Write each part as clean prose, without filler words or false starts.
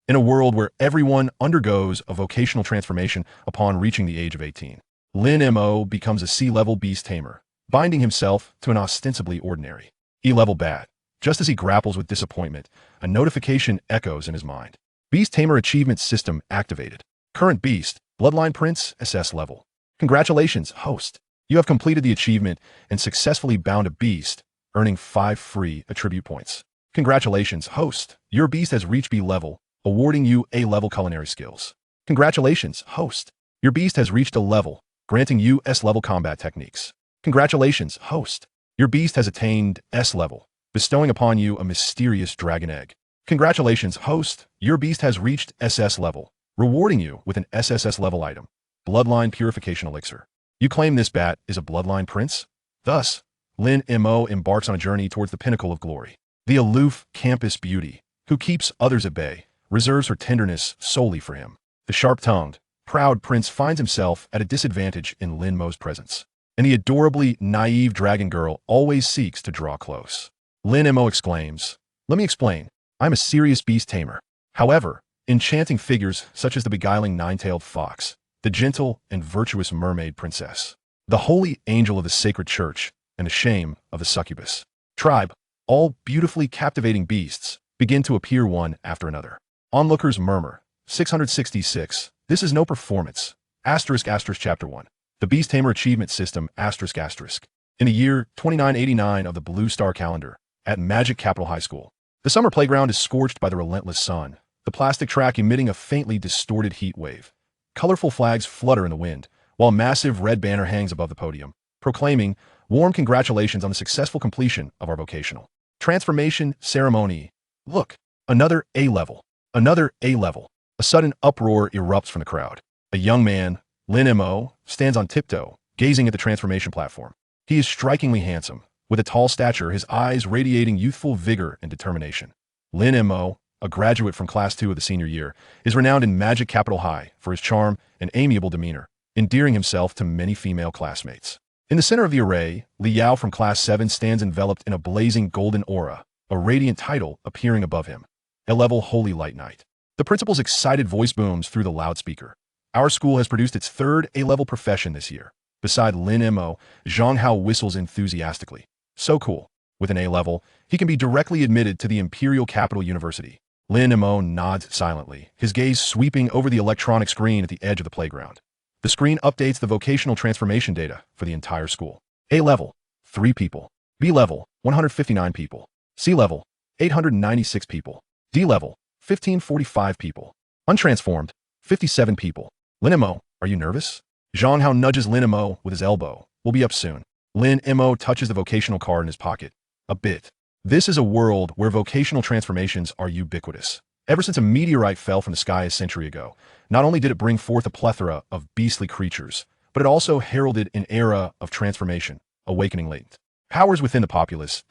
in a world where everyone undergoes a vocational transformation upon reaching the age of 18. Lin Mo becomes a C-level beast tamer, binding himself to an ostensibly ordinary E-level bat. Just as he grapples with disappointment, a notification echoes in his mind. Beast Tamer Achievement System activated. Current Beast, Bloodline Prince, SS level. Congratulations, host. You have completed the achievement and successfully bound a beast, earning 5 free attribute points. Congratulations, host. Your beast has reached B level, awarding you A-level culinary skills. Congratulations, host. Your beast has reached a level, granting you S-level combat techniques. Congratulations, host. Your beast has attained S level, bestowing upon you a mysterious dragon egg. Congratulations, host. Your beast has reached SS level, rewarding you with an SSS level item, Bloodline Purification Elixir. You claim this bat is a bloodline prince? Thus, Lin Mo embarks on a journey towards the pinnacle of glory. The aloof campus beauty, who keeps others at bay, reserves her tenderness solely for him. The sharp-tongued, proud prince finds himself at a disadvantage in Lin Mo's presence, and the adorably naive dragon girl always seeks to draw close. Lin Mo exclaims, "Let me explain. I'm a serious beast tamer. However, enchanting figures such as the beguiling nine-tailed fox, the gentle and virtuous mermaid princess, the holy angel of the sacred church, and the shame of the succubus tribe, all beautifully captivating beasts, begin to appear one after another. Onlookers murmur, 666, this is no performance. Chapter 1. The Beast Tamer Achievement System, In the year 2989 of the Blue Star Calendar, at Magic Capital High School, the summer playground is scorched by the relentless sun, the plastic track emitting a faintly distorted heat wave. Colorful flags flutter in the wind, while a massive red banner hangs above the podium, proclaiming, warm congratulations on the successful completion of our vocational transformation ceremony. Look, another A-level, another A-level. A sudden uproar erupts from the crowd. A young man, Lin Mo, stands on tiptoe, gazing at the transformation platform. He is strikingly handsome, with a tall stature, his eyes radiating youthful vigor and determination. Lin Mo, a graduate from Class 2 of the senior year, is renowned in Magic Capital High for his charm and amiable demeanor, endearing himself to many female classmates. In the center of the array, Li Yao from Class 7 stands enveloped in a blazing golden aura, a radiant title appearing above him. A-level Holy Light Knight. The principal's excited voice booms through the loudspeaker. Our school has produced its third A-level profession this year. Beside Lin Mo, Zhang Hao whistles enthusiastically. So cool. With an A-level, he can be directly admitted to the Imperial Capital University. Lin Mo nods silently, his gaze sweeping over the electronic screen at the edge of the playground. The screen updates the vocational transformation data for the entire school. A-level, 3 people. B-level, 159 people. C-level, 896 people. D-level, 1545 people. Untransformed, 57 people. Lin Mo, are you nervous? Zhang Hao nudges Lin Mo with his elbow. We'll be up soon. Lin Mo touches the vocational card in his pocket. A bit. This is a world where vocational transformations are ubiquitous. Ever since a meteorite fell from the sky a century ago, not only did it bring forth a plethora of beastly creatures, but it also heralded an era of transformation, awakening latent powers within the populace.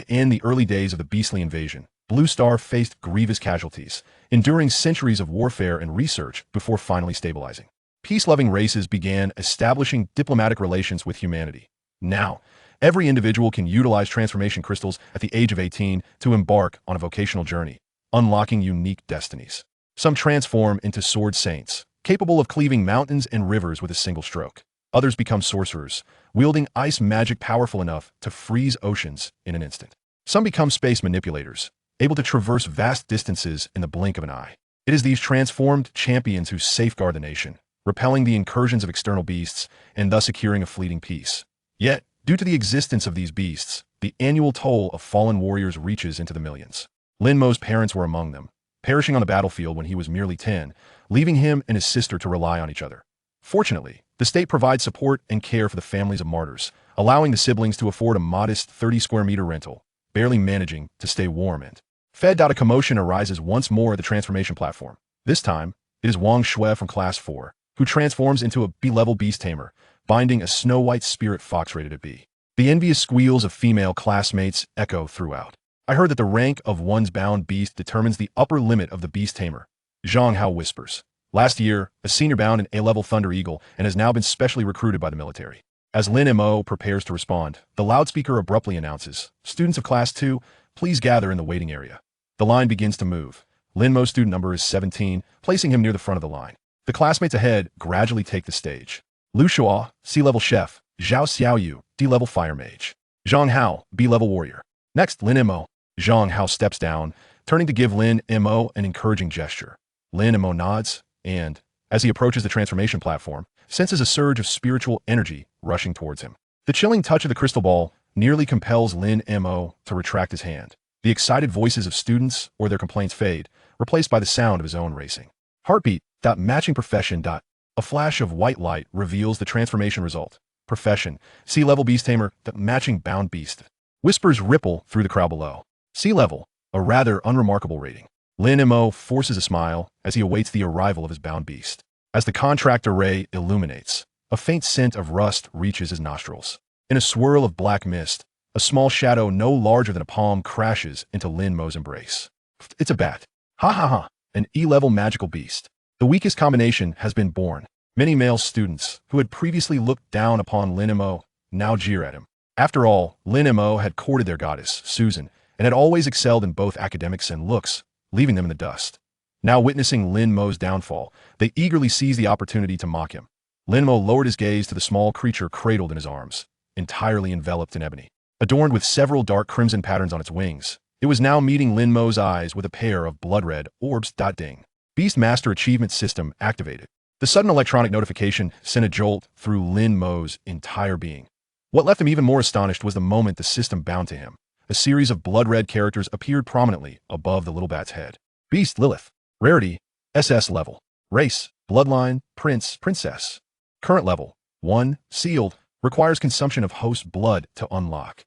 In the early days of the beastly invasion, Blue Star faced grievous casualties, enduring centuries of warfare and research before finally stabilizing. Peace-loving races began establishing diplomatic relations with humanity. Now, every individual can utilize transformation crystals at the age of 18 to embark on a vocational journey, unlocking unique destinies. Some transform into sword saints, capable of cleaving mountains and rivers with a single stroke. Others become sorcerers, wielding ice magic powerful enough to freeze oceans in an instant. Some become space manipulators, able to traverse vast distances in the blink of an eye. It is these transformed champions who safeguard the nation, repelling the incursions of external beasts and thus securing a fleeting peace. Yet, due to the existence of these beasts, the annual toll of fallen warriors reaches into the millions. Lin Mo's parents were among them, perishing on the battlefield when he was merely 10, leaving him and his sister to rely on each other. Fortunately, the state provides support and care for the families of martyrs, allowing the siblings to afford a modest 30-square-meter rental, barely managing to stay warm and fed. A commotion arises once more at the transformation platform. This time, it is Wang Shui from Class 4, who transforms into a B-level beast tamer, binding a snow-white spirit fox rated at B. The envious squeals of female classmates echo throughout. I heard that the rank of one's bound beast determines the upper limit of the beast tamer. Zhang Hao whispers. Last year, a senior bound an A-level Thunder Eagle and has now been specially recruited by the military. As Lin Mo prepares to respond, the loudspeaker abruptly announces, "Students of Class 2, please gather in the waiting area." The line begins to move, Lin Mo's student number is 17, placing him near the front of the line. The classmates ahead gradually take the stage. Lu Shuo, C-level chef. Zhao Xiaoyu, D-level fire mage. Zhang Hao, B-level warrior. Next, Lin Mo. Zhang Hao steps down, turning to give Lin Mo an encouraging gesture. Lin Mo nods, and, as he approaches the transformation platform, senses a surge of spiritual energy rushing towards him. The chilling touch of the crystal ball nearly compels Lin Mo to retract his hand. The excited voices of students or their complaints fade, replaced by the sound of his own racing. Heartbeat. Matching profession. A flash of white light reveals the transformation result. Profession. C-level beast tamer. Matching bound beast. Whispers ripple through the crowd below. C-level. A rather unremarkable rating. Lin Mo forces a smile as he awaits the arrival of his bound beast. As the contract array illuminates, a faint scent of rust reaches his nostrils. In a swirl of black mist, a small shadow no larger than a palm crashes into Lin Mo's embrace. It's a bat. Ha ha ha. An E-level magical beast. The weakest combination has been born. Many male students, who had previously looked down upon Lin Mo, now jeer at him. After all, Lin Mo had courted their goddess, Susan, and had always excelled in both academics and looks, leaving them in the dust. Now witnessing Lin Mo's downfall, they eagerly seized the opportunity to mock him. Lin Mo lowered his gaze to the small creature cradled in his arms, entirely enveloped in ebony. Adorned with several dark crimson patterns on its wings, it was now meeting Lin Mo's eyes with a pair of blood-red orbs. Ding. Beastmaster Achievement System activated. The sudden electronic notification sent a jolt through Lin Mo's entire being. What left him even more astonished was the moment the system bound to him. A series of blood-red characters appeared prominently above the little bat's head. Beast Lilith. Rarity, SS level. Race, bloodline, prince, princess. Current level, 1, sealed, requires consumption of host blood to unlock.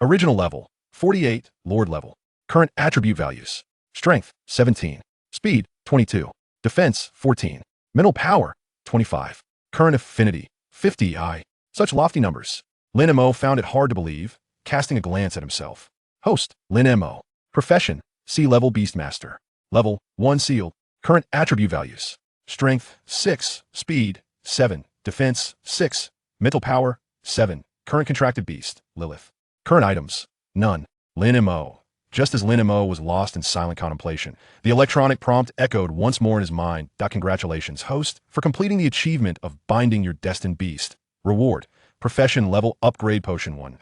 Original level, 48, lord level. Current attribute values. Strength, 17. Speed, 22. Defense, 14. Mental power, 25. Current affinity, 50 I. Such lofty numbers. Lin Mo found it hard to believe, casting a glance at himself. Host, Lin Mo. Profession, C-level Beastmaster. Level, 1 sealed. Current attribute values. Strength, 6. Speed, 7. Defense, 6. Mental power, 7. Current contracted beast, Lilith. Current items, none. Lin Mo. Just as Lin Mo was lost in silent contemplation, the electronic prompt echoed once more in his mind. Congratulations, host, for completing the achievement of binding your destined beast. Reward, profession level upgrade potion 1.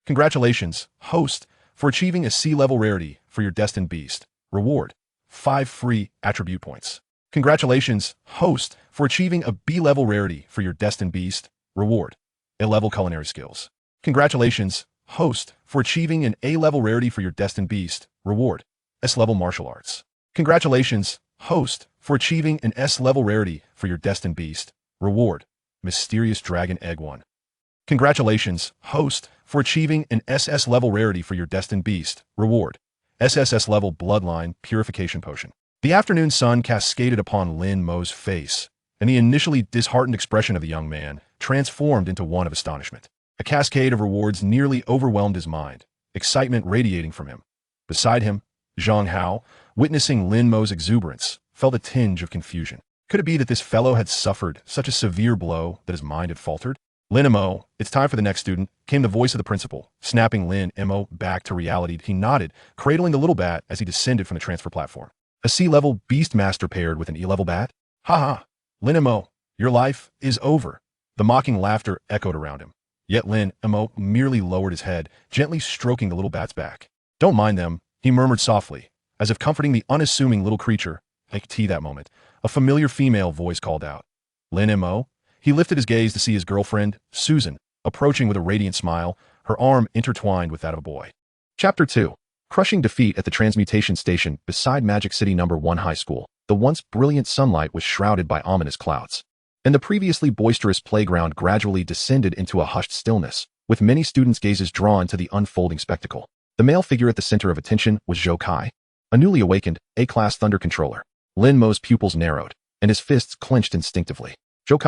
Congratulations, host, for achieving a C-level rarity for your destined beast. Reward, 5 free attribute points. Congratulations, host, for achieving a B-level rarity for your destined beast. Reward, A-level culinary skills. Congratulations, host, for achieving an A-level rarity for your destined beast. Reward, S-level martial arts. Congratulations, host, for achieving an S-level rarity for your destined beast. Reward, mysterious dragon egg 1. Congratulations, host, for achieving an SS level rarity for your destined beast. Reward, SSS level bloodline purification potion. The afternoon sun cascaded upon Lin Mo's face, and the initially disheartened expression of the young man transformed into one of astonishment. A cascade of rewards nearly overwhelmed his mind, excitement radiating from him. Beside him, Zhang Hao, witnessing Lin Mo's exuberance, felt a tinge of confusion. Could it be that this fellow had suffered such a severe blow that his mind had faltered? Lin Mo, it's time for the next student, came the voice of the principal, snapping Lin Mo back to reality. He nodded, cradling the little bat as he descended from the transfer platform. A C-level Beastmaster paired with an E-level bat? Ha ha! Lin Mo, your life is over. The mocking laughter echoed around him. Yet Lin Mo merely lowered his head, gently stroking the little bat's back. Don't mind them, he murmured softly, as if comforting the unassuming little creature. Like tea that moment, a familiar female voice called out. Lin Mo? He lifted his gaze to see his girlfriend, Susan, approaching with a radiant smile, her arm intertwined with that of a boy. Chapter 2. Crushing defeat at the transmutation station beside Magic City No. 1 High School. The once brilliant sunlight was shrouded by ominous clouds, and the previously boisterous playground gradually descended into a hushed stillness, with many students' gazes drawn to the unfolding spectacle. The male figure at the center of attention was Zhou Kai, a newly awakened A-class thunder controller. Lin Mo's pupils narrowed, and his fists clenched instinctively. Zhou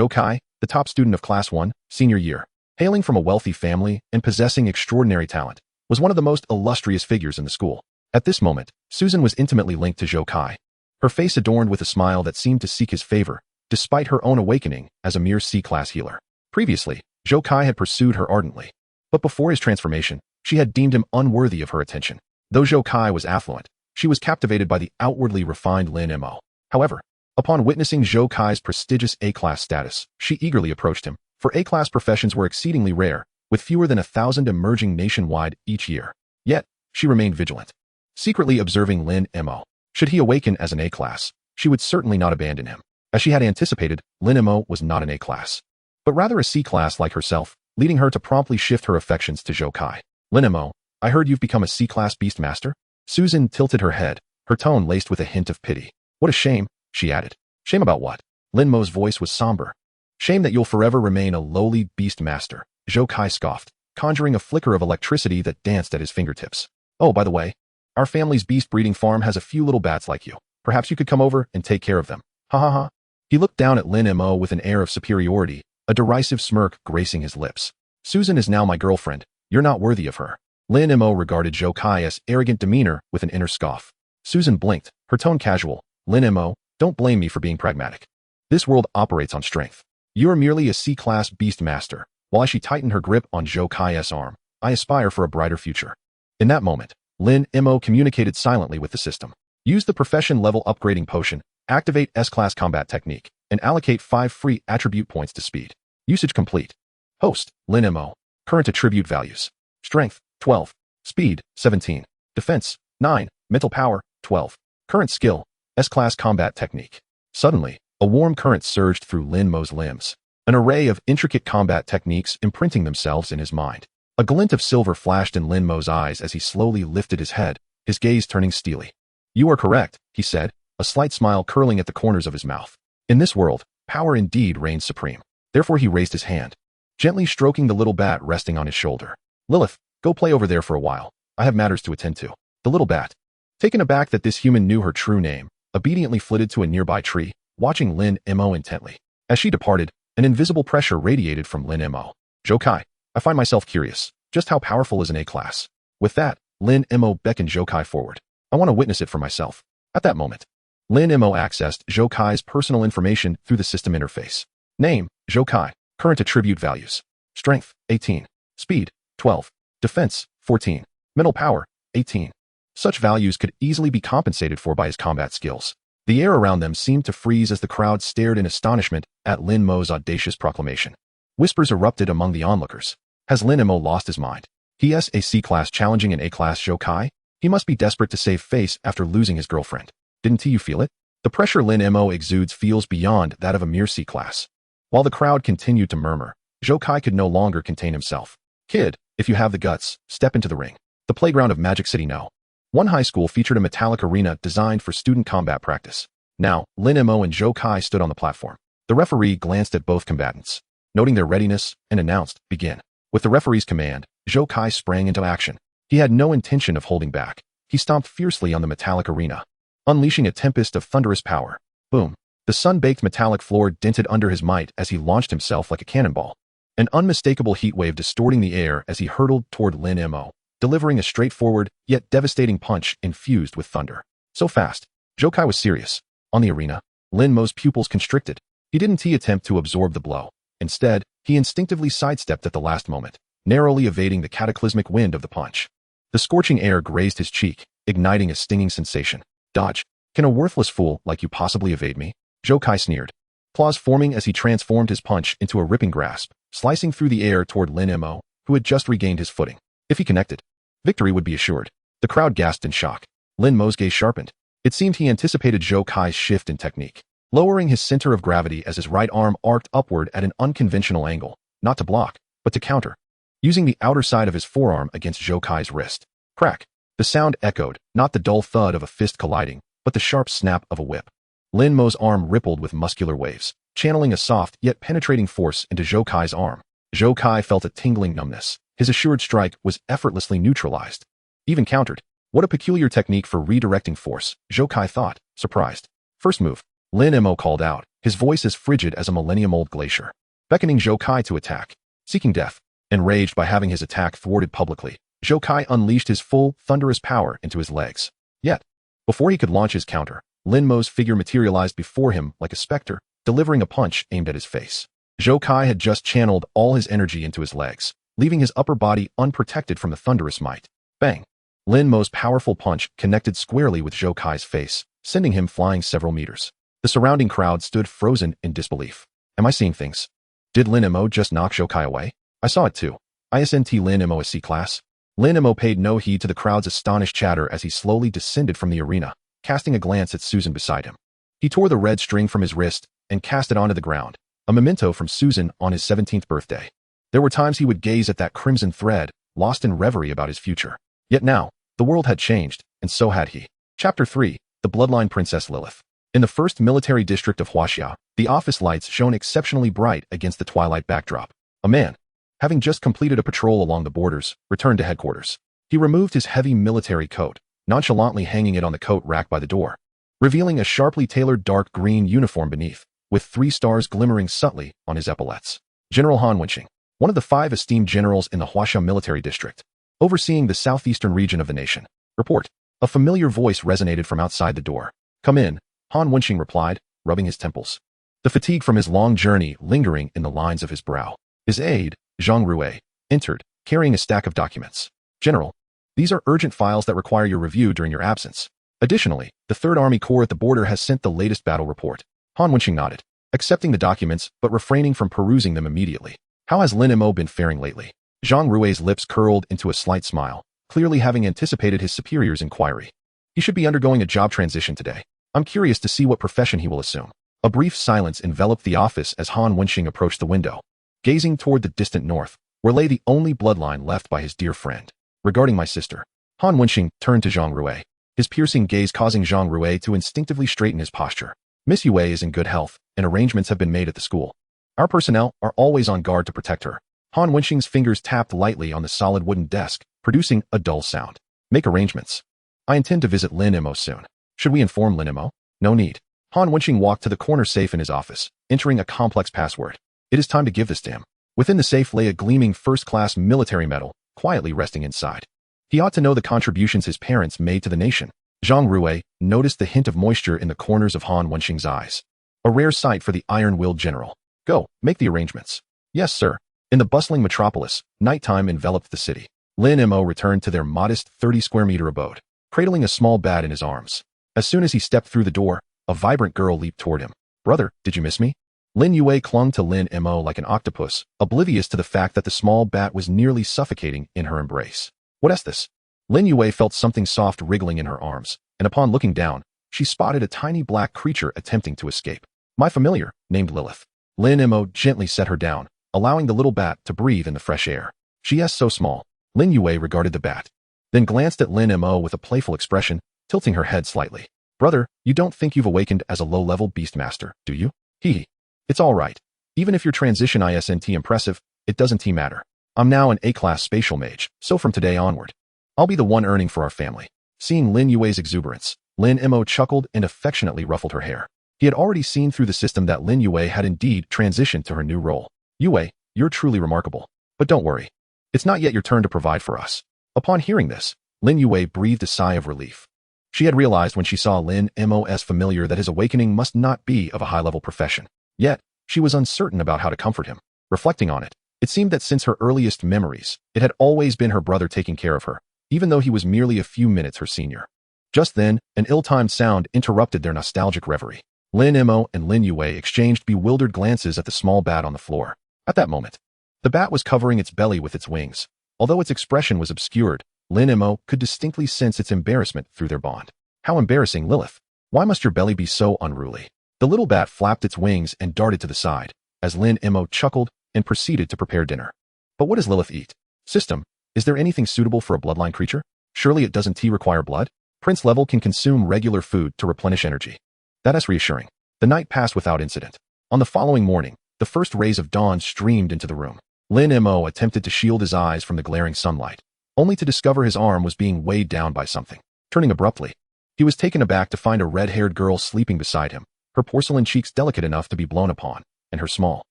Kai, the top student of Class 1, senior year, hailing from a wealthy family and possessing extraordinary talent, was one of the most illustrious figures in the school. At this moment, Susan was intimately linked to Zhou Kai, her face adorned with a smile that seemed to seek his favor, despite her own awakening as a mere C-class healer. Previously, Zhou Kai had pursued her ardently, but before his transformation, she had deemed him unworthy of her attention. Though Zhou Kai was affluent, She was captivated by the outwardly refined Lin Mo. However, upon witnessing Zhou Kai's prestigious A-class status, she eagerly approached him, for A-class professions were exceedingly rare, with fewer than 1,000 emerging nationwide each year. Yet, she remained vigilant, secretly observing Lin Mo. Should he awaken as an A-class, she would certainly not abandon him. As she had anticipated, Lin Mo was not an A-class, but rather a C-class like herself, leading her to promptly shift her affections to Zhou Kai. Lin Mo, I heard you've become a C-class Beastmaster? Susan tilted her head, her tone laced with a hint of pity. What a shame, she added. Shame about what? Lin Mo's voice was somber. Shame that you'll forever remain a lowly Beastmaster, Zhou Kai scoffed, conjuring a flicker of electricity that danced at his fingertips. Oh, by the way, our family's beast breeding farm has a few little bats like you. Perhaps you could come over and take care of them. Ha ha ha. He looked down at Lin Mo with an air of superiority, a derisive smirk gracing his lips. Susan is now my girlfriend. You're not worthy of her. Lin Mo regarded Zhou Kai's arrogant demeanor with an inner scoff. Susan blinked, her tone casual. Lin Mo, don't blame me for being pragmatic. This world operates on strength. You're merely a C-class Beastmaster. While she tightened her grip on Zhou Kai's arm, I aspire for a brighter future. In that moment, Lin Mo communicated silently with the system. Use the profession level upgrading potion, activate S-class combat technique, and allocate 5 free attribute points to speed. Usage complete. Host, Lin Mo. Current attribute values. Strength, 12. Speed, 17. Defense, 9. Mental power, 12. Current skill, S-class combat technique. Suddenly, a warm current surged through Lin Mo's limbs, an array of intricate combat techniques imprinting themselves in his mind. A glint of silver flashed in Lin Mo's eyes as he slowly lifted his head, his gaze turning steely. You are correct, he said, a slight smile curling at the corners of his mouth. In this world, power indeed reigns supreme. Therefore he raised his hand, gently stroking the little bat resting on his shoulder. Lilith, go play over there for a while. I have matters to attend to. The little bat, taken aback that this human knew her true name, obediently flitted to a nearby tree, watching Lin Mo intently. As she departed, an invisible pressure radiated from Lin Mo. Zhou Kai, I find myself curious. Just how powerful is an A-class? With that, Lin Mo beckoned Zhou Kai forward. I want to witness it for myself. At that moment, Lin Mo accessed Zhou Kai's personal information through the system interface. Name, Zhou Kai. Current attribute values. Strength, 18. Speed, 12. Defense, 14. Mental power, 18. Such values could easily be compensated for by his combat skills. The air around them seemed to freeze as the crowd stared in astonishment at Lin Mo's audacious proclamation. Whispers erupted among the onlookers. Has Lin Mo lost his mind? He is a C-class challenging an A-class Zhou Kai? He must be desperate to save face after losing his girlfriend. Didn't you feel it? The pressure Lin Mo exudes feels beyond that of a mere C-class. While the crowd continued to murmur, Zhou Kai could no longer contain himself. Kid, if you have the guts, step into the ring. The playground of Magic City No. One high school featured a metallic arena designed for student combat practice. Now, Lin Mo and Zhou Kai stood on the platform. The referee glanced at both combatants, noting their readiness, and announced, begin. With the referee's command, Zhou Kai sprang into action. He had no intention of holding back. He stomped fiercely on the metallic arena, unleashing a tempest of thunderous power. Boom. The sun-baked metallic floor dented under his might as he launched himself like a cannonball. An unmistakable heatwave distorting the air as he hurtled toward Lin Mo, delivering a straightforward, yet devastating punch infused with thunder. So fast. Zhou Kai was serious. On the arena, Lin Mo's pupils constricted. He didn't attempt to absorb the blow. Instead, he instinctively sidestepped at the last moment, narrowly evading the cataclysmic wind of the punch. The scorching air grazed his cheek, igniting a stinging sensation. Dodge. Can a worthless fool like you possibly evade me? Zhou Kai sneered, claws forming as he transformed his punch into a ripping grasp, slicing through the air toward Lin Mo, who had just regained his footing. If he connected, victory would be assured. The crowd gasped in shock. Lin Mo's gaze sharpened. It seemed he anticipated Zhou Kai's shift in technique, lowering his center of gravity as his right arm arced upward at an unconventional angle, not to block, but to counter, using the outer side of his forearm against Zhou Kai's wrist. Crack. The sound echoed, not the dull thud of a fist colliding, but the sharp snap of a whip. Lin Mo's arm rippled with muscular waves, channeling a soft yet penetrating force into Zhou Kai's arm. Zhou Kai felt a tingling numbness. His assured strike was effortlessly neutralized. Even countered. What a peculiar technique for redirecting force, Zhou Kai thought, surprised. First move. Lin Mo called out, his voice as frigid as a millennium-old glacier, beckoning Zhou Kai to attack. Seeking death. Enraged by having his attack thwarted publicly, Zhou Kai unleashed his full, thunderous power into his legs. Yet, before he could launch his counter, Lin Mo's figure materialized before him like a specter, delivering a punch aimed at his face. Zhou Kai had just channeled all his energy into his legs, leaving his upper body unprotected from the thunderous might. Bang! Lin Mo's powerful punch connected squarely with Zhou Kai's face, sending him flying several meters. The surrounding crowd stood frozen in disbelief. Am I seeing things? Did Lin Mo just knock Zhou Kai away? I saw it too. Isn't Lin Mo a C-class? Lin Mo paid no heed to the crowd's astonished chatter as he slowly descended from the arena, casting a glance at Susan beside him. He tore the red string from his wrist and cast it onto the ground, a memento from Susan on his 17th birthday. There were times he would gaze at that crimson thread, lost in reverie about his future. Yet now, the world had changed, and so had he. Chapter 3. The Bloodline Princess Lilith. In the first military district of Huaxia, the office lights shone exceptionally bright against the twilight backdrop. A man, having just completed a patrol along the borders, returned to headquarters. He removed his heavy military coat, nonchalantly hanging it on the coat rack by the door, revealing a sharply tailored dark green uniform beneath, with 3 stars glimmering subtly on his epaulets. General Han Wenqing, one of the 5 esteemed generals in the Huaxia military district, overseeing the southeastern region of the nation. Report. A familiar voice resonated from outside the door. Come in, Han Wenqing replied, rubbing his temples, the fatigue from his long journey lingering in the lines of his brow. His aide, Zhang Rui, entered, carrying a stack of documents. General, these are urgent files that require your review during your absence. Additionally, the 3rd Army Corps at the border has sent the latest battle report. Han Wenqing nodded, accepting the documents but refraining from perusing them immediately. How has Lin Mo been faring lately? Zhang Rui's lips curled into a slight smile, clearly having anticipated his superior's inquiry. He should be undergoing a job transition today. I'm curious to see what profession he will assume. A brief silence enveloped the office as Han Wenqing approached the window, gazing toward the distant north, where lay the only bloodline left by his dear friend. Regarding my sister, Han Wenqing turned to Zhang Rui, his piercing gaze causing Zhang Rui to instinctively straighten his posture. Miss Yue is in good health, and arrangements have been made at the school. Our personnel are always on guard to protect her. Han Wenqing's fingers tapped lightly on the solid wooden desk, producing a dull sound. Make arrangements. I intend to visit Lin Mo soon. Should we inform Lin Mo? No need. Han Wenqing walked to the corner safe in his office, entering a complex password. It is time to give this to him. Within the safe lay a gleaming first-class military medal, quietly resting inside. He ought to know the contributions his parents made to the nation. Zhang Rui noticed the hint of moisture in the corners of Han Wenqing's eyes. A rare sight for the iron-willed general. Go, make the arrangements. Yes, sir. In the bustling metropolis, nighttime enveloped the city. Lin Mo returned to their modest 30-square-meter abode, cradling a small bat in his arms. As soon as he stepped through the door, a vibrant girl leaped toward him. Brother, did you miss me? Lin Yue clung to Lin Mo like an octopus, oblivious to the fact that the small bat was nearly suffocating in her embrace. What is this? Lin Yue felt something soft wriggling in her arms, and upon looking down, she spotted a tiny black creature attempting to escape. My familiar, named Lilith. Lin Mo gently set her down, allowing the little bat to breathe in the fresh air. She is so small. Lin Yue regarded the bat, then glanced at Lin Mo with a playful expression, tilting her head slightly. Brother, you don't think you've awakened as a low-level beastmaster, do you? Hee. It's all right. Even if your transition isn't impressive, it doesn't matter. I'm now an A-class spatial mage, so from today onward, I'll be the one earning for our family. Seeing Lin Yue's exuberance, Lin Mo chuckled and affectionately ruffled her hair. He had already seen through the system that Lin Yue had indeed transitioned to her new role. Yue, you're truly remarkable. But don't worry. It's not yet your turn to provide for us. Upon hearing this, Lin Yue breathed a sigh of relief. She had realized when she saw Lin Mo's familiar that his awakening must not be of a high-level profession. Yet, she was uncertain about how to comfort him. Reflecting on it, it seemed that since her earliest memories, it had always been her brother taking care of her, even though he was merely a few minutes her senior. Just then, an ill-timed sound interrupted their nostalgic reverie. Lin Mo and Lin Yue exchanged bewildered glances at the small bat on the floor. At that moment, the bat was covering its belly with its wings. Although its expression was obscured, Lin Mo could distinctly sense its embarrassment through their bond. How embarrassing, Lilith. Why must your belly be so unruly? The little bat flapped its wings and darted to the side, as Lin Mo chuckled and proceeded to prepare dinner. But what does Lilith eat? System, is there anything suitable for a bloodline creature? Surely it doesn't require blood? Prince level can consume regular food to replenish energy. That is reassuring. The night passed without incident. On the following morning, the first rays of dawn streamed into the room. Lin Mo attempted to shield his eyes from the glaring sunlight, only to discover his arm was being weighed down by something. Turning abruptly, he was taken aback to find a red-haired girl sleeping beside him, her porcelain cheeks delicate enough to be blown upon, and her small,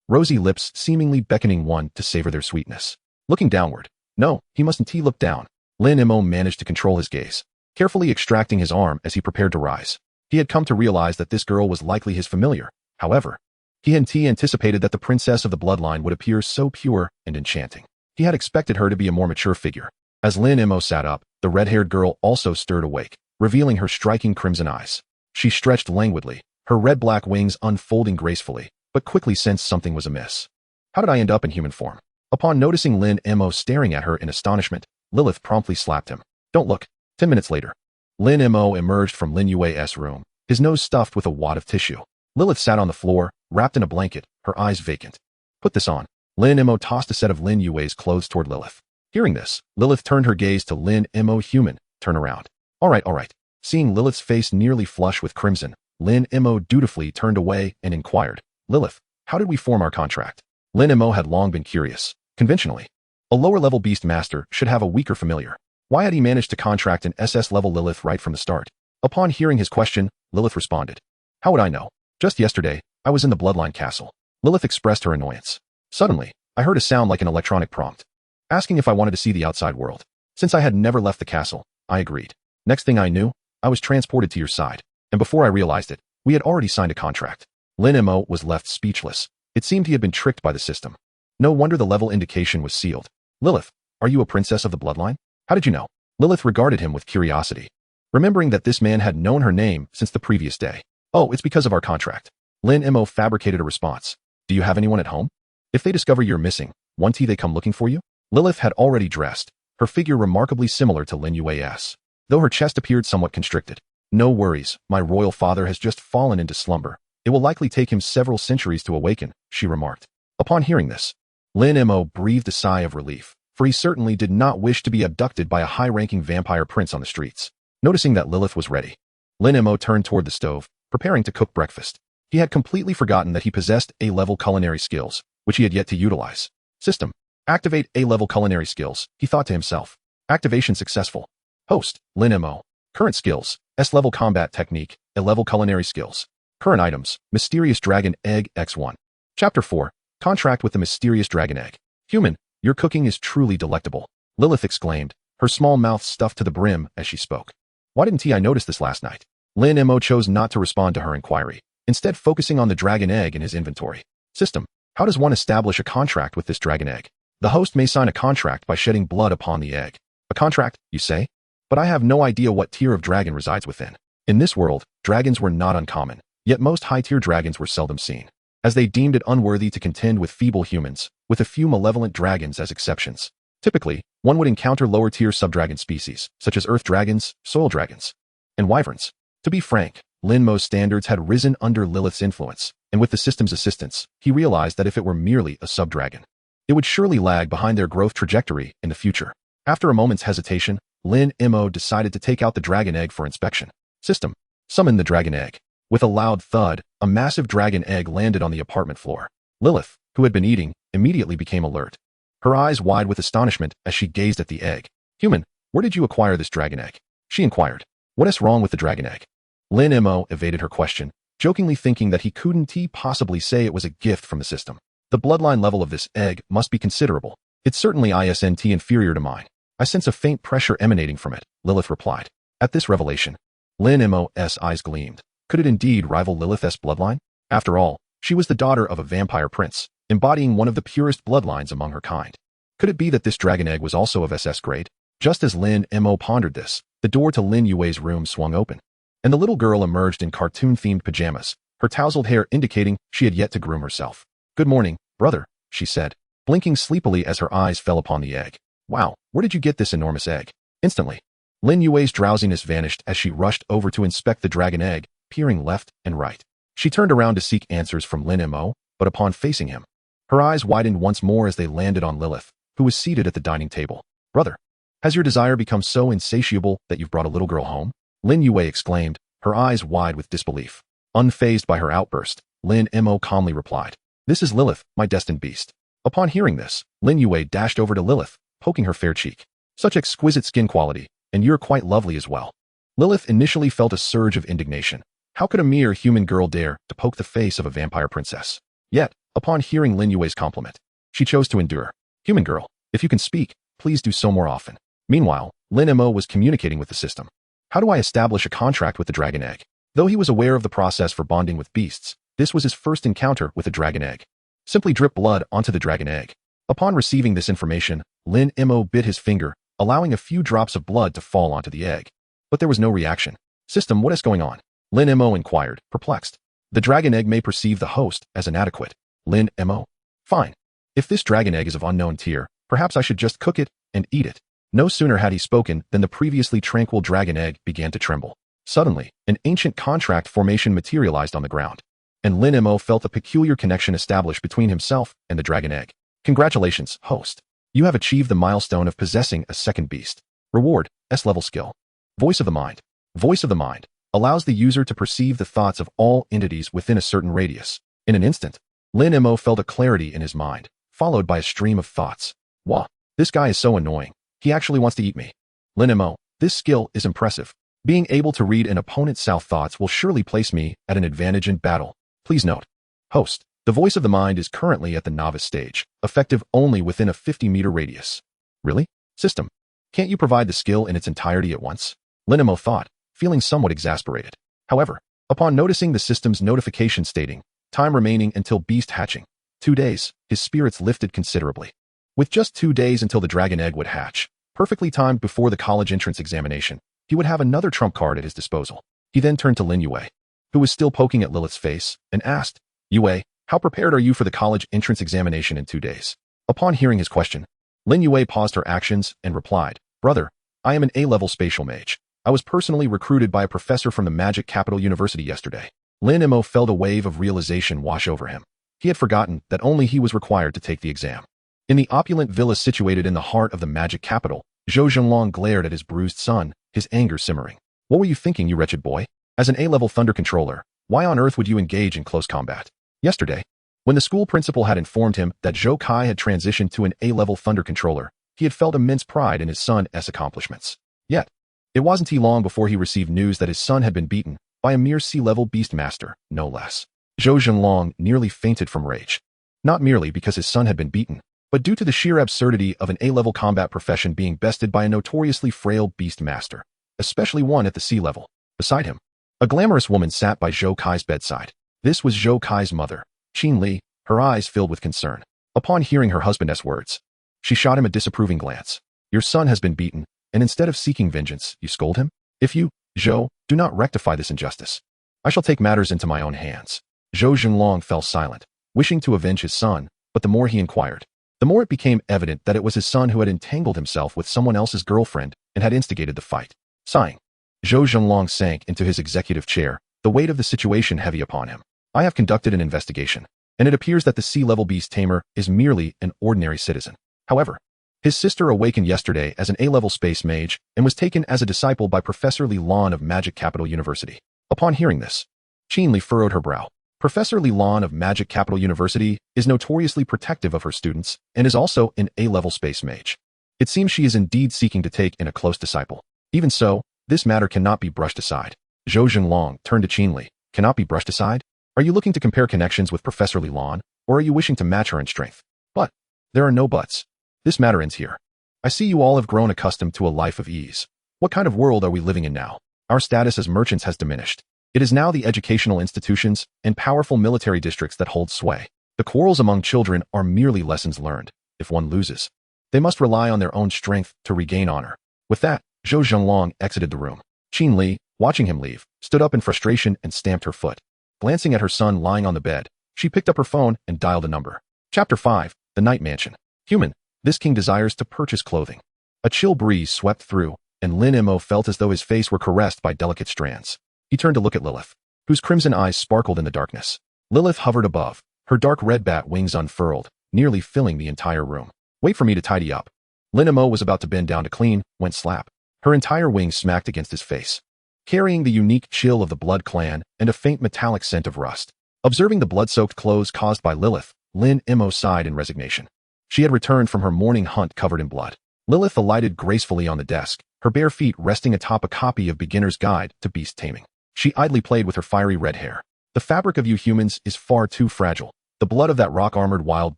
rosy lips seemingly beckoning one to savor their sweetness. Looking downward. No, he mustn't look down. Lin Mo managed to control his gaze, carefully extracting his arm as he prepared to rise. He had come to realize that this girl was likely his familiar. However, he hadn't anticipated that the princess of the bloodline would appear so pure and enchanting. He had expected her to be a more mature figure. As Lin Mo sat up, the red-haired girl also stirred awake, revealing her striking crimson eyes. She stretched languidly, her red-black wings unfolding gracefully, but quickly sensed something was amiss. How did I end up in human form? Upon noticing Lin Mo staring at her in astonishment, Lilith promptly slapped him. Don't look. 10 minutes later, Lin Mo emerged from Lin Yue's room, his nose stuffed with a wad of tissue. Lilith sat on the floor, wrapped in a blanket, her eyes vacant. Put this on. Lin Mo tossed a set of Lin Yue's clothes toward Lilith. Hearing this, Lilith turned her gaze to Lin Mo. Human, turn around. All right. Seeing Lilith's face nearly flush with crimson, Lin Mo dutifully turned away and inquired, Lilith, how did we form our contract? Lin Mo had long been curious. Conventionally, a lower-level Beastmaster should have a weaker familiar. Why had he managed to contract an SS-level Lilith right from the start? Upon hearing his question, Lilith responded, How would I know? Just yesterday, I was in the Bloodline Castle. Lilith expressed her annoyance. Suddenly, I heard a sound like an electronic prompt, asking if I wanted to see the outside world. Since I had never left the castle, I agreed. Next thing I knew, I was transported to your side, and before I realized it, we had already signed a contract. Lin Mo was left speechless. It seemed he had been tricked by the system. No wonder the level indication was sealed. Lilith, are you a princess of the bloodline? How did you know? Lilith regarded him with curiosity, remembering that this man had known her name since the previous day. Oh, it's because of our contract. Lin Mo fabricated a response. Do you have anyone at home? If they discover you're missing, won't they come looking for you? Lilith had already dressed, her figure remarkably similar to Lin Yue's, though her chest appeared somewhat constricted. No worries, my royal father has just fallen into slumber. It will likely take him several centuries to awaken, she remarked. Upon hearing this, Lin Mo breathed a sigh of relief, for he certainly did not wish to be abducted by a high-ranking vampire prince on the streets. Noticing that Lilith was ready, Lin Mo turned toward the stove, preparing to cook breakfast. He had completely forgotten that he possessed A-level culinary skills, which he had yet to utilize. System. Activate A-level culinary skills, he thought to himself. Activation successful. Host, Lin Mo. Current skills, S-level combat technique, A-level culinary skills. Current items, Mysterious Dragon Egg X1. Chapter 4. Contract with the Mysterious Dragon Egg. Human, your cooking is truly delectable, Lilith exclaimed, her small mouth stuffed to the brim as she spoke. Why didn't I notice this last night? Lin Mo chose not to respond to her inquiry, instead focusing on the dragon egg in his inventory. System. How does one establish a contract with this dragon egg? The host may sign a contract by shedding blood upon the egg. A contract, you say? But I have no idea what tier of dragon resides within. In this world, dragons were not uncommon, yet most high-tier dragons were seldom seen, as they deemed it unworthy to contend with feeble humans, with a few malevolent dragons as exceptions. Typically, one would encounter lower-tier subdragon species, such as earth dragons, soil dragons, and wyverns. To be frank, Lin Mo's standards had risen under Lilith's influence, and with the system's assistance, he realized that if it were merely a subdragon, it would surely lag behind their growth trajectory in the future. After a moment's hesitation, Lin Mo decided to take out the dragon egg for inspection. System. Summon the dragon egg. With a loud thud, a massive dragon egg landed on the apartment floor. Lilith, who had been eating, immediately became alert, her eyes wide with astonishment as she gazed at the egg. Human, where did you acquire this dragon egg? She inquired. What is wrong with the dragon egg? Lin Mo evaded her question, jokingly thinking that he couldn't possibly say it was a gift from the system. The bloodline level of this egg must be considerable. It's certainly isn't inferior to mine. I sense a faint pressure emanating from it, Lilith replied. At this revelation, Lin Mo's eyes gleamed. Could it indeed rival Lilith's bloodline? After all, she was the daughter of a vampire prince, embodying one of the purest bloodlines among her kind. Could it be that this dragon egg was also of SS grade? Just as Lin Mo pondered this, the door to Lin Yue's room swung open, and the little girl emerged in cartoon-themed pajamas, her tousled hair indicating she had yet to groom herself. Good morning, brother, she said, blinking sleepily as her eyes fell upon the egg. Wow, where did you get this enormous egg? Instantly, Lin Yue's drowsiness vanished as she rushed over to inspect the dragon egg, peering left and right. She turned around to seek answers from Lin Mo, but upon facing him, her eyes widened once more as they landed on Lilith, who was seated at the dining table. Brother, has your desire become so insatiable that you've brought a little girl home? Lin Yue exclaimed, her eyes wide with disbelief. Unfazed by her outburst, Lin Mo calmly replied, This is Lilith, my destined beast. Upon hearing this, Lin Yue dashed over to Lilith, poking her fair cheek. Such exquisite skin quality, and you're quite lovely as well. Lilith initially felt a surge of indignation. How could a mere human girl dare to poke the face of a vampire princess? Yet, upon hearing Lin Yue's compliment, she chose to endure. Human girl, if you can speak, please do so more often. Meanwhile, Lin Mo was communicating with the system. How do I establish a contract with the dragon egg? Though he was aware of the process for bonding with beasts, this was his first encounter with a dragon egg. Simply drip blood onto the dragon egg. Upon receiving this information, Lin Mo bit his finger, allowing a few drops of blood to fall onto the egg. But there was no reaction. System, what is going on? Lin Mo inquired, perplexed. The dragon egg may perceive the host as inadequate. Lin Mo. Fine. If this dragon egg is of unknown tier, perhaps I should just cook it and eat it. No sooner had he spoken than the previously tranquil dragon egg began to tremble. Suddenly, an ancient contract formation materialized on the ground, and Lin Mo felt a peculiar connection established between himself and the dragon egg. Congratulations, host. You have achieved the milestone of possessing a second beast. Reward, S-level skill. Voice of the mind. Voice of the mind allows the user to perceive the thoughts of all entities within a certain radius. In an instant, Lin Mo felt a clarity in his mind, followed by a stream of thoughts. Wah, this guy is so annoying. He actually wants to eat me. Lin Mo, this skill is impressive. Being able to read an opponent's thoughts will surely place me at an advantage in battle. Please note, host, the voice of the mind is currently at the novice stage, effective only within a 50-meter radius. Really? System, can't you provide the skill in its entirety at once? Lin Mo thought, feeling somewhat exasperated. However, upon noticing the system's notification stating, time remaining until beast hatching, 2 days, his spirits lifted considerably. With just 2 days until the dragon egg would hatch, perfectly timed before the college entrance examination, he would have another trump card at his disposal. He then turned to Lin Yue, who was still poking at Lilith's face, and asked, Yue, how prepared are you for the college entrance examination in 2 days? Upon hearing his question, Lin Yue paused her actions and replied, Brother, I am an A-level spatial mage. I was personally recruited by a professor from the Magic Capital University yesterday. Lin Mo felt a wave of realization wash over him. He had forgotten that only he was required to take the exam. In the opulent villa situated in the heart of the Magic Capital, Zhou Zhenlong glared at his bruised son, his anger simmering. What were you thinking, you wretched boy? As an A-level thunder controller, why on earth would you engage in close combat? Yesterday, when the school principal had informed him that Zhou Kai had transitioned to an A-level thunder controller, he had felt immense pride in his son's accomplishments. Yet, it wasn't long before he received news that his son had been beaten by a mere C-level Beastmaster, no less. Zhou Zhenlong nearly fainted from rage. Not merely because his son had been beaten, but due to the sheer absurdity of an A-level combat profession being bested by a notoriously frail Beastmaster, especially one at the C-level. Beside him, a glamorous woman sat by Zhou Kai's bedside. This was Zhou Kai's mother, Qin Li, her eyes filled with concern. Upon hearing her husband's words, she shot him a disapproving glance. Your son has been beaten, and instead of seeking vengeance, you scold him? If you, Zhou, do not rectify this injustice, I shall take matters into my own hands. Zhou Zhenlong fell silent, wishing to avenge his son, but the more he inquired, the more it became evident that it was his son who had entangled himself with someone else's girlfriend and had instigated the fight. Sighing, Zhou Zhenlong sank into his executive chair, the weight of the situation heavy upon him. I have conducted an investigation, and it appears that the C-level beast tamer is merely an ordinary citizen. However, his sister awakened yesterday as an A-level space mage and was taken as a disciple by Professor Li Lan of Magic Capital University. Upon hearing this, Qin Li furrowed her brow. Professor Li Lan of Magic Capital University is notoriously protective of her students and is also an A-level space mage. It seems she is indeed seeking to take in a close disciple. Even so, this matter cannot be brushed aside. Zhou Zhenlong turned to Qin Li. Cannot be brushed aside? Are you looking to compare connections with Professor Li Lan, or are you wishing to match her in strength? But there are no buts. This matter ends here. I see you all have grown accustomed to a life of ease. What kind of world are we living in now? Our status as merchants has diminished. It is now the educational institutions and powerful military districts that hold sway. The quarrels among children are merely lessons learned. If one loses, they must rely on their own strength to regain honor. With that, Zhou Zhenlong exited the room. Qin Li, watching him leave, stood up in frustration and stamped her foot. Glancing at her son lying on the bed, she picked up her phone and dialed a number. Chapter 5, The Night Mansion. Human, this king desires to purchase clothing. A chill breeze swept through, and Lin Mo felt as though his face were caressed by delicate strands. He turned to look at Lilith, whose crimson eyes sparkled in the darkness. Lilith hovered above, her dark red bat wings unfurled, nearly filling the entire room. Wait for me to tidy up. Lin Mo was about to bend down to clean, when slap. Her entire wing smacked against his face, carrying the unique chill of the Blood Clan and a faint metallic scent of rust. Observing the blood-soaked clothes caused by Lilith, Lin Mo sighed in resignation. She had returned from her morning hunt covered in blood. Lilith alighted gracefully on the desk, her bare feet resting atop a copy of Beginner's Guide to Beast Taming. She idly played with her fiery red hair. The fabric of you humans is far too fragile. The blood of that rock-armored wild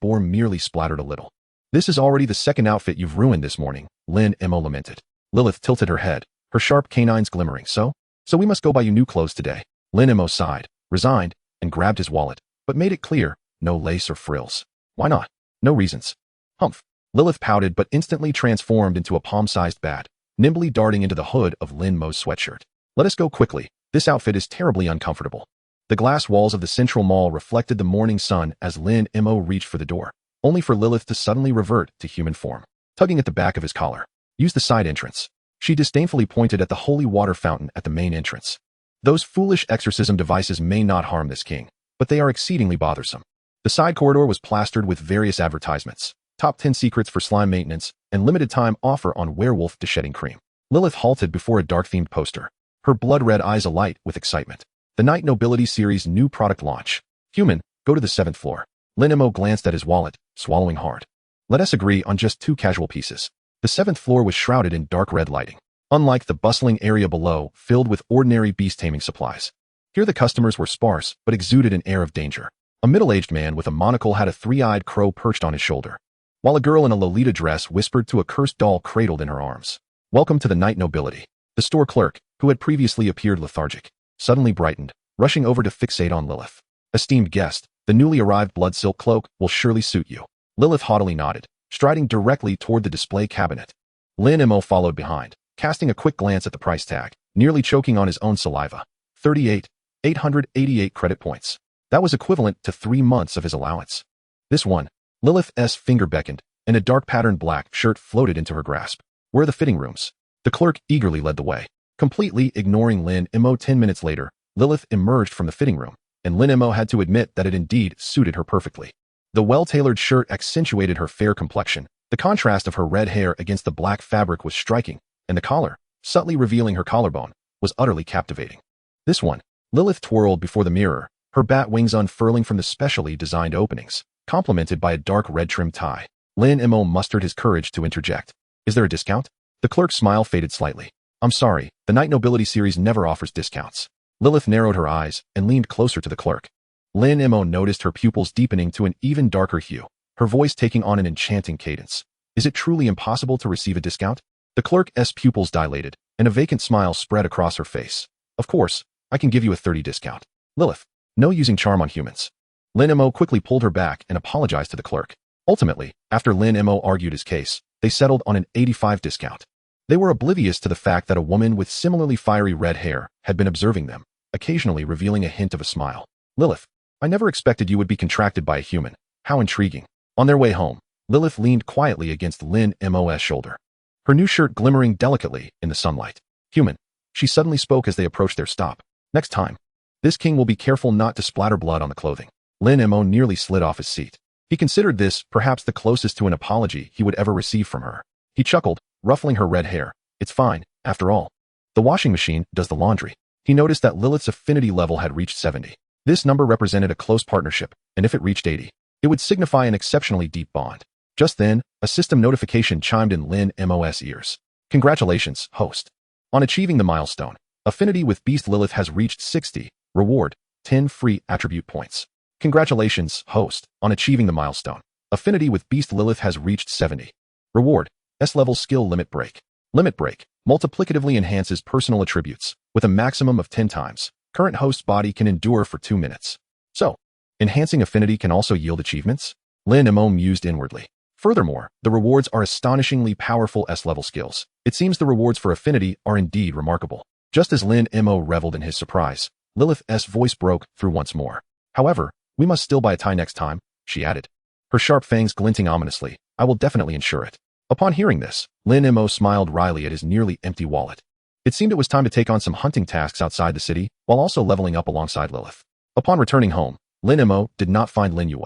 boar merely splattered a little. This is already the second outfit you've ruined this morning, Lin Mo lamented. Lilith tilted her head, her sharp canines glimmering. So we must go buy you new clothes today. Lin Mo sighed, resigned, and grabbed his wallet, but made it clear, no lace or frills. Why not? No reasons. Humph. Lilith pouted but instantly transformed into a palm-sized bat, nimbly darting into the hood of Lin Mo's sweatshirt. Let us go quickly. This outfit is terribly uncomfortable. The glass walls of the central mall reflected the morning sun as Lin Mo reached for the door, only for Lilith to suddenly revert to human form, tugging at the back of his collar. Use the side entrance. She disdainfully pointed at the holy water fountain at the main entrance. Those foolish exorcism devices may not harm this king, but they are exceedingly bothersome. The side corridor was plastered with various advertisements, top 10 secrets for slime maintenance, and limited time offer on werewolf deshedding cream. Lilith halted before a dark-themed poster, her blood-red eyes alight with excitement. The Night Nobility series' new product launch. Human, go to the 7th floor. Lin Mo glanced at his wallet, swallowing hard. Let us agree on just 2 casual pieces. The 7th floor was shrouded in dark red lighting, unlike the bustling area below, filled with ordinary beast-taming supplies. Here the customers were sparse, but exuded an air of danger. A middle-aged man with a monocle had a 3-eyed crow perched on his shoulder, while a girl in a Lolita dress whispered to a cursed doll cradled in her arms. Welcome to the Night Nobility. The store clerk, who had previously appeared lethargic, suddenly brightened, rushing over to fixate on Lilith. Esteemed guest, the newly arrived blood silk cloak will surely suit you. Lilith haughtily nodded, striding directly toward the display cabinet. Lin Mo followed behind, casting a quick glance at the price tag, nearly choking on his own saliva. 38,888 credit points. That was equivalent to 3 months of his allowance. This one. Lilith's finger beckoned, and a dark patterned black shirt floated into her grasp. Where are the fitting rooms? The clerk eagerly led the way. Completely ignoring Lin Mo 10 minutes later, Lilith emerged from the fitting room, and Lin Mo had to admit that it indeed suited her perfectly. The well-tailored shirt accentuated her fair complexion. The contrast of her red hair against the black fabric was striking, and the collar, subtly revealing her collarbone, was utterly captivating. This one. Lilith twirled before the mirror, her bat wings unfurling from the specially designed openings, complemented by a dark red trim tie. Lin Mo mustered his courage to interject. Is there a discount? The clerk's smile faded slightly. I'm sorry, the Night Nobility series never offers discounts. Lilith narrowed her eyes and leaned closer to the clerk. Lin Mo noticed her pupils deepening to an even darker hue, her voice taking on an enchanting cadence. Is it truly impossible to receive a discount? The clerk's pupils dilated, and a vacant smile spread across her face. Of course, I can give you a 30 discount. Lilith, no using charm on humans. Lin Mo quickly pulled her back and apologized to the clerk. Ultimately, after Lin Mo argued his case, they settled on an 85 discount. They were oblivious to the fact that a woman with similarly fiery red hair had been observing them, occasionally revealing a hint of a smile. Lilith, I never expected you would be contracted by a human. How intriguing. On their way home, Lilith leaned quietly against Lin Mo's shoulder, her new shirt glimmering delicately in the sunlight. Human, she suddenly spoke as they approached their stop. Next time, this king will be careful not to splatter blood on the clothing. Lin Mo nearly slid off his seat. He considered this perhaps the closest to an apology he would ever receive from her. He chuckled, ruffling her red hair. It's fine, after all. The washing machine does the laundry. He noticed that Lilith's affinity level had reached 70. This number represented a close partnership, and if it reached 80, it would signify an exceptionally deep bond. Just then, a system notification chimed in Lin Mo's ears. Congratulations, host. On achieving the milestone, affinity with Beast Lilith has reached 60. Reward, 10 free attribute points. Congratulations, host. On achieving the milestone, affinity with Beast Lilith has reached 70. Reward, S-level skill limit break. Limit break multiplicatively enhances personal attributes with a maximum of 10 times. Current host's body can endure for 2 minutes. So, enhancing affinity can also yield achievements? Lin Mo mused inwardly. Furthermore, the rewards are astonishingly powerful S-level skills. It seems the rewards for affinity are indeed remarkable. Just as Lin Mo reveled in his surprise, Lilith's voice broke through once more. However, we must still buy a tie next time, she added, her sharp fangs glinting ominously. I will definitely ensure it. Upon hearing this, Lin Mo smiled wryly at his nearly empty wallet. It seemed it was time to take on some hunting tasks outside the city, while also leveling up alongside Lilith. Upon returning home, Lin Mo did not find Lin Yue.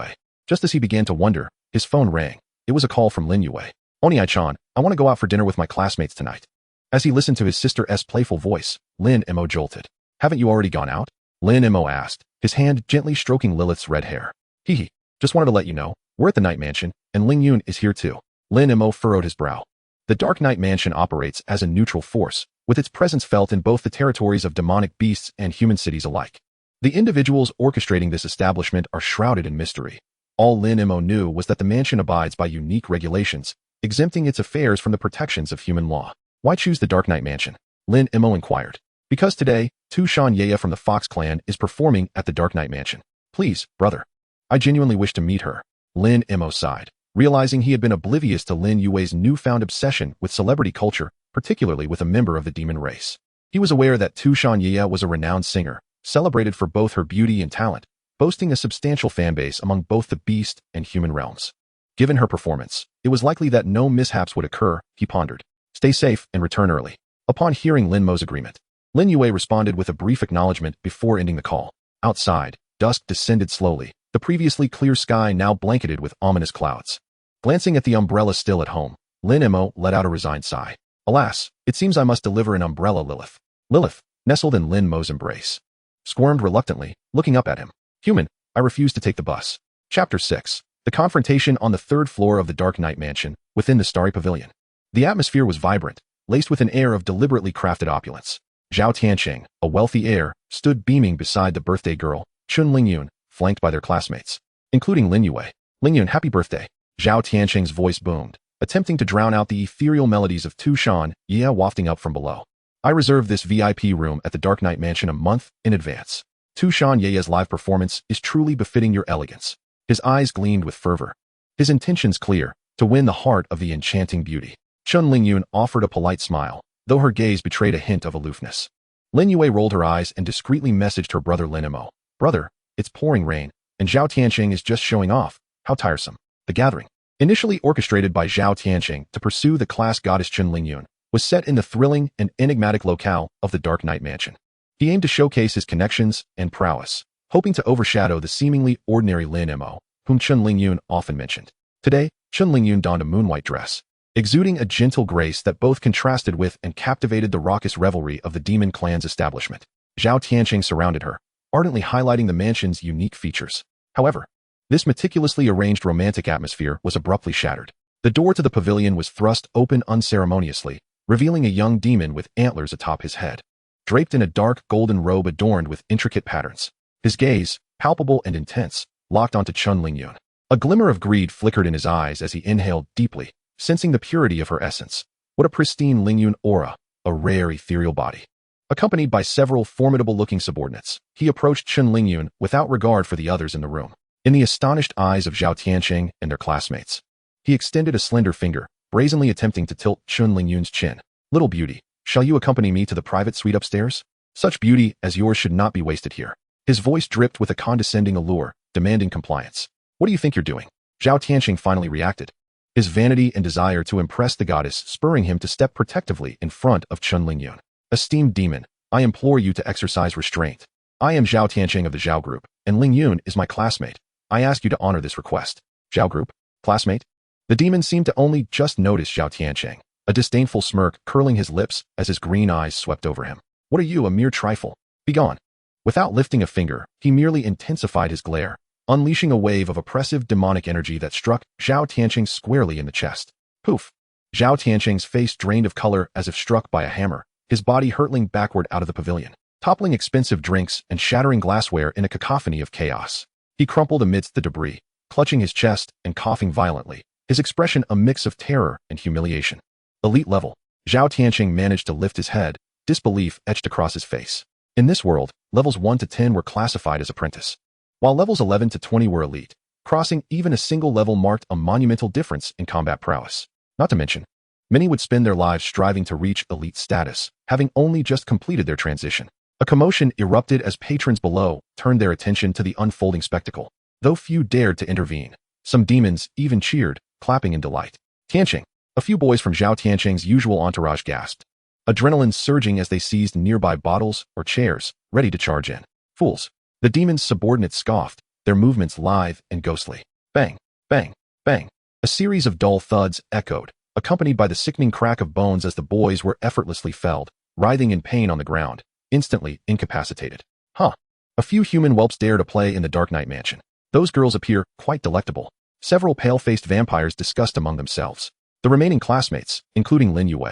Just as he began to wonder, his phone rang. It was a call from Lin Yue. Oni-chan, I want to go out for dinner with my classmates tonight. As he listened to his sister's playful voice, Lin Mo jolted. Haven't you already gone out? Lin Mo asked, his hand gently stroking Lilith's red hair. Hee, just wanted to let you know, we're at the Night Mansion, and Ling Yun is here too. Lin Mo furrowed his brow. The Dark Night Mansion operates as a neutral force, with its presence felt in both the territories of demonic beasts and human cities alike. The individuals orchestrating this establishment are shrouded in mystery. All Lin Mo knew was that the mansion abides by unique regulations, exempting its affairs from the protections of human law. Why choose the Dark Night Mansion? Lin Mo inquired. Because today, Tushan Yaya from the Fox clan is performing at the Dark Night Mansion. Please, brother. I genuinely wish to meet her. Lin Mo sighed, realizing he had been oblivious to Lin Yue's newfound obsession with celebrity culture, particularly with a member of the demon race. He was aware that Tushan Ye was a renowned singer, celebrated for both her beauty and talent, boasting a substantial fanbase among both the beast and human realms. Given her performance, it was likely that no mishaps would occur, he pondered. Stay safe and return early. Upon hearing Lin Mo's agreement, Lin Yue responded with a brief acknowledgement before ending the call. Outside, dusk descended slowly, the previously clear sky now blanketed with ominous clouds. Glancing at the umbrella still at home, Lin Mo let out a resigned sigh. Alas, it seems I must deliver an umbrella, Lilith. Lilith, nestled in Lin Mo's embrace, squirmed reluctantly, looking up at him. Human, I refuse to take the bus. Chapter 6. The confrontation on the third floor of the Dark Knight Mansion, within the Starry Pavilion. The atmosphere was vibrant, laced with an air of deliberately crafted opulence. Zhao Tianqing, a wealthy heir, stood beaming beside the birthday girl, Chun Lingyun, flanked by their classmates, including Lin Yue. Lingyun, happy birthday. Zhao Tianqing's voice boomed, attempting to drown out the ethereal melodies of Tushan Ye wafting up from below. I reserved this VIP room at the Dark Knight Mansion a month in advance. Tushan Ye's live performance is truly befitting your elegance. His eyes gleamed with fervor. His intentions clear, to win the heart of the enchanting beauty. Chun Lingyun offered a polite smile, though her gaze betrayed a hint of aloofness. Lin Yue rolled her eyes and discreetly messaged her brother Lin Mo. Brother, it's pouring rain, and Zhao Tianqing is just showing off. How tiresome. The gathering, initially orchestrated by Zhao Tianqing to pursue the class goddess Chun Lingyun, was set in the thrilling and enigmatic locale of the Dark Knight Mansion. He aimed to showcase his connections and prowess, hoping to overshadow the seemingly ordinary Lin Mo, whom Chun Lingyun often mentioned. Today, Chun Lingyun donned a moon-white dress, exuding a gentle grace that both contrasted with and captivated the raucous revelry of the demon clan's establishment. Zhao Tianqing surrounded her, ardently highlighting the mansion's unique features. However, this meticulously arranged romantic atmosphere was abruptly shattered. The door to the pavilion was thrust open unceremoniously, revealing a young demon with antlers atop his head, draped in a dark golden robe adorned with intricate patterns. His gaze, palpable and intense, locked onto Chun Lingyun. A glimmer of greed flickered in his eyes as he inhaled deeply, sensing the purity of her essence. What a pristine Lingyun aura, a rare ethereal body. Accompanied by several formidable-looking subordinates, he approached Chun Lingyun without regard for the others in the room. In the astonished eyes of Zhao Tianqing and their classmates, he extended a slender finger, brazenly attempting to tilt Chun Lingyun's chin. Little beauty, shall you accompany me to the private suite upstairs? Such beauty as yours should not be wasted here. His voice dripped with a condescending allure, demanding compliance. What do you think you're doing? Zhao Tianqing finally reacted, his vanity and desire to impress the goddess spurring him to step protectively in front of Chun Lingyun. Esteemed demon, I implore you to exercise restraint. I am Zhao Tianqing of the Zhao Group, and Lingyun is my classmate. I ask you to honor this request. Zhao Group? Classmate? The demon seemed to only just notice Zhao Tianqing, a disdainful smirk curling his lips as his green eyes swept over him. What are you, a mere trifle? Begone. Without lifting a finger, he merely intensified his glare, unleashing a wave of oppressive demonic energy that struck Zhao Tianqing squarely in the chest. Poof! Zhao Tianqing's face drained of color as if struck by a hammer, his body hurtling backward out of the pavilion, toppling expensive drinks and shattering glassware in a cacophony of chaos. He crumpled amidst the debris, clutching his chest and coughing violently, his expression a mix of terror and humiliation. Elite level. Zhao Tianqing managed to lift his head, disbelief etched across his face. In this world, levels 1 to 10 were classified as apprentice, while levels 11 to 20 were elite. Crossing even a single level marked a monumental difference in combat prowess. Not to mention, many would spend their lives striving to reach elite status, having only just completed their transition. A commotion erupted as patrons below turned their attention to the unfolding spectacle. Though few dared to intervene, some demons even cheered, clapping in delight. Tianqing. A few boys from Zhao Tianqing's usual entourage gasped, adrenaline surging as they seized nearby bottles or chairs, ready to charge in. Fools. The demons' subordinates scoffed, their movements lithe and ghostly. Bang, bang, bang. A series of dull thuds echoed, accompanied by the sickening crack of bones as the boys were effortlessly felled, writhing in pain on the ground, instantly incapacitated. Huh. A few human whelps dare to play in the Dark Knight Mansion. Those girls appear quite delectable. Several pale-faced vampires discussed among themselves. The remaining classmates, including Lin Yue,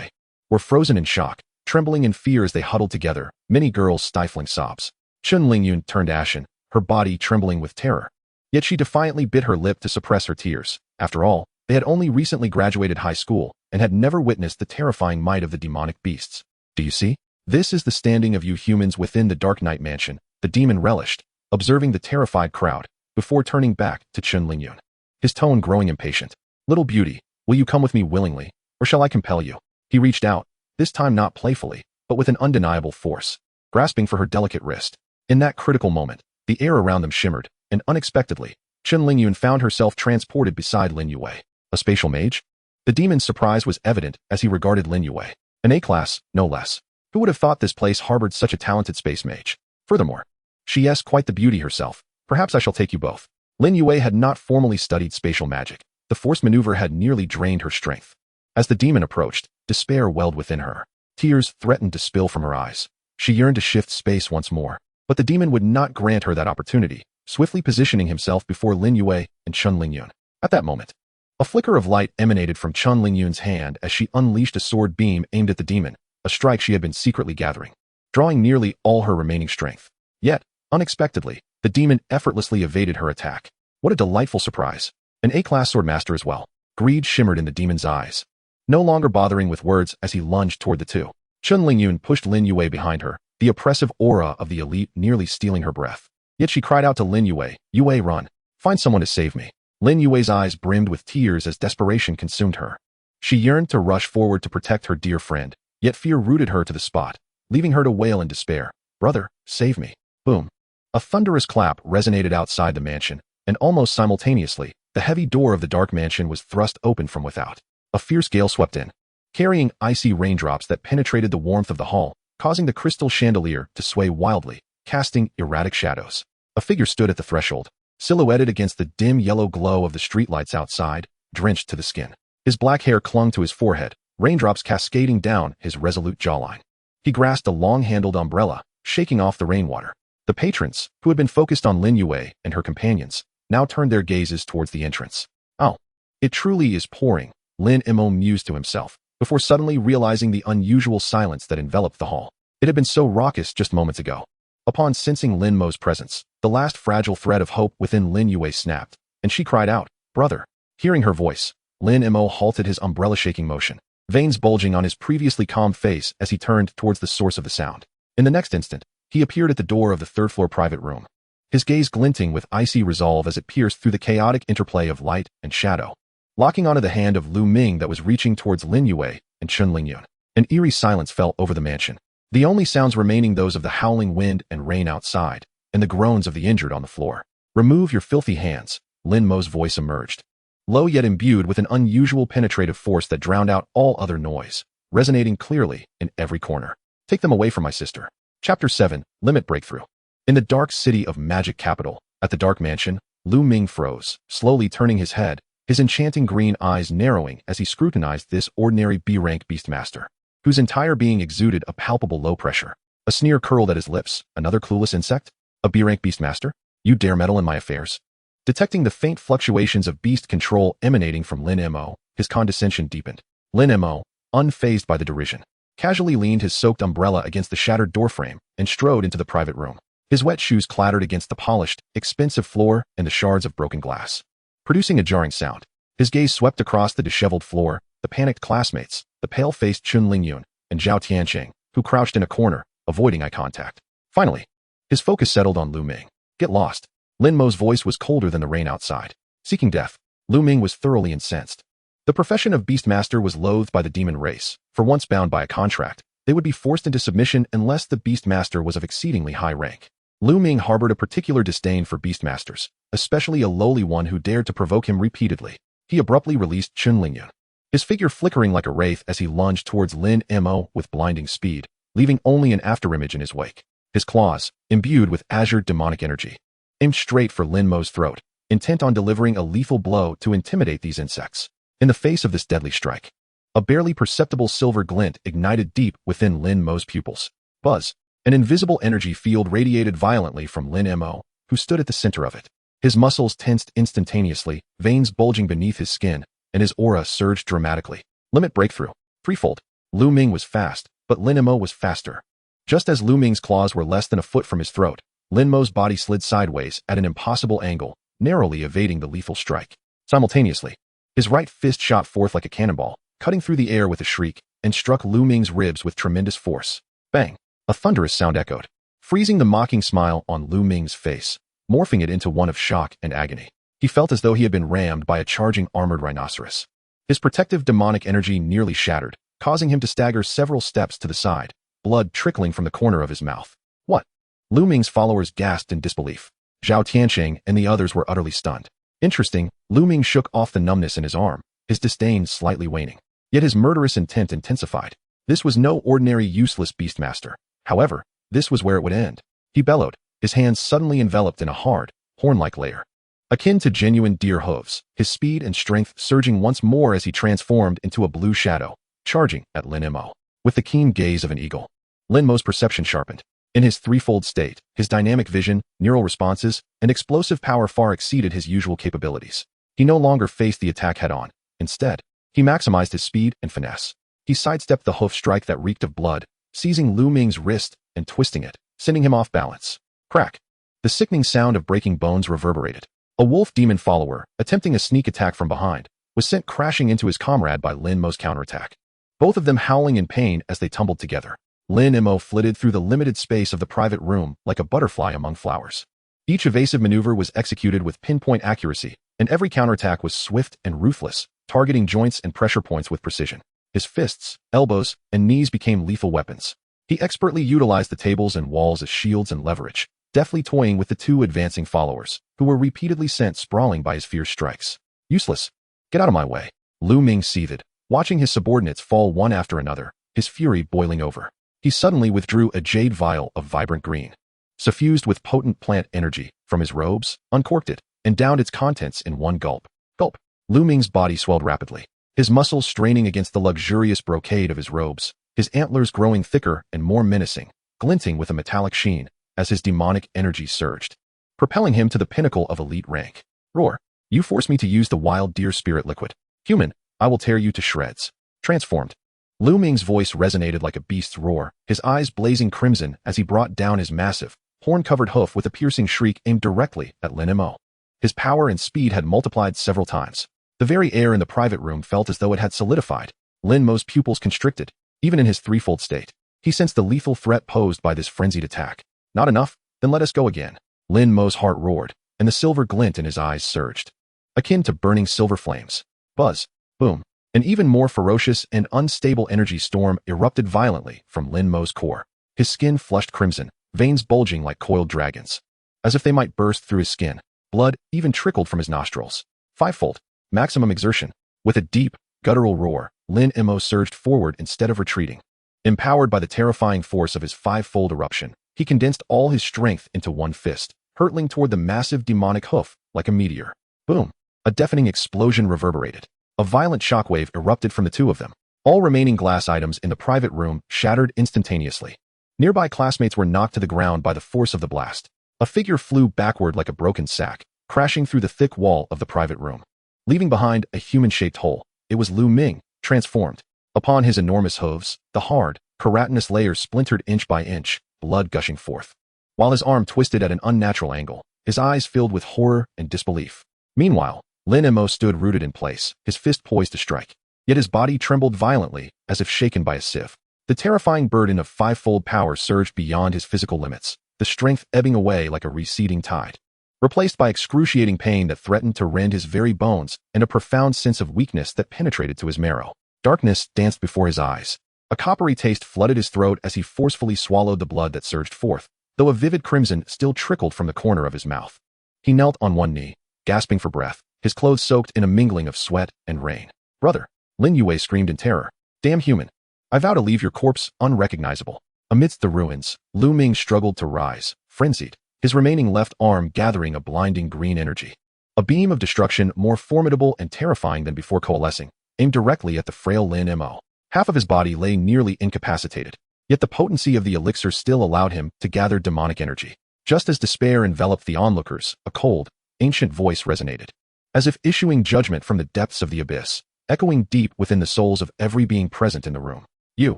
were frozen in shock, trembling in fear as they huddled together, many girls stifling sobs. Chun Lingyun turned ashen, her body trembling with terror. Yet she defiantly bit her lip to suppress her tears. After all, they had only recently graduated high school and had never witnessed the terrifying might of the demonic beasts. Do you see? This is the standing of you humans within the Dark Knight Mansion, the demon relished, observing the terrified crowd, before turning back to Chun Lingyun, his tone growing impatient. Little beauty, will you come with me willingly, or shall I compel you? He reached out, this time not playfully, but with an undeniable force, grasping for her delicate wrist. In that critical moment, the air around them shimmered, and unexpectedly, Chen Lingyun found herself transported beside Lin Yue. A spatial mage? The demon's surprise was evident as he regarded Lin Yue. An A-class, no less. Who would have thought this place harbored such a talented space mage? Furthermore, she is quite the beauty herself. Perhaps I shall take you both. Lin Yue had not formally studied spatial magic. The forced maneuver had nearly drained her strength. As the demon approached, despair welled within her. Tears threatened to spill from her eyes. She yearned to shift space once more, but the demon would not grant her that opportunity, swiftly positioning himself before Lin Yue and Chen Lingyun. At that moment, a flicker of light emanated from Chen Lingyun's hand as she unleashed a sword beam aimed at the demon, a strike she had been secretly gathering, drawing nearly all her remaining strength. Yet, unexpectedly, the demon effortlessly evaded her attack. What a delightful surprise. An A-class swordmaster as well. Greed shimmered in the demon's eyes. No longer bothering with words as he lunged toward the two, Chen Lingyun pushed Lin Yue behind her, the oppressive aura of the elite nearly stealing her breath. Yet she cried out to Lin Yue, Yue, run. Find someone to save me. Lin Yue's eyes brimmed with tears as desperation consumed her. She yearned to rush forward to protect her dear friend, yet fear rooted her to the spot, leaving her to wail in despair. Brother, save me. Boom. A thunderous clap resonated outside the mansion, and almost simultaneously, the heavy door of the dark mansion was thrust open from without. A fierce gale swept in, carrying icy raindrops that penetrated the warmth of the hall, causing the crystal chandelier to sway wildly, casting erratic shadows. A figure stood at the threshold, silhouetted against the dim yellow glow of the streetlights outside, drenched to the skin. His black hair clung to his forehead, raindrops cascading down his resolute jawline. He grasped a long-handled umbrella, shaking off the rainwater. The patrons, who had been focused on Lin Yue and her companions, now turned their gazes towards the entrance. Oh, it truly is pouring, Lin Mo mused to himself, before suddenly realizing the unusual silence that enveloped the hall. It had been so raucous just moments ago. Upon sensing Lin Mo's presence, the last fragile thread of hope within Lin Yue snapped, and she cried out, Brother. Hearing her voice, Lin Mo halted his umbrella-shaking motion, veins bulging on his previously calm face as he turned towards the source of the sound. In the next instant, he appeared at the door of the third-floor private room, his gaze glinting with icy resolve as it pierced through the chaotic interplay of light and shadow, locking onto the hand of Lu Ming that was reaching towards Lin Yue and Chen Lingyun. An eerie silence fell over the mansion, the only sounds remaining those of the howling wind and rain outside, and the groans of the injured on the floor. Remove your filthy hands, Lin Mo's voice emerged, low yet imbued with an unusual penetrative force that drowned out all other noise, resonating clearly in every corner. Take them away from my sister. Chapter 7, Limit Breakthrough. In the dark city of Magic Capital, at the Dark Mansion, Lu Ming froze, slowly turning his head, his enchanting green eyes narrowing as he scrutinized this ordinary B-rank Beastmaster, whose entire being exuded a palpable low pressure. A sneer curled at his lips. Another clueless insect? A B-rank Beastmaster? You dare meddle in my affairs? Detecting the faint fluctuations of beast control emanating from Lin Mo, his condescension deepened. Lin Mo, unfazed by the derision, casually leaned his soaked umbrella against the shattered doorframe and strode into the private room. His wet shoes clattered against the polished, expensive floor and the shards of broken glass, producing a jarring sound. His gaze swept across the disheveled floor, the panicked classmates, the pale-faced Chen Lingyun, and Zhao Tianqing, who crouched in a corner, avoiding eye contact. Finally, his focus settled on Lu Ming. Get lost. Lin Mo's voice was colder than the rain outside. Seeking death, Lu Ming was thoroughly incensed. The profession of Beastmaster was loathed by the demon race, for once bound by a contract, they would be forced into submission unless the Beastmaster was of exceedingly high rank. Lu Ming harbored a particular disdain for Beastmasters, especially a lowly one who dared to provoke him repeatedly. He abruptly released Chen Lingyun, his figure flickering like a wraith as he lunged towards Lin Mo with blinding speed, leaving only an afterimage in his wake. His claws, imbued with azure demonic energy, aimed straight for Lin Mo's throat, intent on delivering a lethal blow to intimidate these insects. In the face of this deadly strike, a barely perceptible silver glint ignited deep within Lin Mo's pupils. Buzz. An invisible energy field radiated violently from Lin Mo, who stood at the center of it. His muscles tensed instantaneously, veins bulging beneath his skin, and his aura surged dramatically. Limit breakthrough. Threefold. Lu Ming was fast, but Lin Mo was faster. Just as Lu Ming's claws were less than a foot from his throat, Lin Mo's body slid sideways at an impossible angle, narrowly evading the lethal strike. Simultaneously, his right fist shot forth like a cannonball, cutting through the air with a shriek, and struck Lu Ming's ribs with tremendous force. Bang! A thunderous sound echoed, freezing the mocking smile on Lu Ming's face, morphing it into one of shock and agony. He felt as though he had been rammed by a charging armored rhinoceros. His protective demonic energy nearly shattered, causing him to stagger several steps to the side, blood trickling from the corner of his mouth. What? Lu Ming's followers gasped in disbelief. Zhao Tianqing and the others were utterly stunned. Interesting, Lu Ming shook off the numbness in his arm, his disdain slightly waning. Yet his murderous intent intensified. This was no ordinary useless beastmaster. However, this was where it would end. He bellowed, his hands suddenly enveloped in a hard, horn-like layer. Akin to genuine deer hooves, his speed and strength surging once more as he transformed into a blue shadow, charging at Lin Mo. With the keen gaze of an eagle, Lin Mo's perception sharpened. In his threefold state, his dynamic vision, neural responses, and explosive power far exceeded his usual capabilities. He no longer faced the attack head-on. Instead, he maximized his speed and finesse. He sidestepped the hoof strike that reeked of blood, seizing Lu Ming's wrist and twisting it, sending him off balance. Crack! The sickening sound of breaking bones reverberated. A wolf demon follower, attempting a sneak attack from behind, was sent crashing into his comrade by Lin Mo's counterattack. Both of them howling in pain as they tumbled together. Lin Mo flitted through the limited space of the private room like a butterfly among flowers. Each evasive maneuver was executed with pinpoint accuracy, and every counterattack was swift and ruthless, targeting joints and pressure points with precision. His fists, elbows, and knees became lethal weapons. He expertly utilized the tables and walls as shields and leverage, deftly toying with the two advancing followers, who were repeatedly sent sprawling by his fierce strikes. Useless. Get out of my way. Lu Ming seethed, watching his subordinates fall one after another, his fury boiling over. He suddenly withdrew a jade vial of vibrant green, suffused with potent plant energy, from his robes, uncorked it, and downed its contents in one gulp. Gulp. Lu Ming's body swelled rapidly, his muscles straining against the luxurious brocade of his robes, his antlers growing thicker and more menacing, glinting with a metallic sheen, as his demonic energy surged, propelling him to the pinnacle of elite rank. Roar. You force me to use the wild deer spirit liquid. Human, I will tear you to shreds. Transformed. Lu Ming's voice resonated like a beast's roar, his eyes blazing crimson as he brought down his massive, horn-covered hoof with a piercing shriek aimed directly at Lin Mo. His power and speed had multiplied several times. The very air in the private room felt as though it had solidified. Lin Mo's pupils constricted, even in his threefold state. He sensed the lethal threat posed by this frenzied attack. Not enough? Then let us go again. Lin Mo's heart roared, and the silver glint in his eyes surged, akin to burning silver flames. Buzz. Boom. An even more ferocious and unstable energy storm erupted violently from Lin Mo's core. His skin flushed crimson, veins bulging like coiled dragons, as if they might burst through his skin. Blood even trickled from his nostrils. Fivefold. Maximum exertion. With a deep, guttural roar, Lin Mo surged forward instead of retreating. Empowered by the terrifying force of his fivefold eruption, he condensed all his strength into one fist, hurtling toward the massive demonic hoof like a meteor. Boom. A deafening explosion reverberated. A violent shockwave erupted from the two of them. All remaining glass items in the private room shattered instantaneously. Nearby classmates were knocked to the ground by the force of the blast. A figure flew backward like a broken sack, crashing through the thick wall of the private room, leaving behind a human-shaped hole. It was Lu Ming, transformed. Upon his enormous hooves, the hard, keratinous layers splintered inch by inch, blood gushing forth. While his arm twisted at an unnatural angle, his eyes filled with horror and disbelief. Meanwhile, Lin Mo stood rooted in place, his fist poised to strike. Yet his body trembled violently, as if shaken by a sieve. The terrifying burden of fivefold power surged beyond his physical limits, the strength ebbing away like a receding tide, replaced by excruciating pain that threatened to rend his very bones and a profound sense of weakness that penetrated to his marrow. Darkness danced before his eyes. A coppery taste flooded his throat as he forcefully swallowed the blood that surged forth, though a vivid crimson still trickled from the corner of his mouth. He knelt on one knee, gasping for breath, his clothes soaked in a mingling of sweat and rain. Brother! Lin Yue screamed in terror. Damn human! I vow to leave your corpse unrecognizable. Amidst the ruins, Lu Ming struggled to rise, frenzied, his remaining left arm gathering a blinding green energy. A beam of destruction more formidable and terrifying than before coalescing, aimed directly at the frail Lin Mo. Half of his body lay nearly incapacitated, yet the potency of the elixir still allowed him to gather demonic energy. Just as despair enveloped the onlookers, a cold, ancient voice resonated, as if issuing judgment from the depths of the abyss, echoing deep within the souls of every being present in the room. You,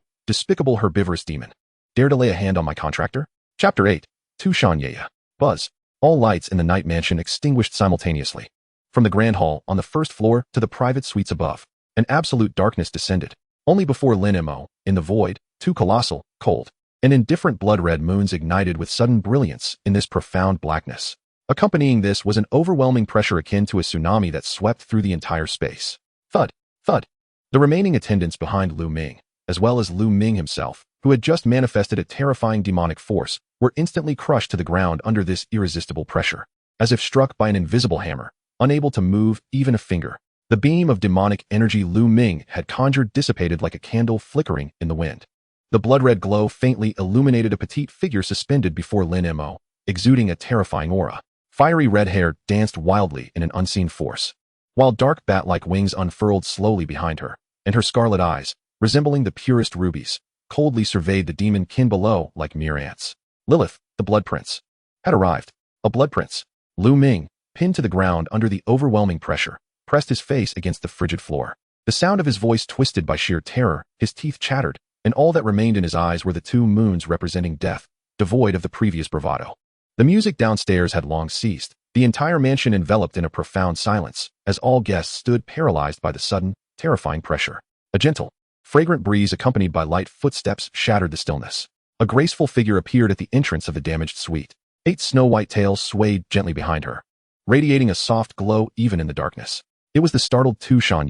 despicable herbivorous demon, dare to lay a hand on my contractor? Chapter 8. Tu Shanyaya. Buzz. All lights in the night mansion extinguished simultaneously. From the grand hall on the first floor to the private suites above, an absolute darkness descended. Only before Lin Mo, in the void, two colossal, cold, and indifferent blood-red moons ignited with sudden brilliance in this profound blackness. Accompanying this was an overwhelming pressure akin to a tsunami that swept through the entire space. Thud, thud. The remaining attendants behind Lu Ming, as well as Lu Ming himself, who had just manifested a terrifying demonic force, were instantly crushed to the ground under this irresistible pressure. As if struck by an invisible hammer, unable to move even a finger, the beam of demonic energy Lu Ming had conjured dissipated like a candle flickering in the wind. The blood-red glow faintly illuminated a petite figure suspended before Lin Mo, exuding a terrifying aura. Fiery red hair danced wildly in an unseen force, while dark bat-like wings unfurled slowly behind her, and her scarlet eyes, resembling the purest rubies, coldly surveyed the demon kin below like mere ants. Lilith, the Blood Prince, had arrived. A Blood Prince. Lu Ming, pinned to the ground under the overwhelming pressure, pressed his face against the frigid floor. The sound of his voice twisted by sheer terror, his teeth chattered, and all that remained in his eyes were the two moons representing death, devoid of the previous bravado. The music downstairs had long ceased, the entire mansion enveloped in a profound silence, as all guests stood paralyzed by the sudden, terrifying pressure. A gentle, fragrant breeze accompanied by light footsteps shattered the stillness. A graceful figure appeared at the entrance of the damaged suite. 8 snow-white tails swayed gently behind her, radiating a soft glow even in the darkness. It was the startled Tu Shan.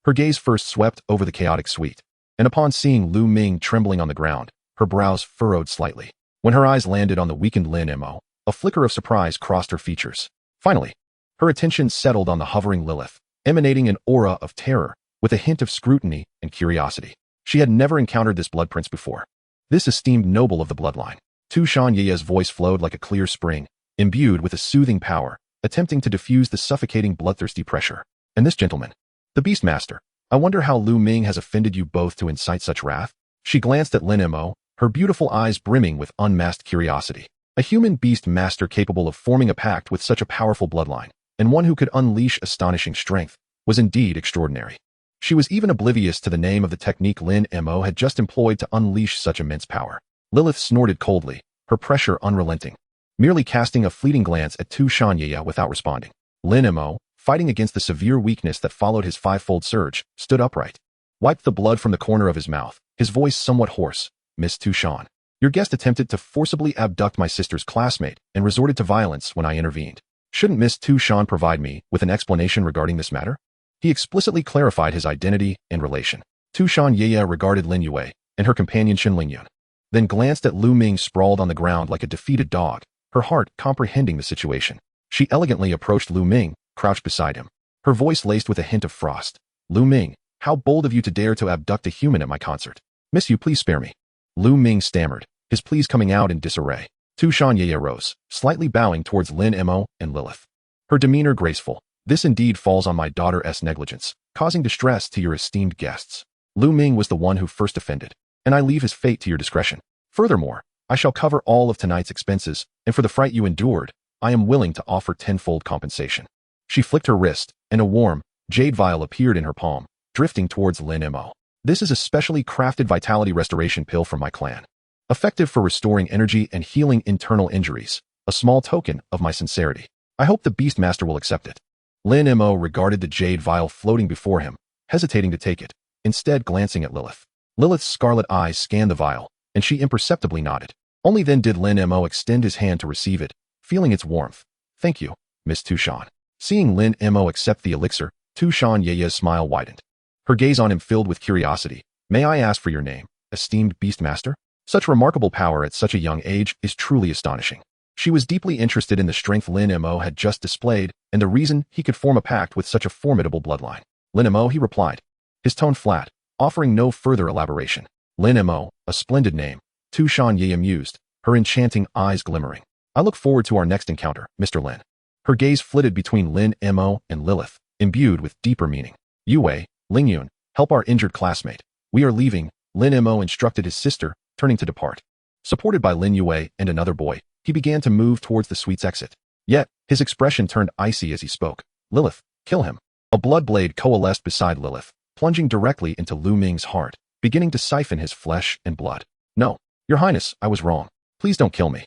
Her gaze first swept over the chaotic suite, and upon seeing Lu Ming trembling on the ground, her brows furrowed slightly. When her eyes landed on the weakened Lin Mo, a flicker of surprise crossed her features. Finally, her attention settled on the hovering Lilith, emanating an aura of terror, with a hint of scrutiny and curiosity. She had never encountered this blood prince before. This esteemed noble of the bloodline. Tu Shan's voice flowed like a clear spring, imbued with a soothing power, attempting to diffuse the suffocating bloodthirsty pressure. And this gentleman, the Beastmaster, I wonder how Lu Ming has offended you both to incite such wrath? She glanced at Lin Mo, her beautiful eyes brimming with unmasked curiosity. A human beast master capable of forming a pact with such a powerful bloodline, and one who could unleash astonishing strength, was indeed extraordinary. She was even oblivious to the name of the technique Lin Mo had just employed to unleash such immense power. Lilith snorted coldly, her pressure unrelenting, merely casting a fleeting glance at Tu Shan without responding. Lin Mo, fighting against the severe weakness that followed his fivefold surge, stood upright, wiped the blood from the corner of his mouth, his voice somewhat hoarse. Miss Tu Shan, your guest attempted to forcibly abduct my sister's classmate and resorted to violence when I intervened. Shouldn't Miss Tu Shan provide me with an explanation regarding this matter? He explicitly clarified his identity and relation. Tu Shan regarded Lin Yue and her companion Shin Lingyun, then glanced at Lu Ming sprawled on the ground like a defeated dog, her heart comprehending the situation. She elegantly approached Lu Ming, crouched beside him, her voice laced with a hint of frost. Lu Ming, how bold of you to dare to abduct a human at my concert. Miss you, please spare me. Lu Ming stammered, his pleas coming out in disarray. Tu Shan rose, slightly bowing towards Lin Mo and Lilith. Her demeanor graceful. This indeed falls on my daughter's negligence, causing distress to your esteemed guests. Lu Ming was the one who first offended, and I leave his fate to your discretion. Furthermore, I shall cover all of tonight's expenses, and for the fright you endured, I am willing to offer tenfold compensation. She flicked her wrist, and a warm, jade vial appeared in her palm, drifting towards Lin Mo. This is a specially crafted vitality restoration pill from my clan, effective for restoring energy and healing internal injuries, a small token of my sincerity. I hope the Beastmaster will accept it. Lin Mo regarded the jade vial floating before him, hesitating to take it, instead glancing at Lilith. Lilith's scarlet eyes scanned the vial, and she imperceptibly nodded. Only then did Lin Mo extend his hand to receive it, feeling its warmth. Thank you, Miss Tu Shan. Seeing Lin Mo accept the elixir, Tu Shan's smile widened. Her gaze on him filled with curiosity. May I ask for your name, esteemed Beastmaster? Such remarkable power at such a young age is truly astonishing. She was deeply interested in the strength Lin Mo had just displayed and the reason he could form a pact with such a formidable bloodline. Lin Mo, he replied, his tone flat, offering no further elaboration. Lin Mo, a splendid name. Tu Shan mused, her enchanting eyes glimmering. I look forward to our next encounter, Mr. Lin. Her gaze flitted between Lin Mo and Lilith, imbued with deeper meaning. Yue, Lingyun, help our injured classmate. We are leaving, Lin Mo instructed his sister, turning to depart. Supported by Lin Yue and another boy, he began to move towards the suite's exit. Yet, his expression turned icy as he spoke. Lilith, kill him. A blood blade coalesced beside Lilith, plunging directly into Lu Ming's heart, beginning to siphon his flesh and blood. No, Your Highness, I was wrong. Please don't kill me.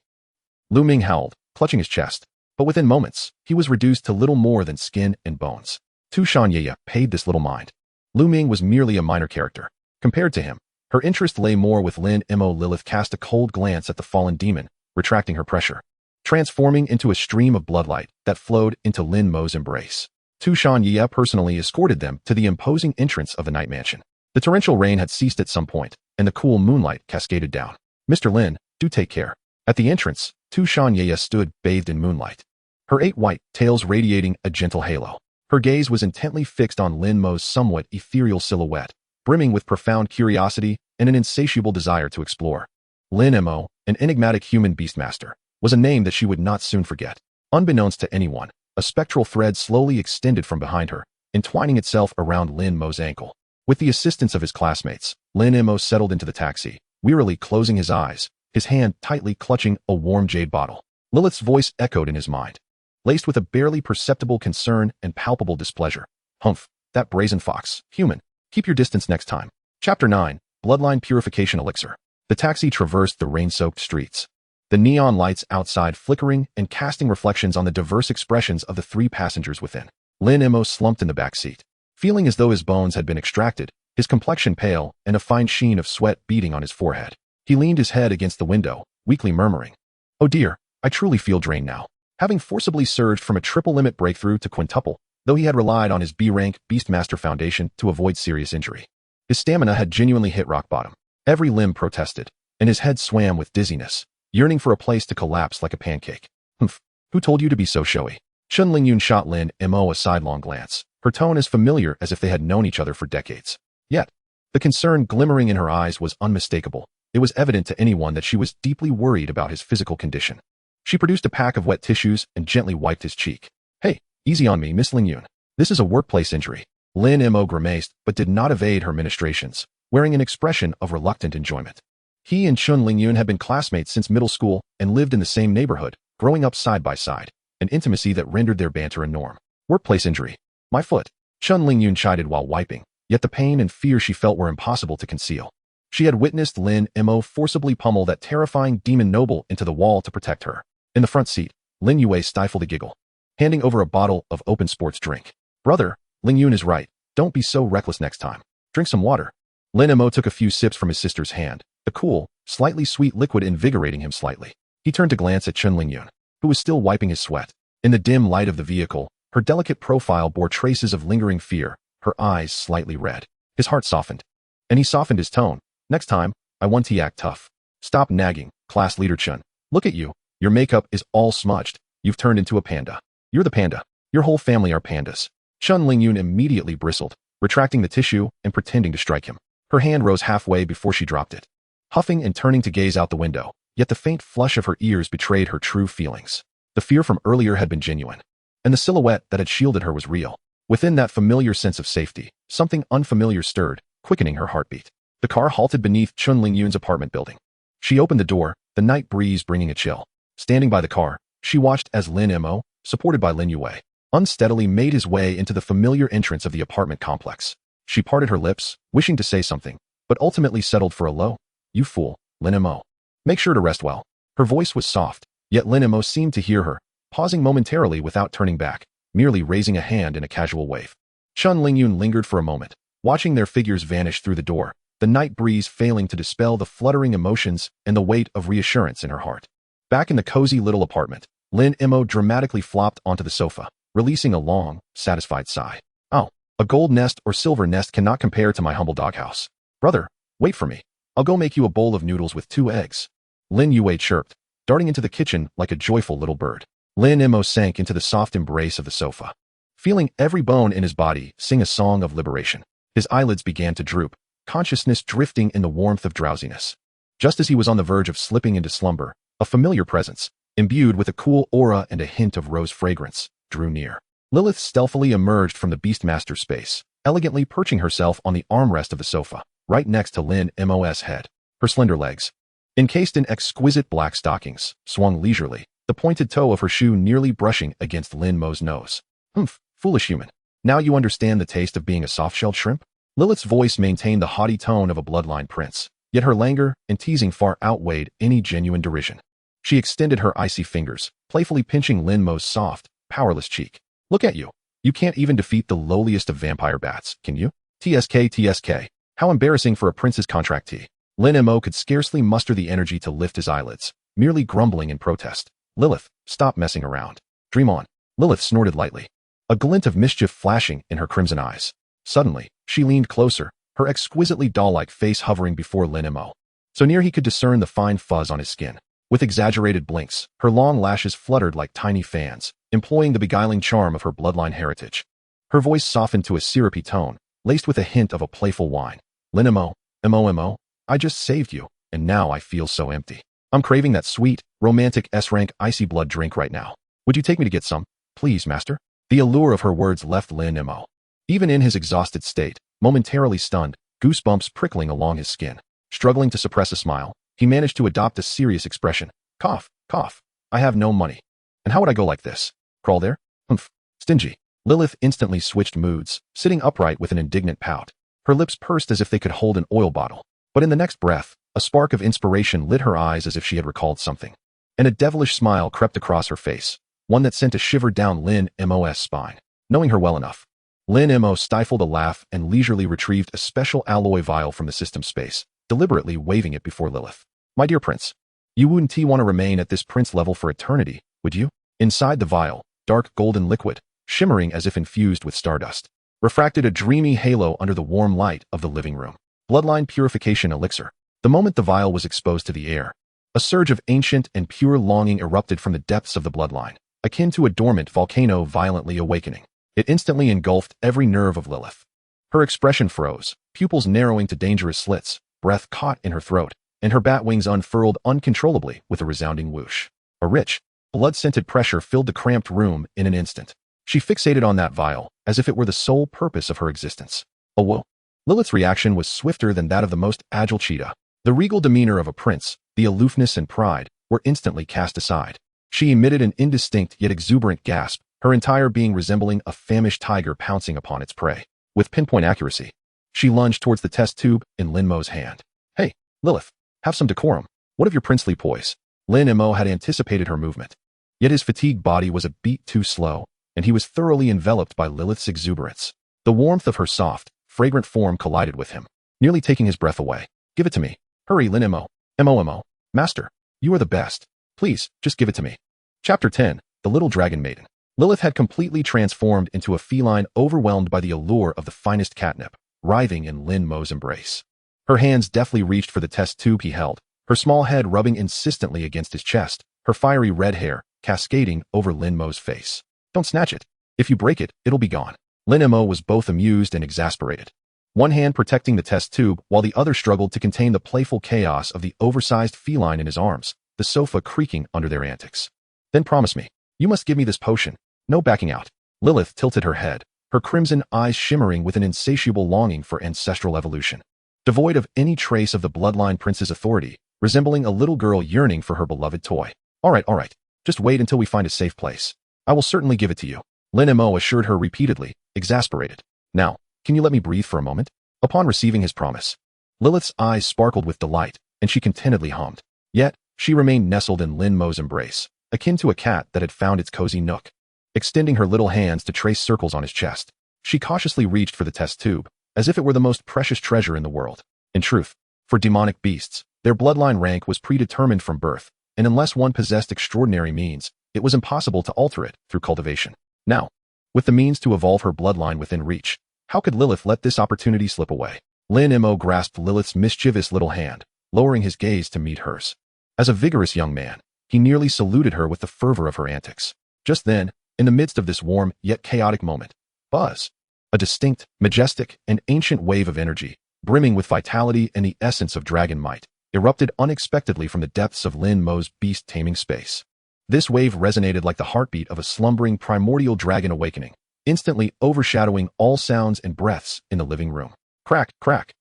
Lu Ming howled, clutching his chest. But within moments, he was reduced to little more than skin and bones. Tu Shan paid this little mind. Lu Ming was merely a minor character. Compared to him, her interest lay more with Lin Mo. Lilith cast a cold glance at the fallen demon, retracting her pressure. transforming into a stream of bloodlight that flowed into Lin Mo's embrace. Tushan Ye personally escorted them to the imposing entrance of the night mansion. The torrential rain had ceased at some point, and the cool moonlight cascaded down. "Mr. Lin, do take care." At the entrance, Tushan Ye stood bathed in moonlight, her 8 white tails radiating a gentle halo. Her gaze was intently fixed on Lin Mo's somewhat ethereal silhouette, brimming with profound curiosity and an insatiable desire to explore. Lin Mo, an enigmatic human beastmaster, was a name that she would not soon forget. Unbeknownst to anyone, a spectral thread slowly extended from behind her, entwining itself around Lin Mo's ankle. With the assistance of his classmates, Lin Mo settled into the taxi, wearily closing his eyes, his hand tightly clutching a warm jade bottle. Lilith's voice echoed in his mind, laced with a barely perceptible concern and palpable displeasure. "Humph, that brazen fox. Human, keep your distance next time." Chapter 9, Bloodline Purification Elixir. The taxi traversed the rain-soaked streets, the neon lights outside flickering and casting reflections on the diverse expressions of the 3 passengers within. Lin Mo slumped in the back seat, feeling as though his bones had been extracted, his complexion pale and a fine sheen of sweat beading on his forehead. He leaned his head against the window, weakly murmuring, "Oh dear, I truly feel drained now." Having forcibly surged from a triple-limit breakthrough to quintuple, though he had relied on his B-rank Beastmaster foundation to avoid serious injury, his stamina had genuinely hit rock bottom. Every limb protested, and his head swam with dizziness, yearning for a place to collapse like a pancake. "Humph, who told you to be so showy?" Chun Lingyun shot Lin Mo a sidelong glance, her tone as familiar as if they had known each other for decades. Yet, the concern glimmering in her eyes was unmistakable. It was evident to anyone that she was deeply worried about his physical condition. She produced a pack of wet tissues and gently wiped his cheek. "Hey, easy on me, Miss Lingyun. This is a workplace injury." Lin Mo grimaced but did not evade her ministrations, wearing an expression of reluctant enjoyment. He and Chun Lingyun had been classmates since middle school and lived in the same neighborhood, growing up side by side, an intimacy that rendered their banter a norm. "Workplace injury. My foot." Chun Lingyun chided while wiping, yet the pain and fear she felt were impossible to conceal. She had witnessed Lin Mo forcibly pummel that terrifying demon noble into the wall to protect her. In the front seat, Lin Yue stifled a giggle, handing over a bottle of open sports drink. "Brother, Lingyun is right. Don't be so reckless next time. Drink some water." Lin Mo took a few sips from his sister's hand, the cool, slightly sweet liquid invigorating him slightly. He turned to glance at Chun Lingyun, who was still wiping his sweat. In the dim light of the vehicle, her delicate profile bore traces of lingering fear, her eyes slightly red. His heart softened, and he softened his tone. "Next time, I want to act tough. Stop nagging, class leader Chun. Look at you. Your makeup is all smudged. You've turned into a panda. You're the panda. Your whole family are pandas." Chun Lingyun immediately bristled, retracting the tissue and pretending to strike him. Her hand rose halfway before she dropped it, huffing and turning to gaze out the window, yet the faint flush of her ears betrayed her true feelings. The fear from earlier had been genuine, and the silhouette that had shielded her was real. Within that familiar sense of safety, something unfamiliar stirred, quickening her heartbeat. The car halted beneath Chun Lingyun's apartment building. She opened the door, the night breeze bringing a chill. Standing by the car, she watched as Lin Mo, supported by Lin Yue, unsteadily made his way into the familiar entrance of the apartment complex. She parted her lips, wishing to say something, but ultimately settled for a low, "You fool, Lin Mo. Make sure to rest well." Her voice was soft, yet Lin Mo seemed to hear her, pausing momentarily without turning back, merely raising a hand in a casual wave. Chun Lingyun lingered for a moment, watching their figures vanish through the door, the night breeze failing to dispel the fluttering emotions and the weight of reassurance in her heart. Back in the cozy little apartment, Lin Mo dramatically flopped onto the sofa, releasing a long, satisfied sigh. "Oh, a gold nest or silver nest cannot compare to my humble doghouse. Brother, wait for me. I'll go make you a bowl of noodles with 2 eggs." Lin Yue chirped, darting into the kitchen like a joyful little bird. Lin Mo sank into the soft embrace of the sofa, feeling every bone in his body sing a song of liberation. His eyelids began to droop, consciousness drifting in the warmth of drowsiness. Just as he was on the verge of slipping into slumber, a familiar presence, imbued with a cool aura and a hint of rose fragrance, drew near. Lilith stealthily emerged from the Beastmaster space, elegantly perching herself on the armrest of the sofa, right next to Lin Mo's head. Her slender legs, encased in exquisite black stockings, swung leisurely, the pointed toe of her shoe nearly brushing against Lin Mo's nose. "Humph, foolish human. Now you understand the taste of being a soft-shelled shrimp?" Lilith's voice maintained the haughty tone of a bloodline prince, yet her languor and teasing far outweighed any genuine derision. She extended her icy fingers, playfully pinching Lin Mo's soft, powerless cheek. "Look at you. You can't even defeat the lowliest of vampire bats, can you? TSK. How embarrassing for a prince's contractee." Lin Mo could scarcely muster the energy to lift his eyelids, merely grumbling in protest. "Lilith, Stop messing around. Dream on. Lilith snorted lightly, a glint of mischief flashing in her crimson eyes. Suddenly, she leaned closer, her exquisitely doll-like face hovering before Lin Mo. So near he could discern the fine fuzz on his skin. With exaggerated blinks, her long lashes fluttered like tiny fans, employing the beguiling charm of her bloodline heritage. Her voice softened to a syrupy tone, laced with a hint of a playful whine. Lin Mo, Mo, I just saved you, and now I feel so empty. I'm craving that sweet, romantic S-rank icy blood drink right now. Would you take me to get some? Please, master. The allure of her words left Lin Mo. Even in his exhausted state, momentarily stunned, goosebumps prickling along his skin. Struggling to suppress a smile, he managed to adopt a serious expression. Cough, cough. I have no money. And how would I go like this? Crawl there? Humph. Stingy. Lilith instantly switched moods, sitting upright with an indignant pout. Her lips pursed as if they could hold an oil bottle. But in the next breath, a spark of inspiration lit her eyes as if she had recalled something. And a devilish smile crept across her face, one that sent a shiver down Lin Mo's spine. Knowing her well enough, Lin Mo stifled a laugh and leisurely retrieved a special alloy vial from the system space, deliberately waving it before Lilith. My dear prince, you wouldn't want to remain at this prince level for eternity, would you? Inside the vial, dark golden liquid, shimmering as if infused with stardust, refracted a dreamy halo under the warm light of the living room. Bloodline purification elixir. The moment the vial was exposed to the air, a surge of ancient and pure longing erupted from the depths of the bloodline, akin to a dormant volcano violently awakening. It instantly engulfed every nerve of Lilith. Her expression froze, pupils narrowing to dangerous slits, breath caught in her throat, and her bat wings unfurled uncontrollably with a resounding whoosh. A rich, blood-scented pressure filled the cramped room in an instant. She fixated on that vial, as if it were the sole purpose of her existence. Oh whoa. Lilith's reaction was swifter than that of the most agile cheetah. The regal demeanor of a prince, the aloofness and pride, were instantly cast aside. She emitted an indistinct yet exuberant gasp, her entire being resembling a famished tiger pouncing upon its prey. With pinpoint accuracy, she lunged towards the test tube in Lin Mo's hand. Hey, Lilith, have some decorum. What of your princely poise? Lin Mo had anticipated her movement. Yet his fatigued body was a beat too slow, and he was thoroughly enveloped by Lilith's exuberance. The warmth of her soft, fragrant form collided with him, nearly taking his breath away. Give it to me. Hurry, Lin Mo. Mo. Master, you are the best. Please, just give it to me. Chapter 10, The Little Dragon Maiden. Lilith had completely transformed into a feline overwhelmed by the allure of the finest catnip, writhing in Lin Mo's embrace. Her hands deftly reached for the test tube he held, her small head rubbing insistently against his chest, her fiery red hair cascading over Lin Mo's face. Don't snatch it. If you break it, it'll be gone. Lin Mo was both amused and exasperated. One hand protecting the test tube while the other struggled to contain the playful chaos of the oversized feline in his arms, the sofa creaking under their antics. Then promise me. You must give me this potion. No backing out. Lilith tilted her head, her crimson eyes shimmering with an insatiable longing for ancestral evolution. Devoid of any trace of the bloodline prince's authority, resembling a little girl yearning for her beloved toy. All right. Just wait until we find a safe place. I will certainly give it to you. Lin Mo assured her repeatedly, exasperated. Now, can you let me breathe for a moment? Upon receiving his promise, Lilith's eyes sparkled with delight, and she contentedly hummed. Yet, she remained nestled in Lin Mo's embrace, akin to a cat that had found its cozy nook. Extending her little hands to trace circles on his chest, she cautiously reached for the test tube, as if it were the most precious treasure in the world. In truth, for demonic beasts, their bloodline rank was predetermined from birth, and unless one possessed extraordinary means, it was impossible to alter it through cultivation. Now, with the means to evolve her bloodline within reach, how could Lilith let this opportunity slip away? Lin Mo grasped Lilith's mischievous little hand, lowering his gaze to meet hers. As a vigorous young man, he nearly saluted her with the fervor of her antics. Just then, in the midst of this warm yet chaotic moment, buzz, a distinct, majestic, and ancient wave of energy, brimming with vitality and the essence of dragon might, erupted unexpectedly from the depths of Lin Mo's beast-taming space. This wave resonated like the heartbeat of a slumbering primordial dragon awakening, instantly overshadowing all sounds and breaths in the living room. Crack, crack.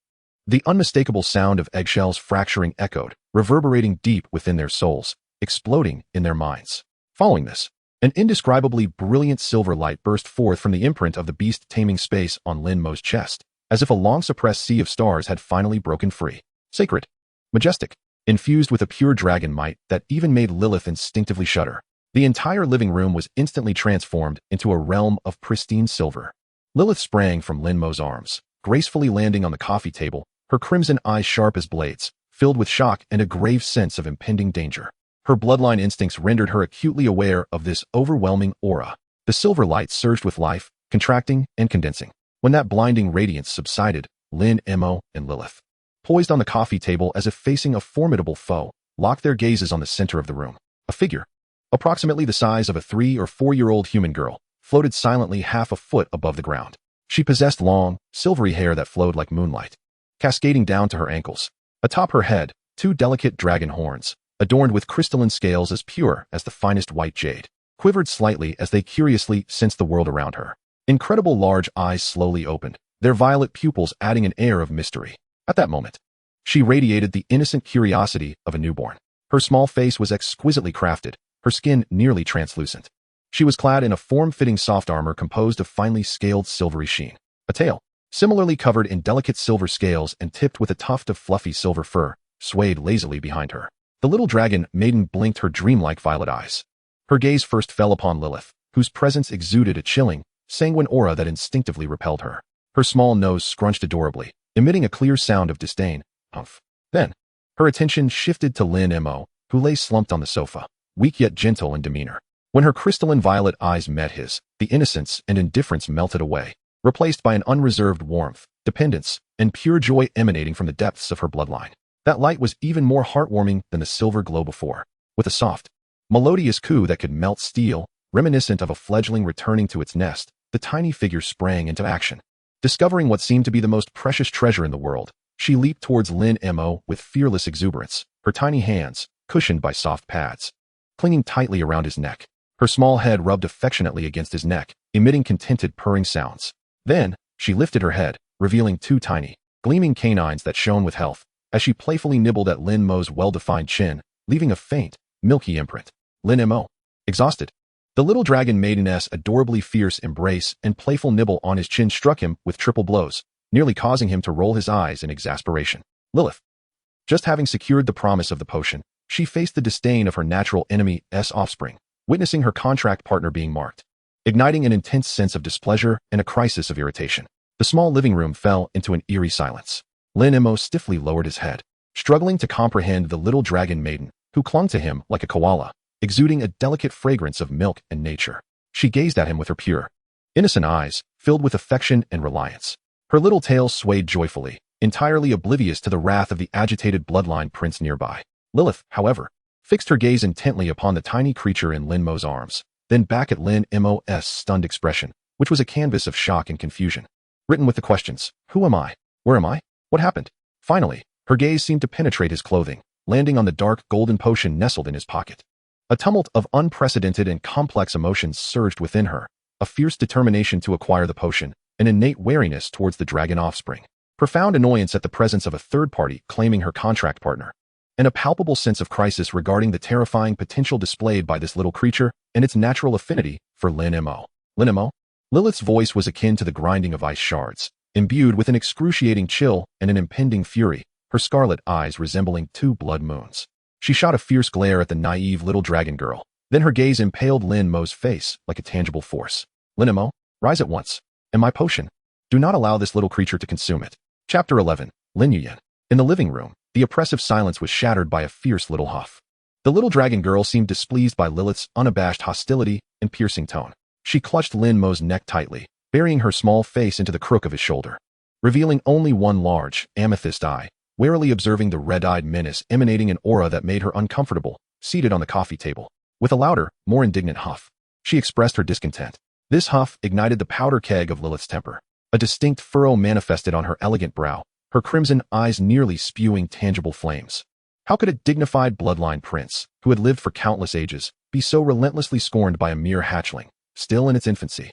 The unmistakable sound of eggshells fracturing echoed, reverberating deep within their souls, exploding in their minds. Following this, an indescribably brilliant silver light burst forth from the imprint of the beast-taming space on Lin Mo's chest, as if a long-suppressed sea of stars had finally broken free. Sacred, majestic, infused with a pure dragon might that even made Lilith instinctively shudder. The entire living room was instantly transformed into a realm of pristine silver. Lilith sprang from Lin Mo's arms, gracefully landing on the coffee table, her crimson eyes sharp as blades, filled with shock and a grave sense of impending danger. Her bloodline instincts rendered her acutely aware of this overwhelming aura. The silver light surged with life, contracting and condensing. When that blinding radiance subsided, Lin Mo and Lilith, poised on the coffee table as if facing a formidable foe, locked their gazes on the center of the room. A figure, approximately the size of a 3 or 4-year-old human girl, floated silently half a foot above the ground. She possessed long, silvery hair that flowed like moonlight, cascading down to her ankles. Atop her head, 2 delicate dragon horns, adorned with crystalline scales as pure as the finest white jade, quivered slightly as they curiously sensed the world around her. Incredible large eyes slowly opened, their violet pupils adding an air of mystery. At that moment, she radiated the innocent curiosity of a newborn. Her small face was exquisitely crafted, her skin nearly translucent. She was clad in a form-fitting soft armor composed of finely scaled silvery sheen. A tail, similarly covered in delicate silver scales and tipped with a tuft of fluffy silver fur, swayed lazily behind her. The little dragon maiden blinked her dreamlike violet eyes. Her gaze first fell upon Lilith, whose presence exuded a chilling, sanguine aura that instinctively repelled her. Her small nose scrunched adorably, emitting a clear sound of disdain. Humph. Then, her attention shifted to Lin Mo, who lay slumped on the sofa, weak yet gentle in demeanor. When her crystalline violet eyes met his, the innocence and indifference melted away, replaced by an unreserved warmth, dependence, and pure joy emanating from the depths of her bloodline. That light was even more heartwarming than the silver glow before. With a soft, melodious coo that could melt steel, reminiscent of a fledgling returning to its nest, the tiny figure sprang into action. Discovering what seemed to be the most precious treasure in the world, she leaped towards Lin Mo with fearless exuberance, her tiny hands, cushioned by soft pads, clinging tightly around his neck. Her small head rubbed affectionately against his neck, emitting contented purring sounds. Then, she lifted her head, revealing 2 tiny, gleaming canines that shone with health, as she playfully nibbled at Lin Mo's well-defined chin, leaving a faint, milky imprint. Lin Mo, exhausted. The little dragon maiden's adorably fierce embrace and playful nibble on his chin struck him with triple blows, nearly causing him to roll his eyes in exasperation. Lilith, just having secured the promise of the potion, she faced the disdain of her natural enemy's offspring, witnessing her contract partner being marked, igniting an intense sense of displeasure and a crisis of irritation. The small living room fell into an eerie silence. Lin Mo stiffly lowered his head, struggling to comprehend the little dragon maiden, who clung to him like a koala, exuding a delicate fragrance of milk and nature. She gazed at him with her pure, innocent eyes, filled with affection and reliance. Her little tail swayed joyfully, entirely oblivious to the wrath of the agitated bloodline prince nearby. Lilith, however, fixed her gaze intently upon the tiny creature in Lin Mo's arms, then back at Lin Mo's stunned expression, which was a canvas of shock and confusion, written with the questions, "Who am I? Where am I? What happened?" Finally, her gaze seemed to penetrate his clothing, landing on the dark golden potion nestled in his pocket. A tumult of unprecedented and complex emotions surged within her, a fierce determination to acquire the potion, an innate wariness towards the dragon offspring, profound annoyance at the presence of a third party claiming her contract partner, and a palpable sense of crisis regarding the terrifying potential displayed by this little creature and its natural affinity for Lin Mo. Lin Mo? Lilith's voice was akin to the grinding of ice shards, imbued with an excruciating chill and an impending fury, her scarlet eyes resembling 2 blood moons. She shot a fierce glare at the naive little dragon girl, then her gaze impaled Lin Mo's face like a tangible force. Lin Mo, rise at once. And my potion. Do not allow this little creature to consume it. Chapter 11. Lin Yuyan. In the living room, the oppressive silence was shattered by a fierce little huff. The little dragon girl seemed displeased by Lilith's unabashed hostility and piercing tone. She clutched Lin Mo's neck tightly, burying her small face into the crook of his shoulder, revealing only one large, amethyst eye, warily observing the red-eyed menace emanating an aura that made her uncomfortable, seated on the coffee table. With a louder, more indignant huff, she expressed her discontent. This huff ignited the powder keg of Lilith's temper. A distinct furrow manifested on her elegant brow, her crimson eyes nearly spewing tangible flames. How could a dignified bloodline prince, who had lived for countless ages, be so relentlessly scorned by a mere hatchling, still in its infancy?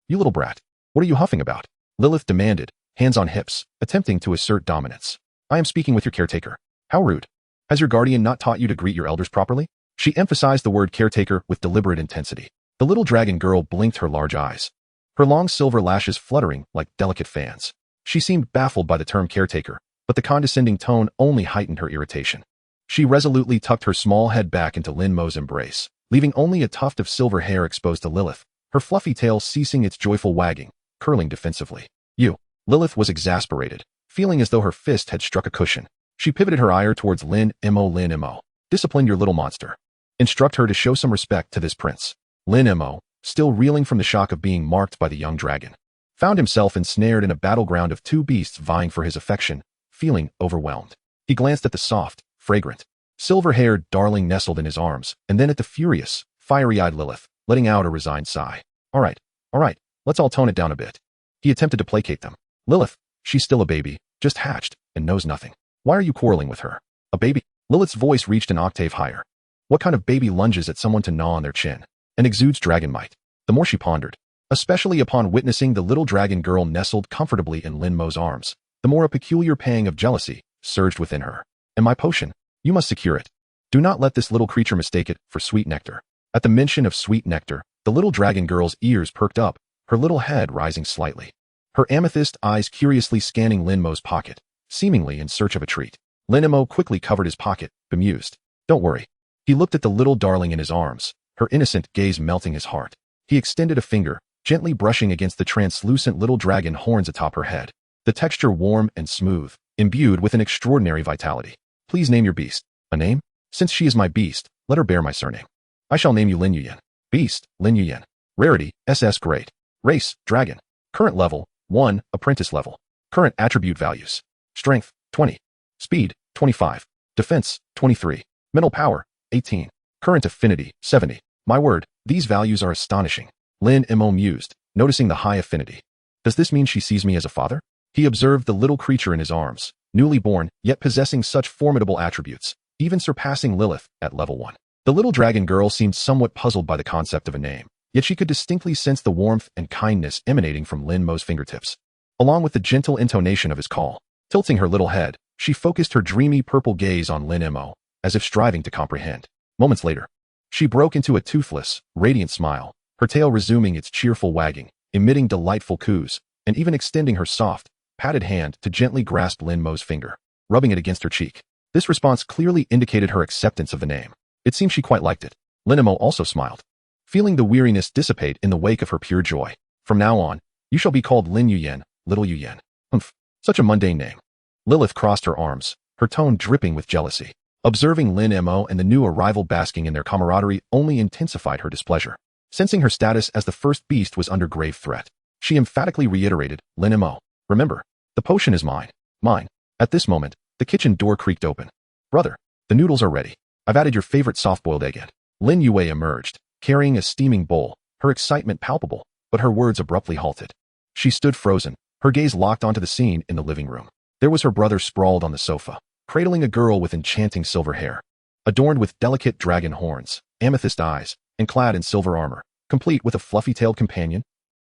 "You little brat, what are you huffing about?" Lilith demanded, hands on hips, attempting to assert dominance. "I am speaking with your caretaker." "How rude. Has your guardian not taught you to greet your elders properly?" She emphasized the word caretaker with deliberate intensity. The little dragon girl blinked her large eyes, her long silver lashes fluttering like delicate fans. She seemed baffled by the term caretaker, but the condescending tone only heightened her irritation. She resolutely tucked her small head back into Lin Mo's embrace, leaving only a tuft of silver hair exposed to Lilith, her fluffy tail ceasing its joyful wagging, curling defensively. "You." Lilith was exasperated, feeling as though her fist had struck a cushion. She pivoted her ire towards Lin Mo. "Discipline your little monster." Instruct her to show some respect to this prince. Lin Mo, still reeling from the shock of being marked by the young dragon, found himself ensnared in a battleground of two beasts vying for his affection, feeling overwhelmed. He glanced at the soft, fragrant, silver-haired darling nestled in his arms, and then at the furious, fiery-eyed Lilith, letting out a resigned sigh. All right, let's all tone it down a bit. He attempted to placate them. Lilith, she's still a baby, just hatched, and knows nothing. Why are you quarreling with her? A baby? Lilith's voice reached an octave higher. What kind of baby lunges at someone to gnaw on their chin and exudes dragon might? The more she pondered, especially upon witnessing the little dragon girl nestled comfortably in Lin Mo's arms, the more a peculiar pang of jealousy surged within her. And my potion? You must secure it. Do not let this little creature mistake it for sweet nectar. At the mention of sweet nectar, the little dragon girl's ears perked up, her little head rising slightly. Her amethyst eyes curiously scanning Lin Mo's pocket, seemingly in search of a treat. Lin Mo quickly covered his pocket, bemused. Don't worry. He looked at the little darling in his arms, her innocent gaze melting his heart. He extended a finger, gently brushing against the translucent little dragon horns atop her head. The texture warm and smooth, imbued with an extraordinary vitality. Please name your beast. A name? Since she is my beast, let her bear my surname. I shall name you Lin Yuyan. Beast, Lin Yuyan. Rarity, SS Great. Race, Dragon. Current level, 1, Apprentice level. Current attribute values. Strength, 20. Speed, 25. Defense, 23. Mental power, 18. Current affinity, 70. My word, these values are astonishing. Lin Mo mused, noticing the high affinity. Does this mean she sees me as a father? He observed the little creature in his arms, newly born, yet possessing such formidable attributes, even surpassing Lilith at level 1. The little dragon girl seemed somewhat puzzled by the concept of a name, yet she could distinctly sense the warmth and kindness emanating from Lin Mo's fingertips, along with the gentle intonation of his call. Tilting her little head, she focused her dreamy purple gaze on Lin Mo, as if striving to comprehend. Moments later, she broke into a toothless, radiant smile, her tail resuming its cheerful wagging, emitting delightful coos, and even extending her soft, padded hand to gently grasp Lin Mo's finger, rubbing it against her cheek. This response clearly indicated her acceptance of the name. It seemed she quite liked it. Lin Mo also smiled, feeling the weariness dissipate in the wake of her pure joy. From now on, you shall be called Lin Yuyan, Little Yuyan. Humph, such a mundane name. Lilith crossed her arms, her tone dripping with jealousy. Observing Lin Mo and the new arrival basking in their camaraderie only intensified her displeasure. Sensing her status as the first beast was under grave threat, she emphatically reiterated, Lin Mo, remember, the potion is mine. Mine. At this moment, the kitchen door creaked open. Brother, the noodles are ready. I've added your favorite soft-boiled egg in. Lin Yue emerged, carrying a steaming bowl, her excitement palpable, but her words abruptly halted. She stood frozen, her gaze locked onto the scene in the living room. There was her brother sprawled on the sofa, cradling a girl with enchanting silver hair, adorned with delicate dragon horns, amethyst eyes, and clad in silver armor, complete with a fluffy-tailed companion.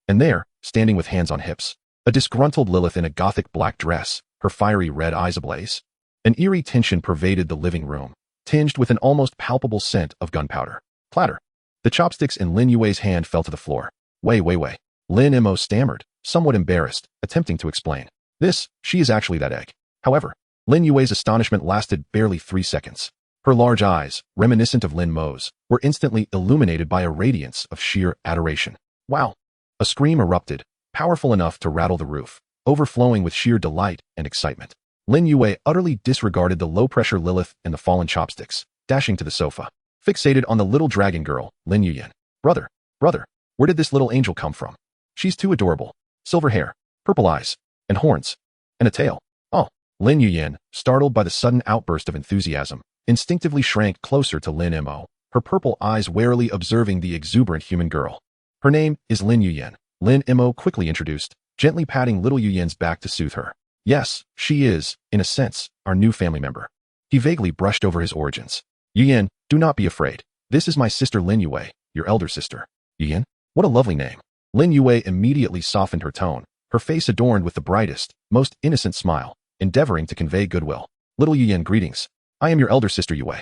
And there, standing with hands on hips, a disgruntled Lilith in a gothic black dress, her fiery red eyes ablaze. An eerie tension pervaded the living room, tinged with an almost palpable scent of gunpowder. Clatter. The chopsticks in Lin Yue's hand fell to the floor. Wait. Lin Mo stammered, somewhat embarrassed, attempting to explain. She is actually that egg. However, Lin Yue's astonishment lasted barely 3 seconds. Her large eyes, reminiscent of Lin Mo's, were instantly illuminated by a radiance of sheer adoration. Wow! A scream erupted, powerful enough to rattle the roof, overflowing with sheer delight and excitement. Lin Yue utterly disregarded the low-pressure Lilith and the fallen chopsticks, dashing to the sofa. Fixated on the little dragon girl, Lin Yuyan. Brother, where did this little angel come from? She's too adorable. Silver hair, purple eyes, and horns, and a tail. Oh, Lin Yuyan, startled by the sudden outburst of enthusiasm, instinctively shrank closer to Lin Mo, her purple eyes warily observing the exuberant human girl. Her name is Lin Yuyan, Lin Mo quickly introduced, gently patting little Yuyan's back to soothe her. Yes, she is, in a sense, our new family member. He vaguely brushed over his origins. Yuyan, do not be afraid. This is my sister Lin Yue, your elder sister. Yuyan? What a lovely name. Lin Yue immediately softened her tone, her face adorned with the brightest, most innocent smile, endeavoring to convey goodwill. Little Yuyan, greetings. I am your elder sister Yue.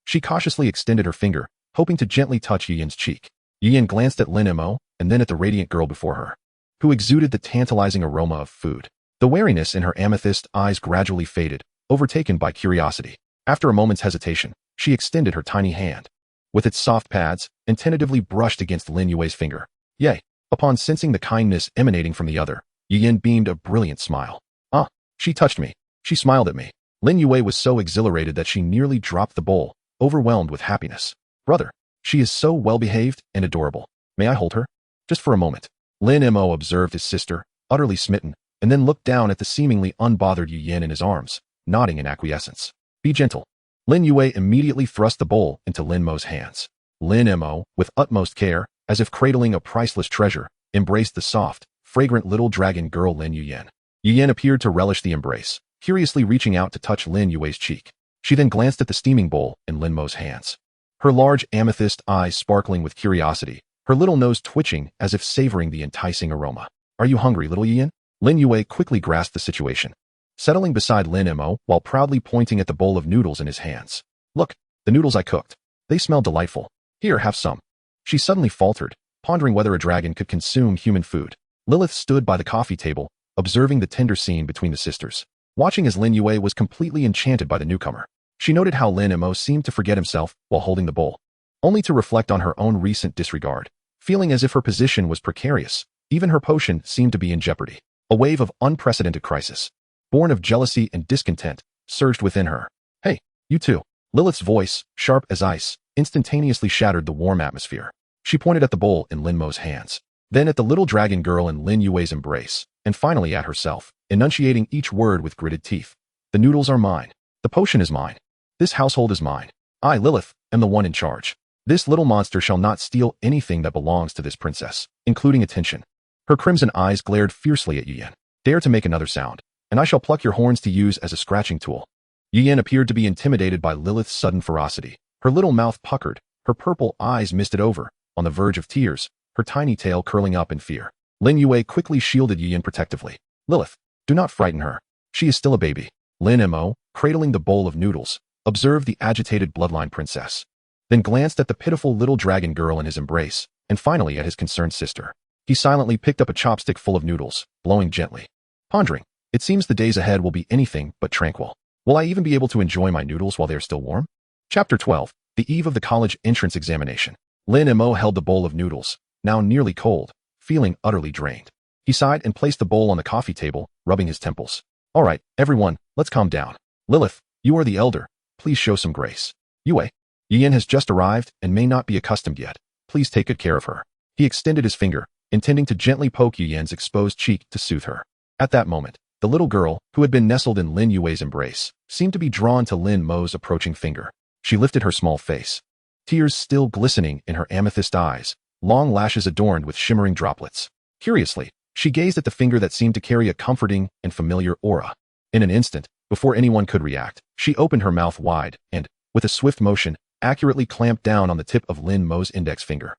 She cautiously extended her finger, hoping to gently touch Yuyan's cheek. Yuyan glanced at Lin Mo, and then at the radiant girl before her, who exuded the tantalizing aroma of food. The wariness in her amethyst eyes gradually faded, overtaken by curiosity. After a moment's hesitation, she extended her tiny hand, with its soft pads, and tentatively brushed against Lin Yue's finger. Yay! Upon sensing the kindness emanating from the other, Yuyan beamed a brilliant smile. Ah, she touched me. She smiled at me. Lin Yue was so exhilarated that she nearly dropped the bowl, overwhelmed with happiness. Brother, she is so well-behaved and adorable. May I hold her? Just for a moment. Lin Mo observed his sister, utterly smitten, and then looked down at the seemingly unbothered Yu Yin in his arms, nodding in acquiescence. Be gentle. Lin Yue immediately thrust the bowl into Lin Mo's hands. Lin Mo, with utmost care, as if cradling a priceless treasure, embraced the soft, fragrant little dragon girl Lin Yuyen. Yuyen appeared to relish the embrace, curiously reaching out to touch Lin Yue's cheek. She then glanced at the steaming bowl in Lin Mo's hands. Her large amethyst eyes sparkling with curiosity, her little nose twitching as if savoring the enticing aroma. Are you hungry, little Yuyen? Lin Yue quickly grasped the situation, settling beside Lin Mo while proudly pointing at the bowl of noodles in his hands. Look, the noodles I cooked. They smell delightful. Here, have some. She suddenly faltered, pondering whether a dragon could consume human food. Lilith stood by the coffee table, observing the tender scene between the sisters. Watching as Lin Yue was completely enchanted by the newcomer. She noted how Lin Mo seemed to forget himself while holding the bowl, only to reflect on her own recent disregard. Feeling as if her position was precarious, even her potion seemed to be in jeopardy. A wave of unprecedented crisis, born of jealousy and discontent, surged within her. Hey, you too. Lilith's voice, sharp as ice, instantaneously shattered the warm atmosphere. She pointed at the bowl in Lin Mo's hands, then at the little dragon girl in Lin Yue's embrace, and finally at herself, enunciating each word with gritted teeth. The noodles are mine. The potion is mine. This household is mine. I, Lilith, am the one in charge. This little monster shall not steal anything that belongs to this princess, including attention. Her crimson eyes glared fiercely at Yuyen. Dare to make another sound, and I shall pluck your horns to use as a scratching tool. Yuyen appeared to be intimidated by Lilith's sudden ferocity. Her little mouth puckered, her purple eyes misted over, on the verge of tears, her tiny tail curling up in fear. Lin Yue quickly shielded Yuyen protectively. Lilith, do not frighten her. She is still a baby. Lin Mo, cradling the bowl of noodles, observed the agitated bloodline princess, then glanced at the pitiful little dragon girl in his embrace, and finally at his concerned sister. He silently picked up a chopstick full of noodles, blowing gently. Pondering, it seems the days ahead will be anything but tranquil. Will I even be able to enjoy my noodles while they are still warm? Chapter 12. The eve of the college entrance examination. Lin Mo held the bowl of noodles, now nearly cold, feeling utterly drained. He sighed and placed the bowl on the coffee table, rubbing his temples. All right, everyone, let's calm down. Lilith, you are the elder. Please show some grace. Yue, Yuyen has just arrived and may not be accustomed yet. Please take good care of her. He extended his finger, intending to gently poke Yuyen's exposed cheek to soothe her. At that moment, the little girl, who had been nestled in Lin Yue's embrace, seemed to be drawn to Lin Mo's approaching finger. She lifted her small face, tears still glistening in her amethyst eyes, long lashes adorned with shimmering droplets. Curiously, she gazed at the finger that seemed to carry a comforting and familiar aura. In an instant, before anyone could react, she opened her mouth wide and, with a swift motion, accurately clamped down on the tip of Lin Mo's index finger.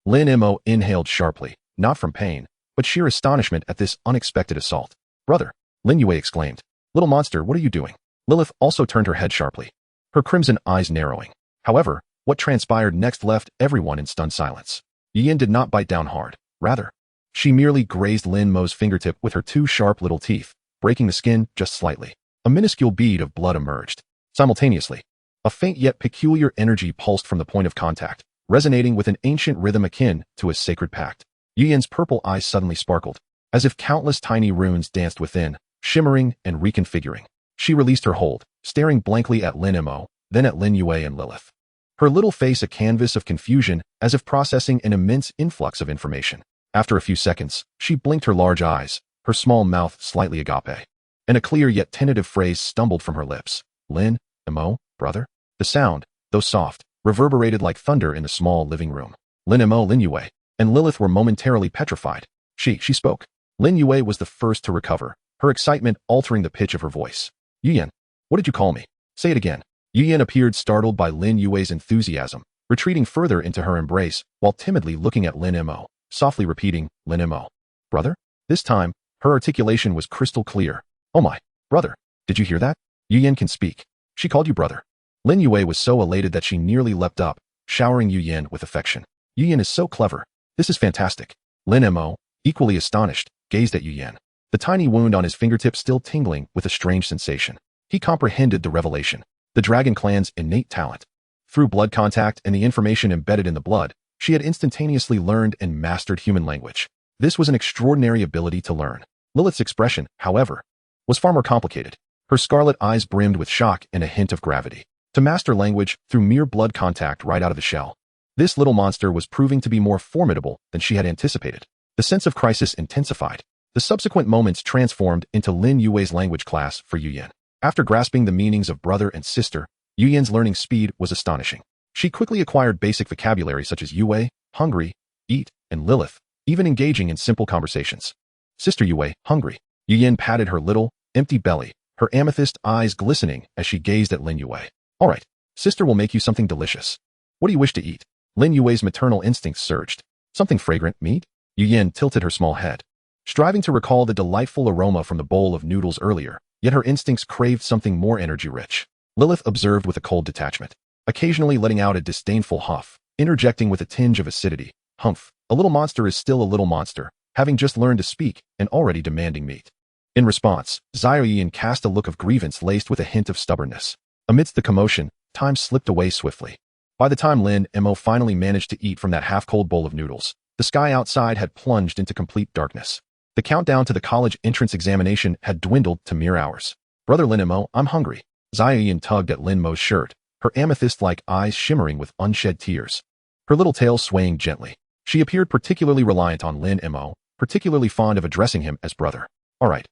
Lin Mo inhaled sharply, not from pain, but sheer astonishment at this unexpected assault. Brother, Lin Yue exclaimed. Little monster, what are you doing? Lilith also turned her head sharply, her crimson eyes narrowing. However, what transpired next left everyone in stunned silence. Yuyen did not bite down hard. Rather, she merely grazed Lin Mo's fingertip with her two sharp little teeth, breaking the skin just slightly. A minuscule bead of blood emerged. Simultaneously, a faint yet peculiar energy pulsed from the point of contact, resonating with an ancient rhythm akin to a sacred pact. Yuyen's purple eyes suddenly sparkled, as if countless tiny runes danced within, shimmering and reconfiguring. She released her hold, staring blankly at Lin Mo, then at Lin Yue and Lilith. Her little face a canvas of confusion, as if processing an immense influx of information. After a few seconds, she blinked her large eyes, her small mouth slightly agape, and a clear yet tentative phrase stumbled from her lips. Lin Mo, brother? The sound, though soft, reverberated like thunder in the small living room. Lin Mo, Lin Yue, and Lilith were momentarily petrified. She spoke. Lin Yue was the first to recover, her excitement altering the pitch of her voice. Yuyen, what did you call me? Say it again. Yuyen appeared startled by Lin Yue's enthusiasm, retreating further into her embrace while timidly looking at Lin Mo, softly repeating, Lin Mo. Brother? This time, her articulation was crystal clear. Oh my, brother, did you hear that? Yuyen can speak. She called you brother. Lin Yue was so elated that she nearly leapt up, showering Yuyen with affection. Yuyen is so clever. This is fantastic. Lin Mo, equally astonished, gazed at Yuyen, the tiny wound on his fingertip still tingling with a strange sensation. He comprehended the revelation. The dragon clan's innate talent. Through blood contact and the information embedded in the blood, she had instantaneously learned and mastered human language. This was an extraordinary ability to learn. Lilith's expression, however, was far more complicated. Her scarlet eyes brimmed with shock and a hint of gravity. to master language through mere blood contact right out of the shell. This little monster was proving to be more formidable than she had anticipated. The sense of crisis intensified. The subsequent moments transformed into Lin Yue's language class for Yuyan. After grasping the meanings of brother and sister, Yuyan's learning speed was astonishing. She quickly acquired basic vocabulary such as Yue, hungry, eat, and Lilith, even engaging in simple conversations. Sister Yue, hungry. Yuyan patted her little, empty belly, her amethyst eyes glistening as she gazed at Lin Yue. All right, sister will make you something delicious. What do you wish to eat? Lin Yue's maternal instincts surged. Something fragrant, meat? Yuyan tilted her small head, striving to recall the delightful aroma from the bowl of noodles earlier, yet her instincts craved something more energy-rich. Lilith observed with a cold detachment, occasionally letting out a disdainful huff, interjecting with a tinge of acidity. Humph, a little monster is still a little monster, having just learned to speak and already demanding meat. In response, Xiaoyan cast a look of grievance laced with a hint of stubbornness. Amidst the commotion, time slipped away swiftly. By the time Lin Mo finally managed to eat from that half-cold bowl of noodles, the sky outside had plunged into complete darkness. The countdown to the college entrance examination had dwindled to mere hours. Brother Lin Mo, I'm hungry. Xiaoyan tugged at Lin Mo's shirt, her amethyst-like eyes shimmering with unshed tears. Her little tail swaying gently. She appeared particularly reliant on Lin Mo, particularly fond of addressing him as brother. All right,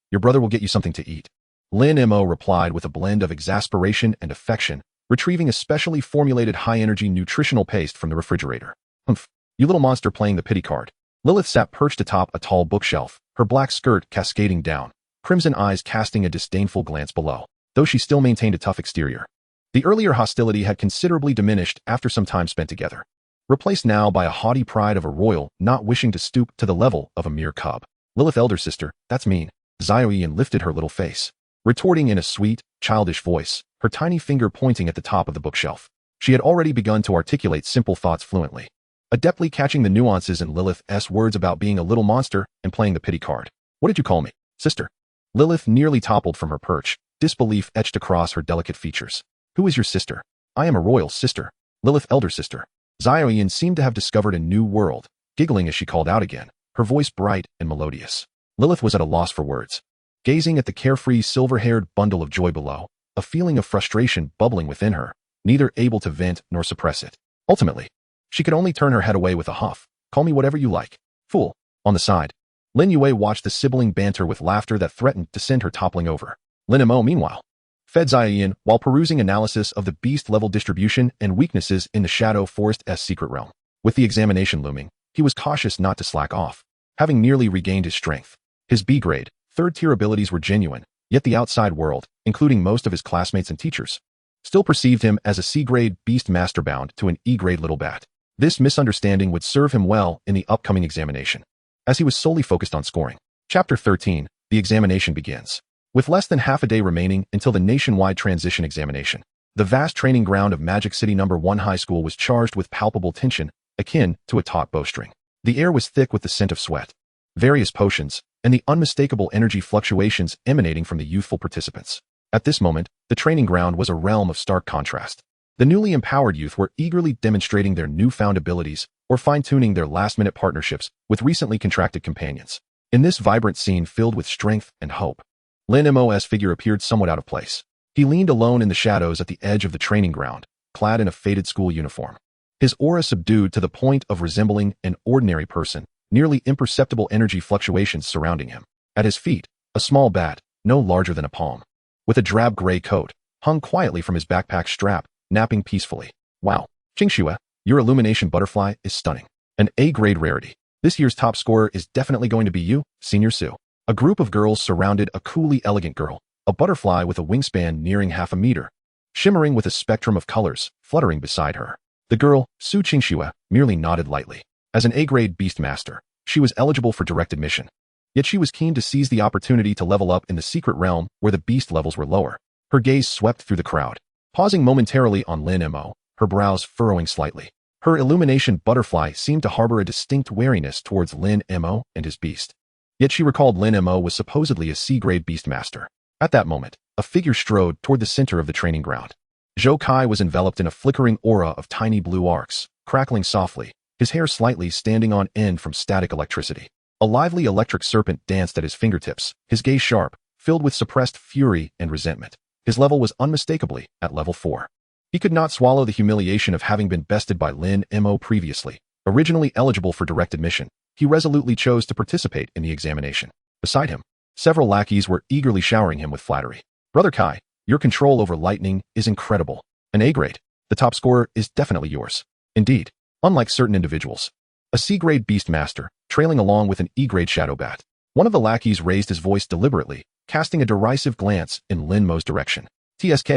your brother will get you something to eat. Lin Mo replied with a blend of exasperation and affection, retrieving a specially formulated high-energy nutritional paste from the refrigerator. Humph, you little monster playing the pity card. Lilith sat perched atop a tall bookshelf, her black skirt cascading down, crimson eyes casting a disdainful glance below, though she still maintained a tough exterior. The earlier hostility had considerably diminished after some time spent together, replaced now by a haughty pride of a royal not wishing to stoop to the level of a mere cub. Lilith, elder sister, that's mean. Xiaoyan lifted her little face, retorting in a sweet, childish voice, her tiny finger pointing at the top of the bookshelf. She had already begun to articulate simple thoughts fluently, adeptly catching the nuances in Lilith's words about being a little monster and playing the pity card. What did you call me, sister? Lilith nearly toppled from her perch, disbelief etched across her delicate features. Who is your sister? I am a royal sister. Lilith, elder sister. Xiaoyan seemed to have discovered a new world, giggling as she called out again, her voice bright and melodious. Lilith was at a loss for words, gazing at the carefree silver-haired bundle of joy below, a feeling of frustration bubbling within her, neither able to vent nor suppress it. Ultimately, she could only turn her head away with a huff. Call me whatever you like. Fool. On the side, Lin Yue watched the sibling banter with laughter that threatened to send her toppling over. Lin Mo, meanwhile, fed Xiaoyan while perusing analysis of the beast-level distribution and weaknesses in the Shadow Forest's secret realm. With the examination looming, he was cautious not to slack off, having nearly regained his strength. His B-grade, third-tier abilities were genuine, yet the outside world, including most of his classmates and teachers, still perceived him as a C-grade Beastmaster bound to an E-grade little bat. This misunderstanding would serve him well in the upcoming examination, as he was solely focused on scoring. Chapter 13, the examination begins. With less than half a day remaining until the nationwide transition examination, the vast training ground of Magic City No. 1 High School was charged with palpable tension, akin to a taut bowstring. The air was thick with the scent of sweat, various potions, and the unmistakable energy fluctuations emanating from the youthful participants. At this moment, the training ground was a realm of stark contrast. The newly empowered youth were eagerly demonstrating their newfound abilities or fine-tuning their last-minute partnerships with recently contracted companions. In this vibrant scene filled with strength and hope, Lin Mo's figure appeared somewhat out of place. He leaned alone in the shadows at the edge of the training ground, clad in a faded school uniform. His aura subdued to the point of resembling an ordinary person, nearly imperceptible energy fluctuations surrounding him. At his feet, a small bat, no larger than a palm, with a drab gray coat, hung quietly from his backpack strap, napping peacefully. Wow, Qingxue, your illumination butterfly is stunning. An A-grade rarity. This year's top scorer is definitely going to be you, Senior Sue. A group of girls surrounded a coolly elegant girl, a butterfly with a wingspan nearing half a meter, shimmering with a spectrum of colors, fluttering beside her. The girl, Su Qingxue, merely nodded lightly. As an A-grade Beastmaster, she was eligible for direct admission. Yet she was keen to seize the opportunity to level up in the secret realm where the beast levels were lower. Her gaze swept through the crowd, pausing momentarily on Lin Mo, her brows furrowing slightly. Her illumination butterfly seemed to harbor a distinct wariness towards Lin Mo and his beast. Yet she recalled Lin Mo was supposedly a C-grade Beastmaster. At that moment, a figure strode toward the center of the training ground. Zhou Kai was enveloped in a flickering aura of tiny blue arcs, crackling softly, his hair slightly standing on end from static electricity. A lively electric serpent danced at his fingertips, his gaze sharp, filled with suppressed fury and resentment. His level was unmistakably at level 4. He could not swallow the humiliation of having been bested by Lin Mo previously. Originally eligible for direct admission, he resolutely chose to participate in the examination. Beside him, several lackeys were eagerly showering him with flattery. Brother Kai, your control over lightning is incredible. An A grade. The top scorer is definitely yours. Indeed, unlike certain individuals. A C-grade Beastmaster, trailing along with an E-grade Shadow Bat. One of the lackeys raised his voice deliberately, casting a derisive glance in Lin Mo's direction. TSK.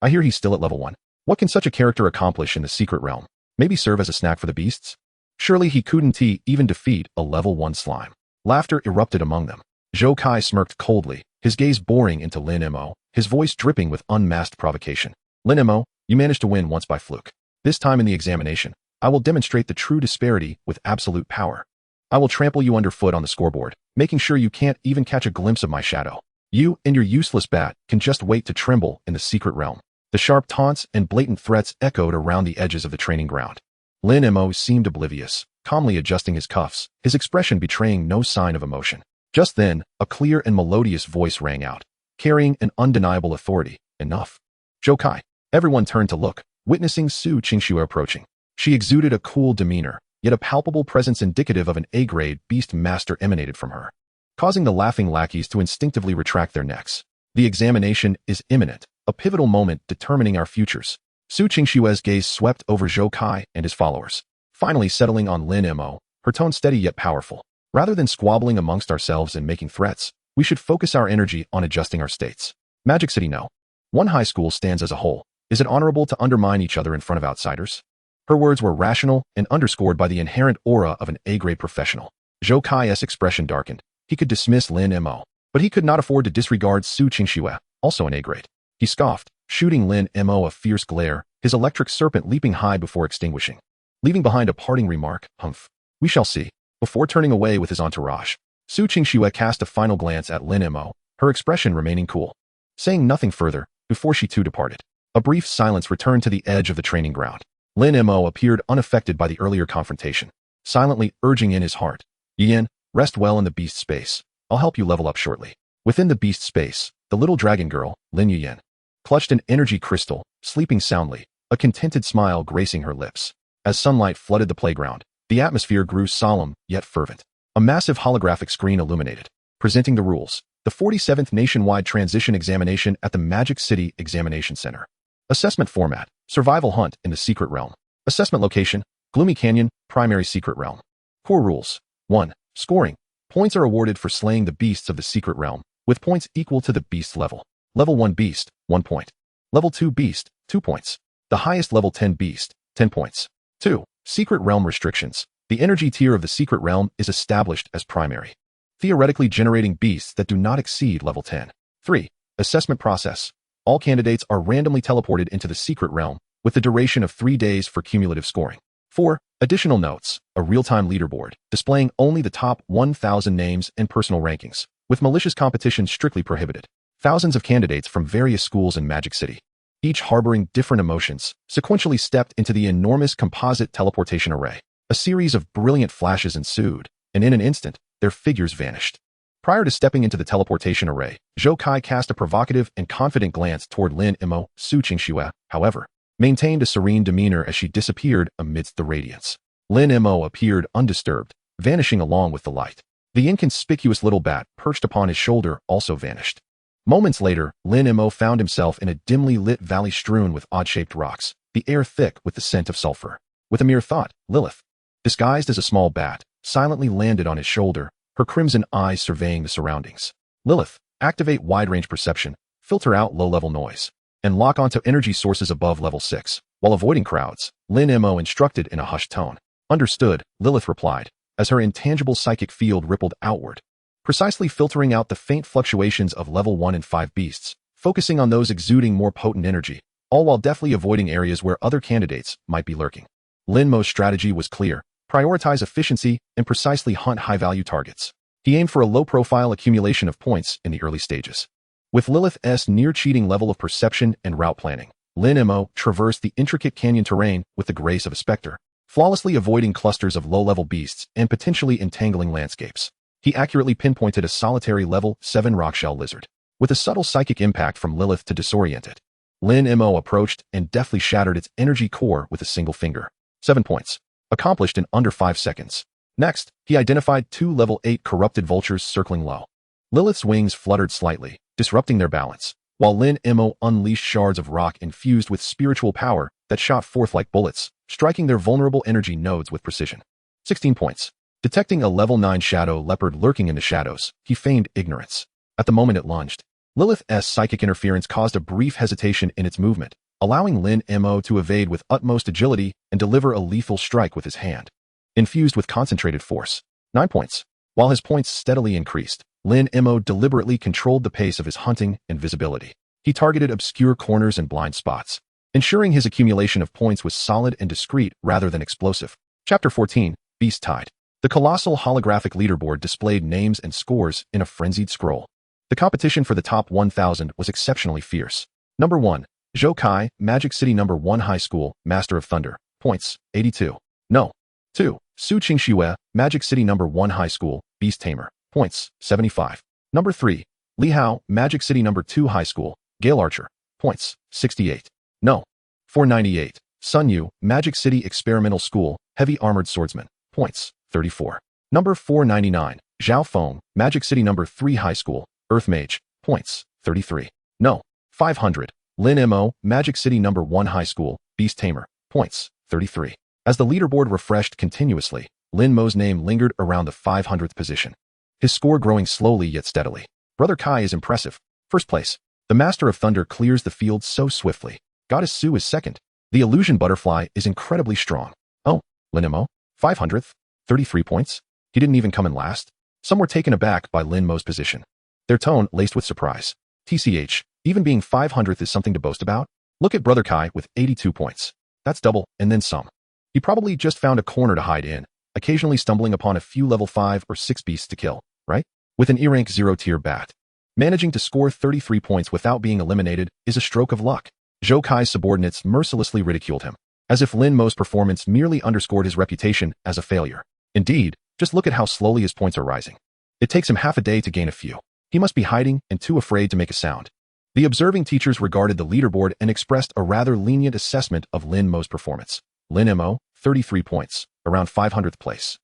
I hear he's still at level 1. What can such a character accomplish in the secret realm? Maybe serve as a snack for the beasts? Surely he couldn't even defeat a level 1 slime. Laughter erupted among them. Zhou Kai smirked coldly, his gaze boring into Lin Mo, his voice dripping with unmasked provocation. Lin Mo, you managed to win once by fluke. This time in the examination, I will demonstrate the true disparity with absolute power. I will trample you underfoot on the scoreboard, making sure you can't even catch a glimpse of my shadow. You and your useless bat can just wait to tremble in the secret realm. The sharp taunts and blatant threats echoed around the edges of the training ground. Lin Mo seemed oblivious, calmly adjusting his cuffs, his expression betraying no sign of emotion. Just then, a clear and melodious voice rang out, carrying an undeniable authority. Enough. Zhou Kai. Everyone turned to look, witnessing Su Qingxue approaching. She exuded a cool demeanor, yet a palpable presence indicative of an A-grade Beastmaster emanated from her, causing the laughing lackeys to instinctively retract their necks. The examination is imminent, a pivotal moment determining our futures. Su Qingxue's gaze swept over Zhou Kai and his followers, finally settling on Lin Mo, her tone steady yet powerful. Rather than squabbling amongst ourselves and making threats, we should focus our energy on adjusting our states. Magic City no. One high school stands as a whole. Is it honorable to undermine each other in front of outsiders? Her words were rational and underscored by the inherent aura of an A-grade professional. Zhou Kai's expression darkened. He could dismiss Lin Mo, but he could not afford to disregard Su Qingxue, also an A-grade. He scoffed, shooting Lin Mo a fierce glare, his electric serpent leaping high before extinguishing, leaving behind a parting remark. Humph. We shall see. Before turning away with his entourage, Su Qingxue cast a final glance at Lin Mo, her expression remaining cool. Saying nothing further, before she too departed. A brief silence returned to the edge of the training ground. Lin Mo appeared unaffected by the earlier confrontation, silently urging in his heart. Yin, rest well in the beast space. I'll help you level up shortly. Within the beast space, the little dragon girl, Lin Yin, clutched an energy crystal, sleeping soundly, a contented smile gracing her lips. As sunlight flooded the playground, the atmosphere grew solemn yet fervent. A massive holographic screen illuminated, presenting the rules. The 47th nationwide transition examination at the Magic City Examination Center. Assessment format, survival hunt in the secret realm. Assessment location, Gloomy Canyon, primary secret realm. Core rules. 1. Scoring. Points are awarded for slaying the beasts of the secret realm, with points equal to the beast's level. Level 1 beast, 1 point. Level 2 beast, 2 points. The highest level 10 beast, 10 points. 2. Secret realm restrictions. The energy tier of the secret realm is established as primary, theoretically generating beasts that do not exceed level 10. 3. Assessment process. All candidates are randomly teleported into the secret realm, with the duration of 3 days for cumulative scoring. 4. Additional notes. A real-time leaderboard, displaying only the top 1,000 names and personal rankings, with malicious competition strictly prohibited. Thousands of candidates from various schools in Magic City, each harboring different emotions, sequentially stepped into the enormous composite teleportation array. A series of brilliant flashes ensued, and in an instant, their figures vanished. Prior to stepping into the teleportation array, Zhou Kai cast a provocative and confident glance toward Lin Mo. Su Qingxue, however, maintained a serene demeanor as she disappeared amidst the radiance. Lin Mo appeared undisturbed, vanishing along with the light. The inconspicuous little bat perched upon his shoulder also vanished. Moments later, Lin Mo found himself in a dimly lit valley strewn with odd-shaped rocks, the air thick with the scent of sulfur. With a mere thought, Lilith, disguised as a small bat, silently landed on his shoulder, her crimson eyes surveying the surroundings. Lilith, activate wide-range perception, filter out low-level noise, and lock onto energy sources above level 6. While avoiding crowds, Lin Mo instructed in a hushed tone. Understood, Lilith replied, as her intangible psychic field rippled outward, precisely filtering out the faint fluctuations of level 1 and 5 beasts, focusing on those exuding more potent energy, all while deftly avoiding areas where other candidates might be lurking. Lin Mo's strategy was clear. Prioritize efficiency and precisely hunt high-value targets. He aimed for a low-profile accumulation of points in the early stages. With Lilith's near-cheating level of perception and route planning, Lin Mo traversed the intricate canyon terrain with the grace of a specter, flawlessly avoiding clusters of low-level beasts and potentially entangling landscapes. He accurately pinpointed a solitary level 7 rockshell lizard, with a subtle psychic impact from Lilith to disorient it. Lin Mo approached and deftly shattered its energy core with a single finger. 7 points. Accomplished in under 5 seconds. Next, he identified 2 level 8 corrupted vultures circling low. Lilith's wings fluttered slightly, disrupting their balance, while Lin Mo unleashed shards of rock infused with spiritual power that shot forth like bullets, striking their vulnerable energy nodes with precision. 16 points. Detecting a level 9 shadow leopard lurking in the shadows, he feigned ignorance. At the moment it lunged, Lilith's psychic interference caused a brief hesitation in its movement, allowing Lin Mo to evade with utmost agility and deliver a lethal strike with his hand. Infused with concentrated force. 9 points. While his points steadily increased, Lin Mo deliberately controlled the pace of his hunting and visibility. He targeted obscure corners and blind spots, ensuring his accumulation of points was solid and discreet rather than explosive. Chapter 14, Beast Tide. The colossal holographic leaderboard displayed names and scores in a frenzied scroll. The competition for the top 1,000 was exceptionally fierce. Number 1, Zhou Kai, Magic City Number 1 High School, Master of Thunder. Points, 82. No. 2, Su Qingxue, Magic City Number 1 High School, Beast Tamer. Points, 75. Number 3, Li Hao, Magic City Number 2 High School, Gale Archer. Points, 68. No. 498. Sun Yu, Magic City Experimental School, Heavy Armored Swordsman. Points, 34. Number 499. Zhao Feng, Magic City Number 3 High School, Earth Mage. Points, 33. No. 500. Lin Mo, Magic City Number 1 High School, Beast Tamer. Points, 33. As the leaderboard refreshed continuously, Lin Mo's name lingered around the 500th position. His score growing slowly yet steadily. Brother Kai is impressive. First place. The Master of Thunder clears the field so swiftly. Goddess Su is second. The Illusion Butterfly is incredibly strong. Oh, Lin Mo, 500th, 33 points. He didn't even come in last. Some were taken aback by Lin Mo's position, their tone laced with surprise. TCH, even being 500th is something to boast about? Look at Brother Kai with 82 points. That's double, and then some. He probably just found a corner to hide in, occasionally stumbling upon a few level 5 or 6 beasts to kill, right? With an E-rank 0 tier bat. Managing to score 33 points without being eliminated is a stroke of luck. Zhou Kai's subordinates mercilessly ridiculed him, as if Lin Mo's performance merely underscored his reputation as a failure. Indeed, just look at how slowly his points are rising. It takes him half a day to gain a few. He must be hiding and too afraid to make a sound. The observing teachers regarded the leaderboard and expressed a rather lenient assessment of Lin Mo's performance. Lin Mo, 33 points, around 500th place.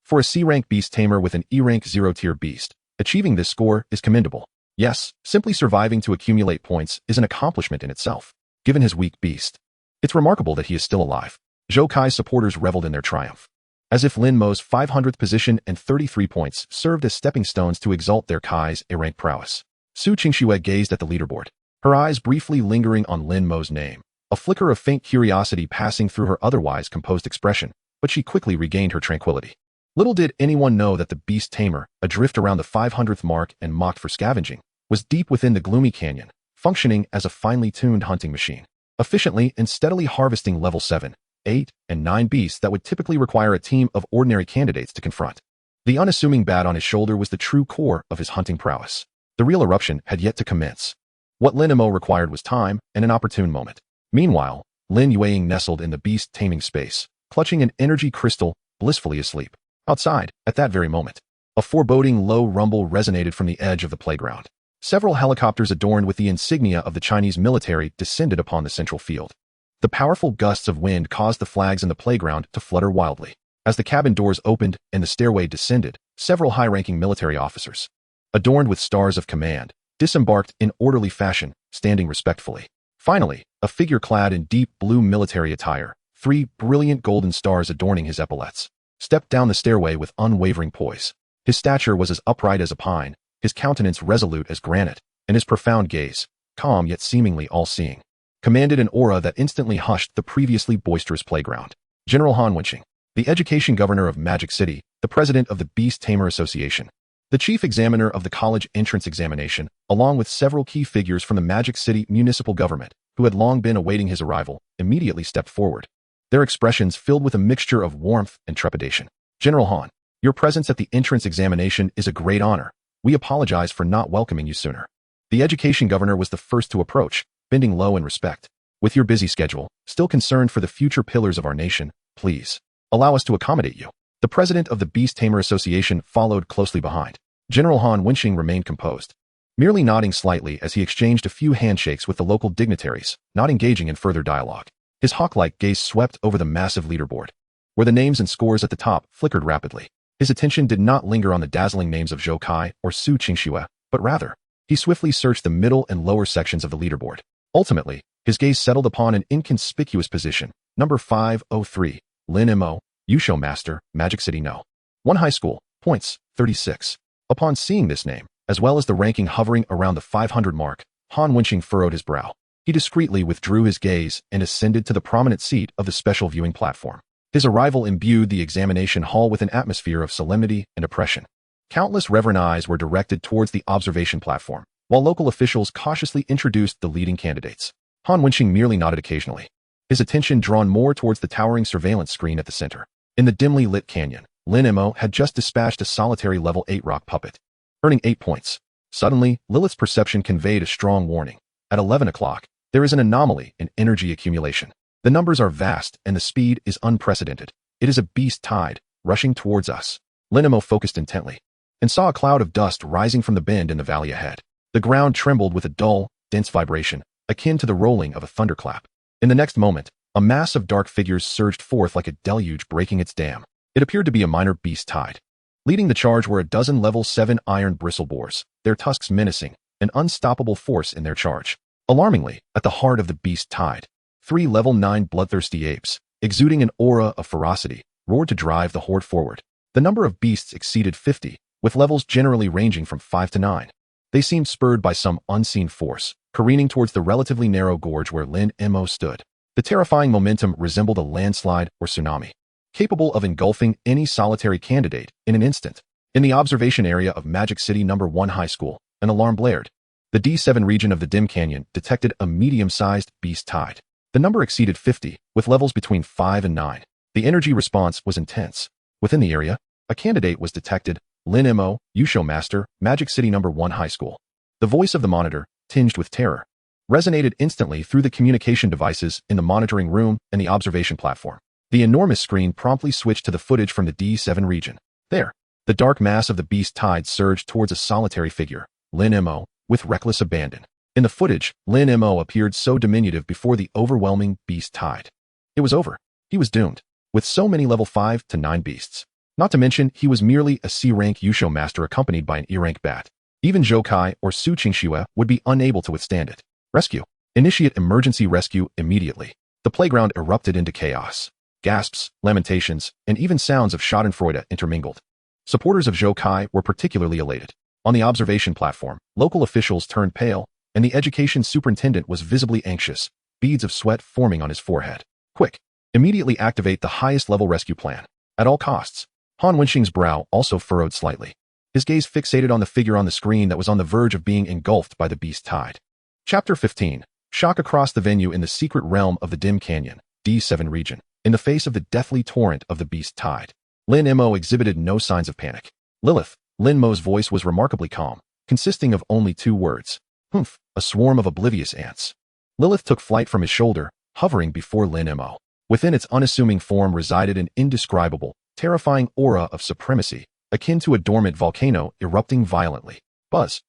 For a C-rank beast tamer with an E-rank 0 tier beast, achieving this score is commendable. Yes, simply surviving to accumulate points is an accomplishment in itself, given his weak beast. It's remarkable that he is still alive. Zhou Kai's supporters reveled in their triumph, as if Lin Mo's 500th position and 33 points served as stepping stones to exalt their Kai's A-rank prowess. Su Qingxue gazed at the leaderboard, her eyes briefly lingering on Lin Mo's name, a flicker of faint curiosity passing through her otherwise composed expression, but she quickly regained her tranquility. Little did anyone know that the beast tamer, adrift around the 500th mark and mocked for scavenging, was deep within the gloomy canyon, functioning as a finely tuned hunting machine, efficiently and steadily harvesting level 7, 8, and 9 beasts that would typically require a team of ordinary candidates to confront. The unassuming bat on his shoulder was the true core of his hunting prowess. The real eruption had yet to commence. What Lin Mo required was time and an opportune moment. Meanwhile, Lin Yueying nestled in the beast-taming space, clutching an energy crystal, blissfully asleep. Outside, at that very moment, a foreboding low rumble resonated from the edge of the playground. Several helicopters adorned with the insignia of the Chinese military descended upon the central field. The powerful gusts of wind caused the flags in the playground to flutter wildly. As the cabin doors opened and the stairway descended, several high-ranking military officers, adorned with stars of command, disembarked in orderly fashion, standing respectfully. Finally, a figure clad in deep blue military attire, 3 brilliant golden stars adorning his epaulets, stepped down the stairway with unwavering poise. His stature was as upright as a pine, his countenance resolute as granite, and his profound gaze, calm yet seemingly all-seeing, commanded an aura that instantly hushed the previously boisterous playground. General Han Wenqing, the education governor of Magic City, the president of the Beast Tamer Association, the chief examiner of the college entrance examination, along with several key figures from the Magic City municipal government, who had long been awaiting his arrival, immediately stepped forward, their expressions filled with a mixture of warmth and trepidation. General Han, your presence at the entrance examination is a great honor. We apologize for not welcoming you sooner. The education governor was the first to approach, bending low in respect. With your busy schedule, still concerned for the future pillars of our nation, please allow us to accommodate you. The president of the Beast Tamer Association followed closely behind. General Han Wenqing remained composed. merely nodding slightly as he exchanged a few handshakes with the local dignitaries, not engaging in further dialogue. His hawk-like gaze swept over the massive leaderboard, where the names and scores at the top flickered rapidly. His attention did not linger on the dazzling names of Zhou Kai or Su Qingxue, but rather, he swiftly searched the middle and lower sections of the leaderboard. Ultimately, his gaze settled upon an inconspicuous position, number 503, Lin Mo, Yusho Master, Magic City No. 1 High School, points, 36. Upon seeing this name, as well as the ranking hovering around the 500 mark, Han Wenqing furrowed his brow. He discreetly withdrew his gaze and ascended to the prominent seat of the special viewing platform. His arrival imbued the examination hall with an atmosphere of solemnity and oppression. Countless reverent eyes were directed towards the observation platform, while local officials cautiously introduced the leading candidates. Han Wenqing merely nodded occasionally, his attention drawn more towards the towering surveillance screen at the center. In the dimly lit canyon, Lin Mo had just dispatched a solitary level 8 rock puppet, earning 8 points. Suddenly, Lilith's perception conveyed a strong warning. At 11 o'clock, there is an anomaly in energy accumulation. The numbers are vast and the speed is unprecedented. It is a beast tide, rushing towards us. Lin Mo focused intently, and saw a cloud of dust rising from the bend in the valley ahead. The ground trembled with a dull, dense vibration, akin to the rolling of a thunderclap. In the next moment, a mass of dark figures surged forth like a deluge breaking its dam. It appeared to be a minor beast tide. Leading the charge were a dozen level 7 iron bristle boars, their tusks menacing, an unstoppable force in their charge. Alarmingly, at the heart of the beast tide, 3 level 9 bloodthirsty apes, exuding an aura of ferocity, roared to drive the horde forward. The number of beasts exceeded 50, with levels generally ranging from 5 to 9. They seemed spurred by some unseen force, careening towards the relatively narrow gorge where Lin Mo stood. The terrifying momentum resembled a landslide or tsunami, capable of engulfing any solitary candidate in an instant. In the observation area of Magic City No. 1 High School, an alarm blared. The D7 region of the dim canyon detected a medium-sized beast tide. The number exceeded 50, with levels between 5 and 9. The energy response was intense. Within the area, a candidate was detected, Lin Mo, Yusho Master, Magic City No. 1 High School. The voice of the monitor, tinged with terror, resonated instantly through the communication devices in the monitoring room and the observation platform. The enormous screen promptly switched to the footage from the D7 region. There, the dark mass of the beast tide surged towards a solitary figure, Lin Mo, with reckless abandon. In the footage, Lin Mo appeared so diminutive before the overwhelming beast tide. It was over. He was doomed, with so many level 5 to 9 beasts. Not to mention, he was merely a C-rank Yusho Master accompanied by an E-rank bat. Even Zhou Kai or Su Qingxue would be unable to withstand it. Rescue. Initiate emergency rescue immediately. The playground erupted into chaos. Gasps, lamentations, and even sounds of schadenfreude intermingled. Supporters of Zhou Kai were particularly elated. On the observation platform, local officials turned pale, and the education superintendent was visibly anxious, beads of sweat forming on his forehead. Quick! Immediately activate the highest level rescue plan. At all costs. Han Wenqing's brow also furrowed slightly. His gaze fixated on the figure on the screen that was on the verge of being engulfed by the beast tide. Chapter 15. Shock across the venue in the secret realm of the dim canyon, D7 region. In the face of the deathly torrent of the beast tide, Lin Mo exhibited no signs of panic. Lin Mo's voice was remarkably calm, consisting of only 2 words. Humph, a swarm of oblivious ants. Lilith took flight from his shoulder, hovering before Lin Mo. Within its unassuming form resided an indescribable, terrifying aura of supremacy, akin to a dormant volcano erupting violently. Buzz.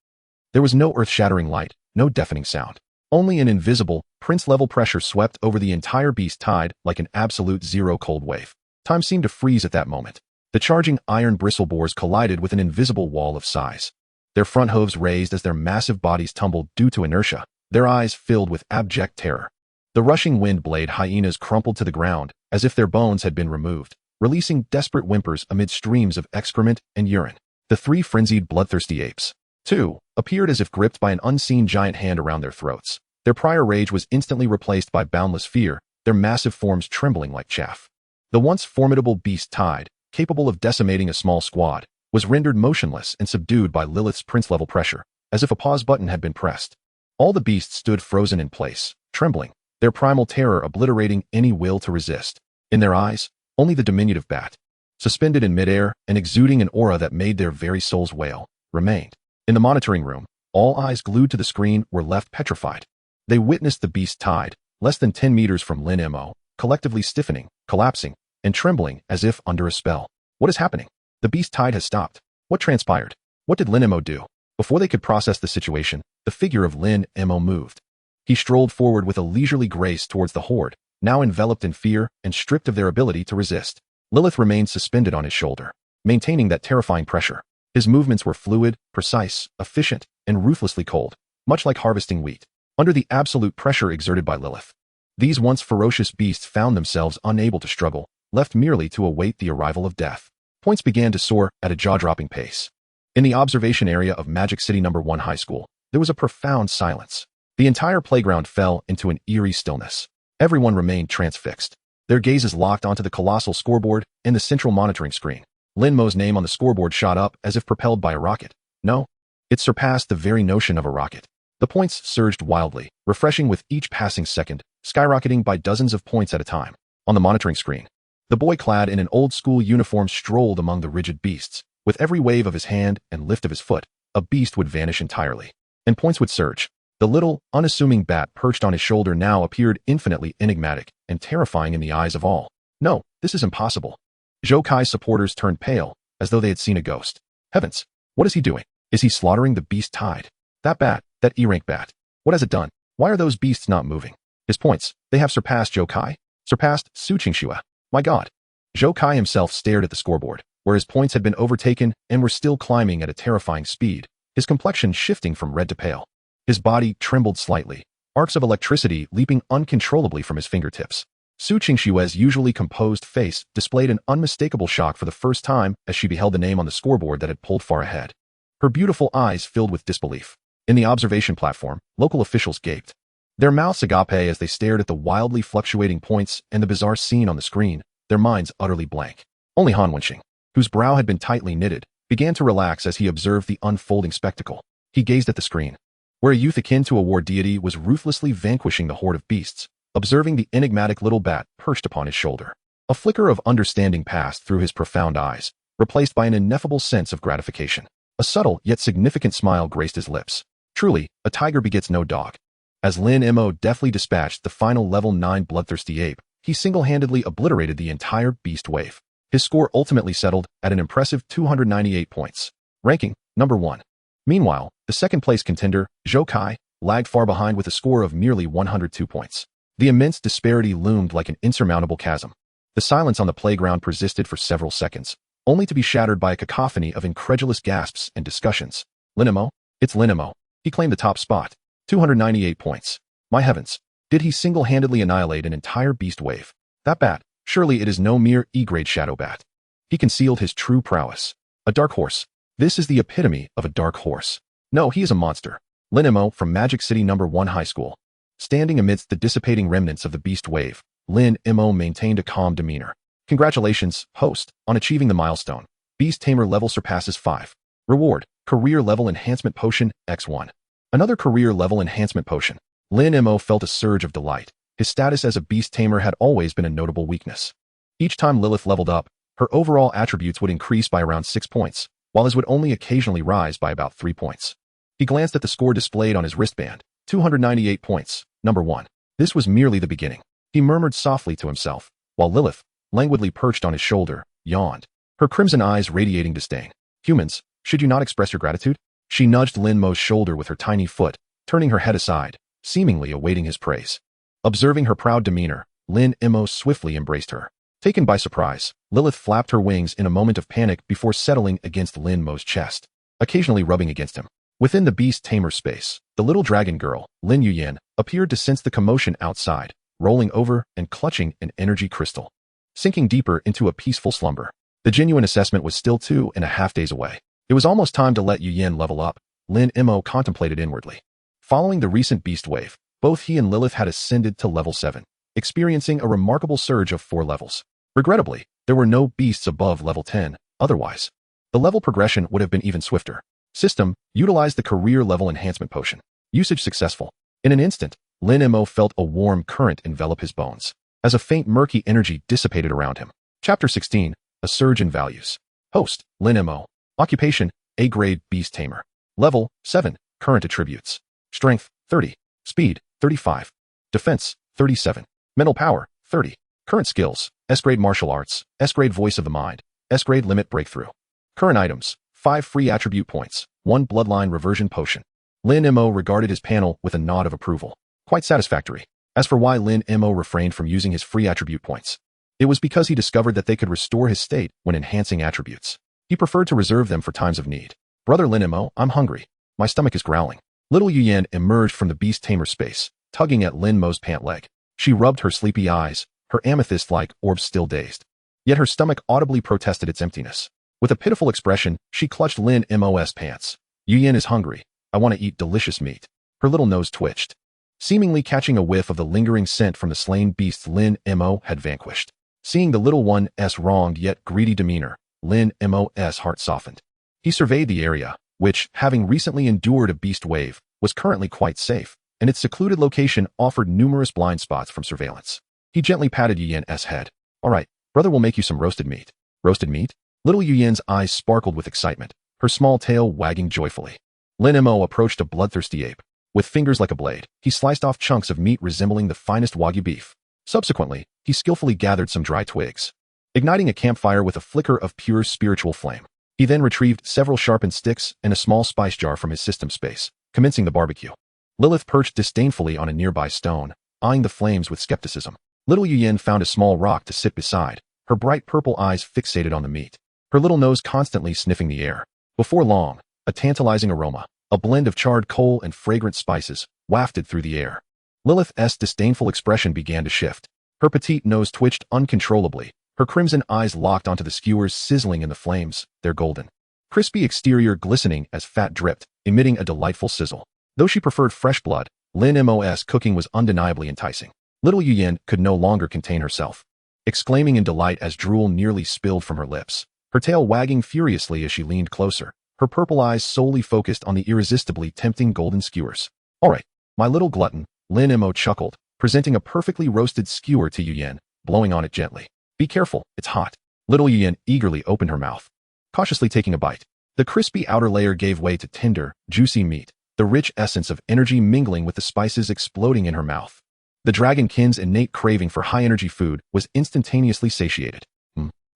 There was no earth-shattering light, no deafening sound. Only an invisible, prince-level pressure swept over the entire beast tide like an absolute zero cold wave. Time seemed to freeze at that moment. The charging iron bristle boars collided with an invisible wall of size. Their front hooves raised as their massive bodies tumbled due to inertia, their eyes filled with abject terror. The rushing wind blade hyenas crumpled to the ground as if their bones had been removed, releasing desperate whimpers amid streams of excrement and urine. The 3 frenzied bloodthirsty apes, too, appeared as if gripped by an unseen giant hand around their throats. Their prior rage was instantly replaced by boundless fear, their massive forms trembling like chaff. The once formidable beast tide, capable of decimating a small squad, was rendered motionless and subdued by Lilith's prince-level pressure, as if a pause button had been pressed. All the beasts stood frozen in place, trembling, their primal terror obliterating any will to resist. In their eyes, only the diminutive bat, suspended in midair and exuding an aura that made their very souls wail, remained. In the monitoring room, all eyes glued to the screen were left petrified. They witnessed the beast tide, less than 10 meters from Lin Mo, collectively stiffening, collapsing, and trembling as if under a spell. What is happening? The beast tide has stopped. What transpired? What did Lin Mo do? Before they could process the situation, the figure of Lin Mo moved. He strolled forward with a leisurely grace towards the horde, now enveloped in fear and stripped of their ability to resist. Lilith remained suspended on his shoulder, maintaining that terrifying pressure. His movements were fluid, precise, efficient, and ruthlessly cold, much like harvesting wheat. Under the absolute pressure exerted by Lilith, these once ferocious beasts found themselves unable to struggle, left merely to await the arrival of death. Points began to soar at a jaw-dropping pace. In the observation area of Magic City No. 1 High School, there was a profound silence. The entire playground fell into an eerie stillness. Everyone remained transfixed, their gazes locked onto the colossal scoreboard and the central monitoring screen. Lin Mo's name on the scoreboard shot up as if propelled by a rocket. No, it surpassed the very notion of a rocket. The points surged wildly, refreshing with each passing second, skyrocketing by dozens of points at a time. On the monitoring screen, the boy clad in an old-school uniform strolled among the rigid beasts. With every wave of his hand and lift of his foot, a beast would vanish entirely, and points would surge. The little, unassuming bat perched on his shoulder now appeared infinitely enigmatic and terrifying in the eyes of all. No, this is impossible. Zhou Kai's supporters turned pale, as though they had seen a ghost. Heavens, what is he doing? Is he slaughtering the beast tide? That bat, that E-rank bat. What has it done? Why are those beasts not moving? His points, they have surpassed Zhou Kai? Surpassed Su Qingxue? My God. Zhou Kai himself stared at the scoreboard, where his points had been overtaken and were still climbing at a terrifying speed, his complexion shifting from red to pale. His body trembled slightly, arcs of electricity leaping uncontrollably from his fingertips. Su Qingxue's usually composed face displayed an unmistakable shock for the first time as she beheld the name on the scoreboard that had pulled far ahead. Her beautiful eyes filled with disbelief. In the observation platform, local officials gaped, their mouths agape as they stared at the wildly fluctuating points and the bizarre scene on the screen, their minds utterly blank. Only Han Wenxing, whose brow had been tightly knitted, began to relax as he observed the unfolding spectacle. He gazed at the screen, where a youth akin to a war deity was ruthlessly vanquishing the horde of beasts, observing the enigmatic little bat perched upon his shoulder. A flicker of understanding passed through his profound eyes, replaced by an ineffable sense of gratification. A subtle yet significant smile graced his lips. Truly, a tiger begets no dog. As Lin Mo deftly dispatched the final level 9 bloodthirsty ape, he single-handedly obliterated the entire beast wave. His score ultimately settled at an impressive 298 points. Ranking, number 1. Meanwhile, the second-place contender, Zhou Kai, lagged far behind with a score of merely 102 points. The immense disparity loomed like an insurmountable chasm. The silence on the playground persisted for several seconds, only to be shattered by a cacophony of incredulous gasps and discussions. Lin Mo? It's Lin Mo. He claimed the top spot. 298 points. My heavens. Did he single-handedly annihilate an entire beast wave? That bat, surely it is no mere E-grade shadow bat. He concealed his true prowess. A dark horse. This is the epitome of a dark horse. No, he is a monster. Lin Mo from Magic City No. 1 High School. Standing amidst the dissipating remnants of the beast wave, Lin Mo maintained a calm demeanor. Congratulations, host, on achieving the milestone. Beast Tamer level surpasses 5. Reward, Career Level Enhancement Potion, X1. Another Career Level Enhancement Potion. Lin Mo felt a surge of delight. His status as a beast tamer had always been a notable weakness. Each time Lilith leveled up, her overall attributes would increase by around 6 points, while his would only occasionally rise by about 3 points. He glanced at the score displayed on his wristband. 298 points, number 1. This was merely the beginning. He murmured softly to himself, while Lilith, languidly perched on his shoulder, yawned, her crimson eyes radiating disdain. Humans, should you not express your gratitude? She nudged Lin Mo's shoulder with her tiny foot, turning her head aside, seemingly awaiting his praise. Observing her proud demeanor, Lin Mo swiftly embraced her. Taken by surprise, Lilith flapped her wings in a moment of panic before settling against Lin Mo's chest, occasionally rubbing against him. Within the beast tamer space, the little dragon girl, Lin Yuyan, appeared to sense the commotion outside, rolling over and clutching an energy crystal. Sinking deeper into a peaceful slumber. The genuine assessment was still 2.5 days away. It was almost time to let Yuyan level up, Lin Mo contemplated inwardly. Following the recent beast wave, both he and Lilith had ascended to level 7, experiencing a remarkable surge of 4 levels. Regrettably, there were no beasts above level 10, otherwise, the level progression would have been even swifter. System, utilize the Career Level Enhancement Potion. Usage successful. In an instant, Lin Mo felt a warm current envelop his bones, as a faint murky energy dissipated around him. Chapter 16, A Surge in Values. Host, Lin Mo. Occupation, A-grade beast tamer. Level, 7, current attributes. Strength, 30. Speed, 35. Defense, 37. Mental power, 30. Current skills, S-grade martial arts, S-grade voice of the mind, S-grade limit breakthrough. Current items, 5 free attribute points, 1 bloodline reversion potion. Lin Mo regarded his panel with a nod of approval. Quite satisfactory. As for why Lin Mo refrained from using his free attribute points, it was because he discovered that they could restore his state when enhancing attributes. He preferred to reserve them for times of need. Brother Lin Mo, I'm hungry. My stomach is growling. Little Yuyan emerged from the beast tamer space, tugging at Lin Mo's pant leg. She rubbed her sleepy eyes, her amethyst-like orbs still dazed. Yet her stomach audibly protested its emptiness. With a pitiful expression, she clutched Lin Mo's pants. Yuyan is hungry. I want to eat delicious meat. Her little nose twitched. Seemingly catching a whiff of the lingering scent from the slain beasts Lin Mo had vanquished. Seeing the little one's wronged yet greedy demeanor, Lin Mo's heart softened. He surveyed the area, which, having recently endured a beast wave, was currently quite safe, and its secluded location offered numerous blind spots from surveillance. He gently patted Yuyan's head. All right, brother will make you some roasted meat. Roasted meat? Little Yuyan's eyes sparkled with excitement, her small tail wagging joyfully. Lin Mo approached a bloodthirsty ape. With fingers like a blade, he sliced off chunks of meat resembling the finest Wagyu beef. Subsequently, he skillfully gathered some dry twigs. Igniting a campfire with a flicker of pure spiritual flame, he then retrieved several sharpened sticks and a small spice jar from his system space, commencing the barbecue. Lilith perched disdainfully on a nearby stone, eyeing the flames with skepticism. Little Yuyan found a small rock to sit beside, her bright purple eyes fixated on the meat, her little nose constantly sniffing the air. Before long, a tantalizing aroma, a blend of charred coal and fragrant spices, wafted through the air. Lilith's disdainful expression began to shift. Her petite nose twitched uncontrollably, her crimson eyes locked onto the skewers sizzling in the flames, their golden, crispy exterior glistening as fat dripped, emitting a delightful sizzle. Though she preferred fresh blood, Lin Mo's cooking was undeniably enticing. Little Yuyan could no longer contain herself, exclaiming in delight as drool nearly spilled from her lips, her tail wagging furiously as she leaned closer, her purple eyes solely focused on the irresistibly tempting golden skewers. All right, my little glutton, Lin Mo chuckled, presenting a perfectly roasted skewer to Yuyan, blowing on it gently. Be careful, it's hot. Little Yuyan eagerly opened her mouth, cautiously taking a bite. The crispy outer layer gave way to tender, juicy meat, the rich essence of energy mingling with the spices exploding in her mouth. The dragonkin's innate craving for high-energy food was instantaneously satiated.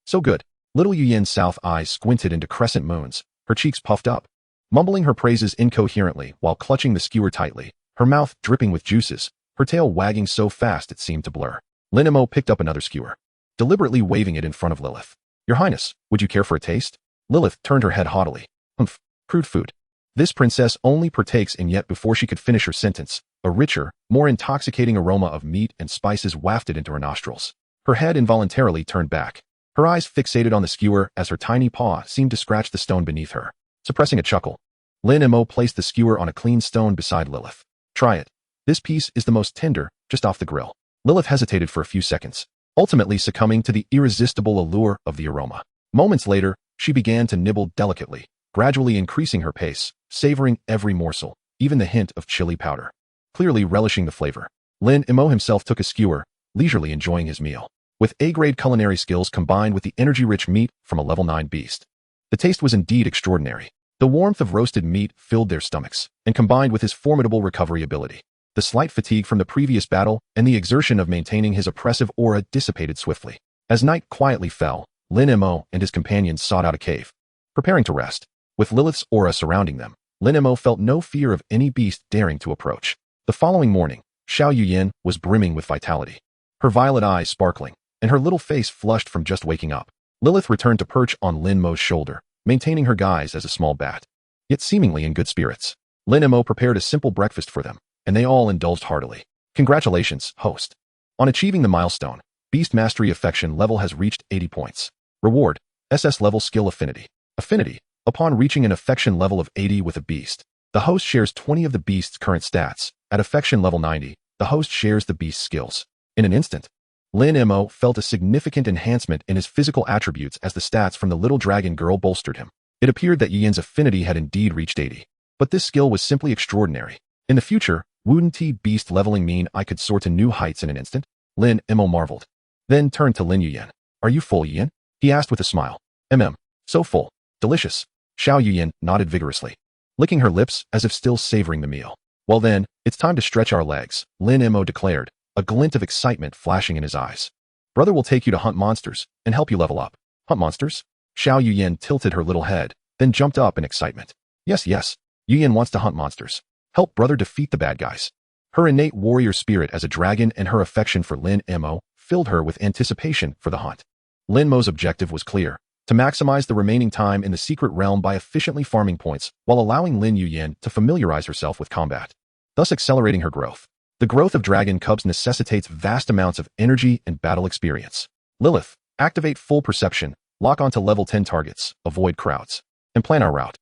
So good. Little Yuyan's south eyes squinted into crescent moons, her cheeks puffed up, mumbling her praises incoherently while clutching the skewer tightly, her mouth dripping with juices, her tail wagging so fast it seemed to blur. Lin Mo picked up another skewer, deliberately waving it in front of Lilith. Your Highness, would you care for a taste? Lilith turned her head haughtily. Crude food. This princess only partakes in, yet before she could finish her sentence, a richer, more intoxicating aroma of meat and spices wafted into her nostrils. Her head involuntarily turned back, her eyes fixated on the skewer as her tiny paw seemed to scratch the stone beneath her. Suppressing a chuckle, Lin Mo placed the skewer on a clean stone beside Lilith. Try it. This piece is the most tender, just off the grill. Lilith hesitated for a few seconds, ultimately succumbing to the irresistible allure of the aroma. Moments later, she began to nibble delicately, gradually increasing her pace, savoring every morsel, even the hint of chili powder. Clearly relishing the flavor, Lin Mo himself took a skewer, leisurely enjoying his meal. With A-grade culinary skills combined with the energy-rich meat from a level 9 beast, the taste was indeed extraordinary. The warmth of roasted meat filled their stomachs, and combined with his formidable recovery ability, the slight fatigue from the previous battle and the exertion of maintaining his oppressive aura dissipated swiftly. As night quietly fell, Lin Mo and his companions sought out a cave, preparing to rest. With Lilith's aura surrounding them, Lin Mo felt no fear of any beast daring to approach. The following morning, Xiao Yuyan was brimming with vitality, her violet eyes sparkling, and her little face flushed from just waking up. Lilith returned to perch on Lin Mo's shoulder, maintaining her guise as a small bat, yet seemingly in good spirits. Lin Mo prepared a simple breakfast for them, and they all indulged heartily. Congratulations, host. On achieving the milestone, Beast Mastery Affection level has reached 80 points. Reward, SS level Skill Affinity. Affinity, upon reaching an affection level of 80 with a beast, the host shares 20 of the beast's current stats. At affection level 90, the host shares the beast's skills. In an instant, Lin Mo felt a significant enhancement in his physical attributes as the stats from the little dragon girl bolstered him. It appeared that Yuyan's affinity had indeed reached 80, but this skill was simply extraordinary. In the future, wouldn't beast leveling mean I could soar to new heights in an instant? Lin Mo marveled, then turned to Lin Yuyan. Are you full, Yuyan? He asked with a smile. So full. Delicious. Xiao Yuyan nodded vigorously, licking her lips as if still savoring the meal. Well then, it's time to stretch our legs, Lin Mo declared, a glint of excitement flashing in his eyes. Brother will take you to hunt monsters and help you level up. Hunt monsters? Xiao Yuyan tilted her little head, then jumped up in excitement. Yes, yes. Yian wants to hunt monsters. Help brother defeat the bad guys. Her innate warrior spirit as a dragon and her affection for Lin Mo filled her with anticipation for the hunt. Lin Mo's objective was clear: to maximize the remaining time in the secret realm by efficiently farming points while allowing Lin Yuyan to familiarize herself with combat, thus accelerating her growth. The growth of dragon cubs necessitates vast amounts of energy and battle experience. Lilith, activate full perception, lock onto level 10 targets, avoid crowds, and plan our route.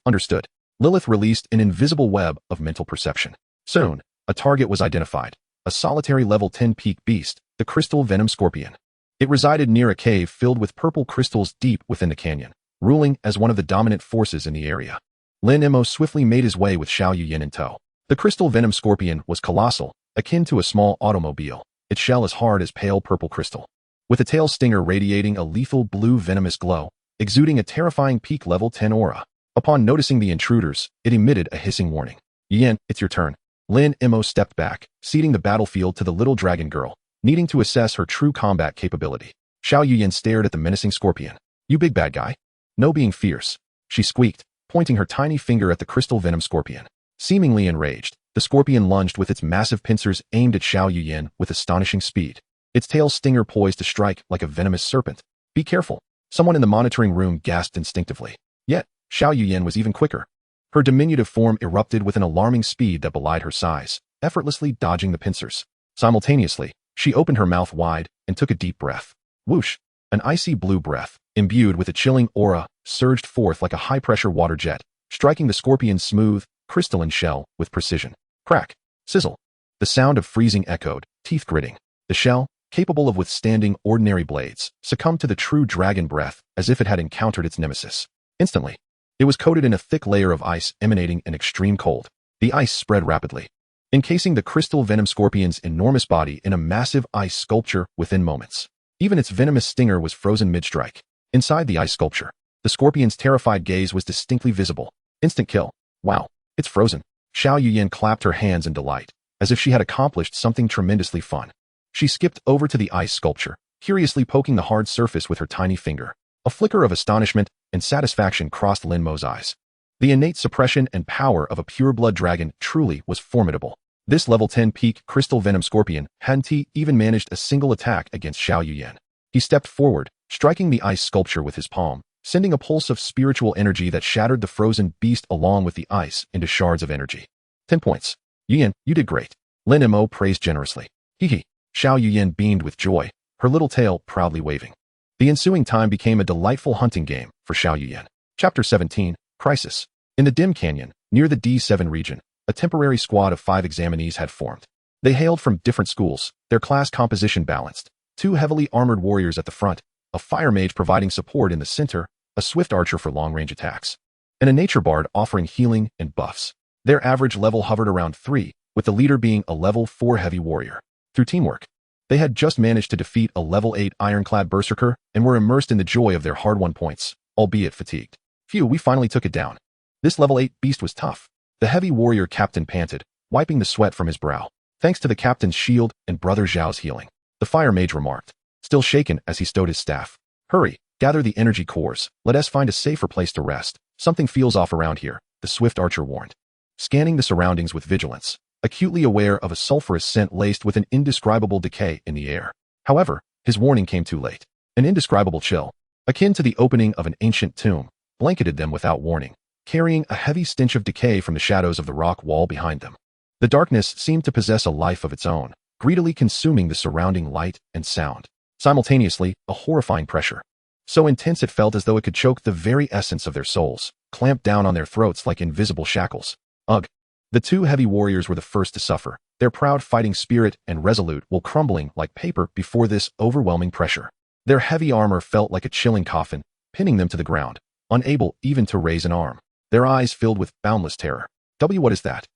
Understood. Lilith released an invisible web of mental perception. Soon, a target was identified: a solitary level 10 peak beast, the crystal venom scorpion. It resided near a cave filled with purple crystals deep within the canyon, ruling as one of the dominant forces in the area. Lin Mo swiftly made his way with Xiao Yuyan in tow. The crystal venom scorpion was colossal, akin to a small automobile, its shell as hard as pale purple crystal, with a tail stinger radiating a lethal blue venomous glow, exuding a terrifying peak level 10 aura. Upon noticing the intruders, it emitted a hissing warning. Yen, it's your turn. Lin Mo stepped back, ceding the battlefield to the little dragon girl, needing to assess her true combat capability. Xiao Yuyan stared at the menacing scorpion. You big bad guy? No being fierce, she squeaked, pointing her tiny finger at the crystal venom scorpion. Seemingly enraged, the scorpion lunged with its massive pincers aimed at Xiao Yuyan with astonishing speed. Its tail stinger poised to strike like a venomous serpent. Be careful. Someone in the monitoring room gasped instinctively. Yet, Xiao Yuyan was even quicker. Her diminutive form erupted with an alarming speed that belied her size, effortlessly dodging the pincers. Simultaneously, she opened her mouth wide and took a deep breath. Whoosh! An icy blue breath, imbued with a chilling aura, surged forth like a high-pressure water jet, striking the scorpion's smooth, crystalline shell with precision. Crack! Sizzle! The sound of freezing echoed, teeth gritting. The shell, capable of withstanding ordinary blades, succumbed to the true dragon breath as if it had encountered its nemesis. Instantly, it was coated in a thick layer of ice emanating an extreme cold. The ice spread rapidly, encasing the crystal venom scorpion's enormous body in a massive ice sculpture within moments. Even its venomous stinger was frozen mid-strike. Inside the ice sculpture, the scorpion's terrified gaze was distinctly visible. Instant kill. Wow, it's frozen. Xiao Yuyan clapped her hands in delight, as if she had accomplished something tremendously fun. She skipped over to the ice sculpture, curiously poking the hard surface with her tiny finger. A flicker of astonishment and satisfaction crossed Lin Mo's eyes. The innate suppression and power of a pure-blood dragon truly was formidable. This level 10 peak crystal venom scorpion hadn't even managed a single attack against Xiao Yuyan. He stepped forward, striking the ice sculpture with his palm, sending a pulse of spiritual energy that shattered the frozen beast along with the ice into shards of energy. 10 points. Yuyan, you did great. Lin Mo praised generously. Hee. Xiao Yuyan beamed with joy, her little tail proudly waving. The ensuing time became a delightful hunting game for Xiao Yuyan. Chapter 17, Crisis. In the dim canyon, near the D7 region, a temporary squad of 5 examinees had formed. They hailed from different schools, their class composition balanced. 2 heavily armored warriors at the front, a fire mage providing support in the center, a swift archer for long-range attacks, and a nature bard offering healing and buffs. Their average level hovered around 3, with the leader being a level 4 heavy warrior. Through teamwork, they had just managed to defeat a level 8 ironclad berserker and were immersed in the joy of their hard-won points, albeit fatigued. Phew, we finally took it down. This level 8 beast was tough. The heavy warrior captain panted, wiping the sweat from his brow. Thanks to the captain's shield and brother Zhao's healing, the fire mage remarked, still shaken as he stowed his staff. Hurry, gather the energy cores, let us find a safer place to rest. Something feels off around here, the swift archer warned. Scanning the surroundings with vigilance, acutely aware of a sulfurous scent laced with an indescribable decay in the air. However, his warning came too late. An indescribable chill, akin to the opening of an ancient tomb, blanketed them without warning, carrying a heavy stench of decay from the shadows of the rock wall behind them. The darkness seemed to possess a life of its own, greedily consuming the surrounding light and sound. Simultaneously, a horrifying pressure, so intense it felt as though it could choke the very essence of their souls, clamped down on their throats like invisible shackles. Ugh. The 2 heavy warriors were the first to suffer, their proud fighting spirit and resolute will crumbling like paper before this overwhelming pressure. Their heavy armor felt like a chilling coffin, pinning them to the ground, unable even to raise an arm. Their eyes filled with boundless terror. What is that?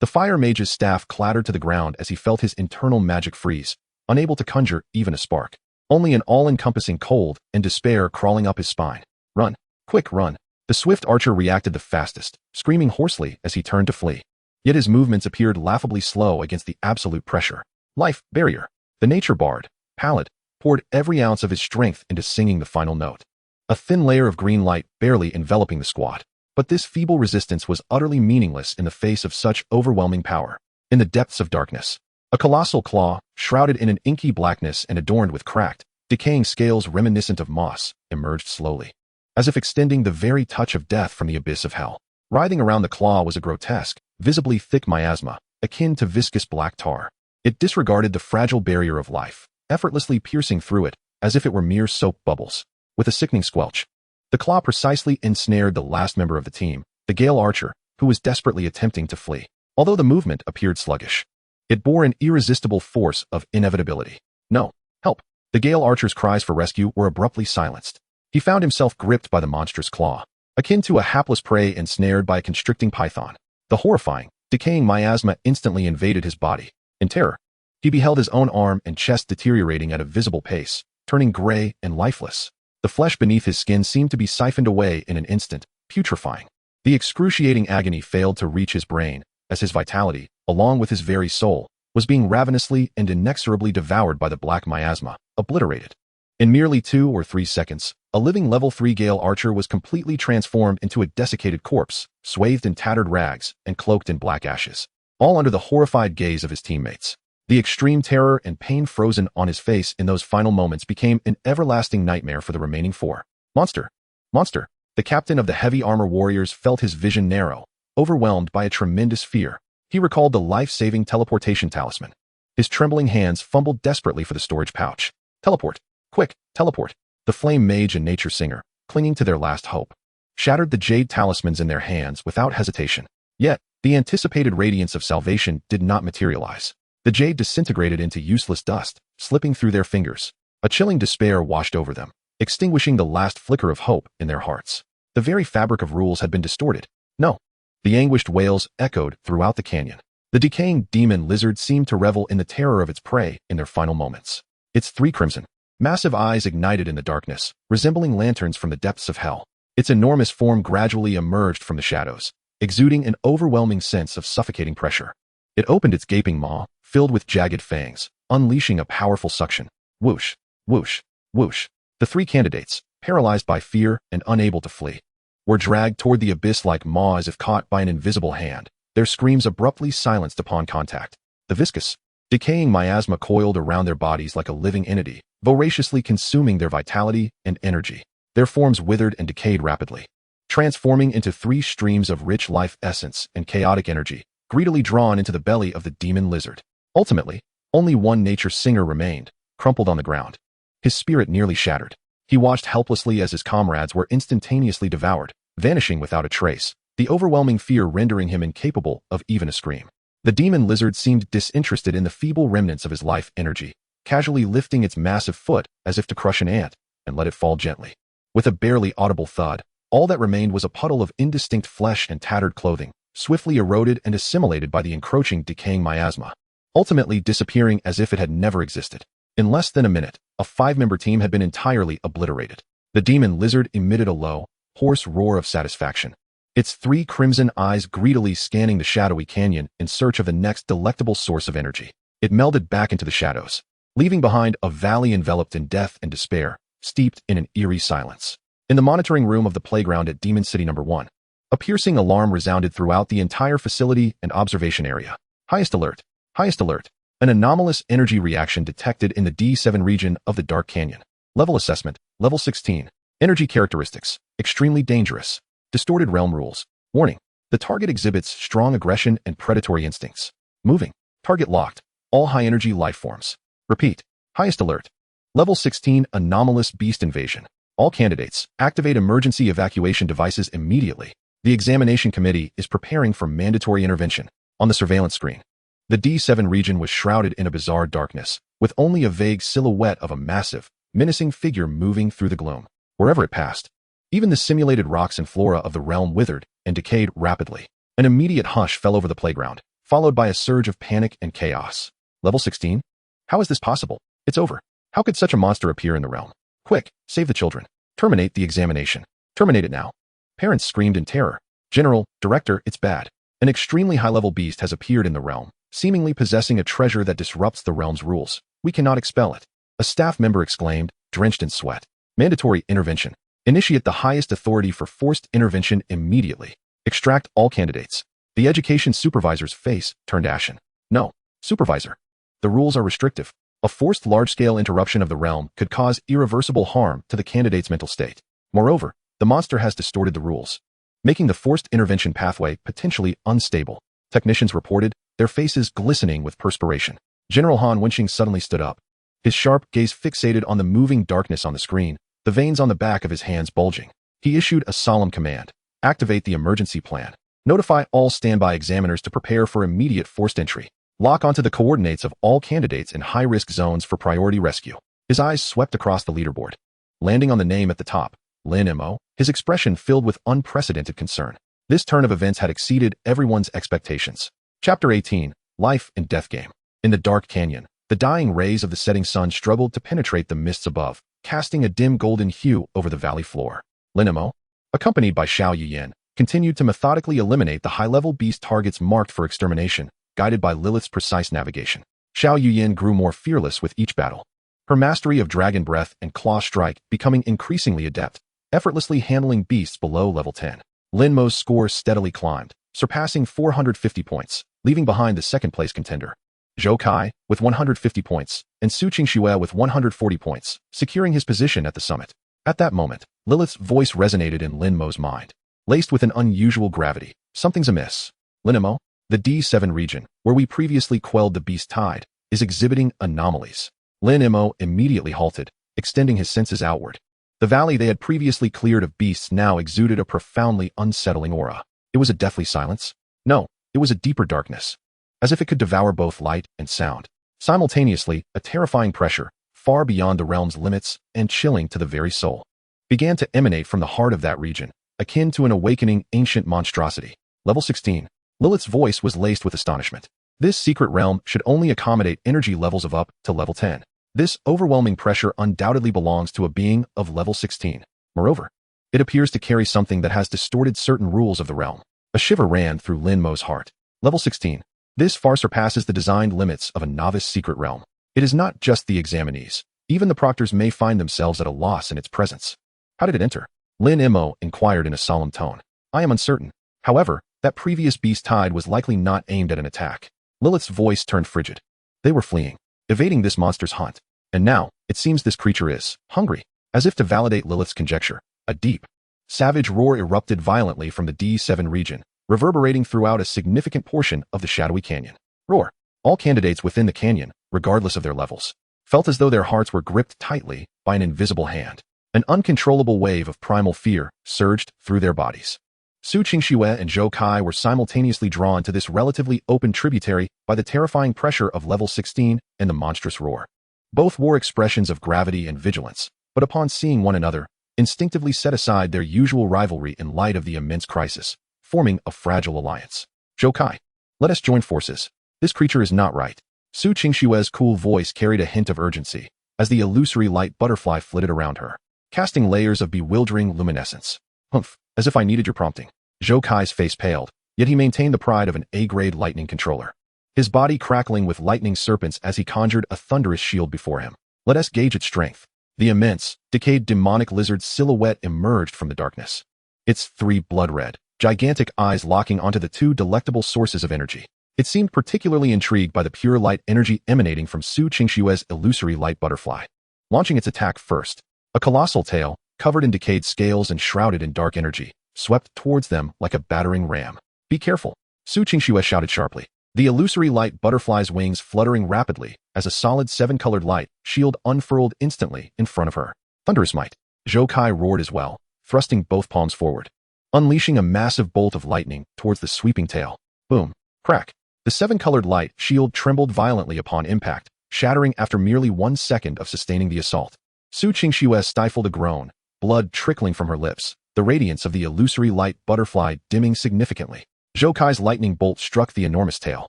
The fire mage's staff clattered to the ground as he felt his internal magic freeze, unable to conjure even a spark. Only an all-encompassing cold and despair crawling up his spine. Run. Quick, run. The swift archer reacted the fastest, screaming hoarsely as he turned to flee. Yet his movements appeared laughably slow against the absolute pressure. Life barrier. The nature bard, pallid, poured every ounce of his strength into singing the final note. a thin layer of green light barely enveloping the squad. But this feeble resistance was utterly meaningless in the face of such overwhelming power. In the depths of darkness, a colossal claw, shrouded in an inky blackness and adorned with cracked, decaying scales reminiscent of moss, emerged slowly, as if extending the very touch of death from the abyss of hell. Writhing around the claw was a grotesque, visibly thick miasma, akin to viscous black tar. It disregarded the fragile barrier of life, effortlessly piercing through it as if it were mere soap bubbles. With a sickening squelch, the claw precisely ensnared the last member of the team, the Gale Archer, who was desperately attempting to flee. Although the movement appeared sluggish, it bore an irresistible force of inevitability. No, help! The Gale Archer's cries for rescue were abruptly silenced. He found himself gripped by the monstrous claw, akin to a hapless prey ensnared by a constricting python. The horrifying, decaying miasma instantly invaded his body. In terror, he beheld his own arm and chest deteriorating at a visible pace, turning gray and lifeless. The flesh beneath his skin seemed to be siphoned away in an instant, putrefying. The excruciating agony failed to reach his brain, as his vitality, along with his very soul, was being ravenously and inexorably devoured by the black miasma, obliterated. In merely 2 or 3 seconds, a living level 3 Gale Archer was completely transformed into a desiccated corpse, swathed in tattered rags and cloaked in black ashes, all under the horrified gaze of his teammates. The extreme terror and pain frozen on his face in those final moments became an everlasting nightmare for the remaining 4. Monster! Monster! The captain of the heavy armor warriors felt his vision narrow, overwhelmed by a tremendous fear. He recalled the life-saving teleportation talisman. His trembling hands fumbled desperately for the storage pouch. Teleport! Quick, teleport! The flame mage and nature singer, clinging to their last hope, shattered the jade talismans in their hands without hesitation. Yet, the anticipated radiance of salvation did not materialize. The jade disintegrated into useless dust, slipping through their fingers. A chilling despair washed over them, extinguishing the last flicker of hope in their hearts. The very fabric of rules had been distorted. No. The anguished wails echoed throughout the canyon. The decaying demon lizard seemed to revel in the terror of its prey in their final moments. Its 3 crimson, massive eyes ignited in the darkness, resembling lanterns from the depths of hell. Its enormous form gradually emerged from the shadows, exuding an overwhelming sense of suffocating pressure. It opened its gaping maw, filled with jagged fangs, unleashing a powerful suction. Whoosh, whoosh, whoosh. The 3 candidates, paralyzed by fear and unable to flee, were dragged toward the abyss like maw as if caught by an invisible hand, their screams abruptly silenced upon contact. The viscous, decaying miasma coiled around their bodies like a living entity, voraciously consuming their vitality and energy. Their forms withered and decayed rapidly, transforming into 3 streams of rich life essence and chaotic energy, greedily drawn into the belly of the demon lizard. Ultimately, only one nature singer remained, crumpled on the ground, his spirit nearly shattered. He watched helplessly as his comrades were instantaneously devoured, vanishing without a trace, the overwhelming fear rendering him incapable of even a scream. The demon lizard seemed disinterested in the feeble remnants of his life energy, casually lifting its massive foot as if to crush an ant, and let it fall gently. With a barely audible thud, all that remained was a puddle of indistinct flesh and tattered clothing, swiftly eroded and assimilated by the encroaching, decaying miasma, ultimately disappearing as if it had never existed. In less than a minute, a 5-member team had been entirely obliterated. The demon lizard emitted a low, hoarse roar of satisfaction, its 3 crimson eyes greedily scanning the shadowy canyon in search of the next delectable source of energy. It melded back into the shadows, leaving behind a valley enveloped in death and despair, steeped in an eerie silence. In the monitoring room of the playground at Demon City No. 1, a piercing alarm resounded throughout the entire facility and observation area. Highest alert! Highest alert! An anomalous energy reaction detected in the D7 region of the Dark Canyon. Level assessment, level 16. Energy characteristics, extremely dangerous. Distorted realm rules. Warning, the target exhibits strong aggression and predatory instincts. Moving. Target locked. All high-energy life forms. Repeat, highest alert. Level 16 anomalous beast invasion. All candidates, activate emergency evacuation devices immediately. The examination committee is preparing for mandatory intervention. On the surveillance screen, the D7 region was shrouded in a bizarre darkness, with only a vague silhouette of a massive, menacing figure moving through the gloom. Wherever it passed, even the simulated rocks and flora of the realm withered and decayed rapidly. An immediate hush fell over the playground, followed by a surge of panic and chaos. Level 16? How is this possible? It's over. How could such a monster appear in the realm? Quick, save the children. Terminate the examination. Terminate it now. Parents screamed in terror. General, Director, it's bad. An extremely high-level beast has appeared in the realm, seemingly possessing a treasure that disrupts the realm's rules. We cannot expel it. A staff member exclaimed, drenched in sweat. Mandatory intervention. Initiate the highest authority for forced intervention immediately. Extract all candidates. The education supervisor's face turned ashen. No, supervisor. The rules are restrictive. A forced large-scale interruption of the realm could cause irreversible harm to the candidate's mental state. Moreover, the monster has distorted the rules, making the forced intervention pathway potentially unstable. Technicians reported, their faces glistening with perspiration. General Han Wenqing suddenly stood up, his sharp gaze fixated on the moving darkness on the screen, the veins on the back of his hands bulging. He issued a solemn command. Activate the emergency plan. Notify all standby examiners to prepare for immediate forced entry. Lock onto the coordinates of all candidates in high-risk zones for priority rescue. His eyes swept across the leaderboard, landing on the name at the top, Lin Mo, his expression filled with unprecedented concern. This turn of events had exceeded everyone's expectations. Chapter 18, Life and Death Game. In the dark canyon, the dying rays of the setting sun struggled to penetrate the mists above, casting a dim golden hue over the valley floor. Lin Mo, accompanied by Xiao Yuyan, continued to methodically eliminate the high-level beast targets marked for extermination, guided by Lilith's precise navigation. Xiao Yuyan grew more fearless with each battle, her mastery of dragon breath and claw strike becoming increasingly adept, effortlessly handling beasts below level 10. Lin Mo's score steadily climbed, surpassing 450 points, leaving behind the second-place contender, Zhou Kai, with 150 points, and Su Qingxue with 140 points, securing his position at the summit. At that moment, Lilith's voice resonated in Lin Mo's mind, laced with an unusual gravity. Something's amiss. Lin Mo, the D7 region, where we previously quelled the beast tide, is exhibiting anomalies. Lin Mo immediately halted, extending his senses outward. The valley they had previously cleared of beasts now exuded a profoundly unsettling aura. It was a deathly silence? No, it was a deeper darkness, as if it could devour both light and sound. Simultaneously, a terrifying pressure, far beyond the realm's limits and chilling to the very soul, began to emanate from the heart of that region, akin to an awakening ancient monstrosity. Level 16. Lilith's voice was laced with astonishment. This secret realm should only accommodate energy levels of up to level 10. This overwhelming pressure undoubtedly belongs to a being of level 16. Moreover, it appears to carry something that has distorted certain rules of the realm. A shiver ran through Lin Mo's heart. Level 16. This far surpasses the designed limits of a novice secret realm. It is not just the examinees. Even the proctors may find themselves at a loss in its presence. How did it enter? Lin Mo inquired in a solemn tone. I am uncertain. However, that previous beast tide was likely not aimed at an attack. Lilith's voice turned frigid. They were fleeing, evading this monster's hunt. And now, it seems this creature is hungry. As if to validate Lilith's conjecture, a deep, savage roar erupted violently from the D7 region, reverberating throughout a significant portion of the shadowy canyon. Roar. All candidates within the canyon, regardless of their levels, felt as though their hearts were gripped tightly by an invisible hand. An uncontrollable wave of primal fear surged through their bodies. Su Qingxue and Zhou Kai were simultaneously drawn to this relatively open tributary by the terrifying pressure of level 16 and the monstrous roar. Both wore expressions of gravity and vigilance, but upon seeing one another, instinctively set aside their usual rivalry in light of the immense crisis, forming a fragile alliance. Zhou Kai, let us join forces. This creature is not right. Su Qingxue's cool voice carried a hint of urgency, as the illusory light butterfly flitted around her, casting layers of bewildering luminescence. Humph, as if I needed your prompting. Zhou Kai's face paled, yet he maintained the pride of an A-grade lightning controller, his body crackling with lightning serpents as he conjured a thunderous shield before him. Let us gauge its strength. The immense, decayed demonic lizard's silhouette emerged from the darkness, its three blood-red, gigantic eyes locking onto the two delectable sources of energy. It seemed particularly intrigued by the pure light energy emanating from Su Qingxue's illusory light butterfly. Launching its attack first, a colossal tail, covered in decayed scales and shrouded in dark energy, swept towards them like a battering ram. Be careful, Su Qingxue shouted sharply, the illusory light butterfly's wings fluttering rapidly as a solid seven-colored light shield unfurled instantly in front of her. Thunderous might. Zhou Kai roared as well, thrusting both palms forward, unleashing a massive bolt of lightning towards the sweeping tail. Boom. Crack. The seven-colored light shield trembled violently upon impact, shattering after merely 1 second of sustaining the assault. Su Qingxue stifled a groan, blood trickling from her lips, the radiance of the illusory light butterfly dimming significantly. Zhou Kai's lightning bolt struck the enormous tail,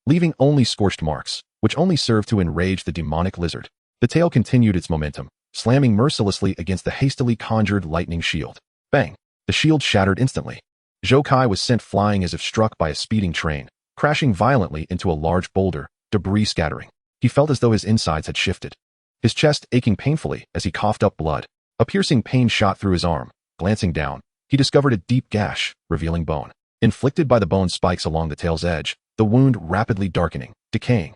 leaving only scorched marks, which only served to enrage the demonic lizard. The tail continued its momentum, slamming mercilessly against the hastily conjured lightning shield. Bang! The shield shattered instantly. Zhou Kai was sent flying as if struck by a speeding train, crashing violently into a large boulder, debris scattering. He felt as though his insides had shifted, his chest aching painfully as he coughed up blood. A piercing pain shot through his arm. Glancing down, he discovered a deep gash, revealing bone. Inflicted by the bone spikes along the tail's edge, the wound rapidly darkening, decaying.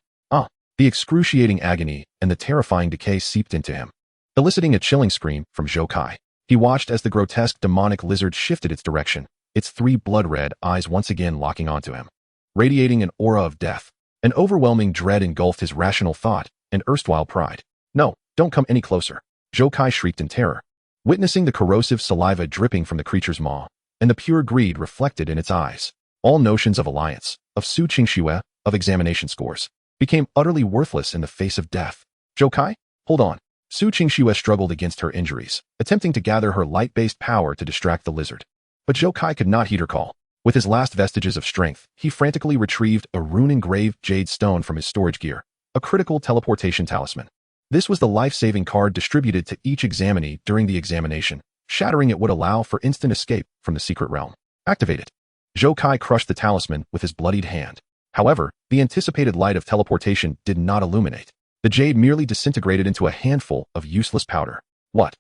The excruciating agony and the terrifying decay seeped into him, eliciting a chilling scream from Zhou Kai. He watched as the grotesque demonic lizard shifted its direction, its 3 blood-red eyes once again locking onto him. Radiating an aura of death, an overwhelming dread engulfed his rational thought and erstwhile pride. "No, don't come any closer," Zhou Kai shrieked in terror, witnessing the corrosive saliva dripping from the creature's maw, and the pure greed reflected in its eyes. All notions of alliance, of Su Qingxue, of examination scores, became utterly worthless in the face of death. "Zhou Kai, hold on." Su Qingxue struggled against her injuries, attempting to gather her light-based power to distract the lizard. But Zhou Kai could not heed her call. With his last vestiges of strength, he frantically retrieved a rune-engraved jade stone from his storage gear, a critical teleportation talisman. This was the life-saving card distributed to each examinee during the examination. Shattering it would allow for instant escape from the secret realm. "Activate it." Zhou Kai crushed the talisman with his bloodied hand. However, the anticipated light of teleportation did not illuminate. The jade merely disintegrated into a handful of useless powder. What?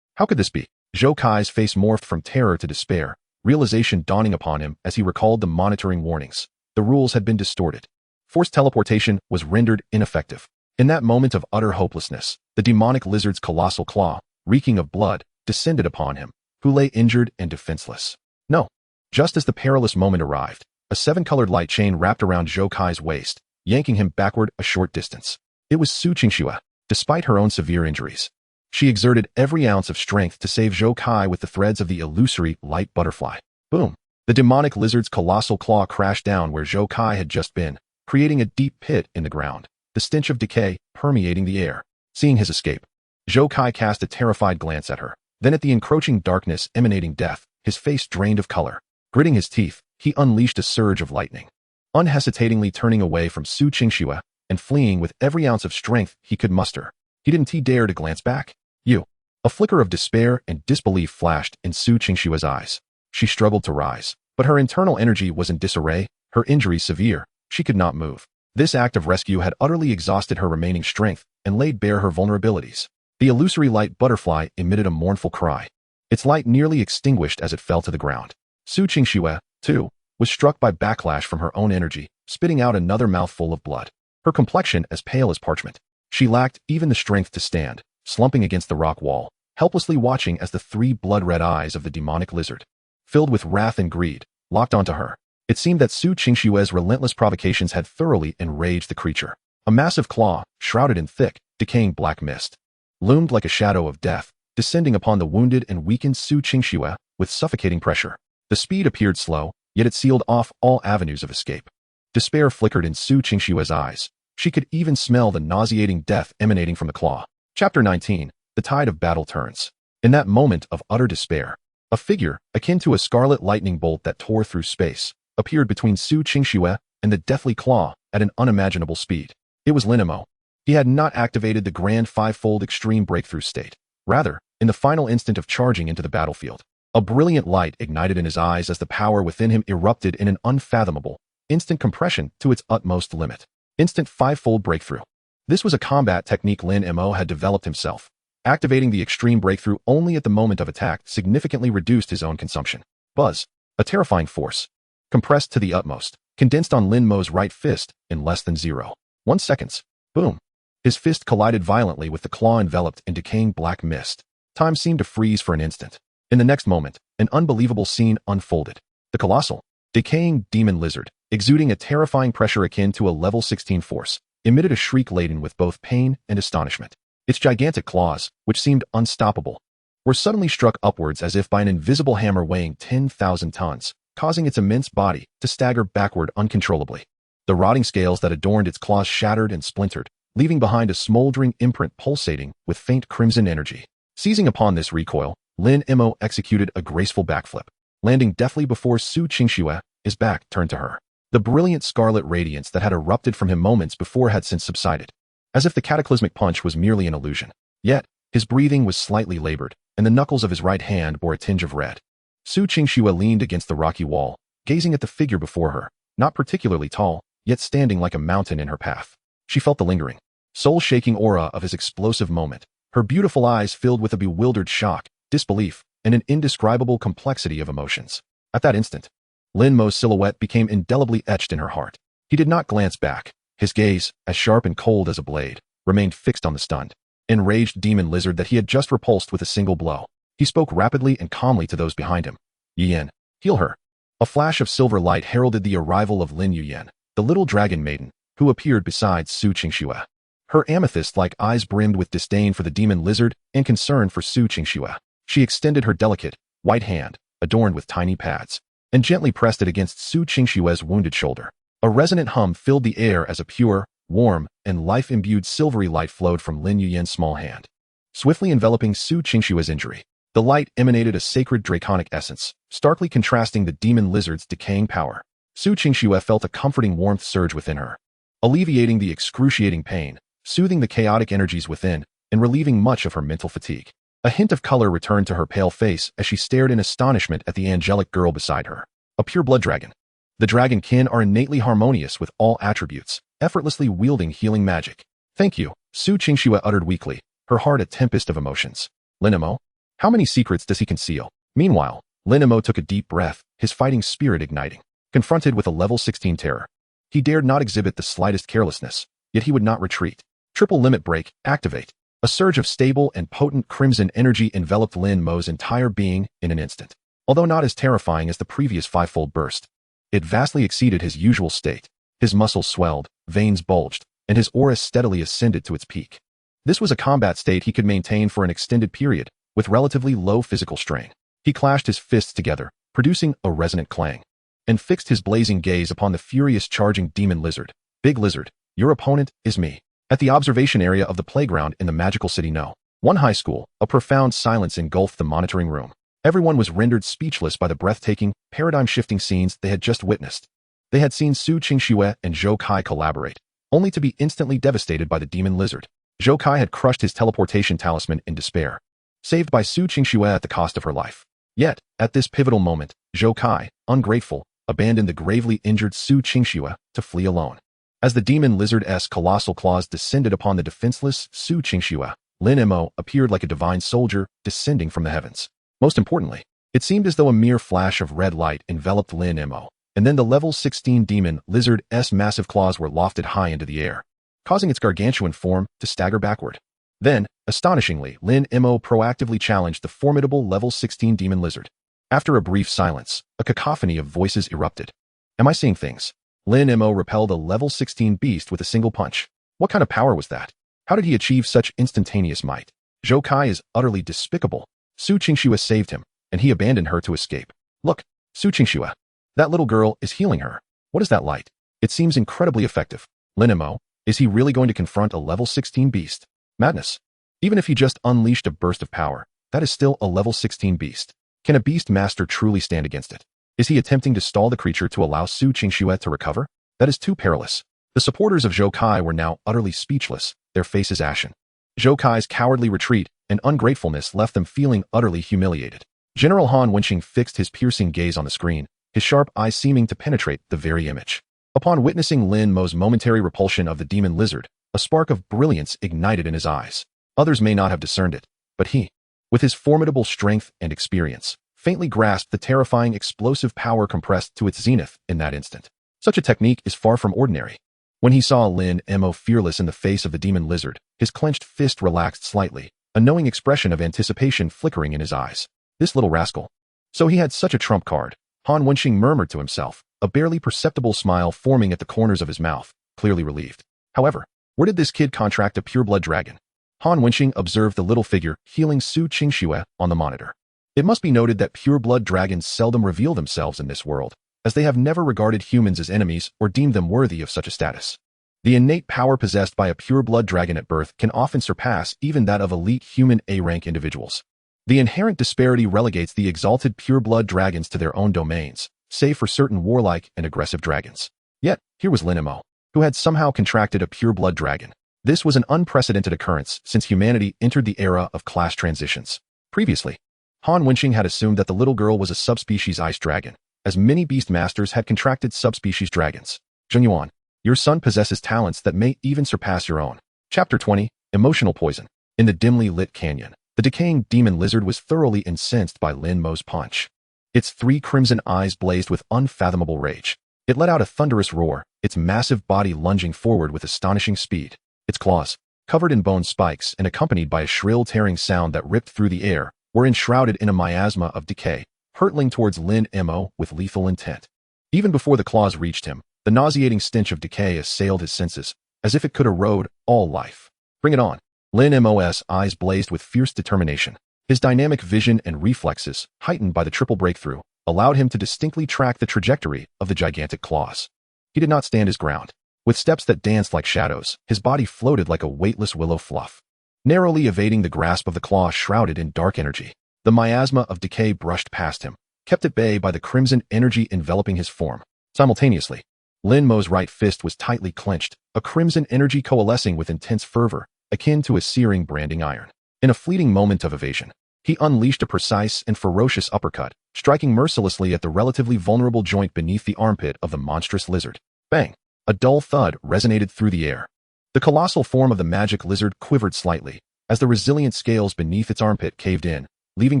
How could this be? Zhou Kai's face morphed from terror to despair, realization dawning upon him as he recalled the monitoring warnings. The rules had been distorted. Forced teleportation was rendered ineffective. In that moment of utter hopelessness, the demonic lizard's colossal claw, reeking of blood, descended upon him, who lay injured and defenseless. No. Just as the perilous moment arrived, a 7-colored light chain wrapped around Zhou Kai's waist, yanking him backward a short distance. It was Su Qingxue, despite her own severe injuries. She exerted every ounce of strength to save Zhou Kai with the threads of the illusory light butterfly. Boom! The demonic lizard's colossal claw crashed down where Zhou Kai had just been, creating a deep pit in the ground, the stench of decay permeating the air. Seeing his escape, Zhou Kai cast a terrified glance at her, then at the encroaching darkness emanating death, his face drained of color. Gritting his teeth, he unleashed a surge of lightning. Unhesitatingly turning away from Su Qingxue and fleeing with every ounce of strength he could muster. He didn't dare to glance back. "You." A flicker of despair and disbelief flashed in Su Qingxue's eyes. She struggled to rise, but her internal energy was in disarray, her injuries severe. She could not move. This act of rescue had utterly exhausted her remaining strength and laid bare her vulnerabilities. The illusory light butterfly emitted a mournful cry. Its light nearly extinguished as it fell to the ground. Su Qingxue, too, was struck by backlash from her own energy, spitting out another mouthful of blood. Her complexion as pale as parchment. She lacked even the strength to stand, slumping against the rock wall, helplessly watching as the 3 blood-red eyes of the demonic lizard, filled with wrath and greed, locked onto her. It seemed that Su Qingxue's relentless provocations had thoroughly enraged the creature. A massive claw, shrouded in thick, decaying black mist, loomed like a shadow of death, descending upon the wounded and weakened Su Qingxue with suffocating pressure. The speed appeared slow, yet it sealed off all avenues of escape. Despair flickered in Su Qingxue's eyes. She could even smell the nauseating death emanating from the claw. Chapter 19. The tide of battle turns. In that moment of utter despair, a figure, akin to a scarlet lightning bolt that tore through space, appeared between Su Qingxue and the deathly claw at an unimaginable speed. It was Lin Mo. He had not activated the grand 5-fold extreme breakthrough state. Rather, in the final instant of charging into the battlefield, a brilliant light ignited in his eyes as the power within him erupted in an unfathomable, instant compression to its utmost limit. Instant 5-fold breakthrough. This was a combat technique Lin Mo had developed himself. Activating the extreme breakthrough only at the moment of attack significantly reduced his own consumption. Buzz. A terrifying force. Compressed to the utmost, condensed on Lin Mo's right fist in less than 0.1 seconds. Boom. His fist collided violently with the claw enveloped in decaying black mist. Time seemed to freeze for an instant. In the next moment, an unbelievable scene unfolded. The colossal, decaying demon lizard, exuding a terrifying pressure akin to a level 16 force, emitted a shriek laden with both pain and astonishment. Its gigantic claws, which seemed unstoppable, were suddenly struck upwards as if by an invisible hammer weighing 10,000 tons, causing its immense body to stagger backward uncontrollably. The rotting scales that adorned its claws shattered and splintered, leaving behind a smoldering imprint pulsating with faint crimson energy. Seizing upon this recoil, Lin Mo executed a graceful backflip, landing deftly before Su Qingxue, his back turned to her. The brilliant scarlet radiance that had erupted from him moments before had since subsided, as if the cataclysmic punch was merely an illusion. Yet, his breathing was slightly labored, and the knuckles of his right hand bore a tinge of red. Su Qingxue leaned against the rocky wall, gazing at the figure before her, not particularly tall, yet standing like a mountain in her path. She felt the lingering, soul-shaking aura of his explosive moment, her beautiful eyes filled with a bewildered shock, disbelief, and an indescribable complexity of emotions. At that instant, Lin Mo's silhouette became indelibly etched in her heart. He did not glance back. His gaze, as sharp and cold as a blade, remained fixed on the stunned, enraged demon lizard that he had just repulsed with a single blow. He spoke rapidly and calmly to those behind him. Yuyan, heal her. A flash of silver light heralded the arrival of Lin Yuyan, the little dragon maiden, who appeared beside Su Qingxue. Her amethyst-like eyes brimmed with disdain for the demon lizard and concern for Su Qingxue. She extended her delicate, white hand, adorned with tiny pads, and gently pressed it against Su Qingxue's wounded shoulder. A resonant hum filled the air as a pure, warm, and life-imbued silvery light flowed from Lin Yuyan's small hand, swiftly enveloping Su Qingxue's injury. The light emanated a sacred draconic essence, starkly contrasting the demon lizard's decaying power. Su Qingxue felt a comforting warmth surge within her, alleviating the excruciating pain, soothing the chaotic energies within, and relieving much of her mental fatigue. A hint of color returned to her pale face as she stared in astonishment at the angelic girl beside her. A pure-blood dragon. The dragon kin are innately harmonious with all attributes, effortlessly wielding healing magic. Thank you, Su Qingxue uttered weakly, her heart a tempest of emotions. Lin Mo? How many secrets does he conceal? Meanwhile, Lin Mo took a deep breath, his fighting spirit igniting. Confronted with a level 16 terror, he dared not exhibit the slightest carelessness, yet he would not retreat. Triple limit break, activate. A surge of stable and potent crimson energy enveloped Lin Mo's entire being in an instant. Although not as terrifying as the previous fivefold burst, it vastly exceeded his usual state. His muscles swelled, veins bulged, and his aura steadily ascended to its peak. This was a combat state he could maintain for an extended period, with relatively low physical strain. He clashed his fists together, producing a resonant clang, and fixed his blazing gaze upon the furious charging demon lizard. Big lizard, your opponent is me. At the observation area of the playground in the magical city No. 1 high school, a profound silence engulfed the monitoring room. Everyone was rendered speechless by the breathtaking, paradigm-shifting scenes they had just witnessed. They had seen Su Qingxue and Zhou Kai collaborate, only to be instantly devastated by the demon lizard. Zhou Kai had crushed his teleportation talisman in despair, saved by Su Qingxue at the cost of her life. Yet, at this pivotal moment, Zhou Kai, ungrateful, abandoned the gravely injured Su Qingxue to flee alone. As the demon lizard's colossal claws descended upon the defenseless Su Qingxue, Lin Mo appeared like a divine soldier descending from the heavens. Most importantly, it seemed as though a mere flash of red light enveloped Lin Mo, and then the level 16 demon lizard's massive claws were lofted high into the air, causing its gargantuan form to stagger backward. Then, astonishingly, Lin Mo proactively challenged the formidable level 16 demon lizard. After a brief silence, a cacophony of voices erupted. Am I seeing things? Lin Mo repelled a level 16 beast with a single punch. What kind of power was that? How did he achieve such instantaneous might? Zhou Kai is utterly despicable. Su Qingxue saved him, and he abandoned her to escape. Look, Su Qingxue. That little girl is healing her. What is that light? It seems incredibly effective. Lin Mo, is he really going to confront a level 16 beast? Madness. Even if he just unleashed a burst of power, that is still a level 16 beast. Can a Beastmaster truly stand against it? Is he attempting to stall the creature to allow Su Qingxue to recover? That is too perilous. The supporters of Zhou Kai were now utterly speechless, their faces ashen. Zhou Kai's cowardly retreat and ungratefulness left them feeling utterly humiliated. General Han Wenqing fixed his piercing gaze on the screen, his sharp eyes seeming to penetrate the very image. Upon witnessing Lin Mo's momentary repulsion of the demon lizard, a spark of brilliance ignited in his eyes. Others may not have discerned it, but he, with his formidable strength and experience, faintly grasped the terrifying explosive power compressed to its zenith in that instant. Such a technique is far from ordinary. When he saw Lin Mo fearless in the face of the demon lizard, his clenched fist relaxed slightly, a knowing expression of anticipation flickering in his eyes. This little rascal. So he had such a trump card. Han Wenqing murmured to himself, a barely perceptible smile forming at the corners of his mouth, clearly relieved. However, where did this kid contract a pure-blood dragon? Han Wenqing observed the little figure healing Su Qingxue on the monitor. It must be noted that pure-blood dragons seldom reveal themselves in this world, as they have never regarded humans as enemies or deemed them worthy of such a status. The innate power possessed by a pure-blood dragon at birth can often surpass even that of elite human A-rank individuals. The inherent disparity relegates the exalted pure-blood dragons to their own domains, save for certain warlike and aggressive dragons. Yet, here was Lin Mo, who had somehow contracted a pure-blood dragon. This was an unprecedented occurrence since humanity entered the era of class transitions. Previously, Han Wenqing had assumed that the little girl was a subspecies ice dragon, as many Beastmasters had contracted subspecies dragons. Zhengyuan, your son possesses talents that may even surpass your own. Chapter 20, Emotional Poison. In the dimly lit canyon, the decaying demon lizard was thoroughly incensed by Lin Mo's punch. Its 3 crimson eyes blazed with unfathomable rage. It let out a thunderous roar, its massive body lunging forward with astonishing speed. Its claws, covered in bone spikes and accompanied by a shrill tearing sound that ripped through the air, were enshrouded in a miasma of decay, hurtling towards Lin Mo with lethal intent. Even before the claws reached him, the nauseating stench of decay assailed his senses, as if it could erode all life. Bring it on. Lin Mo's eyes blazed with fierce determination. His dynamic vision and reflexes, heightened by the triple breakthrough, allowed him to distinctly track the trajectory of the gigantic claws. He did not stand his ground. With steps that danced like shadows, his body floated like a weightless willow fluff, narrowly evading the grasp of the claw shrouded in dark energy. The miasma of decay brushed past him, kept at bay by the crimson energy enveloping his form. Simultaneously, Lin Mo's right fist was tightly clenched, a crimson energy coalescing with intense fervor, akin to a searing branding iron. In a fleeting moment of evasion, he unleashed a precise and ferocious uppercut, striking mercilessly at the relatively vulnerable joint beneath the armpit of the monstrous lizard. Bang! A dull thud resonated through the air. The colossal form of the magic lizard quivered slightly, as the resilient scales beneath its armpit caved in, leaving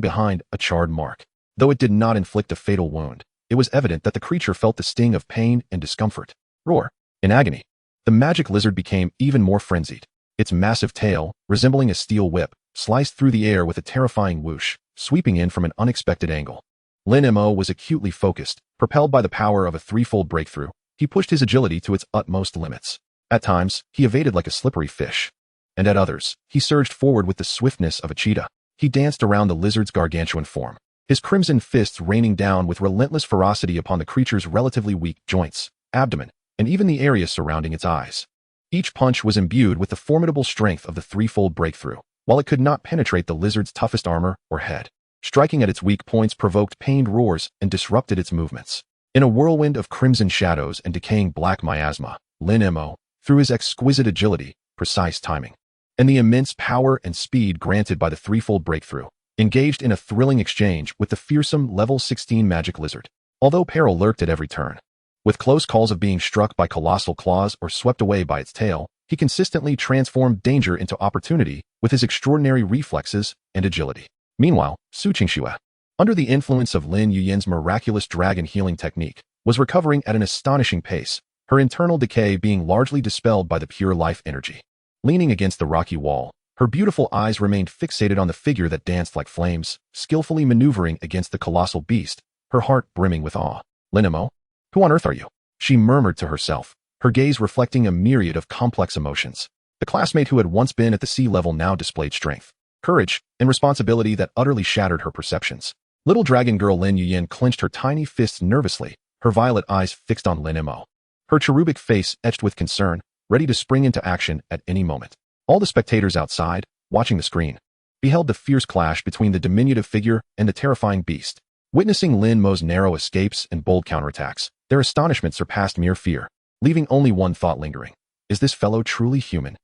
behind a charred mark. Though it did not inflict a fatal wound, it was evident that the creature felt the sting of pain and discomfort. Roar! In agony, the magic lizard became even more frenzied. Its massive tail, resembling a steel whip, sliced through the air with a terrifying whoosh, sweeping in from an unexpected angle. Lin Mo was acutely focused, propelled by the power of a threefold breakthrough. He pushed his agility to its utmost limits. At times, he evaded like a slippery fish. And at others, he surged forward with the swiftness of a cheetah. He danced around the lizard's gargantuan form, his crimson fists raining down with relentless ferocity upon the creature's relatively weak joints, abdomen, and even the area surrounding its eyes. Each punch was imbued with the formidable strength of the threefold breakthrough, while it could not penetrate the lizard's toughest armor or head. Striking at its weak points provoked pained roars and disrupted its movements. In a whirlwind of crimson shadows and decaying black miasma, Lin Mo, through his exquisite agility, precise timing, and the immense power and speed granted by the threefold breakthrough, engaged in a thrilling exchange with the fearsome level 16 magic lizard. Although peril lurked at every turn, with close calls of being struck by colossal claws or swept away by its tail, he consistently transformed danger into opportunity with his extraordinary reflexes and agility. Meanwhile, Su Qingxue, under the influence of Lin Yuyan's miraculous dragon healing technique, was recovering at an astonishing pace, her internal decay being largely dispelled by the pure life energy. Leaning against the rocky wall, her beautiful eyes remained fixated on the figure that danced like flames, skillfully maneuvering against the colossal beast, her heart brimming with awe. Lin Mo? Who on earth are you? She murmured to herself, her gaze reflecting a myriad of complex emotions. The classmate who had once been at the sea level now displayed strength, courage, and responsibility that utterly shattered her perceptions. Little dragon girl Lin Yuyan clenched her tiny fists nervously, her violet eyes fixed on Lin Mo. Her cherubic face etched with concern, ready to spring into action at any moment. All the spectators outside, watching the screen, beheld the fierce clash between the diminutive figure and the terrifying beast. Witnessing Lin Mo's narrow escapes and bold counterattacks, their astonishment surpassed mere fear, leaving only one thought lingering. Is this fellow truly human?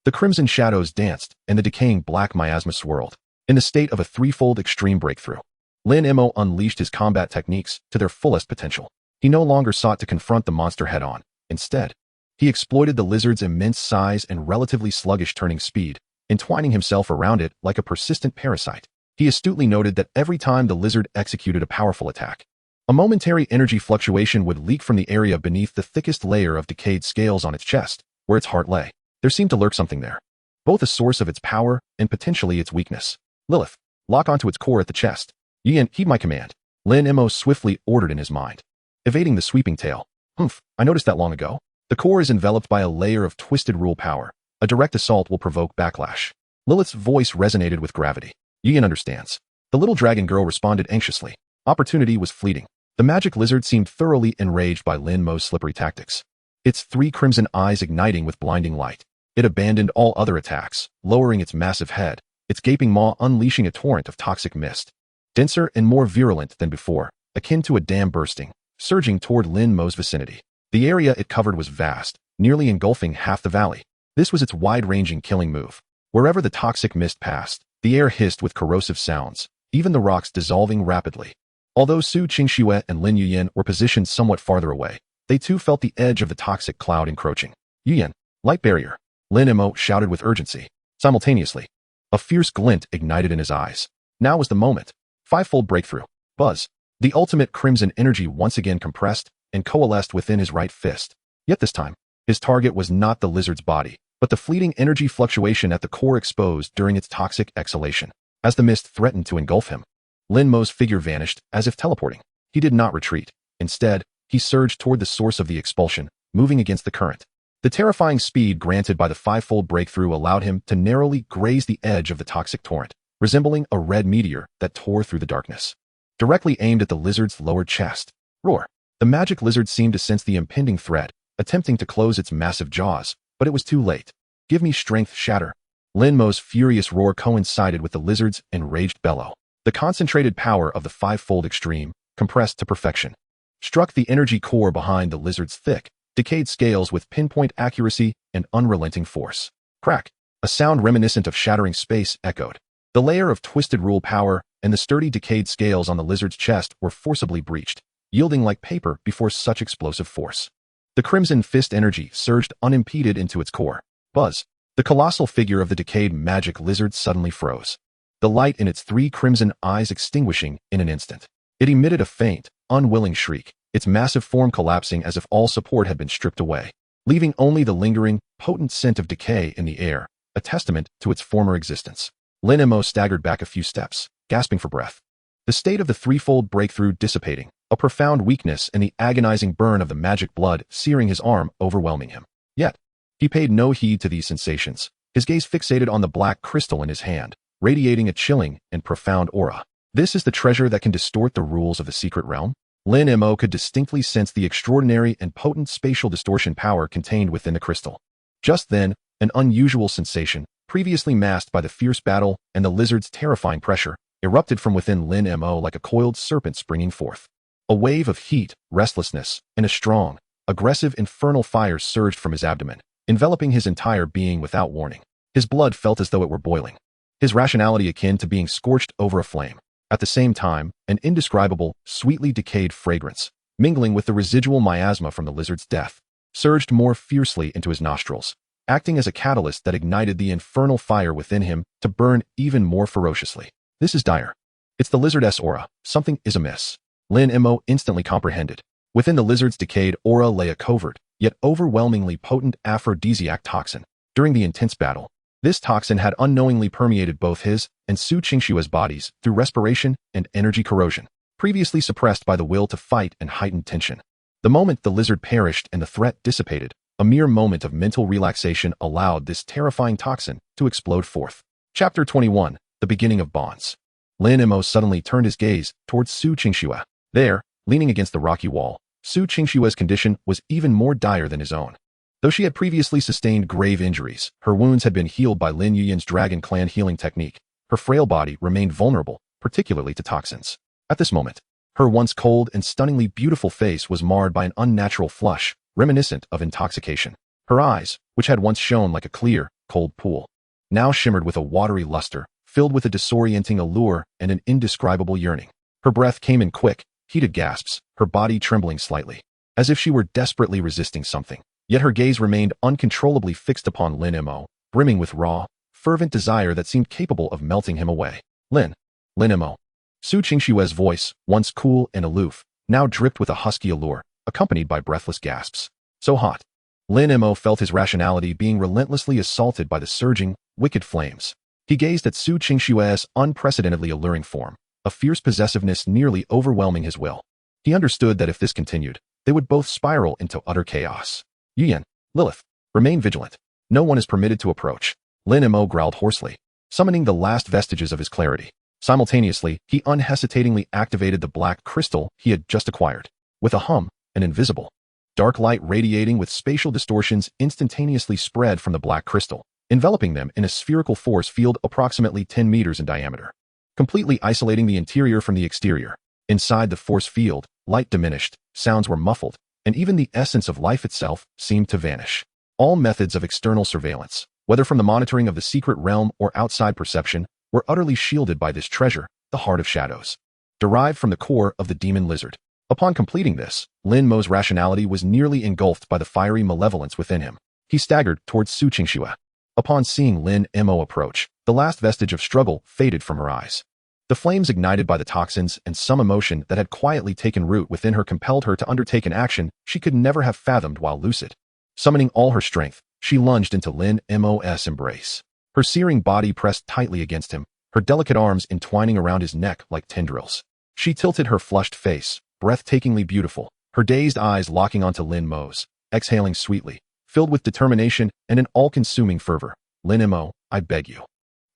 The crimson shadows danced, and the decaying black miasma swirled. In the state of a threefold extreme breakthrough, Lin Mo unleashed his combat techniques to their fullest potential. He no longer sought to confront the monster head-on. Instead, he exploited the lizard's immense size and relatively sluggish turning speed, entwining himself around it like a persistent parasite. He astutely noted that every time the lizard executed a powerful attack, a momentary energy fluctuation would leak from the area beneath the thickest layer of decayed scales on its chest, where its heart lay. There seemed to lurk something there, both a source of its power and potentially its weakness. Lilith, lock onto its core at the chest. Yin, heed my command. Lin Mo swiftly ordered in his mind, evading the sweeping tail. Humph, I noticed that long ago. The core is enveloped by a layer of twisted rule power. A direct assault will provoke backlash. Lilith's voice resonated with gravity. Yin understands. The little dragon girl responded anxiously. Opportunity was fleeting. The magic lizard seemed thoroughly enraged by Lin Mo's slippery tactics, its 3 crimson eyes igniting with blinding light. It abandoned all other attacks, lowering its massive head, its gaping maw unleashing a torrent of toxic mist, denser and more virulent than before, akin to a dam bursting, surging toward Lin Mo's vicinity. The area it covered was vast, nearly engulfing half the valley. This was its wide-ranging killing move. Wherever the toxic mist passed, the air hissed with corrosive sounds, even the rocks dissolving rapidly. Although Su Qingxue and Lin Yuyan were positioned somewhat farther away, they too felt the edge of the toxic cloud encroaching. Yuyan, light barrier. Lin Mo shouted with urgency. Simultaneously, A fierce glint ignited in his eyes. Now was the moment. Fivefold breakthrough. Buzz. The ultimate crimson energy once again compressed and coalesced within his right fist. Yet this time, his target was not the lizard's body, but the fleeting energy fluctuation at the core exposed during its toxic exhalation. As the mist threatened to engulf him, Lin Mo's figure vanished as if teleporting. He did not retreat. Instead, he surged toward the source of the expulsion, moving against the current. The terrifying speed granted by the fivefold breakthrough allowed him to narrowly graze the edge of the toxic torrent, resembling a red meteor that tore through the darkness. Directly aimed at the lizard's lower chest. Roar! The magic lizard seemed to sense the impending threat, attempting to close its massive jaws, but it was too late. Give me strength, shatter. Lin Mo's furious roar coincided with the lizard's enraged bellow. The concentrated power of the fivefold extreme, compressed to perfection, struck the energy core behind the lizard's thick, decayed scales with pinpoint accuracy and unrelenting force. Crack! A sound reminiscent of shattering space echoed. The layer of twisted rule power and the sturdy decayed scales on the lizard's chest were forcibly breached, yielding like paper before such explosive force. The crimson fist energy surged unimpeded into its core. Buzz! The colossal figure of the decayed magic lizard suddenly froze, the light in its three crimson eyes extinguishing in an instant. It emitted a faint, unwilling shriek, its massive form collapsing as if all support had been stripped away, leaving only the lingering, potent scent of decay in the air, a testament to its former existence. Lin Mo staggered back a few steps, gasping for breath. The state of the threefold breakthrough dissipating, a profound weakness and the agonizing burn of the magic blood searing his arm overwhelming him. Yet, he paid no heed to these sensations, his gaze fixated on the black crystal in his hand, radiating a chilling and profound aura. This is the treasure that can distort the rules of the secret realm? Lin Mo could distinctly sense the extraordinary and potent spatial distortion power contained within the crystal. Just then, an unusual sensation, previously masked by the fierce battle and the lizard's terrifying pressure, erupted from within Lin Mo like a coiled serpent springing forth. A wave of heat, restlessness, and a strong, aggressive infernal fire surged from his abdomen, enveloping his entire being without warning. His blood felt as though it were boiling, his rationality akin to being scorched over a flame. At the same time, an indescribable, sweetly decayed fragrance, mingling with the residual miasma from the lizard's death, surged more fiercely into his nostrils, acting as a catalyst that ignited the infernal fire within him to burn even more ferociously. This is dire. It's the lizard's aura. Something is amiss. Lin Mo instantly comprehended. Within the lizard's decayed aura lay a covert, yet overwhelmingly potent aphrodisiac toxin. During the intense battle, this toxin had unknowingly permeated both his and Su Qingshua's bodies through respiration and energy corrosion, previously suppressed by the will to fight and heightened tension. The moment the lizard perished and the threat dissipated, a mere moment of mental relaxation allowed this terrifying toxin to explode forth. Chapter 21, The Beginning of Bonds. Lin Mo suddenly turned his gaze towards Su Qingxua. There, leaning against the rocky wall, Su Qingshua's condition was even more dire than his own. Though she had previously sustained grave injuries, her wounds had been healed by Lin Yuyan's Dragon Clan healing technique. Her frail body remained vulnerable, particularly to toxins. At this moment, her once cold and stunningly beautiful face was marred by an unnatural flush, reminiscent of intoxication. Her eyes, which had once shone like a clear, cold pool, now shimmered with a watery luster, filled with a disorienting allure and an indescribable yearning. Her breath came in quick, heated gasps, her body trembling slightly, as if she were desperately resisting something. Yet her gaze remained uncontrollably fixed upon Lin Mo, brimming with raw, fervent desire that seemed capable of melting him away. Lin Mo. Su Qingshua's voice, once cool and aloof, now dripped with a husky allure, accompanied by breathless gasps. So hot. Lin Mo felt his rationality being relentlessly assaulted by the surging, wicked flames. He gazed at Su Qingshua's unprecedentedly alluring form, a fierce possessiveness nearly overwhelming his will. He understood that if this continued, they would both spiral into utter chaos. Yuyan, Lilith, remain vigilant. No one is permitted to approach. Lin Mo growled hoarsely, summoning the last vestiges of his clarity. Simultaneously, he unhesitatingly activated the black crystal he had just acquired. With a hum, an invisible, dark light radiating with spatial distortions instantaneously spread from the black crystal, enveloping them in a spherical force field approximately 10 meters in diameter, completely isolating the interior from the exterior. Inside the force field, light diminished, sounds were muffled, and even the essence of life itself seemed to vanish. All methods of external surveillance, whether from the monitoring of the secret realm or outside perception, were utterly shielded by this treasure, the Heart of Shadows, derived from the core of the demon lizard. Upon completing this, Lin Mo's rationality was nearly engulfed by the fiery malevolence within him. He staggered towards Su Qingshuo. Upon seeing Lin Mo approach, The last vestige of struggle faded from her eyes. The flames ignited by the toxins and some emotion that had quietly taken root within her compelled her to undertake an action she could never have fathomed while lucid. Summoning all her strength, she lunged into Lin Mo's embrace. Her searing body pressed tightly against him, her delicate arms entwining around his neck like tendrils. She tilted her flushed face, breathtakingly beautiful, her dazed eyes locking onto Lin Mo's, exhaling sweetly, filled with determination and an all-consuming fervor. Lin Mo, I beg you.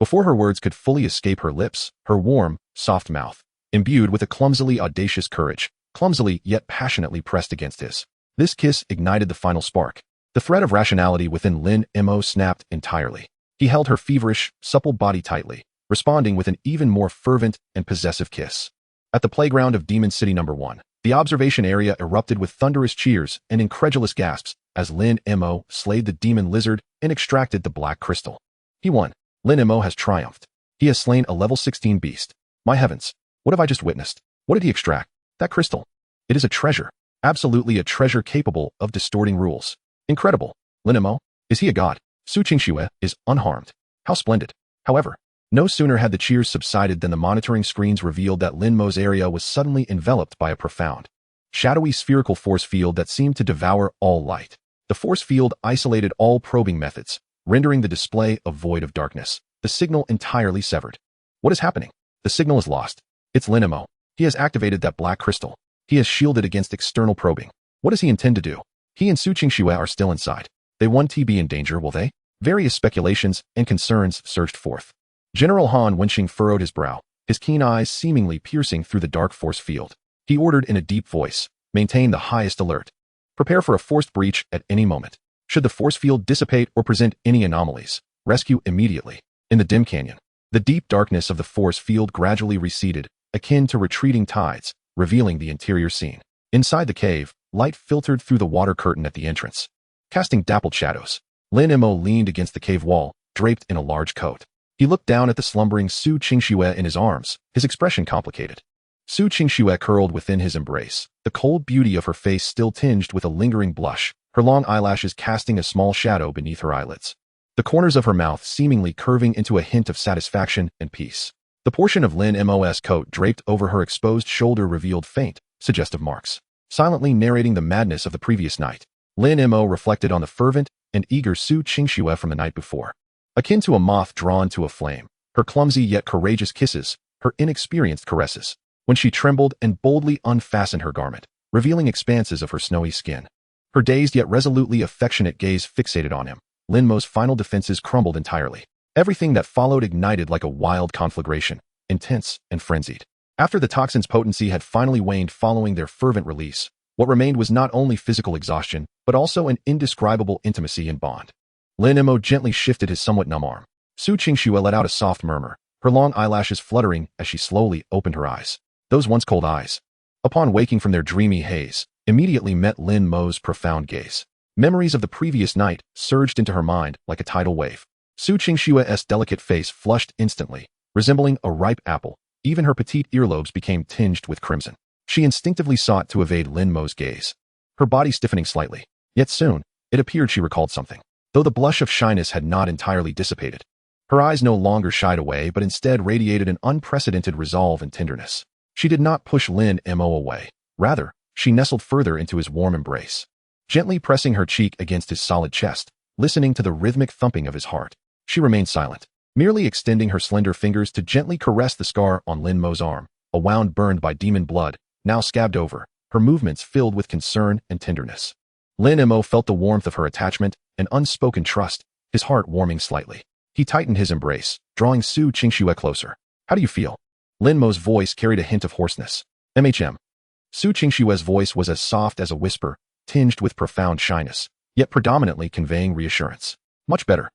Before her words could fully escape her lips, her warm, soft mouth, imbued with a clumsily audacious courage, clumsily yet passionately pressed against his. This kiss ignited the final spark. The thread of rationality within Lin Mo snapped entirely. He held her feverish, supple body tightly, responding with an even more fervent and possessive kiss. At the playground of Demon City No. 1, the observation area erupted with thunderous cheers and incredulous gasps as Lin Mo slayed the demon lizard and extracted the black crystal. He won. Lin Mo has triumphed. He has slain a level 16 beast. My heavens, what have I just witnessed? What did he extract? That crystal. It is a treasure. Absolutely a treasure capable of distorting rules. Incredible. Lin Mo? Is he a god? Su Qingxue is unharmed. How splendid. However, no sooner had the cheers subsided than the monitoring screens revealed that Lin Mo's area was suddenly enveloped by a profound, shadowy spherical force field that seemed to devour all light. The force field isolated all probing methods, rendering the display a void of darkness, the signal entirely severed. What is happening? The signal is lost. It's Lin Mo. He has activated that black crystal. He has shielded against external probing. What does he intend to do? He and Su Qingxue are still inside. They won't be in danger, will they? Various speculations and concerns surged forth. General Han Wenqing furrowed his brow, his keen eyes seemingly piercing through the dark force field. He ordered in a deep voice, maintain the highest alert. Prepare for a forced breach at any moment. Should the force field dissipate or present any anomalies, rescue immediately. In the dim canyon, the deep darkness of the force field gradually receded, akin to retreating tides, revealing the interior scene. Inside the cave, light filtered through the water curtain at the entrance, casting dappled shadows. Lin Mo leaned against the cave wall, draped in a large coat. He looked down at the slumbering Su Qingxue in his arms, his expression complicated. Su Qingxue curled within his embrace, the cold beauty of her face still tinged with a lingering blush, her long eyelashes casting a small shadow beneath her eyelids. The corners of her mouth seemingly curving into a hint of satisfaction and peace. The portion of Lin Mo's coat draped over her exposed shoulder revealed faint, suggestive marks, silently narrating the madness of the previous night. Lin Mo reflected on the fervent and eager Su Qingxue from the night before. Akin to a moth drawn to a flame, her clumsy yet courageous kisses, her inexperienced caresses, when she trembled and boldly unfastened her garment, revealing expanses of her snowy skin. Her dazed yet resolutely affectionate gaze fixated on him. Lin Mo's final defenses crumbled entirely. Everything that followed ignited like a wild conflagration, intense and frenzied. After the toxin's potency had finally waned following their fervent release, what remained was not only physical exhaustion, but also an indescribable intimacy and bond. Lin Mo gently shifted his somewhat numb arm. Su Qingxue let out a soft murmur, her long eyelashes fluttering as she slowly opened her eyes. Those once cold eyes, upon waking from their dreamy haze, immediately met Lin Mo's profound gaze. Memories of the previous night surged into her mind like a tidal wave. Su Qingxue's delicate face flushed instantly, resembling a ripe apple. Even her petite earlobes became tinged with crimson. She instinctively sought to evade Lin Mo's gaze, her body stiffening slightly. Yet soon, it appeared she recalled something. Though the blush of shyness had not entirely dissipated, her eyes no longer shied away but instead radiated an unprecedented resolve and tenderness. She did not push Lin Mo away. Rather, she nestled further into his warm embrace, gently pressing her cheek against his solid chest, listening to the rhythmic thumping of his heart. She remained silent, merely extending her slender fingers to gently caress the scar on Lin Mo's arm, a wound burned by demon blood, now scabbed over, her movements filled with concern and tenderness. Lin Mo felt the warmth of her attachment and unspoken trust, his heart warming slightly. He tightened his embrace, drawing Su Qingxue closer. How do you feel? Lin Mo's voice carried a hint of hoarseness. Su Qingxue's voice was as soft as a whisper, tinged with profound shyness, yet predominantly conveying reassurance. Much better.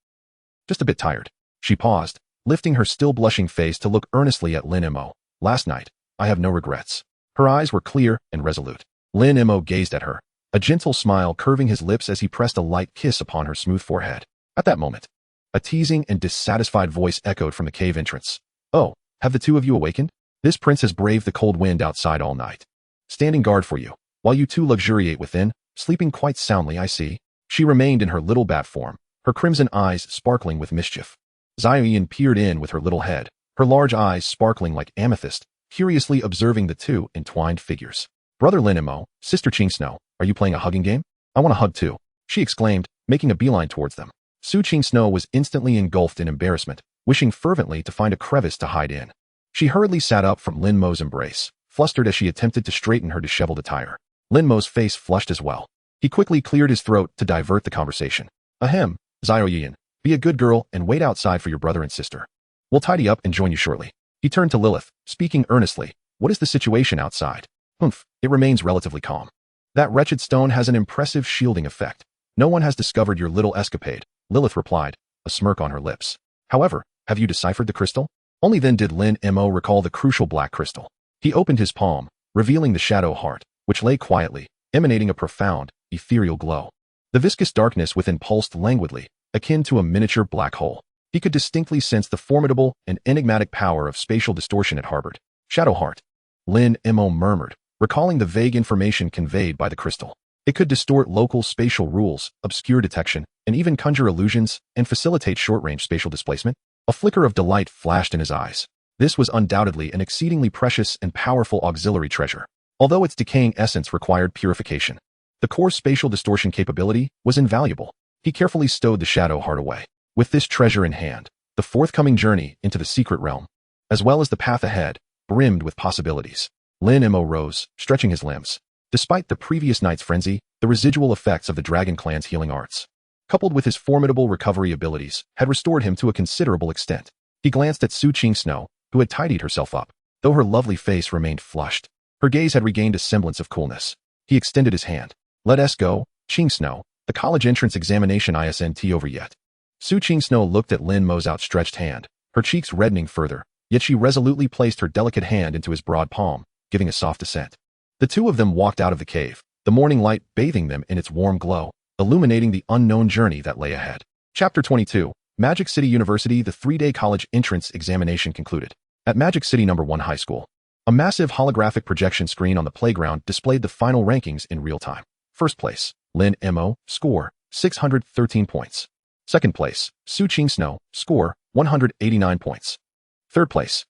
Just a bit tired. She paused, lifting her still blushing face to look earnestly at Lin Mo. Last night, I have no regrets. Her eyes were clear and resolute. Lin Mo gazed at her, a gentle smile curving his lips as he pressed a light kiss upon her smooth forehead. At that moment, a teasing and dissatisfied voice echoed from the cave entrance. Oh, have the two of you awakened? This prince has braved the cold wind outside all night, standing guard for you, while you two luxuriate within, sleeping quite soundly, I see. She remained in her little bat form, her crimson eyes sparkling with mischief. Zion peered in with her little head, her large eyes sparkling like amethyst, curiously observing the two entwined figures. Brother Lin Mo, sister Ching Snow, are you playing a hugging game? I want a hug too, she exclaimed, making a beeline towards them. Su Ching Snow was instantly engulfed in embarrassment, wishing fervently to find a crevice to hide in. She hurriedly sat up from Lin Mo's embrace, flustered as she attempted to straighten her disheveled attire. Lin Mo's face flushed as well. He quickly cleared his throat to divert the conversation. Ahem, Zioyin, be a good girl and wait outside for your brother and sister. We'll tidy up and join you shortly. He turned to Lilith, speaking earnestly. What is the situation outside? Humph, it remains relatively calm. That wretched stone has an impressive shielding effect. No one has discovered your little escapade, Lilith replied, a smirk on her lips. However, have you deciphered the crystal? Only then did Lin Mo recall the crucial black crystal. He opened his palm, revealing the shadow heart, which lay quietly, emanating a profound, ethereal glow. The viscous darkness within pulsed languidly, akin to a miniature black hole. He could distinctly sense the formidable and enigmatic power of spatial distortion it harbored. Shadow heart. Lin Mo murmured, recalling the vague information conveyed by the crystal. It could distort local spatial rules, obscure detection, and even conjure illusions and facilitate short-range spatial displacement. A flicker of delight flashed in his eyes. This was undoubtedly an exceedingly precious and powerful auxiliary treasure, although its decaying essence required purification. The core spatial distortion capability was invaluable. He carefully stowed the shadow heart away. With this treasure in hand, the forthcoming journey into the secret realm, as well as the path ahead, brimmed with possibilities. Lin Mo rose, stretching his limbs. Despite the previous night's frenzy, the residual effects of the Dragon Clan's healing arts, coupled with his formidable recovery abilities, had restored him to a considerable extent. He glanced at Su Ching Snow, who had tidied herself up, though her lovely face remained flushed. Her gaze had regained a semblance of coolness. He extended his hand. Let us go, Ching Snow. The college entrance examination isn't over yet. Su Ching Snow looked at Lin Mo's outstretched hand, her cheeks reddening further, yet she resolutely placed her delicate hand into his broad palm, giving a soft assent. The two of them walked out of the cave, the morning light bathing them in its warm glow, illuminating the unknown journey that lay ahead. Chapter 22. Magic City University. The 3-day college entrance examination concluded. At Magic City No. 1 High School, a massive holographic projection screen on the playground displayed the final rankings in real time. First place, Lin Mo, score, 613 points. Second place, Su Ching Snow, score, 189 points. Third place,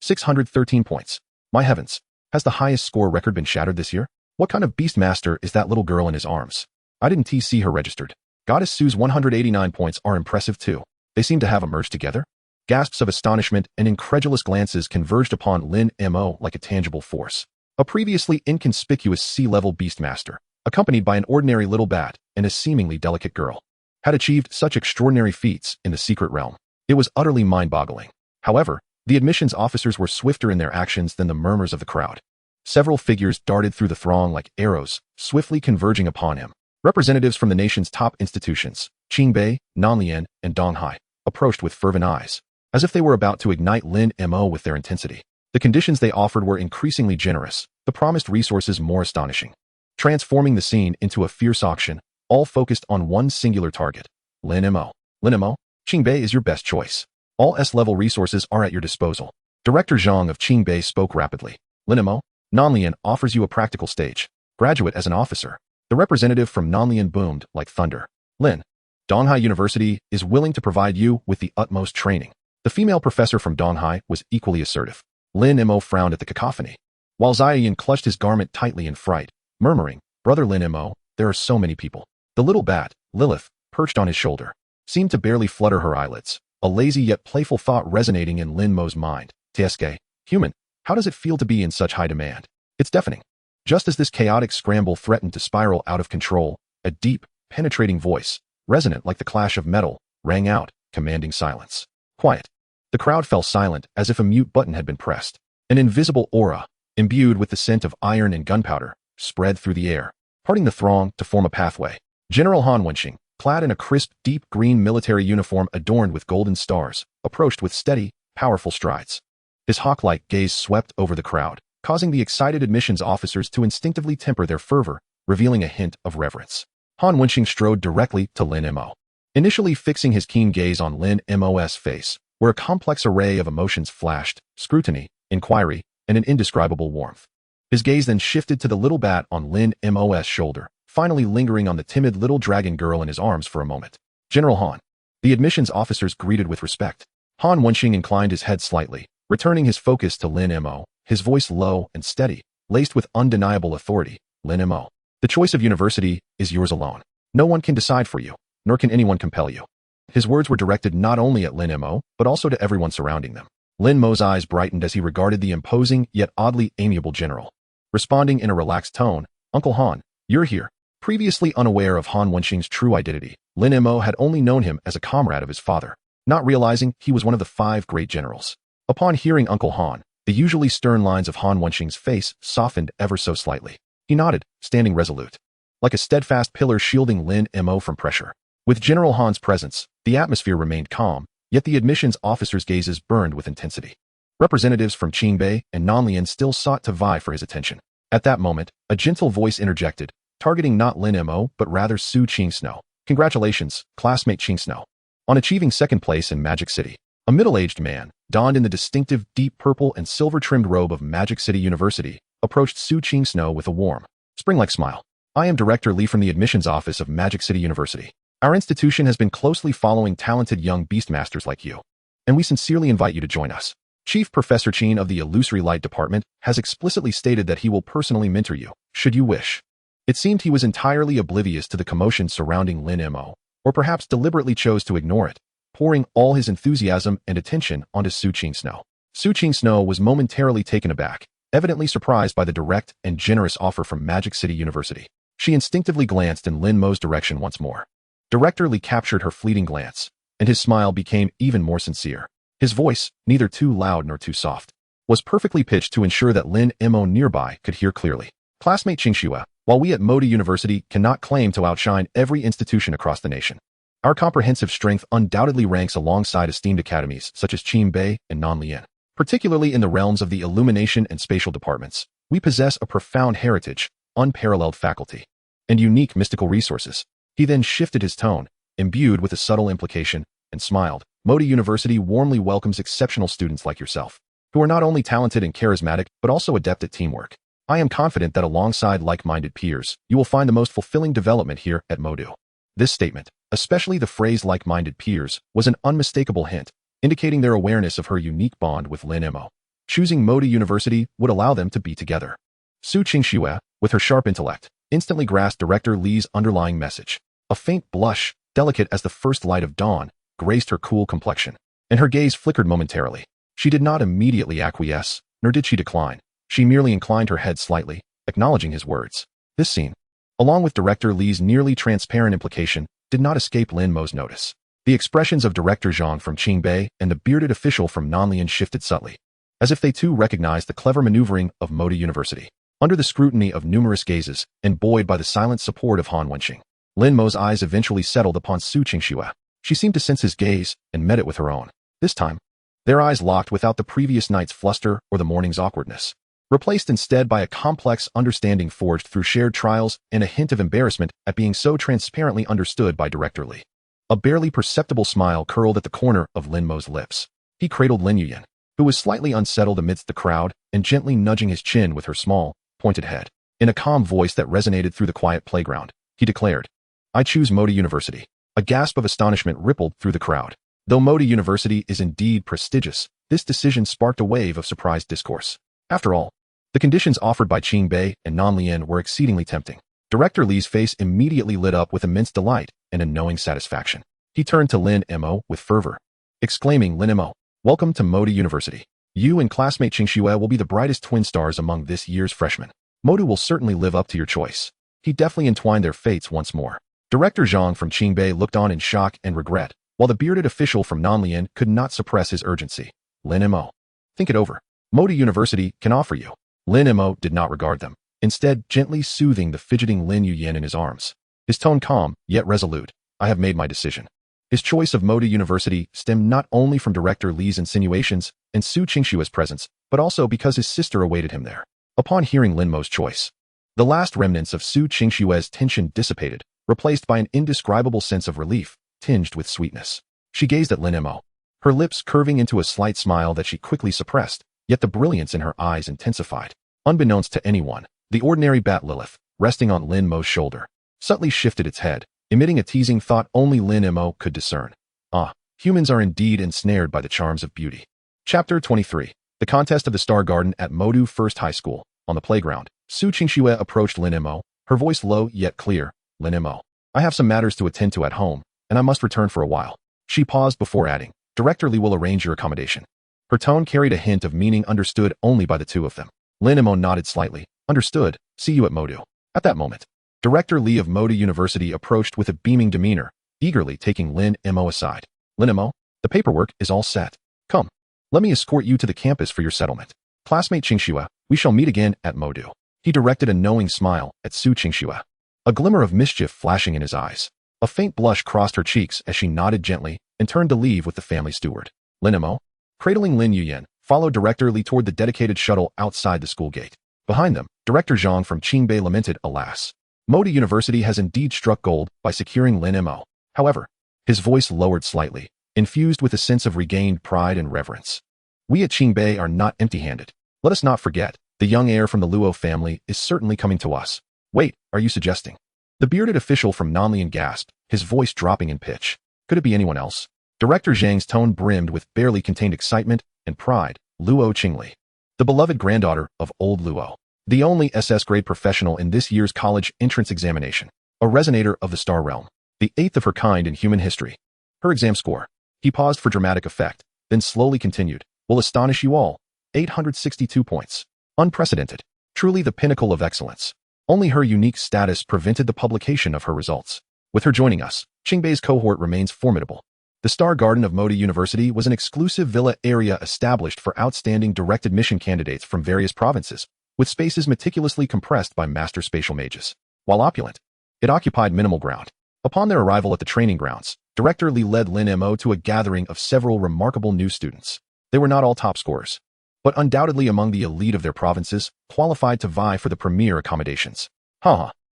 613 points. My heavens, has the highest score record been shattered this year? What kind of Beastmaster is that little girl in his arms? I didn't see her registered. Goddess Su's 189 points are impressive too. They seem to have emerged together. Gasps of astonishment and incredulous glances converged upon Lin Mo like a tangible force. A previously inconspicuous C-level Beastmaster, accompanied by an ordinary little bat and a seemingly delicate girl, had achieved such extraordinary feats in the secret realm. It was utterly mind-boggling. However, the admissions officers were swifter in their actions than the murmurs of the crowd. Several figures darted through the throng like arrows, swiftly converging upon him. Representatives from the nation's top institutions, Qingbei, Nanlian, and Donghai, approached with fervent eyes, as if they were about to ignite Lin Mo with their intensity. The conditions they offered were increasingly generous, the promised resources more astonishing, transforming the scene into a fierce auction, all focused on one singular target, Lin Mo. Lin Mo, Qingbei is your best choice. All S-level resources are at your disposal. Director Zhang of Qingbei spoke rapidly. Lin Mo, Nanlian offers you a practical stage. Graduate as an officer. The representative from Nanlian boomed like thunder. Lin, Donghai University is willing to provide you with the utmost training. The female professor from Donghai was equally assertive. Lin Mo frowned at the cacophony, while Ziyan clutched his garment tightly in fright, murmuring, Brother Lin Mo, there are so many people. The little bat, Lilith, perched on his shoulder, seemed to barely flutter her eyelids, a lazy yet playful thought resonating in Lin Mo's mind. TSK, human, how does it feel to be in such high demand? It's deafening. Just as this chaotic scramble threatened to spiral out of control, a deep, penetrating voice, resonant like the clash of metal, rang out, commanding silence. Quiet. The crowd fell silent as if a mute button had been pressed. An invisible aura, imbued with the scent of iron and gunpowder, spread through the air, parting the throng to form a pathway. General Han Wenqing, clad in a crisp, deep green military uniform adorned with golden stars, approached with steady, powerful strides. His hawk-like gaze swept over the crowd, causing the excited admissions officers to instinctively temper their fervor, revealing a hint of reverence. Han Wenqing strode directly to Lin Mo, initially fixing his keen gaze on Lin Mo's face, where a complex array of emotions flashed, scrutiny, inquiry, and an indescribable warmth. His gaze then shifted to the little bat on Lin Mo's shoulder, finally lingering on the timid little dragon girl in his arms for a moment. General Han, The admissions officers greeted with respect. Han Wenxing inclined his head slightly, returning his focus to Lin Mo, his voice low and steady, laced with undeniable authority. Lin Mo, the choice of university is yours alone. No one can decide for you, nor can anyone compel you. His words were directed not only at Lin Mo, but also to everyone surrounding them. Lin Mo's eyes brightened as he regarded the imposing yet oddly amiable general. Responding in a relaxed tone, Uncle Han, you're here. Previously unaware of Han Wenxing's true identity, Lin Mo had only known him as a comrade of his father, not realizing he was one of the 5 great generals. Upon hearing Uncle Han, the usually stern lines of Han Wenxing's face softened ever so slightly. He nodded, standing resolute, like a steadfast pillar shielding Lin Mo from pressure. With General Han's presence, the atmosphere remained calm, yet the admissions officers' gazes burned with intensity. Representatives from Qingbei and Nanlian still sought to vie for his attention. At that moment, a gentle voice interjected, targeting not Lin Mo but rather Su Qingsnow. Congratulations, classmate Qingsnow, on achieving second place in Magic City. A middle-aged man, donned in the distinctive deep purple and silver-trimmed robe of Magic City University, approached Su Qingsnow with a warm, spring-like smile. I am Director Li from the admissions office of Magic City University. Our institution has been closely following talented young beastmasters like you, and we sincerely invite you to join us. Chief Professor Qin of the Illusory Light Department has explicitly stated that he will personally mentor you, should you wish. It seemed he was entirely oblivious to the commotion surrounding Lin Mo, or perhaps deliberately chose to ignore it, pouring all his enthusiasm and attention onto Su Qingsnow. Su Qingsnow was momentarily taken aback, evidently surprised by the direct and generous offer from Magic City University. She instinctively glanced in Lin Mo's direction once more. Director Li captured her fleeting glance, and his smile became even more sincere. His voice, neither too loud nor too soft, was perfectly pitched to ensure that Lin Mo nearby could hear clearly. Classmate Qingxue, while we at Manhwaudiobook University cannot claim to outshine every institution across the nation, our comprehensive strength undoubtedly ranks alongside esteemed academies such as Qingbei and Nanlian. Particularly in the realms of the illumination and spatial departments, we possess a profound heritage, unparalleled faculty, and unique mystical resources. He then shifted his tone, imbued with a subtle implication, and smiled. Manhwaudiobook University warmly welcomes exceptional students like yourself, who are not only talented and charismatic, but also adept at teamwork. I am confident that alongside like-minded peers, you will find the most fulfilling development here at Manhwaudiobook. This statement, especially the phrase like-minded peers, was an unmistakable hint, indicating their awareness of her unique bond with Lin Mo. Choosing Manhwaudiobook University would allow them to be together. Su Qingsue, with her sharp intellect, instantly grasped Director Li's underlying message. A faint blush, delicate as the first light of dawn, graced her cool complexion, and her gaze flickered momentarily. She did not immediately acquiesce, nor did she decline. She merely inclined her head slightly, acknowledging his words. This scene, along with Director Li's nearly transparent implication, did not escape Lin Mo's notice. The expressions of Director Zhang from Qingbei and the bearded official from Nanlian shifted subtly, as if they too recognized the clever maneuvering of Manhwaudiobook University. Under the scrutiny of numerous gazes, and buoyed by the silent support of Han Wenxing, Lin Mo's eyes eventually settled upon Su Qingsue. She seemed to sense his gaze and met it with her own. This time, their eyes locked without the previous night's fluster or the morning's awkwardness, replaced instead by a complex understanding forged through shared trials and a hint of embarrassment at being so transparently understood by Director Li. A barely perceptible smile curled at the corner of Lin Mo's lips. He cradled Lin Yuyan, who was slightly unsettled amidst the crowd, and gently nudging his chin with her small, pointed head. In a calm voice that resonated through the quiet playground, he declared, I choose Manhwaudiobook University. A gasp of astonishment rippled through the crowd. Though Manhwaudiobook University is indeed prestigious, this decision sparked a wave of surprised discourse. After all, the conditions offered by Qingbei and Nanlian were exceedingly tempting. Director Li's face immediately lit up with immense delight and a knowing satisfaction. He turned to Lin Mo with fervor, exclaiming, Lin Mo, welcome to Manhwaudiobook University. You and classmate Qingxue will be the brightest twin stars among this year's freshmen. Manhwaudiobook will certainly live up to your choice. He deftly entwined their fates once more. Director Zhang from Qingbei looked on in shock and regret, while the bearded official from Nanlian could not suppress his urgency. Lin Mo, think it over. Manhwaudiobook University can offer you. Lin Mo did not regard them, instead gently soothing the fidgeting Lin Yuyan in his arms. His tone calm, yet resolute. I have made my decision. His choice of Manhwaudiobook University stemmed not only from Director Li's insinuations and Su Qingshue's presence, but also because his sister awaited him there. Upon hearing Lin Mo's choice, the last remnants of Su Qingshue's tension dissipated, replaced by an indescribable sense of relief, tinged with sweetness. She gazed at Lin Mo, her lips curving into a slight smile that she quickly suppressed, yet the brilliance in her eyes intensified. Unbeknownst to anyone, the ordinary bat Lilith, resting on Lin Mo's shoulder, subtly shifted its head, emitting a teasing thought only Lin Mo could discern. Ah, humans are indeed ensnared by the charms of beauty. Chapter 23. The Contest of the Star Garden at Modu First High School. On the playground, Su Qingxue approached Lin Mo, her voice low yet clear. Lin Mo, I have some matters to attend to at home, and I must return for a while. She paused before adding, Director Li will arrange your accommodation. Her tone carried a hint of meaning understood only by the two of them. Lin Mo nodded slightly. Understood. See you at Modu. At that moment, Director Li of Modu University approached with a beaming demeanor, eagerly taking Lin Mo aside. Lin Mo, the paperwork is all set. Come. Let me escort you to the campus for your settlement. Classmate Qingxue, we shall meet again at Modu. He directed a knowing smile at Su Qingxue. A glimmer of mischief flashing in his eyes. A faint blush crossed her cheeks as she nodded gently and turned to leave with the family steward. Lin Mo, cradling Lin Yuyan, followed Director Li toward the dedicated shuttle outside the school gate. Behind them, Director Zhang from Qingbei lamented, alas. Modu University has indeed struck gold by securing Lin Mo. However, his voice lowered slightly, infused with a sense of regained pride and reverence. We at Qingbei are not empty-handed. Let us not forget, the young heir from the Luo family is certainly coming to us. Wait, are you suggesting? The bearded official from Nanlian gasped, his voice dropping in pitch. Could it be anyone else? Director Zhang's tone brimmed with barely contained excitement and pride. Luo Qingli, the beloved granddaughter of old Luo, the only SS-grade professional in this year's college entrance examination, a resonator of the star realm, the 8th of her kind in human history. Her exam score. He paused for dramatic effect, then slowly continued, will astonish you all. 862 points. Unprecedented. Truly the pinnacle of excellence. Only her unique status prevented the publication of her results. With her joining us, Qingbei's cohort remains formidable. The Star Garden of Modu University was an exclusive villa area established for outstanding direct admission candidates from various provinces, with spaces meticulously compressed by master spatial mages. While opulent, it occupied minimal ground. Upon their arrival at the training grounds, Director Li led Lin Mo to a gathering of several remarkable new students. They were not all top scorers, but undoubtedly among the elite of their provinces, qualified to vie for the premier accommodations.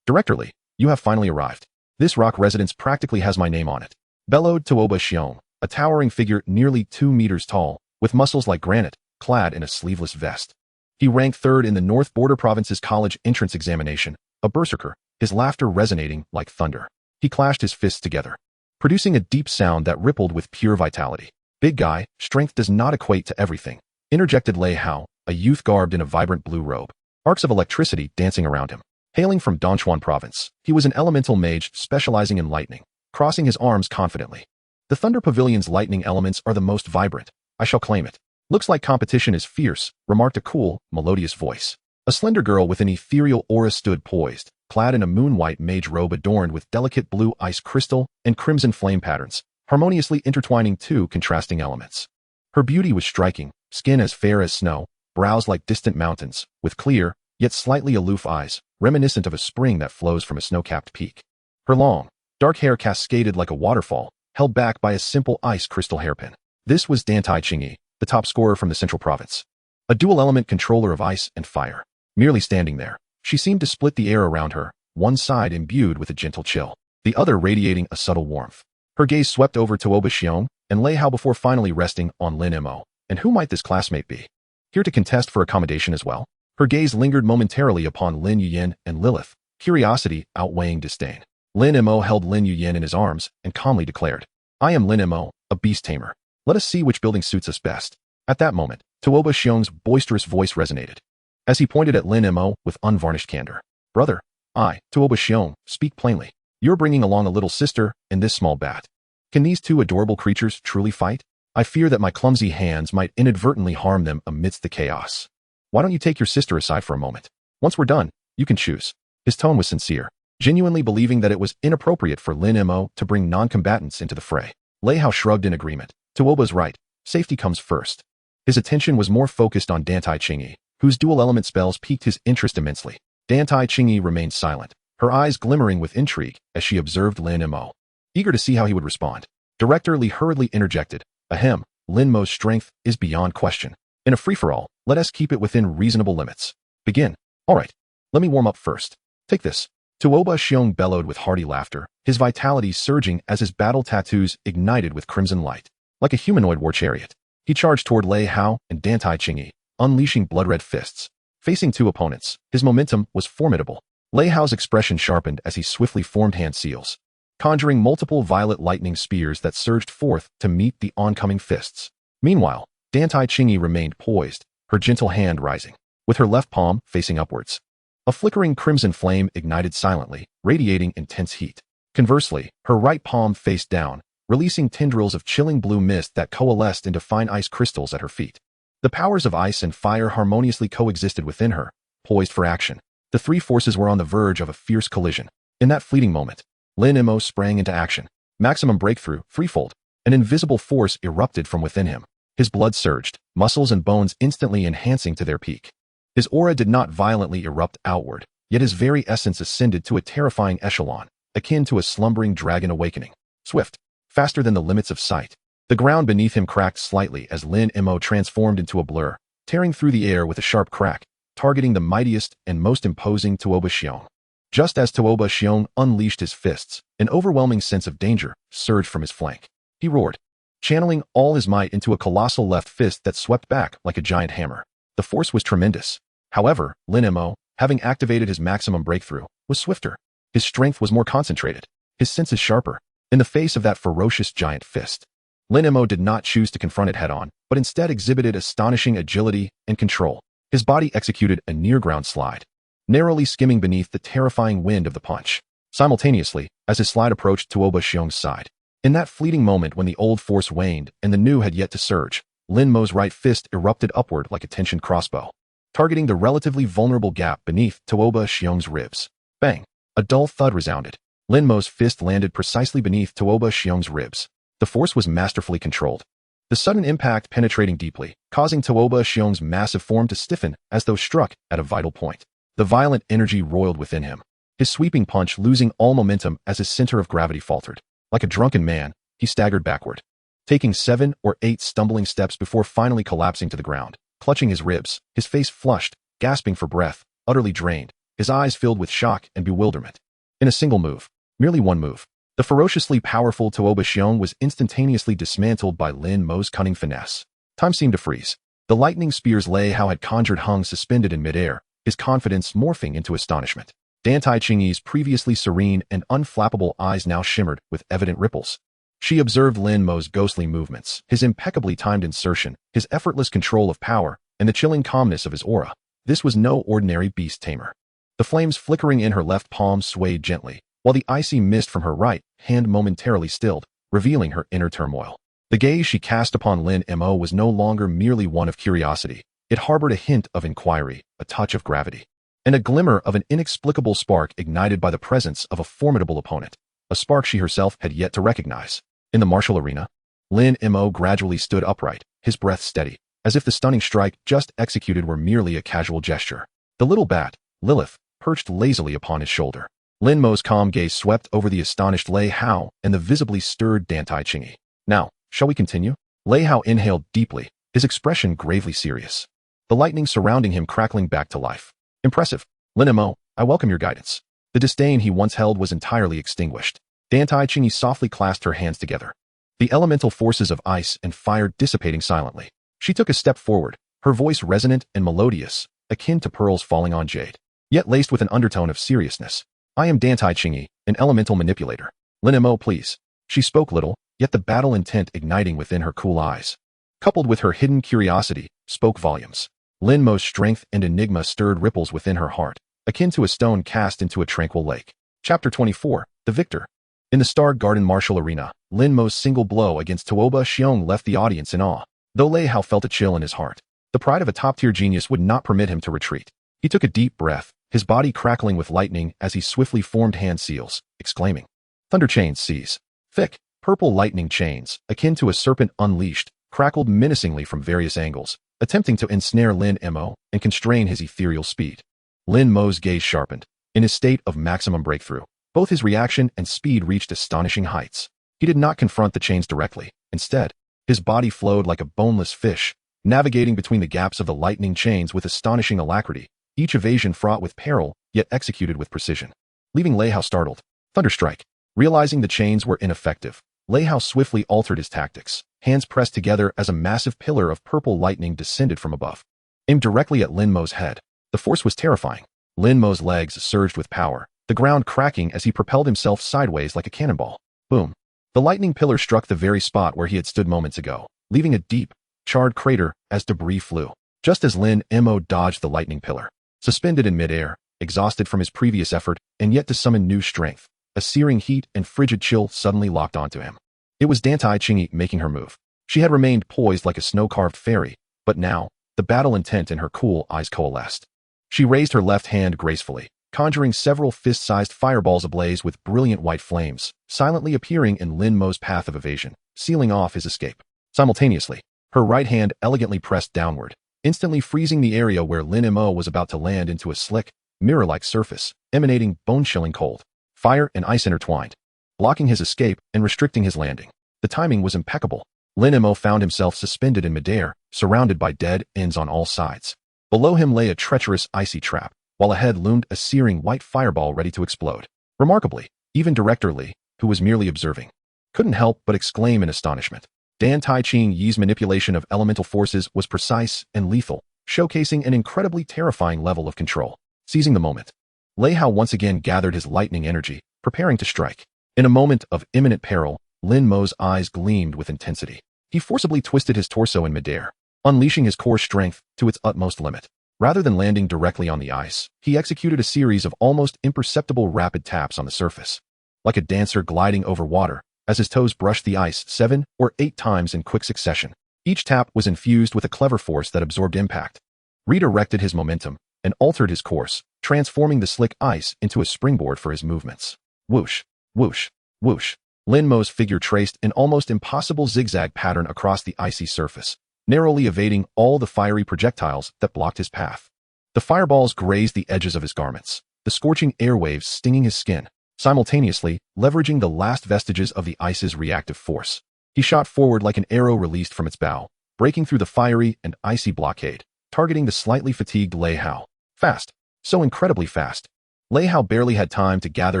Director Li, you have finally arrived. This rock residence practically has my name on it. Bellowed Tuoba Xiong, a towering figure nearly 2 meters tall, with muscles like granite, clad in a sleeveless vest. He ranked third in the North Border Province's college entrance examination, a berserker, his laughter resonating like thunder. He clashed his fists together, producing a deep sound that rippled with pure vitality. Big guy, strength does not equate to everything, interjected Lei Hao, a youth garbed in a vibrant blue robe. Arcs of electricity dancing around him. Hailing from Dongchuan Province, he was an elemental mage specializing in lightning, crossing his arms confidently. The Thunder Pavilion's lightning elements are the most vibrant. I shall claim it. Looks like competition is fierce, remarked a cool, melodious voice. A slender girl with an ethereal aura stood poised, clad in a moon-white mage robe adorned with delicate blue ice crystal and crimson flame patterns, harmoniously intertwining two contrasting elements. Her beauty was striking, skin as fair as snow, brows like distant mountains, with clear, yet slightly aloof eyes, reminiscent of a spring that flows from a snow-capped peak. Her long, dark hair cascaded like a waterfall, held back by a simple ice crystal hairpin. This was Dantai Qingyi, the top scorer from the Central Province. A dual-element controller of ice and fire. Merely standing there, she seemed to split the air around her, one side imbued with a gentle chill, the other radiating a subtle warmth. Her gaze swept over Tuoba Xiong and Lei Hao before finally resting on Lin Mo. And who might this classmate be? Here to contest for accommodation as well? Her gaze lingered momentarily upon Lin Yuyan and Lilith, curiosity outweighing disdain. Lin Mo held Lin Yuyan in his arms and calmly declared, I am Lin Mo, a beast tamer. Let us see which building suits us best. At that moment, Tuoba Xiong's boisterous voice resonated, as he pointed at Lin Mo with unvarnished candor. Brother, I, Tuoba Xiong, speak plainly. You're bringing along a little sister and this small bat. Can these two adorable creatures truly fight? I fear that my clumsy hands might inadvertently harm them amidst the chaos. Why don't you take your sister aside for a moment? Once we're done, you can choose. His tone was sincere, genuinely believing that it was inappropriate for Lin Mo to bring non-combatants into the fray. Lei Hao shrugged in agreement. Tuoba's right. Safety comes first. His attention was more focused on Dantai Qingyi, whose dual-element spells piqued his interest immensely. Dantai Qingyi remained silent, her eyes glimmering with intrigue as she observed Lin Mo, eager to see how he would respond. Director Li hurriedly interjected, Ahem, Lin Mo's strength is beyond question. In a free-for-all, let us keep it within reasonable limits. Begin. All right, let me warm up first. Take this. Tuoba Xiong bellowed with hearty laughter, his vitality surging as his battle tattoos ignited with crimson light. Like a humanoid war chariot, he charged toward Lei Hao and Dantai Qingyi, unleashing blood-red fists. Facing two opponents, his momentum was formidable. Lei Hao's expression sharpened as he swiftly formed hand seals, conjuring multiple violet lightning spears that surged forth to meet the oncoming fists. Meanwhile, Dantai Chingy remained poised, her gentle hand rising, with her left palm facing upwards. A flickering crimson flame ignited silently, radiating intense heat. Conversely, her right palm faced down, releasing tendrils of chilling blue mist that coalesced into fine ice crystals at her feet. The powers of ice and fire harmoniously coexisted within her, poised for action. The three forces were on the verge of a fierce collision. In that fleeting moment, Lin Mo sprang into action. Maximum breakthrough, threefold. An invisible force erupted from within him. His blood surged, muscles and bones instantly enhancing to their peak. His aura did not violently erupt outward, yet his very essence ascended to a terrifying echelon, akin to a slumbering dragon awakening. Swift, faster than the limits of sight. The ground beneath him cracked slightly as Lin Mo transformed into a blur, tearing through the air with a sharp crack, targeting the mightiest and most imposing Tuoba Xiong. Just as Tuoba Xiong unleashed his fists, an overwhelming sense of danger surged from his flank. He roared, channeling all his might into a colossal left fist that swept back like a giant hammer. The force was tremendous. However, Lin Mo, having activated his maximum breakthrough, was swifter. His strength was more concentrated, his senses sharper. In the face of that ferocious giant fist, Lin Mo did not choose to confront it head-on, but instead exhibited astonishing agility and control. His body executed a near-ground slide, narrowly skimming beneath the terrifying wind of the punch, simultaneously as his slide approached Tuoba Xiong's side. In that fleeting moment when the old force waned and the new had yet to surge, Lin Mo's right fist erupted upward like a tensioned crossbow, targeting the relatively vulnerable gap beneath Tuoba Xiong's ribs. Bang! A dull thud resounded. Lin Mo's fist landed precisely beneath Tuoba Xiong's ribs. The force was masterfully controlled. The sudden impact penetrating deeply, causing Tuoba Xiong's massive form to stiffen as though struck at a vital point. The violent energy roiled within him, his sweeping punch losing all momentum as his center of gravity faltered. Like a drunken man, he staggered backward, taking 7 or 8 stumbling steps before finally collapsing to the ground, clutching his ribs, his face flushed, gasping for breath, utterly drained, his eyes filled with shock and bewilderment. In a single move, merely one move, the ferociously powerful Tuoba Xiong was instantaneously dismantled by Lin Mo's cunning finesse. Time seemed to freeze. The lightning spears Lei Hao had conjured hung suspended in midair, his confidence morphing into astonishment. Dantai Chingy's previously serene and unflappable eyes now shimmered with evident ripples. She observed Lin Mo's ghostly movements, his impeccably timed insertion, his effortless control of power, and the chilling calmness of his aura. This was no ordinary beast tamer. The flames flickering in her left palm swayed gently, while the icy mist from her right hand momentarily stilled, revealing her inner turmoil. The gaze she cast upon Lin Mo was no longer merely one of curiosity. It harbored a hint of inquiry, a touch of gravity, and a glimmer of an inexplicable spark ignited by the presence of a formidable opponent, a spark she herself had yet to recognize. In the martial arena, Lin Mo gradually stood upright, his breath steady, as if the stunning strike just executed were merely a casual gesture. The little bat, Lilith, perched lazily upon his shoulder. Lin Mo's calm gaze swept over the astonished Lei Hao and the visibly stirred Dantai Chingy. Now, shall we continue? Lei Hao inhaled deeply, his expression gravely serious, the lightning surrounding him crackling back to life. Impressive. Lin Mo, I welcome your guidance. The disdain he once held was entirely extinguished. Dantai Chingy softly clasped her hands together, the elemental forces of ice and fire dissipating silently. She took a step forward, her voice resonant and melodious, akin to pearls falling on jade, yet laced with an undertone of seriousness. I am Dantai Chingy, an elemental manipulator. Lin Mo, please. She spoke little, yet the battle intent igniting within her cool eyes, coupled with her hidden curiosity, spoke volumes. Lin Mo's strength and enigma stirred ripples within her heart, akin to a stone cast into a tranquil lake. Chapter 24, The Victor. In the Star Garden martial arena, Lin Mo's single blow against Tuoba Xiong left the audience in awe. Though Lei Hao felt a chill in his heart, the pride of a top-tier genius would not permit him to retreat. He took a deep breath, his body crackling with lightning as he swiftly formed hand seals, exclaiming, "Thunder chains seize." Thick, purple lightning chains, akin to a serpent unleashed, crackled menacingly from various angles, attempting to ensnare Lin Mo and constrain his ethereal speed. Lin Mo's gaze sharpened. In his state of maximum breakthrough, both his reaction and speed reached astonishing heights. He did not confront the chains directly. Instead, his body flowed like a boneless fish, navigating between the gaps of the lightning chains with astonishing alacrity, each evasion fraught with peril, yet executed with precision, leaving Lei Hao startled. Thunderstrike. Realizing the chains were ineffective, Lei Hao swiftly altered his tactics, hands pressed together as a massive pillar of purple lightning descended from above, aimed directly at Lin Mo's head. The force was terrifying. Lin Mo's legs surged with power, the ground cracking as he propelled himself sideways like a cannonball. Boom. The lightning pillar struck the very spot where he had stood moments ago, leaving a deep, charred crater as debris flew. Just as Lin Mo dodged the lightning pillar, suspended in midair, exhausted from his previous effort, and yet to summon new strength, a searing heat and frigid chill suddenly locked onto him. It was Dantai Chingy making her move. She had remained poised like a snow-carved fairy, but now, the battle intent in her cool eyes coalesced. She raised her left hand gracefully, conjuring several fist-sized fireballs ablaze with brilliant white flames, silently appearing in Lin Mo's path of evasion, sealing off his escape. Simultaneously, her right hand elegantly pressed downward, instantly freezing the area where Lin Mo was about to land into a slick, mirror-like surface, emanating bone-chilling cold. Fire and ice intertwined, blocking his escape and restricting his landing. The timing was impeccable. Lin Mo found himself suspended in midair, surrounded by dead ends on all sides. Below him lay a treacherous icy trap, while ahead loomed a searing white fireball ready to explode. Remarkably, even Director Li, who was merely observing, couldn't help but exclaim in astonishment. Dan Tai Ching Yi's manipulation of elemental forces was precise and lethal, showcasing an incredibly terrifying level of control. Seizing the moment, Lei Hao once again gathered his lightning energy, preparing to strike. In a moment of imminent peril, Lin Mo's eyes gleamed with intensity. He forcibly twisted his torso in midair, unleashing his core strength to its utmost limit. Rather than landing directly on the ice, he executed a series of almost imperceptible rapid taps on the surface, like a dancer gliding over water, as his toes brushed the ice 7 or 8 times in quick succession. Each tap was infused with a clever force that absorbed impact, redirected his momentum, and altered his course, transforming the slick ice into a springboard for his movements. Whoosh, whoosh, whoosh. Lin Mo's figure traced an almost impossible zigzag pattern across the icy surface, narrowly evading all the fiery projectiles that blocked his path. The fireballs grazed the edges of his garments, the scorching airwaves stinging his skin, simultaneously leveraging the last vestiges of the ice's reactive force. He shot forward like an arrow released from its bow, breaking through the fiery and icy blockade, targeting the slightly fatigued Lei Hao. Fast. So incredibly fast. Lei Hao barely had time to gather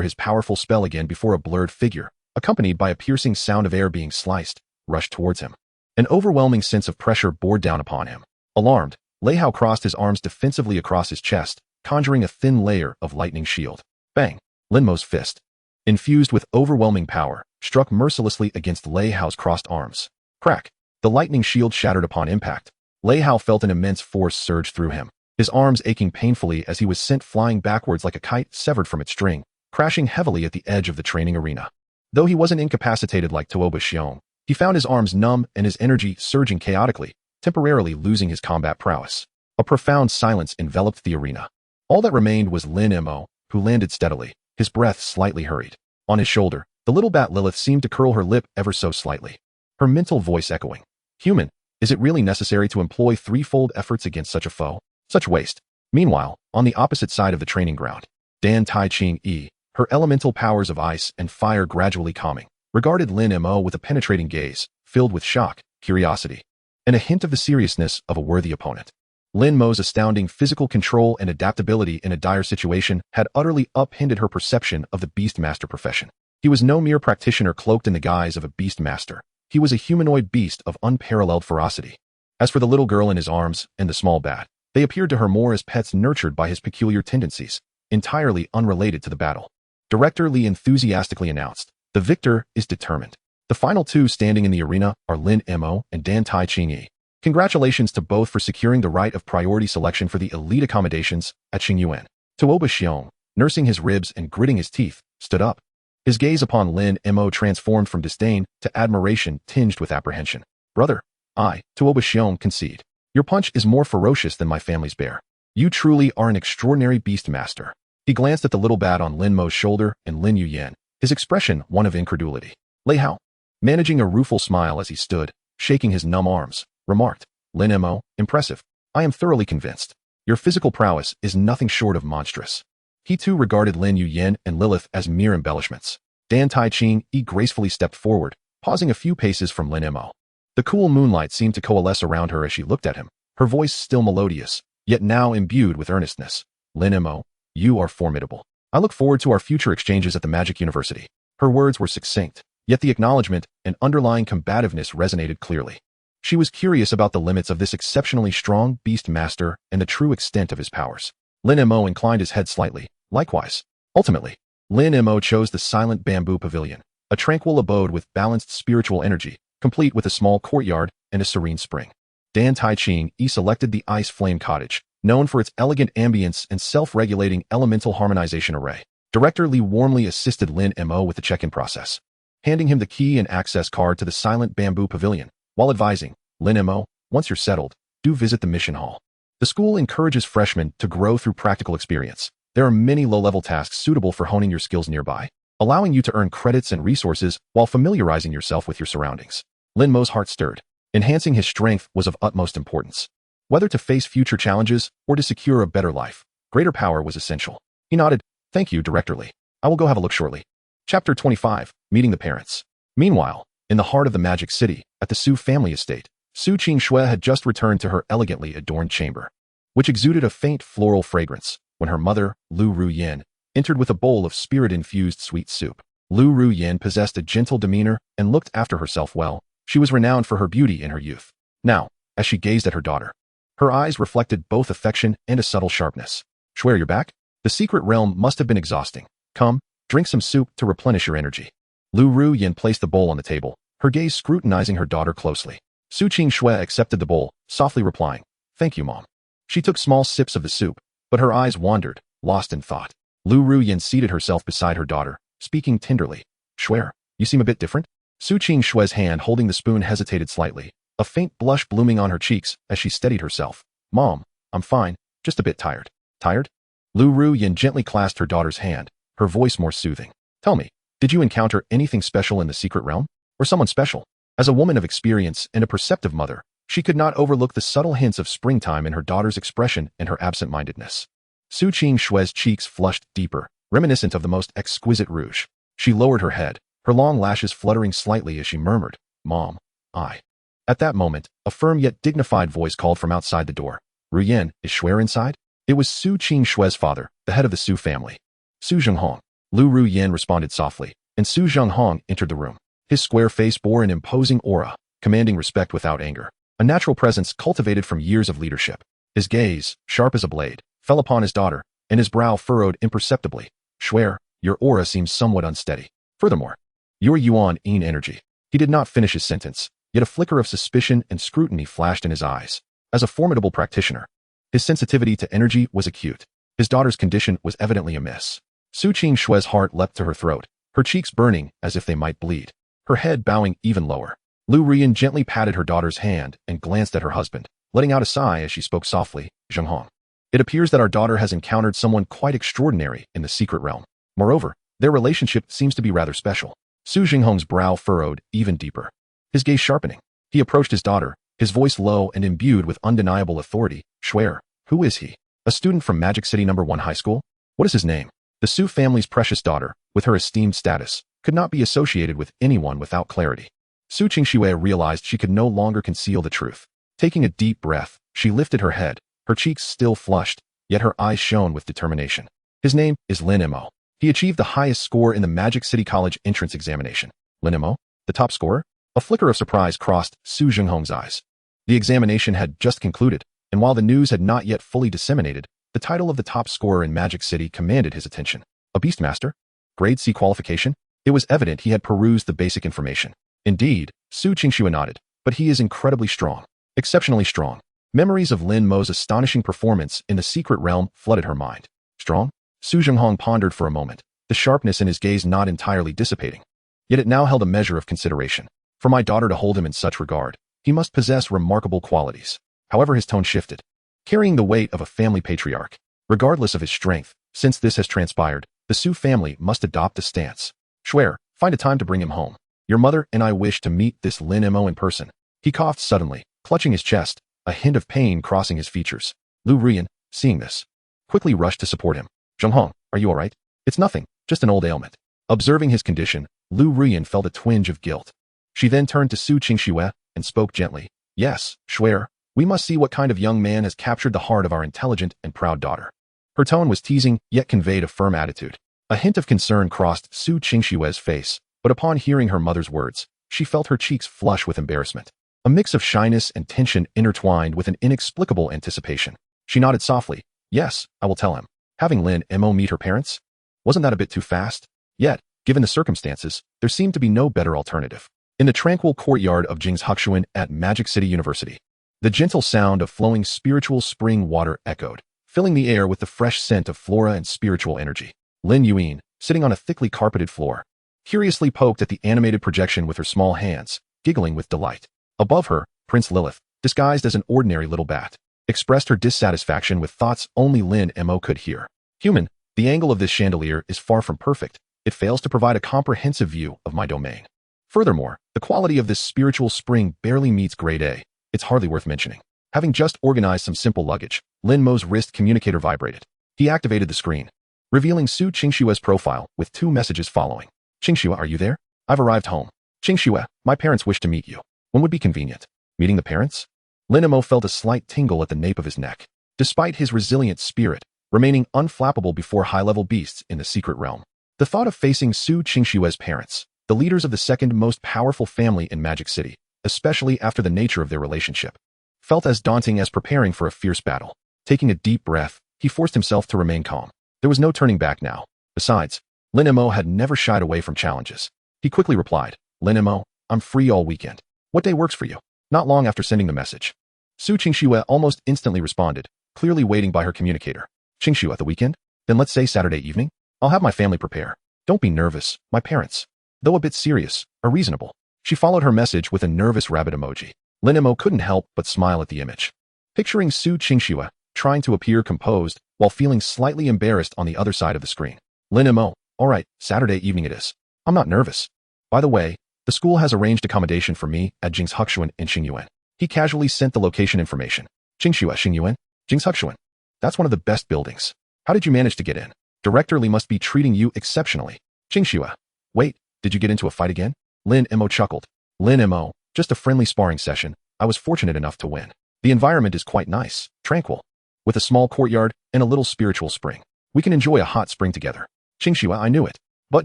his powerful spell again before a blurred figure, accompanied by a piercing sound of air being sliced, rushed towards him. An overwhelming sense of pressure bore down upon him. Alarmed, Lei Hao crossed his arms defensively across his chest, conjuring a thin layer of lightning shield. Bang! Lin Mo's fist, infused with overwhelming power, struck mercilessly against Lei Hao's crossed arms. Crack! The lightning shield shattered upon impact. Lei Hao felt an immense force surge through him, his arms aching painfully as he was sent flying backwards like a kite severed from its string, crashing heavily at the edge of the training arena. Though he wasn't incapacitated like Tuoba Xiong, he found his arms numb and his energy surging chaotically, temporarily losing his combat prowess. A profound silence enveloped the arena. All that remained was Lin Mo, who landed steadily, his breath slightly hurried. On his shoulder, the little bat Lilith seemed to curl her lip ever so slightly, her mental voice echoing. Human, is it really necessary to employ threefold efforts against such a foe? Such waste. Meanwhile, on the opposite side of the training ground, Dan Tai Ching Yi, her elemental powers of ice and fire gradually calming, regarded Lin Mo with a penetrating gaze, filled with shock, curiosity, and a hint of the seriousness of a worthy opponent. Lin Mo's astounding physical control and adaptability in a dire situation had utterly upended her perception of the Beastmaster profession. He was no mere practitioner cloaked in the guise of a Beastmaster. He was a humanoid beast of unparalleled ferocity. As for the little girl in his arms and the small bat, they appeared to her more as pets nurtured by his peculiar tendencies, entirely unrelated to the battle. Director Li enthusiastically announced, "The victor is determined. The final two standing in the arena are Lin Mo and Dan Tai Ching Yi. Congratulations to both for securing the right of priority selection for the elite accommodations at Xingyuan." Tuoba Xiong, nursing his ribs and gritting his teeth, stood up. His gaze upon Lin Mo transformed from disdain to admiration tinged with apprehension. "Brother, I, Tuoba Xiong, concede. Your punch is more ferocious than my family's bear. You truly are an extraordinary beastmaster." He glanced at the little bat on Lin Mo's shoulder and Lin Yuyan, his expression one of incredulity. Lei Hao, managing a rueful smile as he stood, shaking his numb arms, remarked, "Lin Mo, impressive. I am thoroughly convinced. Your physical prowess is nothing short of monstrous." He too regarded Lin Yuyan and Lilith as mere embellishments. Dan Tai Ching Yi gracefully stepped forward, pausing a few paces from Lin Mo. The cool moonlight seemed to coalesce around her as she looked at him, her voice still melodious, yet now imbued with earnestness. "Lin Mo, you are formidable. I look forward to our future exchanges at the Magic University." Her words were succinct, yet the acknowledgement and underlying combativeness resonated clearly. She was curious about the limits of this exceptionally strong beast master and the true extent of his powers. Lin Mo inclined his head slightly. "Likewise. Ultimately, Lin Mo chose the silent bamboo pavilion, a tranquil abode with balanced spiritual energy, complete with a small courtyard and a serene spring. Dan Taiching selected the Ice Flame Cottage, known for its elegant ambience and self-regulating elemental harmonization array. Director Lee warmly assisted Lin Mo with the check-in process, handing him the key and access card to the silent bamboo pavilion, while advising, Lin Mo, once you're settled, do visit the mission hall. The school encourages freshmen to grow through practical experience. There are many low-level tasks suitable for honing your skills nearby, allowing you to earn credits and resources while familiarizing yourself with your surroundings. Lin Mo's heart stirred. Enhancing his strength was of utmost importance. Whether to face future challenges or to secure a better life, greater power was essential. He nodded, thank you, Director Lee. I will go have a look shortly. Chapter 25, Meeting the Parents. Meanwhile, in the heart of the Magic City, at the Su family estate, Su Qingxue had just returned to her elegantly adorned chamber, which exuded a faint floral fragrance, when her mother, Lu Ruyin, entered with a bowl of spirit-infused sweet soup. Lu Ruyin possessed a gentle demeanor and looked after herself well. She was renowned for her beauty in her youth. Now, as she gazed at her daughter, her eyes reflected both affection and a subtle sharpness. Swear you're back? The secret realm must have been exhausting. Come, drink some soup to replenish your energy. Lu Ruyin placed the bowl on the table, her gaze scrutinizing her daughter closely. Su Qingxue accepted the bowl, softly replying, thank you, Mom. She took small sips of the soup, but her eyes wandered, lost in thought. Lu Ruyin seated herself beside her daughter, speaking tenderly. Swear, you seem a bit different? Su Qingxue's hand holding the spoon hesitated slightly, a faint blush blooming on her cheeks as she steadied herself. Mom, I'm fine, just a bit tired. Tired? Lu Ruyin gently clasped her daughter's hand, her voice more soothing. Tell me, did you encounter anything special in the secret realm? Or someone special? As a woman of experience and a perceptive mother, she could not overlook the subtle hints of springtime in her daughter's expression and her absent-mindedness. Su Qingxue's cheeks flushed deeper, reminiscent of the most exquisite rouge. She lowered her head, her long lashes fluttering slightly as she murmured, Mom, I. At that moment, a firm yet dignified voice called from outside the door. Ruyin, is Shuer inside? It was Su Qingxue's father, the head of the Su family. Su Zhenghong. Lu Ruyin responded softly, and Su Zhenghong entered the room. His square face bore an imposing aura, commanding respect without anger, a natural presence cultivated from years of leadership. His gaze, sharp as a blade, fell upon his daughter, and his brow furrowed imperceptibly. Shuer, your aura seems somewhat unsteady. Furthermore, your yuan-yin energy. He did not finish his sentence, yet a flicker of suspicion and scrutiny flashed in his eyes. As a formidable practitioner, his sensitivity to energy was acute. His daughter's condition was evidently amiss. Su Qingxue's heart leapt to her throat, her cheeks burning as if they might bleed, her head bowing even lower. Lu Ruyin gently patted her daughter's hand and glanced at her husband, letting out a sigh as she spoke softly, Zhenghong. It appears that our daughter has encountered someone quite extraordinary in the secret realm. Moreover, their relationship seems to be rather special. Su Zhenghong's brow furrowed even deeper, his gaze sharpening. He approached his daughter, his voice low and imbued with undeniable authority. Shuer, who is he? A student from Magic City No. 1 High School? What is his name? The Su family's precious daughter, with her esteemed status, could not be associated with anyone without clarity. Su Qingxue realized she could no longer conceal the truth. Taking a deep breath, she lifted her head, her cheeks still flushed, yet her eyes shone with determination. His name is Lin Mo. He achieved the highest score in the Magic City College entrance examination. Lin Mo? The top scorer? A flicker of surprise crossed Su Zhenghong's eyes. The examination had just concluded, and while the news had not yet fully disseminated, the title of the top scorer in Magic City commanded his attention. A Beastmaster? Grade C qualification? It was evident he had perused the basic information. Indeed, Su Qingxue nodded, but he is incredibly strong. Exceptionally strong. Memories of Lin Mo's astonishing performance in the secret realm flooded her mind. Strong? Su Zhenghong pondered for a moment, the sharpness in his gaze not entirely dissipating. Yet it now held a measure of consideration. For my daughter to hold him in such regard, he must possess remarkable qualities. However, his tone shifted, carrying the weight of a family patriarch. Regardless of his strength, since this has transpired, the Su family must adopt a stance. Shuer, find a time to bring him home. Your mother and I wish to meet this Lin Mo in person. He coughed suddenly, clutching his chest, a hint of pain crossing his features. Lu Ruyin, seeing this, quickly rushed to support him. Zhenghong, are you all right? It's nothing, just an old ailment. Observing his condition, Lu Ruyin felt a twinge of guilt. She then turned to Su Qingxue and spoke gently. Yes, Shuer, we must see what kind of young man has captured the heart of our intelligent and proud daughter. Her tone was teasing, yet conveyed a firm attitude. A hint of concern crossed Su Qingxue's face, but upon hearing her mother's words, she felt her cheeks flush with embarrassment. A mix of shyness and tension intertwined with an inexplicable anticipation. She nodded softly. Yes, I will tell him. Having Lin Mo meet her parents? Wasn't that a bit too fast? Yet, given the circumstances, there seemed to be no better alternative. In the tranquil courtyard of Jingshuksuan at Magic City University, the gentle sound of flowing spiritual spring water echoed, filling the air with the fresh scent of flora and spiritual energy. Lin Yuan, sitting on a thickly carpeted floor, curiously poked at the animated projection with her small hands, giggling with delight. Above her, Prince Lilith, disguised as an ordinary little bat, expressed her dissatisfaction with thoughts only Lin Mo could hear. Human, the angle of this chandelier is far from perfect. It fails to provide a comprehensive view of my domain. Furthermore, the quality of this spiritual spring barely meets grade A. It's hardly worth mentioning. Having just organized some simple luggage, Lin Mo's wrist communicator vibrated. He activated the screen, revealing Su Qingshua's profile with 2 messages following. Qingshuo, are you there? I've arrived home. Qingshuo, my parents wish to meet you. When would be convenient? Meeting the parents? Lin Mo felt a slight tingle at the nape of his neck. Despite his resilient spirit, remaining unflappable before high-level beasts in the secret realm, the thought of facing Su Qingshua's parents, the leaders of the second most powerful family in Magic City, especially after the nature of their relationship, felt as daunting as preparing for a fierce battle. Taking a deep breath, he forced himself to remain calm. There was no turning back now. Besides, Lin Mo had never shied away from challenges. He quickly replied, Lin Mo, I'm free all weekend. What day works for you? Not long after sending the message, Su Qingshuo almost instantly responded, clearly waiting by her communicator. Qingshuo, the weekend? Then let's say Saturday evening? I'll have my family prepare. Don't be nervous, my parents, though a bit serious, are reasonable. She followed her message with a nervous rabbit emoji. Lin Mo couldn't help but smile at the image. Picturing Su Qingshuo trying to appear composed while feeling slightly embarrassed on the other side of the screen. Lin Mo, all right, Saturday evening it is. I'm not nervous. By the way, the school has arranged accommodation for me at Jingshuksuan in Xingyuan. He casually sent the location information. Xingyuan? Jingshuksuan. That's one of the best buildings. How did you manage to get in? Director Li must be treating you exceptionally. Qingshuo. Wait, did you get into a fight again? Lin Mo chuckled. Lin Mo, just a friendly sparring session. I was fortunate enough to win. The environment is quite nice, tranquil, with a small courtyard and a little spiritual spring. We can enjoy a hot spring together. Qingshuo, I knew it. But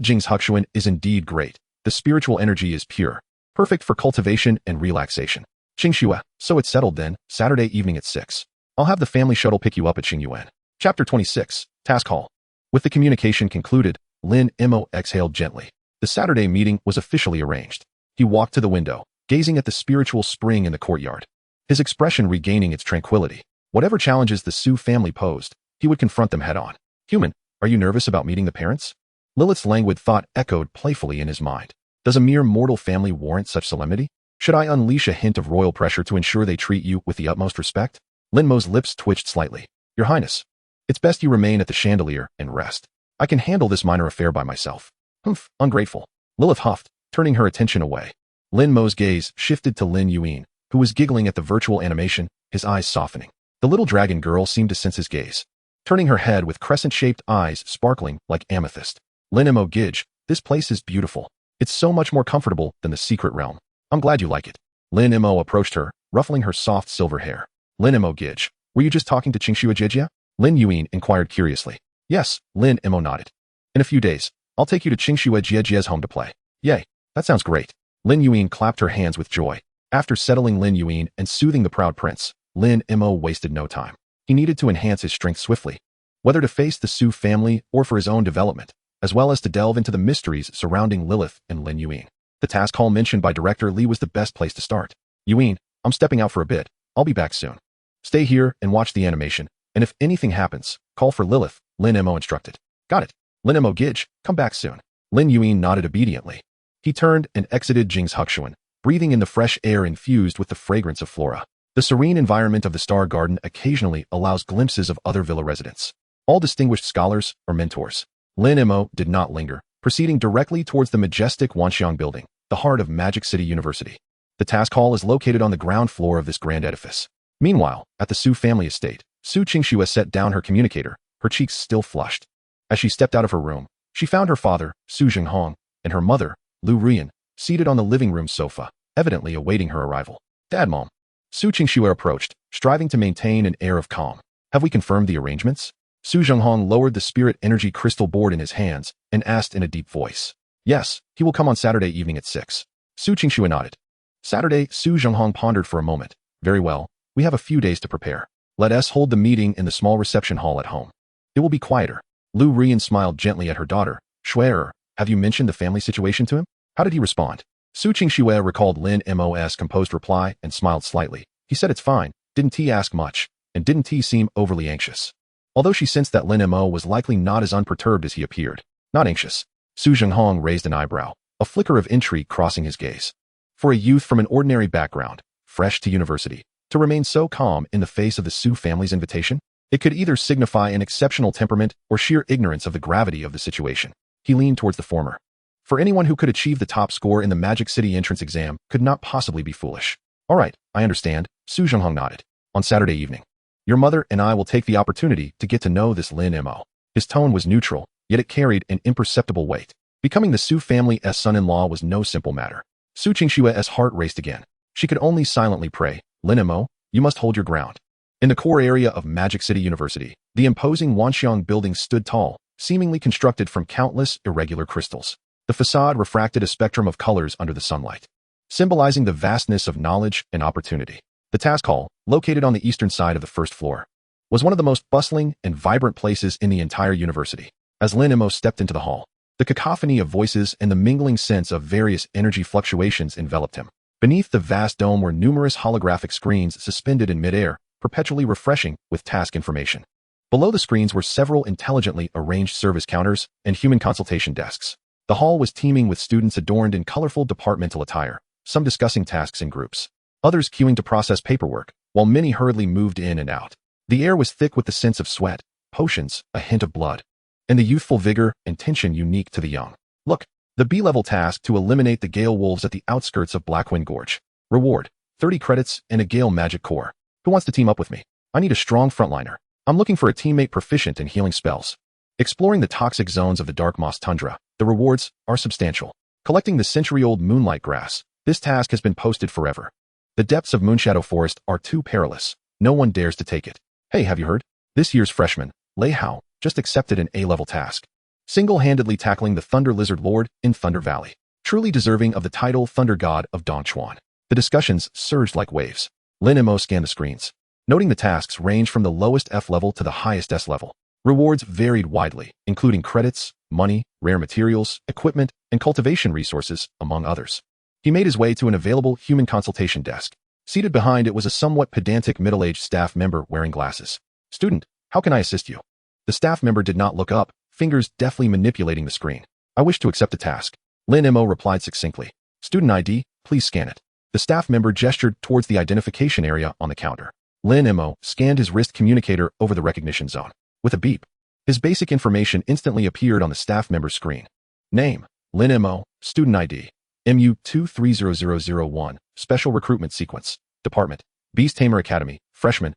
Jingshuksuan is indeed great. The spiritual energy is pure, perfect for cultivation and relaxation. Qingshuo, so it's settled then, Saturday evening at 6. I'll have the family shuttle pick you up at Xingyuan. Chapter 26, Task Hall. With the communication concluded, Lin Mo exhaled gently. The Saturday meeting was officially arranged. He walked to the window, gazing at the spiritual spring in the courtyard, his expression regaining its tranquility. Whatever challenges the Su family posed, he would confront them head-on. Human, are you nervous about meeting the parents? Lilith's languid thought echoed playfully in his mind. Does a mere mortal family warrant such solemnity? Should I unleash a hint of royal pressure to ensure they treat you with the utmost respect? Lin Mo's lips twitched slightly. Your Highness, it's best you remain at the chandelier and rest. I can handle this minor affair by myself. Humph, ungrateful. Lilith huffed, turning her attention away. Lin Mo's gaze shifted to Lin Yuan, who was giggling at the virtual animation, his eyes softening. The little dragon girl seemed to sense his gaze, turning her head with crescent-shaped eyes sparkling like amethyst. Lin Mo gidge, this place is beautiful. It's so much more comfortable than the secret realm. I'm glad you like it. Lin Mo approached her, ruffling her soft silver hair. Lin Mo gidge, were you just talking to Qingshuo Jijia? Lin Yuan inquired curiously. Yes, Lin Mo nodded. In a few days, I'll take you to Qingshuo Jiajia's home to play. Yay, that sounds great. Lin Yuan clapped her hands with joy. After settling Lin Yuan and soothing the proud prince, Lin Mo wasted no time. He needed to enhance his strength swiftly, whether to face the Su family or for his own development, as well as to delve into the mysteries surrounding Lilith and Lin Yuan. The task hall mentioned by Director Li was the best place to start. Yuan, I'm stepping out for a bit. I'll be back soon. Stay here and watch the animation, and if anything happens, call for Lilith, Lin Mo instructed. Got it. Lin Mo gidge, come back soon. Lin Yuan nodded obediently. He turned and exited Jingshuksuan, breathing in the fresh air infused with the fragrance of flora. The serene environment of the Star Garden occasionally allows glimpses of other villa residents, all distinguished scholars or mentors. Lin Mo did not linger, proceeding directly towards the majestic Wanxiang building, the heart of Magic City University. The task hall is located on the ground floor of this grand edifice. Meanwhile, at the Su family estate, Su Qingshuo set down her communicator, her cheeks still flushed. As she stepped out of her room, she found her father, Su Zhenghong, and her mother, Lu Rian, seated on the living room sofa, evidently awaiting her arrival. Dad, Mom. Su Qingshuo approached, striving to maintain an air of calm. Have we confirmed the arrangements? Su Zhenghong lowered the spirit energy crystal board in his hands and asked in a deep voice. Yes, he will come on Saturday evening at 6. Su Qingshuo nodded. Saturday, Su Zhenghong pondered for a moment. Very well, we have a few days to prepare. Let us hold the meeting in the small reception hall at home. It will be quieter. Lu Rian smiled gently at her daughter. Shuer, have you mentioned the family situation to him? How did he respond? Su Qingxue recalled Lin Mo's composed reply and smiled slightly. He said it's fine, didn't he ask much, and didn't he seem overly anxious? Although she sensed that Lin Mo was likely not as unperturbed as he appeared. Not anxious. Su Zhenghong raised an eyebrow, a flicker of intrigue crossing his gaze. For a youth from an ordinary background, fresh to university, to remain so calm in the face of the Su family's invitation? It could either signify an exceptional temperament or sheer ignorance of the gravity of the situation. He leaned towards the former. For anyone who could achieve the top score in the Magic City entrance exam could not possibly be foolish. All right, I understand, Su Zhenghong nodded. On Saturday evening, your mother and I will take the opportunity to get to know this Lin Mo. His tone was neutral, yet it carried an imperceptible weight. Becoming the Su family's son-in-law was no simple matter. Su Qingshue's heart raced again. She could only silently pray, Lin Mo, you must hold your ground. In the core area of Magic City University, the imposing Wanxiang building stood tall, seemingly constructed from countless irregular crystals. The facade refracted a spectrum of colors under the sunlight, symbolizing the vastness of knowledge and opportunity. The task hall, located on the eastern side of the first floor, was one of the most bustling and vibrant places in the entire university. As Lin Mo stepped into the hall, the cacophony of voices and the mingling sense of various energy fluctuations enveloped him. Beneath the vast dome were numerous holographic screens suspended in midair, perpetually refreshing with task information. Below the screens were several intelligently arranged service counters and human consultation desks. The hall was teeming with students adorned in colorful departmental attire, some discussing tasks in groups, others queuing to process paperwork, while many hurriedly moved in and out. The air was thick with the sense of sweat, potions, a hint of blood, and the youthful vigor and tension unique to the young. Look, the B-level task to eliminate the Gale Wolves at the outskirts of Blackwind Gorge. Reward, 30 credits and a Gale Magic Core. Who wants to team up with me? I need a strong frontliner. I'm looking for a teammate proficient in healing spells. Exploring the toxic zones of the Dark Moss Tundra, the rewards are substantial. Collecting the century-old moonlight grass, this task has been posted forever. The depths of Moonshadow Forest are too perilous. No one dares to take it. Hey, have you heard? This year's freshman, Lei Hao, just accepted an A-level task. Single-handedly tackling the Thunder Lizard Lord in Thunder Valley. Truly deserving of the title Thunder God of Dongchuan. The discussions surged like waves. Lin Mo scanned the screens, noting the tasks range from the lowest F level to the highest S level. Rewards varied widely, including credits, money, rare materials, equipment, and cultivation resources, among others. He made his way to an available human consultation desk. Seated behind it was a somewhat pedantic middle-aged staff member wearing glasses. Student, how can I assist you? The staff member did not look up, fingers deftly manipulating the screen. I wish to accept a task. Lin Mo replied succinctly. Student ID, please scan it. The staff member gestured towards the identification area on the counter. Lin Mo scanned his wrist communicator over the recognition zone. With a beep, his basic information instantly appeared on the staff member's screen. Name, Lin Mo, student ID, MU230001, Special Recruitment Sequence, Department, Beast Tamer Academy, Freshman,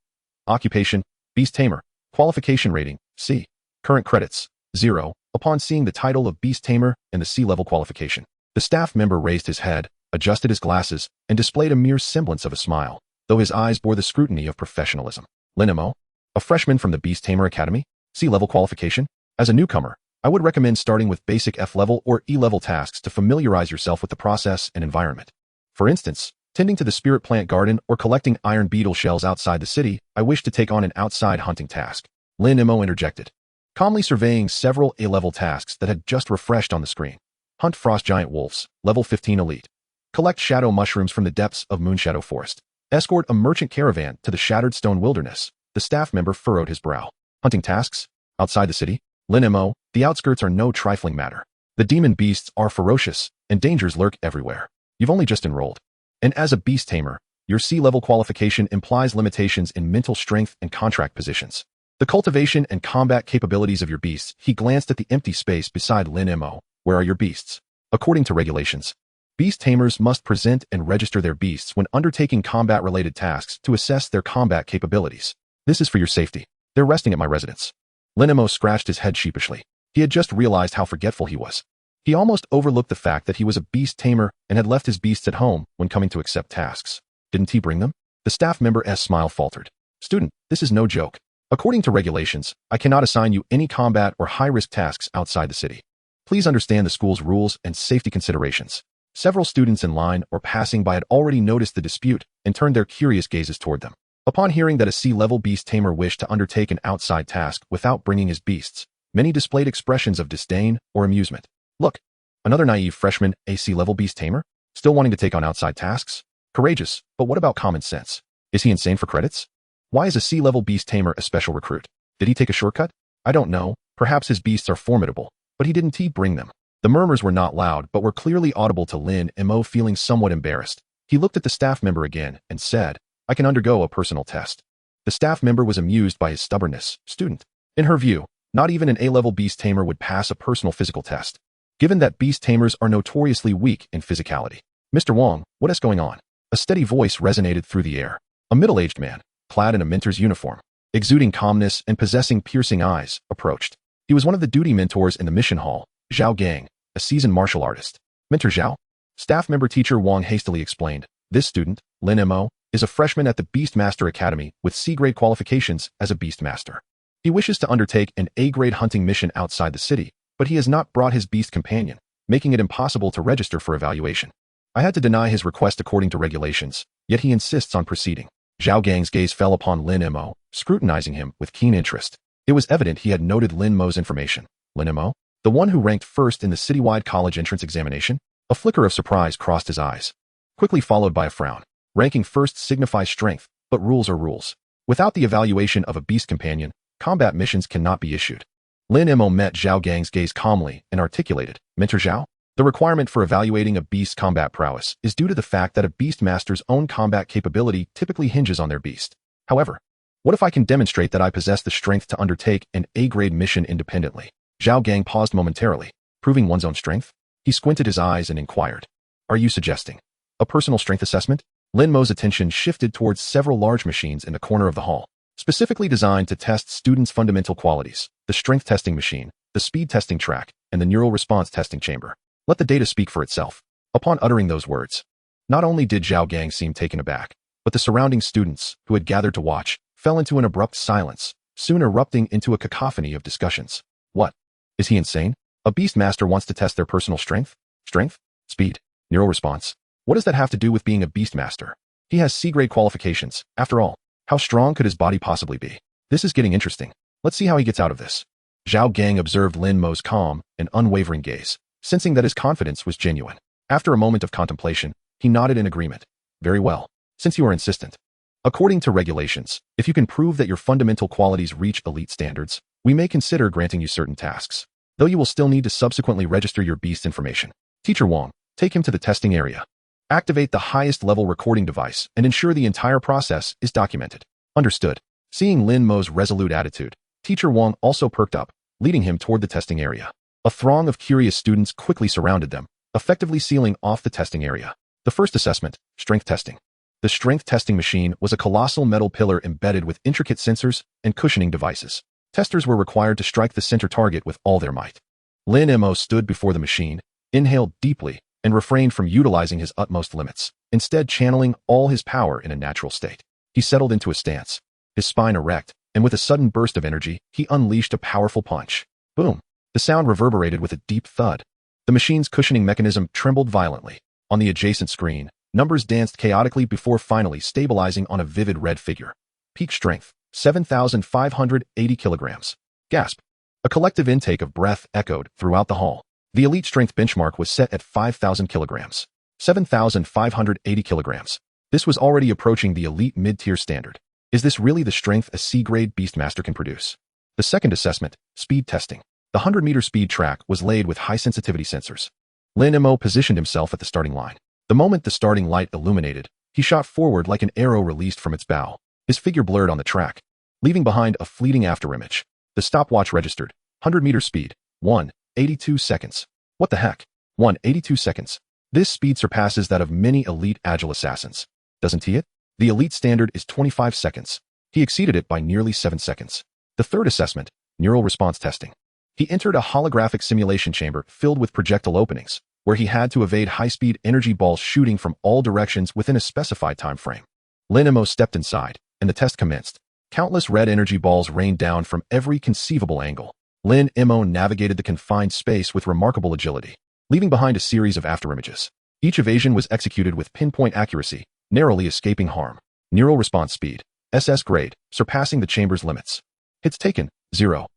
Occupation, Beast Tamer, Qualification Rating, C. Current credits, 0, upon seeing the title of Beast Tamer and the C-level qualification. The staff member raised his head, adjusted his glasses, and displayed a mere semblance of a smile, though his eyes bore the scrutiny of professionalism. Lin Mo, a freshman from the Beast Tamer Academy, C-level qualification? As a newcomer, I would recommend starting with basic F-level or E-level tasks to familiarize yourself with the process and environment. For instance, tending to the spirit plant garden or collecting iron beetle shells outside the city, I wish to take on an outside hunting task. Lin Mo interjected, calmly surveying several A-level tasks that had just refreshed on the screen. Hunt frost giant wolves, level 15 elite. Collect shadow mushrooms from the depths of Moonshadow Forest. Escort a merchant caravan to the Shattered Stone Wilderness. The staff member furrowed his brow. Hunting tasks? Outside the city? Lin Mo, the outskirts are no trifling matter. The demon beasts are ferocious, and dangers lurk everywhere. You've only just enrolled. And as a beast tamer, your C-level qualification implies limitations in mental strength and contract positions. The cultivation and combat capabilities of your beasts. He glanced at the empty space beside Lin Mo. Where are your beasts? According to regulations, beast tamers must present and register their beasts when undertaking combat-related tasks to assess their combat capabilities. This is for your safety. They're resting at my residence. Lin Mo scratched his head sheepishly. He had just realized how forgetful he was. He almost overlooked the fact that he was a beast tamer and had left his beasts at home when coming to accept tasks. Didn't he bring them? The staff member's smile faltered. Student, this is no joke. According to regulations, I cannot assign you any combat or high-risk tasks outside the city. Please understand the school's rules and safety considerations. Several students in line or passing by had already noticed the dispute and turned their curious gazes toward them. Upon hearing that a C-level beast tamer wished to undertake an outside task without bringing his beasts, Many displayed expressions of disdain or amusement. Look, another naive freshman, a C-level beast tamer? Still wanting to take on outside tasks? Courageous, but what about common sense? Is he insane for credits? Why is a C-level beast tamer a special recruit? Did he take a shortcut? I don't know. Perhaps his beasts are formidable, but he didn't bring them. The murmurs were not loud, but were clearly audible to Lin Mo, feeling somewhat embarrassed. He looked at the staff member again and said, I can undergo a personal test. The staff member was amused by his stubbornness. Student. In her view, not even an A-level beast tamer would pass a personal physical test, given that beast tamers are notoriously weak in physicality. Mr. Wong, what is going on? A steady voice resonated through the air. A middle-aged man, clad in a mentor's uniform, exuding calmness and possessing piercing eyes, approached. He was one of the duty mentors in the mission hall, Zhao Gang, a seasoned martial artist. Mentor Zhao? Staff member teacher Wong hastily explained. This student, Lin Mo, is a freshman at the Beastmaster Academy with C-grade qualifications as a Beastmaster. He wishes to undertake an A-grade hunting mission outside the city, but he has not brought his beast companion, making it impossible to register for evaluation. I had to deny his request according to regulations, yet he insists on proceeding. Zhao Gang's gaze fell upon Lin Mo, scrutinizing him with keen interest. It was evident he had noted Lin Mo's information. Lin Mo? The one who ranked first in the citywide college entrance examination? A flicker of surprise crossed his eyes, quickly followed by a frown. Ranking first signifies strength, but rules are rules. Without the evaluation of a beast companion, combat missions cannot be issued. Lin Mo met Zhao Gang's gaze calmly and articulated, Mentor Zhao? The requirement for evaluating a beast's combat prowess is due to the fact that a beastmaster's own combat capability typically hinges on their beast. However, what if I can demonstrate that I possess the strength to undertake an A-grade mission independently? Zhao Gang paused momentarily, proving one's own strength. He squinted his eyes and inquired, Are you suggesting a personal strength assessment? Lin Mo's attention shifted towards several large machines in the corner of the hall, specifically designed to test students' fundamental qualities, the strength testing machine, the speed testing track, and the neural response testing chamber. Let the data speak for itself. Upon uttering those words, not only did Zhao Gang seem taken aback, but the surrounding students, who had gathered to watch, fell into an abrupt silence, soon erupting into a cacophony of discussions. What? Is he insane? A Beastmaster wants to test their personal strength? Strength? Speed? Neural response? What does that have to do with being a Beastmaster? He has C-grade qualifications. After all, how strong could his body possibly be? This is getting interesting. Let's see how he gets out of this. Zhao Gang observed Lin Mo's calm and unwavering gaze, sensing that his confidence was genuine. After a moment of contemplation, he nodded in agreement. Very well, since you are insistent. According to regulations, if you can prove that your fundamental qualities reach elite standards, we may consider granting you certain tasks, though you will still need to subsequently register your beast information. Teacher Wong, take him to the testing area. Activate the highest level recording device and ensure the entire process is documented. Understood. Seeing Lin Mo's resolute attitude, Teacher Wong also perked up, leading him toward the testing area. A throng of curious students quickly surrounded them, effectively sealing off the testing area. The first assessment, strength testing. The strength testing machine was a colossal metal pillar embedded with intricate sensors and cushioning devices. Testers were required to strike the center target with all their might. Lin Mo stood before the machine, inhaled deeply, and refrained from utilizing his utmost limits, instead channeling all his power in a natural state. He settled into a stance, his spine erect, and with a sudden burst of energy, he unleashed a powerful punch. Boom! The sound reverberated with a deep thud. The machine's cushioning mechanism trembled violently. On the adjacent screen, numbers danced chaotically before finally stabilizing on a vivid red figure. Peak strength, 7,580 kilograms. Gasp! A collective intake of breath echoed throughout the hall. The elite strength benchmark was set at 5,000 kilograms. 7,580 kilograms. This was already approaching the elite mid-tier standard. Is this really the strength a C-grade Beastmaster can produce? The second assessment, speed testing. The 100-meter speed track was laid with high-sensitivity sensors. Lin Mo positioned himself at the starting line. The moment the starting light illuminated, he shot forward like an arrow released from its bow. His figure blurred on the track, leaving behind a fleeting afterimage. The stopwatch registered, 100-meter speed, 1:82 seconds. What the heck? 1:82 seconds. This speed surpasses that of many elite agile assassins. Doesn't he it? The elite standard is 25 seconds. He exceeded it by nearly 7 seconds. The third assessment, neural response testing. He entered a holographic simulation chamber filled with projectile openings, where he had to evade high-speed energy balls shooting from all directions within a specified time frame. Lin Mo stepped inside, and the test commenced. Countless red energy balls rained down from every conceivable angle. Lin Mo navigated the confined space with remarkable agility, leaving behind a series of afterimages. Each evasion was executed with pinpoint accuracy, narrowly escaping harm. Neural response speed, SS grade, surpassing the chamber's limits. Hits taken, 0.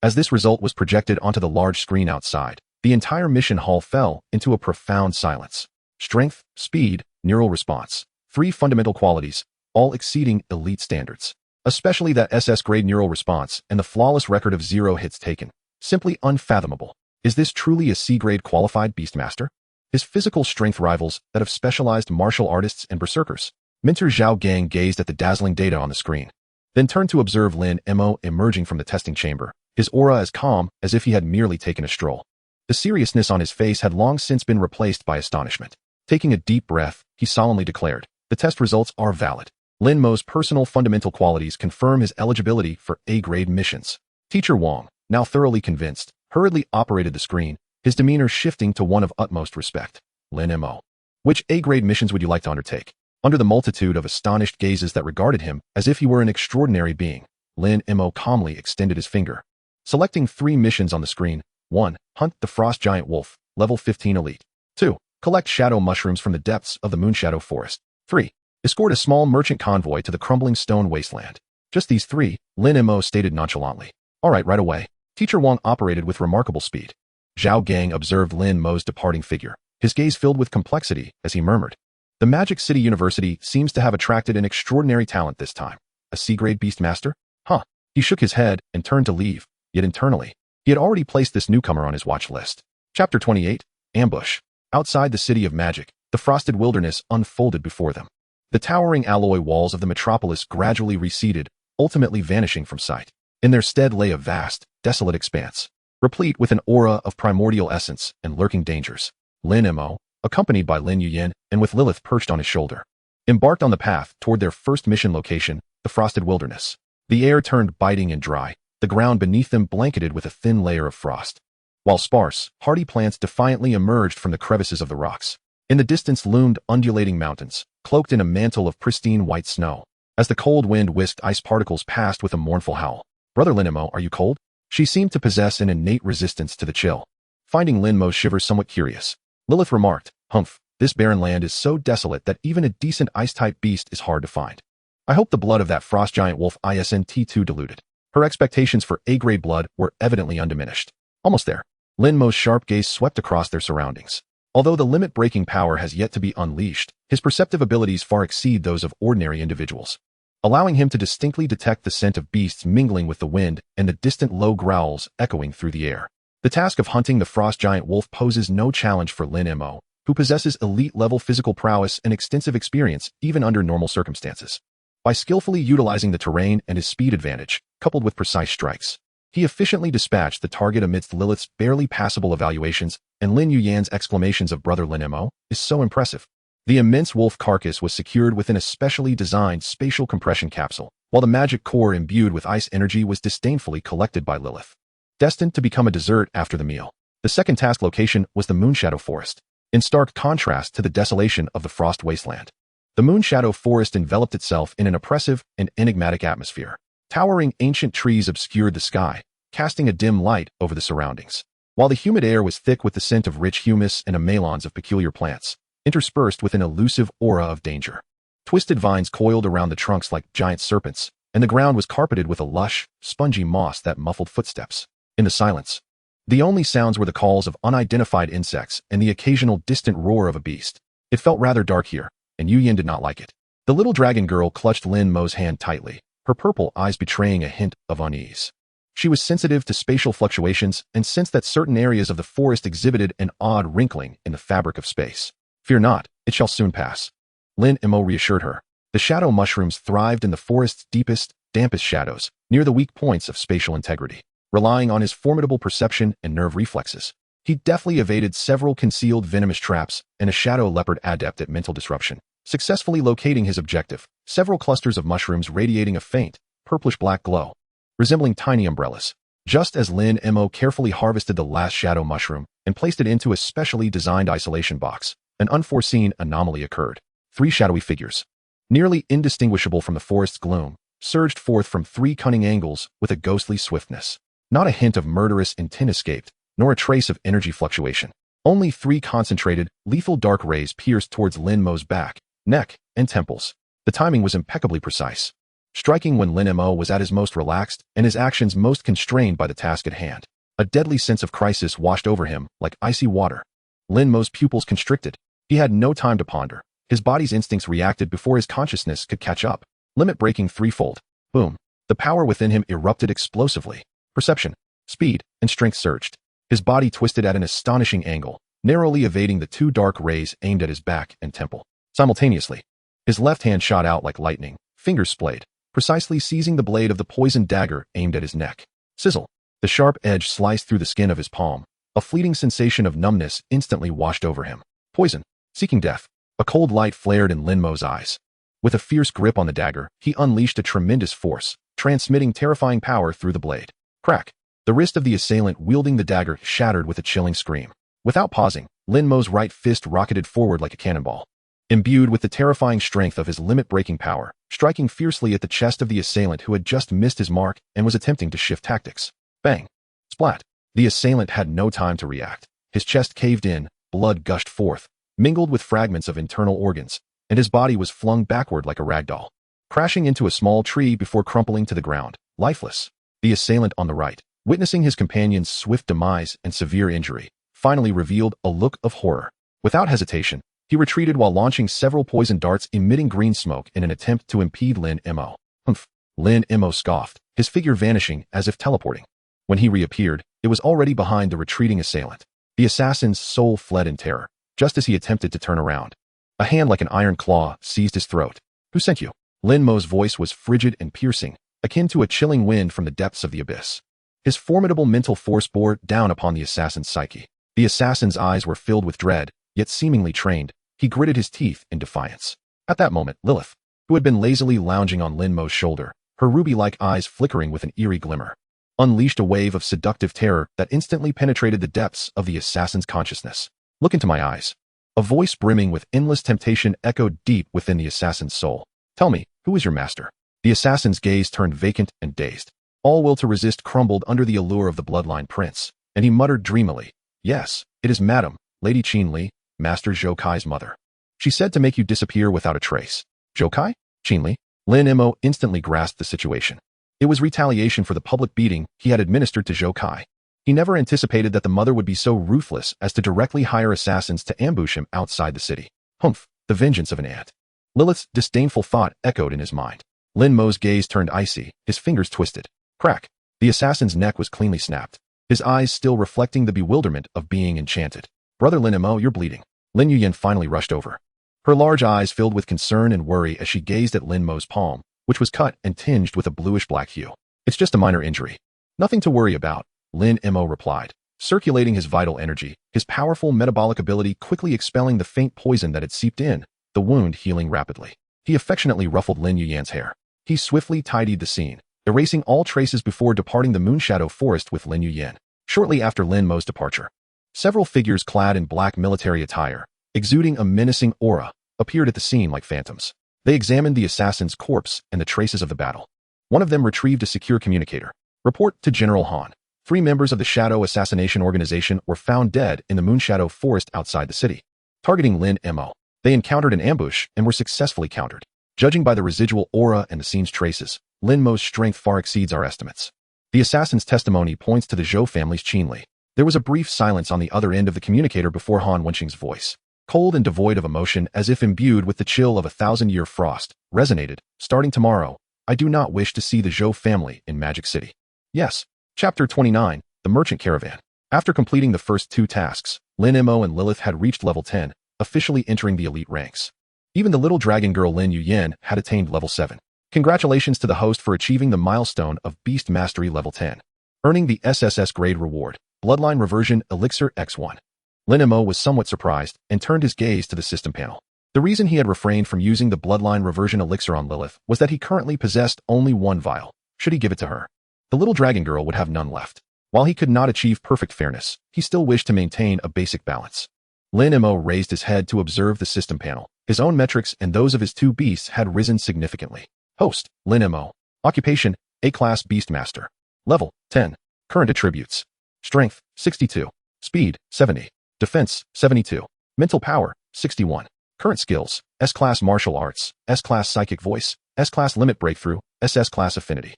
As this result was projected onto the large screen outside, the entire mission hall fell into a profound silence. Strength, speed, neural response. 3 fundamental qualities, all exceeding elite standards. Especially that SS-grade neural response and the flawless record of 0 hits taken. Simply unfathomable. Is this truly a C-grade qualified Beastmaster? His physical strength rivals that of specialized martial artists and berserkers. Mentor Zhao Gang gazed at the dazzling data on the screen, then turned to observe Lin Mo emerging from the testing chamber, his aura as calm as if he had merely taken a stroll. The seriousness on his face had long since been replaced by astonishment. Taking a deep breath, he solemnly declared, "The test results are valid. Lin Mo's personal fundamental qualities confirm his eligibility for A-grade missions." Teacher Wang, now thoroughly convinced, hurriedly operated the screen, his demeanor shifting to one of utmost respect. "Lin Mo, which A-grade missions would you like to undertake?" Under the multitude of astonished gazes that regarded him as if he were an extraordinary being, Lin Mo calmly extended his finger. Selecting 3 missions on the screen. 1. Hunt the frost giant wolf, level 15 elite. 2. Collect shadow mushrooms from the depths of the moonshadow forest. 3. Escort a small merchant convoy to the crumbling stone wasteland. Just these 3, Lin Mo stated nonchalantly. "All right away." Teacher Wang operated with remarkable speed. Zhao Gang observed Lin Mo's departing figure, his gaze filled with complexity as he murmured, "The Magic City University seems to have attracted an extraordinary talent this time. A C-grade Beastmaster? Huh." He shook his head and turned to leave, yet internally, he had already placed this newcomer on his watch list. Chapter 28, Ambush. Outside the City of Magic, the frosted wilderness unfolded before them. The towering alloy walls of the metropolis gradually receded, ultimately vanishing from sight. In their stead lay a vast, desolate expanse, replete with an aura of primordial essence and lurking dangers. Lin Mo, accompanied by Lin Yuyan and with Lilith perched on his shoulder, embarked on the path toward their first mission location, the frosted wilderness. The air turned biting and dry, the ground beneath them blanketed with a thin layer of frost, while sparse, hardy plants defiantly emerged from the crevices of the rocks. In the distance loomed undulating mountains, cloaked in a mantle of pristine white snow. As the cold wind whisked ice particles past with a mournful howl. "Brother Lin Mo, are you cold?" She seemed to possess an innate resistance to the chill. Finding Lin Mo's shiver somewhat curious, Lilith remarked, "Humph, this barren land is so desolate that even a decent ice-type beast is hard to find. I hope the blood of that frost giant wolf isn't too diluted." Her expectations for A-grade blood were evidently undiminished. Almost there. Lin Mo's sharp gaze swept across their surroundings. Although the limit-breaking power has yet to be unleashed, his perceptive abilities far exceed those of ordinary individuals, allowing him to distinctly detect the scent of beasts mingling with the wind and the distant low growls echoing through the air. The task of hunting the frost giant wolf poses no challenge for Lin Mo, who possesses elite-level physical prowess and extensive experience even under normal circumstances. By skillfully utilizing the terrain and his speed advantage, coupled with precise strikes, he efficiently dispatched the target amidst Lilith's barely passable evaluations, and Lin Yuyan's exclamations of "Brother Lin Mo" is so impressive. The immense wolf carcass was secured within a specially designed spatial compression capsule, while the magic core imbued with ice energy was disdainfully collected by Lilith, destined to become a dessert after the meal. The second task location was the Moonshadow Forest, in stark contrast to the desolation of the Frost Wasteland. The Moonshadow Forest enveloped itself in an oppressive and enigmatic atmosphere. Towering ancient trees obscured the sky, casting a dim light over the surroundings, while the humid air was thick with the scent of rich humus and emalons of peculiar plants, interspersed with an elusive aura of danger. Twisted vines coiled around the trunks like giant serpents, and the ground was carpeted with a lush, spongy moss that muffled footsteps. In the silence, the only sounds were the calls of unidentified insects and the occasional distant roar of a beast. It felt rather dark here, and Yuyan did not like it. The little dragon girl clutched Lin Mo's hand tightly, her purple eyes betraying a hint of unease. She was sensitive to spatial fluctuations and sensed that certain areas of the forest exhibited an odd wrinkling in the fabric of space. "Fear not, it shall soon pass," Lin Mo reassured her. The shadow mushrooms thrived in the forest's deepest, dampest shadows, near the weak points of spatial integrity. Relying on his formidable perception and nerve reflexes, he deftly evaded several concealed venomous traps and a shadow leopard adept at mental disruption, successfully locating his objective, several clusters of mushrooms radiating a faint, purplish-black glow, resembling tiny umbrellas. Just as Lin Mo carefully harvested the last shadow mushroom and placed it into a specially designed isolation box, an unforeseen anomaly occurred. 3 shadowy figures, nearly indistinguishable from the forest's gloom, surged forth from 3 cunning angles with a ghostly swiftness. Not a hint of murderous intent escaped, nor a trace of energy fluctuation. Only 3 concentrated, lethal dark rays pierced towards Lin Mo's back, neck, and temples. The timing was impeccably precise. striking when Lin Mo was at his most relaxed and his actions most constrained by the task at hand. A deadly sense of crisis washed over him like icy water. Lin Mo's pupils constricted. He had no time to ponder. His body's instincts reacted before his consciousness could catch up. Limit breaking threefold. Boom. The power within him erupted explosively. Perception, speed, and strength surged. His body twisted at an astonishing angle, narrowly evading the two dark rays aimed at his back and temple. Simultaneously, his left hand shot out like lightning, fingers splayed, precisely seizing the blade of the poisoned dagger aimed at his neck. Sizzle. The sharp edge sliced through the skin of his palm. A fleeting sensation of numbness instantly washed over him. Poison. Seeking death. A cold light flared in Lin Mo's eyes. With a fierce grip on the dagger, he unleashed a tremendous force, transmitting terrifying power through the blade. Crack. The wrist of the assailant wielding the dagger shattered with a chilling scream. Without pausing, Lin Mo's right fist rocketed forward like a cannonball. Imbued with the terrifying strength of his limit-breaking power, striking fiercely at the chest of the assailant who had just missed his mark and was attempting to shift tactics. Bang. Splat. The assailant had no time to react. His chest caved in, blood gushed forth, mingled with fragments of internal organs, and his body was flung backward like a ragdoll, crashing into a small tree before crumpling to the ground, lifeless. The assailant on the right, witnessing his companion's swift demise and severe injury, finally revealed a look of horror. Without hesitation, he retreated while launching several poison darts emitting green smoke in an attempt to impede Lin Mo. Humph. Lin Mo scoffed, his figure vanishing as if teleporting. When he reappeared, it was already behind the retreating assailant. The assassin's soul fled in terror, just as he attempted to turn around. A hand like an iron claw seized his throat. Who sent you? Lin Mo's voice was frigid and piercing, akin to a chilling wind from the depths of the abyss. His formidable mental force bore down upon the assassin's psyche. The assassin's eyes were filled with dread, yet seemingly trained. He gritted his teeth in defiance. At that moment, Lilith, who had been lazily lounging on Lin Mo's shoulder, her ruby-like eyes flickering with an eerie glimmer, unleashed a wave of seductive terror that instantly penetrated the depths of the assassin's consciousness. Look into my eyes. A voice brimming with endless temptation echoed deep within the assassin's soul. Tell me, who is your master? The assassin's gaze turned vacant and dazed. All will to resist crumbled under the allure of the bloodline prince, and he muttered dreamily, Yes, it is Madam, Lady Qin Li, Master Zhou Kai's mother. She said to make you disappear without a trace. Zhou Kai? Qin Li? Lin Mo instantly grasped the situation. It was retaliation for the public beating he had administered to Zhou Kai. He never anticipated that the mother would be so ruthless as to directly hire assassins to ambush him outside the city. Humph, the vengeance of an ant. Lilith's disdainful thought echoed in his mind. Lin Mo's gaze turned icy, his fingers twisted. Crack. The assassin's neck was cleanly snapped, his eyes still reflecting the bewilderment of being enchanted. Brother Lin Mo, you're bleeding. Lin Yuyan finally rushed over. Her large eyes filled with concern and worry as she gazed at Lin Mo's palm, which was cut and tinged with a bluish-black hue. It's just a minor injury. Nothing to worry about, Lin Mo replied, circulating his vital energy, his powerful metabolic ability quickly expelling the faint poison that had seeped in, the wound healing rapidly. He affectionately ruffled Lin Yuyan's hair. He swiftly tidied the scene, erasing all traces before departing the Moonshadow Forest with Lin Yuyan. Shortly after Lin Mo's departure, several figures clad in black military attire, exuding a menacing aura, appeared at the scene like phantoms. They examined the assassin's corpse and the traces of the battle. One of them retrieved a secure communicator. Report to General Han. 3 members of the Shadow Assassination Organization were found dead in the Moonshadow Forest outside the city. Targeting Lin Mo, they encountered an ambush and were successfully countered. Judging by the residual aura and the scene's traces, Lin Mo's strength far exceeds our estimates. The assassin's testimony points to the Zhou family's Qin Li. There was a brief silence on the other end of the communicator before Han Wenqing's voice, cold and devoid of emotion as if imbued with the chill of 1,000-year frost, resonated. Starting tomorrow, I do not wish to see the Zhou family in Magic City. Yes. Chapter 29, The Merchant Caravan. After completing the first 2 tasks, Lin Mo and Lilith had reached level 10, officially entering the elite ranks. Even the little dragon girl Lin Yuyan had attained level 7. Congratulations to the host for achieving the milestone of Beast Mastery level 10, earning the SSS grade reward, Bloodline Reversion Elixir X1. Lin Mo was somewhat surprised and turned his gaze to the system panel. The reason he had refrained from using the Bloodline Reversion Elixir on Lilith was that he currently possessed only 1 vial. Should he give it to her, the little dragon girl would have none left. While he could not achieve perfect fairness, he still wished to maintain a basic balance. Lin Mo raised his head to observe the system panel. His own metrics and those of his 2 beasts had risen significantly. Host, Lin Mo. Occupation, A-class Beastmaster. Level, 10. Current attributes. Strength, 62. Speed, 70. Defense, 72. Mental power, 61. Current skills: S-Class Martial Arts, S-Class Psychic Voice, S-Class Limit Breakthrough, SS-Class Affinity.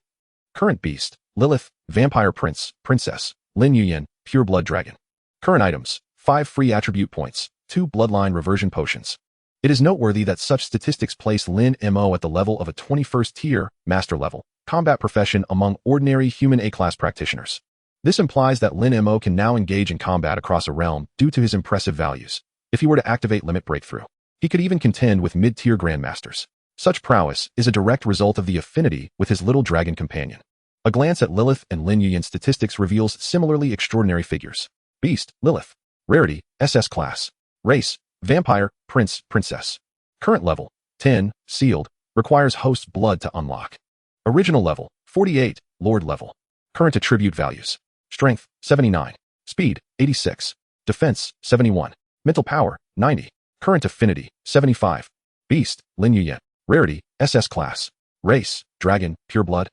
Current beast: Lilith, Vampire Prince, Princess, Lin Yuyan, Pure Blood Dragon. Current items: 5 free attribute points, 2 Bloodline Reversion Potions. It is noteworthy that such statistics place Lin Mo at the level of a 21st tier, master level, combat profession among ordinary human A-class practitioners. This implies that Lin Mo can now engage in combat across a realm due to his impressive values. If he were to activate Limit Breakthrough, he could even contend with mid-tier grandmasters. Such prowess is a direct result of the affinity with his little dragon companion. A glance at Lilith and Lin Yuyan's statistics reveals similarly extraordinary figures. Beast: Lilith. Rarity: SS Class. Race: Vampire, Prince, Princess. Current level: 10, sealed, requires host blood to unlock. Original level: 48, Lord level. Current attribute values: Strength: 79, Speed: 86, Defense: 71, Mental Power: 90. Current affinity: 75. Beast: Lin Yuyan. Rarity: SS Class. Race: Dragon, Pure Blood.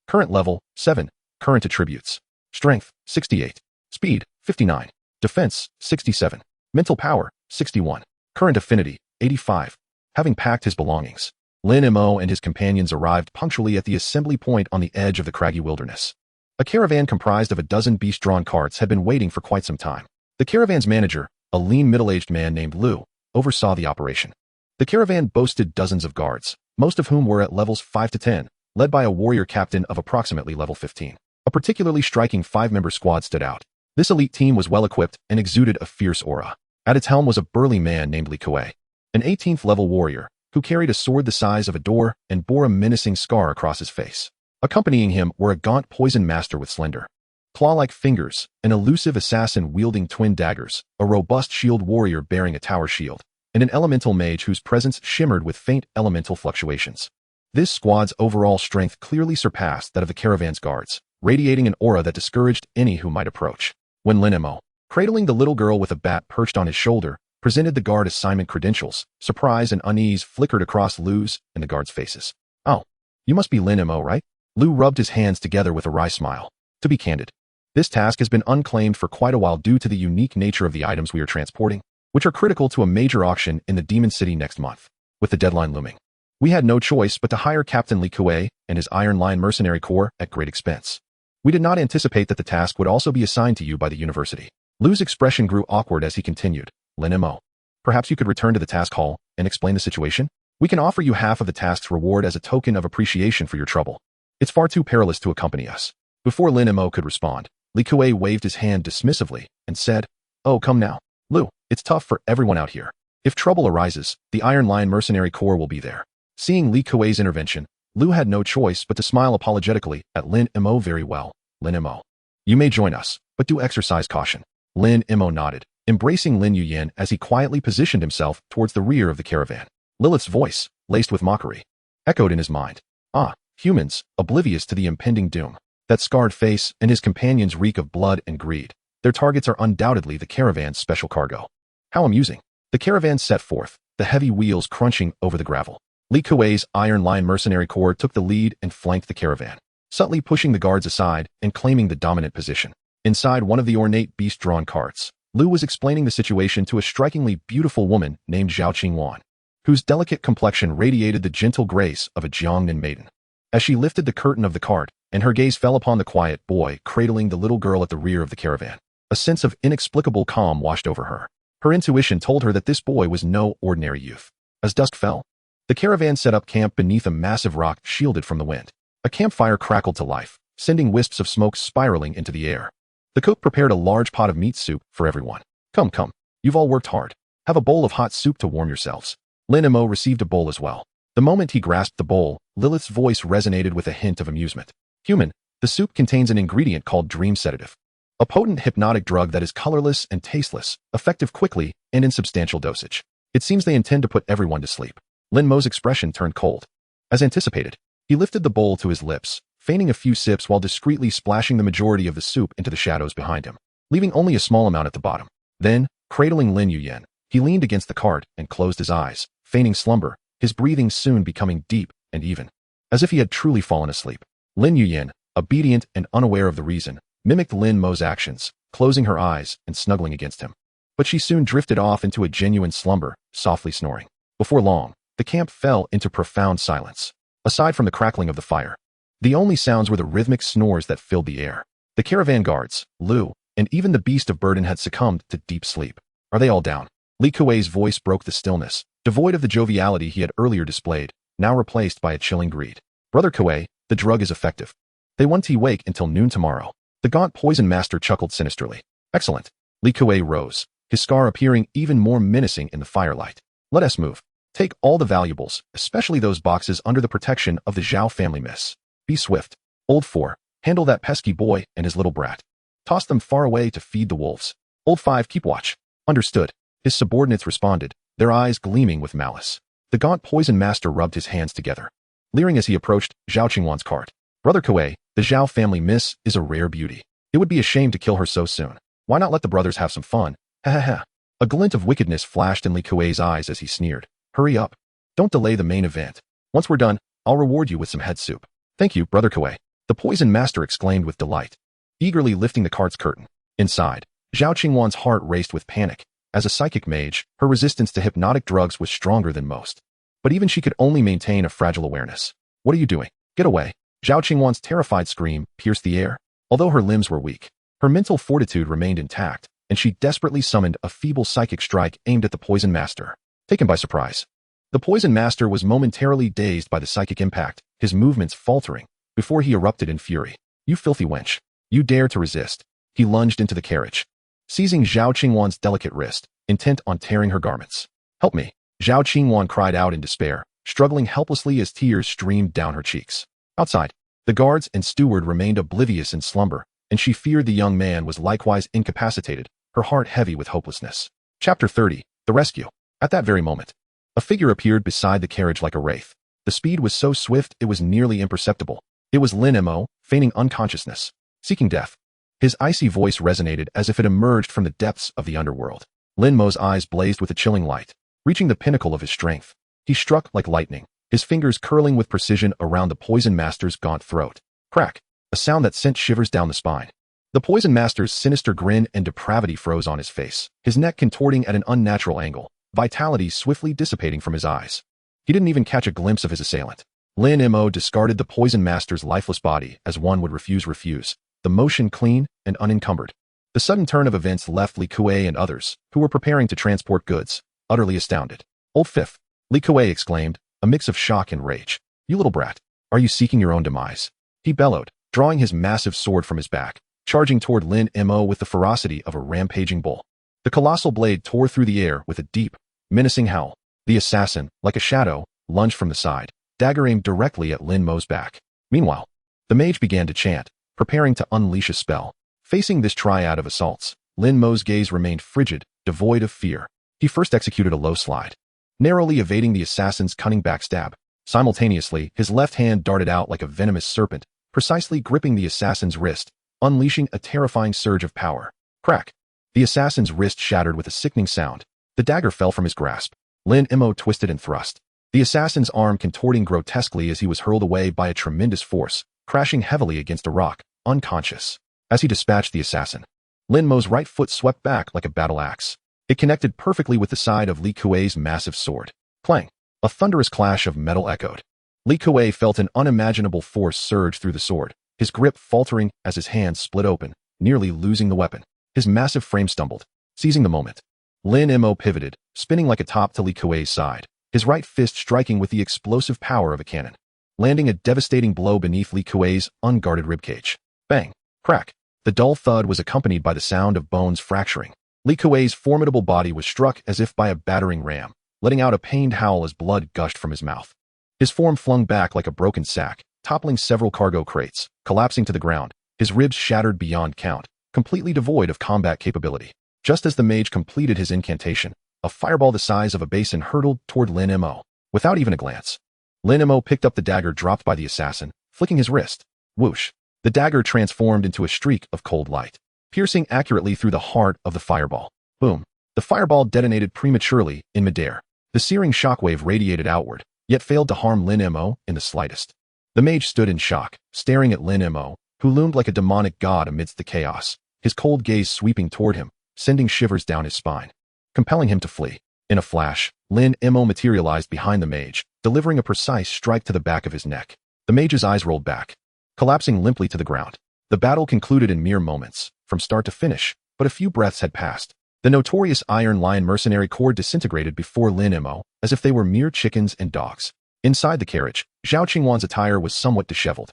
Current level: 7. Current attributes: Strength: 68, Speed: 59, Defense: 67, Mental Power: 61. Current affinity: 85. Having packed his belongings, Lin Mo and his companions arrived punctually at the assembly point on the edge of the craggy wilderness. A caravan comprised of a dozen beast-drawn carts had been waiting for quite some time. The caravan's manager, a lean middle-aged man named Lu, oversaw the operation. The caravan boasted dozens of guards, most of whom were at levels 5 to 10, led by a warrior captain of approximately level 15. A particularly striking 5-member squad stood out. This elite team was well-equipped and exuded a fierce aura. At its helm was a burly man named Li Kuei, an 18th level warrior, who carried a sword the size of a door and bore a menacing scar across his face. Accompanying him were a gaunt poison master with slender, claw-like fingers, an elusive assassin wielding twin daggers, a robust shield warrior bearing a tower shield, and an elemental mage whose presence shimmered with faint elemental fluctuations. This squad's overall strength clearly surpassed that of the caravan's guards, radiating an aura that discouraged any who might approach. When Lin Mo, cradling the little girl with a bat perched on his shoulder, presented the guard assignment credentials, surprise and unease flickered across Lu's and the guards' faces. "Oh, you must be Lin Mo, right?" Lu rubbed his hands together with a wry smile. "To be candid, this task has been unclaimed for quite a while due to the unique nature of the items we are transporting, which are critical to a major auction in the Demon City next month. With the deadline looming, we had no choice but to hire Captain Li Kuei and his Iron Line Mercenary Corps at great expense. We did not anticipate that the task would also be assigned to you by the university." Lu's expression grew awkward as he continued. "Lin Mo, perhaps you could return to the task hall and explain the situation? We can offer you half of the task's reward as a token of appreciation for your trouble. It's far too perilous to accompany us." Before Lin Mo could respond, Li Kuei waved his hand dismissively and said, "Oh, come now. Lu, it's tough for everyone out here. If trouble arises, the Iron Line Mercenary Corps will be there." Seeing Li Kuei's intervention, Lu had no choice but to smile apologetically at Lin Mo. "Very well, Lin Mo. You may join us, but do exercise caution." Lin Mo nodded, embracing Lin Yuyan as he quietly positioned himself towards the rear of the caravan. Lilith's voice, laced with mockery, echoed in his mind. "Ah, humans, oblivious to the impending doom. That scarred face and his companions reek of blood and greed. Their targets are undoubtedly the caravan's special cargo. How amusing." The caravan set forth, the heavy wheels crunching over the gravel. Li Kuei's Iron Line Mercenary Corps took the lead and flanked the caravan, subtly pushing the guards aside and claiming the dominant position. Inside one of the ornate beast-drawn carts, Lu was explaining the situation to a strikingly beautiful woman named Zhao Qingwan, whose delicate complexion radiated the gentle grace of a Jiangnan maiden. As she lifted the curtain of the cart, and her gaze fell upon the quiet boy cradling the little girl at the rear of the caravan, a sense of inexplicable calm washed over her. Her intuition told her that this boy was no ordinary youth. As dusk fell, the caravan set up camp beneath a massive rock shielded from the wind. A campfire crackled to life, sending wisps of smoke spiraling into the air. The cook prepared a large pot of meat soup for everyone. Come, you've all worked hard. Have a bowl of hot soup to warm yourselves." Lin Mo received a bowl as well. The moment he grasped the bowl, Lilith's voice resonated with a hint of amusement. "Human, the soup contains an ingredient called dream sedative, a potent hypnotic drug that is colorless and tasteless, effective quickly and in substantial dosage. It seems they intend to put everyone to sleep." Lin Mo's expression turned cold. As anticipated, he lifted the bowl to his lips, feigning a few sips while discreetly splashing the majority of the soup into the shadows behind him, leaving only a small amount at the bottom. Then, cradling Lin Yuyan, he leaned against the cart and closed his eyes, feigning slumber, his breathing soon becoming deep and even, as if he had truly fallen asleep. Lin Yuyan, obedient and unaware of the reason, mimicked Lin Mo's actions, closing her eyes and snuggling against him. but she soon drifted off into a genuine slumber, softly snoring. Before long, the camp fell into profound silence. Aside from the crackling of the fire, the only sounds were the rhythmic snores that filled the air. The caravan guards, Lu, and even the beast of burden had succumbed to deep sleep. Are they all down? Li Kuei's voice broke the stillness, devoid of the joviality he had earlier displayed, now replaced by a chilling greed. Brother Kuei, the drug is effective. They won't wake until noon tomorrow. The gaunt poison master chuckled sinisterly. Excellent. Li Kuei rose, his scar appearing even more menacing in the firelight. Let us move. Take all the valuables, especially those boxes under the protection of the Zhao family, miss. Be swift. Old 4, handle that pesky boy and his little brat. Toss them far away to feed the wolves. Old 5, keep watch. Understood. His subordinates responded, their eyes gleaming with malice. The gaunt poison master rubbed his hands together, leering as he approached Zhao Qingwan's cart. Brother Kuei, the Zhao family miss is a rare beauty. It would be a shame to kill her so soon. Why not let the brothers have some fun? Ha ha ha. A glint of wickedness flashed in Li Kuei's eyes as he sneered. Hurry up. Don't delay the main event. Once we're done, I'll reward you with some head soup. Thank you, Brother Kuei. The poison master exclaimed with delight, eagerly lifting the cart's curtain. Inside, Zhao Qingwan's heart raced with panic. As a psychic mage, her resistance to hypnotic drugs was stronger than most. But even she could only maintain a fragile awareness. What are you doing? Get away. Zhao Qingwan's terrified scream pierced the air. Although her limbs were weak, her mental fortitude remained intact, and she desperately summoned a feeble psychic strike aimed at the poison master. Taken by surprise, the poison master was momentarily dazed by the psychic impact, his movements faltering, before he erupted in fury. You filthy wench. You dare to resist. He lunged into the carriage, seizing Zhao Qingwan's delicate wrist, intent on tearing her garments. Help me. Zhao Qingwan cried out in despair, struggling helplessly as tears streamed down her cheeks. Outside, the guards and steward remained oblivious in slumber, and she feared the young man was likewise incapacitated, her heart heavy with hopelessness. Chapter 30. The Rescue. At that very moment, a figure appeared beside the carriage like a wraith. The speed was so swift it was nearly imperceptible. It was Lin Mo, feigning unconsciousness, seeking death. His icy voice resonated as if it emerged from the depths of the underworld. Lin Mo's eyes blazed with a chilling light. Reaching the pinnacle of his strength, he struck like lightning, his fingers curling with precision around the poison master's gaunt throat. Crack! A sound that sent shivers down the spine. The poison master's sinister grin and depravity froze on his face, his neck contorting at an unnatural angle, vitality swiftly dissipating from his eyes. He didn't even catch a glimpse of his assailant. Lin Mo discarded the poison master's lifeless body as one would refuse, the motion clean and unencumbered. The sudden turn of events left Li Kuei and others, who were preparing to transport goods, utterly astounded. Old Fifth, Li Kuei exclaimed, a mix of shock and rage. You little brat, are you seeking your own demise? He bellowed, drawing his massive sword from his back, charging toward Lin Mo with the ferocity of a rampaging bull. The colossal blade tore through the air with a deep, menacing howl. The assassin, like a shadow, lunged from the side, dagger aimed directly at Lin Mo's back. Meanwhile, the mage began to chant, preparing to unleash a spell. Facing this triad of assaults, Lin Mo's gaze remained frigid, devoid of fear. He first executed a low slide, narrowly evading the assassin's cunning backstab. Simultaneously, his left hand darted out like a venomous serpent, precisely gripping the assassin's wrist, unleashing a terrifying surge of power. Crack! The assassin's wrist shattered with a sickening sound. The dagger fell from his grasp. Lin Mo twisted and thrust, the assassin's arm contorting grotesquely as he was hurled away by a tremendous force, crashing heavily against a rock, unconscious. As he dispatched the assassin, Lin Mo's right foot swept back like a battle axe. It connected perfectly with the side of Li Kuei's massive sword. Clang! A thunderous clash of metal echoed. Li Kuei felt an unimaginable force surge through the sword, his grip faltering as his hand split open, nearly losing the weapon. His massive frame stumbled. Seizing the moment, Lin Mo pivoted, spinning like a top to Li Kuei's side, his right fist striking with the explosive power of a cannon, landing a devastating blow beneath Li Kuei's unguarded ribcage. Bang! Crack! The dull thud was accompanied by the sound of bones fracturing. Li Kuei's formidable body was struck as if by a battering ram, letting out a pained howl as blood gushed from his mouth. His form flung back like a broken sack, toppling several cargo crates, collapsing to the ground, his ribs shattered beyond count, completely devoid of combat capability. Just as the mage completed his incantation, a fireball the size of a basin hurtled toward Lin Mo. Without even a glance, Lin Mo picked up the dagger dropped by the assassin, flicking his wrist. Whoosh! The dagger transformed into a streak of cold light, piercing accurately through the heart of the fireball. Boom! The fireball detonated prematurely in midair. The searing shockwave radiated outward, yet failed to harm Lin Mo in the slightest. The mage stood in shock, staring at Lin Mo, who loomed like a demonic god amidst the chaos, his cold gaze sweeping toward him, sending shivers down his spine, compelling him to flee. In a flash, Lin Mo materialized behind the mage, delivering a precise strike to the back of his neck. The mage's eyes rolled back, collapsing limply to the ground. The battle concluded in mere moments, from start to finish, but a few breaths had passed. The notorious Iron Lion mercenary corps disintegrated before Lin Mo, as if they were mere chickens and dogs. Inside the carriage, Zhao Qingwan's attire was somewhat disheveled.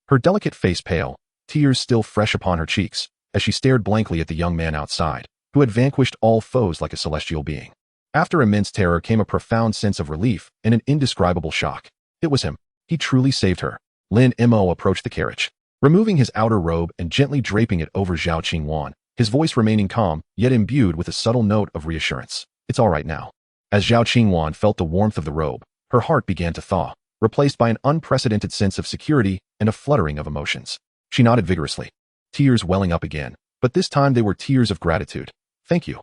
Her delicate face pale, tears still fresh upon her cheeks, as she stared blankly at the young man outside, who had vanquished all foes like a celestial being. After immense terror came a profound sense of relief and an indescribable shock. It was him. He truly saved her. Lin Mo approached the carriage, removing his outer robe and gently draping it over Zhao Qingwan, his voice remaining calm, yet imbued with a subtle note of reassurance. It's all right now. As Zhao Qingwan felt the warmth of the robe, her heart began to thaw, replaced by an unprecedented sense of security and a fluttering of emotions. She nodded vigorously, tears welling up again, but this time they were tears of gratitude. Thank you,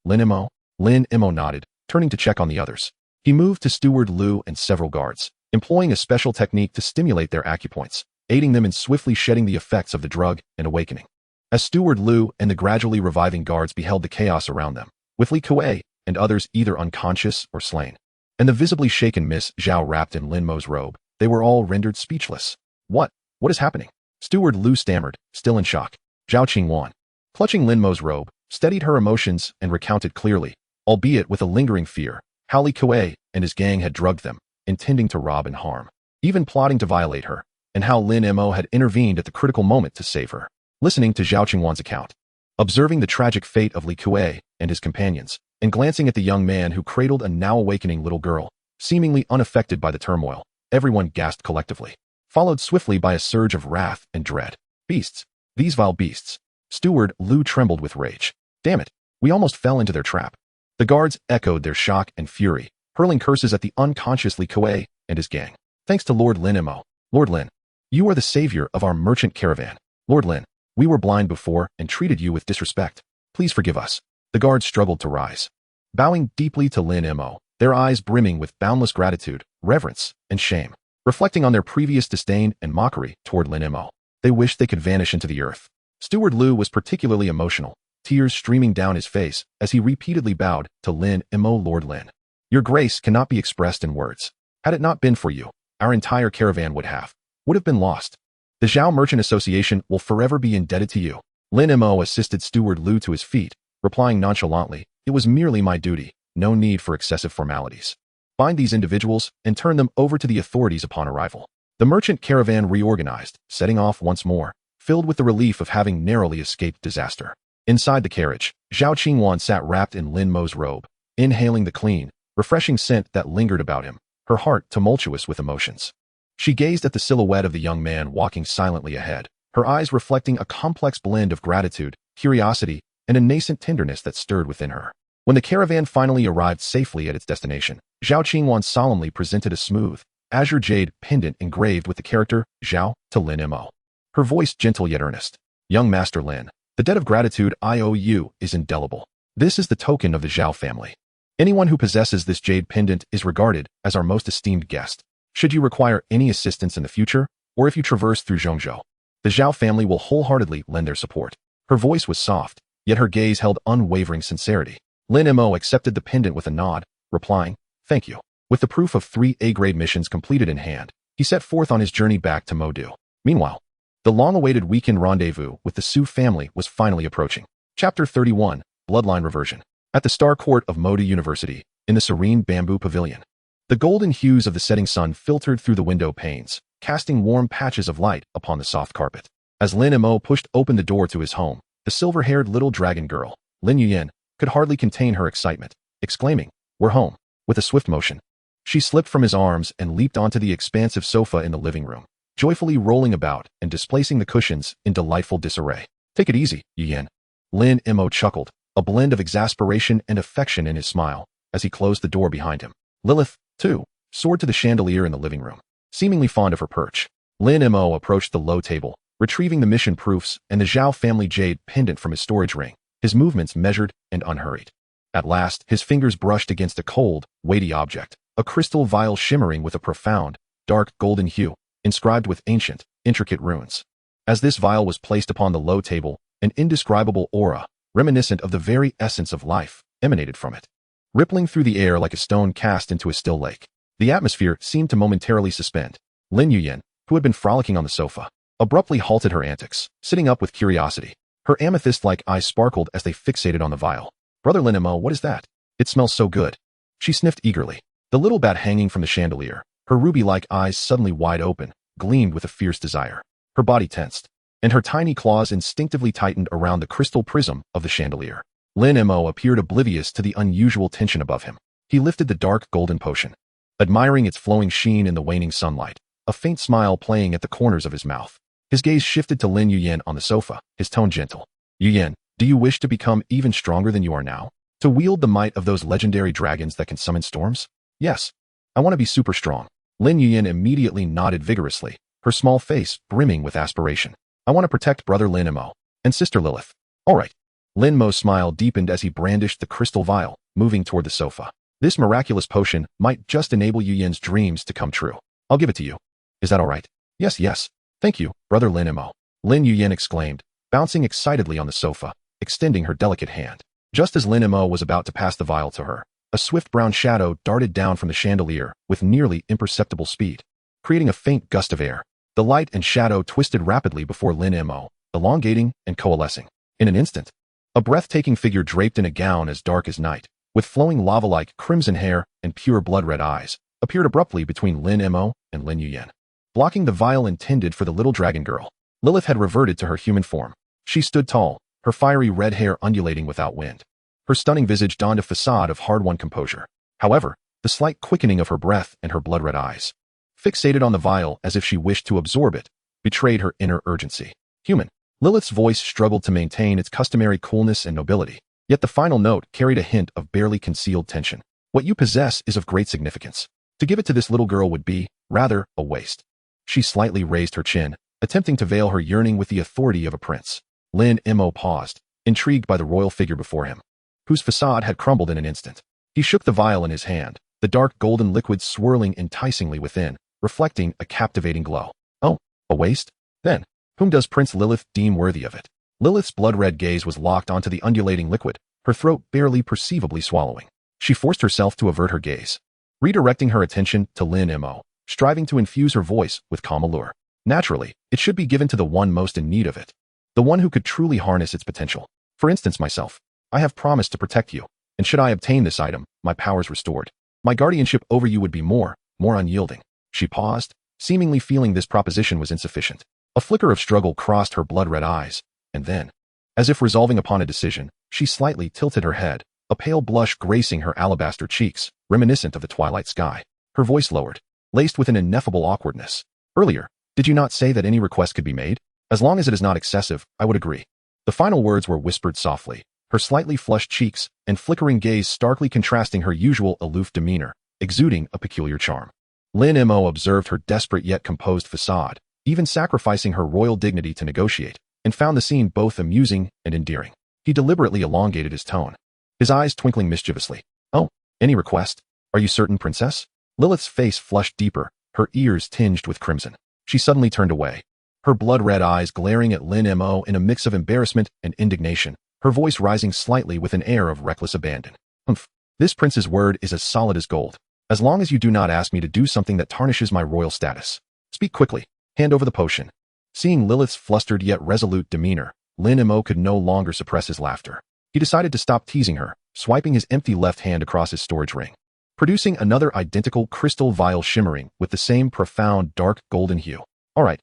Lin Mo. Lin Mo nodded, turning to check on the others. He moved to Steward Lu and several guards, employing a special technique to stimulate their acupoints, aiding them in swiftly shedding the effects of the drug and awakening. As Steward Lu and the gradually reviving guards beheld the chaos around them, with Li Kuei and others either unconscious or slain, and the visibly shaken Miss Zhao wrapped in Lin Mo's robe, they were all rendered speechless. What is happening? Steward Lu stammered, still in shock. Zhao Qingwan, clutching Lin Mo's robe, steadied her emotions and recounted clearly, albeit with a lingering fear, how Li Kuei and his gang had drugged them, intending to rob and harm, even plotting to violate her, and how Lin Mo had intervened at the critical moment to save her. Listening to Zhao Qingwan's account, observing the tragic fate of Li Kuei and his companions, and glancing at the young man who cradled a now awakening little girl, seemingly unaffected by the turmoil, everyone gasped collectively, followed swiftly by a surge of wrath and dread. Beasts! These vile beasts! Steward Lu trembled with rage. Damn it! We almost fell into their trap. The guards echoed their shock and fury, hurling curses at the unconscious Li Kuei and his gang. Thanks to Lord Lin Mo. Lord Lin, you are the savior of our merchant caravan. Lord Lin, we were blind before and treated you with disrespect. Please forgive us. The guards struggled to rise, bowing deeply to Lin Mo, their eyes brimming with boundless gratitude, reverence, and shame, reflecting on their previous disdain and mockery toward Lin Mo. They wished they could vanish into the earth. Steward Lu was particularly emotional, tears streaming down his face as he repeatedly bowed to Lin Mo. Lord Lin, your grace cannot be expressed in words. Had it not been for you, our entire caravan would have been lost. The Zhao Merchant Association will forever be indebted to you. Lin Mo assisted Steward Lu to his feet, replying nonchalantly, it was merely my duty, no need for excessive formalities. Bind these individuals and turn them over to the authorities upon arrival. The merchant caravan reorganized, setting off once more, filled with the relief of having narrowly escaped disaster. Inside the carriage, Zhao Qingwan sat wrapped in Lin Mo's robe, inhaling the clean, refreshing scent that lingered about him, her heart tumultuous with emotions. She gazed at the silhouette of the young man walking silently ahead, her eyes reflecting a complex blend of gratitude, curiosity, and a nascent tenderness that stirred within her. When the caravan finally arrived safely at its destination, Zhao Qingwan solemnly presented a smooth, azure jade pendant engraved with the character Zhao to Lin Mo. Her voice gentle yet earnest. Young Master Lin, the debt of gratitude I owe you is indelible. This is the token of the Zhao family. Anyone who possesses this jade pendant is regarded as our most esteemed guest. Should you require any assistance in the future, or if you traverse through Zhongzhou, the Zhao family will wholeheartedly lend their support. Her voice was soft, yet her gaze held unwavering sincerity. Lin Mo accepted the pendant with a nod, replying, thank you. With the proof of 3 A-grade missions completed in hand, he set forth on his journey back to Modu. Meanwhile, the long-awaited weekend rendezvous with the Su family was finally approaching. Chapter 31, Bloodline Reversion. At the Star Court of Modu University, in the serene bamboo pavilion, the golden hues of the setting sun filtered through the window panes, casting warm patches of light upon the soft carpet. As Lin Mo pushed open the door to his home, the silver-haired little dragon girl, Lin Yuyan, could hardly contain her excitement, exclaiming, we're home. With a swift motion, she slipped from his arms and leaped onto the expansive sofa in the living room, joyfully rolling about and displacing the cushions in delightful disarray. Take it easy, Yuyan. Lin Mo chuckled, a blend of exasperation and affection in his smile, as he closed the door behind him. Lilith, too, soared to the chandelier in the living room, seemingly fond of her perch. Lin Mo approached the low table, retrieving the mission proofs and the Zhao family jade pendant from his storage ring, his movements measured and unhurried. At last, his fingers brushed against a cold, weighty object, a crystal vial shimmering with a profound, dark golden hue, inscribed with ancient, intricate runes. As this vial was placed upon the low table, an indescribable aura, reminiscent of the very essence of life, emanated from it. Rippling through the air like a stone cast into a still lake. The atmosphere seemed to momentarily suspend. Lin Yuyan, who had been frolicking on the sofa, abruptly halted her antics, sitting up with curiosity. Her amethyst-like eyes sparkled as they fixated on the vial. "Brother Lin Mo, what is that? It smells so good." She sniffed eagerly. The little bat hanging from the chandelier, her ruby-like eyes suddenly wide open, gleamed with a fierce desire. Her body tensed, and her tiny claws instinctively tightened around the crystal prism of the chandelier. Lin Mo appeared oblivious to the unusual tension above him. He lifted the dark golden potion, admiring its flowing sheen in the waning sunlight, a faint smile playing at the corners of his mouth. His gaze shifted to Lin Yuyan on the sofa, his tone gentle. "Yuyan, do you wish to become even stronger than you are now? To wield the might of those legendary dragons that can summon storms?" "Yes. I want to be super strong." Lin Yuyan immediately nodded vigorously, her small face brimming with aspiration. "I want to protect brother Lin Mo and sister Lilith." "All right." Lin Mo's smile deepened as he brandished the crystal vial, moving toward the sofa. "This miraculous potion might just enable Yuyan's dreams to come true. I'll give it to you. Is that all right?" "Yes, yes. Thank you, brother Lin Mo," Lin Yuyan exclaimed, bouncing excitedly on the sofa, extending her delicate hand. Just as Lin Mo was about to pass the vial to her, a swift brown shadow darted down from the chandelier with nearly imperceptible speed, creating a faint gust of air. The light and shadow twisted rapidly before Lin Mo, elongating and coalescing. In an instant, a breathtaking figure draped in a gown as dark as night, with flowing lava-like crimson hair and pure blood-red eyes, appeared abruptly between Lin Mo and Lin Yuyan, blocking the vial intended for the little dragon girl. Lilith had reverted to her human form. She stood tall, her fiery red hair undulating without wind. Her stunning visage donned a facade of hard-won composure. However, the slight quickening of her breath and her blood-red eyes, fixated on the vial as if she wished to absorb it, betrayed her inner urgency. "Human." Lilith's voice struggled to maintain its customary coolness and nobility, yet the final note carried a hint of barely concealed tension. "What you possess is of great significance. To give it to this little girl would be, rather, a waste." She slightly raised her chin, attempting to veil her yearning with the authority of a prince. Lin Mo paused, intrigued by the royal figure before him, whose facade had crumbled in an instant. He shook the vial in his hand, the dark golden liquid swirling enticingly within, reflecting a captivating glow. "Oh, a waste? Then, whom does Prince Lilith deem worthy of it?" Lilith's blood-red gaze was locked onto the undulating liquid, her throat barely perceivably swallowing. She forced herself to avert her gaze, redirecting her attention to Lin Mo, striving to infuse her voice with calm allure. "Naturally, it should be given to the one most in need of it, the one who could truly harness its potential. For instance, myself. I have promised to protect you, and should I obtain this item, my powers restored, my guardianship over you would be more unyielding." She paused, seemingly feeling this proposition was insufficient. A flicker of struggle crossed her blood-red eyes, and then, as if resolving upon a decision, she slightly tilted her head, a pale blush gracing her alabaster cheeks, reminiscent of the twilight sky. Her voice lowered, laced with an ineffable awkwardness. "Earlier, did you not say that any request could be made? As long as it is not excessive, I would agree." The final words were whispered softly, her slightly flushed cheeks and flickering gaze starkly contrasting her usual aloof demeanor, exuding a peculiar charm. Lin Mo observed her desperate yet composed facade, even sacrificing her royal dignity to negotiate, and found the scene both amusing and endearing. He deliberately elongated his tone, his eyes twinkling mischievously. "Oh, any request? Are you certain, princess?" Lilith's face flushed deeper, her ears tinged with crimson. She suddenly turned away, her blood-red eyes glaring at Lin Mo in a mix of embarrassment and indignation, her voice rising slightly with an air of reckless abandon. "Humph. This prince's word is as solid as gold. As long as you do not ask me to do something that tarnishes my royal status. Speak quickly. Hand over the potion." Seeing Lilith's flustered yet resolute demeanor, Lin Mo could no longer suppress his laughter. He decided to stop teasing her, swiping his empty left hand across his storage ring, producing another identical crystal vial shimmering with the same profound dark golden hue. All right,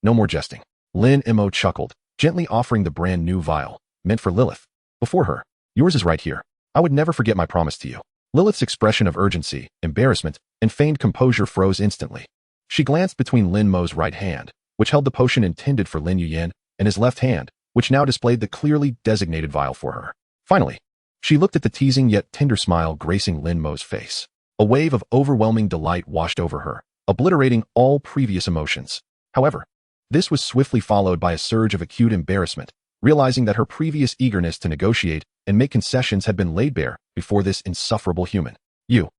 no more jesting." Lin Mo chuckled, gently offering the brand new vial, meant for Lilith, before her. "Yours is right here. I would never forget my promise to you." Lilith's expression of urgency, embarrassment, and feigned composure froze instantly. She glanced between Lin Mo's right hand, which held the potion intended for Lin Yuyan, and his left hand, which now displayed the clearly designated vial for her. Finally, she looked at the teasing yet tender smile gracing Lin Mo's face. A wave of overwhelming delight washed over her, obliterating all previous emotions. However, this was swiftly followed by a surge of acute embarrassment, realizing that her previous eagerness to negotiate and make concessions had been laid bare before this insufferable human. You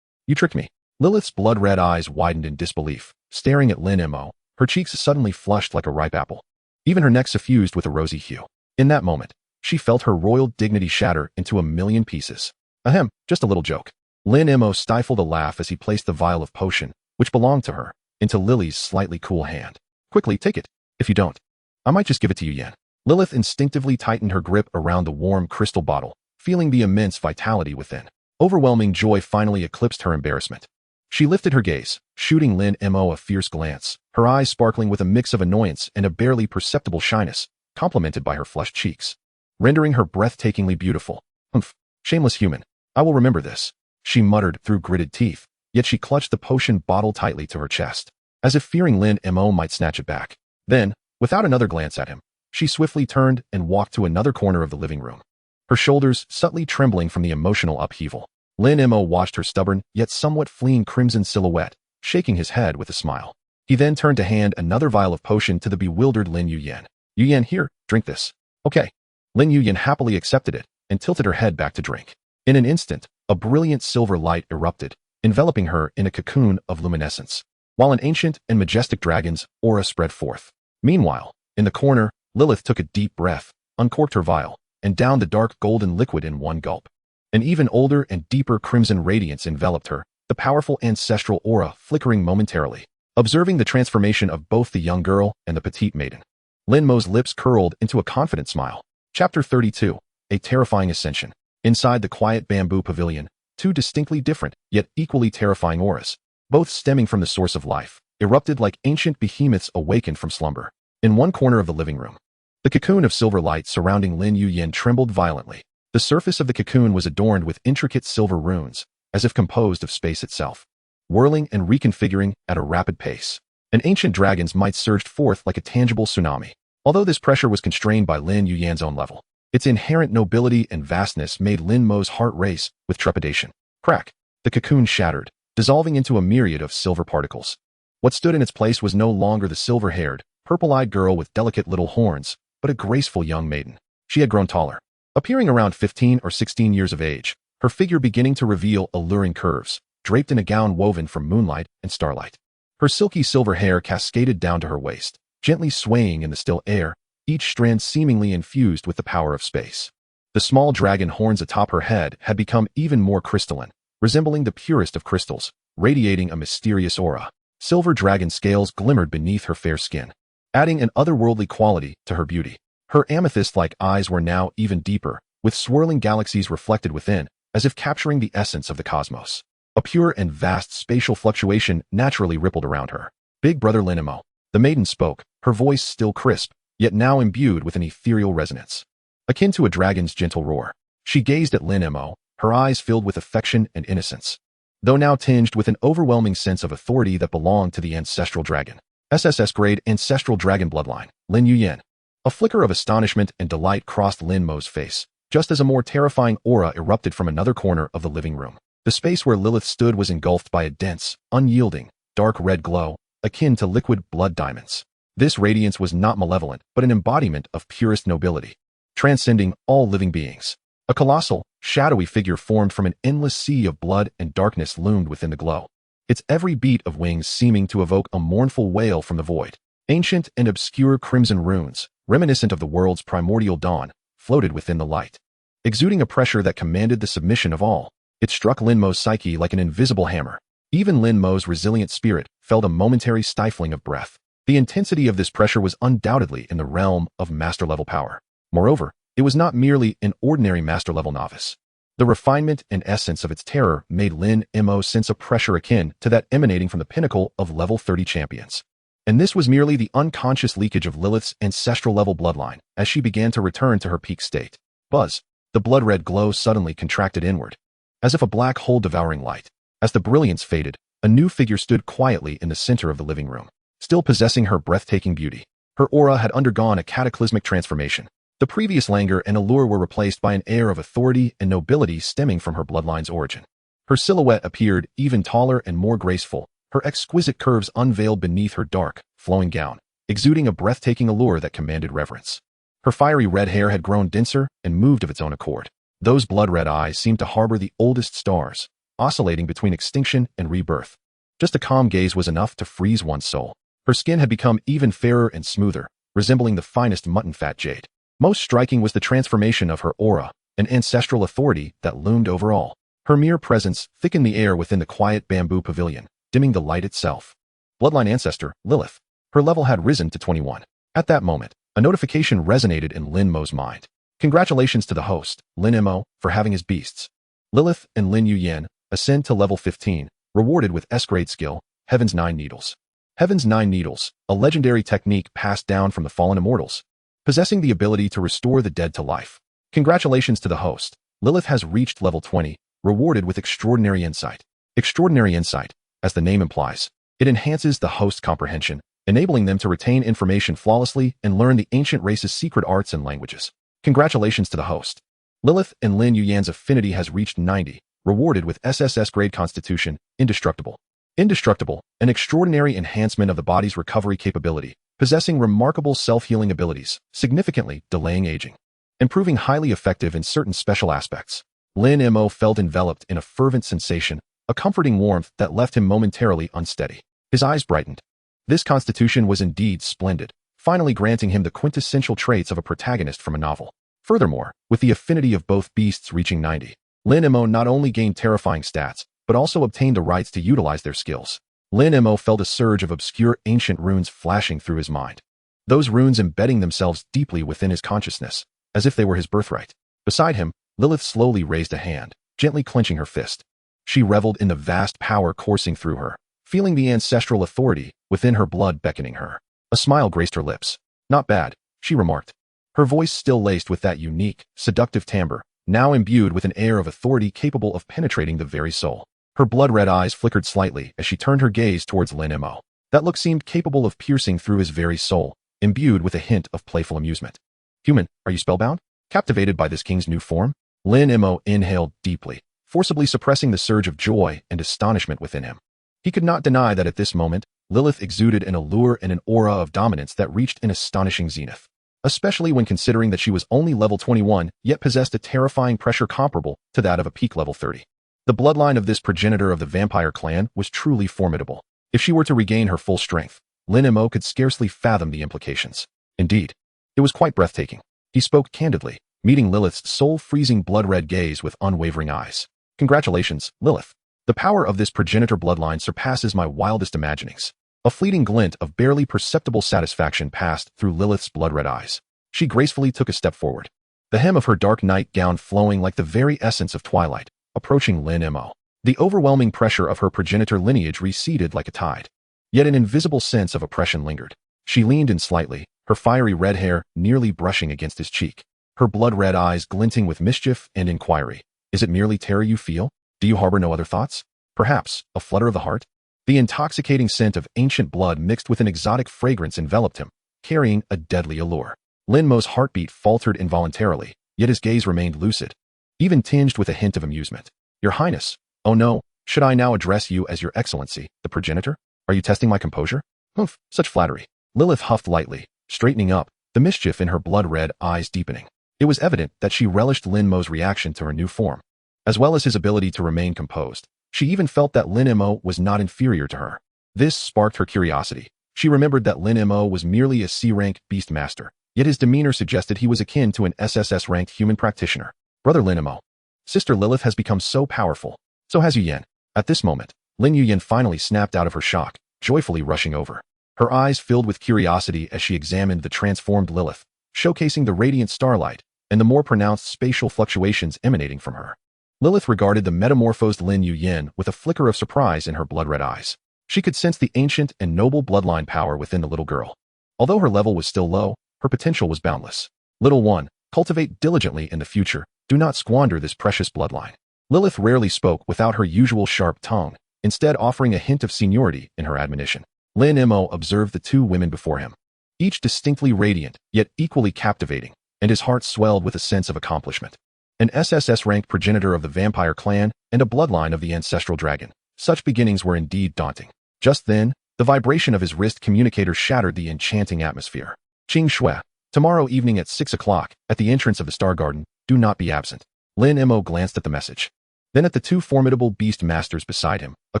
tricked me." Lilith's blood-red eyes widened in disbelief, staring at Lin Mo, her cheeks suddenly flushed like a ripe apple. Even her neck suffused with a rosy hue. In that moment, She felt her royal dignity shatter into a million pieces. Ahem, just a little joke. Lin Mo stifled a laugh as he placed the vial of potion, which belonged to her, into Lily's slightly cool hand. Quickly, take it. If you don't, I might just give it to you yen. Lilith instinctively tightened her grip around the warm crystal bottle, feeling the immense vitality within. Overwhelming joy finally eclipsed her embarrassment. She lifted her gaze, shooting Lin Mo a fierce glance, her eyes sparkling with a mix of annoyance and a barely perceptible shyness, complemented by her flushed cheeks, rendering her breathtakingly beautiful. Humph, shameless human. I will remember this, she muttered through gritted teeth, yet she clutched the potion bottle tightly to her chest, as if fearing Lin Mo might snatch it back. Then, without another glance at him, she swiftly turned and walked to another corner of the living room, her shoulders subtly trembling from the emotional upheaval. Lin Mo watched her stubborn, yet somewhat fleeing crimson silhouette, shaking his head with a smile. He then turned to hand another vial of potion to the bewildered Lin Yuyan. Yuyan, here, drink this. Okay. Lin Yuyan happily accepted it and tilted her head back to drink. In an instant, a brilliant silver light erupted, enveloping her in a cocoon of luminescence, while an ancient and majestic dragon's aura spread forth. Meanwhile, in the corner, Lilith took a deep breath, uncorked her vial, and downed the dark golden liquid in one gulp. An even older and deeper crimson radiance enveloped her, the powerful ancestral aura flickering momentarily. Observing the transformation of both the young girl and the petite maiden, Lin Mo's lips curled into a confident smile. Chapter 32. A Terrifying Ascension. Inside the quiet bamboo pavilion, two distinctly different, yet equally terrifying auras, both stemming from the source of life, erupted like ancient behemoths awakened from slumber. In one corner of the living room, the cocoon of silver light surrounding Lin Yuyan trembled violently. The surface of the cocoon was adorned with intricate silver runes, as if composed of space itself, whirling and reconfiguring at a rapid pace. An ancient dragon's might surged forth like a tangible tsunami. Although this pressure was constrained by Lin Yuyan's own level, its inherent nobility and vastness made Lin Mo's heart race with trepidation. Crack! The cocoon shattered, dissolving into a myriad of silver particles. What stood in its place was no longer the silver-haired, purple-eyed girl with delicate little horns, but a graceful young maiden. She had grown taller, appearing around 15 or 16 years of age, her figure beginning to reveal alluring curves, draped in a gown woven from moonlight and starlight. Her silky silver hair cascaded down to her waist, gently swaying in the still air, each strand seemingly infused with the power of space. The small dragon horns atop her head had become even more crystalline, resembling the purest of crystals, radiating a mysterious aura. Silver dragon scales glimmered beneath her fair skin, adding an otherworldly quality to her beauty. Her amethyst-like eyes were now even deeper, with swirling galaxies reflected within, as if capturing the essence of the cosmos. A pure and vast spatial fluctuation naturally rippled around her. Big brother Lin Mo. The maiden spoke, her voice still crisp, yet now imbued with an ethereal resonance, akin to a dragon's gentle roar. She gazed at Lin Mo, her eyes filled with affection and innocence, though now tinged with an overwhelming sense of authority that belonged to the ancestral dragon. SSS-grade ancestral dragon bloodline, Lin Yuyan. A flicker of astonishment and delight crossed Lin Mo's face, just as a more terrifying aura erupted from another corner of the living room. The space where Lilith stood was engulfed by a dense, unyielding, dark red glow, akin to liquid blood diamonds. This radiance was not malevolent, but an embodiment of purest nobility, transcending all living beings. A colossal, shadowy figure formed from an endless sea of blood and darkness loomed within the glow, its every beat of wings seeming to evoke a mournful wail from the void. Ancient and obscure crimson runes, reminiscent of the world's primordial dawn, floated within the light, exuding a pressure that commanded the submission of all. It struck Lin Mo's psyche like an invisible hammer. Even Lin Mo's resilient spirit felt a momentary stifling of breath. The intensity of this pressure was undoubtedly in the realm of master-level power. Moreover, it was not merely an ordinary master-level novice. The refinement and essence of its terror made Lin Mo sense a pressure akin to that emanating from the pinnacle of level 30 champions. And this was merely the unconscious leakage of Lilith's ancestral-level bloodline as she began to return to her peak state. Buzz! The blood-red glow suddenly contracted inward, as if a black hole devouring light. As the brilliance faded, a new figure stood quietly in the center of the living room, still possessing her breathtaking beauty. Her aura had undergone a cataclysmic transformation. The previous languor and allure were replaced by an air of authority and nobility stemming from her bloodline's origin. Her silhouette appeared even taller and more graceful, her exquisite curves unveiled beneath her dark, flowing gown, exuding a breathtaking allure that commanded reverence. Her fiery red hair had grown denser and moved of its own accord. Those blood-red eyes seemed to harbor the oldest stars, oscillating between extinction and rebirth. Just a calm gaze was enough to freeze one's soul. Her skin had become even fairer and smoother, resembling the finest mutton-fat jade. Most striking was the transformation of her aura, an ancestral authority that loomed over all. Her mere presence thickened the air within the quiet bamboo pavilion, dimming the light itself. Bloodline ancestor, Lilith. Her level had risen to 21. At that moment, a notification resonated in Lin Mo's mind. Congratulations to the host, Lin Mo, for having his beasts. Lilith and Lin Yuyan ascend to level 15, rewarded with S-grade skill, Heaven's 9 Needles. Heaven's 9 Needles, a legendary technique passed down from the fallen immortals, possessing the ability to restore the dead to life. Congratulations to the host. Lilith has reached level 20, rewarded with extraordinary insight. Extraordinary insight, as the name implies. It enhances the host's comprehension, enabling them to retain information flawlessly and learn the ancient race's secret arts and languages. Congratulations to the host. Lilith and Lin Yuyan's affinity has reached 90, rewarded with SSS grade constitution, indestructible. Indestructible, an extraordinary enhancement of the body's recovery capability, possessing remarkable self-healing abilities, significantly delaying aging. Improving highly effective in certain special aspects. Lin Mo felt enveloped in a fervent sensation, a comforting warmth that left him momentarily unsteady. His eyes brightened. This constitution was indeed splendid, finally granting him the quintessential traits of a protagonist from a novel. Furthermore, with the affinity of both beasts reaching 90, Lin Mo not only gained terrifying stats, but also obtained the rights to utilize their skills. Lin Mo felt a surge of obscure ancient runes flashing through his mind. Those runes embedding themselves deeply within his consciousness, as if they were his birthright. Beside him, Lilith slowly raised a hand, gently clenching her fist. She reveled in the vast power coursing through her, feeling the ancestral authority within her blood beckoning her. A smile graced her lips. Not bad, she remarked. Her voice still laced with that unique, seductive timbre, now imbued with an air of authority capable of penetrating the very soul. Her blood-red eyes flickered slightly as she turned her gaze towards Lin Mo. That look seemed capable of piercing through his very soul, imbued with a hint of playful amusement. Human, are you spellbound? Captivated by this king's new form? Lin Mo inhaled deeply, forcibly suppressing the surge of joy and astonishment within him. He could not deny that at this moment, Lilith exuded an allure and an aura of dominance that reached an astonishing zenith. Especially when considering that she was only level 21, yet possessed a terrifying pressure comparable to that of a peak level 30. The bloodline of this progenitor of the vampire clan was truly formidable. If she were to regain her full strength, Lin Mo could scarcely fathom the implications. Indeed, it was quite breathtaking. He spoke candidly, meeting Lilith's soul-freezing blood-red gaze with unwavering eyes. Congratulations, Lilith. The power of this progenitor bloodline surpasses my wildest imaginings. A fleeting glint of barely perceptible satisfaction passed through Lilith's blood-red eyes. She gracefully took a step forward, the hem of her dark night gown flowing like the very essence of twilight, approaching Lin Mo. The overwhelming pressure of her progenitor lineage receded like a tide. Yet an invisible sense of oppression lingered. She leaned in slightly, her fiery red hair nearly brushing against his cheek, her blood-red eyes glinting with mischief and inquiry. Is it merely terror you feel? Do you harbor no other thoughts? Perhaps a flutter of the heart? The intoxicating scent of ancient blood mixed with an exotic fragrance enveloped him, carrying a deadly allure. Lin Mo's heartbeat faltered involuntarily, yet his gaze remained lucid, even tinged with a hint of amusement. Your Highness. Oh no, should I now address you as Your Excellency, the progenitor? Are you testing my composure? Humph, such flattery. Lilith huffed lightly, straightening up, the mischief in her blood-red eyes deepening. It was evident that she relished Lin Mo's reaction to her new form, as well as his ability to remain composed. She even felt that Lin Mo was not inferior to her. This sparked her curiosity. She remembered that Lin Mo was merely a C-rank Beastmaster, yet his demeanor suggested he was akin to an SSS-ranked human practitioner. Brother Lin Mo. Sister Lilith has become so powerful. So has Yuyan. At this moment, Lin Yuyan finally snapped out of her shock, joyfully rushing over. Her eyes filled with curiosity as she examined the transformed Lilith, showcasing the radiant starlight and the more pronounced spatial fluctuations emanating from her. Lilith regarded the metamorphosed Lin Yuyan with a flicker of surprise in her blood-red eyes. She could sense the ancient and noble bloodline power within the little girl. Although her level was still low, her potential was boundless. Little one, cultivate diligently in the future. Do not squander this precious bloodline. Lilith rarely spoke without her usual sharp tongue, instead offering a hint of seniority in her admonition. Lin Mo observed the two women before him, each distinctly radiant, yet equally captivating, and his heart swelled with a sense of accomplishment. An SSS-ranked progenitor of the vampire clan and a bloodline of the ancestral dragon. Such beginnings were indeed daunting. Just then, the vibration of his wrist communicator shattered the enchanting atmosphere. Qing Shui, tomorrow evening at 6 o'clock, at the entrance of the Star Garden, do not be absent. Lin Mo glanced at the message. Then at the two formidable beast masters beside him, a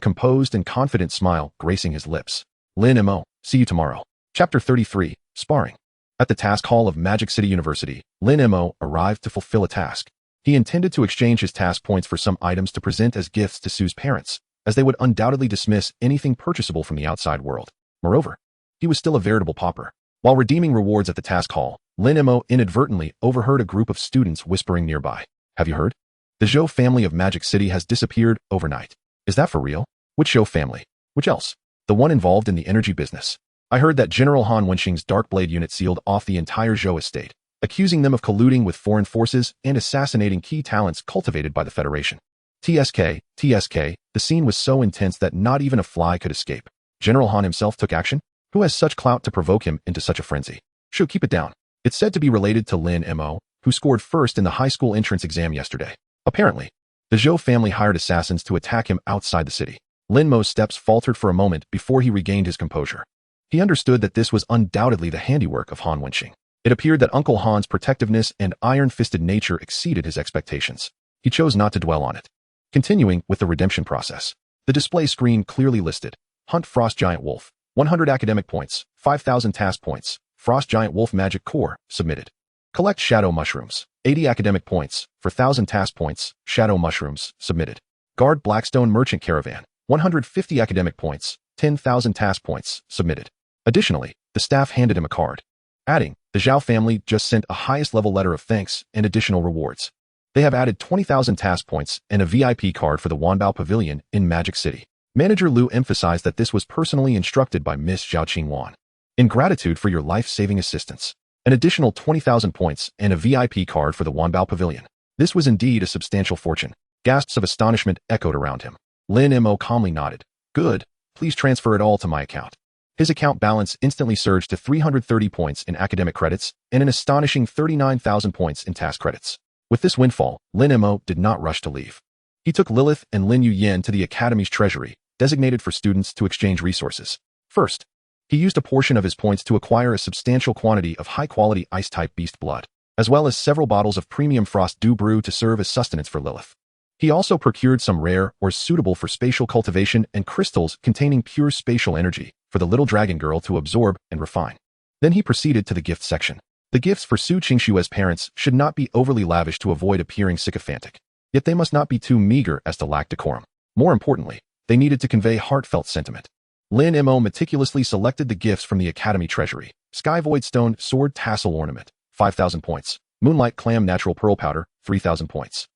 composed and confident smile gracing his lips. Lin Mo, see you tomorrow. Chapter 33, Sparring. At the task hall of Magic City University, Lin Mo arrived to fulfill a task. He intended to exchange his task points for some items to present as gifts to Sue's parents, as they would undoubtedly dismiss anything purchasable from the outside world. Moreover, he was still a veritable pauper. While redeeming rewards at the task hall, Lin Mo inadvertently overheard a group of students whispering nearby. Have you heard? The Zhou family of Magic City has disappeared overnight. Is that for real? Which Zhou family? Which else? The one involved in the energy business. I heard that General Han Wenxing's Darkblade unit sealed off the entire Zhou estate, accusing them of colluding with foreign forces and assassinating key talents cultivated by the Federation. TSK, the scene was so intense that not even a fly could escape. General Han himself took action? Who has such clout to provoke him into such a frenzy? Shoo, keep it down. It's said to be related to Lin Mo, who scored first in the high school entrance exam yesterday. Apparently, the Zhou family hired assassins to attack him outside the city. Lin Mo's steps faltered for a moment before he regained his composure. He understood that this was undoubtedly the handiwork of Han Wenxing. It appeared that Uncle Han's protectiveness and iron-fisted nature exceeded his expectations. He chose not to dwell on it. Continuing with the redemption process, the display screen clearly listed, Hunt Frost Giant Wolf, 100 academic points, 5,000 task points, Frost Giant Wolf Magic Core, submitted. Collect Shadow Mushrooms, 80 academic points, for 1,000 task points, Shadow Mushrooms, submitted. Guard Blackstone Merchant Caravan, 150 academic points, 10,000 task points, submitted. Additionally, the staff handed him a card, adding, the Zhao family just sent a highest level letter of thanks and additional rewards. They have added 20,000 task points and a VIP card for the Wanbao Pavilion in Magic City. Manager Liu emphasized that this was personally instructed by Miss Zhao Qingwan. In gratitude for your life-saving assistance, an additional 20,000 points and a VIP card for the Wanbao Pavilion. This was indeed a substantial fortune. Gasps of astonishment echoed around him. Lin Mo calmly nodded. Good, please transfer it all to my account. His account balance instantly surged to 330 points in academic credits and an astonishing 39,000 points in task credits. With this windfall, Lin Mo did not rush to leave. He took Lilith and Lin Yuyen to the Academy's treasury, designated for students to exchange resources. First, he used a portion of his points to acquire a substantial quantity of high-quality ice-type beast blood, as well as several bottles of premium frost dew brew to serve as sustenance for Lilith. He also procured some rare or suitable for spatial cultivation and crystals containing pure spatial energy for the little dragon girl to absorb and refine. Then he proceeded to the gift section. The gifts for Su Qingshue's parents should not be overly lavish to avoid appearing sycophantic, yet they must not be too meager as to lack decorum. More importantly, they needed to convey heartfelt sentiment. Lin Mo meticulously selected the gifts from the Academy treasury. Sky Void Stone Sword Tassel Ornament, 5,000 points. Moonlight Clam Natural Pearl Powder, 3,000 points.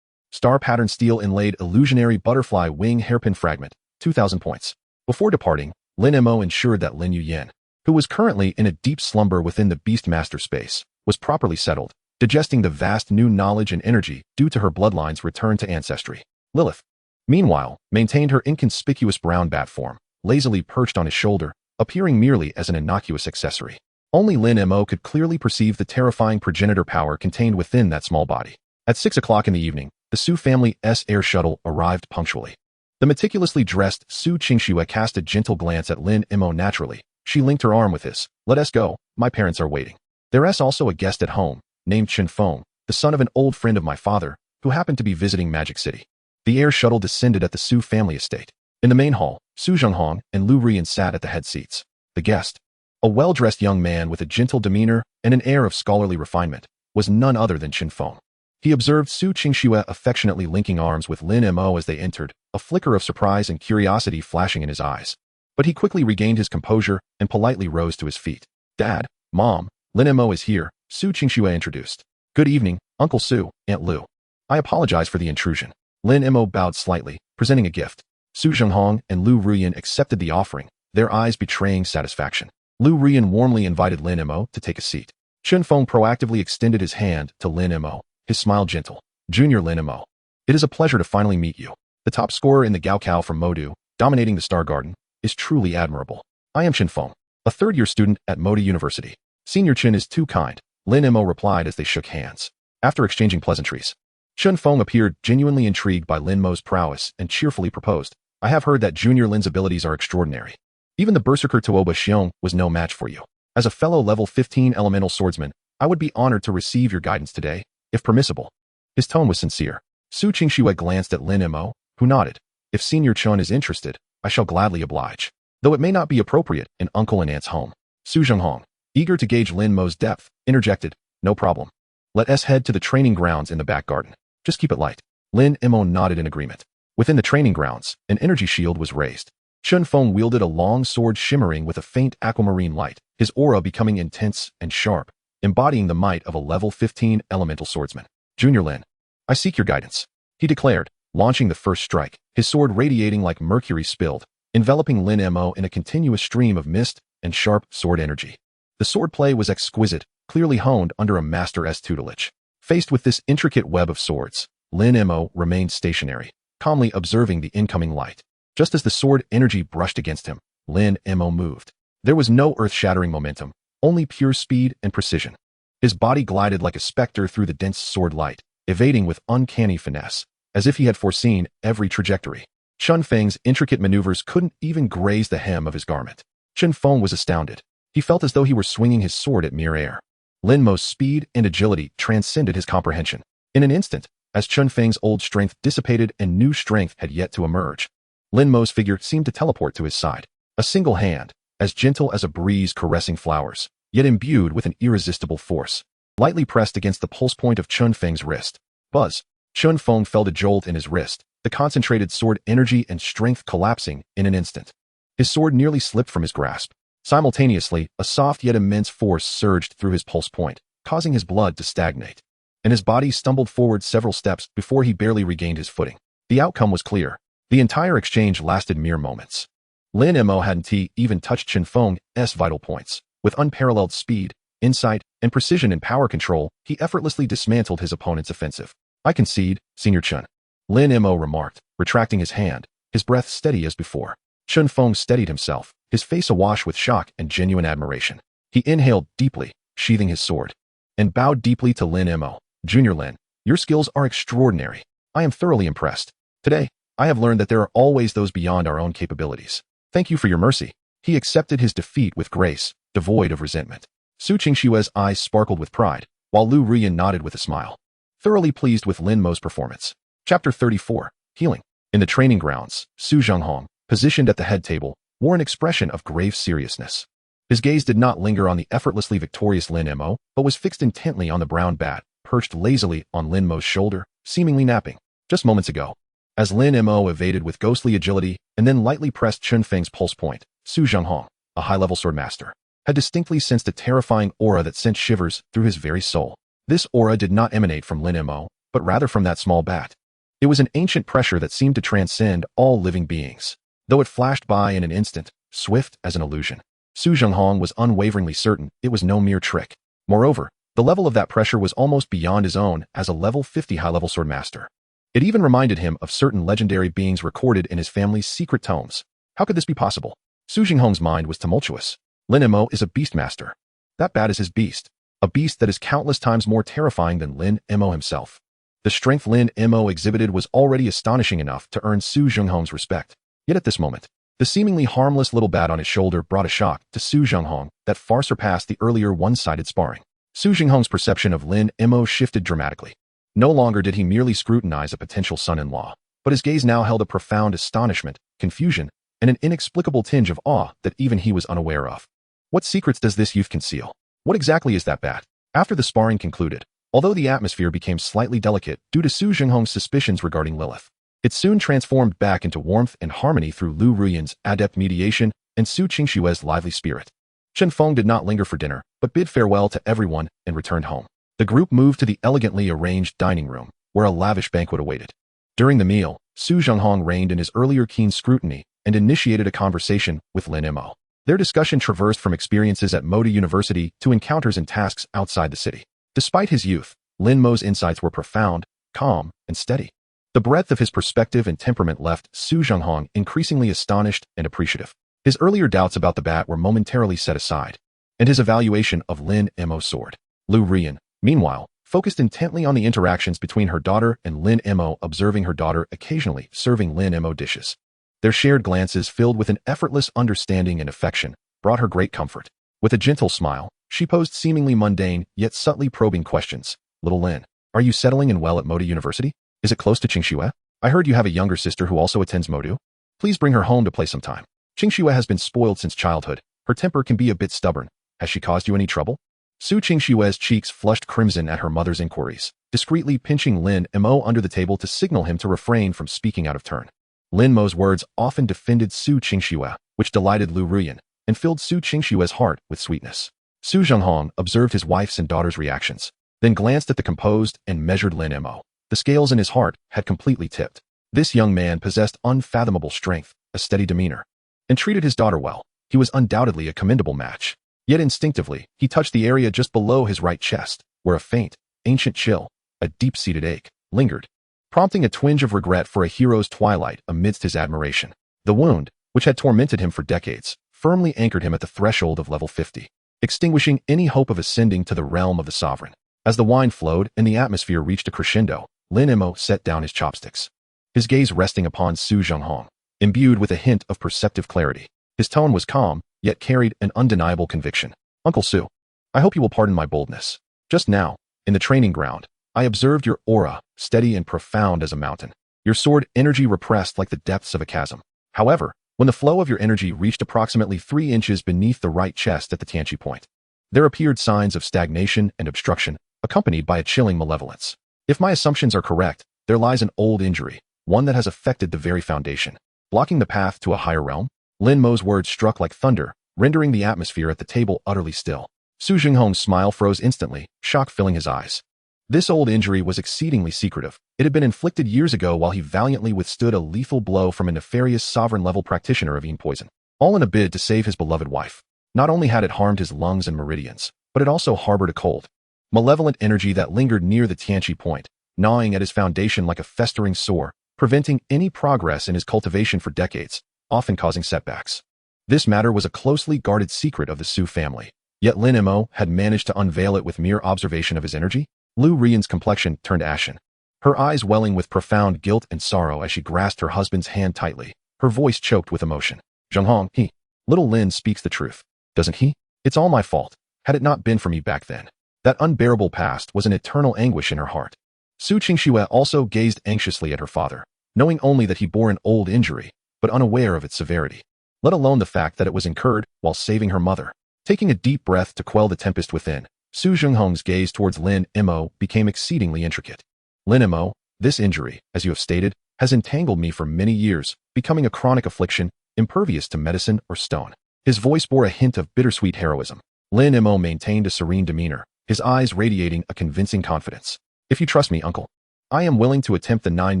Star Pattern Steel Inlaid Illusionary Butterfly Wing Hairpin Fragment, 2,000 points. Before departing, Lin Mo ensured that Lin Yuyen, who was currently in a deep slumber within the Beastmaster space, was properly settled, digesting the vast new knowledge and energy due to her bloodline's return to ancestry. Lilith, meanwhile, maintained her inconspicuous brown bat form, lazily perched on his shoulder, appearing merely as an innocuous accessory. Only Lin Mo could clearly perceive the terrifying progenitor power contained within that small body. At 6 o'clock in the evening, the Su family's air shuttle arrived punctually. The meticulously dressed Su Qingxue cast a gentle glance at Lin Mo naturally. She linked her arm with his. Let us go, my parents are waiting. There's also a guest at home, named Chen Feng, the son of an old friend of my father, who happened to be visiting Magic City. The air shuttle descended at the Su family estate. In the main hall, Su Zhenghong and Lu Rian sat at the head seats. The guest, a well-dressed young man with a gentle demeanor and an air of scholarly refinement, was none other than Chen Feng. He observed Su Qingxue affectionately linking arms with Lin Mo as they entered, a flicker of surprise and curiosity flashing in his eyes. But he quickly regained his composure and politely rose to his feet. Dad, Mom, Lin Mo is here, Su Qingxue introduced. Good evening, Uncle Su, Aunt Lu. I apologize for the intrusion. Lin Mo bowed slightly, presenting a gift. Su Zhenghong and Lu Ruyan accepted the offering, their eyes betraying satisfaction. Lu Ruyan warmly invited Lin Mo to take a seat. Chen Feng proactively extended his hand to Lin Mo, his smile gentle. Junior Lin Mo, it is a pleasure to finally meet you. The top scorer in the Gaokao from Modu, dominating the Star Garden, is truly admirable. I am Chen Feng, a third-year student at Modu University. Senior Chen is too kind, Lin Mo replied as they shook hands. After exchanging pleasantries, Chen Feng appeared genuinely intrigued by Lin Mo's prowess and cheerfully proposed. I have heard that Junior Lin's abilities are extraordinary. Even the Berserker Tuoba Xiong was no match for you. As a fellow level 15 elemental swordsman, I would be honored to receive your guidance today, if permissible. His tone was sincere. Su Qingxue glanced at Lin Mo, who nodded. If Senior Chen is interested, I shall gladly oblige. Though it may not be appropriate in uncle and aunt's home. Su Zhenghong, eager to gauge Lin Mo's depth, interjected, "No problem. Let us head to the training grounds in the back garden. Just keep it light." Lin Mo nodded in agreement. Within the training grounds, an energy shield was raised. Chun Feng wielded a long sword shimmering with a faint aquamarine light, his aura becoming intense and sharp, embodying the might of a level 15 elemental swordsman. "Junior Lin, I seek your guidance," he declared, launching the first strike, his sword radiating like mercury spilled, enveloping Lin Mo in a continuous stream of mist and sharp sword energy. The swordplay was exquisite, clearly honed under a master's tutelage. Faced with this intricate web of swords, Lin Mo remained stationary, calmly observing the incoming light. Just as the sword energy brushed against him, Lin Mo moved. There was no earth-shattering momentum, only pure speed and precision. His body glided like a specter through the dense sword light, evading with uncanny finesse, as if he had foreseen every trajectory. Chun Feng's intricate maneuvers couldn't even graze the hem of his garment. Chun Feng was astounded. He felt as though he were swinging his sword at mere air. Lin Mo's speed and agility transcended his comprehension. In an instant, as Chun Feng's old strength dissipated and new strength had yet to emerge, Lin Mo's figure seemed to teleport to his side. A single hand, as gentle as a breeze caressing flowers, yet imbued with an irresistible force, lightly pressed against the pulse point of Chun Feng's wrist. Buzz! Chun Feng felt a jolt in his wrist, the concentrated sword energy and strength collapsing in an instant. His sword nearly slipped from his grasp. Simultaneously, a soft yet immense force surged through his pulse point, causing his blood to stagnate, and his body stumbled forward several steps before he barely regained his footing. The outcome was clear. The entire exchange lasted mere moments. Lin Mo hadn't even touched Chun Feng's vital points. With unparalleled speed, insight, and precision in power control, he effortlessly dismantled his opponent's offensive. "I concede, Senior Chun," Lin Mo remarked, retracting his hand, his breath steady as before. Chun Feng steadied himself, his face awash with shock and genuine admiration. He inhaled deeply, sheathing his sword, and bowed deeply to Lin Mo. "Junior Lin, your skills are extraordinary. I am thoroughly impressed. Today, I have learned that there are always those beyond our own capabilities. Thank you for your mercy." He accepted his defeat with grace, devoid of resentment. Su Qingshue's eyes sparkled with pride, while Lu Ruyan nodded with a smile, thoroughly pleased with Lin Mo's performance. Chapter 34, Healing. In the training grounds, Su Zhenghong, positioned at the head table, wore an expression of grave seriousness. His gaze did not linger on the effortlessly victorious Lin Mo, but was fixed intently on the brown bat, perched lazily on Lin Mo's shoulder, seemingly napping. Just moments ago, as Lin Mo evaded with ghostly agility and then lightly pressed Chun Feng's pulse point, Su Zhenghong, a high-level sword master, had distinctly sensed a terrifying aura that sent shivers through his very soul. This aura did not emanate from Lin Mo, but rather from that small bat. It was an ancient pressure that seemed to transcend all living beings. Though it flashed by in an instant, swift as an illusion, Su Zhenghong was unwaveringly certain it was no mere trick. Moreover, the level of that pressure was almost beyond his own as a level 50 high-level sword master. It even reminded him of certain legendary beings recorded in his family's secret tomes. How could this be possible? Su Zhenghong's mind was tumultuous. Lin Mo is a beastmaster. That bat is his beast, a beast that is countless times more terrifying than Lin Mo himself. The strength Lin Mo exhibited was already astonishing enough to earn Su Zhenghong's respect. Yet at this moment, the seemingly harmless little bat on his shoulder brought a shock to Su Zhenghong that far surpassed the earlier one-sided sparring. Su Zhenghong's perception of Lin Mo shifted dramatically. No longer did he merely scrutinize a potential son-in-law, but his gaze now held a profound astonishment, confusion, and an inexplicable tinge of awe that even he was unaware of. What secrets does this youth conceal? What exactly is that bat? After the sparring concluded, although the atmosphere became slightly delicate due to Su Zhenghong's suspicions regarding Lilith, it soon transformed back into warmth and harmony through Lu Ruyan's adept mediation and Su Qingshue's lively spirit. Chun Feng did not linger for dinner, but bid farewell to everyone and returned home. The group moved to the elegantly arranged dining room, where a lavish banquet awaited. During the meal, Su Zhenghong reined in his earlier keen scrutiny and initiated a conversation with Lin Mo. Their discussion traversed from experiences at Moda University to encounters and tasks outside the city. Despite his youth, Lin Mo's insights were profound, calm, and steady. The breadth of his perspective and temperament left Su Zhenghong increasingly astonished and appreciative. His earlier doubts about the bat were momentarily set aside, and his evaluation of Lin Mo's sword. Lu Ruyan, meanwhile, focused intently on the interactions between her daughter and Lin Mo, observing her daughter occasionally serving Lin Mo dishes. Their shared glances, filled with an effortless understanding and affection, brought her great comfort. With a gentle smile, she posed seemingly mundane yet subtly probing questions. "Little Lin, are you settling in well at Moda University? Is it close to Qingxue? I heard you have a younger sister who also attends Modu. Please bring her home to play sometime. Qingxue has been spoiled since childhood. Her temper can be a bit stubborn, Has she caused you any trouble? Su Qingshue's cheeks flushed crimson at her mother's inquiries, discreetly pinching Lin Mo under the table to signal him to refrain from speaking out of turn. Lin Mo's words often defended Su Qingxue, which delighted Lu Ruyan, and filled Su Qingshue's heart with sweetness. Su Zhenghong observed his wife's and daughter's reactions, then glanced at the composed and measured Lin Mo. The scales in his heart had completely tipped. This young man possessed unfathomable strength, a steady demeanor, and treated his daughter well. He was undoubtedly a commendable match. Yet instinctively, he touched the area just below his right chest, where a faint, ancient chill, a deep-seated ache, lingered, prompting a twinge of regret for a hero's twilight amidst his admiration. The wound, which had tormented him for decades, firmly anchored him at the threshold of level 50, extinguishing any hope of ascending to the realm of the sovereign. As the wine flowed and the atmosphere reached a crescendo, Lin Mo set down his chopsticks, his gaze resting upon Su Zhenghong, imbued with a hint of perceptive clarity. His tone was calm, yet carried an undeniable conviction. Uncle Su, I hope you will pardon my boldness. Just now, in the training ground, I observed your aura, steady and profound as a mountain, your sword energy repressed like the depths of a chasm. However, when the flow of your energy reached approximately 3 inches beneath the right chest at the Tianqi point, there appeared signs of stagnation and obstruction, accompanied by a chilling malevolence. If my assumptions are correct, there lies an old injury, one that has affected the very foundation, blocking the path to a higher realm. Lin Mo's words struck like thunder, rendering the atmosphere at the table utterly still. Su Zhenghong's smile froze instantly, shock filling his eyes. This old injury was exceedingly secretive. It had been inflicted years ago while he valiantly withstood a lethal blow from a nefarious sovereign-level practitioner of poison, all in a bid to save his beloved wife. Not only had it harmed his lungs and meridians, but it also harbored a cold, malevolent energy that lingered near the Tianqi point, gnawing at his foundation like a festering sore, preventing any progress in his cultivation for decades, often causing setbacks. This matter was a closely guarded secret of the Su family, yet Lin Mo had managed to unveil it with mere observation of his energy. Lu Ruyan's complexion turned ashen, her eyes welling with profound guilt and sorrow as she grasped her husband's hand tightly, her voice choked with emotion. Zhenghong, little Lin speaks the truth, doesn't he? It's all my fault. Had it not been for me back then, that unbearable past was an eternal anguish in her heart. Su Qingxue also gazed anxiously at her father, knowing only that he bore an old injury, but unaware of its severity, let alone the fact that it was incurred while saving her mother. Taking a deep breath to quell the tempest within, Su Zhenghong's gaze towards Lin Mo became exceedingly intricate. Lin Mo, this injury, as you have stated, has entangled me for many years, becoming a chronic affliction, impervious to medicine or stone. His voice bore a hint of bittersweet heroism. Lin Mo maintained a serene demeanor, his eyes radiating a convincing confidence. If you trust me, uncle, I am willing to attempt the 9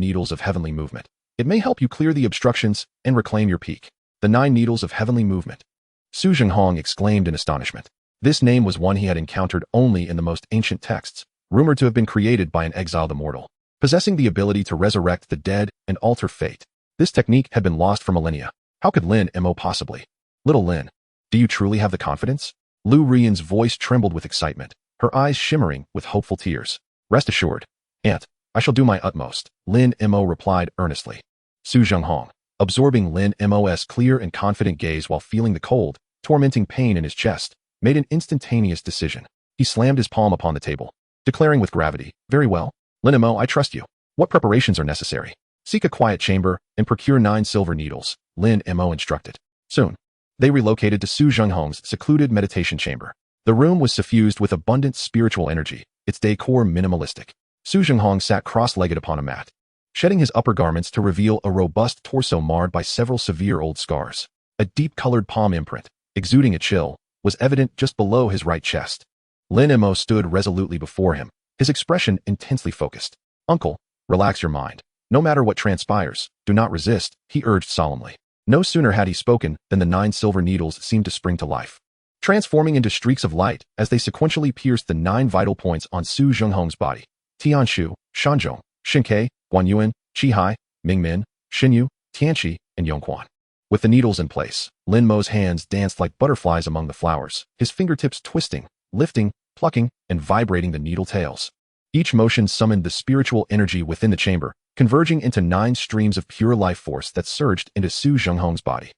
needles of heavenly movement. It may help you clear the obstructions and reclaim your peak. The 9 needles of heavenly movement. Su Zhenghong exclaimed in astonishment. This name was one he had encountered only in the most ancient texts, rumored to have been created by an exiled immortal, possessing the ability to resurrect the dead and alter fate. This technique had been lost for millennia. How could Lin Mo possibly? Little Lin, do you truly have the confidence? Lu Ruyan's voice trembled with excitement, her eyes shimmering with hopeful tears. Rest assured, Aunt, I shall do my utmost, Lin Mo replied earnestly. Su Zhenghong, absorbing Lin Mo's clear and confident gaze while feeling the cold, tormenting pain in his chest, made an instantaneous decision. He slammed his palm upon the table, declaring with gravity, Very well, Lin Mo, I trust you. What preparations are necessary? Seek a quiet chamber and procure 9 silver needles, Lin Mo instructed. Soon, they relocated to Su Zhenghong's secluded meditation chamber. The room was suffused with abundant spiritual energy, its decor minimalistic. Su Zhenghong sat cross-legged upon a mat, shedding his upper garments to reveal a robust torso marred by several severe old scars. A deep-colored palm imprint, exuding a chill, was evident just below his right chest. Lin Mo stood resolutely before him, his expression intensely focused. Uncle, relax your mind. No matter what transpires, do not resist, he urged solemnly. No sooner had he spoken than the 9 silver needles seemed to spring to life, transforming into streaks of light as they sequentially pierced the 9 vital points on Su Zhenghong's body. Tianshu, Shanzhong, Shinkei, Guanyuan, Qihai, Mingmin, Xinyu, Tianqi, and Yongquan. With the needles in place, Lin Mo's hands danced like butterflies among the flowers, his fingertips twisting, lifting, plucking, and vibrating the needle tails. Each motion summoned the spiritual energy within the chamber, converging into 9 streams of pure life force that surged into Su Zhenghong's body.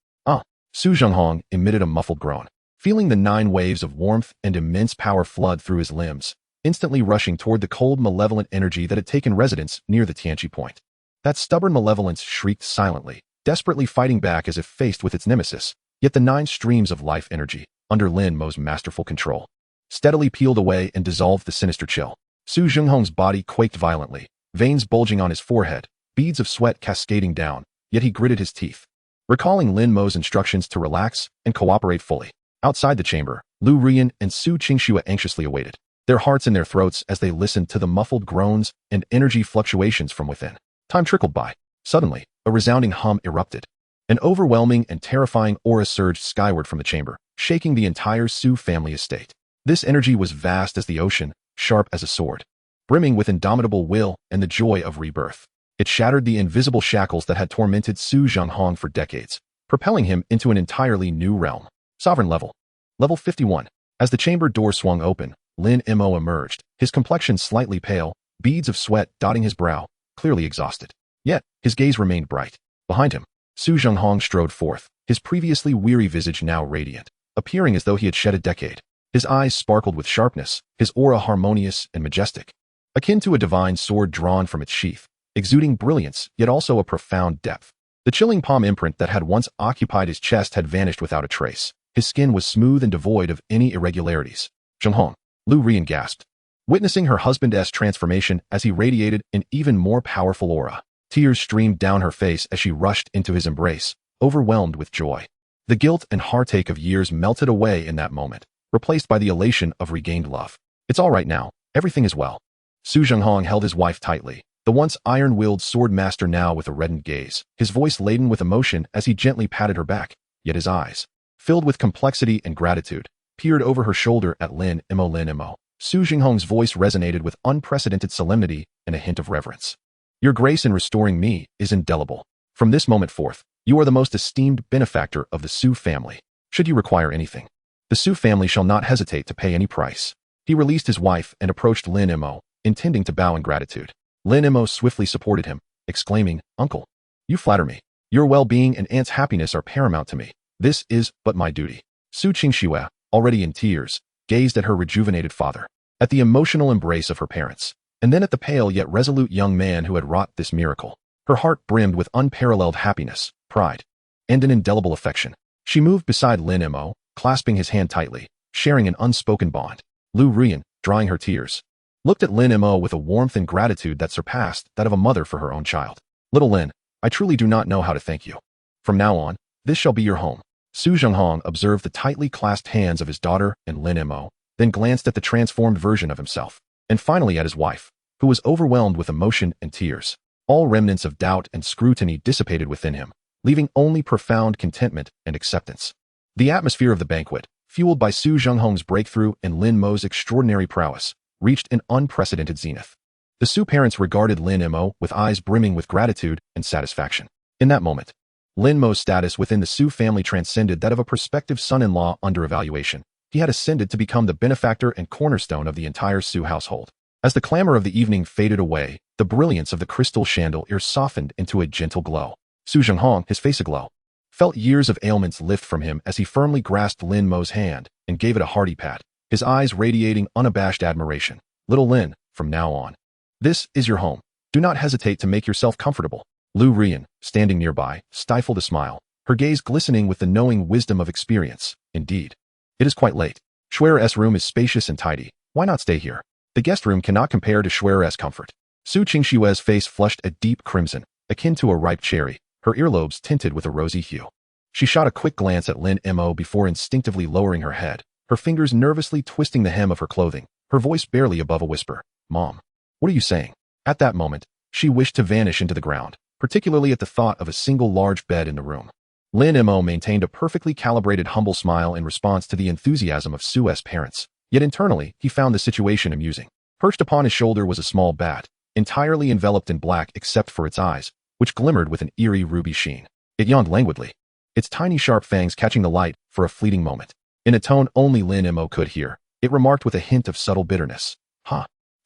Su Zhenghong emitted a muffled groan, feeling the 9 waves of warmth and immense power flood through his limbs, instantly rushing toward the cold malevolent energy that had taken residence near the Tianqi point. That stubborn malevolence shrieked silently, desperately fighting back as if faced with its nemesis, yet the 9 streams of life energy, under Lin Mo's masterful control, steadily peeled away and dissolved the sinister chill. Su Zhenghong's body quaked violently, veins bulging on his forehead, beads of sweat cascading down, yet he gritted his teeth, recalling Lin Mo's instructions to relax and cooperate fully. Outside the chamber, Lu Rian and Su Qingxue anxiously awaited, their hearts in their throats as they listened to the muffled groans and energy fluctuations from within. Time trickled by. Suddenly, a resounding hum erupted. An overwhelming and terrifying aura surged skyward from the chamber, shaking the entire Su family estate. This energy was vast as the ocean, sharp as a sword, brimming with indomitable will and the joy of rebirth. It shattered the invisible shackles that had tormented Su Zhenghong for decades, propelling him into an entirely new realm. Sovereign level. Level 51. As the chamber door swung open, Lin Mo emerged, his complexion slightly pale, beads of sweat dotting his brow, clearly exhausted. Yet, his gaze remained bright. Behind him, Su Zhenghong strode forth, his previously weary visage now radiant, appearing as though he had shed a decade. His eyes sparkled with sharpness, his aura harmonious and majestic, akin to a divine sword drawn from its sheath, exuding brilliance yet also a profound depth. The chilling palm imprint that had once occupied his chest had vanished without a trace. His skin was smooth and devoid of any irregularities. Zhenghong, Lu Rian gasped, witnessing her husband's transformation as he radiated an even more powerful aura. Tears streamed down her face as she rushed into his embrace, overwhelmed with joy. The guilt and heartache of years melted away in that moment, replaced by the elation of regained love. It's all right now. Everything is well. Su Zhenghong held his wife tightly, the once iron-willed sword master now with a reddened gaze, his voice laden with emotion as he gently patted her back, yet his eyes, filled with complexity and gratitude, peered over her shoulder at Lin Mo. Su Zhenghong's voice resonated with unprecedented solemnity and a hint of reverence. Your grace in restoring me is indelible. From this moment forth, you are the most esteemed benefactor of the Su family. Should you require anything, the Su family shall not hesitate to pay any price. He released his wife and approached Lin Mo, intending to bow in gratitude. Lin Mo swiftly supported him, exclaiming, Uncle, you flatter me. Your well-being and aunt's happiness are paramount to me. This is but my duty. Su Qingxue, already in tears, gazed at her rejuvenated father, at the emotional embrace of her parents, and then at the pale yet resolute young man who had wrought this miracle. Her heart brimmed with unparalleled happiness, pride, and an indelible affection. She moved beside Lin Mo, clasping his hand tightly, sharing an unspoken bond. Lu Rian, drying her tears, looked at Lin Mo with a warmth and gratitude that surpassed that of a mother for her own child. Little Lin, I truly do not know how to thank you. From now on, this shall be your home. Su Zhenghong observed the tightly clasped hands of his daughter and Lin Mo, then glanced at the transformed version of himself, and finally at his wife, who was overwhelmed with emotion and tears. All remnants of doubt and scrutiny dissipated within him, leaving only profound contentment and acceptance. The atmosphere of the banquet, fueled by Su Zhenghong's breakthrough and Lin Mo's extraordinary prowess, reached an unprecedented zenith. The Su parents regarded Lin Mo with eyes brimming with gratitude and satisfaction. In that moment, Lin Mo's status within the Su family transcended that of a prospective son-in-law under evaluation. He had ascended to become the benefactor and cornerstone of the entire Su household. As the clamor of the evening faded away, the brilliance of the crystal chandelier softened into a gentle glow. Su Zhenghong, his face aglow, felt years of ailments lift from him as he firmly grasped Lin Mo's hand and gave it a hearty pat, his eyes radiating unabashed admiration. Little Lin, from now on, this is your home. Do not hesitate to make yourself comfortable. Lu Rian, standing nearby, stifled a smile, her gaze glistening with the knowing wisdom of experience. Indeed, it is quite late. Shuer's room is spacious and tidy. Why not stay here? The guest room cannot compare to Shuer's comfort. Su Qingxue's face flushed a deep crimson, akin to a ripe cherry, her earlobes tinted with a rosy hue. She shot a quick glance at Lin Mo before instinctively lowering her head, her fingers nervously twisting the hem of her clothing, her voice barely above a whisper. Mom, what are you saying? At that moment, she wished to vanish into the ground, particularly at the thought of a single large bed in the room. Lin Mo maintained a perfectly calibrated humble smile in response to the enthusiasm of Su's parents, yet internally he found the situation amusing. Perched upon his shoulder was a small bat, entirely enveloped in black except for its eyes, which glimmered with an eerie ruby sheen. It yawned languidly, its tiny sharp fangs catching the light for a fleeting moment. In a tone only Lin Mo could hear, it remarked with a hint of subtle bitterness.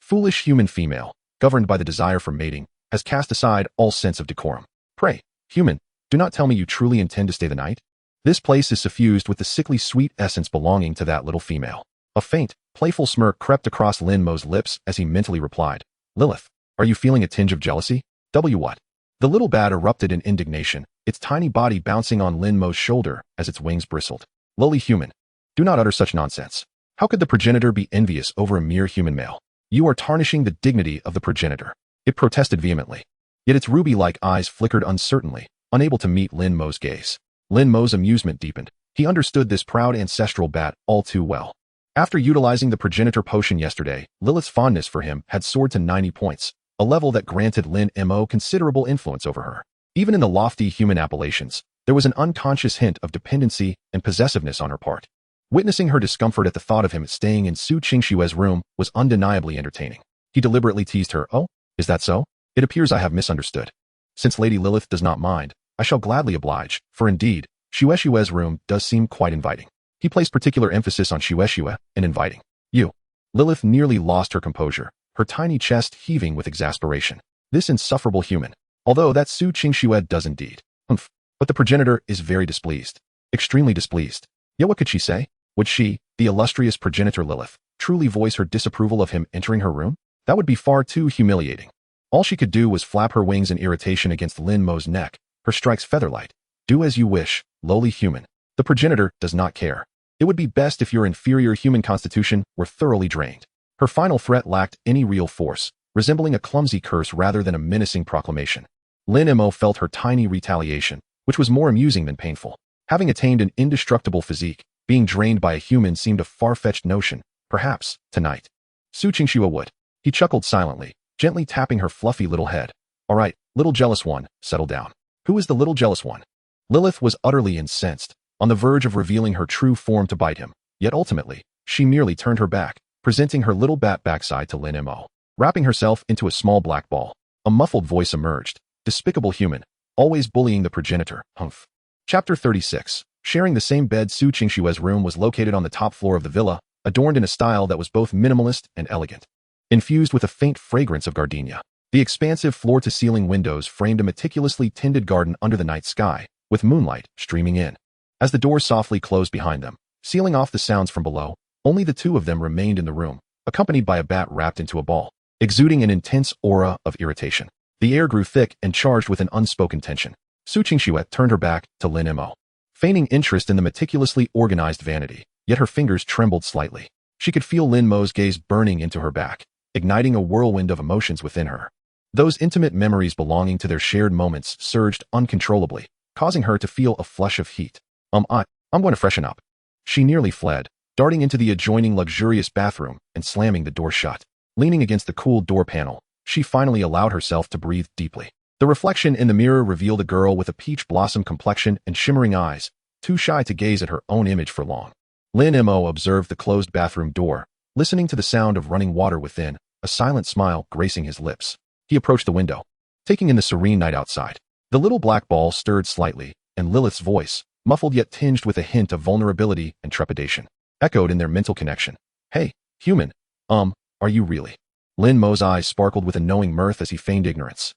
Foolish human female, governed by the desire for mating, has cast aside all sense of decorum. Pray, human, do not tell me you truly intend to stay the night. This place is suffused with the sickly sweet essence belonging to that little female. A faint, playful smirk crept across Lin Mo's lips as he mentally replied, Lilith, are you feeling a tinge of jealousy? What? The little bat erupted in indignation, its tiny body bouncing on Lin Mo's shoulder as its wings bristled. Lowly human, Do not utter such nonsense. How could the progenitor be envious over a mere human male? You are tarnishing the dignity of the progenitor. It protested vehemently. Yet its ruby-like eyes flickered uncertainly, unable to meet Lin Mo's gaze. Lin Mo's amusement deepened. He understood this proud ancestral bat all too well. After utilizing the progenitor potion yesterday, Lilith's fondness for him had soared to 90 points, a level that granted Lin Mo considerable influence over her. Even in the lofty human appellations, there was an unconscious hint of dependency and possessiveness on her part. Witnessing her discomfort at the thought of him staying in Su Qingshue's room was undeniably entertaining. He deliberately teased her. Oh, is that so? It appears I have misunderstood. Since Lady Lilith does not mind, I shall gladly oblige, for indeed, Xue's room does seem quite inviting. He placed particular emphasis on Xue and inviting. You. Lilith nearly lost her composure, her tiny chest heaving with exasperation. This insufferable human. Although that Su Qingxue does indeed. Humph. But the progenitor is very displeased. Extremely displeased. Yet what could she say? Would she, the illustrious progenitor Lilith, truly voice her disapproval of him entering her room? That would be far too humiliating. All she could do was flap her wings in irritation against Lin Mo's neck, her strikes featherlight. Do as you wish, lowly human. The progenitor does not care. It would be best if your inferior human constitution were thoroughly drained. Her final threat lacked any real force, resembling a clumsy curse rather than a menacing proclamation. Lin Mo felt her tiny retaliation, which was more amusing than painful. Having attained an indestructible physique, being drained by a human seemed a far-fetched notion. Perhaps, tonight, Su Qingxue would. He chuckled silently, gently tapping her fluffy little head. All right, little jealous one, settle down. Who is the little jealous one? Lilith was utterly incensed, on the verge of revealing her true form to bite him. Yet ultimately, she merely turned her back, presenting her little bat backside to Lin Mo. Wrapping herself into a small black ball, a muffled voice emerged. Despicable human, always bullying the progenitor. Humph. Chapter 36. Sharing the same bed, Su Qingshue's room was located on the top floor of the villa, adorned in a style that was both minimalist and elegant. Infused with a faint fragrance of gardenia, the expansive floor-to-ceiling windows framed a meticulously tended garden under the night sky, with moonlight streaming in. As the door softly closed behind them, sealing off the sounds from below, only the two of them remained in the room, accompanied by a bat wrapped into a ball, exuding an intense aura of irritation. The air grew thick and charged with an unspoken tension. Su Qingxue turned her back to Lin Mo, feigning interest in the meticulously organized vanity, yet her fingers trembled slightly. She could feel Lin Mo's gaze burning into her back, igniting a whirlwind of emotions within her. Those intimate memories belonging to their shared moments surged uncontrollably, causing her to feel a flush of heat. I'm going to freshen up. She nearly fled, darting into the adjoining luxurious bathroom and slamming the door shut. Leaning against the cool door panel, she finally allowed herself to breathe deeply. The reflection in the mirror revealed a girl with a peach blossom complexion and shimmering eyes, too shy to gaze at her own image for long. Lin Mo observed the closed bathroom door, listening to the sound of running water within, a silent smile gracing his lips. He approached the window, taking in the serene night outside. The little black ball stirred slightly, and Lilith's voice, muffled yet tinged with a hint of vulnerability and trepidation, echoed in their mental connection. Hey, human, are you really? Lin Mo's eyes sparkled with a knowing mirth as he feigned ignorance.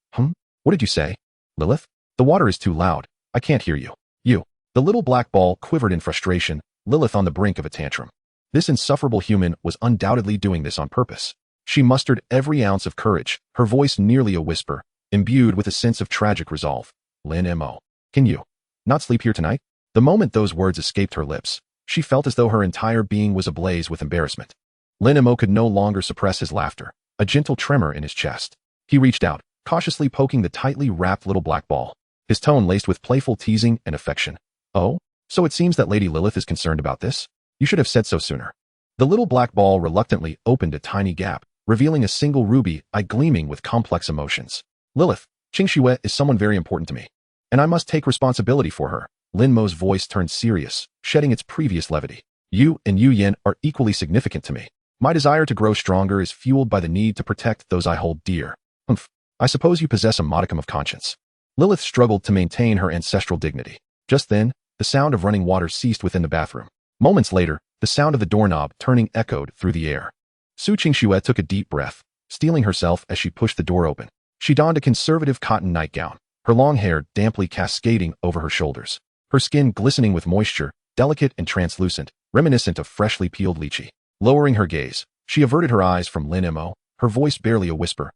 What did you say? Lilith? The water is too loud. I can't hear you. You. The little black ball quivered in frustration, Lilith on the brink of a tantrum. This insufferable human was undoubtedly doing this on purpose. She mustered every ounce of courage, her voice nearly a whisper, imbued with a sense of tragic resolve. Lin Mo. Can you not sleep here tonight? The moment those words escaped her lips, she felt as though her entire being was ablaze with embarrassment. Lin Mo could no longer suppress his laughter, a gentle tremor in his chest. He reached out, cautiously poking the tightly wrapped little black ball, his tone laced with playful teasing and affection. Oh, so it seems that Lady Lilith is concerned about this? You should have said so sooner. The little black ball reluctantly opened a tiny gap, revealing a single ruby eye gleaming with complex emotions. Lilith, Qingxue is someone very important to me, and I must take responsibility for her. Lin Mo's voice turned serious, shedding its previous levity. You and Yu Yin are equally significant to me. My desire to grow stronger is fueled by the need to protect those I hold dear. I suppose you possess a modicum of conscience. Lilith struggled to maintain her ancestral dignity. Just then, the sound of running water ceased within the bathroom. Moments later, the sound of the doorknob turning echoed through the air. Su Qingxue took a deep breath, steeling herself as she pushed the door open. She donned a conservative cotton nightgown, her long hair damply cascading over her shoulders, her skin glistening with moisture, delicate and translucent, reminiscent of freshly peeled lychee. Lowering her gaze, she averted her eyes from Lin Mo, her voice barely a whisper.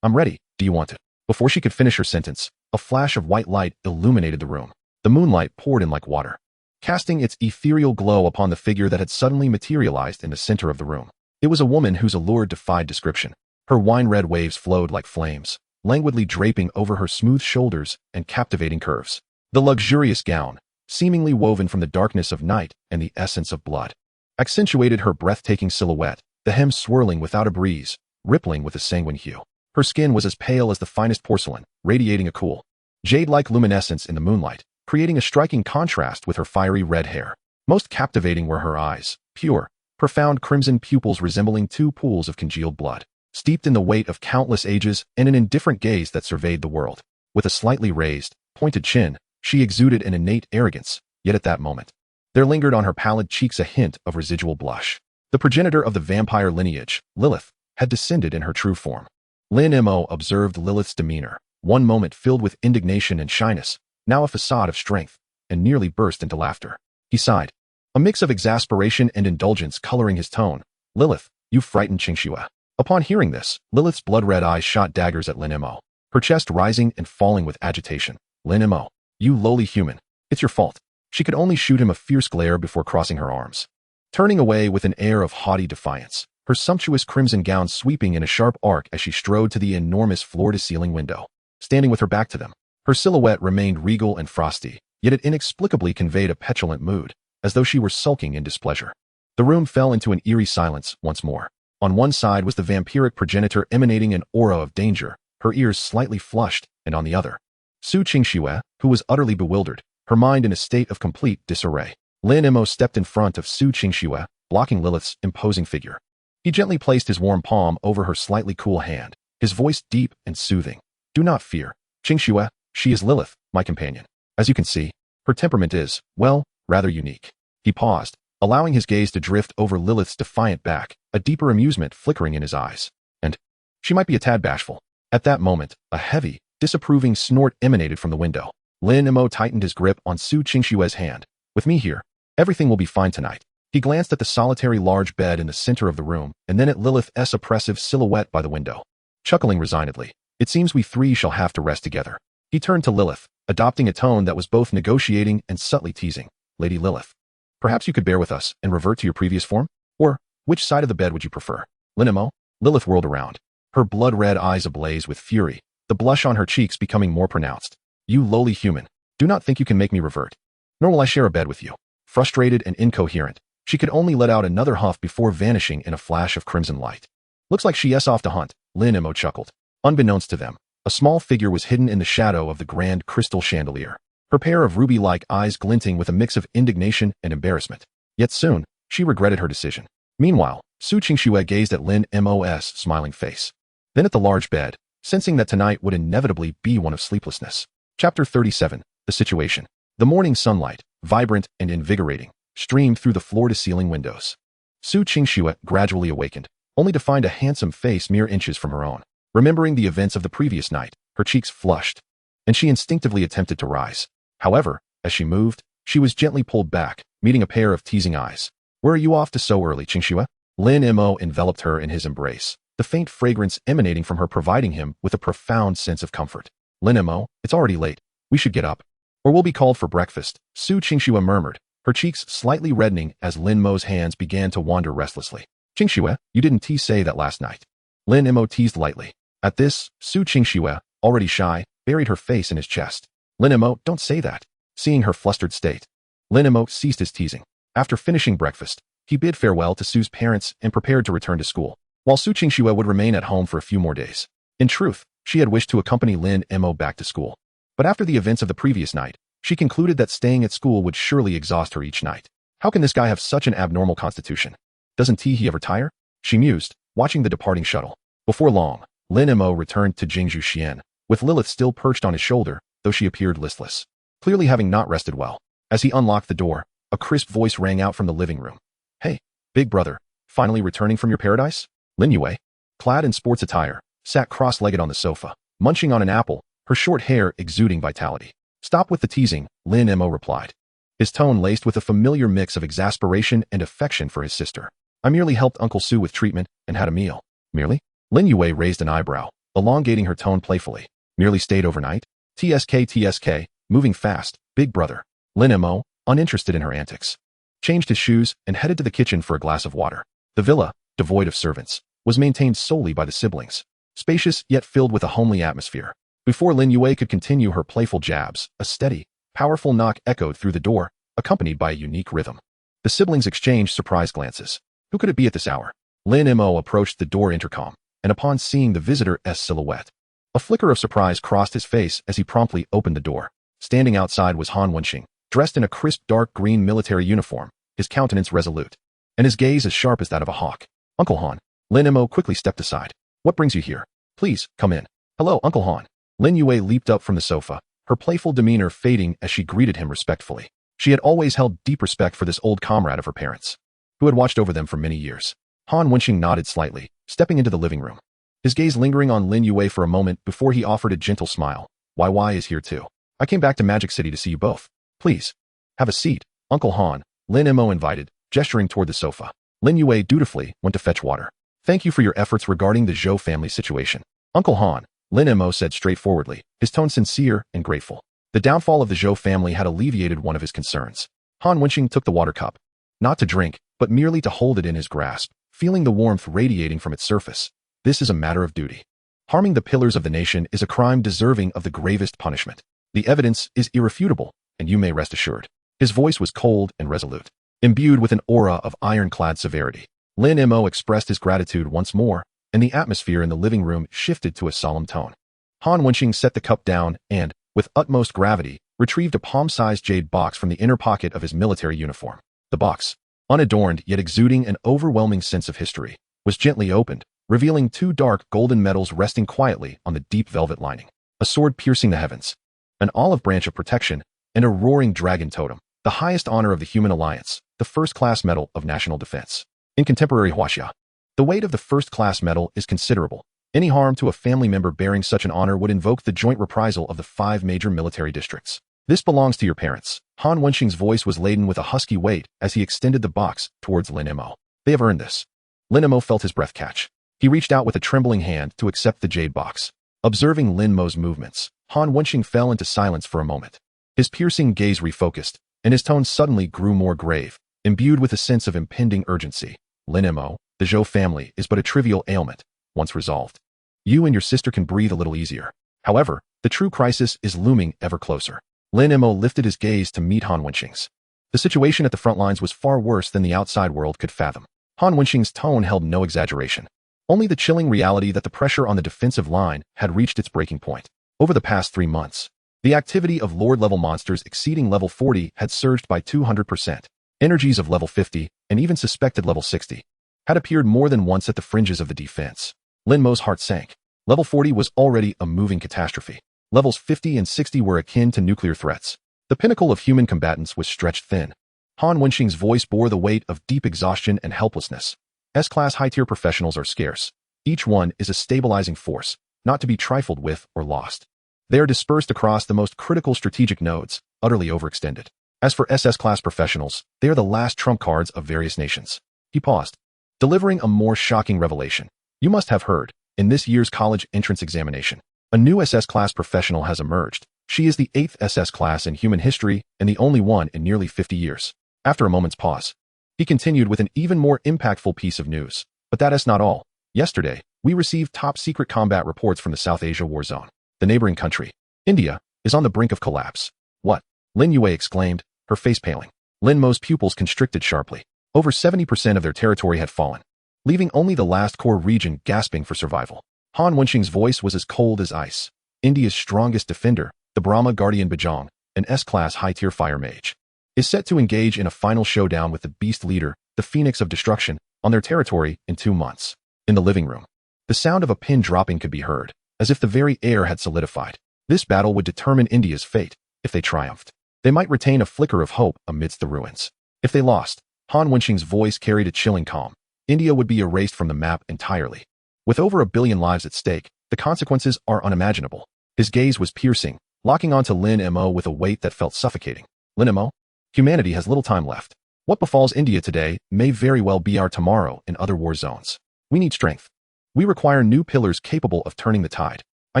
I'm ready, do you want it? Before she could finish her sentence, a flash of white light illuminated the room. The moonlight poured in like water. casting its ethereal glow upon the figure that had suddenly materialized in the center of the room. It was a woman whose allure defied description. Her wine-red waves flowed like flames, languidly draping over her smooth shoulders and captivating curves. The luxurious gown, seemingly woven from the darkness of night and the essence of blood, accentuated her breathtaking silhouette, the hem swirling without a breeze, rippling with a sanguine hue. Her skin was as pale as the finest porcelain, radiating a cool, jade-like luminescence in the moonlight, creating a striking contrast with her fiery red hair. Most captivating were her eyes, pure, profound crimson pupils resembling two pools of congealed blood, steeped in the weight of countless ages and an indifferent gaze that surveyed the world. With a slightly raised, pointed chin, she exuded an innate arrogance, yet at that moment, there lingered on her pallid cheeks a hint of residual blush. The progenitor of the vampire lineage, Lilith, had descended in her true form. Lin Mo observed Lilith's demeanor, one moment filled with indignation and shyness, now a facade of strength, and nearly burst into laughter. He sighed, a mix of exasperation and indulgence coloring his tone. Lilith, you frightened Qingxue. Upon hearing this, Lilith's blood-red eyes shot daggers at Lin Mo, her chest rising and falling with agitation. Lin Mo, you lowly human. It's your fault. She could only shoot him a fierce glare before crossing her arms, turning away with an air of haughty defiance, her sumptuous crimson gown sweeping in a sharp arc as she strode to the enormous floor-to-ceiling window. Standing with her back to them, her silhouette remained regal and frosty, yet it inexplicably conveyed a petulant mood, as though she were sulking in displeasure. The room fell into an eerie silence once more. On one side was the vampiric progenitor emanating an aura of danger, her ears slightly flushed, and on the other, Su Qingxue, who was utterly bewildered, her mind in a state of complete disarray. Lin Mo stepped in front of Su Qingxue, blocking Lilith's imposing figure. He gently placed his warm palm over her slightly cool hand, his voice deep and soothing. Do not fear, Qingxue, she is Lilith, my companion. As you can see, her temperament is, well, rather unique. He paused, allowing his gaze to drift over Lilith's defiant back, a deeper amusement flickering in his eyes. And she might be a tad bashful. At that moment, a heavy, disapproving snort emanated from the window. Lin Mo tightened his grip on Su Qingxue's hand. With me here, everything will be fine tonight. He glanced at the solitary large bed in the center of the room, and then at Lilith's oppressive silhouette by the window. Chuckling resignedly, it seems we three shall have to rest together. He turned to Lilith, adopting a tone that was both negotiating and subtly teasing. Lady Lilith, perhaps you could bear with us and revert to your previous form? Or, which side of the bed would you prefer? Lin Mo? Lilith whirled around, her blood-red eyes ablaze with fury, the blush on her cheeks becoming more pronounced. You lowly human, do not think you can make me revert. Nor will I share a bed with you. Frustrated and incoherent, she could only let out another huff before vanishing in a flash of crimson light. Looks like she's off to hunt, Lin Mo chuckled. Unbeknownst to them, a small figure was hidden in the shadow of the grand crystal chandelier, her pair of ruby-like eyes glinting with a mix of indignation and embarrassment. Yet soon, she regretted her decision. Meanwhile, Su Qingxue gazed at Lin Mo's smiling face, then at the large bed, sensing that tonight would inevitably be one of sleeplessness. Chapter 37, The Situation. The morning sunlight, vibrant and invigorating, streamed through the floor-to-ceiling windows. Su Qingxue gradually awakened, only to find a handsome face mere inches from her own. Remembering the events of the previous night, her cheeks flushed, and she instinctively attempted to rise. However, as she moved, she was gently pulled back, meeting a pair of teasing eyes. Where are you off to so early, Qingxue? Lin Mo enveloped her in his embrace, the faint fragrance emanating from her providing him with a profound sense of comfort. Lin Mo, it's already late. We should get up, or we'll be called for breakfast, Su Qingxue murmured, her cheeks slightly reddening as Lin Mo's hands began to wander restlessly. Qingxue, you didn't say that last night. Lin Mo teased lightly. At this, Su Qingxue, already shy, buried her face in his chest. Lin Mo, don't say that. Seeing her flustered state, Lin Mo ceased his teasing. After finishing breakfast, he bid farewell to Su's parents and prepared to return to school, while Su Qingxue would remain at home for a few more days. In truth, she had wished to accompany Lin Mo back to school. But after the events of the previous night, she concluded that staying at school would surely exhaust her each night. How can this guy have such an abnormal constitution? Doesn't he ever tire? She mused, watching the departing shuttle. Before long, Lin Mo returned to Jingzhou Xian, with Lilith still perched on his shoulder, though she appeared listless, clearly having not rested well. As he unlocked the door, a crisp voice rang out from the living room. Hey, big brother, finally returning from your paradise? Lin Yue, clad in sports attire, sat cross-legged on the sofa, munching on an apple, her short hair exuding vitality. Stop with the teasing, Lin Mo replied, his tone laced with a familiar mix of exasperation and affection for his sister. I merely helped Uncle Su with treatment and had a meal. Merely? Lin Yue raised an eyebrow, elongating her tone playfully. Merely stayed overnight? TSK, moving fast, big brother. Lin Mo, uninterested in her antics. Changed his shoes and headed to the kitchen for a glass of water. The villa, devoid of servants, was maintained solely by the siblings, spacious yet filled with a homely atmosphere. Before Lin Yue could continue her playful jabs, a steady, powerful knock echoed through the door, accompanied by a unique rhythm. The siblings exchanged surprised glances. Who could it be at this hour? Lin Mo approached the door intercom, and upon seeing the visitor's silhouette, a flicker of surprise crossed his face as he promptly opened the door. Standing outside was Han Wenxing, dressed in a crisp dark green military uniform, his countenance resolute, and his gaze as sharp as that of a hawk. Uncle Han. Lin Mo quickly stepped aside. What brings you here? Please, come in. Hello, Uncle Han. Lin Yue leaped up from the sofa, her playful demeanor fading as she greeted him respectfully. She had always held deep respect for this old comrade of her parents, who had watched over them for many years. Han Wenxing nodded slightly, stepping into the living room, his gaze lingering on Lin Yue for a moment before he offered a gentle smile. YY is here too. I came back to Magic City to see you both. Please, have a seat, Uncle Han, Lin Mo invited, gesturing toward the sofa. Lin Yue dutifully went to fetch water. Thank you for your efforts regarding the Zhou family situation. Uncle Han, Lin Mo said straightforwardly, his tone sincere and grateful. The downfall of the Zhou family had alleviated one of his concerns. Han Wenxing took the water cup, not to drink, but merely to hold it in his grasp, feeling the warmth radiating from its surface. This is a matter of duty. Harming the pillars of the nation is a crime deserving of the gravest punishment. The evidence is irrefutable, and you may rest assured. His voice was cold and resolute, imbued with an aura of ironclad severity. Lin Mo expressed his gratitude once more, and the atmosphere in the living room shifted to a solemn tone. Han Wenxing set the cup down and, with utmost gravity, retrieved a palm-sized jade box from the inner pocket of his military uniform. The box, unadorned yet exuding an overwhelming sense of history, was gently opened, revealing two dark golden medals resting quietly on the deep velvet lining. A sword piercing the heavens, an olive branch of protection, and a roaring dragon totem, the highest honor of the human alliance, the first-class medal of national defense. In contemporary Huaxia, the weight of the first-class medal is considerable. Any harm to a family member bearing such an honor would invoke the joint reprisal of the 5 major military districts. This belongs to your parents. Han Wenxing's voice was laden with a husky weight as he extended the box towards Lin Mo. They have earned this. Lin Mo felt his breath catch. He reached out with a trembling hand to accept the jade box. Observing Lin Mo's movements, Han Wenxing fell into silence for a moment. His piercing gaze refocused, and his tone suddenly grew more grave, imbued with a sense of impending urgency. Lin Mo, the Zhou family is but a trivial ailment, once resolved. You and your sister can breathe a little easier. However, the true crisis is looming ever closer. Lin Mo lifted his gaze to meet Han Wenxing's. The situation at the front lines was far worse than the outside world could fathom. Han Wenxing's tone held no exaggeration, only the chilling reality that the pressure on the defensive line had reached its breaking point. Over the past 3 months, the activity of Lord-level monsters exceeding level 40 had surged by 200%. Energies of level 50, and even suspected level 60, had appeared more than once at the fringes of the defense. Lin Mo's heart sank. Level 40 was already a moving catastrophe. Levels 50 and 60 were akin to nuclear threats. The pinnacle of human combatants was stretched thin. Han Wenxing's voice bore the weight of deep exhaustion and helplessness. S-class high-tier professionals are scarce. Each one is a stabilizing force, not to be trifled with or lost. They are dispersed across the most critical strategic nodes, utterly overextended. As for SS-class professionals, they are the last trump cards of various nations. He paused, delivering a more shocking revelation. You must have heard, in this year's college entrance examination, a new SS-class professional has emerged. She is the 8th SS class in human history and the only one in nearly 50 years. After a moment's pause, he continued with an even more impactful piece of news. But that is not all. Yesterday, we received top-secret combat reports from the South Asia war zone. The neighboring country, India, is on the brink of collapse. What? Lin Yue exclaimed, her face paling. Lin Mo's pupils constricted sharply. Over 70% of their territory had fallen, leaving only the last core region gasping for survival. Han Wenxing's voice was as cold as ice. India's strongest defender, the Brahma Guardian Bajong, an S-class high-tier fire mage, is set to engage in a final showdown with the beast leader, the Phoenix of Destruction, on their territory in 2 months. In the living room, the sound of a pin dropping could be heard, as if the very air had solidified. This battle would determine India's fate. If they triumphed, they might retain a flicker of hope amidst the ruins. If they lost, Han Wenxing's voice carried a chilling calm. India would be erased from the map entirely. With over 1 billion lives at stake, the consequences are unimaginable. His gaze was piercing, locking onto Lin Mo with a weight that felt suffocating. Lin Mo, humanity has little time left. What befalls India today may very well be our tomorrow in other war zones. We need strength. We require new pillars capable of turning the tide. I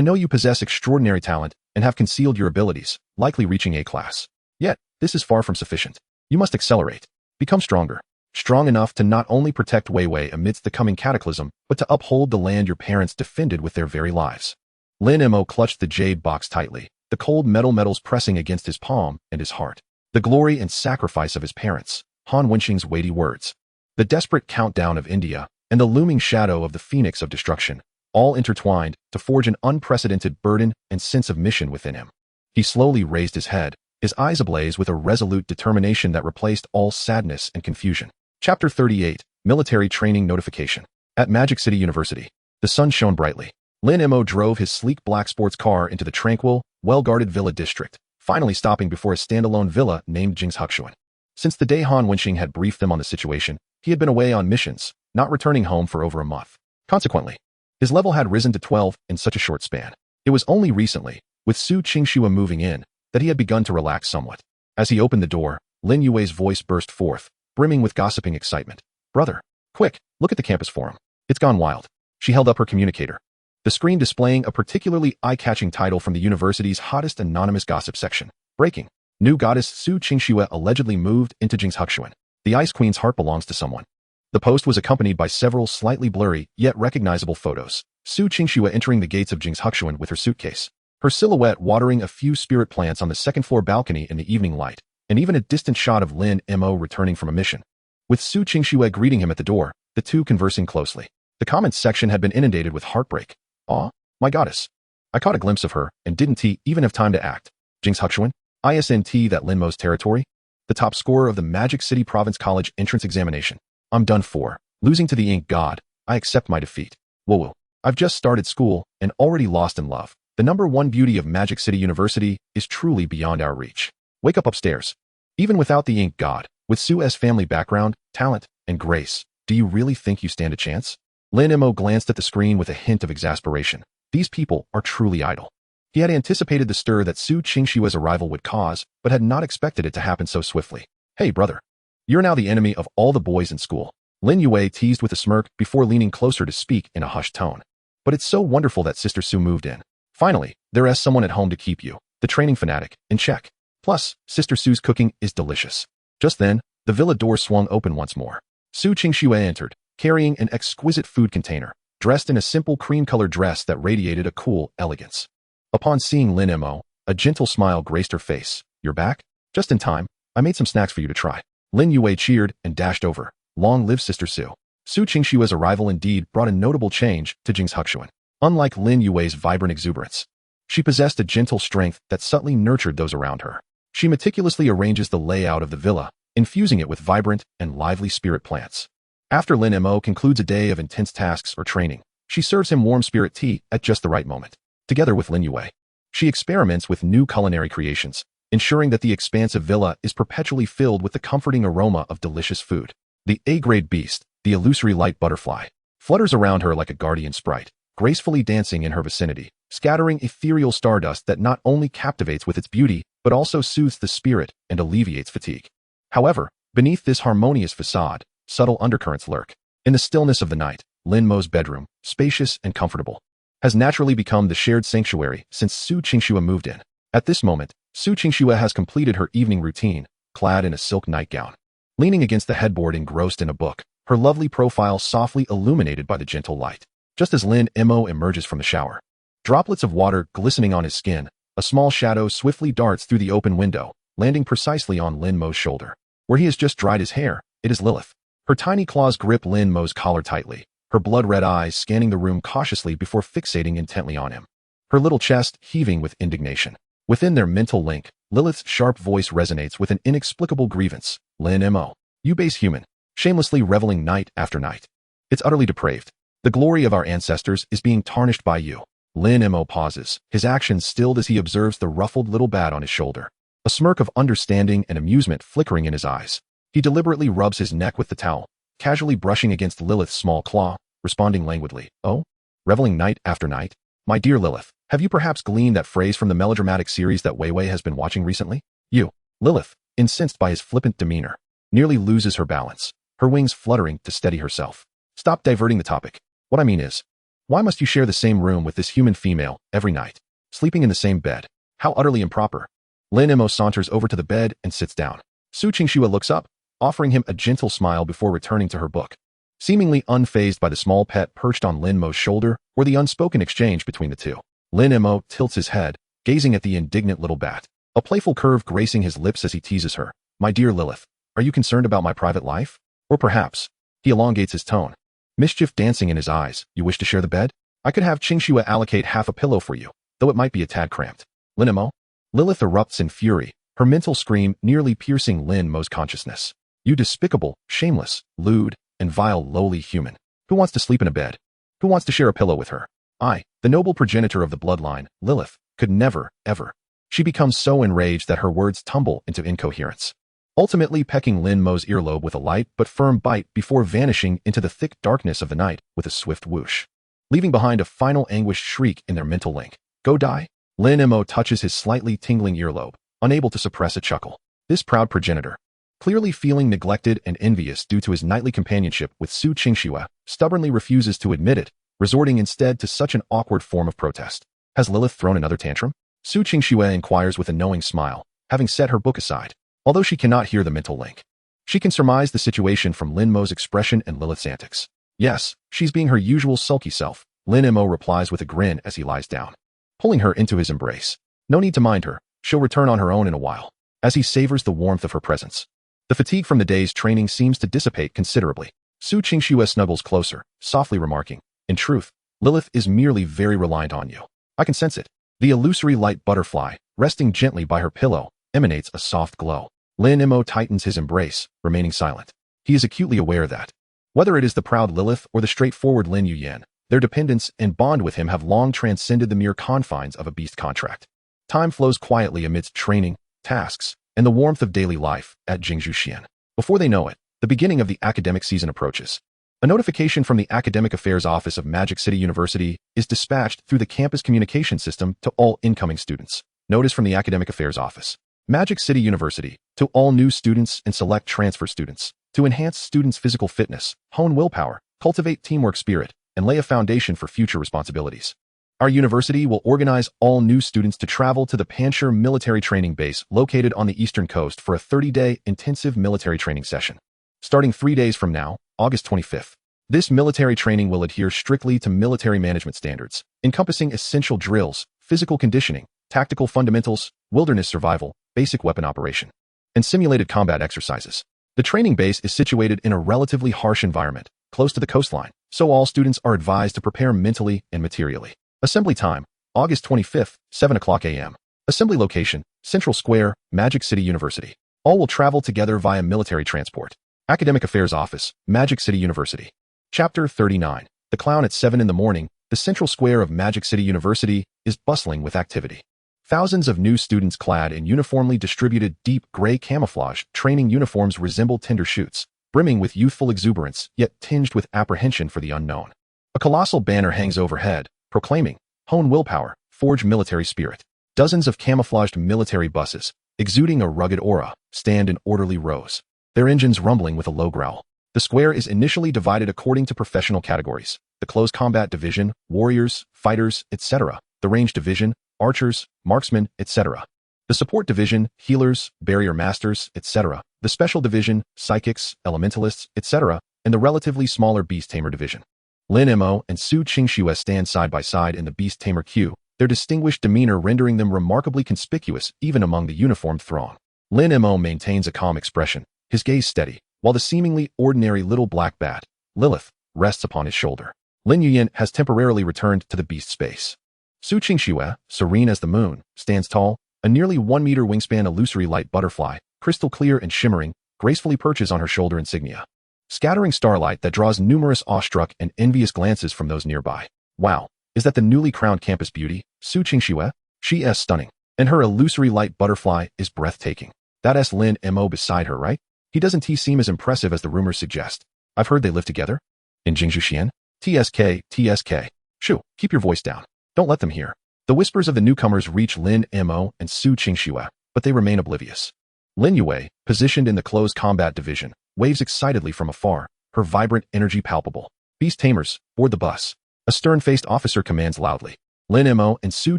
know you possess extraordinary talent and have concealed your abilities, likely reaching A class. Yet, This is far from sufficient. You must accelerate. Become stronger. Strong enough to not only protect Weiwei amidst the coming cataclysm, but to uphold the land your parents defended with their very lives. Lin Mo clutched the jade box tightly, the cold metals pressing against his palm and his heart. The glory and sacrifice of his parents, Han Wenxing's weighty words. The desperate countdown of India, and the looming shadow of the phoenix of destruction, all intertwined to forge an unprecedented burden and sense of mission within him. He slowly raised his head, his eyes ablaze with a resolute determination that replaced all sadness and confusion. Chapter 38, Military Training Notification. At Magic City University, the sun shone brightly. Lin Mo drove his sleek black sports car into the tranquil, well-guarded villa district, finally stopping before a standalone villa named Jingshuxuan. Since the day Han Wenxing had briefed them on the situation, he had been away on missions, not returning home for over a month. Consequently, his level had risen to 12 in such a short span. It was only recently, with Su Qingxue moving in, that he had begun to relax somewhat. As he opened the door, Lin Yue's voice burst forth, brimming with gossiping excitement. Brother, quick, look at the campus forum. It's gone wild. She held up her communicator, the screen displaying a particularly eye-catching title from the university's hottest anonymous gossip section. Breaking. New goddess Su Qingxue allegedly moved into Jingshuxuan. The Ice Queen's heart belongs to someone. The post was accompanied by several slightly blurry, yet recognizable photos. Su Qingxue entering the gates of Jingshuxuan with her suitcase, her silhouette watering a few spirit plants on the second-floor balcony in the evening light, and even a distant shot of Lin Mo returning from a mission. With Su Qingxue greeting him at the door, the two conversing closely. The comments section had been inundated with heartbreak. Aw, my goddess. I caught a glimpse of her, and didn't even have time to act. Jingshuxuan? ISNT that Lin Mo's territory? The top scorer of the Magic City Province College entrance examination. I'm done for. Losing to the ink god. I accept my defeat. Whoa. I've just started school, and already lost in love. The #1 beauty of Magic City University is truly beyond our reach. Wake up upstairs. Even without the ink god, with Su's family background, talent, and grace, do you really think you stand a chance? Lin Mo glanced at the screen with a hint of exasperation. These people are truly idle. He had anticipated the stir that Su Qingxue's arrival would cause, but had not expected it to happen so swiftly. Hey, brother. You're now the enemy of all the boys in school. Lin Yue teased with a smirk before leaning closer to speak in a hushed tone. But it's so wonderful that Sister Su moved in. Finally, there is someone at home to keep you, the training fanatic, in check. Plus, Sister Su's cooking is delicious. Just then, the villa door swung open once more. Su Qingxue entered, carrying an exquisite food container, dressed in a simple cream-colored dress that radiated a cool elegance. Upon seeing Lin Mo, a gentle smile graced her face. You're back? Just in time. I made some snacks for you to try. Lin Yue cheered and dashed over. Long live Sister Su. Su Qingxue's arrival indeed brought a notable change to Jingshuxuan. Unlike Lin Yue's vibrant exuberance, she possessed a gentle strength that subtly nurtured those around her. She meticulously arranges the layout of the villa, infusing it with vibrant and lively spirit plants. After Lin Mo concludes a day of intense tasks or training, she serves him warm spirit tea at just the right moment. Together with Lin Yue, she experiments with new culinary creations, ensuring that the expansive villa is perpetually filled with the comforting aroma of delicious food. The A-grade beast, the illusory light butterfly, flutters around her like a guardian sprite, gracefully dancing in her vicinity, scattering ethereal stardust that not only captivates with its beauty, but also soothes the spirit and alleviates fatigue. However, beneath this harmonious facade, subtle undercurrents lurk. In the stillness of the night, Lin Mo's bedroom, spacious and comfortable, has naturally become the shared sanctuary since Su Qingxue moved in. At this moment, Su Qingxue has completed her evening routine, clad in a silk nightgown. Leaning against the headboard engrossed in a book, her lovely profile softly illuminated by the gentle light. Just as Lin Mo emerges from the shower, droplets of water glistening on his skin, a small shadow swiftly darts through the open window, landing precisely on Lin Mo's shoulder. Where he has just dried his hair, it is Lilith. Her tiny claws grip Lin Mo's collar tightly, her blood-red eyes scanning the room cautiously before fixating intently on him. Her little chest heaving with indignation. Within their mental link, Lilith's sharp voice resonates with an inexplicable grievance. Lin Mo, you base human, shamelessly reveling night after night. It's utterly depraved. The glory of our ancestors is being tarnished by you. Lin Mo pauses, his actions stilled as he observes the ruffled little bat on his shoulder. A smirk of understanding and amusement flickering in his eyes. He deliberately rubs his neck with the towel, casually brushing against Lilith's small claw, responding languidly. Oh? Reveling night after night? My dear Lilith, have you perhaps gleaned that phrase from the melodramatic series that Weiwei has been watching recently? You, Lilith, incensed by his flippant demeanor, nearly loses her balance, her wings fluttering to steady herself. Stop diverting the topic. What I mean is, why must you share the same room with this human female every night? Sleeping in the same bed? How utterly improper. Lin Mo saunters over to the bed and sits down. Su Qingxue looks up, offering him a gentle smile before returning to her book. Seemingly unfazed by the small pet perched on Lin Mo's shoulder or the unspoken exchange between the two, Lin Mo tilts his head, gazing at the indignant little bat, a playful curve gracing his lips as he teases her. My dear Lilith, are you concerned about my private life? Or perhaps, he elongates his tone, mischief dancing in his eyes, you wish to share the bed? I could have Qingxue allocate half a pillow for you, though it might be a tad cramped. Lin Mo? Lilith erupts in fury, her mental scream nearly piercing Lin Mo's consciousness. You despicable, shameless, lewd, and vile lowly human. Who wants to sleep in a bed? Who wants to share a pillow with her? I, the noble progenitor of the bloodline, Lilith, could never, ever. She becomes so enraged that her words tumble into incoherence, ultimately pecking Lin Mo's earlobe with a light but firm bite before vanishing into the thick darkness of the night with a swift whoosh, leaving behind a final anguished shriek in their mental link. Go die? Lin Mo touches his slightly tingling earlobe, unable to suppress a chuckle. This proud progenitor, clearly feeling neglected and envious due to his nightly companionship with Su Qingxue, stubbornly refuses to admit it, resorting instead to such an awkward form of protest. Has Lilith thrown another tantrum? Su Qingxue inquires with a knowing smile, having set her book aside. Although she cannot hear the mental link, she can surmise the situation from Lin Mo's expression and Lilith's antics. Yes, she's being her usual sulky self, Lin Mo replies with a grin as he lies down, pulling her into his embrace. No need to mind her, she'll return on her own in a while, as he savors the warmth of her presence. The fatigue from the day's training seems to dissipate considerably. Su Qingxue snuggles closer, softly remarking, in truth, Lilith is merely very reliant on you. I can sense it. The illusory light butterfly, resting gently by her pillow, emanates a soft glow. Lin Mo tightens his embrace, remaining silent. He is acutely aware that, whether it is the proud Lilith or the straightforward Lin Yuyan, their dependence and bond with him have long transcended the mere confines of a beast contract. Time flows quietly amidst training, tasks, and the warmth of daily life at Jingzhuxian. Before they know it, the beginning of the academic season approaches. A notification from the Academic Affairs Office of Magic City University is dispatched through the campus communication system to all incoming students. Notice from the Academic Affairs Office, Magic City University, to all new students and select transfer students, to enhance students' physical fitness, hone willpower, cultivate teamwork spirit, and lay a foundation for future responsibilities. Our university will organize all new students to travel to the Panshir military training base located on the eastern coast for a 30-day intensive military training session. Starting 3 days from now, August 25th. This military training will adhere strictly to military management standards, encompassing essential drills, physical conditioning, tactical fundamentals, wilderness survival, basic weapon operation, and simulated combat exercises. The training base is situated in a relatively harsh environment, close to the coastline, so all students are advised to prepare mentally and materially. Assembly time, August 25th, 7 o'clock a.m. Assembly location, Central Square, Magic City University. All will travel together via military transport. Academic Affairs Office, Magic City University. Chapter 39. The Clown at 7 in the morning. The Central Square of Magic City University is bustling with activity. Thousands of new students clad in uniformly distributed deep gray camouflage training uniforms resemble tender shoots, brimming with youthful exuberance, yet tinged with apprehension for the unknown. A colossal banner hangs overhead, proclaiming, hone willpower, forge military spirit. Dozens of camouflaged military buses, exuding a rugged aura, stand in orderly rows, their engines rumbling with a low growl. The square is initially divided according to professional categories: the close combat division, warriors, fighters, etc., the range division, archers, marksmen, etc., the support division, healers, barrier masters, etc., the special division, psychics, elementalists, etc., and the relatively smaller beast tamer division. Lin Mo and Su Qingxue stand side by side in the beast tamer queue, their distinguished demeanor rendering them remarkably conspicuous even among the uniformed throng. Lin Mo maintains a calm expression, his gaze steady, while the seemingly ordinary little black bat, Lilith, rests upon his shoulder. Lin Yuyan has temporarily returned to the beast space. Su Qingxue, serene as the moon, stands tall, a nearly 1-meter wingspan illusory light butterfly, crystal clear and shimmering, gracefully perches on her shoulder insignia, scattering starlight that draws numerous awestruck and envious glances from those nearby. Wow, is that the newly crowned campus beauty, Su Qingxue? She is stunning, and her illusory light butterfly is breathtaking. That's Lin Mo beside her, right? Doesn't he seem as impressive as the rumors suggest? I've heard they live together in Jingzhuxian. TSK. Shoo, keep your voice down. Don't let them hear. The whispers of the newcomers reach Lin Mo and Su Qingxue, but they remain oblivious. Lin Yue, positioned in the close combat division, waves excitedly from afar, her vibrant energy palpable. Beast tamers, board the bus. A stern-faced officer commands loudly. Lin Mo and Su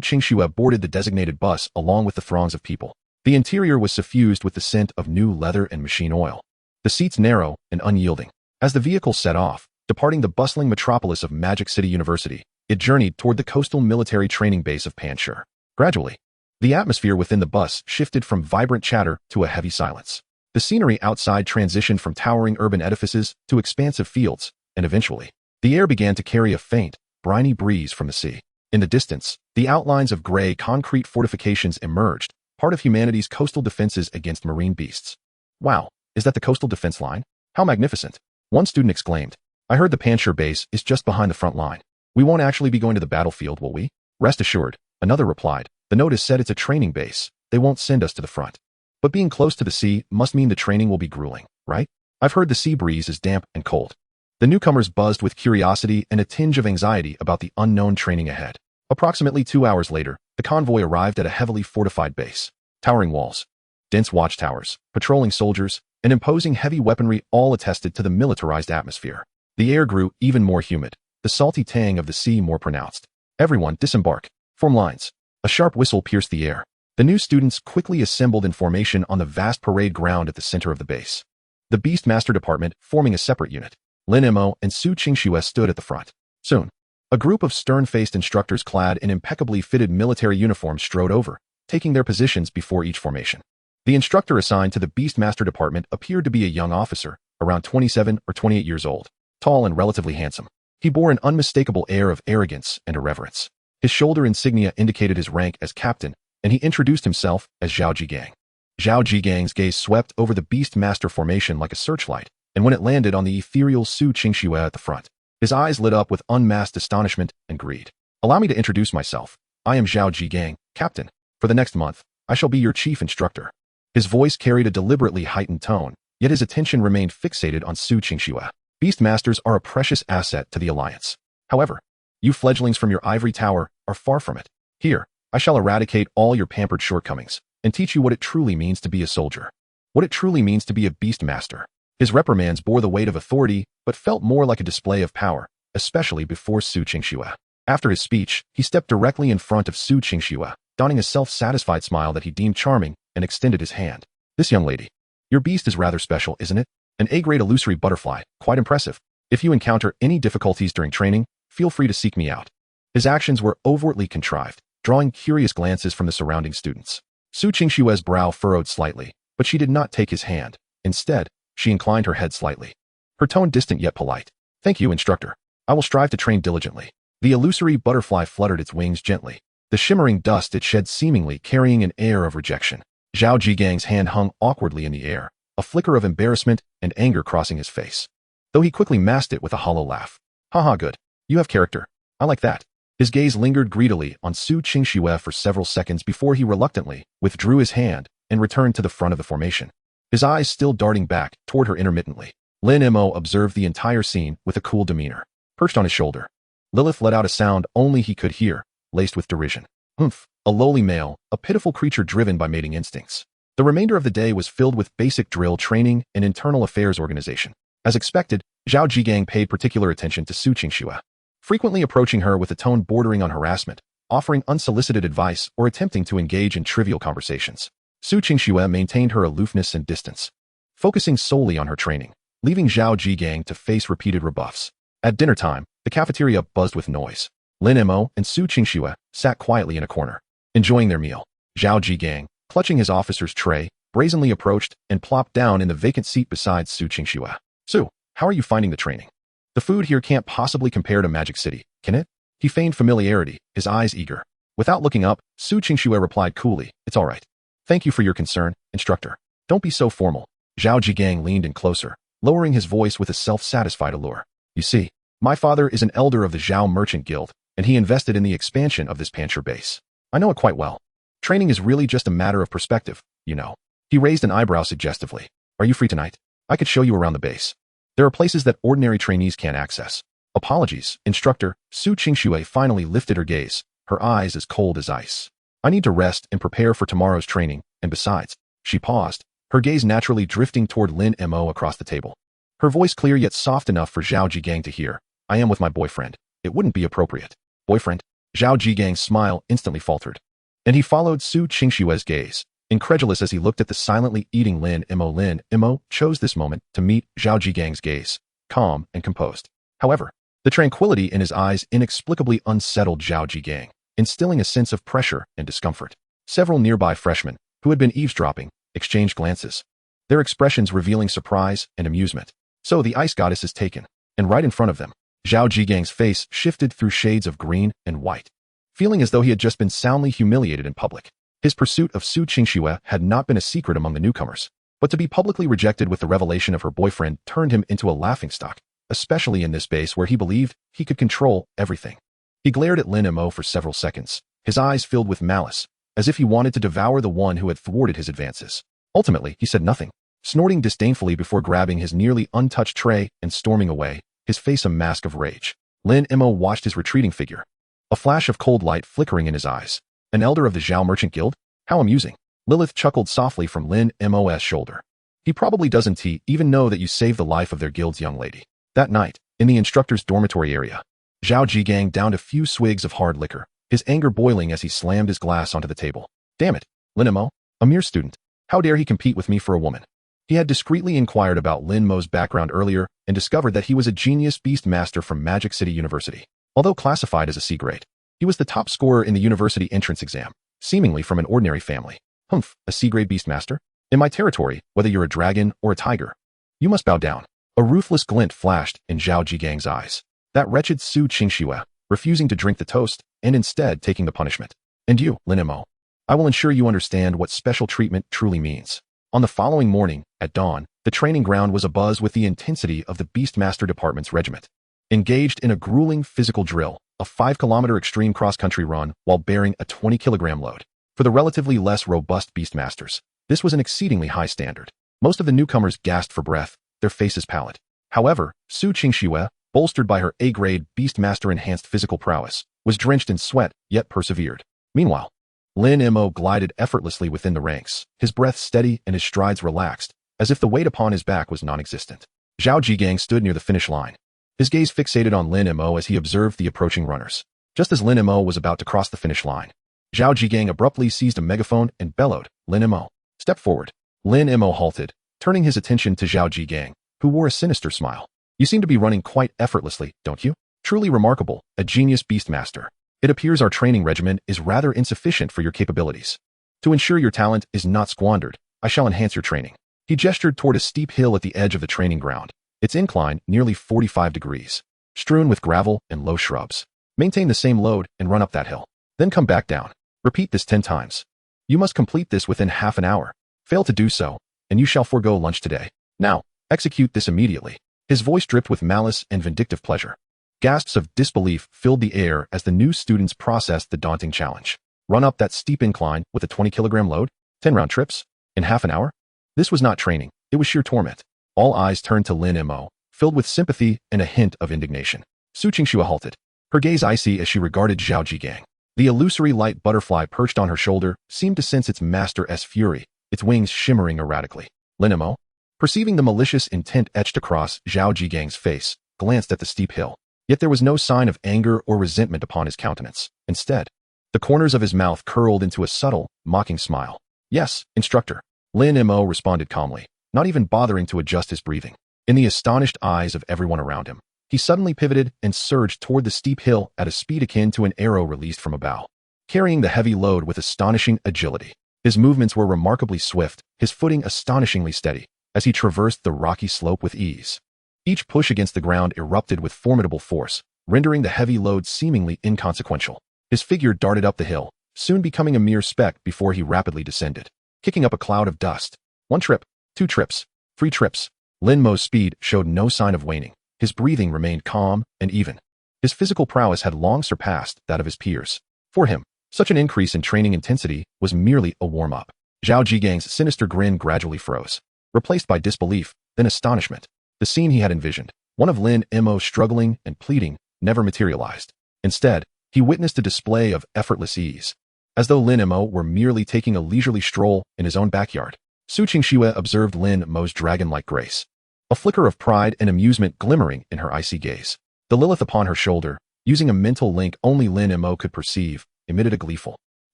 Qingxue boarded the designated bus along with the throngs of people. The interior was suffused with the scent of new leather and machine oil. The seats narrow and unyielding. As the vehicle set off, departing the bustling metropolis of Magic City University, it journeyed toward the coastal military training base of Panchur. Gradually, the atmosphere within the bus shifted from vibrant chatter to a heavy silence. The scenery outside transitioned from towering urban edifices to expansive fields, and eventually, the air began to carry a faint, briny breeze from the sea. In the distance, the outlines of gray concrete fortifications emerged, part of humanity's coastal defenses against marine beasts. Wow, is that the coastal defense line? How magnificent! One student exclaimed. I heard the Panchur base is just behind the front line. We won't actually be going to the battlefield, will we? Rest assured, another replied. The notice said it's a training base. They won't send us to the front. But being close to the sea must mean the training will be grueling, right? I've heard the sea breeze is damp and cold. The newcomers buzzed with curiosity and a tinge of anxiety about the unknown training ahead. Approximately 2 hours later, the convoy arrived at a heavily fortified base. Towering walls, dense watchtowers, patrolling soldiers, and imposing heavy weaponry all attested to the militarized atmosphere. The air grew even more humid, the salty tang of the sea more pronounced. Everyone disembark. Form lines. A sharp whistle pierced the air. The new students quickly assembled in formation on the vast parade ground at the center of the base. The Beastmaster department forming a separate unit. Lin Mo and Su Qingxue stood at the front. Soon, a group of stern-faced instructors clad in impeccably fitted military uniforms strode over, taking their positions before each formation. The instructor assigned to the Beastmaster department appeared to be a young officer, around 27 or 28 years old, tall and relatively handsome. He bore an unmistakable air of arrogance and irreverence. His shoulder insignia indicated his rank as captain, and he introduced himself as Zhao Jigang. Zhao Jigang's gaze swept over the Beastmaster formation like a searchlight, and when it landed on the ethereal Su Qingxue at the front, his eyes lit up with unmasked astonishment and greed. Allow me to introduce myself. I am Zhao Jigang, captain. For the next month, I shall be your chief instructor. His voice carried a deliberately heightened tone, yet his attention remained fixated on Su Qingxue. Beastmasters are a precious asset to the Alliance. However, you fledglings from your ivory tower are far from it. Here, I shall eradicate all your pampered shortcomings and teach you what it truly means to be a soldier. What it truly means to be a Beastmaster. His reprimands bore the weight of authority, but felt more like a display of power, especially before Su Qingxue. After his speech, he stepped directly in front of Su Qingxue, donning a self-satisfied smile that he deemed charming, and extended his hand. This young lady. Your beast is rather special, isn't it? An A-grade illusory butterfly, quite impressive. If you encounter any difficulties during training, feel free to seek me out. His actions were overtly contrived, drawing curious glances from the surrounding students. Su Qingxue's brow furrowed slightly, but she did not take his hand. Instead, she inclined her head slightly. Her tone distant yet polite. Thank you, instructor. I will strive to train diligently. The illusory butterfly fluttered its wings gently. The shimmering dust it shed seemingly carrying an air of rejection. Zhao Jigang's hand hung awkwardly in the air, a flicker of embarrassment and anger crossing his face. Though he quickly masked it with a hollow laugh. Haha, good. You have character. I like that. His gaze lingered greedily on Su Qingxue for several seconds before he reluctantly withdrew his hand and returned to the front of the formation. His eyes still darting back toward her intermittently. Lin Mo observed the entire scene with a cool demeanor. Perched on his shoulder, Lilith let out a sound only he could hear, laced with derision. Humph, a lowly male, a pitiful creature driven by mating instincts. The remainder of the day was filled with basic drill training and internal affairs organization. As expected, Zhao Jigang paid particular attention to Su Qingxue, frequently approaching her with a tone bordering on harassment, offering unsolicited advice or attempting to engage in trivial conversations. Su Qingxue maintained her aloofness and distance, focusing solely on her training, leaving Zhao Jigang to face repeated rebuffs. At dinner time, the cafeteria buzzed with noise. Lin Mo and Su Qingxue sat quietly in a corner, enjoying their meal. Zhao Jigang, clutching his officer's tray, brazenly approached and plopped down in the vacant seat beside Su Qingxue. Su, how are you finding the training? The food here can't possibly compare to Magic City, can it? He feigned familiarity, his eyes eager. Without looking up, Su Qingxue replied coolly, it's all right. Thank you for your concern, instructor. Don't be so formal. Zhao Jigang leaned in closer, lowering his voice with a self-satisfied allure. You see, my father is an elder of the Zhao Merchant Guild, and he invested in the expansion of this Panchur base. I know it quite well. Training is really just a matter of perspective, you know. He raised an eyebrow suggestively. Are you free tonight? I could show you around the base. There are places that ordinary trainees can't access. Apologies, instructor. Su Qingxue finally lifted her gaze, her eyes as cold as ice. I need to rest and prepare for tomorrow's training, and besides, she paused, her gaze naturally drifting toward Lin Mo across the table. Her voice clear yet soft enough for Zhao Jigang to hear. I am with my boyfriend. It wouldn't be appropriate. Boyfriend? Zhao Jigang's smile instantly faltered, and he followed Su Qingxue's gaze, Incredulous as he looked at the silently eating Lin Mo chose this moment to meet Zhao Jigang's gaze, calm and composed. However, the tranquility in his eyes inexplicably unsettled Zhao Jigang, instilling a sense of pressure and discomfort. Several nearby freshmen, who had been eavesdropping, exchanged glances, their expressions revealing surprise and amusement. So the ice goddess is taken, and right in front of them, Zhao Jigang's face shifted through shades of green and white. Feeling as though he had just been soundly humiliated in public, his pursuit of Su Qingxue had not been a secret among the newcomers, but to be publicly rejected with the revelation of her boyfriend turned him into a laughingstock, especially in this base where he believed he could control everything. He glared at Lin Mo for several seconds, his eyes filled with malice, as if he wanted to devour the one who had thwarted his advances. Ultimately, he said nothing, snorting disdainfully before grabbing his nearly untouched tray and storming away, his face a mask of rage. Lin Mo watched his retreating figure, a flash of cold light flickering in his eyes. An elder of the Zhao Merchant Guild? How amusing. Lilith chuckled softly from Lin Mo's shoulder. He probably doesn't even know that you saved the life of their guild's young lady. That night, in the instructor's dormitory area, Zhao Jigang downed a few swigs of hard liquor, his anger boiling as he slammed his glass onto the table. Damn it, Lin Mo, a mere student. How dare he compete with me for a woman? He had discreetly inquired about Lin Mo's background earlier and discovered that he was a genius beastmaster from Magic City University. Although classified as a C grade, he was the top scorer in the university entrance exam, seemingly from an ordinary family. Humph, a C grade beastmaster? In my territory, whether you're a dragon or a tiger, you must bow down. A ruthless glint flashed in Zhao Jigang's eyes. That wretched Su Qingxue, refusing to drink the toast and instead taking the punishment. And you, Lin Mo, I will ensure you understand what special treatment truly means. On the following morning, at dawn, the training ground was abuzz with the intensity of the Beastmaster Department's regiment. Engaged in a grueling physical drill, a 5-kilometer extreme cross-country run while bearing a 20-kilogram load. For the relatively less robust Beastmasters, this was an exceedingly high standard. Most of the newcomers gasped for breath, their faces pallid. However, Su Qingxue, bolstered by her A-grade Beastmaster-enhanced physical prowess, was drenched in sweat, yet persevered. Meanwhile, Lin Mo glided effortlessly within the ranks, his breath steady and his strides relaxed, as if the weight upon his back was non-existent. Zhao Jigang stood near the finish line, his gaze fixated on Lin Mo as he observed the approaching runners. Just as Lin Mo was about to cross the finish line, Zhao Jigang abruptly seized a megaphone and bellowed, "Lin Mo, step forward." Lin Mo halted, turning his attention to Zhao Jigang, who wore a sinister smile. "You seem to be running quite effortlessly, don't you? Truly remarkable, a genius beastmaster. It appears our training regimen is rather insufficient for your capabilities. To ensure your talent is not squandered, I shall enhance your training." He gestured toward a steep hill at the edge of the training ground, its incline nearly 45 degrees, strewn with gravel and low shrubs. "Maintain the same load and run up that hill. Then come back down. Repeat this 10 times. You must complete this within half an hour. Fail to do so, and you shall forego lunch today. Now, execute this immediately." His voice dripped with malice and vindictive pleasure. Gasps of disbelief filled the air as the new students processed the daunting challenge. Run up that steep incline with a 20-kilogram load? 10 round trips? In half an hour? This was not training, it was sheer torment. All eyes turned to Lin Mo, filled with sympathy and a hint of indignation. Su Qingxue halted, her gaze icy as she regarded Zhao Jigang. The illusory light butterfly perched on her shoulder seemed to sense its master's fury, its wings shimmering erratically. Lin Mo, perceiving the malicious intent etched across Zhao Jigang's face, glanced at the steep hill. Yet there was no sign of anger or resentment upon his countenance. Instead, the corners of his mouth curled into a subtle, mocking smile. "Yes, instructor," Lin Mo responded calmly, not even bothering to adjust his breathing. In the astonished eyes of everyone around him, he suddenly pivoted and surged toward the steep hill at a speed akin to an arrow released from a bow, carrying the heavy load with astonishing agility. His movements were remarkably swift, his footing astonishingly steady, as he traversed the rocky slope with ease. Each push against the ground erupted with formidable force, rendering the heavy load seemingly inconsequential. His figure darted up the hill, soon becoming a mere speck before he rapidly descended, kicking up a cloud of dust. 1 trip, 2 trips, 3 trips. Lin Mo's speed showed no sign of waning. His breathing remained calm and even. His physical prowess had long surpassed that of his peers. For him, such an increase in training intensity was merely a warm-up. Zhao Jigang's sinister grin gradually froze, replaced by disbelief, then astonishment. The scene he had envisioned, one of Lin Mo struggling and pleading, never materialized. Instead, he witnessed a display of effortless ease, as though Lin Mo were merely taking a leisurely stroll in his own backyard. Su Qingxue observed Lin Mo's dragon-like grace, a flicker of pride and amusement glimmering in her icy gaze. The Lilith upon her shoulder, using a mental link only Lin Mo could perceive, emitted a gleeful,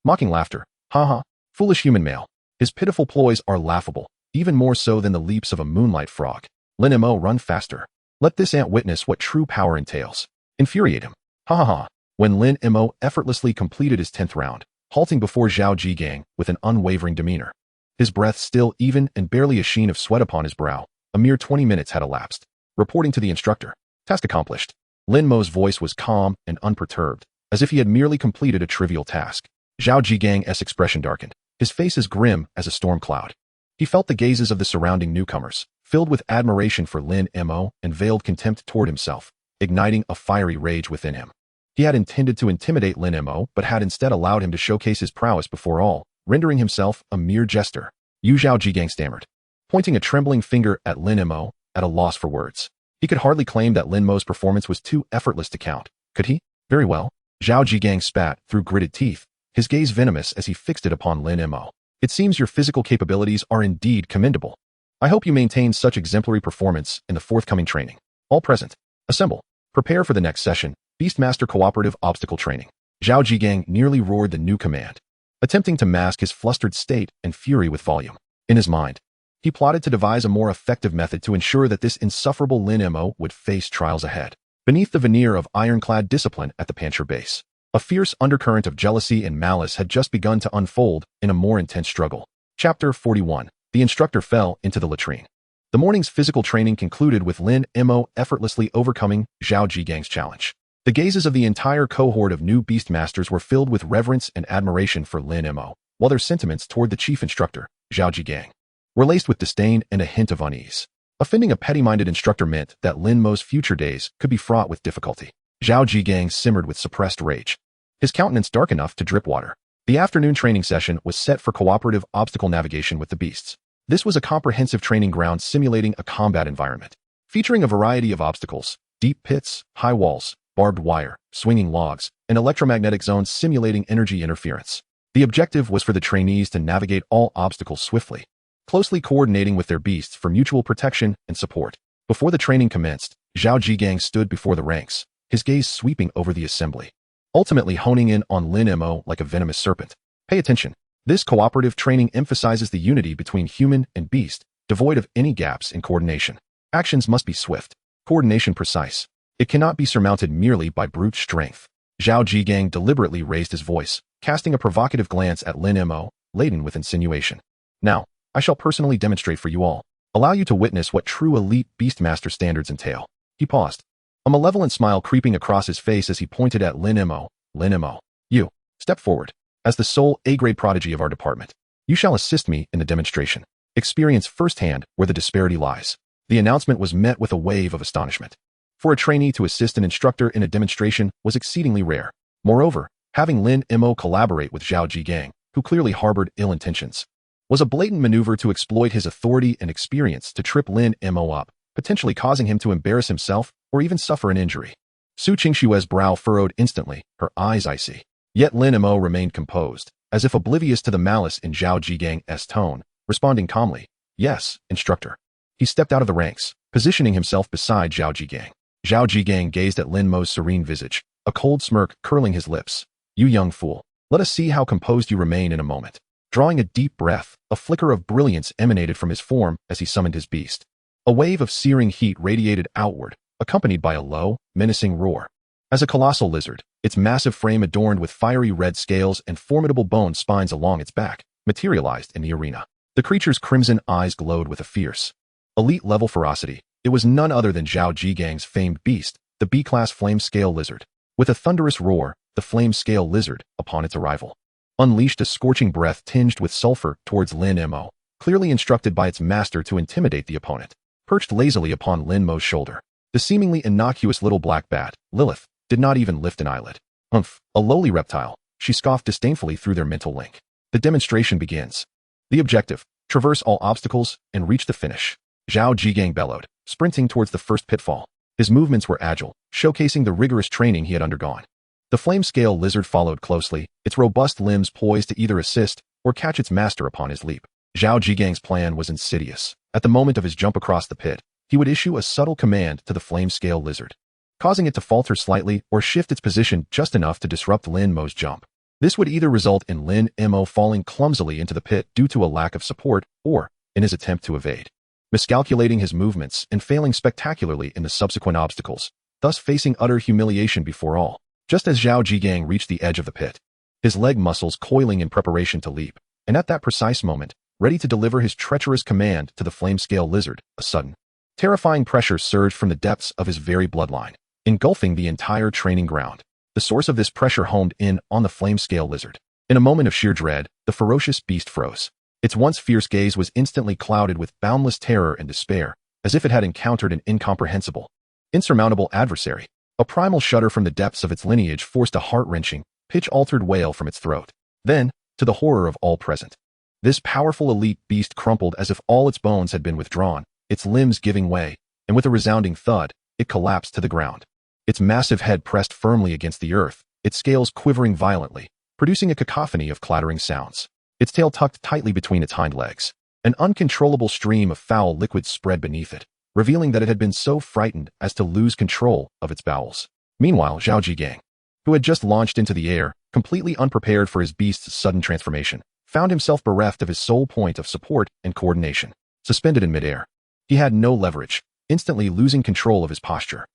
mocking laughter. "Ha ha, foolish human male. His pitiful ploys are laughable, even more so than the leaps of a moonlight frog. Lin Mo, run faster. Let this ant witness what true power entails. Infuriate him. Ha ha ha. When Lin Mo effortlessly completed his 10th round, halting before Zhao Jigang with an unwavering demeanor. His breath still even and barely a sheen of sweat upon his brow. A mere 20 minutes had elapsed. Reporting to the instructor. Task accomplished. Lin Mo's voice was calm and unperturbed, as if he had merely completed a trivial task. Zhao Jigang's expression darkened, his face as grim as a storm cloud. He felt the gazes of the surrounding newcomers, filled with admiration for Lin Mo and veiled contempt toward himself, igniting a fiery rage within him. He had intended to intimidate Lin Mo, but had instead allowed him to showcase his prowess before all, rendering himself a mere jester. Zhao Jigang stammered, pointing a trembling finger at Lin Mo, at a loss for words. He could hardly claim that Lin Mo's performance was too effortless to count. Could he? Very well. Zhao Jigang spat through gritted teeth, his gaze venomous as he fixed it upon Lin Mo. It seems your physical capabilities are indeed commendable. I hope you maintain such exemplary performance in the forthcoming training. All present. Assemble. Prepare for the next session. Beastmaster Cooperative Obstacle Training. Zhao Jigang nearly roared the new command, attempting to mask his flustered state and fury with volume. In his mind, he plotted to devise a more effective method to ensure that this insufferable Lin Mo would face trials ahead. Beneath the veneer of ironclad discipline at the Pancher base, a fierce undercurrent of jealousy and malice had just begun to unfold in a more intense struggle. Chapter 41. The instructor fell into the latrine. The morning's physical training concluded with Lin Mo effortlessly overcoming Zhao Jigang's challenge. The gazes of the entire cohort of new Beastmasters were filled with reverence and admiration for Lin Mo, while their sentiments toward the chief instructor, Zhao Jigang, were laced with disdain and a hint of unease. Offending a petty-minded instructor meant that Lin Mo's future days could be fraught with difficulty. Zhao Jigang simmered with suppressed rage, his countenance dark enough to drip water. The afternoon training session was set for cooperative obstacle navigation with the beasts. This was a comprehensive training ground simulating a combat environment, featuring a variety of obstacles, deep pits, high walls, barbed wire, swinging logs, and electromagnetic zones simulating energy interference. The objective was for the trainees to navigate all obstacles swiftly, closely coordinating with their beasts for mutual protection and support. Before the training commenced, Zhao Jigang stood before the ranks, his gaze sweeping over the assembly, ultimately honing in on Lin Mo like a venomous serpent. Pay attention. This cooperative training emphasizes the unity between human and beast, devoid of any gaps in coordination. Actions must be swift, coordination precise. It cannot be surmounted merely by brute strength. Zhao Jigang deliberately raised his voice, casting a provocative glance at Lin Mo, laden with insinuation. Now, I shall personally demonstrate for you all, allow you to witness what true elite Beastmaster standards entail. He paused, a malevolent smile creeping across his face as he pointed at Lin Mo. Lin Mo, you, step forward. As the sole A-grade prodigy of our department, you shall assist me in the demonstration. Experience firsthand where the disparity lies. The announcement was met with a wave of astonishment. For a trainee to assist an instructor in a demonstration was exceedingly rare. Moreover, having Lin Mo collaborate with Zhao Jigang, who clearly harbored ill intentions, was a blatant maneuver to exploit his authority and experience to trip Lin Mo up, potentially causing him to embarrass himself or even suffer an injury. Su Qingshue's brow furrowed instantly, her eyes icy. Yet Lin Mo remained composed, as if oblivious to the malice in Zhao Jigang's tone, responding calmly, "Yes, instructor." He stepped out of the ranks, positioning himself beside Zhao Jigang. Zhao Jigang gazed at Lin Mo's serene visage, a cold smirk curling his lips. "You young fool, let us see how composed you remain in a moment." Drawing a deep breath, a flicker of brilliance emanated from his form as he summoned his beast. A wave of searing heat radiated outward, accompanied by a low, menacing roar. As a colossal lizard, its massive frame adorned with fiery red scales and formidable bone spines along its back, materialized in the arena. The creature's crimson eyes glowed with a fierce, elite-level ferocity. It was none other than Zhao Jigang's famed beast, the B-class flame scale lizard. With a thunderous roar, the flame scale lizard, upon its arrival, unleashed a scorching breath tinged with sulfur towards Lin Mo, clearly instructed by its master to intimidate the opponent. Perched lazily upon Lin Mo's shoulder, the seemingly innocuous little black bat, Lilith, did not even lift an eyelid. "Humph, a lowly reptile," she scoffed disdainfully through their mental link. The demonstration begins. The objective, traverse all obstacles and reach the finish. Zhao Jigang bellowed, sprinting towards the first pitfall. His movements were agile, showcasing the rigorous training he had undergone. The flame scale lizard followed closely, its robust limbs poised to either assist or catch its master upon his leap. Zhao Jigang's plan was insidious. At the moment of his jump across the pit, he would issue a subtle command to the flame scale lizard, causing it to falter slightly or shift its position just enough to disrupt Lin Mo's jump. This would either result in Lin Mo falling clumsily into the pit due to a lack of support or in his attempt to evade, miscalculating his movements and failing spectacularly in the subsequent obstacles, thus facing utter humiliation before all. Just as Zhao Jigang reached the edge of the pit, his leg muscles coiling in preparation to leap, and at that precise moment, ready to deliver his treacherous command to the flame-scale lizard, a sudden, terrifying pressure surged from the depths of his very bloodline, engulfing the entire training ground. The source of this pressure homed in on the flame-scale lizard. In a moment of sheer dread, the ferocious beast froze. Its once fierce gaze was instantly clouded with boundless terror and despair, as if it had encountered an incomprehensible, insurmountable adversary. A primal shudder from the depths of its lineage forced a heart-wrenching, pitch-altered wail from its throat. Then, to the horror of all present, this powerful elite beast crumpled as if all its bones had been withdrawn, its limbs giving way, and with a resounding thud, it collapsed to the ground. Its massive head pressed firmly against the earth, its scales quivering violently, producing a cacophony of clattering sounds. Its tail tucked tightly between its hind legs. An uncontrollable stream of foul liquid spread beneath it, revealing that it had been so frightened as to lose control of its bowels. Meanwhile, Zhao Jigang, who had just launched into the air, completely unprepared for his beast's sudden transformation, found himself bereft of his sole point of support and coordination. Suspended in midair, he had no leverage, instantly losing control of his posture.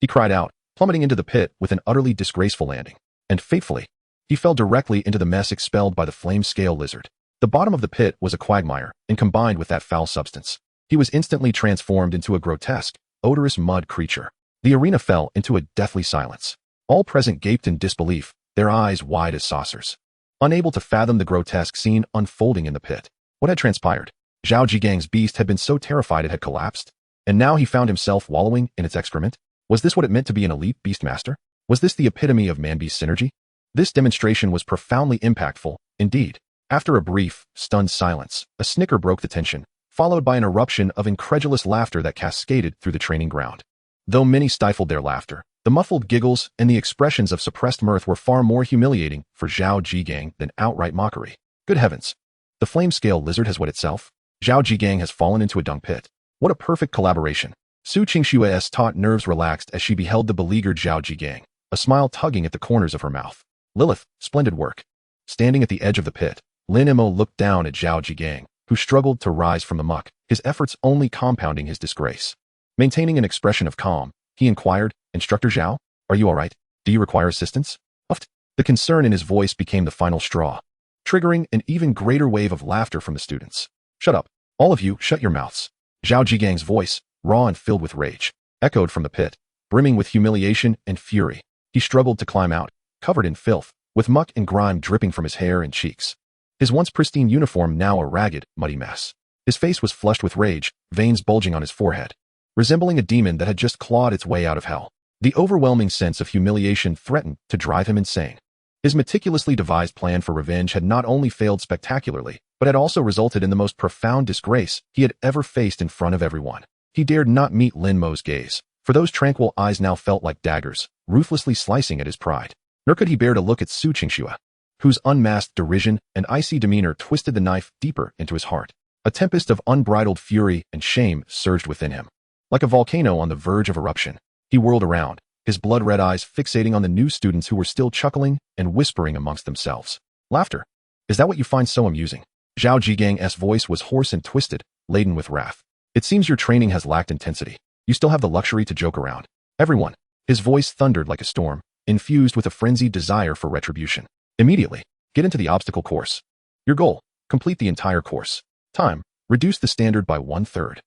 He cried out, plummeting into the pit with an utterly disgraceful landing. And fatefully, he fell directly into the mess expelled by the flame-scale lizard. The bottom of the pit was a quagmire, and combined with that foul substance, he was instantly transformed into a grotesque, odorous mud creature. The arena fell into a deathly silence. All present gaped in disbelief, their eyes wide as saucers, unable to fathom the grotesque scene unfolding in the pit. What had transpired? Zhao Jigang's beast had been so terrified it had collapsed, and now he found himself wallowing in its excrement? Was this what it meant to be an elite beastmaster? Was this the epitome of man-beast synergy? This demonstration was profoundly impactful, indeed. After a brief, stunned silence, a snicker broke the tension, followed by an eruption of incredulous laughter that cascaded through the training ground. Though many stifled their laughter, the muffled giggles and the expressions of suppressed mirth were far more humiliating for Zhao Jigang than outright mockery. Good heavens! The flame-scale lizard has wet itself? Zhao Jigang has fallen into a dung pit. What a perfect collaboration! Su Qingshua's taut nerves relaxed as she beheld the beleaguered Zhao Jigang, a smile tugging at the corners of her mouth. Lilith, splendid work. Standing at the edge of the pit, Lin Mo looked down at Zhao Jigang, who struggled to rise from the muck, his efforts only compounding his disgrace. Maintaining an expression of calm, he inquired, Instructor Zhao, are you all right? Do you require assistance? Uft. The concern in his voice became the final straw, triggering an even greater wave of laughter from the students. Shut up. All of you, shut your mouths. Zhao Jigang's voice, raw and filled with rage, echoed from the pit, brimming with humiliation and fury. He struggled to climb out, covered in filth, with muck and grime dripping from his hair and cheeks. His once pristine uniform now a ragged, muddy mess. His face was flushed with rage, veins bulging on his forehead, resembling a demon that had just clawed its way out of hell. The overwhelming sense of humiliation threatened to drive him insane. His meticulously devised plan for revenge had not only failed spectacularly, but had also resulted in the most profound disgrace he had ever faced in front of everyone. He dared not meet Lin Mo's gaze, for those tranquil eyes now felt like daggers, ruthlessly slicing at his pride. Nor could he bear to look at Su Qingxua, whose unmasked derision and icy demeanor twisted the knife deeper into his heart. A tempest of unbridled fury and shame surged within him. Like a volcano on the verge of eruption, he whirled around, his blood-red eyes fixating on the new students who were still chuckling and whispering amongst themselves. Laughter. Is that what you find so amusing? Zhao Jigang's voice was hoarse and twisted, laden with wrath. It seems your training has lacked intensity. You still have the luxury to joke around. Everyone. His voice thundered like a storm, infused with a frenzied desire for retribution. Immediately, get into the obstacle course. Your goal, complete the entire course. Time, reduce the standard by 1/3.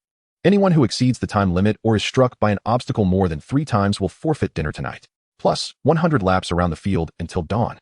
Anyone who exceeds the time limit or is struck by an obstacle more than 3 times will forfeit dinner tonight. Plus, 100 laps around the field until dawn.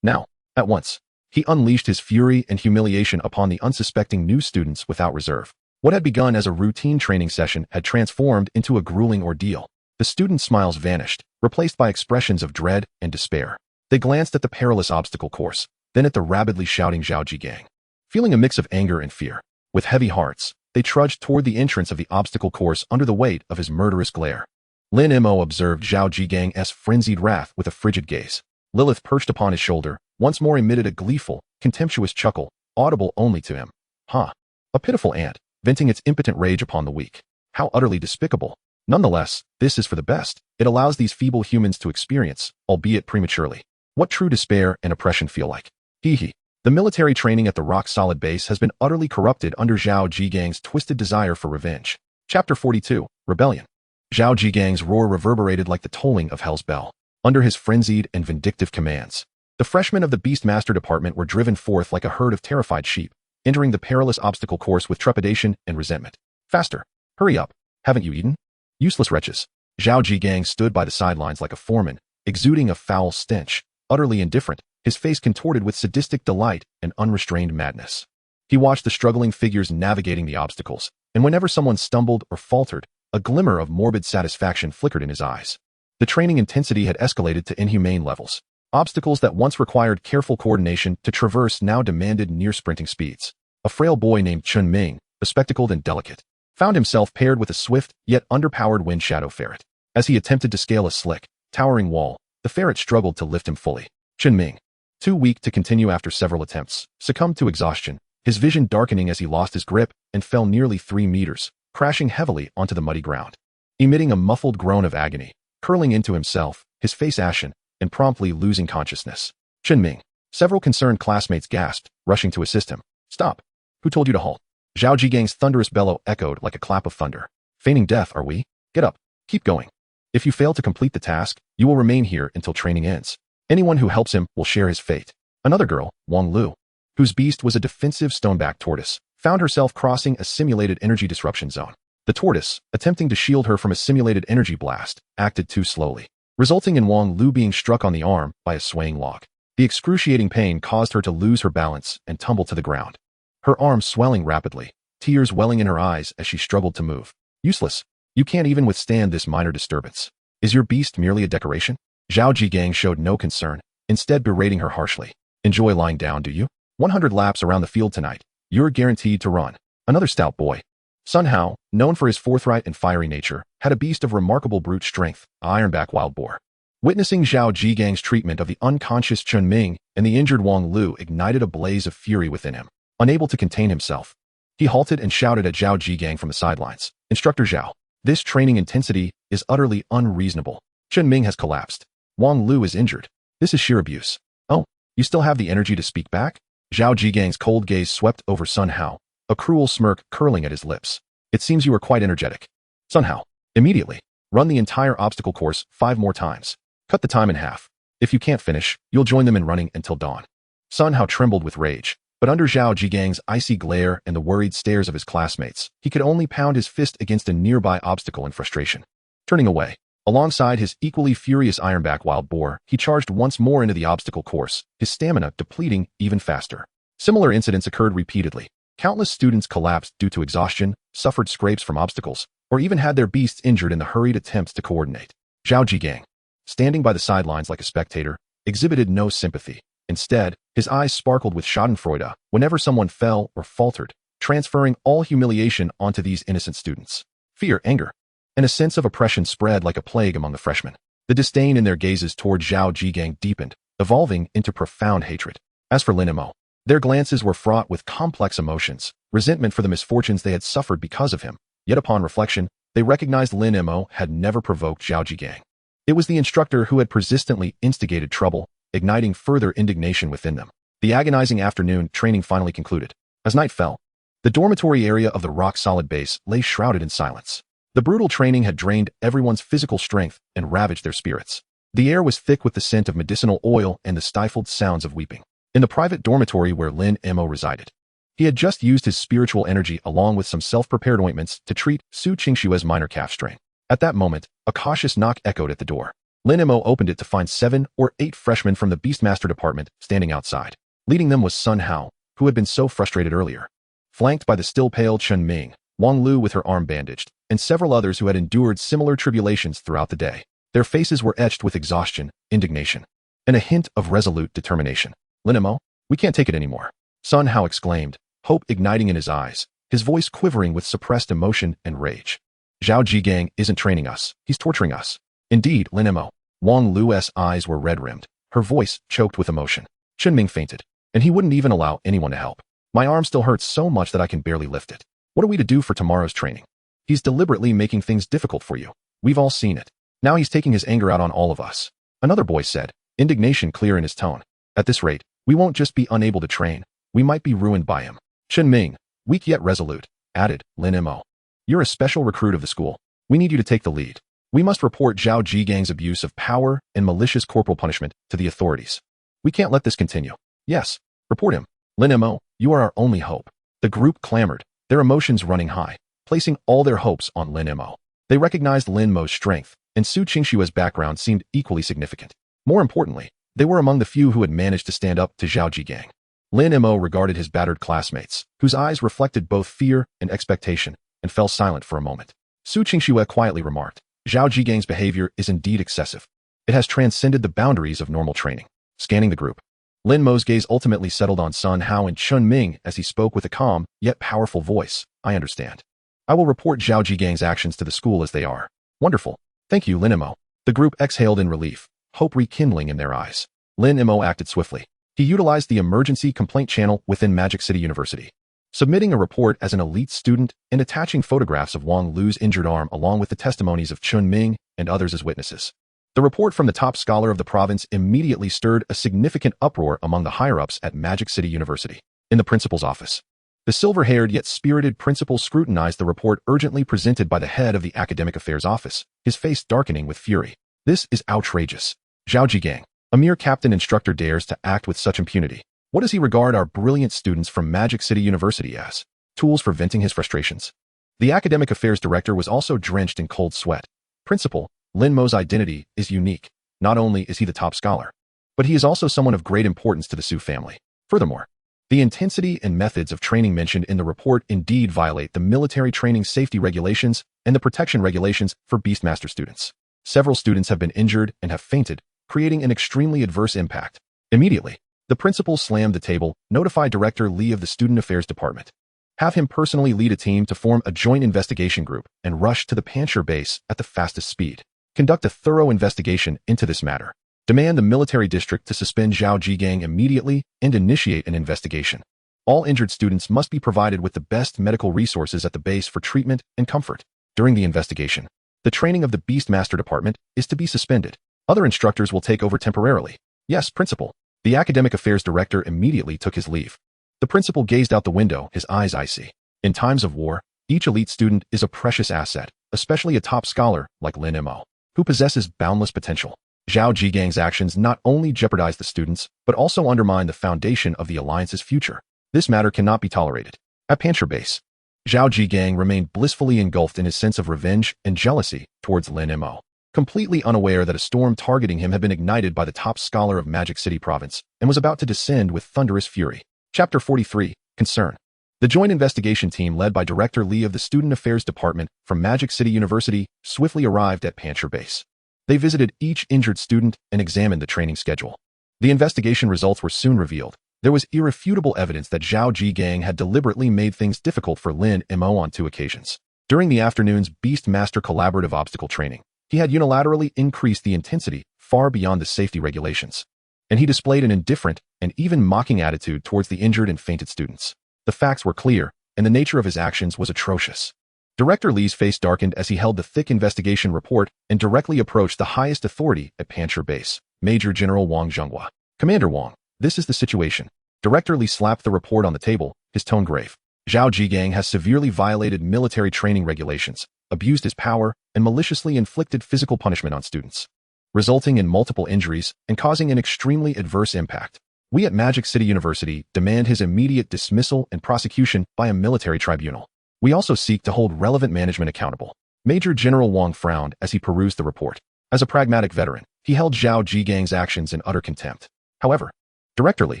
Now, at once, he unleashed his fury and humiliation upon the unsuspecting new students without reserve. What had begun as a routine training session had transformed into a grueling ordeal. The students' smiles vanished, replaced by expressions of dread and despair. They glanced at the perilous obstacle course, then at the rabidly shouting Zhao Jigang. Feeling a mix of anger and fear, with heavy hearts, they trudged toward the entrance of the obstacle course under the weight of his murderous glare. Lin Mo observed Zhao Jigang's frenzied wrath with a frigid gaze. Lilith, perched upon his shoulder, once more emitted a gleeful, contemptuous chuckle, audible only to him. A pitiful ant, venting its impotent rage upon the weak. How utterly despicable. Nonetheless, this is for the best. It allows these feeble humans to experience, albeit prematurely, What true despair and oppression feel like. Hee hee. The military training at the rock-solid base has been utterly corrupted under Zhao Jigang's twisted desire for revenge. Chapter 42, Rebellion. Zhao Jigang's roar reverberated like the tolling of hell's bell. Under his frenzied and vindictive commands, the freshmen of the Beastmaster department were driven forth like a herd of terrified sheep, entering the perilous obstacle course with trepidation and resentment. Faster! Hurry up! Haven't you eaten? Useless wretches. Zhao Jigang stood by the sidelines like a foreman, exuding a foul stench, utterly indifferent, his face contorted with sadistic delight and unrestrained madness. He watched the struggling figures navigating the obstacles, and whenever someone stumbled or faltered, a glimmer of morbid satisfaction flickered in his eyes. The training intensity had escalated to inhumane levels. Obstacles that once required careful coordination to traverse now demanded near-sprinting speeds. A frail boy named Chun Ming, bespectacled and delicate, found himself paired with a swift yet underpowered wind shadow ferret. As he attempted to scale a slick, towering wall, the ferret struggled to lift him fully. Chun Ming, too weak to continue after several attempts, succumbed to exhaustion, his vision darkening as he lost his grip and fell nearly 3 meters, crashing heavily onto the muddy ground. Emitting a muffled groan of agony, curling into himself, his face ashen, and promptly losing consciousness. Chun Ming. Several concerned classmates gasped, rushing to assist him. Stop! Who told you to halt? Zhao Jigang's thunderous bellow echoed like a clap of thunder. Feigning death, are we? Get up. Keep going. If you fail to complete the task, you will remain here until training ends. Anyone who helps him will share his fate. Another girl, Wang Lu, whose beast was a defensive stoneback tortoise, found herself crossing a simulated energy disruption zone. The tortoise, attempting to shield her from a simulated energy blast, acted too slowly, resulting in Wang Lu being struck on the arm by a swaying log. The excruciating pain caused her to lose her balance and tumble to the ground, her arm swelling rapidly, tears welling in her eyes as she struggled to move. Useless. You can't even withstand this minor disturbance. Is your beast merely a decoration? Zhao Jigang showed no concern, instead berating her harshly. Enjoy lying down, do you? 100 laps around the field tonight. You're guaranteed to run. Another stout boy. Sun Hao, known for his forthright and fiery nature, had a beast of remarkable brute strength, an ironback wild boar. Witnessing Zhao Jigang's treatment of the unconscious Chun Ming and the injured Wang Lu ignited a blaze of fury within him. Unable to contain himself, he halted and shouted at Zhao Jigang from the sidelines. Instructor Zhao, this training intensity is utterly unreasonable. Chun Ming has collapsed. Wang Lu is injured. This is sheer abuse. Oh, you still have the energy to speak back? Zhao Jigang's cold gaze swept over Sun Hao, a cruel smirk curling at his lips. It seems you are quite energetic. Sun Hao, immediately, run the entire obstacle course 5 more times. Cut the time in half. If you can't finish, you'll join them in running until dawn. Sun Hao trembled with rage, but under Zhao Jigang's icy glare and the worried stares of his classmates, he could only pound his fist against a nearby obstacle in frustration. Turning away, alongside his equally furious ironback wild boar, he charged once more into the obstacle course, his stamina depleting even faster. Similar incidents occurred repeatedly. Countless students collapsed due to exhaustion, suffered scrapes from obstacles, or even had their beasts injured in the hurried attempts to coordinate. Zhao Jigang, standing by the sidelines like a spectator, exhibited no sympathy. Instead, his eyes sparkled with schadenfreude whenever someone fell or faltered, transferring all humiliation onto these innocent students. Fear, anger, and a sense of oppression spread like a plague among the freshmen. The disdain in their gazes toward Zhao Jigang deepened, evolving into profound hatred. As for Lin Mo, their glances were fraught with complex emotions, resentment for the misfortunes they had suffered because of him. Yet upon reflection, they recognized Lin Mo had never provoked Zhao Jigang. It was the instructor who had persistently instigated trouble, igniting further indignation within them. The agonizing afternoon training finally concluded. As night fell, the dormitory area of the rock-solid base lay shrouded in silence. The brutal training had drained everyone's physical strength and ravaged their spirits. The air was thick with the scent of medicinal oil and the stifled sounds of weeping. In the private dormitory where Lin Mo resided, he had just used his spiritual energy along with some self-prepared ointments to treat Su Qingshue's minor calf strain. At that moment, a cautious knock echoed at the door. Lin Mo opened it to find 7 or 8 freshmen from the Beastmaster department standing outside. Leading them was Sun Hao, who had been so frustrated earlier. Flanked by the still pale Chun Ming, Wang Lu with her arm bandaged, and several others who had endured similar tribulations throughout the day. Their faces were etched with exhaustion, indignation, and a hint of resolute determination. Lin Mo, we can't take it anymore. Sun Hao exclaimed, hope igniting in his eyes, his voice quivering with suppressed emotion and rage. Zhao Jigang isn't training us, he's torturing us. Indeed, Lin Mo. Wang Lu's eyes were red-rimmed, her voice choked with emotion. Chun Ming fainted, and he wouldn't even allow anyone to help. My arm still hurts so much that I can barely lift it. What are we to do for tomorrow's training? He's deliberately making things difficult for you. We've all seen it. Now he's taking his anger out on all of us. Another boy said, indignation clear in his tone. At this rate, we won't just be unable to train, we might be ruined by him. Chen Ming, weak yet resolute, added, Lin Mo. You're a special recruit of the school. We need you to take the lead. We must report Zhao Jigang's abuse of power and malicious corporal punishment to the authorities. We can't let this continue. Yes, report him. Lin Mo, you are our only hope. The group clamored, their emotions running high, placing all their hopes on Lin Mo. They recognized Lin Mo's strength, and Su Qingshua's background seemed equally significant. More importantly, they were among the few who had managed to stand up to Zhao Jigang. Lin Mo regarded his battered classmates, whose eyes reflected both fear and expectation, and fell silent for a moment. Su Qingxue quietly remarked, Zhao Jigang's behavior is indeed excessive. It has transcended the boundaries of normal training. Scanning the group, Lin Mo's gaze ultimately settled on Sun Hao and Chun Ming as he spoke with a calm, yet powerful voice. I understand. I will report Zhao Jigang's actions to the school as they are. Wonderful. Thank you, Lin Mo. The group exhaled in relief, hope rekindling in their eyes. Lin Mo acted swiftly. He utilized the emergency complaint channel within Magic City University, submitting a report as an elite student and attaching photographs of Wang Lu's injured arm along with the testimonies of Chun Ming and others as witnesses. The report from the top scholar of the province immediately stirred a significant uproar among the higher-ups at Magic City University. In the principal's office, the silver-haired yet spirited principal scrutinized the report urgently presented by the head of the Academic Affairs Office, his face darkening with fury. This is outrageous. Zhao Jigang, a mere captain instructor, dares to act with such impunity. What does he regard our brilliant students from Magic City University as? Tools for venting his frustrations? The Academic Affairs Director was also drenched in cold sweat. Principal, Lin Mo's identity is unique. Not only is he the top scholar, but he is also someone of great importance to the Su family. Furthermore, the intensity and methods of training mentioned in the report indeed violate the military training safety regulations and the protection regulations for Beastmaster students. Several students have been injured and have fainted, creating an extremely adverse impact. Immediately, the principal slammed the table, notified Director Li of the Student Affairs Department. Have him personally lead a team to form a joint investigation group and rush to the Pancher base at the fastest speed. Conduct a thorough investigation into this matter. Demand the military district to suspend Zhao Jigang immediately and initiate an investigation. All injured students must be provided with the best medical resources at the base for treatment and comfort. During the investigation, the training of the Beastmaster Department is to be suspended. Other instructors will take over temporarily. Yes, Principal. The Academic Affairs Director immediately took his leave. The principal gazed out the window, his eyes icy. In times of war, each elite student is a precious asset, especially a top scholar like Lin Mo, who possesses boundless potential. Zhao Jigang's actions not only jeopardize the students, but also undermine the foundation of the Alliance's future. This matter cannot be tolerated. At Pancher Base, Zhao Jigang remained blissfully engulfed in his sense of revenge and jealousy towards Lin Mo, completely unaware that a storm targeting him had been ignited by the top scholar of Magic City Province and was about to descend with thunderous fury. Chapter 43, Concern. The joint investigation team led by Director Li of the Student Affairs Department from Magic City University swiftly arrived at Pancher Base. They visited each injured student and examined the training schedule. The investigation results were soon revealed. There was irrefutable evidence that Zhao Jigang had deliberately made things difficult for Lin Mo on 2 occasions. During the afternoon's Beastmaster collaborative obstacle training, he had unilaterally increased the intensity far beyond the safety regulations, and he displayed an indifferent and even mocking attitude towards the injured and fainted students. The facts were clear, and the nature of his actions was atrocious. Director Li's face darkened as he held the thick investigation report and directly approached the highest authority at Pancher Base, Major General Wang Zhenghua. Commander Wang, this is the situation. Director Li slapped the report on the table, his tone grave. Zhao Jigang has severely violated military training regulations, abused his power, and maliciously inflicted physical punishment on students, resulting in multiple injuries and causing an extremely adverse impact. We at Magic City University demand his immediate dismissal and prosecution by a military tribunal. We also seek to hold relevant management accountable. Major General Wang frowned as he perused the report. As a pragmatic veteran, he held Zhao Jigang's actions in utter contempt. However, Director Li,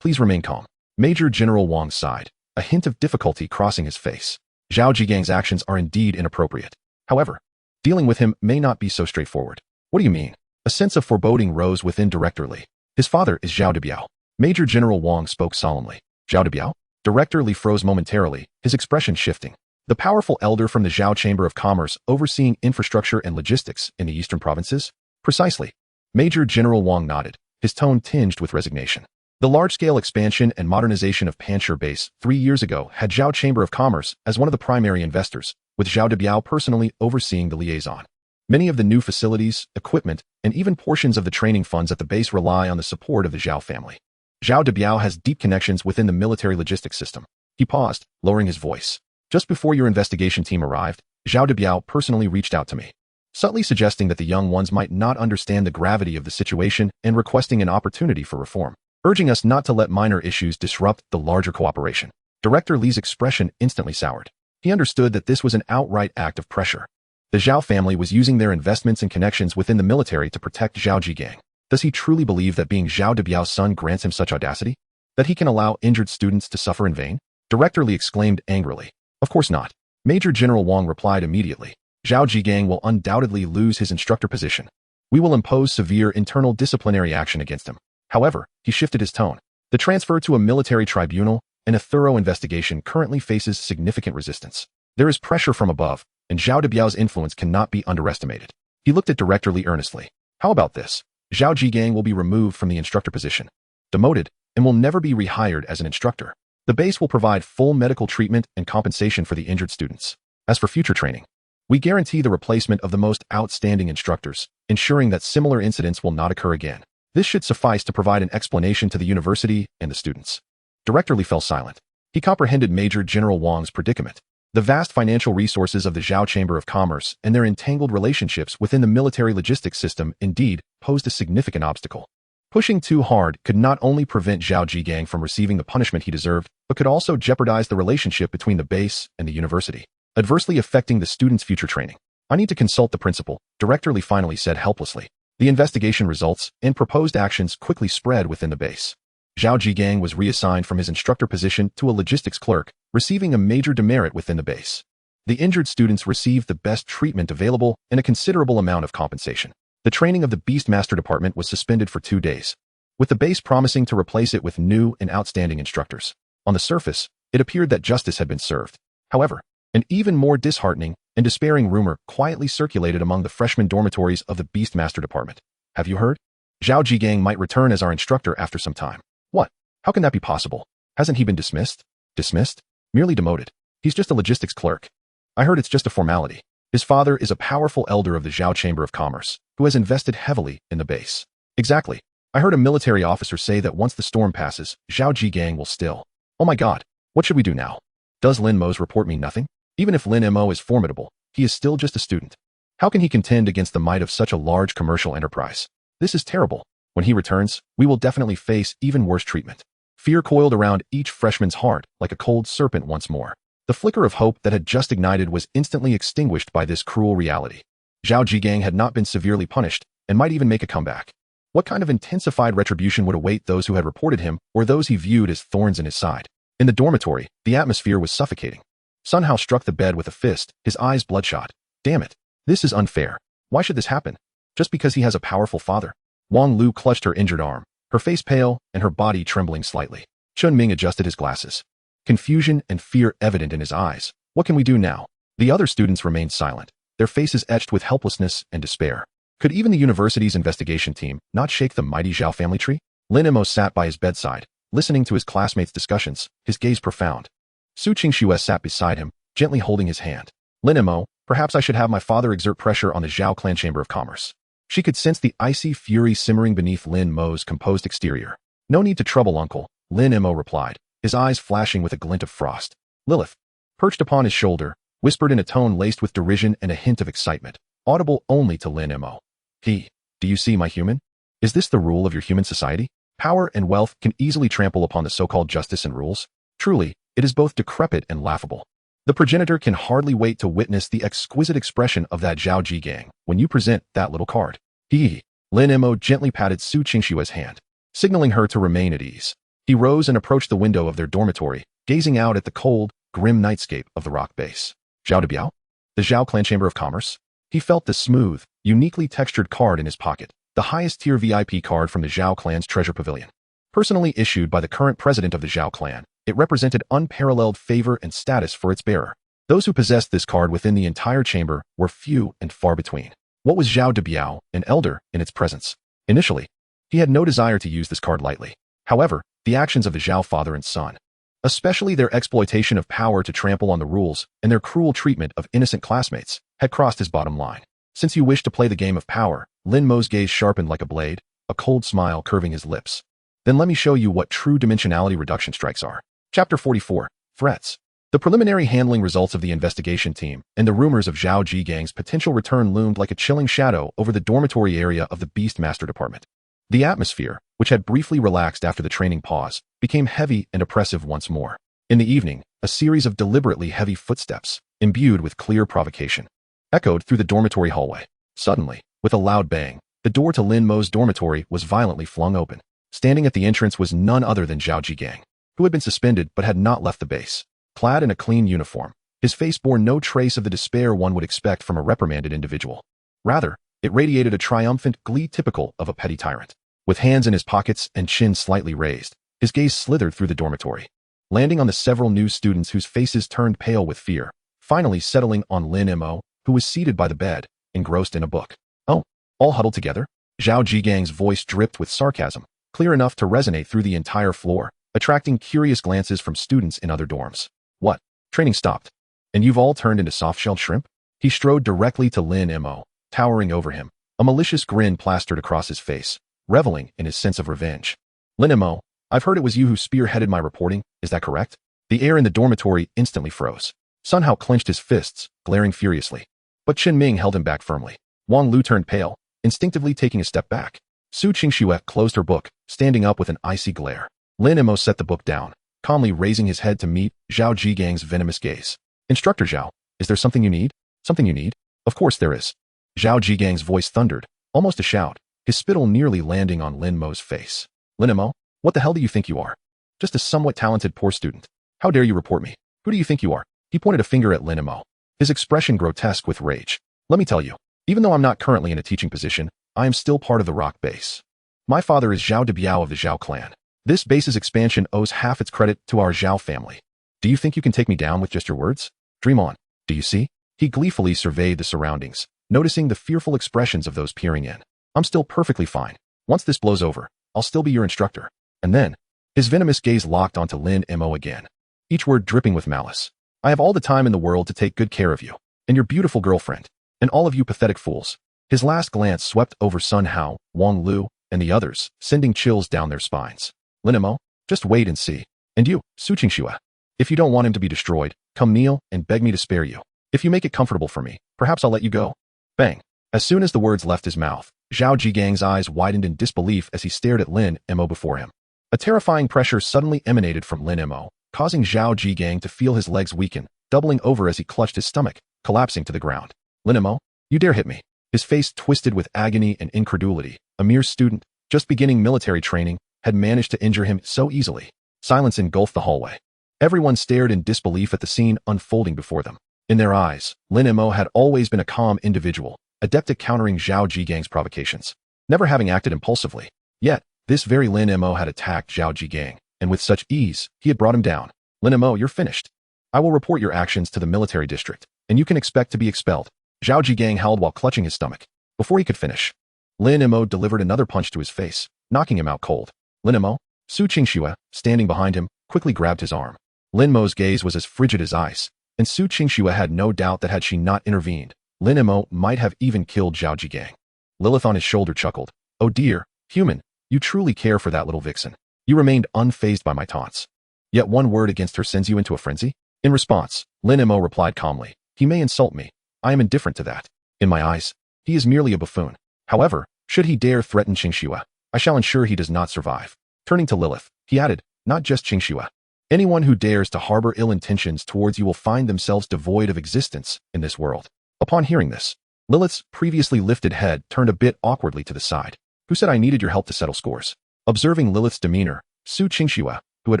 please remain calm. Major General Wang sighed, a hint of difficulty crossing his face. Zhao Jigang's actions are indeed inappropriate. However, dealing with him may not be so straightforward. What do you mean? A sense of foreboding rose within Director Li. His father is Zhao Debiao. Major General Wang spoke solemnly. Zhao Debiao? Director Li froze momentarily, his expression shifting. The powerful elder from the Zhao Chamber of Commerce overseeing infrastructure and logistics in the eastern provinces? Precisely. Major General Wang nodded, his tone tinged with resignation. The large-scale expansion and modernization of Pancher Base 3 years ago had Zhao Chamber of Commerce as one of the primary investors, with Zhao Debiao personally overseeing the liaison. Many of the new facilities, equipment, and even portions of the training funds at the base rely on the support of the Zhao family. Zhao Debiao has deep connections within the military logistics system. He paused, lowering his voice. Just before your investigation team arrived, Zhao Debiao personally reached out to me, subtly suggesting that the young ones might not understand the gravity of the situation and requesting an opportunity for reform, urging us not to let minor issues disrupt the larger cooperation. Director Li's expression instantly soured. He understood that this was an outright act of pressure. The Zhao family was using their investments and connections within the military to protect Zhao Jigang. Does he truly believe that being Zhao Debiao's son grants him such audacity? That he can allow injured students to suffer in vain? Director Li exclaimed angrily. Of course not. Major General Wang replied immediately. Zhao Jigang will undoubtedly lose his instructor position. We will impose severe internal disciplinary action against him. However, he shifted his tone. The transfer to a military tribunal and a thorough investigation currently faces significant resistance. There is pressure from above, and Zhao Debiao's influence cannot be underestimated. He looked at Director Li earnestly. How about this? Zhao Jigang will be removed from the instructor position, demoted, and will never be rehired as an instructor. The base will provide full medical treatment and compensation for the injured students. As for future training, we guarantee the replacement of the most outstanding instructors, ensuring that similar incidents will not occur again. This should suffice to provide an explanation to the university and the students. Director Li fell silent. He comprehended Major General Wang's predicament. The vast financial resources of the Zhao Chamber of Commerce and their entangled relationships within the military logistics system indeed posed a significant obstacle. Pushing too hard could not only prevent Zhao Jigang from receiving the punishment he deserved, but could also jeopardize the relationship between the base and the university, adversely affecting the students' future training. I need to consult the principal, Director Li finally said helplessly. The investigation results and proposed actions quickly spread within the base. Zhao Jigang was reassigned from his instructor position to a logistics clerk, receiving a major demerit within the base. The injured students received the best treatment available and a considerable amount of compensation. The training of the Beastmaster department was suspended for 2 days, with the base promising to replace it with new and outstanding instructors. On the surface, it appeared that justice had been served. However, an even more disheartening and despairing rumor quietly circulated among the freshman dormitories of the Beastmaster department. Have you heard? Zhao Jigang might return as our instructor after some time. What? How can that be possible? Hasn't he been dismissed? Dismissed? Merely demoted. He's just a logistics clerk. I heard it's just a formality. His father is a powerful elder of the Zhao Chamber of Commerce, who has invested heavily in the base. Exactly. I heard a military officer say that once the storm passes, Zhao Jigang will still. Oh my god. What should we do now? Does Lin Mo's report mean nothing? Even if Lin Mo is formidable, he is still just a student. How can he contend against the might of such a large commercial enterprise? This is terrible. When he returns, we will definitely face even worse treatment. Fear coiled around each freshman's heart like a cold serpent once more. The flicker of hope that had just ignited was instantly extinguished by this cruel reality. Zhao Jigang had not been severely punished and might even make a comeback. What kind of intensified retribution would await those who had reported him or those he viewed as thorns in his side? In the dormitory, the atmosphere was suffocating. Sun Hao struck the bed with a fist, his eyes bloodshot. Damn it. This is unfair. Why should this happen? Just because he has a powerful father? Wang Lu clutched her injured arm, her face pale and her body trembling slightly. Chun Ming adjusted his glasses. Confusion and fear evident in his eyes. What can we do now? The other students remained silent, their faces etched with helplessness and despair. Could even the university's investigation team not shake the mighty Zhao family tree? Lin Mo sat by his bedside, listening to his classmates' discussions, his gaze profound. Su Qingxue sat beside him, gently holding his hand. Lin Mo, perhaps I should have my father exert pressure on the Zhao clan chamber of commerce. She could sense the icy fury simmering beneath Lin Mo's composed exterior. No need to trouble, uncle, Lin Mo replied, his eyes flashing with a glint of frost. Lilith, perched upon his shoulder, whispered in a tone laced with derision and a hint of excitement, audible only to Lin Mo. Do you see, my human? Is this the rule of your human society? Power and wealth can easily trample upon the so-called justice and rules. Truly, it is both decrepit and laughable. The progenitor can hardly wait to witness the exquisite expression of that Zhao Jigang when you present that little card. Lin Mo gently patted Su Qingxue's hand, signaling her to remain at ease. He rose and approached the window of their dormitory, gazing out at the cold, grim nightscape of the rock base. Zhao Debiao? The Zhao clan chamber of commerce? He felt the smooth, uniquely textured card in his pocket, the highest-tier VIP card from the Zhao clan's treasure pavilion. Personally issued by the current president of the Zhao clan, it represented unparalleled favor and status for its bearer. Those who possessed this card within the entire chamber were few and far between. What was Zhao Debiao, an elder, in its presence? Initially, he had no desire to use this card lightly. However, the actions of the Zhao father and son, especially their exploitation of power to trample on the rules and their cruel treatment of innocent classmates, had crossed his bottom line. Since you wish to play the game of power, Lin Mo's gaze sharpened like a blade, a cold smile curving his lips. Then let me show you what true dimensionality reduction strikes are. Chapter 44, Threats. The preliminary handling results of the investigation team and the rumors of Zhao Jigang's potential return loomed like a chilling shadow over the dormitory area of the Beastmaster department. The atmosphere, which had briefly relaxed after the training pause, became heavy and oppressive once more. In the evening, a series of deliberately heavy footsteps, imbued with clear provocation, echoed through the dormitory hallway. Suddenly, with a loud bang, the door to Lin Mo's dormitory was violently flung open. Standing at the entrance was none other than Zhao Jigang, who had been suspended but had not left the base. Clad in a clean uniform, his face bore no trace of the despair one would expect from a reprimanded individual. Rather, it radiated a triumphant glee typical of a petty tyrant. With hands in his pockets and chin slightly raised, his gaze slithered through the dormitory, landing on the several new students whose faces turned pale with fear, finally settling on Lin Mo, who was seated by the bed, engrossed in a book. Oh, all huddled together? Zhao Jigang's voice dripped with sarcasm, clear enough to resonate through the entire floor, attracting curious glances from students in other dorms. What? Training stopped. And you've all turned into soft-shelled shrimp? He strode directly to Lin Mo, towering over him, a malicious grin plastered across his face, reveling in his sense of revenge. Lin Mo, I've heard it was you who spearheaded my reporting, is that correct? The air in the dormitory instantly froze. Sun Hao clenched his fists, glaring furiously. But Chen Ming held him back firmly. Wang Lu turned pale, instinctively taking a step back. Su Qingxue closed her book, standing up with an icy glare. Lin Mo set the book down, calmly raising his head to meet Zhao Jigang's venomous gaze. Instructor Zhao, is there something you need? Something you need? Of course there is. Zhao Jigang's voice thundered, almost a shout, his spittle nearly landing on Lin Mo's face. Lin Mo, what the hell do you think you are? Just a somewhat talented poor student. How dare you report me? Who do you think you are? He pointed a finger at Lin Mo, his expression grotesque with rage. Let me tell you, even though I'm not currently in a teaching position, I am still part of the rock base. My father is Zhao Debiao of the Zhao clan. This base's expansion owes half its credit to our Zhao family. Do you think you can take me down with just your words? Dream on. Do you see? He gleefully surveyed the surroundings, noticing the fearful expressions of those peering in. I'm still perfectly fine. Once this blows over, I'll still be your instructor. And then, his venomous gaze locked onto Lin Mo again, each word dripping with malice. I have all the time in the world to take good care of you, and your beautiful girlfriend, and all of you pathetic fools. His last glance swept over Sun Hao, Wang Lu, and the others, sending chills down their spines. Lin Mo, just wait and see. And you, Su Qingxue, if you don't want him to be destroyed, come kneel and beg me to spare you. If you make it comfortable for me, perhaps I'll let you go. Bang. As soon as the words left his mouth, Zhao Jigang's eyes widened in disbelief as he stared at Lin Mo before him. A terrifying pressure suddenly emanated from Lin Mo, causing Zhao Jigang to feel his legs weaken, doubling over as he clutched his stomach, collapsing to the ground. Lin Mo, you dare hit me. His face twisted with agony and incredulity. A mere student, just beginning military training, had managed to injure him so easily. Silence engulfed the hallway. Everyone stared in disbelief at the scene unfolding before them. In their eyes, Lin Mo had always been a calm individual, adept at countering Zhao Jigang's provocations, never having acted impulsively. Yet, this very Lin Mo had attacked Zhao Jigang, and with such ease, he had brought him down. Lin Mo, you're finished. I will report your actions to the military district, and you can expect to be expelled. Zhao Jigang howled while clutching his stomach. Before he could finish, Lin Mo delivered another punch to his face, knocking him out cold. Lin Mo, Su Qingxue, standing behind him, quickly grabbed his arm. Lin Mo's gaze was as frigid as ice, and Su Qingxue had no doubt that had she not intervened, Lin Mo might have even killed Zhao Jigang. Lilith on his shoulder chuckled. Oh dear, human, you truly care for that little vixen. You remained unfazed by my taunts. Yet one word against her sends you into a frenzy? In response, Lin Mo replied calmly, he may insult me. I am indifferent to that. In my eyes, he is merely a buffoon. However, should he dare threaten Qingxue, I shall ensure he does not survive. Turning to Lilith, he added, not just Qingxue. Anyone who dares to harbor ill intentions towards you will find themselves devoid of existence in this world. Upon hearing this, Lilith's previously lifted head turned a bit awkwardly to the side. Who said I needed your help to settle scores? Observing Lilith's demeanor, Su Qingxue, who had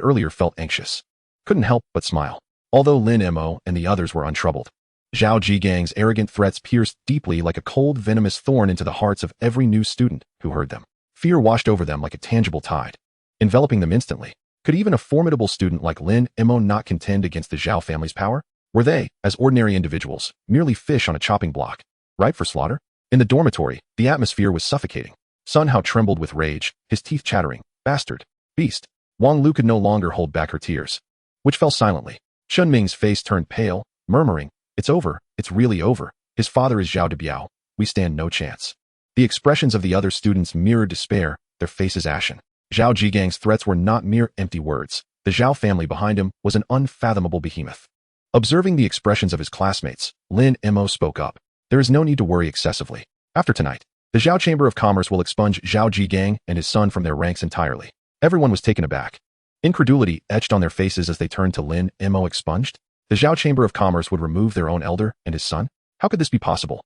earlier felt anxious, couldn't help but smile. Although Lin Mo and the others were untroubled, Zhao Jigang's arrogant threats pierced deeply like a cold, venomous thorn into the hearts of every new student who heard them. Fear washed over them like a tangible tide, enveloping them instantly. Could even a formidable student like Lin Mo not contend against the Zhao family's power? Were they, as ordinary individuals, merely fish on a chopping block, ripe for slaughter? In the dormitory, the atmosphere was suffocating. Sun Hao trembled with rage, his teeth chattering. Bastard. Beast. Wang Lu could no longer hold back her tears, which fell silently. Chun Ming's face turned pale, murmuring, it's over, it's really over. His father is Zhao Debiao. we stand no chance. The expressions of the other students mirrored despair, their faces ashen. Zhao Jigang's threats were not mere empty words. The Zhao family behind him was an unfathomable behemoth. Observing the expressions of his classmates, Lin Mo spoke up. There is no need to worry excessively. After tonight, the Zhao Chamber of Commerce will expunge Zhao Jigang and his son from their ranks entirely. Everyone was taken aback. Incredulity etched on their faces as they turned to Lin Mo. Expunged? The Zhao Chamber of Commerce would remove their own elder and his son? How could this be possible?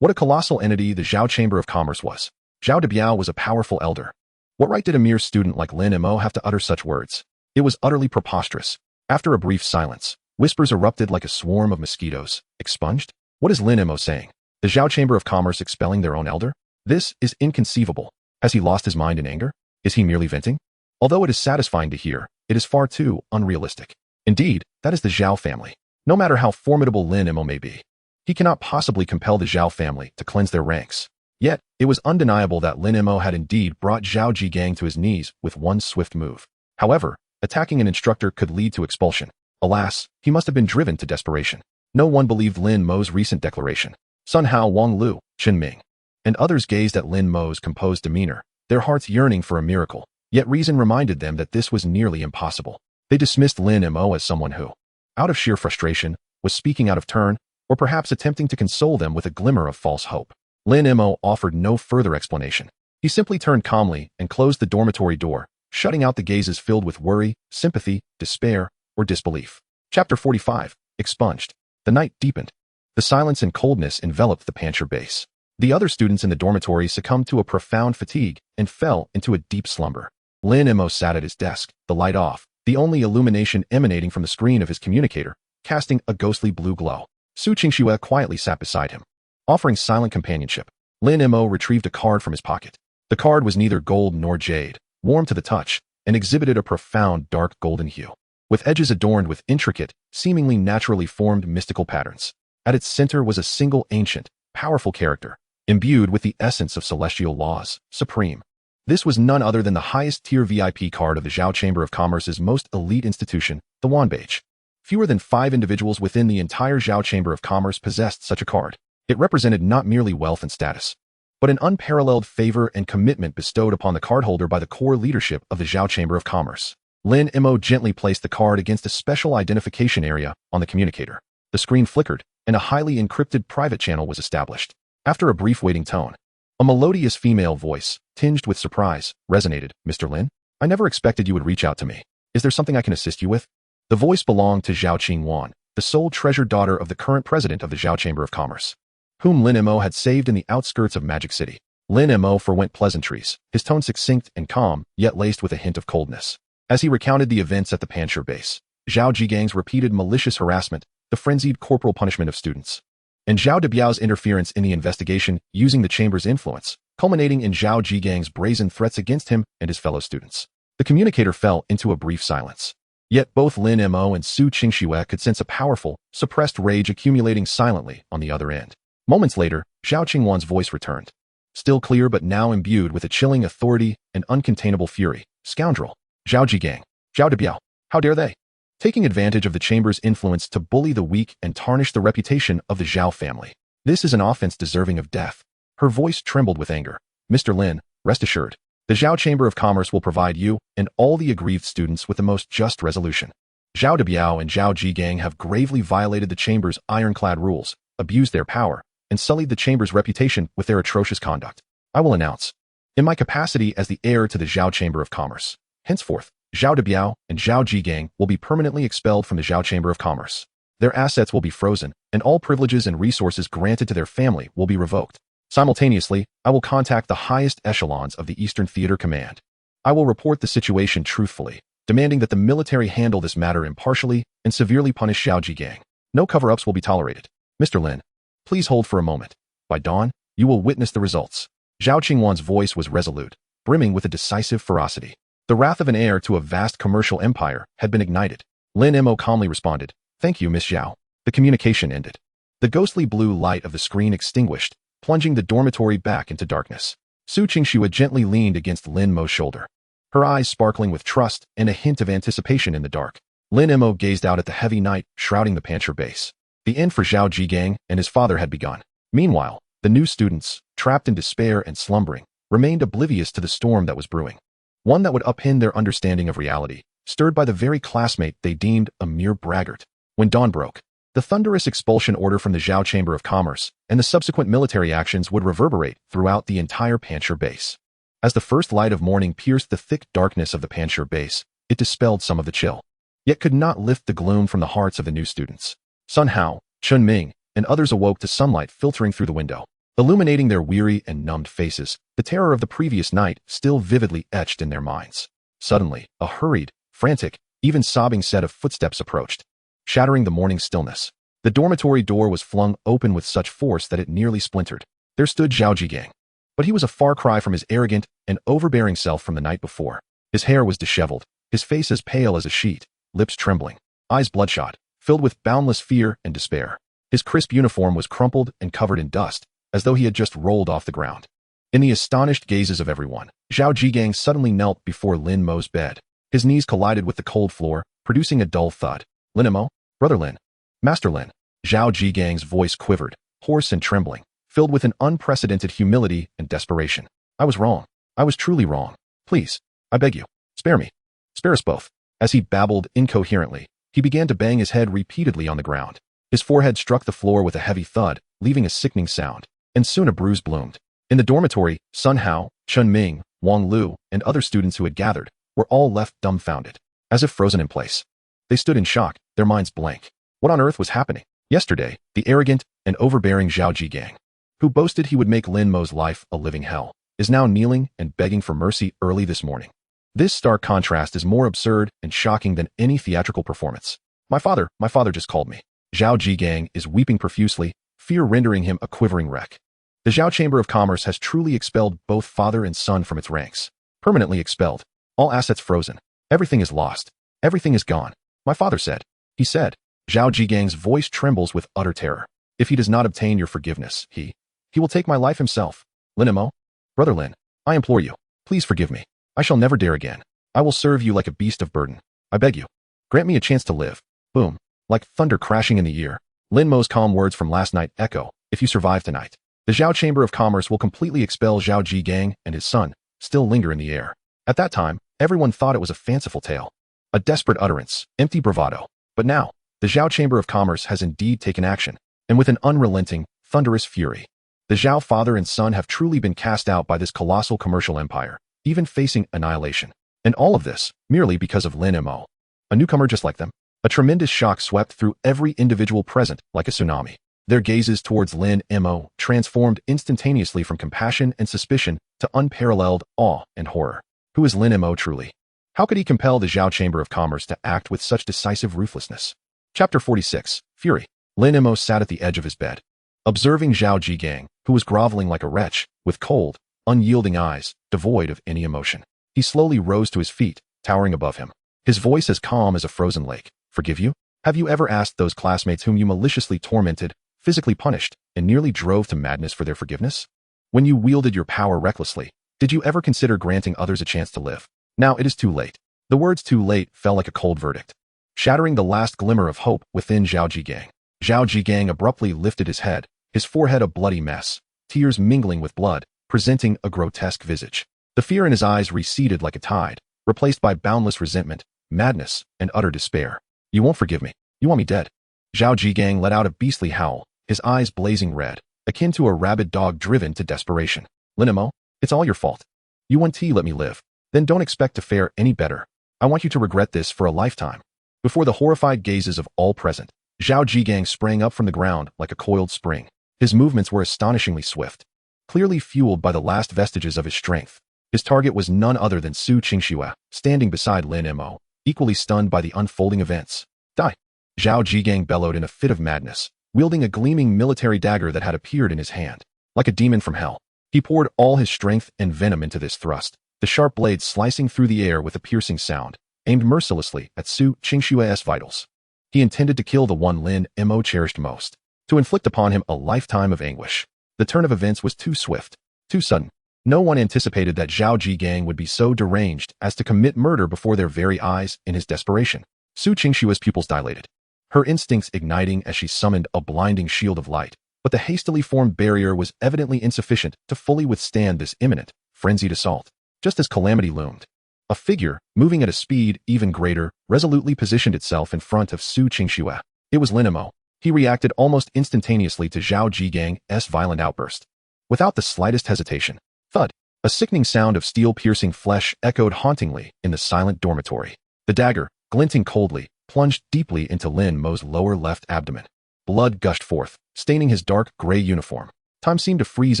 What a colossal entity the Zhao Chamber of Commerce was. Zhao Debiao was a powerful elder. What right did a mere student like Lin Mo have to utter such words? It was utterly preposterous. After a brief silence, whispers erupted like a swarm of mosquitoes. Expunged? What is Lin Mo saying? The Zhao Chamber of Commerce expelling their own elder? This is inconceivable. Has he lost his mind in anger? Is he merely venting? Although it is satisfying to hear, it is far too unrealistic. Indeed, that is the Zhao family. No matter how formidable Lin Mo may be, he cannot possibly compel the Zhao family to cleanse their ranks. Yet, it was undeniable that Lin Mo had indeed brought Zhao Jigang to his knees with one swift move. However, attacking an instructor could lead to expulsion. Alas, he must have been driven to desperation. No one believed Lin Mo's recent declaration. Sun Hao, Wang Lu, Chen Ming, and others gazed at Lin Mo's composed demeanor, their hearts yearning for a miracle. Yet reason reminded them that this was nearly impossible. They dismissed Lin Mo as someone who, out of sheer frustration, was speaking out of turn, or perhaps attempting to console them with a glimmer of false hope. Lin Mo offered no further explanation. He simply turned calmly and closed the dormitory door, shutting out the gazes filled with worry, sympathy, despair, or disbelief. Chapter 45. Expunged. The night deepened. The silence and coldness enveloped the Pancher base. The other students in the dormitory succumbed to a profound fatigue and fell into a deep slumber. Lin Mo sat at his desk, the light off, the only illumination emanating from the screen of his communicator, casting a ghostly blue glow. Su Qingxue quietly sat beside him. Offering silent companionship, Lin Mo retrieved a card from his pocket. The card was neither gold nor jade, warm to the touch, and exhibited a profound dark golden hue, with edges adorned with intricate, seemingly naturally formed mystical patterns. At its center was a single ancient, powerful character, imbued with the essence of celestial laws, supreme. This was none other than the highest-tier VIP card of the Zhao Chamber of Commerce's most elite institution, the Wanbage. Fewer than 5 individuals within the entire Zhao Chamber of Commerce possessed such a card. It represented not merely wealth and status, but an unparalleled favor and commitment bestowed upon the cardholder by the core leadership of the Zhao Chamber of Commerce. Lin Mo gently placed the card against a special identification area on the communicator. The screen flickered, and a highly encrypted private channel was established. After a brief waiting tone, a melodious female voice, tinged with surprise, resonated. Mr. Lin, I never expected you would reach out to me. Is there something I can assist you with? The voice belonged to Zhao Qingwan, the sole treasured daughter of the current president of the Zhao Chamber of Commerce, whom Lin Mo had saved in the outskirts of Magic City. Lin Mo forwent pleasantries, his tone succinct and calm, yet laced with a hint of coldness. As he recounted the events at the Pancher base, Zhao Jigang's repeated malicious harassment, the frenzied corporal punishment of students, and Zhao Debiao's interference in the investigation using the chamber's influence, culminating in Zhao Jigang's brazen threats against him and his fellow students. The communicator fell into a brief silence. Yet both Lin Mo and Su Qingxue could sense a powerful, suppressed rage accumulating silently on the other end. Moments later, Zhao Qingwan's voice returned. Still clear but now imbued with a chilling authority and uncontainable fury. Scoundrel! Zhao Jigang! Zhao Debiao! How dare they? Taking advantage of the chamber's influence to bully the weak and tarnish the reputation of the Zhao family. This is an offense deserving of death. Her voice trembled with anger. Mr. Lin, rest assured, the Zhao Chamber of Commerce will provide you and all the aggrieved students with the most just resolution. Zhao Debiao and Zhao Jigang have gravely violated the chamber's ironclad rules, abused their power, and sullied the chamber's reputation with their atrocious conduct. I will announce, in my capacity as the heir to the Zhao Chamber of Commerce, henceforth, Zhao Debiao and Zhao Jigang will be permanently expelled from the Zhao Chamber of Commerce. Their assets will be frozen, and all privileges and resources granted to their family will be revoked. Simultaneously, I will contact the highest echelons of the Eastern Theater Command. I will report the situation truthfully, demanding that the military handle this matter impartially and severely punish Zhao Jigang. No cover-ups will be tolerated. Mr. Lin, please hold for a moment. By dawn, you will witness the results. Zhao Qingwan's voice was resolute, brimming with a decisive ferocity. The wrath of an heir to a vast commercial empire had been ignited. Lin Mo calmly responded, "Thank you, Miss Zhao." The communication ended. The ghostly blue light of the screen extinguished, plunging the dormitory back into darkness. Su Qingxue gently leaned against Lin Mo's shoulder, her eyes sparkling with trust and a hint of anticipation in the dark. Lin Mo gazed out at the heavy night shrouding the Pancher base. The end for Zhao Jigang and his father had begun. Meanwhile, The new students, trapped in despair and slumbering, remained oblivious to the storm that was brewing. One that would upend their understanding of reality, stirred by the very classmate they deemed a mere braggart. When dawn broke, the thunderous expulsion order from the Zhao Chamber of Commerce and the subsequent military actions would reverberate throughout the entire Panshur base. As the first light of morning pierced the thick darkness of the Panshur base, it dispelled some of the chill, yet could not lift the gloom from the hearts of the new students. Sun Hao, Chun Ming, and others awoke to sunlight filtering through the window, illuminating their weary and numbed faces, the terror of the previous night still vividly etched in their minds. Suddenly, a hurried, frantic, even sobbing set of footsteps approached, shattering the morning stillness. The dormitory door was flung open with such force that it nearly splintered. There stood Zhao Jigang. But he was a far cry from his arrogant and overbearing self from the night before. His hair was disheveled, his face as pale as a sheet, lips trembling, eyes bloodshot, filled with boundless fear and despair. His crisp uniform was crumpled and covered in dust, as though he had just rolled off the ground. In the astonished gazes of everyone, Zhao Jigang suddenly knelt before Lin Mo's bed. His knees collided with the cold floor, producing a dull thud. Lin Mo? Brother Lin. Master Lin. Zhao Jigang's voice quivered, hoarse and trembling, filled with an unprecedented humility and desperation. I was wrong. I was truly wrong. Please, I beg you, spare me. Spare us both. As he babbled incoherently, he began to bang his head repeatedly on the ground. His forehead struck the floor with a heavy thud, leaving a sickening sound, and soon a bruise bloomed. In the dormitory, Sun Hao, Chun Ming, Wang Lu, and other students who had gathered were all left dumbfounded, as if frozen in place. They stood in shock, their minds blank. What on earth was happening? Yesterday, the arrogant and overbearing Zhao Jigang, who boasted he would make Lin Mo's life a living hell, is now kneeling and begging for mercy early this morning. This stark contrast is more absurd and shocking than any theatrical performance. My father just called me. Zhao Jigang is weeping profusely, fear rendering him a quivering wreck. The Zhao Chamber of Commerce has truly expelled both father and son from its ranks. Permanently expelled. All assets frozen. Everything is lost. Everything is gone. My father said. He said. Zhao Jigang's voice trembles with utter terror. If he does not obtain your forgiveness, he will take my life himself. Lin Mo? Brother Lin, I implore you, please forgive me. I shall never dare again. I will serve you like a beast of burden. I beg you. Grant me a chance to live. Boom. Like thunder crashing in the ear, Lin Mo's calm words from last night echo. If you survive tonight, the Zhao Chamber of Commerce will completely expel Zhao Jigang and his son, still linger in the air. At that time, everyone thought it was a fanciful tale, a desperate utterance, empty bravado. But now, the Zhao Chamber of Commerce has indeed taken action, and with an unrelenting, thunderous fury. The Zhao father and son have truly been cast out by this colossal commercial empire, even facing annihilation. And all of this, merely because of Lin Mo. A newcomer just like them. A tremendous shock swept through every individual present like a tsunami. Their gazes towards Lin Mo transformed instantaneously from compassion and suspicion to unparalleled awe and horror. Who is Lin Mo truly? How could he compel the Zhao Chamber of Commerce to act with such decisive ruthlessness? Chapter 46. Fury. Lin Mo sat at the edge of his bed, observing Zhao Jigang, who was groveling like a wretch, with cold, unyielding eyes, devoid of any emotion. He slowly rose to his feet, towering above him, his voice as calm as a frozen lake. Forgive you? Have you ever asked those classmates whom you maliciously tormented, physically punished, and nearly drove to madness for their forgiveness? When you wielded your power recklessly, did you ever consider granting others a chance to live? Now it is too late. The words too late fell like a cold verdict, shattering the last glimmer of hope within Zhao Jigang. Zhao Jigang abruptly lifted his head, his forehead a bloody mess, tears mingling with blood, presenting a grotesque visage. The fear in his eyes receded like a tide, replaced by boundless resentment, madness, and utter despair. You won't forgive me. You want me dead. Zhao Jigang let out a beastly howl, his eyes blazing red, akin to a rabid dog driven to desperation. Lin Mo, it's all your fault. You want to let me live. Then don't expect to fare any better. I want you to regret this for a lifetime. Before the horrified gazes of all present, Zhao Jigang sprang up from the ground like a coiled spring. His movements were astonishingly swift, clearly fueled by the last vestiges of his strength. His target was none other than Su Qingxue, standing beside Lin Mo, equally stunned by the unfolding events. Die! Zhao Jigang bellowed in a fit of madness, wielding a gleaming military dagger that had appeared in his hand. Like a demon from hell, he poured all his strength and venom into this thrust, the sharp blade slicing through the air with a piercing sound, aimed mercilessly at Su Qingxue's vitals. He intended to kill the one Lin Mo cherished most, to inflict upon him a lifetime of anguish. The turn of events was too swift, too sudden. No one anticipated that Zhao Jigang would be so deranged as to commit murder before their very eyes in his desperation. Su Qingxue's pupils dilated, her instincts igniting as she summoned a blinding shield of light, But the hastily formed barrier was evidently insufficient to fully withstand this imminent, frenzied assault. Just as calamity loomed, a figure, moving at a speed even greater, resolutely positioned itself in front of Su Qingxue. It was Lin Mo. He reacted almost instantaneously to Zhao Zhigang's violent outburst. Without the slightest hesitation, thud, a sickening sound of steel-piercing flesh echoed hauntingly in the silent dormitory. The dagger, glinting coldly, plunged deeply into Lin Mo's lower left abdomen. Blood gushed forth, staining his dark gray uniform. Time seemed to freeze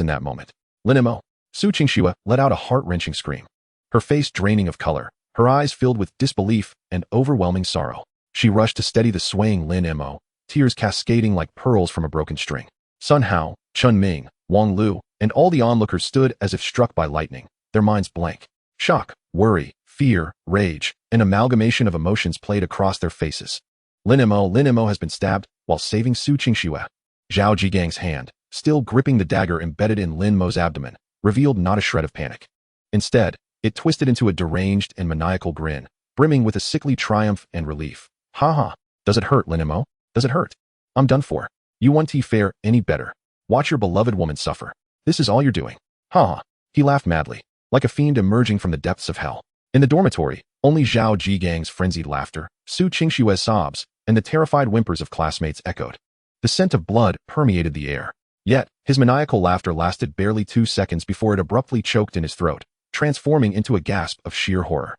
in that moment. Lin Mo. Su Qingxue let out a heart-wrenching scream. Her face draining of color, her eyes filled with disbelief and overwhelming sorrow. She rushed to steady the swaying Lin Mo, tears cascading like pearls from a broken string. Sun Hao, Chun Ming, Wang Lu, and all the onlookers stood as if struck by lightning, their minds blank. Shock, worry, fear, rage, an amalgamation of emotions played across their faces. Lin Mo has been stabbed while saving Su Qingxue. Zhao Zhigang's hand, still gripping the dagger embedded in Lin Mo's abdomen, revealed not a shred of panic. Instead, it twisted into a deranged and maniacal grin, brimming with a sickly triumph and relief. Ha ha. Does it hurt, Lin Mo? Does it hurt? I'm done for. You won't fare any better. Watch your beloved woman suffer. This is all you're doing. Ha ha. He laughed madly, like a fiend emerging from the depths of hell. In the dormitory, only Zhao Zhigang's frenzied laughter, Su Qingxue's sobs, and the terrified whimpers of classmates echoed. The scent of blood permeated the air. Yet, his maniacal laughter lasted barely 2 seconds before it abruptly choked in his throat, transforming into a gasp of sheer horror.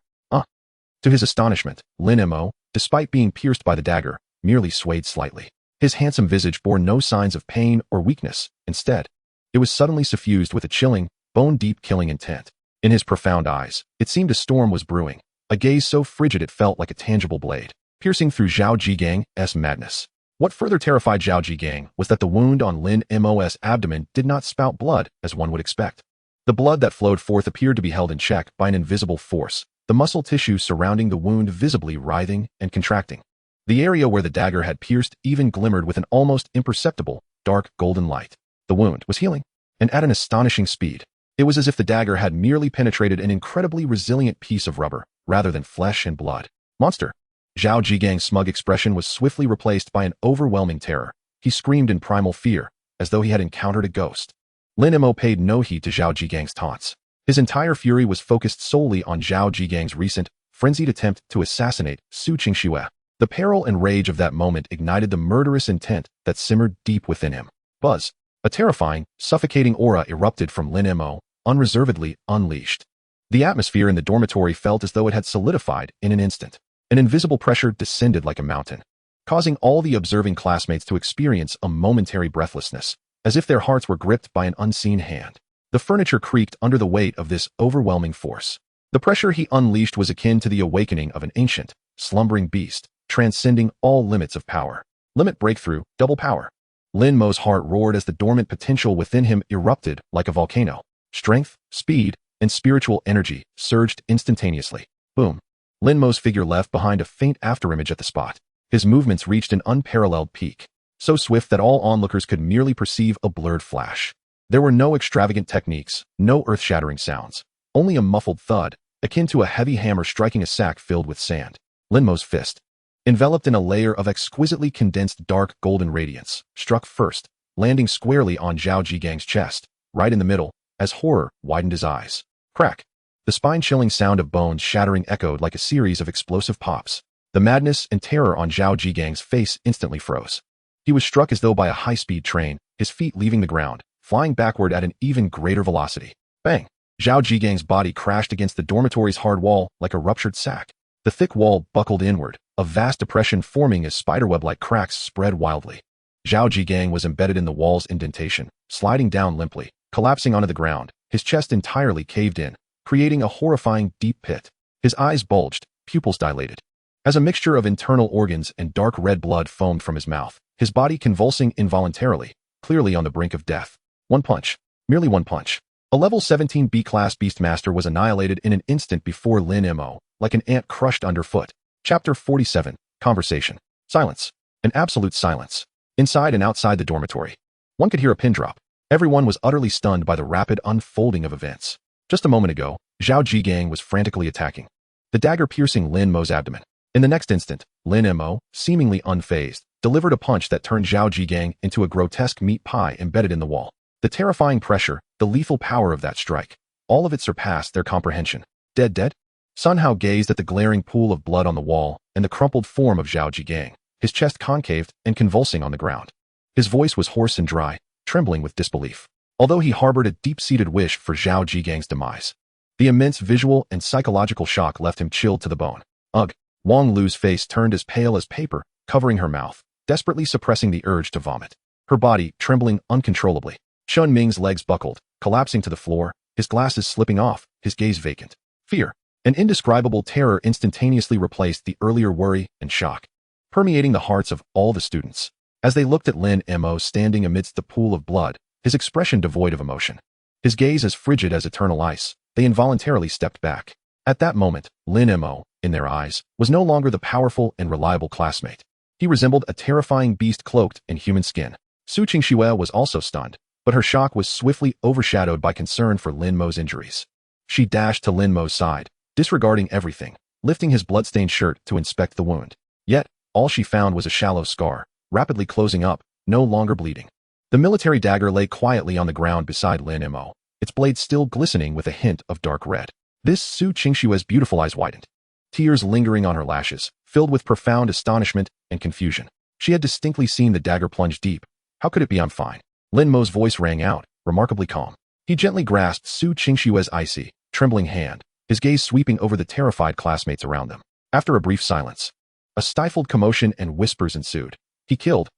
To his astonishment, Lin Mo, despite being pierced by the dagger, merely swayed slightly. His handsome visage bore no signs of pain or weakness. Instead, it was suddenly suffused with a chilling, bone-deep killing intent. In his profound eyes, it seemed a storm was brewing, a gaze so frigid it felt like a tangible blade, piercing through Zhao Zhigang's madness. What further terrified Zhao Zhigang was that the wound on Lin Mo's abdomen did not spout blood as one would expect. The blood that flowed forth appeared to be held in check by an invisible force, the muscle tissue surrounding the wound visibly writhing and contracting. The area where the dagger had pierced even glimmered with an almost imperceptible, dark golden light. The wound was healing, and at an astonishing speed. It was as if the dagger had merely penetrated an incredibly resilient piece of rubber, rather than flesh and blood. Monster! Zhao Zhigang's smug expression was swiftly replaced by an overwhelming terror. He screamed in primal fear, as though he had encountered a ghost. Lin Mo paid no heed to Zhao Zhigang's taunts. His entire fury was focused solely on Zhao Zhigang's recent, frenzied attempt to assassinate Su Qingxue. The peril and rage of that moment ignited the murderous intent that simmered deep within him. Buzz! A terrifying, suffocating aura erupted from Lin Mo, unreservedly unleashed. The atmosphere in the dormitory felt as though it had solidified in an instant. An invisible pressure descended like a mountain, causing all the observing classmates to experience a momentary breathlessness, as if their hearts were gripped by an unseen hand. The furniture creaked under the weight of this overwhelming force. The pressure he unleashed was akin to the awakening of an ancient, slumbering beast, transcending all limits of power. Limit breakthrough, double power. Lin Mo's heart roared as the dormant potential within him erupted like a volcano. Strength, speed, and spiritual energy surged instantaneously. Boom. Lin Mo's figure left behind a faint afterimage at the spot. His movements reached an unparalleled peak, so swift that all onlookers could merely perceive a blurred flash. There were no extravagant techniques, no earth-shattering sounds, only a muffled thud, akin to a heavy hammer striking a sack filled with sand. Lin Mo's fist, enveloped in a layer of exquisitely condensed dark golden radiance, struck first, landing squarely on Zhao Zhigang's chest, right in the middle, as horror widened his eyes. Crack! The spine-chilling sound of bones shattering echoed like a series of explosive pops. The madness and terror on Zhao Zhigang's face instantly froze. He was struck as though by a high-speed train, his feet leaving the ground, flying backward at an even greater velocity. Bang! Zhao Zhigang's body crashed against the dormitory's hard wall like a ruptured sack. The thick wall buckled inward, a vast depression forming as spiderweb-like cracks spread wildly. Zhao Zhigang was embedded in the wall's indentation, sliding down limply, collapsing onto the ground, his chest entirely caved in, creating a horrifying deep pit. His eyes bulged, pupils dilated. As a mixture of internal organs and dark red blood foamed from his mouth, his body convulsing involuntarily, clearly on the brink of death. One punch. Merely one punch. A level 17 B-class Beastmaster was annihilated in an instant before Lin Mo, like an ant crushed underfoot. Chapter 47. Conversation. Silence. An absolute silence. Inside and outside the dormitory. One could hear a pin drop. Everyone was utterly stunned by the rapid unfolding of events. Just a moment ago, Zhao Zhigang was frantically attacking, the dagger piercing Lin Mo's abdomen. In the next instant, Lin Mo, seemingly unfazed, delivered a punch that turned Zhao Jigang into a grotesque meat pie embedded in the wall. The terrifying pressure, the lethal power of that strike, all of it surpassed their comprehension. Dead? Sun Hao gazed at the glaring pool of blood on the wall and the crumpled form of Zhao Jigang, his chest concaved and convulsing on the ground. His voice was hoarse and dry, trembling with disbelief, although he harbored a deep-seated wish for Zhao Jigang's demise. The immense visual and psychological shock left him chilled to the bone. Ugh! Wang Lu's face turned as pale as paper, covering her mouth, desperately suppressing the urge to vomit. Her body trembling uncontrollably. Shun Ming's legs buckled, collapsing to the floor, his glasses slipping off, his gaze vacant. Fear, an indescribable terror instantaneously replaced the earlier worry and shock, permeating the hearts of all the students. As they looked at Lin Mo standing amidst the pool of blood, his expression devoid of emotion, his gaze as frigid as eternal ice, they involuntarily stepped back. At that moment, Lin Mo, in their eyes, was no longer the powerful and reliable classmate. He resembled a terrifying beast cloaked in human skin. Su Qingxue was also stunned, but her shock was swiftly overshadowed by concern for Lin Mo's injuries. She dashed to Lin Mo's side, disregarding everything, lifting his bloodstained shirt to inspect the wound. Yet, all she found was a shallow scar, rapidly closing up, no longer bleeding. The military dagger lay quietly on the ground beside Lin Mo, its blade still glistening with a hint of dark red. This Su Qingxue's beautiful eyes widened, tears lingering on her lashes, filled with profound astonishment and confusion. She had distinctly seen the dagger plunge deep. How could it be? I'm fine. Lin Mo's voice rang out, remarkably calm. He gently grasped Su Qingxue's icy, trembling hand, his gaze sweeping over the terrified classmates around them. After a brief silence, a stifled commotion and whispers ensued. He killed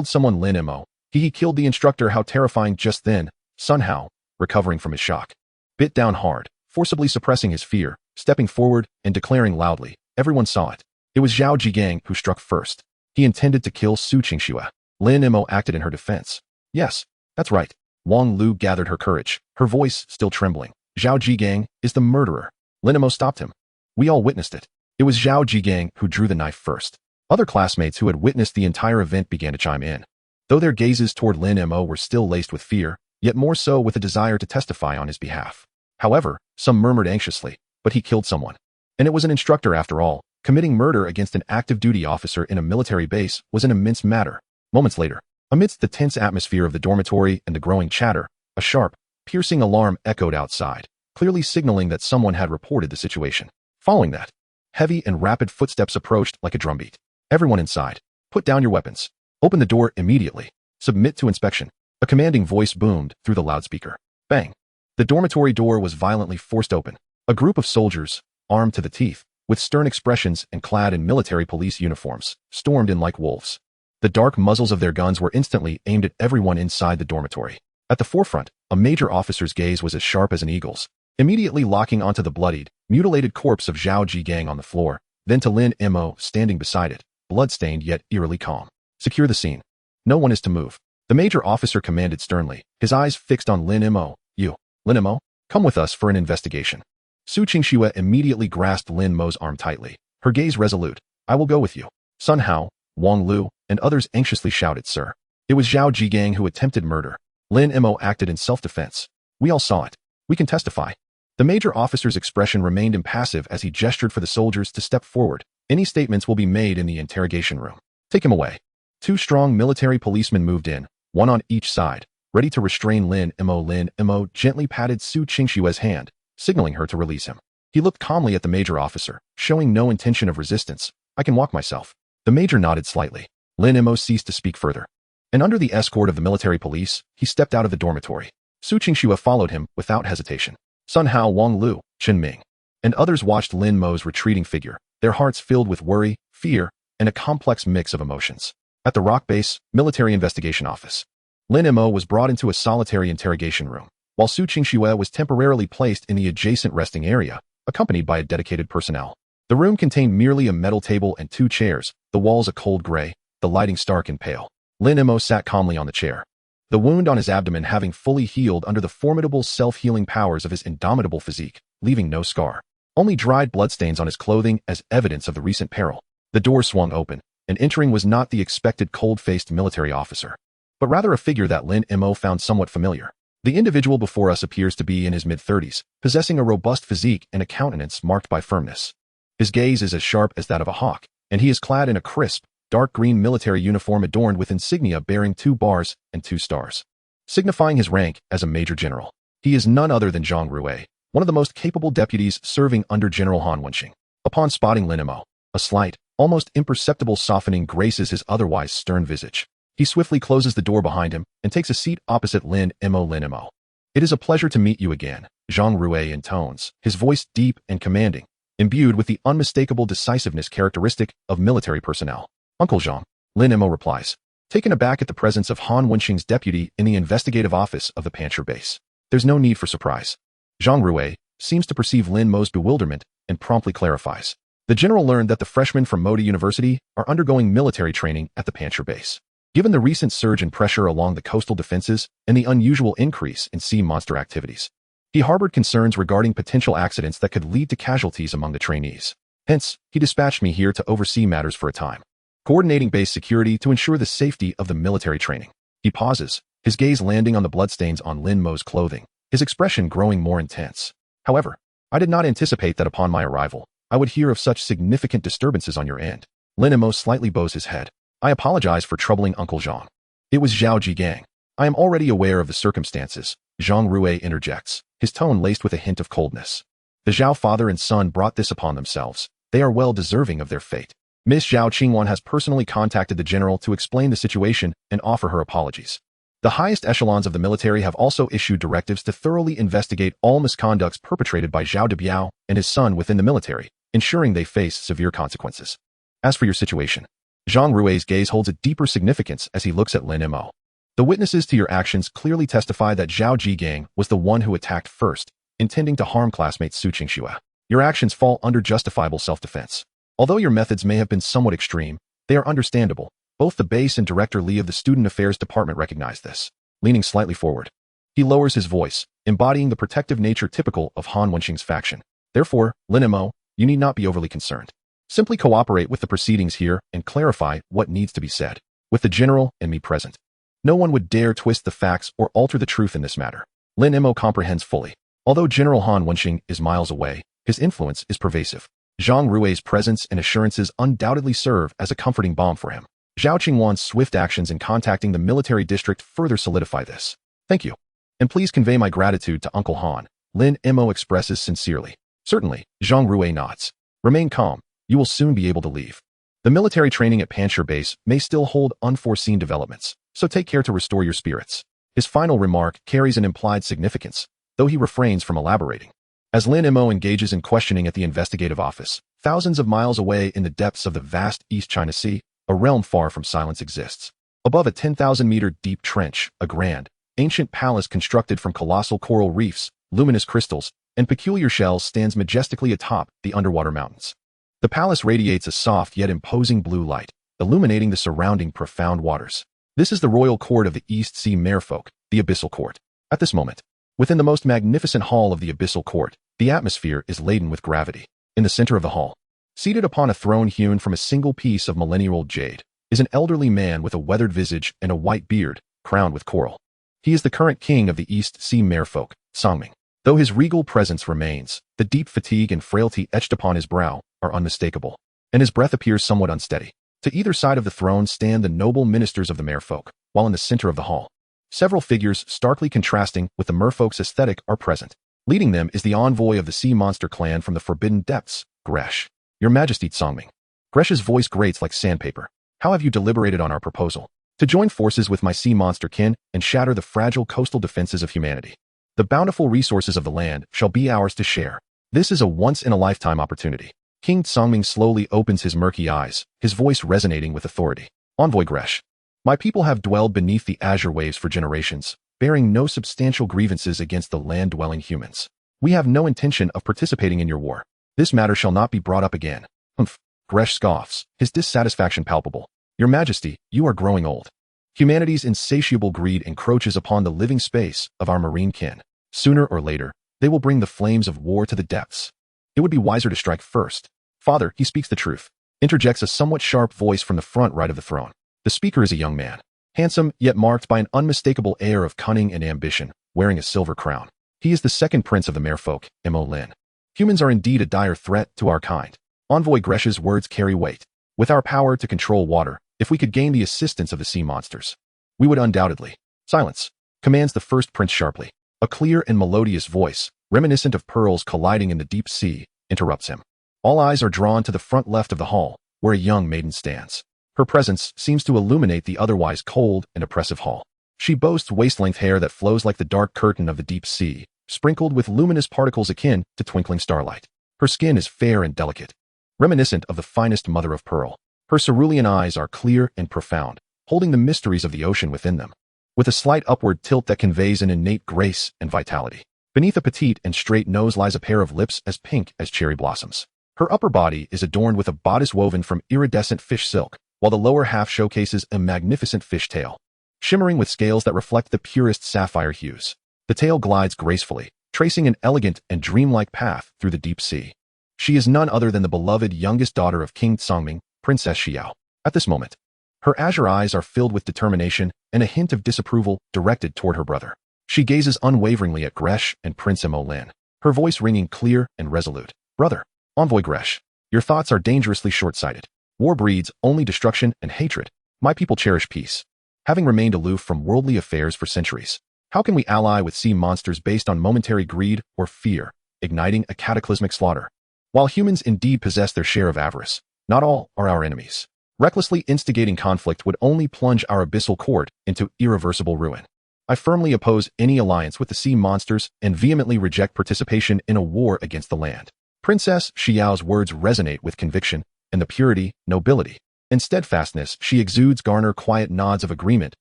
someone. Lin Mo. He killed the instructor. How terrifying. Just then, Sun Hao, recovering from his shock, bit down hard, forcibly suppressing his fear, stepping forward and declaring loudly. Everyone saw it. It was Zhao Jigang who struck first. He intended to kill Su Qingxue. Lin Mo acted in her defense. Yes, that's right. Wang Lu gathered her courage, her voice still trembling. Zhao Jigang is the murderer. Lin Mo stopped him. We all witnessed it. It was Zhao Jigang who drew the knife first. Other classmates who had witnessed the entire event began to chime in. Though their gazes toward Lin Mo were still laced with fear, yet more so with a desire to testify on his behalf. However, some murmured anxiously, but he killed someone. And it was an instructor after all. Committing murder against an active duty officer in a military base was an immense matter. Moments later, amidst the tense atmosphere of the dormitory and the growing chatter, a sharp, piercing alarm echoed outside, clearly signaling that someone had reported the situation. Following that, heavy and rapid footsteps approached like a drumbeat. Everyone inside, put down your weapons. Open the door immediately. Submit to inspection. A commanding voice boomed through the loudspeaker. Bang! The dormitory door was violently forced open. A group of soldiers, armed to the teeth, with stern expressions and clad in military police uniforms, stormed in like wolves. The dark muzzles of their guns were instantly aimed at everyone inside the dormitory. At the forefront, a major officer's gaze was as sharp as an eagle's, immediately locking onto the bloodied, mutilated corpse of Zhao Jigang on the floor, then to Lin Mo standing beside it, blood-stained yet eerily calm. Secure the scene. No one is to move. The major officer commanded sternly, his eyes fixed on Lin Mo. You, Lin Mo, come with us for an investigation. Su Qingxue immediately grasped Lin Mo's arm tightly, her gaze resolute. I will go with you. Sun Hao, Wang Lu, and others anxiously shouted, Sir. It was Zhao Jigang who attempted murder. Lin Mo acted in self-defense. We all saw it. We can testify. The major officer's expression remained impassive as he gestured for the soldiers to step forward. Any statements will be made in the interrogation room. Take him away. 2 strong military policemen moved in, one on each side, ready to restrain Lin Mo. Lin Mo gently patted Su Qingxue's hand, signaling her to release him. He looked calmly at the major officer, showing no intention of resistance. I can walk myself. The major nodded slightly. Lin Mo ceased to speak further. And under the escort of the military police, he stepped out of the dormitory. Su Qingxue followed him without hesitation. Sun Hao, Wang Lu, Chen Ming, and others watched Lin Mo's retreating figure, their hearts filled with worry, fear, and a complex mix of emotions. At the Rock Base Military Investigation Office, Lin Mo was brought into a solitary interrogation room, while Su Qingxue was temporarily placed in the adjacent resting area, accompanied by a dedicated personnel. The room contained merely a metal table and 2 chairs, the walls a cold gray, the lighting stark and pale. Lin Mo sat calmly on the chair, the wound on his abdomen having fully healed under the formidable self-healing powers of his indomitable physique, leaving no scar. Only dried bloodstains on his clothing as evidence of the recent peril. The door swung open, and entering was not the expected cold-faced military officer, but rather a figure that Lin Mo found somewhat familiar. The individual before us appears to be in his mid-30s, possessing a robust physique and a countenance marked by firmness. His gaze is as sharp as that of a hawk, and he is clad in a crisp, dark green military uniform adorned with insignia bearing 2 bars and 2 stars, signifying his rank as a major general. He is none other than Zhang Rui, one of the most capable deputies serving under General Han Wenqing. Upon spotting Lin Mo, a slight, almost imperceptible softening graces his otherwise stern visage. He swiftly closes the door behind him and takes a seat opposite Lin Mo. It is a pleasure to meet you again, Zhang Rui intones, his voice deep and commanding, imbued with the unmistakable decisiveness characteristic of military personnel. Uncle Zhang, Lin Mo replies, taken aback at the presence of Han Wenqing's deputy in the investigative office of the Pancher base. There's no need for surprise. Zhang Rui seems to perceive Lin Mo's bewilderment and promptly clarifies. The general learned that the freshmen from Modi University are undergoing military training at the Pancher base. Given the recent surge in pressure along the coastal defenses and the unusual increase in sea monster activities, he harbored concerns regarding potential accidents that could lead to casualties among the trainees. Hence, he dispatched me here to oversee matters for a time, coordinating base security to ensure the safety of the military training. He pauses, his gaze landing on the bloodstains on Lin Mo's clothing, his expression growing more intense. However, I did not anticipate that upon my arrival, I would hear of such significant disturbances on your end. Lin Mo slightly bows his head. I apologize for troubling Uncle Zhang. It was Zhao Jigang. I am already aware of the circumstances, Zhang Rui interjects, his tone laced with a hint of coldness. The Zhao father and son brought this upon themselves. They are well deserving of their fate. Miss Zhao Qingwan has personally contacted the general to explain the situation and offer her apologies. The highest echelons of the military have also issued directives to thoroughly investigate all misconducts perpetrated by Zhao Debiao and his son within the military, ensuring they face severe consequences. As for your situation, Zhang Rui's gaze holds a deeper significance as he looks at Lin Mo. The witnesses to your actions clearly testify that Zhao Jigang was the one who attacked first, intending to harm classmate Su Qingxue. Your actions fall under justifiable self-defense. Although your methods may have been somewhat extreme, they are understandable. Both the base and Director Li of the Student Affairs Department recognize this. Leaning slightly forward, he lowers his voice, embodying the protective nature typical of Han Wenqing's faction. Therefore, Lin Mo, you need not be overly concerned. Simply cooperate with the proceedings here and clarify what needs to be said. With the general and me present, no one would dare twist the facts or alter the truth in this matter. Lin Mo comprehends fully. Although General Han Wenqing is miles away, his influence is pervasive. Zhang Rui's presence and assurances undoubtedly serve as a comforting balm for him. Zhao Qingwan's swift actions in contacting the military district further solidify this. Thank you. And please convey my gratitude to Uncle Han, Lin Mo expresses sincerely. Certainly, Zhang Rui nods. Remain calm. You will soon be able to leave. The military training at Pancher Base may still hold unforeseen developments, so take care to restore your spirits. His final remark carries an implied significance, though he refrains from elaborating. As Lin Mo engages in questioning at the investigative office, thousands of miles away in the depths of the vast East China Sea, a realm far from silence exists. Above a 10,000-meter deep trench, a grand, ancient palace constructed from colossal coral reefs, luminous crystals, and peculiar shells stands majestically atop the underwater mountains. The palace radiates a soft yet imposing blue light, illuminating the surrounding profound waters. This is the royal court of the East Sea Merfolk, the Abyssal Court. At this moment, within the most magnificent hall of the Abyssal Court, the atmosphere is laden with gravity. In the center of the hall, seated upon a throne hewn from a single piece of millennia-old jade, is an elderly man with a weathered visage and a white beard, crowned with coral. He is the current king of the East Sea Merfolk, Songming. Though his regal presence remains, the deep fatigue and frailty etched upon his brow are unmistakable, and his breath appears somewhat unsteady. To either side of the throne stand the noble ministers of the Merfolk, while in the center of the hall, several figures starkly contrasting with the Merfolk's aesthetic are present. Leading them is the envoy of the sea monster clan from the Forbidden Depths, Gresh. Your Majesty Songming. Gresh's voice grates like sandpaper. How have you deliberated on our proposal? To join forces with my sea monster kin and shatter the fragile coastal defenses of humanity. The bountiful resources of the land shall be ours to share. This is a once-in-a-lifetime opportunity. King Songming slowly opens his murky eyes, his voice resonating with authority. Envoy Gresh. My people have dwelled beneath the azure waves for generations, bearing no substantial grievances against the land-dwelling humans. We have no intention of participating in your war. This matter shall not be brought up again. Humph. Gresh scoffs, his dissatisfaction palpable. Your Majesty, you are growing old. Humanity's insatiable greed encroaches upon the living space of our marine kin. Sooner or later, they will bring the flames of war to the depths. It would be wiser to strike first. Father, he speaks the truth. Interjects a somewhat sharp voice from the front right of the throne. The speaker is a young man, handsome yet marked by an unmistakable air of cunning and ambition, wearing a silver crown. He is the second prince of the Merfolk, Mo Lin. Humans are indeed a dire threat to our kind. Envoy Gresh's words carry weight. With our power to control water, if we could gain the assistance of the sea monsters, we would undoubtedly. Silence, commands the first prince sharply. A clear and melodious voice, reminiscent of pearls colliding in the deep sea, interrupts him. All eyes are drawn to the front left of the hall, where a young maiden stands. Her presence seems to illuminate the otherwise cold and oppressive hall. She boasts waist-length hair that flows like the dark curtain of the deep sea, sprinkled with luminous particles akin to twinkling starlight. Her skin is fair and delicate, reminiscent of the finest mother of pearl. Her cerulean eyes are clear and profound, holding the mysteries of the ocean within them, with a slight upward tilt that conveys an innate grace and vitality. Beneath a petite and straight nose lies a pair of lips as pink as cherry blossoms. Her upper body is adorned with a bodice woven from iridescent fish silk, while the lower half showcases a magnificent fish tail, shimmering with scales that reflect the purest sapphire hues. The tail glides gracefully, tracing an elegant and dreamlike path through the deep sea. She is none other than the beloved youngest daughter of King Tsangming, Princess Xiao. At this moment, her azure eyes are filled with determination and a hint of disapproval directed toward her brother. She gazes unwaveringly at Gresh and Prince Mo Lin, her voice ringing clear and resolute. Brother, Envoy Gresh, your thoughts are dangerously short-sighted. War breeds only destruction and hatred. My people cherish peace. Having remained aloof from worldly affairs for centuries, how can we ally with sea monsters based on momentary greed or fear, igniting a cataclysmic slaughter? While humans indeed possess their share of avarice, not all are our enemies. Recklessly instigating conflict would only plunge our abyssal court into irreversible ruin. I firmly oppose any alliance with the sea monsters and vehemently reject participation in a war against the land. Princess Xiao's words resonate with conviction, and the purity, nobility, and steadfastness she exudes garner quiet nods of agreement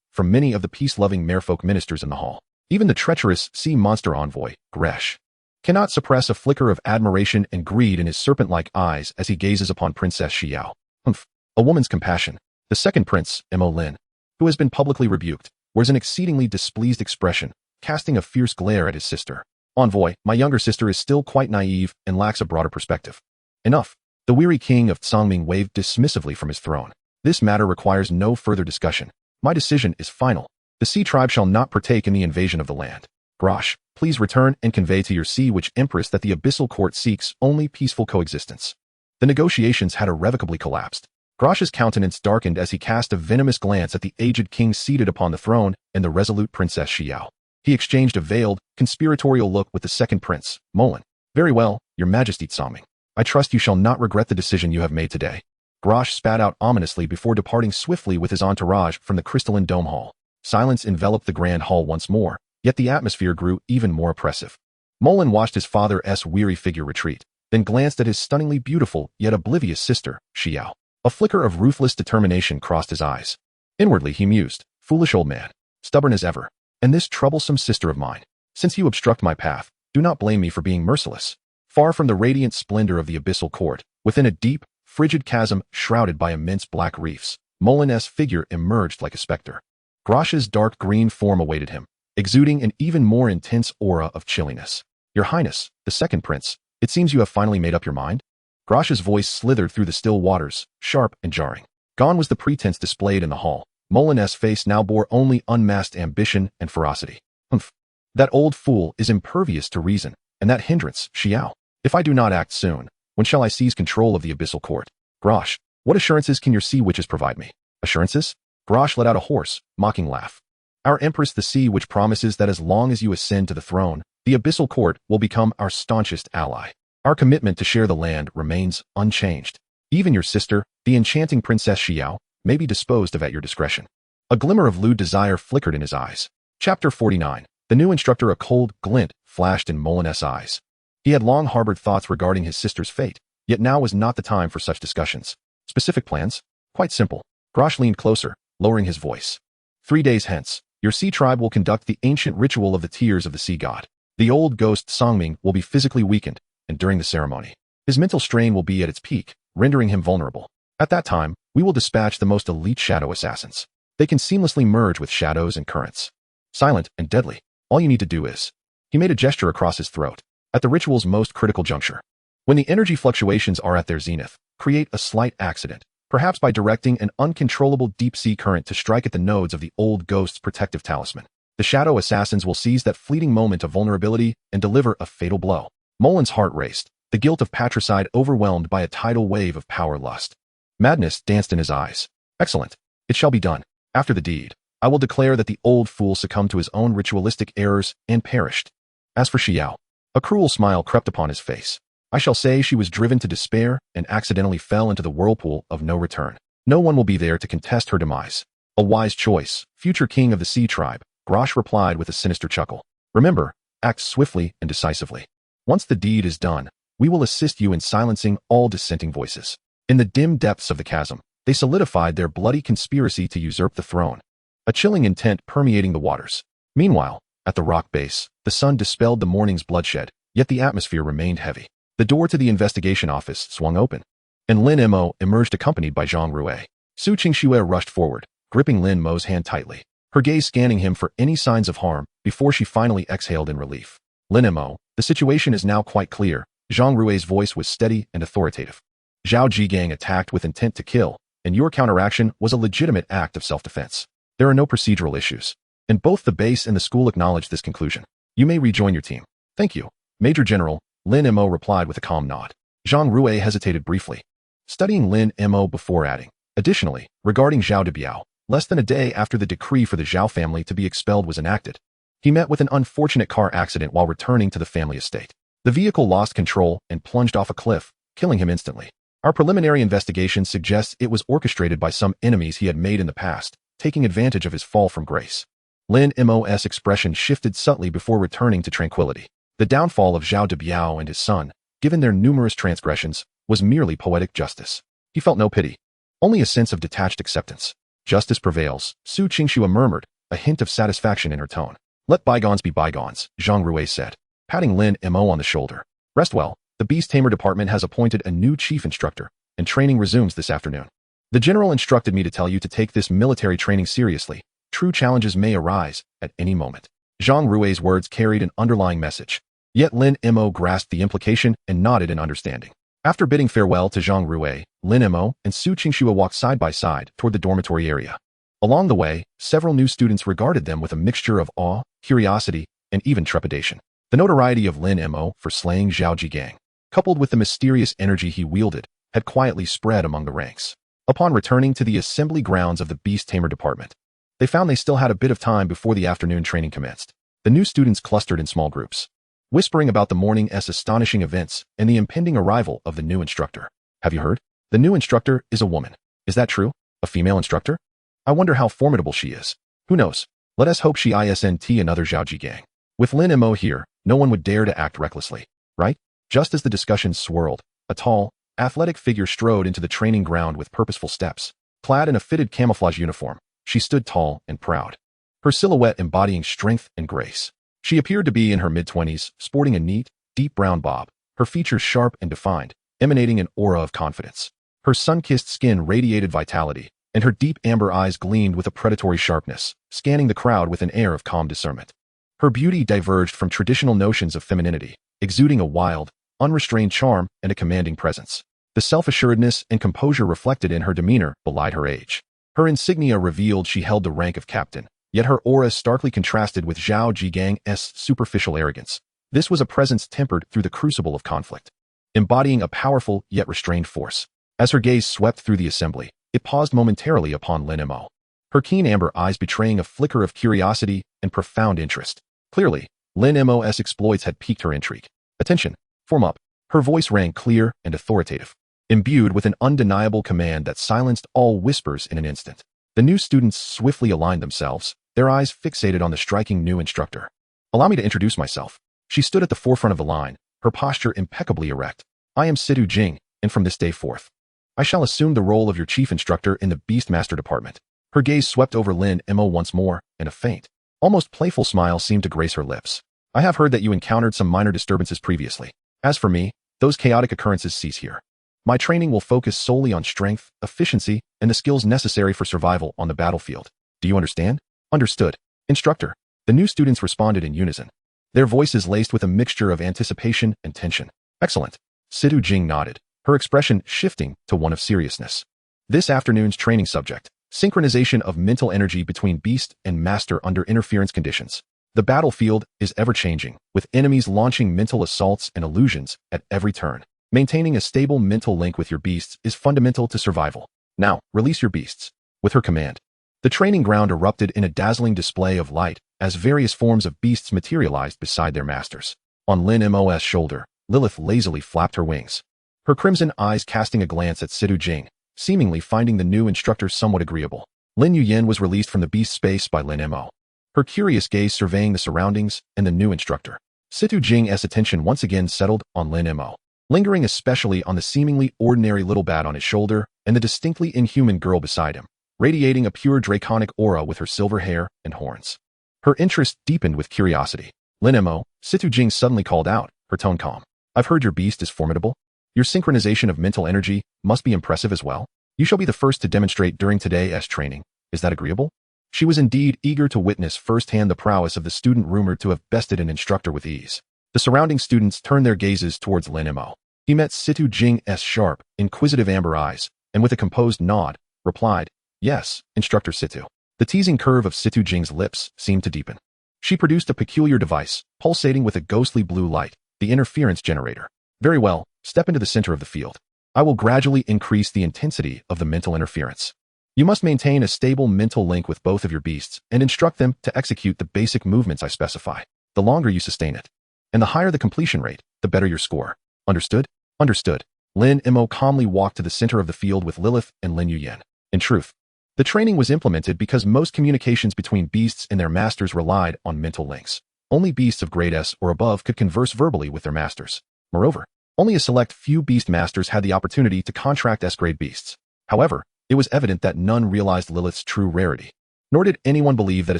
from many of the peace-loving merfolk ministers in the hall. Even the treacherous sea monster envoy, Gresh, cannot suppress a flicker of admiration and greed in his serpent-like eyes as he gazes upon Princess Xiao. Humph, a woman's compassion. The second prince, Mo Lin, who has been publicly rebuked, wears an exceedingly displeased expression, casting a fierce glare at his sister. Envoy, my younger sister is still quite naive and lacks a broader perspective. Enough. The weary king of Tsangming waved dismissively from his throne. This matter requires no further discussion. My decision is final. The sea tribe shall not partake in the invasion of the land. Grosh, please return and convey to your sea witch empress that the abyssal court seeks only peaceful coexistence. The negotiations had irrevocably collapsed. Grosh's countenance darkened as he cast a venomous glance at the aged king seated upon the throne and the resolute Princess Xiao. He exchanged a veiled, conspiratorial look with the second prince, Mo Lin. Very well, your majesty Tsangming. I trust you shall not regret the decision you have made today. Grosh spat out ominously before departing swiftly with his entourage from the crystalline dome hall. Silence enveloped the grand hall once more, yet the atmosphere grew even more oppressive. Mo Lin watched his father's weary figure retreat, then glanced at his stunningly beautiful yet oblivious sister, Xiao. A flicker of ruthless determination crossed his eyes. Inwardly he mused, foolish old man, stubborn as ever, and this troublesome sister of mine. Since you obstruct my path, do not blame me for being merciless. Far from the radiant splendor of the abyssal court, within a deep, frigid chasm shrouded by immense black reefs, Mo Lin's figure emerged like a specter. Grosh's dark green form awaited him, exuding an even more intense aura of chilliness. Your Highness, the second prince, it seems you have finally made up your mind? Grosh's voice slithered through the still waters, sharp and jarring. Gone was the pretense displayed in the hall. Mo Lin's face now bore only unmasked ambition and ferocity. Humph. That old fool is impervious to reason, and that hindrance, Xiao. If I do not act soon, when shall I seize control of the abyssal court? Grosh, what assurances can your sea witches provide me? Assurances? Grosh let out a hoarse, mocking laugh. Our empress the sea witch promises that as long as you ascend to the throne, the abyssal court will become our staunchest ally. Our commitment to share the land remains unchanged. Even your sister, the enchanting Princess Xiao, may be disposed of at your discretion. A glimmer of lewd desire flickered in his eyes. Chapter 49. The new instructor. A cold glint flashed in Mo Lin's eyes. He had long harbored thoughts regarding his sister's fate, yet now was not the time for such discussions. Specific plans? Quite simple. Grosh leaned closer, lowering his voice. 3 days hence, your sea tribe will conduct the ancient ritual of the tears of the sea god. The old ghost Tsangming will be physically weakened, and during the ceremony, his mental strain will be at its peak, rendering him vulnerable. At that time, we will dispatch the most elite shadow assassins. They can seamlessly merge with shadows and currents. Silent and deadly. All you need to do is... He made a gesture across his throat. At the ritual's most critical juncture, when the energy fluctuations are at their zenith, create a slight accident, perhaps by directing an uncontrollable deep-sea current to strike at the nodes of the old ghost's protective talisman. The shadow assassins will seize that fleeting moment of vulnerability and deliver a fatal blow. Mo Lin's heart raced, the guilt of patricide overwhelmed by a tidal wave of power lust. Madness danced in his eyes. Excellent. It shall be done. After the deed, I will declare that the old fool succumbed to his own ritualistic errors and perished. As for Xiao, a cruel smile crept upon his face. I shall say she was driven to despair and accidentally fell into the whirlpool of no return. No one will be there to contest her demise. A wise choice, future king of the sea tribe, Grosh replied with a sinister chuckle. Remember, act swiftly and decisively. Once the deed is done, we will assist you in silencing all dissenting voices. In the dim depths of the chasm, they solidified their bloody conspiracy to usurp the throne. A chilling intent permeating the waters. Meanwhile, at the rock base, the sun dispelled the morning's bloodshed, yet the atmosphere remained heavy. The door to the investigation office swung open, and Lin Mo emerged accompanied by Zhang Rui. Su Qingxue rushed forward, gripping Lin Mo's hand tightly, her gaze scanning him for any signs of harm before she finally exhaled in relief. Lin Mo, the situation is now quite clear. Zhang Rui's voice was steady and authoritative. Zhao Jigang attacked with intent to kill, and your counteraction was a legitimate act of self-defense. There are no procedural issues. And both the base and the school acknowledge this conclusion. You may rejoin your team. Thank you, Major General, Lin Mo replied with a calm nod. Zhang Rui hesitated briefly, studying Lin Mo before adding. Additionally, regarding Zhao Debiao, less than a day after the decree for the Zhao family to be expelled was enacted, he met with an unfortunate car accident while returning to the family estate. The vehicle lost control and plunged off a cliff, killing him instantly. Our preliminary investigation suggests it was orchestrated by some enemies he had made in the past, taking advantage of his fall from grace. Lin Mo's expression shifted subtly before returning to tranquility. The downfall of Zhao Debiao and his son, given their numerous transgressions, was merely poetic justice. He felt no pity, only a sense of detached acceptance. Justice prevails, Su Qingxue murmured, a hint of satisfaction in her tone. Let bygones be bygones, Zhang Rui said, patting Lin Mo on the shoulder. Rest well, the Beast Tamer Department has appointed a new chief instructor, and training resumes this afternoon. The general instructed me to tell you to take this military training seriously. True challenges may arise at any moment. Zhang Rui's words carried an underlying message. Yet Lin Mo grasped the implication and nodded in understanding. After bidding farewell to Zhang Rui, Lin Mo and Su Qingxue walked side by side toward the dormitory area. Along the way, several new students regarded them with a mixture of awe, curiosity, and even trepidation. The notoriety of Lin Mo for slaying Zhao Jigang, coupled with the mysterious energy he wielded, had quietly spread among the ranks. Upon returning to the assembly grounds of the Beast Tamer Department, they found they still had a bit of time before the afternoon training commenced. The new students clustered in small groups, whispering about the morning's astonishing events and the impending arrival of the new instructor. Have you heard? The new instructor is a woman. Is that true? A female instructor? I wonder how formidable she is. Who knows? Let us hope she isn't another Zhao Jigang. With Lin Mo here, no one would dare to act recklessly, right? Just as the discussion swirled, a tall, athletic figure strode into the training ground with purposeful steps. Clad in a fitted camouflage uniform, she stood tall and proud, her silhouette embodying strength and grace. She appeared to be in her mid-20s, sporting a neat, deep brown bob, her features sharp and defined, emanating an aura of confidence. Her sun-kissed skin radiated vitality, and her deep amber eyes gleamed with a predatory sharpness, scanning the crowd with an air of calm discernment. Her beauty diverged from traditional notions of femininity, exuding a wild, unrestrained charm and a commanding presence. The self-assuredness and composure reflected in her demeanor belied her age. Her insignia revealed she held the rank of captain, yet her aura starkly contrasted with Zhao Jigang's superficial arrogance. This was a presence tempered through the crucible of conflict, embodying a powerful yet restrained force. As her gaze swept through the assembly, it paused momentarily upon Lin Mo, her keen amber eyes betraying a flicker of curiosity and profound interest. Clearly, Lin Mo's exploits had piqued her intrigue. Attention, form up. Her voice rang clear and authoritative, imbued with an undeniable command that silenced all whispers in an instant. The new students swiftly aligned themselves, their eyes fixated on the striking new instructor. Allow me to introduce myself. She stood at the forefront of the line, her posture impeccably erect. I am Sidu Jing, and from this day forth, I shall assume the role of your chief instructor in the Beastmaster department. Her gaze swept over Lin Mo once more, and a faint, almost playful smile seemed to grace her lips. I have heard that you encountered some minor disturbances previously. As for me, those chaotic occurrences cease here. My training will focus solely on strength, efficiency, and the skills necessary for survival on the battlefield. Do you understand? Understood, instructor. The new students responded in unison, their voices laced with a mixture of anticipation and tension. Excellent. Sidu Jing nodded, her expression shifting to one of seriousness. This afternoon's training subject, synchronization of mental energy between beast and master under interference conditions. The battlefield is ever-changing, with enemies launching mental assaults and illusions at every turn. Maintaining a stable mental link with your beasts is fundamental to survival. Now, release your beasts. With her command, the training ground erupted in a dazzling display of light as various forms of beasts materialized beside their masters. On Lin Mo's shoulder, Lilith lazily flapped her wings, her crimson eyes casting a glance at Situ Jing, seemingly finding the new instructor somewhat agreeable. Lin Yuyin was released from the beast space by Lin Mo, her curious gaze surveying the surroundings and the new instructor. Situ Jing's attention once again settled on Lin Mo, lingering especially on the seemingly ordinary little bat on his shoulder and the distinctly inhuman girl beside him, radiating a pure draconic aura with her silver hair and horns. Her interest deepened with curiosity. Lin Mo, Situ Jing suddenly called out, her tone calm. I've heard your beast is formidable. Your synchronization of mental energy must be impressive as well. You shall be the first to demonstrate during today's training. Is that agreeable? She was indeed eager to witness firsthand the prowess of the student rumored to have bested an instructor with ease. The surrounding students turned their gazes towards Lin Mo. He met Situ Jing's sharp, inquisitive amber eyes, and with a composed nod, replied, Yes, Instructor Situ. The teasing curve of Situ Jing's lips seemed to deepen. She produced a peculiar device, pulsating with a ghostly blue light, the interference generator. Very well, step into the center of the field. I will gradually increase the intensity of the mental interference. You must maintain a stable mental link with both of your beasts and instruct them to execute the basic movements I specify. The longer you sustain it, and the higher the completion rate, the better your score. Understood? Understood. Lin Mo calmly walked to the center of the field with Lilith and Lin Yuyin. In truth, the training was implemented because most communications between beasts and their masters relied on mental links. Only beasts of grade S or above could converse verbally with their masters. Moreover, only a select few beast masters had the opportunity to contract S-grade beasts. However, it was evident that none realized Lilith's true rarity. Nor did anyone believe that a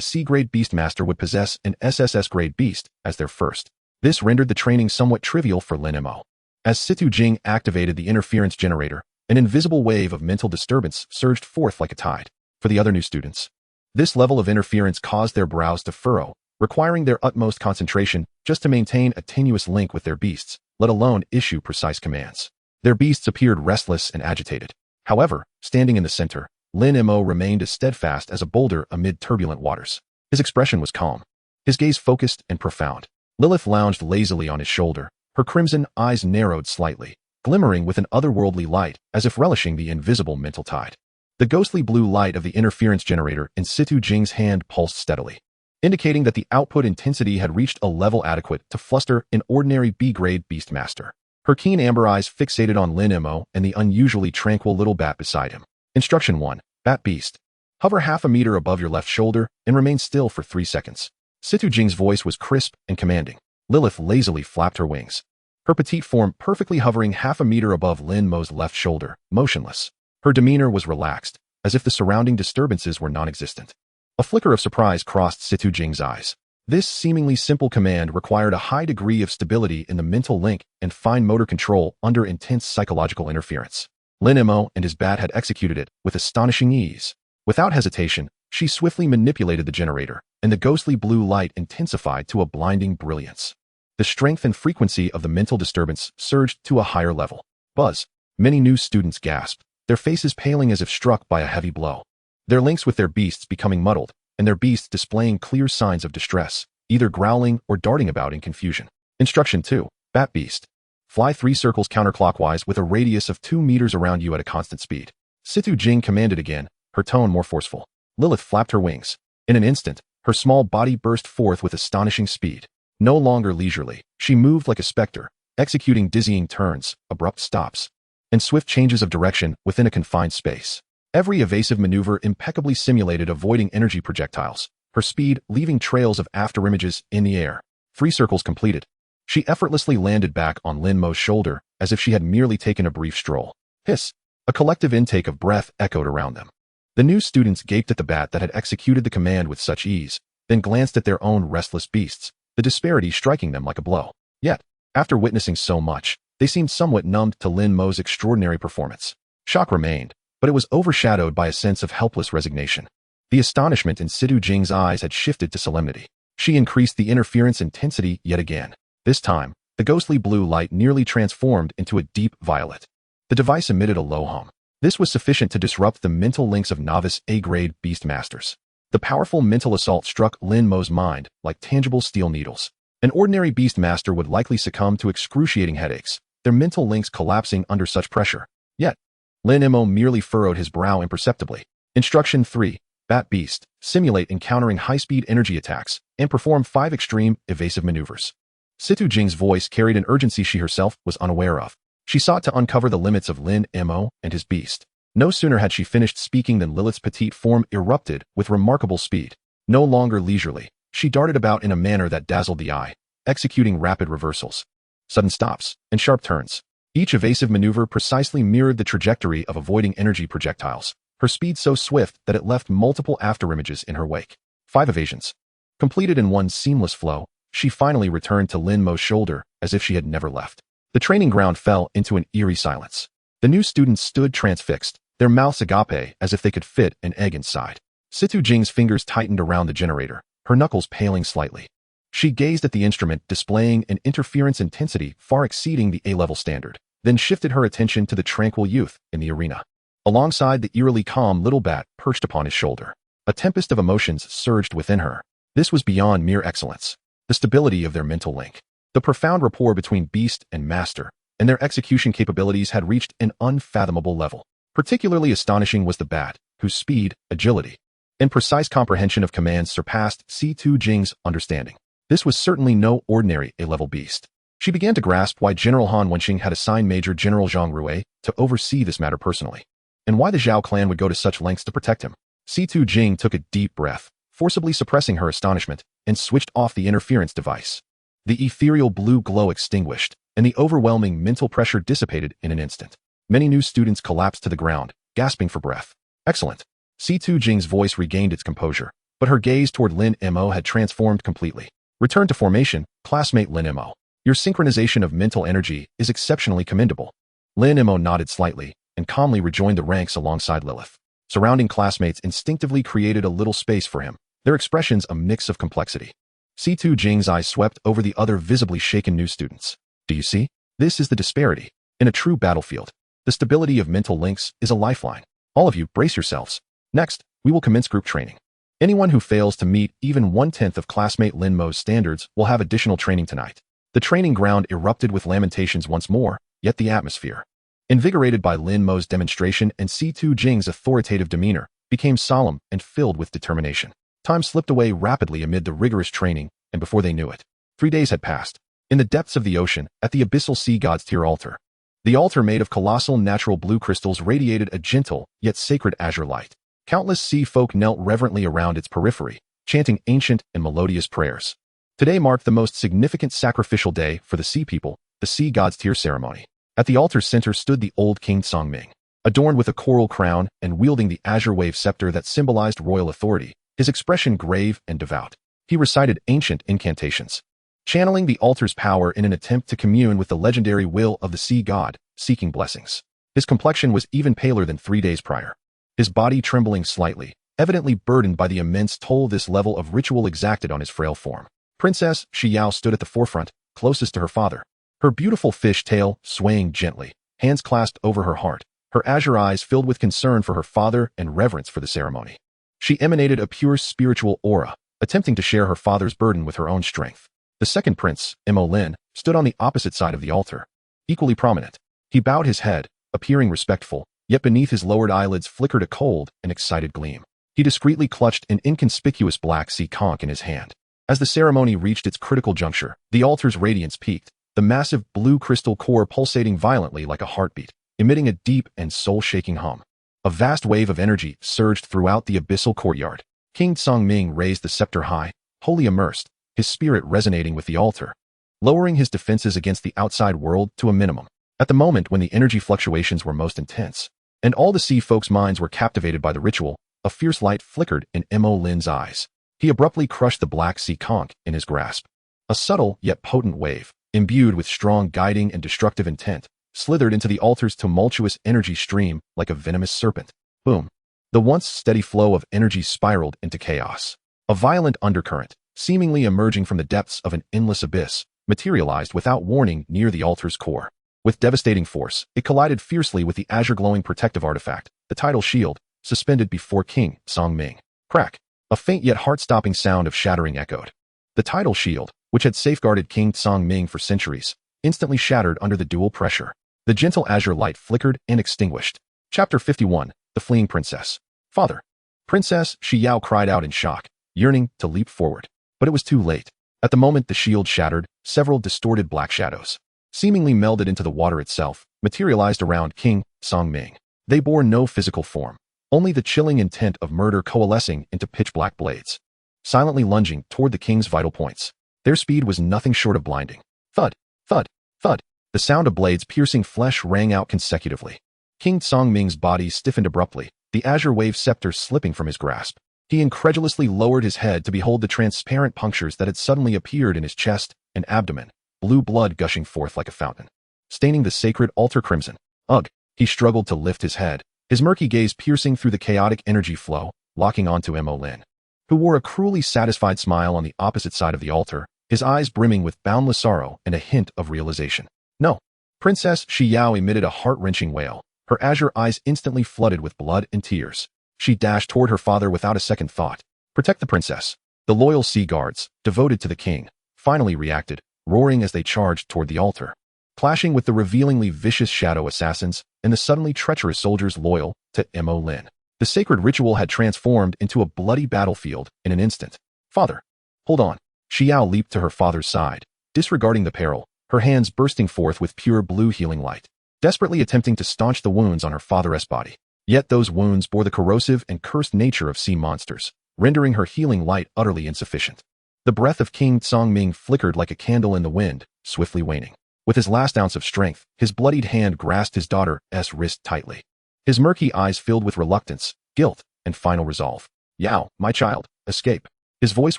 C-grade beastmaster would possess an SSS-grade beast as their first. This rendered the training somewhat trivial for Lin Mo. As Situ Jing activated the interference generator, an invisible wave of mental disturbance surged forth like a tide. For the other new students, this level of interference caused their brows to furrow, requiring their utmost concentration just to maintain a tenuous link with their beasts, let alone issue precise commands. Their beasts appeared restless and agitated. However, standing in the center, Lin Mo remained as steadfast as a boulder amid turbulent waters. His expression was calm, his gaze focused and profound. Lilith lounged lazily on his shoulder, her crimson eyes narrowed slightly, glimmering with an otherworldly light as if relishing the invisible mental tide. The ghostly blue light of the interference generator in Situ Jing's hand pulsed steadily, indicating that the output intensity had reached a level adequate to fluster an ordinary B-grade beastmaster. Her keen amber eyes fixated on Lin Mo and the unusually tranquil little bat beside him. Instruction 1. Bat Beast. Hover half a meter above your left shoulder and remain still for 3 seconds. Situ Jing's voice was crisp and commanding. Lilith lazily flapped her wings, her petite form perfectly hovering half a meter above Lin Mo's left shoulder, motionless. Her demeanor was relaxed, as if the surrounding disturbances were non-existent. A flicker of surprise crossed Situ Jing's eyes. This seemingly simple command required a high degree of stability in the mental link and fine motor control under intense psychological interference. Lin Mo and his bat had executed it with astonishing ease. Without hesitation, she swiftly manipulated the generator, and the ghostly blue light intensified to a blinding brilliance. The strength and frequency of the mental disturbance surged to a higher level. Buzz. Many new students gasped, their faces paling as if struck by a heavy blow. Their links with their beasts becoming muddled, and their beasts displaying clear signs of distress, either growling or darting about in confusion. Instruction 2. Bat Beast. Fly 3 circles counterclockwise with a radius of 2 meters around you at a constant speed. Situ Jing commanded again, her tone more forceful. Lilith flapped her wings. In an instant, her small body burst forth with astonishing speed. No longer leisurely, she moved like a specter, executing dizzying turns, abrupt stops, and swift changes of direction within a confined space. Every evasive maneuver impeccably simulated avoiding energy projectiles, her speed leaving trails of afterimages in the air. 3 circles completed. She effortlessly landed back on Lin Mo's shoulder as if she had merely taken a brief stroll. Hiss! A collective intake of breath echoed around them. The new students gaped at the bat that had executed the command with such ease, then glanced at their own restless beasts, the disparity striking them like a blow. Yet, after witnessing so much, they seemed somewhat numbed to Lin Mo's extraordinary performance. Shock remained, but it was overshadowed by a sense of helpless resignation. The astonishment in Situ Jing's eyes had shifted to solemnity. She increased the interference intensity yet again. This time, the ghostly blue light nearly transformed into a deep violet. The device emitted a low hum. This was sufficient to disrupt the mental links of novice A-grade beastmasters. The powerful mental assault struck Lin Mo's mind like tangible steel needles. An ordinary beastmaster would likely succumb to excruciating headaches, their mental links collapsing under such pressure. Yet, Lin Mo merely furrowed his brow imperceptibly. Instruction 3. Bat Beast. Simulate encountering high-speed energy attacks and perform 5 extreme, evasive maneuvers. Situ Jing's voice carried an urgency she herself was unaware of. She sought to uncover the limits of Lin Mo and his beast. No sooner had she finished speaking than Lilith's petite form erupted with remarkable speed. No longer leisurely, she darted about in a manner that dazzled the eye, executing rapid reversals, sudden stops, and sharp turns. Each evasive maneuver precisely mirrored the trajectory of avoiding energy projectiles, her speed so swift that it left multiple afterimages in her wake. 5 evasions. Completed in one seamless flow, she finally returned to Lin Mo's shoulder as if she had never left. The training ground fell into an eerie silence. The new students stood transfixed, their mouths agape as if they could fit an egg inside. Situ Jing's fingers tightened around the generator, her knuckles paling slightly. She gazed at the instrument, displaying an interference intensity far exceeding the A-level standard, then shifted her attention to the tranquil youth in the arena. Alongside the eerily calm little bat perched upon his shoulder, a tempest of emotions surged within her. This was beyond mere excellence. The stability of their mental link, the profound rapport between beast and master, and their execution capabilities had reached an unfathomable level. Particularly astonishing was the bat, whose speed, agility, and precise comprehension of commands surpassed Situ Jing's understanding. This was certainly no ordinary A-level beast. She began to grasp why General Han Wenqing had assigned Major General Zhang Rui to oversee this matter personally, and why the Zhao clan would go to such lengths to protect him. Situ Jing took a deep breath, forcibly suppressing her astonishment, and switched off the interference device. The ethereal blue glow extinguished, and the overwhelming mental pressure dissipated in an instant. Many new students collapsed to the ground, gasping for breath. Excellent. Situ Jing's voice regained its composure, but her gaze toward Lin Mo had transformed completely. Return to formation, classmate Lin Mo. Your synchronization of mental energy is exceptionally commendable. Lin Mo nodded slightly, and calmly rejoined the ranks alongside Lilith. Surrounding classmates instinctively created a little space for him, their expressions a mix of complexity. Situ Jing's eyes swept over the other visibly shaken new students. Do you see? This is the disparity. In a true battlefield, the stability of mental links is a lifeline. All of you, brace yourselves. Next, we will commence group training. Anyone who fails to meet even 1/10 of classmate Lin Mo's standards will have additional training tonight. The training ground erupted with lamentations once more, yet the atmosphere, invigorated by Lin Mo's demonstration and Situ Jing's authoritative demeanor, became solemn and filled with determination. Time slipped away rapidly amid the rigorous training, and before they knew it, 3 days had passed. In the depths of the ocean, at the abyssal sea god's tier altar, the altar made of colossal natural blue crystals radiated a gentle, yet sacred azure light. Countless sea folk knelt reverently around its periphery, chanting ancient and melodious prayers. Today marked the most significant sacrificial day for the sea people, the sea god's tier ceremony. At the altar's center stood the old King Songming, adorned with a coral crown and wielding the azure wave scepter that symbolized royal authority, his expression grave and devout. He recited ancient incantations, channeling the altar's power in an attempt to commune with the legendary will of the sea god, seeking blessings. His complexion was even paler than 3 days prior, his body trembling slightly, evidently burdened by the immense toll this level of ritual exacted on his frail form. Princess Xiao stood at the forefront, closest to her father, her beautiful fish tail swaying gently, hands clasped over her heart, her azure eyes filled with concern for her father and reverence for the ceremony. She emanated a pure spiritual aura, attempting to share her father's burden with her own strength. The second prince, Mo Lin, stood on the opposite side of the altar, equally prominent. He bowed his head, appearing respectful, yet beneath his lowered eyelids flickered a cold and excited gleam. He discreetly clutched an inconspicuous black sea conch in his hand. As the ceremony reached its critical juncture, the altar's radiance peaked, the massive blue crystal core pulsating violently like a heartbeat, emitting a deep and soul-shaking hum. A vast wave of energy surged throughout the abyssal courtyard. King Songming raised the scepter high, wholly immersed, his spirit resonating with the altar, lowering his defenses against the outside world to a minimum. At the moment when the energy fluctuations were most intense, and all the sea folks' minds were captivated by the ritual, a fierce light flickered in Mo Lin's eyes. He abruptly crushed the black sea conch in his grasp. A subtle yet potent wave, imbued with strong guiding and destructive intent, slithered into the altar's tumultuous energy stream like a venomous serpent. Boom. The once steady flow of energy spiraled into chaos. A violent undercurrent, seemingly emerging from the depths of an endless abyss, materialized without warning near the altar's core. With devastating force, it collided fiercely with the azure-glowing protective artifact, the tidal shield, suspended before King Songming. Crack! A faint yet heart-stopping sound of shattering echoed. The tidal shield, which had safeguarded King Songming for centuries, instantly shattered under the dual pressure. The gentle azure light flickered and extinguished. Chapter 51. The Fleeing Princess. Father. Princess Shi Yao cried out in shock, yearning to leap forward. But it was too late. At the moment the shield shattered, several distorted black shadows, seemingly melded into the water itself, materialized around King Song-ming. They bore no physical form, only the chilling intent of murder coalescing into pitch-black blades, silently lunging toward the king's vital points. Their speed was nothing short of blinding. Thud, thud, thud. The sound of blades piercing flesh rang out consecutively. King Song-ming's body stiffened abruptly, the azure wave scepter slipping from his grasp. He incredulously lowered his head to behold the transparent punctures that had suddenly appeared in his chest and abdomen, blue blood gushing forth like a fountain, staining the sacred altar crimson. Ugh! He struggled to lift his head, his murky gaze piercing through the chaotic energy flow, locking onto Mo Lin, who wore a cruelly satisfied smile on the opposite side of the altar, his eyes brimming with boundless sorrow and a hint of realization. No! Princess Shi Yao emitted a heart-wrenching wail, her azure eyes instantly flooded with blood and tears. She dashed toward her father without a second thought. Protect the princess. The loyal sea guards, devoted to the king, finally reacted, roaring as they charged toward the altar, clashing with the revealingly vicious shadow assassins and the suddenly treacherous soldiers loyal to Mo Lin. The sacred ritual had transformed into a bloody battlefield in an instant. Father! Hold on. Shi Yao leaped to her father's side, disregarding the peril, her hands bursting forth with pure blue healing light, desperately attempting to staunch the wounds on her father's body. Yet those wounds bore the corrosive and cursed nature of sea monsters, rendering her healing light utterly insufficient. The breath of King Song-ming flickered like a candle in the wind, swiftly waning. With his last ounce of strength, his bloodied hand grasped his daughter's wrist tightly. His murky eyes filled with reluctance, guilt, and final resolve. Yao, my child, escape. His voice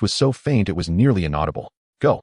was so faint it was nearly inaudible. Go.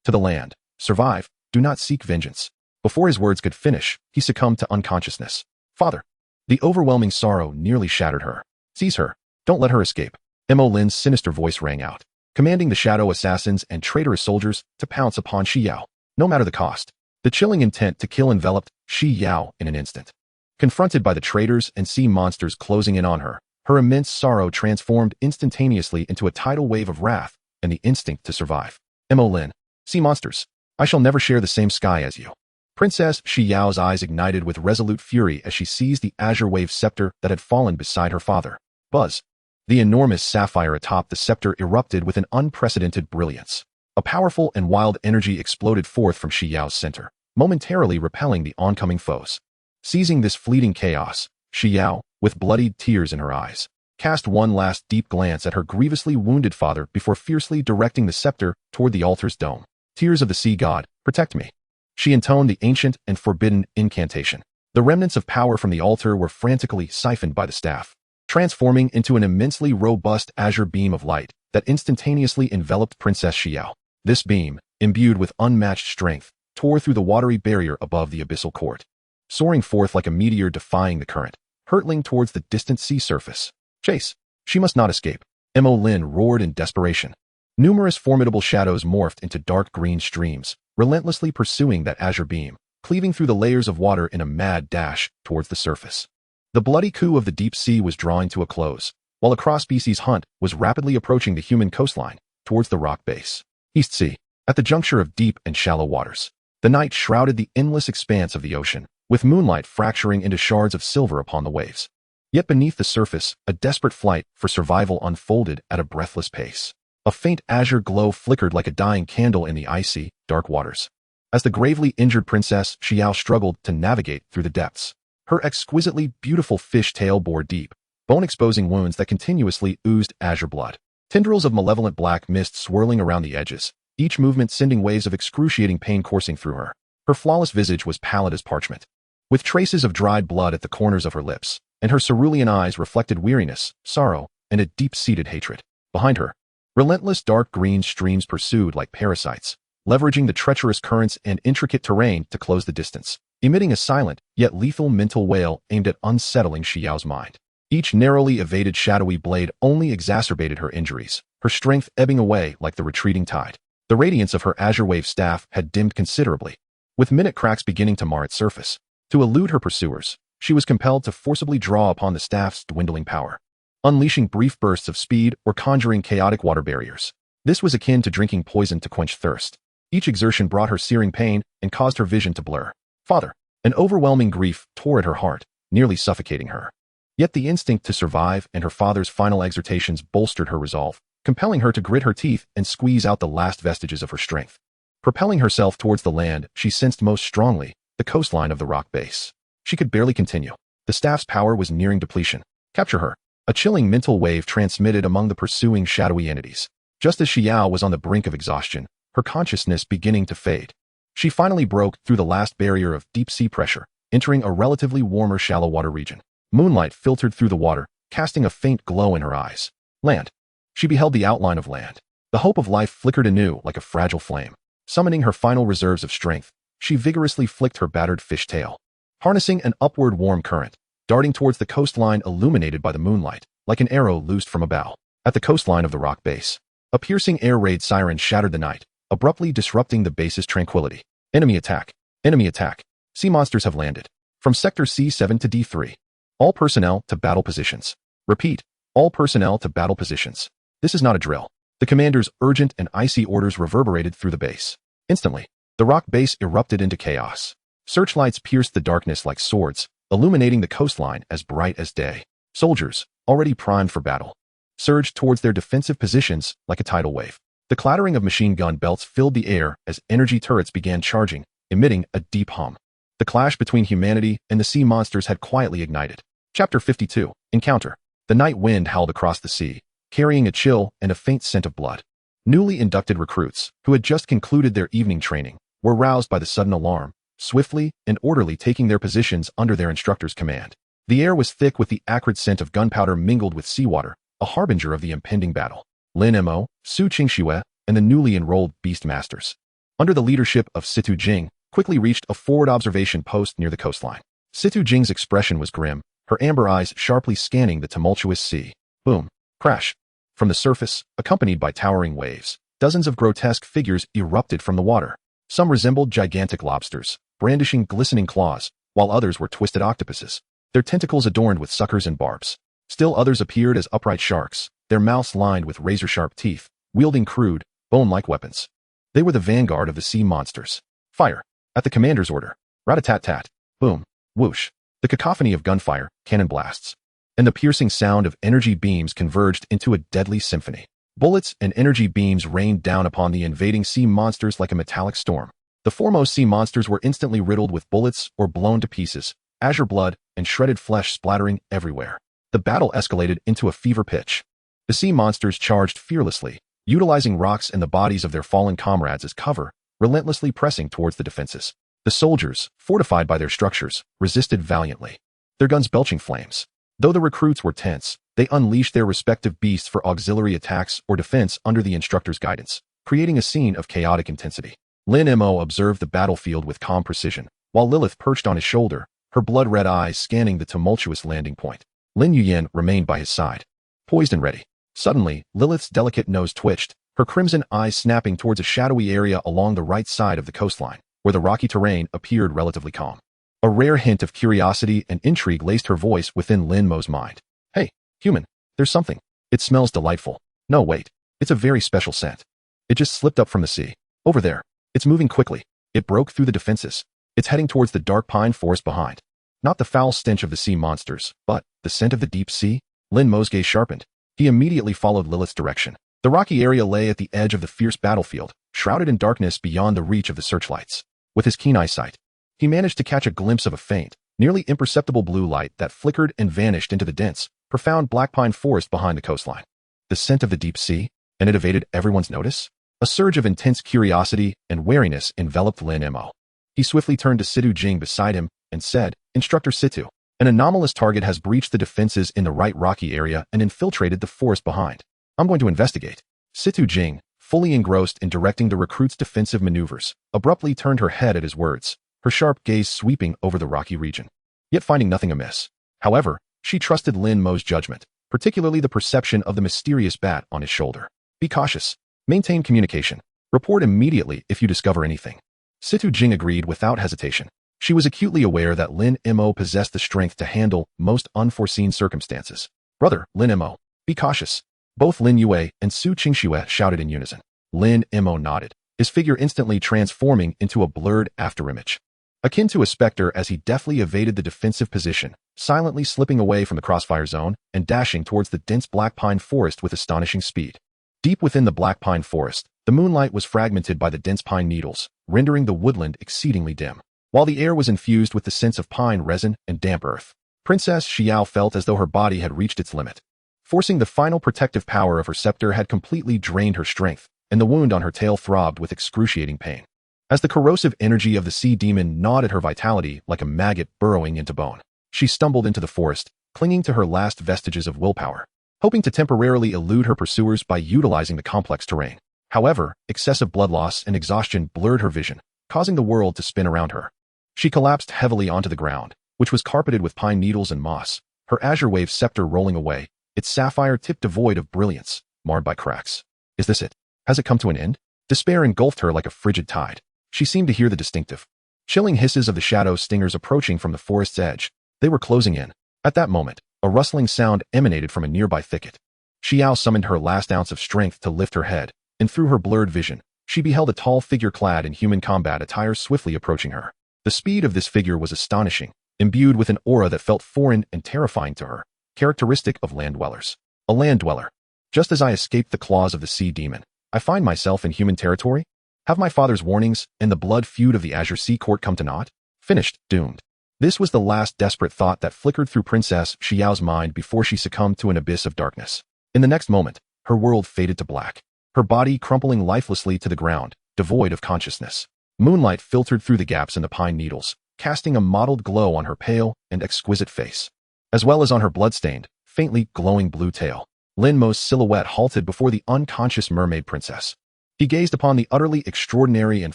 To the land. Survive. Do not seek vengeance. Before his words could finish, he succumbed to unconsciousness. Father. The overwhelming sorrow nearly shattered her. Seize her. Don't let her escape. Mo Lin's sinister voice rang out, commanding the shadow assassins and traitorous soldiers to pounce upon Shi Yao, no matter the cost. The chilling intent to kill enveloped Shi Yao in an instant. Confronted by the traitors and sea monsters closing in on her, her immense sorrow transformed instantaneously into a tidal wave of wrath and the instinct to survive. Mo Lin, sea monsters, I shall never share the same sky as you. Princess Shi Yao's eyes ignited with resolute fury as she seized the azure wave scepter that had fallen beside her father. Buzz. The enormous sapphire atop the scepter erupted with an unprecedented brilliance. A powerful and wild energy exploded forth from Shi Yao's center, momentarily repelling the oncoming foes. Seizing this fleeting chaos, Shi Yao, with bloodied tears in her eyes, cast one last deep glance at her grievously wounded father before fiercely directing the scepter toward the altar's dome. Tears of the sea god, protect me. She intoned the ancient and forbidden incantation. The remnants of power from the altar were frantically siphoned by the staff, transforming into an immensely robust azure beam of light that instantaneously enveloped Princess Shi Yao. This beam, imbued with unmatched strength, tore through the watery barrier above the abyssal court, soaring forth like a meteor defying the current, hurtling towards the distant sea surface. Chase! She must not escape. Mo Lin roared in desperation. Numerous formidable shadows morphed into dark green streams, relentlessly pursuing that azure beam, cleaving through the layers of water in a mad dash towards the surface. The bloody coup of the deep sea was drawing to a close, while a cross-species hunt was rapidly approaching the human coastline, towards the rock base. East Sea. At the juncture of deep and shallow waters, the night shrouded the endless expanse of the ocean, with moonlight fracturing into shards of silver upon the waves. Yet beneath the surface, a desperate flight for survival unfolded at a breathless pace. A faint azure glow flickered like a dying candle in the icy, dark waters, as the gravely injured Princess Shi Yao struggled to navigate through the depths. Her exquisitely beautiful fish tail bore deep, bone-exposing wounds that continuously oozed azure blood. Tendrils of malevolent black mist swirling around the edges, each movement sending waves of excruciating pain coursing through her. Her flawless visage was pallid as parchment, with traces of dried blood at the corners of her lips, and her cerulean eyes reflected weariness, sorrow, and a deep-seated hatred. Behind her, relentless dark green streams pursued like parasites, leveraging the treacherous currents and intricate terrain to close the distance, emitting a silent, yet lethal mental wail aimed at unsettling Shi Yao's mind. Each narrowly evaded shadowy blade only exacerbated her injuries, her strength ebbing away like the retreating tide. The radiance of her azure wave staff had dimmed considerably, with minute cracks beginning to mar its surface. To elude her pursuers, she was compelled to forcibly draw upon the staff's dwindling power, unleashing brief bursts of speed or conjuring chaotic water barriers. This was akin to drinking poison to quench thirst. Each exertion brought her searing pain and caused her vision to blur. Father. An overwhelming grief tore at her heart, nearly suffocating her. Yet the instinct to survive and her father's final exhortations bolstered her resolve, compelling her to grit her teeth and squeeze out the last vestiges of her strength. Propelling herself towards the land she sensed most strongly, the coastline of the rock base. She could barely continue. The staff's power was nearing depletion. Capture her. A chilling mental wave transmitted among the pursuing shadowy entities. Just as Xiao was on the brink of exhaustion, her consciousness beginning to fade. She finally broke through the last barrier of deep-sea pressure, entering a relatively warmer shallow water region. Moonlight filtered through the water, casting a faint glow in her eyes. Land. She beheld the outline of land. The hope of life flickered anew like a fragile flame. Summoning her final reserves of strength, she vigorously flicked her battered fish tail. Harnessing an upward warm current, darting towards the coastline illuminated by the moonlight, like an arrow loosed from a bow. At the coastline of the rock base, a piercing air raid siren shattered the night, abruptly disrupting the base's tranquility. Enemy attack. Enemy attack. Sea monsters have landed. From Sector C7 to D3. All personnel to battle positions. Repeat. All personnel to battle positions. This is not a drill. The commander's urgent and icy orders reverberated through the base. Instantly, the rock base erupted into chaos. Searchlights pierced the darkness like swords, illuminating the coastline as bright as day. Soldiers, already primed for battle, surged towards their defensive positions like a tidal wave. The clattering of machine gun belts filled the air as energy turrets began charging, emitting a deep hum. The clash between humanity and the sea monsters had quietly ignited. Chapter 52. Encounter. The night wind howled across the sea, carrying a chill and a faint scent of blood. Newly inducted recruits, who had just concluded their evening training, were roused by the sudden alarm, swiftly and orderly taking their positions under their instructor's command. The air was thick with the acrid scent of gunpowder mingled with seawater, a harbinger of the impending battle. Lin Mo, Su Qingxue, and the newly enrolled Beastmasters, under the leadership of Situ Jing, quickly reached a forward observation post near the coastline. Situ Jing's expression was grim, her amber eyes sharply scanning the tumultuous sea. Boom. Crash. From the surface, accompanied by towering waves, dozens of grotesque figures erupted from the water. Some resembled gigantic lobsters, brandishing glistening claws, while others were twisted octopuses, their tentacles adorned with suckers and barbs. Still others appeared as upright sharks, their mouths lined with razor-sharp teeth, wielding crude, bone-like weapons. They were the vanguard of the sea monsters. Fire. At the commander's order. Rat-a-tat-tat. Boom. Whoosh. The cacophony of gunfire, cannon blasts, and the piercing sound of energy beams converged into a deadly symphony. Bullets and energy beams rained down upon the invading sea monsters like a metallic storm. The foremost sea monsters were instantly riddled with bullets or blown to pieces, azure blood and shredded flesh splattering everywhere. The battle escalated into a fever pitch. The sea monsters charged fearlessly, utilizing rocks and the bodies of their fallen comrades as cover, relentlessly pressing towards the defenses. The soldiers, fortified by their structures, resisted valiantly, their guns belching flames. Though the recruits were tense, they unleashed their respective beasts for auxiliary attacks or defense under the instructor's guidance, creating a scene of chaotic intensity. Lin Mo observed the battlefield with calm precision, while Lilith perched on his shoulder, her blood-red eyes scanning the tumultuous landing point. Lin Yuyan remained by his side, poised and ready. Suddenly, Lilith's delicate nose twitched, her crimson eyes snapping towards a shadowy area along the right side of the coastline, where the rocky terrain appeared relatively calm. A rare hint of curiosity and intrigue laced her voice within Lin Mo's mind. Hey, human, there's something. It smells delightful. No, wait. It's a very special scent. It just slipped up from the sea. Over there. It's moving quickly. It broke through the defenses. It's heading towards the dark pine forest behind. Not the foul stench of the sea monsters, but the scent of the deep sea. Lin Mo's gaze sharpened. He immediately followed Lilith's direction. The rocky area lay at the edge of the fierce battlefield, shrouded in darkness beyond the reach of the searchlights. With his keen eyesight, he managed to catch a glimpse of a faint, nearly imperceptible blue light that flickered and vanished into the dense, profound black pine forest behind the coastline. The scent of the deep sea, and it evaded everyone's notice? A surge of intense curiosity and wariness enveloped Lin Mo. He swiftly turned to Situ Jing beside him and said, Instructor Situ, an anomalous target has breached the defenses in the right rocky area and infiltrated the forest behind. I'm going to investigate. Situ Jing, fully engrossed in directing the recruits' defensive maneuvers, abruptly turned her head at his words, her sharp gaze sweeping over the rocky region, yet finding nothing amiss. However, she trusted Lin Mo's judgment, particularly the perception of the mysterious bat on his shoulder. Be cautious. Maintain communication. Report immediately if you discover anything. Situ Jing agreed without hesitation. She was acutely aware that Lin Mo possessed the strength to handle most unforeseen circumstances. Brother, Lin Mo, be cautious. Both Lin Yue and Su Qingxue shouted in unison. Lin Mo nodded, his figure instantly transforming into a blurred afterimage. Akin to a specter as he deftly evaded the defensive position, silently slipping away from the crossfire zone and dashing towards the dense black pine forest with astonishing speed. Deep within the black pine forest, the moonlight was fragmented by the dense pine needles, rendering the woodland exceedingly dim. While the air was infused with the scents of pine resin and damp earth, Princess Xiao felt as though her body had reached its limit. Forcing the final protective power of her scepter had completely drained her strength, and the wound on her tail throbbed with excruciating pain. As the corrosive energy of the sea demon gnawed at her vitality like a maggot burrowing into bone, she stumbled into the forest, clinging to her last vestiges of willpower, hoping to temporarily elude her pursuers by utilizing the complex terrain. However, excessive blood loss and exhaustion blurred her vision, causing the world to spin around her. She collapsed heavily onto the ground, which was carpeted with pine needles and moss, her azure wave scepter rolling away, its sapphire tip devoid of brilliance, marred by cracks. Is this it? Has it come to an end? Despair engulfed her like a frigid tide. She seemed to hear the distinctive, chilling hisses of the shadow stingers approaching from the forest's edge. They were closing in. At that moment, a rustling sound emanated from a nearby thicket. Xiao summoned her last ounce of strength to lift her head, and through her blurred vision, she beheld a tall figure clad in human combat attire swiftly approaching her. The speed of this figure was astonishing, imbued with an aura that felt foreign and terrifying to her, characteristic of land dwellers. A land dweller. Just as I escaped the claws of the sea demon, I find myself in human territory? Have my father's warnings and the blood feud of the Azure Sea Court come to naught? Finished, doomed. This was the last desperate thought that flickered through Princess Xiao's mind before she succumbed to an abyss of darkness. In the next moment, her world faded to black, her body crumpling lifelessly to the ground, devoid of consciousness. Moonlight filtered through the gaps in the pine needles, casting a mottled glow on her pale and exquisite face, as well as on her bloodstained, faintly glowing blue tail. Lin Mo's silhouette halted before the unconscious mermaid princess. He gazed upon the utterly extraordinary and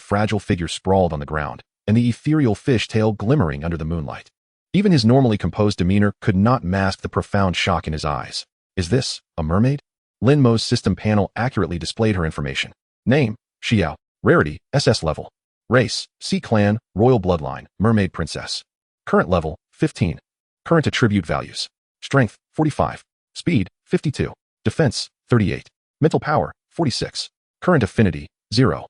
fragile figure sprawled on the ground, and the ethereal fish tail glimmering under the moonlight. Even his normally composed demeanor could not mask the profound shock in his eyes. Is this a mermaid? Lin Mo's system panel accurately displayed her information. Name, Xiao. Rarity, SS level. Race, Sea Clan, Royal Bloodline, Mermaid Princess. Current level, 15. Current attribute values. Strength, 45. Speed, 52. Defense, 38. Mental power, 46. Current affinity, 0.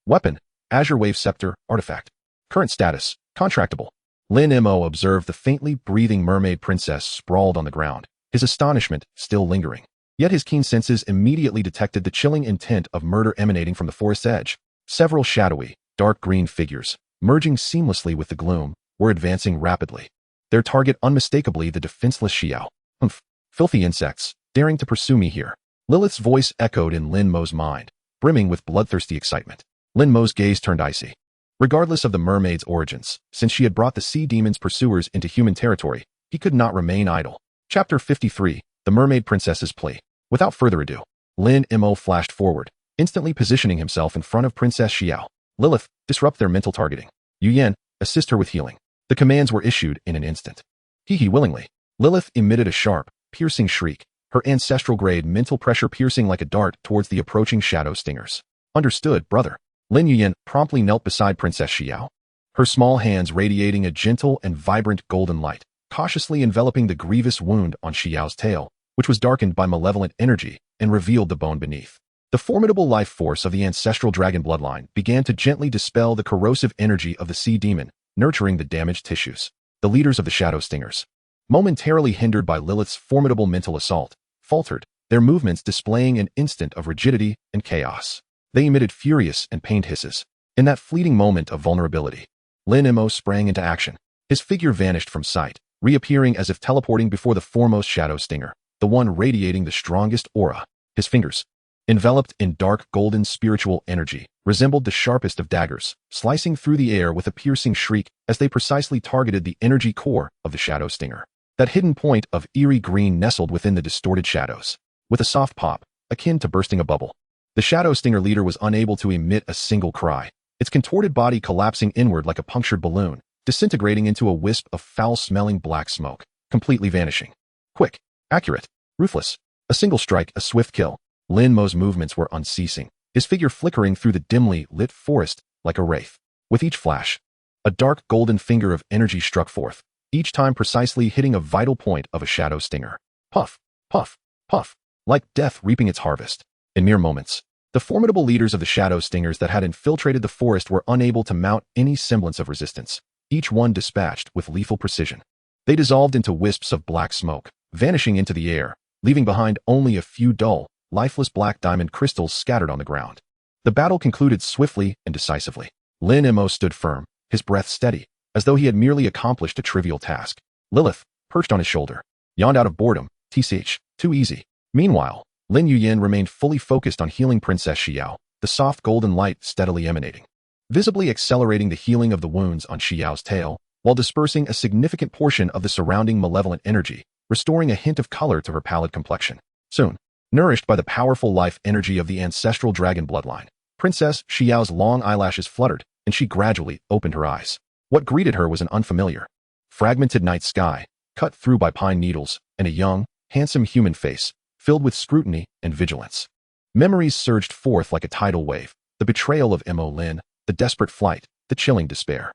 Weapon, Azure Wave Scepter, Artifact. Current status, contractable. Lin Mo observed the faintly breathing mermaid princess sprawled on the ground, his astonishment still lingering. Yet his keen senses immediately detected the chilling intent of murder emanating from the forest's edge. Several shadowy, dark green figures, merging seamlessly with the gloom, were advancing rapidly. Their target unmistakably the defenseless Xiao. Humph. Filthy insects, daring to pursue me here. Lilith's voice echoed in Lin Mo's mind, brimming with bloodthirsty excitement. Lin Mo's gaze turned icy. Regardless of the mermaid's origins, since she had brought the sea demon's pursuers into human territory, he could not remain idle. Chapter 53, The Mermaid Princess's Plea. Without further ado, Lin Mo flashed forward, instantly positioning himself in front of Princess Xiao. Lilith, disrupt their mental targeting. Yu Yan, assist her with healing. The commands were issued in an instant. He willingly. Lilith emitted a sharp, piercing shriek, her ancestral-grade mental pressure piercing like a dart towards the approaching shadow stingers. Understood, brother. Lin Yuyan promptly knelt beside Princess Xiao, her small hands radiating a gentle and vibrant golden light, cautiously enveloping the grievous wound on Xiao's tail, which was darkened by malevolent energy and revealed the bone beneath. The formidable life force of the ancestral dragon bloodline began to gently dispel the corrosive energy of the sea demon, nurturing the damaged tissues. The leaders of the shadow stingers, momentarily hindered by Lilith's formidable mental assault, faltered, their movements displaying an instant of rigidity and chaos. They emitted furious and pained hisses. In that fleeting moment of vulnerability, Lin Mo sprang into action. His figure vanished from sight, reappearing as if teleporting before the foremost shadow stinger, the one radiating the strongest aura. His fingers, enveloped in dark golden spiritual energy, resembled the sharpest of daggers, slicing through the air with a piercing shriek as they precisely targeted the energy core of the shadow stinger. That hidden point of eerie green nestled within the distorted shadows. With a soft pop, akin to bursting a bubble, the shadow stinger leader was unable to emit a single cry, its contorted body collapsing inward like a punctured balloon, disintegrating into a wisp of foul-smelling black smoke, completely vanishing. Quick, accurate, ruthless. A single strike, a swift kill. Lin Mo's movements were unceasing, his figure flickering through the dimly lit forest like a wraith. With each flash, a dark golden finger of energy struck forth, each time precisely hitting a vital point of a shadow stinger. Puff, puff, puff, like death reaping its harvest. In mere moments, The formidable leaders of the shadow stingers that had infiltrated the forest were unable to mount any semblance of resistance, each one dispatched with lethal precision. They dissolved into wisps of black smoke, vanishing into the air, leaving behind only a few dull, lifeless black diamond crystals scattered on the ground. The battle concluded swiftly and decisively. Lin Mo stood firm, his breath steady, as though he had merely accomplished a trivial task. Lilith, perched on his shoulder, yawned out of boredom. Tch, too easy. Meanwhile, Lin Yuyin remained fully focused on healing Princess Xiao, the soft golden light steadily emanating, visibly accelerating the healing of the wounds on Xiao's tail, while dispersing a significant portion of the surrounding malevolent energy, restoring a hint of color to her pallid complexion. Soon, nourished by the powerful life energy of the ancestral dragon bloodline, Princess Xiao's long eyelashes fluttered, and she gradually opened her eyes. What greeted her was an unfamiliar, fragmented night sky, cut through by pine needles, and a young, handsome human face, filled with scrutiny and vigilance. Memories surged forth like a tidal wave, the betrayal of Mo Lin, the desperate flight, the chilling despair.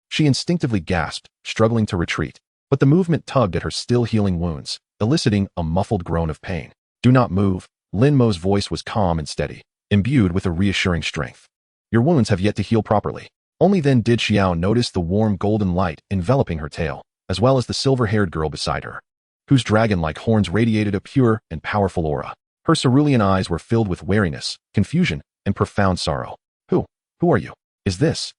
She instinctively gasped, struggling to retreat, but the movement tugged at her still healing wounds, eliciting a muffled groan of pain. Do not move. Lin Mo's voice was calm and steady, imbued with a reassuring strength. Your wounds have yet to heal properly. Only then did Xiao notice the warm golden light enveloping her tail, as well as the silver-haired girl beside her, whose dragon-like horns radiated a pure and powerful aura. Her cerulean eyes were filled with wariness, confusion, and profound sorrow. Who are you? Is this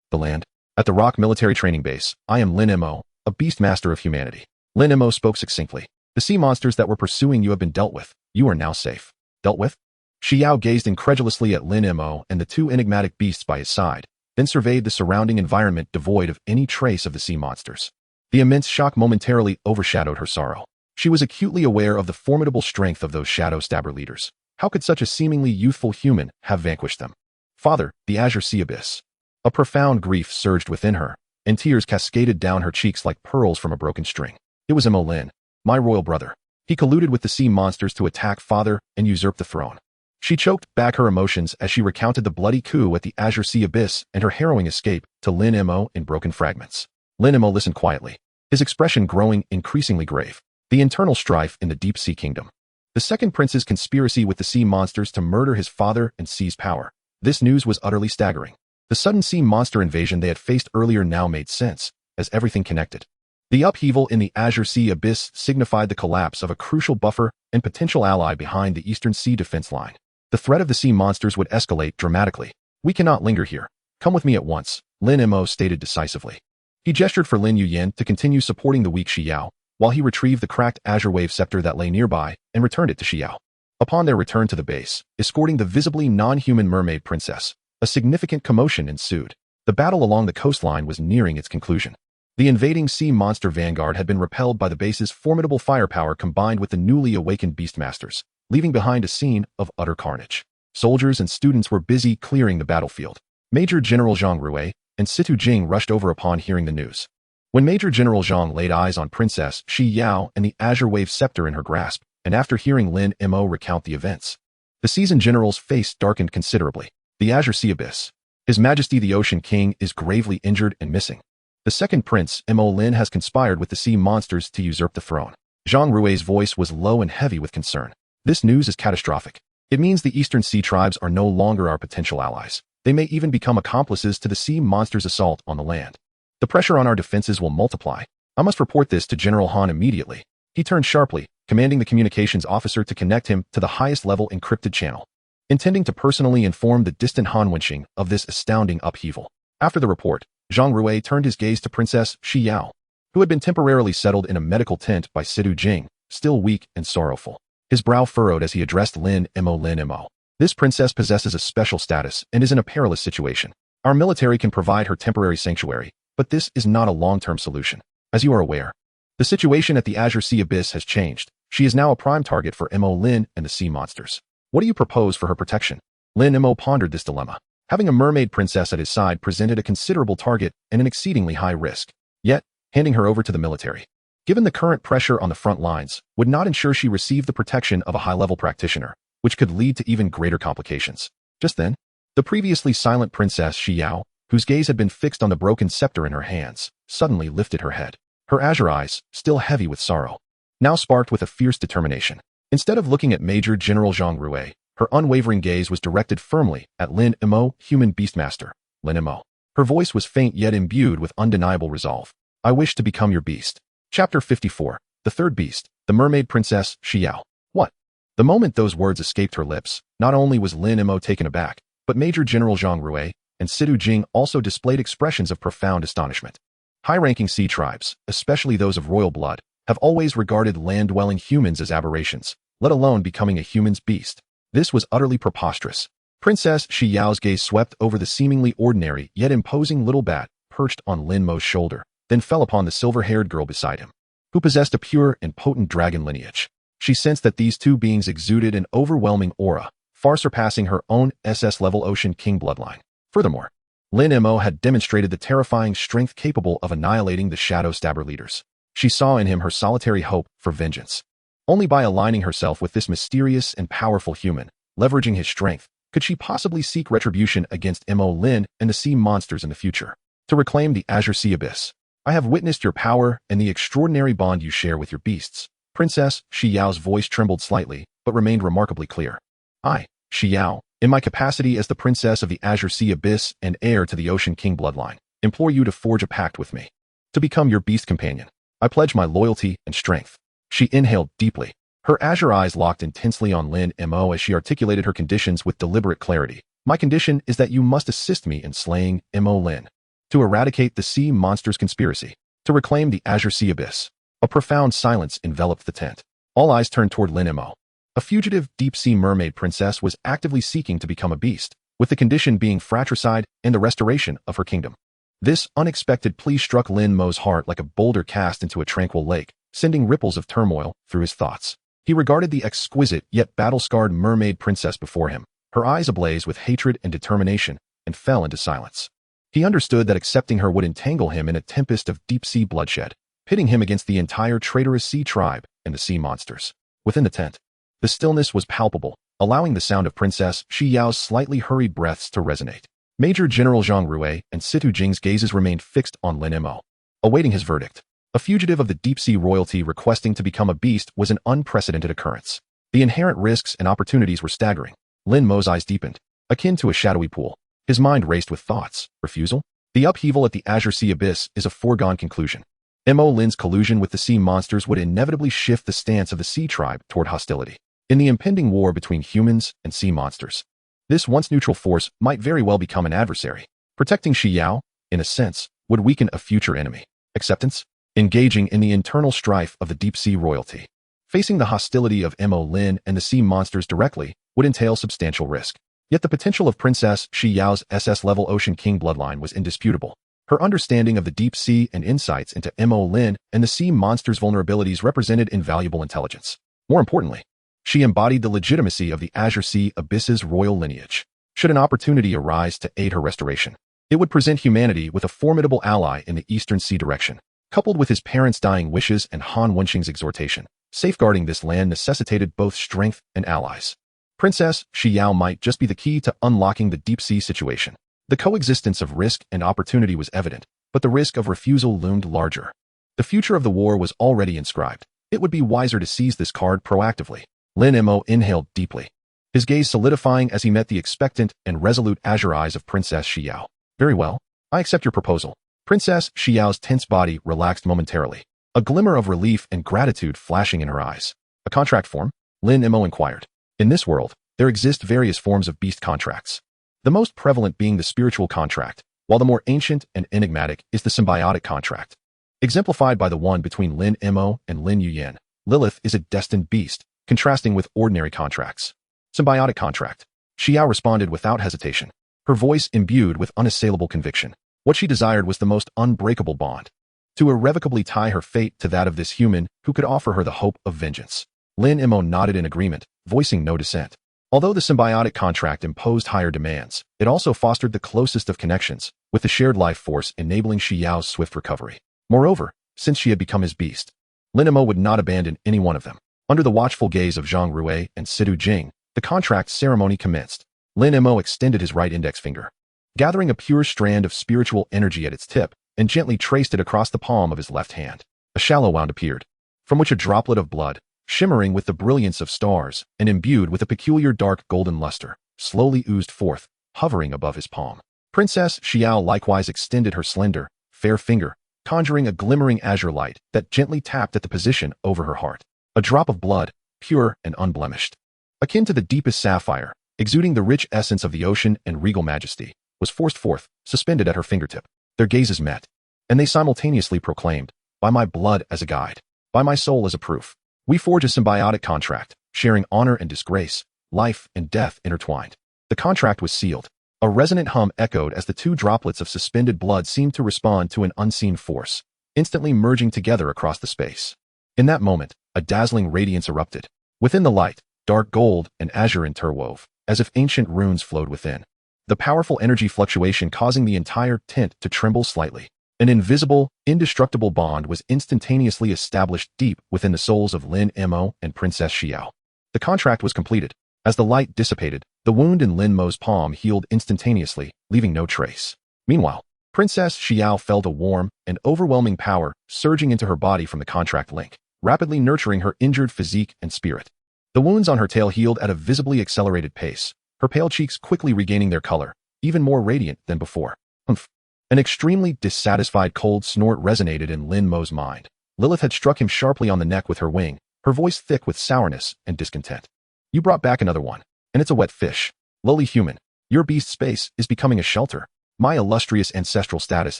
the land? At the Rock Military Training Base, I am Lin Mo, a Beastmaster of humanity. Lin Mo spoke succinctly. The sea monsters that were pursuing you have been dealt with. You are now safe. Dealt with? Xiao gazed incredulously at Lin Mo and the two enigmatic beasts by his side, then surveyed the surrounding environment devoid of any trace of the sea monsters. The immense shock momentarily overshadowed her sorrow. She was acutely aware of the formidable strength of those shadow stabber leaders. How could such a seemingly youthful human have vanquished them? Father, the Azure Sea Abyss. A profound grief surged within her, and tears cascaded down her cheeks like pearls from a broken string. It was Mo Lin, my royal brother. He colluded with the sea monsters to attack father and usurp the throne. She choked back her emotions as she recounted the bloody coup at the Azure Sea Abyss and her harrowing escape to Lin Mo in broken fragments. Lin Mo listened quietly, his expression growing increasingly grave. The internal strife in the Deep Sea Kingdom. The second prince's conspiracy with the sea monsters to murder his father and seize power. This news was utterly staggering. The sudden sea monster invasion they had faced earlier now made sense, as everything connected. The upheaval in the Azure Sea Abyss signified the collapse of a crucial buffer and potential ally behind the Eastern Sea defense line. The threat of the sea monsters would escalate dramatically. We cannot linger here. Come with me at once, Lin Mo stated decisively. He gestured for Lin Yuyin to continue supporting the weak Xiao, while he retrieved the cracked azure wave scepter that lay nearby and returned it to Xiao. Upon their return to the base, escorting the visibly non-human mermaid princess, a significant commotion ensued. The battle along the coastline was nearing its conclusion. The invading sea monster vanguard had been repelled by the base's formidable firepower combined with the newly awakened beastmasters, leaving behind a scene of utter carnage. Soldiers and students were busy clearing the battlefield. Major General Zhang Rui and Situ Jing rushed over upon hearing the news. When Major General Zhang laid eyes on Princess Xiao and the azure wave scepter in her grasp, and after hearing Lin Mo recount the events, the seasoned general's face darkened considerably. The Azure Sea Abyss. His Majesty the Ocean King is gravely injured and missing. The second prince, Mo Lin, has conspired with the sea monsters to usurp the throne. Zhang Rui's voice was low and heavy with concern. This news is catastrophic. It means the Eastern Sea tribes are no longer our potential allies. They may even become accomplices to the sea monsters' assault on the land. The pressure on our defenses will multiply. I must report this to General Han immediately. He turned sharply, commanding the communications officer to connect him to the highest level encrypted channel, intending to personally inform the distant Han Wenxing of this astounding upheaval. After the report, Zhang Rui turned his gaze to Princess Xiao, who had been temporarily settled in a medical tent by Situ Jing, still weak and sorrowful. His brow furrowed as he addressed Lin Mo. This princess possesses a special status and is in a perilous situation. Our military can provide her temporary sanctuary, but this is not a long-term solution. As you are aware, the situation at the Azure Sea Abyss has changed. She is now a prime target for Mo Lin and the sea monsters. What do you propose for her protection? Lin Mo pondered this dilemma. Having a mermaid princess at his side presented a considerable target and an exceedingly high risk. Yet, handing her over to the military, given the current pressure on the front lines, would not ensure she received the protection of a high-level practitioner, which could lead to even greater complications. Just then, the previously silent Princess Xiao, whose gaze had been fixed on the broken scepter in her hands, suddenly lifted her head. Her azure eyes, still heavy with sorrow, now sparked with a fierce determination. Instead of looking at Major General Zhang Rui, Her unwavering gaze was directed firmly at Lin Mo, human beastmaster, Lin Mo. Her voice was faint yet imbued with undeniable resolve. I wish to become your beast. Chapter 54. The Third Beast, the Mermaid Princess, Xiao. What? The moment those words escaped her lips, not only was Lin Mo taken aback, but Major General Zhang Rui and Sidu Jing also displayed expressions of profound astonishment. High-ranking sea tribes, especially those of royal blood, have always regarded land-dwelling humans as aberrations, let alone becoming a human's beast. This was utterly preposterous. Princess Xiao's gaze swept over the seemingly ordinary yet imposing little bat perched on Lin Mo's shoulder, then fell upon the silver-haired girl beside him, who possessed a pure and potent dragon lineage. She sensed that these two beings exuded an overwhelming aura, far surpassing her own SS-level Ocean King bloodline. Furthermore, Lin Mo had demonstrated the terrifying strength capable of annihilating the Shadow Stabber leaders. She saw in him her solitary hope for vengeance. Only by aligning herself with this mysterious and powerful human, leveraging his strength, could she possibly seek retribution against Mo Lin and the sea monsters in the future. To reclaim the Azure Sea Abyss. I have witnessed your power and the extraordinary bond you share with your beasts. Princess Xiao's voice trembled slightly, but remained remarkably clear. I, Xiao, in my capacity as the princess of the Azure Sea Abyss and heir to the Ocean King bloodline, implore you to forge a pact with me. To become your beast companion. I pledge my loyalty and strength. She inhaled deeply. Her azure eyes locked intensely on Lin Mo as she articulated her conditions with deliberate clarity. My condition is that you must assist me in slaying Mo Lin. To eradicate the sea monster's conspiracy. To reclaim the Azure Sea Abyss. A profound silence enveloped the tent. All eyes turned toward Lin Mo. A fugitive deep-sea mermaid princess was actively seeking to become a beast, with the condition being fratricide and the restoration of her kingdom. This unexpected plea struck Lin Mo's heart like a boulder cast into a tranquil lake, sending ripples of turmoil through his thoughts. He regarded the exquisite yet battle-scarred mermaid princess before him, her eyes ablaze with hatred and determination, and fell into silence. He understood that accepting her would entangle him in a tempest of deep-sea bloodshed, pitting him against the entire traitorous sea tribe and the sea monsters. Within the tent, the stillness was palpable, allowing the sound of Princess Xiao's slightly hurried breaths to resonate. Major General Zhang Rui and Situ Jing's gazes remained fixed on Lin Mo, awaiting his verdict. A fugitive of the deep-sea royalty requesting to become a beast was an unprecedented occurrence. The inherent risks and opportunities were staggering. Lin Mo's eyes deepened, akin to a shadowy pool. His mind raced with thoughts. Refusal? The upheaval at the Azure Sea Abyss is a foregone conclusion. Mo Lin's collusion with the sea monsters would inevitably shift the stance of the sea tribe toward hostility. In the impending war between humans and sea monsters, this once neutral force might very well become an adversary. Protecting Xiao, in a sense, would weaken a future enemy. Acceptance? Engaging in the internal strife of the deep-sea royalty. Facing the hostility of Mo Lin and the sea monsters directly would entail substantial risk. Yet the potential of Princess Xiao's SS-level Ocean King bloodline was indisputable. Her understanding of the deep sea and insights into Mo Lin and the sea monsters' vulnerabilities represented invaluable intelligence. More importantly, she embodied the legitimacy of the Azure Sea Abyss's royal lineage. Should an opportunity arise to aid her restoration, it would present humanity with a formidable ally in the Eastern Sea direction. Coupled with his parents' dying wishes and Han Wenxing's exhortation, safeguarding this land necessitated both strength and allies. Princess Xiao might just be the key to unlocking the deep-sea situation. The coexistence of risk and opportunity was evident, but the risk of refusal loomed larger. The future of the war was already inscribed. It would be wiser to seize this card proactively. Lin Mo inhaled deeply, his gaze solidifying as he met the expectant and resolute azure eyes of Princess Xiao. Very well, I accept your proposal. Princess Xiao's tense body relaxed momentarily, a glimmer of relief and gratitude flashing in her eyes. A contract form? Lin Mo inquired. In this world, there exist various forms of beast contracts. The most prevalent being the spiritual contract, while the more ancient and enigmatic is the symbiotic contract. Exemplified by the one between Lin Mo and Lin Yuyan, Lilith is a destined beast, contrasting with ordinary contracts. Symbiotic contract. Xiao responded without hesitation, her voice imbued with unassailable conviction. What she desired was the most unbreakable bond. To irrevocably tie her fate to that of this human who could offer her the hope of vengeance. Lin Mo nodded in agreement, voicing no dissent. Although the symbiotic contract imposed higher demands, it also fostered the closest of connections, with the shared life force enabling Xiao's swift recovery. Moreover, since she had become his beast, Lin Mo would not abandon any one of them. Under the watchful gaze of Zhang Rui and Sidu Jing, the contract ceremony commenced. Lin Mo extended his right index finger, gathering a pure strand of spiritual energy at its tip, and gently traced it across the palm of his left hand. A shallow wound appeared, from which a droplet of blood, shimmering with the brilliance of stars and imbued with a peculiar dark golden luster, slowly oozed forth, hovering above his palm. Princess Xiao likewise extended her slender, fair finger, conjuring a glimmering azure light that gently tapped at the position over her heart. A drop of blood, pure and unblemished, akin to the deepest sapphire, exuding the rich essence of the ocean and regal majesty, was forced forth, suspended at her fingertip. Their gazes met, and they simultaneously proclaimed, "By my blood as a guide, by my soul as a proof, we forge a symbiotic contract, sharing honor and disgrace, life and death intertwined." The contract was sealed. A resonant hum echoed as the two droplets of suspended blood seemed to respond to an unseen force, instantly merging together across the space. In that moment, a dazzling radiance erupted. Within the light, dark gold and azure interwove, as if ancient runes flowed within. The powerful energy fluctuation causing the entire tint to tremble slightly. An invisible, indestructible bond was instantaneously established deep within the souls of Lin Mo and Princess Xiao. The contract was completed. As the light dissipated, the wound in Lin Mo's palm healed instantaneously, leaving no trace. Meanwhile, Princess Xiao felt a warm and overwhelming power surging into her body from the contract link, rapidly nurturing her injured physique and spirit. The wounds on her tail healed at a visibly accelerated pace, her pale cheeks quickly regaining their color, even more radiant than before. Humph. An extremely dissatisfied cold snort resonated in Lin Mo's mind. Lilith had struck him sharply on the neck with her wing, her voice thick with sourness and discontent. "You brought back another one, and it's a wet fish. Lowly human, your beast space is becoming a shelter. My illustrious ancestral status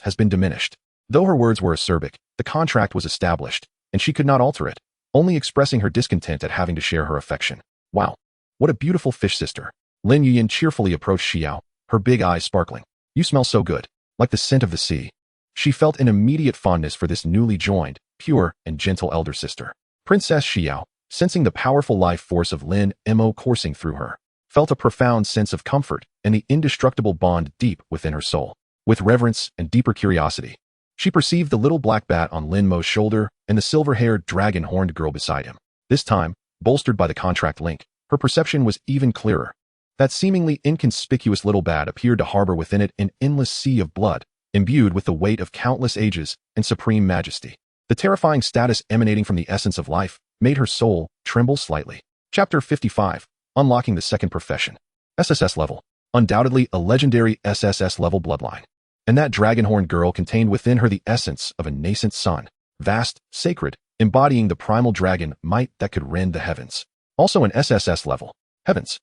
has been diminished." Though her words were acerbic, the contract was established, and she could not alter it, only expressing her discontent at having to share her affection. "Wow, what a beautiful fish sister." Lin Yuyin cheerfully approached Xiao, her big eyes sparkling. "You smell so good, like the scent of the sea." She felt an immediate fondness for this newly joined, pure, and gentle elder sister. Princess Xiao, sensing the powerful life force of Lin Mo coursing through her, felt a profound sense of comfort and the indestructible bond deep within her soul. With reverence and deeper curiosity, she perceived the little black bat on Lin Mo's shoulder and the silver-haired, dragon-horned girl beside him. This time, bolstered by the contract link, her perception was even clearer. That seemingly inconspicuous little bat appeared to harbor within it an endless sea of blood, imbued with the weight of countless ages and supreme majesty. The terrifying status emanating from the essence of life made her soul tremble slightly. Chapter 55. Unlocking the Second Profession. SSS level. Undoubtedly a legendary SSS level bloodline. And that dragonhorn girl contained within her the essence of a nascent sun, vast, sacred, embodying the primal dragon might that could rend the heavens. Also an SSS level. Heavens.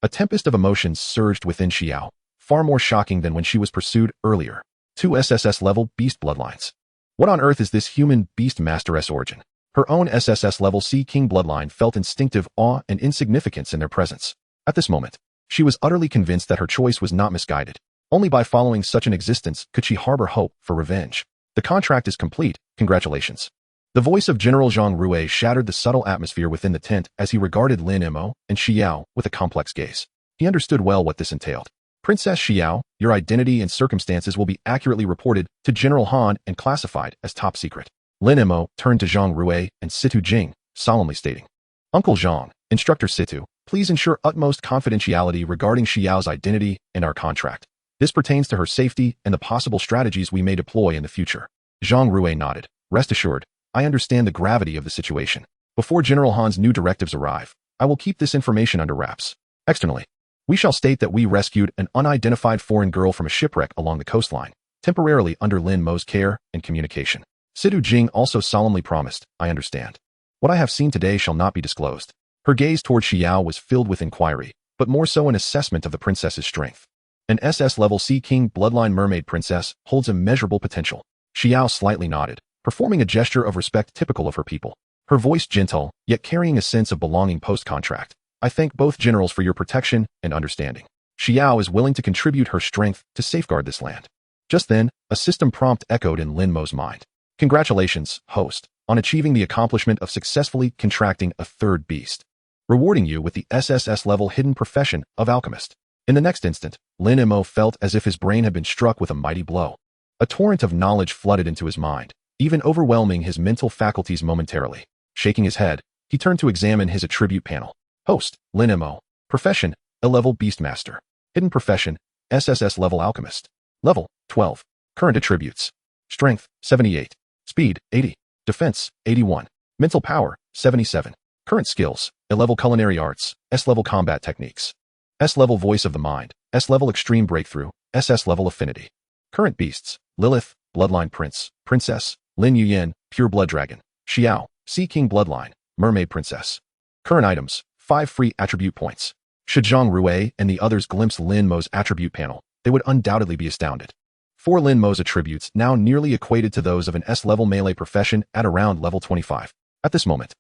A tempest of emotions surged within Xiao, far more shocking than when she was pursued earlier. Two SSS level beast bloodlines. What on earth is this human Beastmaster's origin? Her own SSS level Sea King bloodline felt instinctive awe and insignificance in their presence. At this moment, she was utterly convinced that her choice was not misguided. Only by following such an existence could she harbor hope for revenge. The contract is complete, congratulations. The voice of General Zhang Rui shattered the subtle atmosphere within the tent as he regarded Lin Mo and Xiao with a complex gaze. He understood well what this entailed. Princess Xiao, your identity and circumstances will be accurately reported to General Han and classified as top secret. Lin Mo turned to Zhang Rui and Situ Jing, solemnly stating, "Uncle Zhang, Instructor Situ, please ensure utmost confidentiality regarding Xiao's identity and our contract. This pertains to her safety and the possible strategies we may deploy in the future." Zhang Rui nodded. "Rest assured, I understand the gravity of the situation. Before General Han's new directives arrive, I will keep this information under wraps. Externally, we shall state that we rescued an unidentified foreign girl from a shipwreck along the coastline, temporarily under Lin Mo's care and communication." Situ Jing also solemnly promised, "I understand. What I have seen today shall not be disclosed." Her gaze toward Xiao was filled with inquiry, but more so an assessment of the princess's strength. An SS-level Sea King bloodline mermaid princess holds immeasurable potential. Xiao slightly nodded, performing a gesture of respect typical of her people. Her voice gentle, yet carrying a sense of belonging post-contract. "I thank both generals for your protection and understanding. Xiao is willing to contribute her strength to safeguard this land." Just then, a system prompt echoed in Lin Mo's mind. "Congratulations, host, on achieving the accomplishment of successfully contracting a third beast, rewarding you with the SSS-level hidden profession of alchemist." In the next instant, Lin Mo felt as if his brain had been struck with a mighty blow. A torrent of knowledge flooded into his mind, even overwhelming his mental faculties momentarily. Shaking his head, he turned to examine his attribute panel. Host, Lin Mo. Profession, A-level Beastmaster. Hidden profession, SSS-level alchemist. Level, 12. Current attributes. Strength, 78. Speed, 80. Defense, 81. Mental power, 77. Current skills: A-level culinary arts, S-level combat techniques, S-level voice of the mind, S-level extreme breakthrough, SS-level affinity. Current beasts: Lilith, bloodline prince, princess, Lin Yuyan, pure blood dragon, Xiao, sea king bloodline, mermaid princess. Current items: 5 free attribute points. Should Zhang Rui and the others glimpse Lin Mo's attribute panel, they would undoubtedly be astounded. 4 Lin Mo's attributes now nearly equated to those of an S-level melee profession at around level 25. At this moment,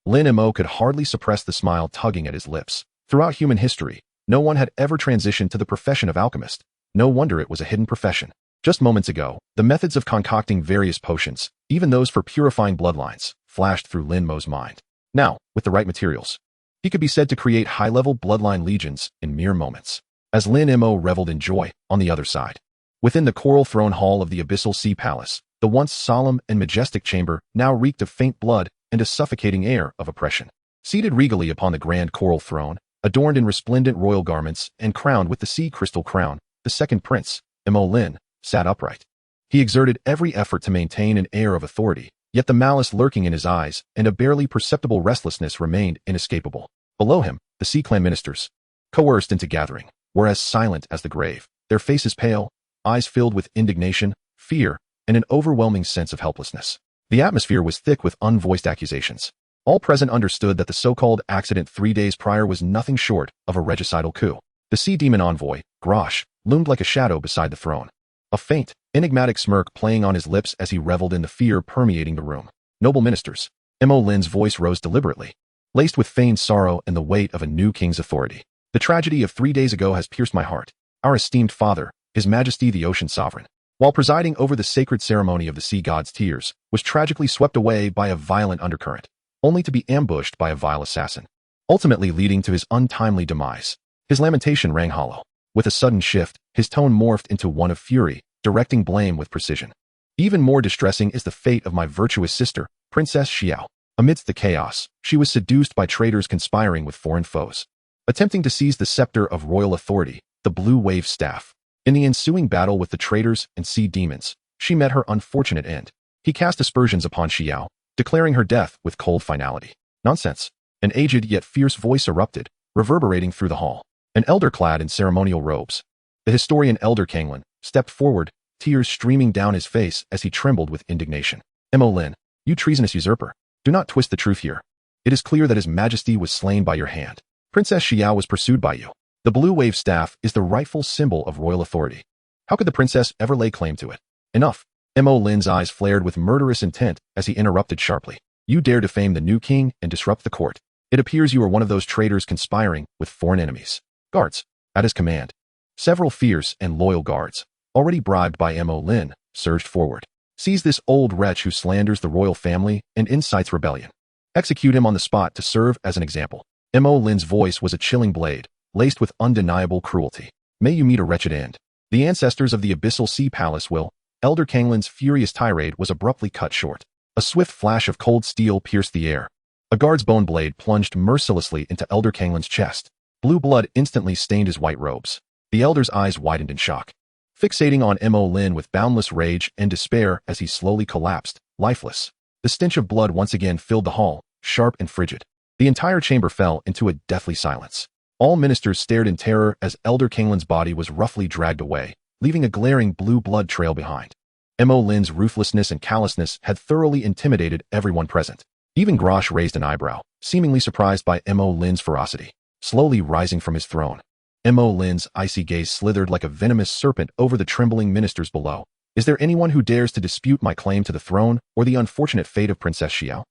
Lin Mo could hardly suppress the smile tugging at his lips. Throughout human history, no one had ever transitioned to the profession of alchemist. No wonder it was a hidden profession. Just moments ago, the methods of concocting various potions, even those for purifying bloodlines, flashed through Lin Mo's mind. Now, with the right materials, he could be said to create high-level bloodline legions in mere moments. As Lin Mo reveled in joy, on the other side, within the coral throne hall of the Abyssal Sea Palace, the once solemn and majestic chamber now reeked of faint blood and a suffocating air of oppression. Seated regally upon the grand coral throne, adorned in resplendent royal garments and crowned with the sea crystal crown, the second prince, Mo Lin, sat upright. He exerted every effort to maintain an air of authority, yet the malice lurking in his eyes and a barely perceptible restlessness remained inescapable. Below him, the Sea Clan ministers, coerced into gathering, were as silent as the grave, their faces pale, eyes filled with indignation, fear, and an overwhelming sense of helplessness. The atmosphere was thick with unvoiced accusations. All present understood that the so-called accident 3 days prior was nothing short of a regicidal coup. The sea demon envoy, Grosh, loomed like a shadow beside the throne, a faint, enigmatic smirk playing on his lips as he reveled in the fear permeating the room. Noble ministers, Mo Lin's voice rose deliberately, laced with feigned sorrow and the weight of a new king's authority. The tragedy of 3 days ago has pierced my heart. Our esteemed father, His Majesty the Ocean Sovereign, while presiding over the sacred ceremony of the sea god's tears, was tragically swept away by a violent undercurrent, only to be ambushed by a vile assassin, ultimately leading to his untimely demise. His lamentation rang hollow. With a sudden shift, his tone morphed into one of fury, directing blame with precision. Even more distressing is the fate of my virtuous sister, Princess Xiao. Amidst the chaos, she was seduced by traitors conspiring with foreign foes, attempting to seize the scepter of royal authority, the Blue Wave Staff. In the ensuing battle with the traitors and sea demons, she met her unfortunate end. He cast aspersions upon Xiao, declaring her death with cold finality. Nonsense. An aged yet fierce voice erupted, reverberating through the hall. An elder clad in ceremonial robes, the historian Elder Kanglin, stepped forward, tears streaming down his face as he trembled with indignation. Mo Lin, you treasonous usurper, do not twist the truth here. It is clear that His Majesty was slain by your hand. Princess Xiao was pursued by you. The Blue Wave Staff is the rightful symbol of royal authority. How could the princess ever lay claim to it? Enough. Mo Lin's eyes flared with murderous intent as he interrupted sharply. You dare defame the new king and disrupt the court. It appears you are one of those traitors conspiring with foreign enemies. Guards, at his command, several fierce and loyal guards, already bribed by Mo Lin, surged forward. Seize this old wretch who slanders the royal family and incites rebellion. Execute him on the spot to serve as an example. Mo Lin's voice was a chilling blade, laced with undeniable cruelty. May you meet a wretched end. The ancestors of the Abyssal Sea Palace will. Elder Kanglin's furious tirade was abruptly cut short. A swift flash of cold steel pierced the air. A guard's bone blade plunged mercilessly into Elder Kanglin's chest. Blue blood instantly stained his white robes. The elder's eyes widened in shock, fixating on Mo Lin with boundless rage and despair as he slowly collapsed, lifeless. The stench of blood once again filled the hall, sharp and frigid. The entire chamber fell into a deathly silence. All ministers stared in terror as Elder Kanglin's body was roughly dragged away, leaving a glaring blue blood trail behind. Mo Lin's ruthlessness and callousness had thoroughly intimidated everyone present. Even Grosh raised an eyebrow, seemingly surprised by Mo Lin's ferocity. Slowly rising from his throne, Mo Lin's icy gaze slithered like a venomous serpent over the trembling ministers below. Is there anyone who dares to dispute my claim to the throne or the unfortunate fate of Princess Xiao?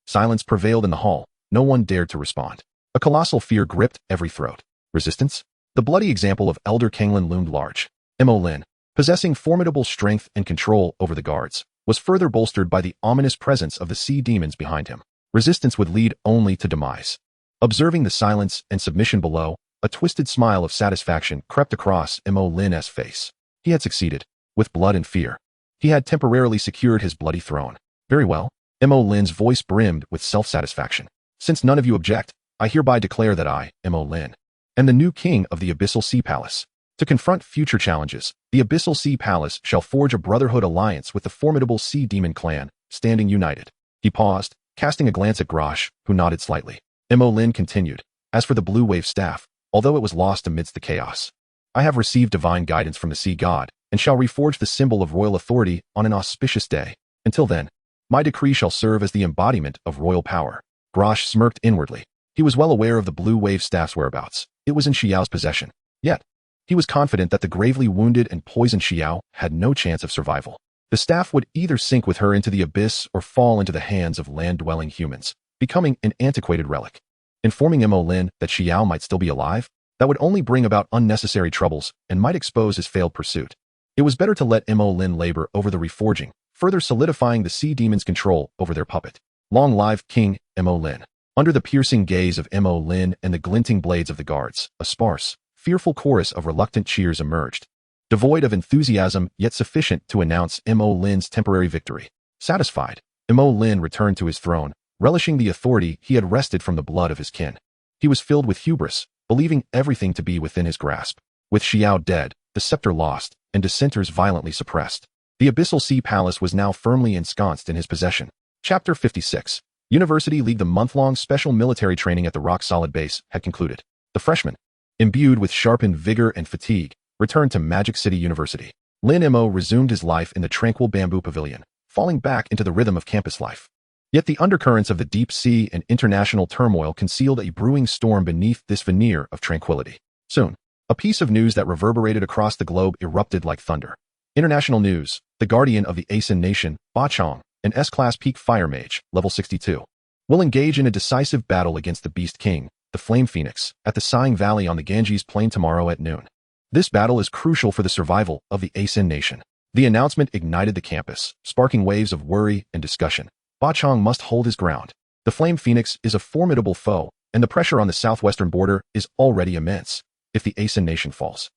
Silence prevailed in the hall. No one dared to respond. A colossal fear gripped every throat. Resistance? The bloody example of Elder Kanglin loomed large. Mo Lin, possessing formidable strength and control over the guards, was further bolstered by the ominous presence of the sea demons behind him. Resistance would lead only to demise. Observing the silence and submission below, a twisted smile of satisfaction crept across Mo Lin's face. He had succeeded. With blood and fear, he had temporarily secured his bloody throne. Very well. Mo Lin's voice brimmed with self-satisfaction. Since none of you object, I hereby declare that I, Mo Lin, am the new king of the Abyssal Sea Palace. To confront future challenges, the Abyssal Sea Palace shall forge a brotherhood alliance with the formidable Sea Demon clan, standing united. He paused, casting a glance at Grosh, who nodded slightly. Lin continued. As for the blue wave staff, although it was lost amidst the chaos, I have received divine guidance from the sea god, and shall reforge the symbol of royal authority on an auspicious day. Until then, my decree shall serve as the embodiment of royal power. Grosh smirked inwardly. He was well aware of the blue wave staff's whereabouts. It was in Xiao's possession. Yet, he was confident that the gravely wounded and poisoned Xiao had no chance of survival. The staff would either sink with her into the abyss or fall into the hands of land-dwelling humans, becoming an antiquated relic. Informing Lin that Xiao might still be alive, that would only bring about unnecessary troubles and might expose his failed pursuit. It was better to let Lin labor over the reforging, further solidifying the sea demon's control over their puppet. Long live King Lin. Under the piercing gaze of Lin and the glinting blades of the guards, a sparse, fearful chorus of reluctant cheers emerged, devoid of enthusiasm yet sufficient to announce Lin's temporary victory. Satisfied, Lin returned to his throne, relishing the authority he had wrested from the blood of his kin. He was filled with hubris, believing everything to be within his grasp. With Xiao dead, the scepter lost, and dissenters violently suppressed, the Abyssal Sea Palace was now firmly ensconced in his possession. Chapter 56. University League. The month-long special military training at the rock-solid base had concluded. The freshmen, imbued with sharpened vigor and fatigue, returned to Magic City University. Lin Mo resumed his life in the tranquil bamboo pavilion, falling back into the rhythm of campus life. Yet the undercurrents of the deep sea and international turmoil concealed a brewing storm beneath this veneer of tranquility. Soon, a piece of news that reverberated across the globe erupted like thunder. International news: the guardian of the Asin Nation, Ba Chong, an S-class peak fire mage, level 62, will engage in a decisive battle against the Beast King, the Flame Phoenix, at the Sighing Valley on the Ganges Plain tomorrow at noon. This battle is crucial for the survival of the Asin Nation. The announcement ignited the campus, sparking waves of worry and discussion. Ba Chong must hold his ground. The Flame Phoenix is a formidable foe, and the pressure on the southwestern border is already immense. If the Asin Nation falls,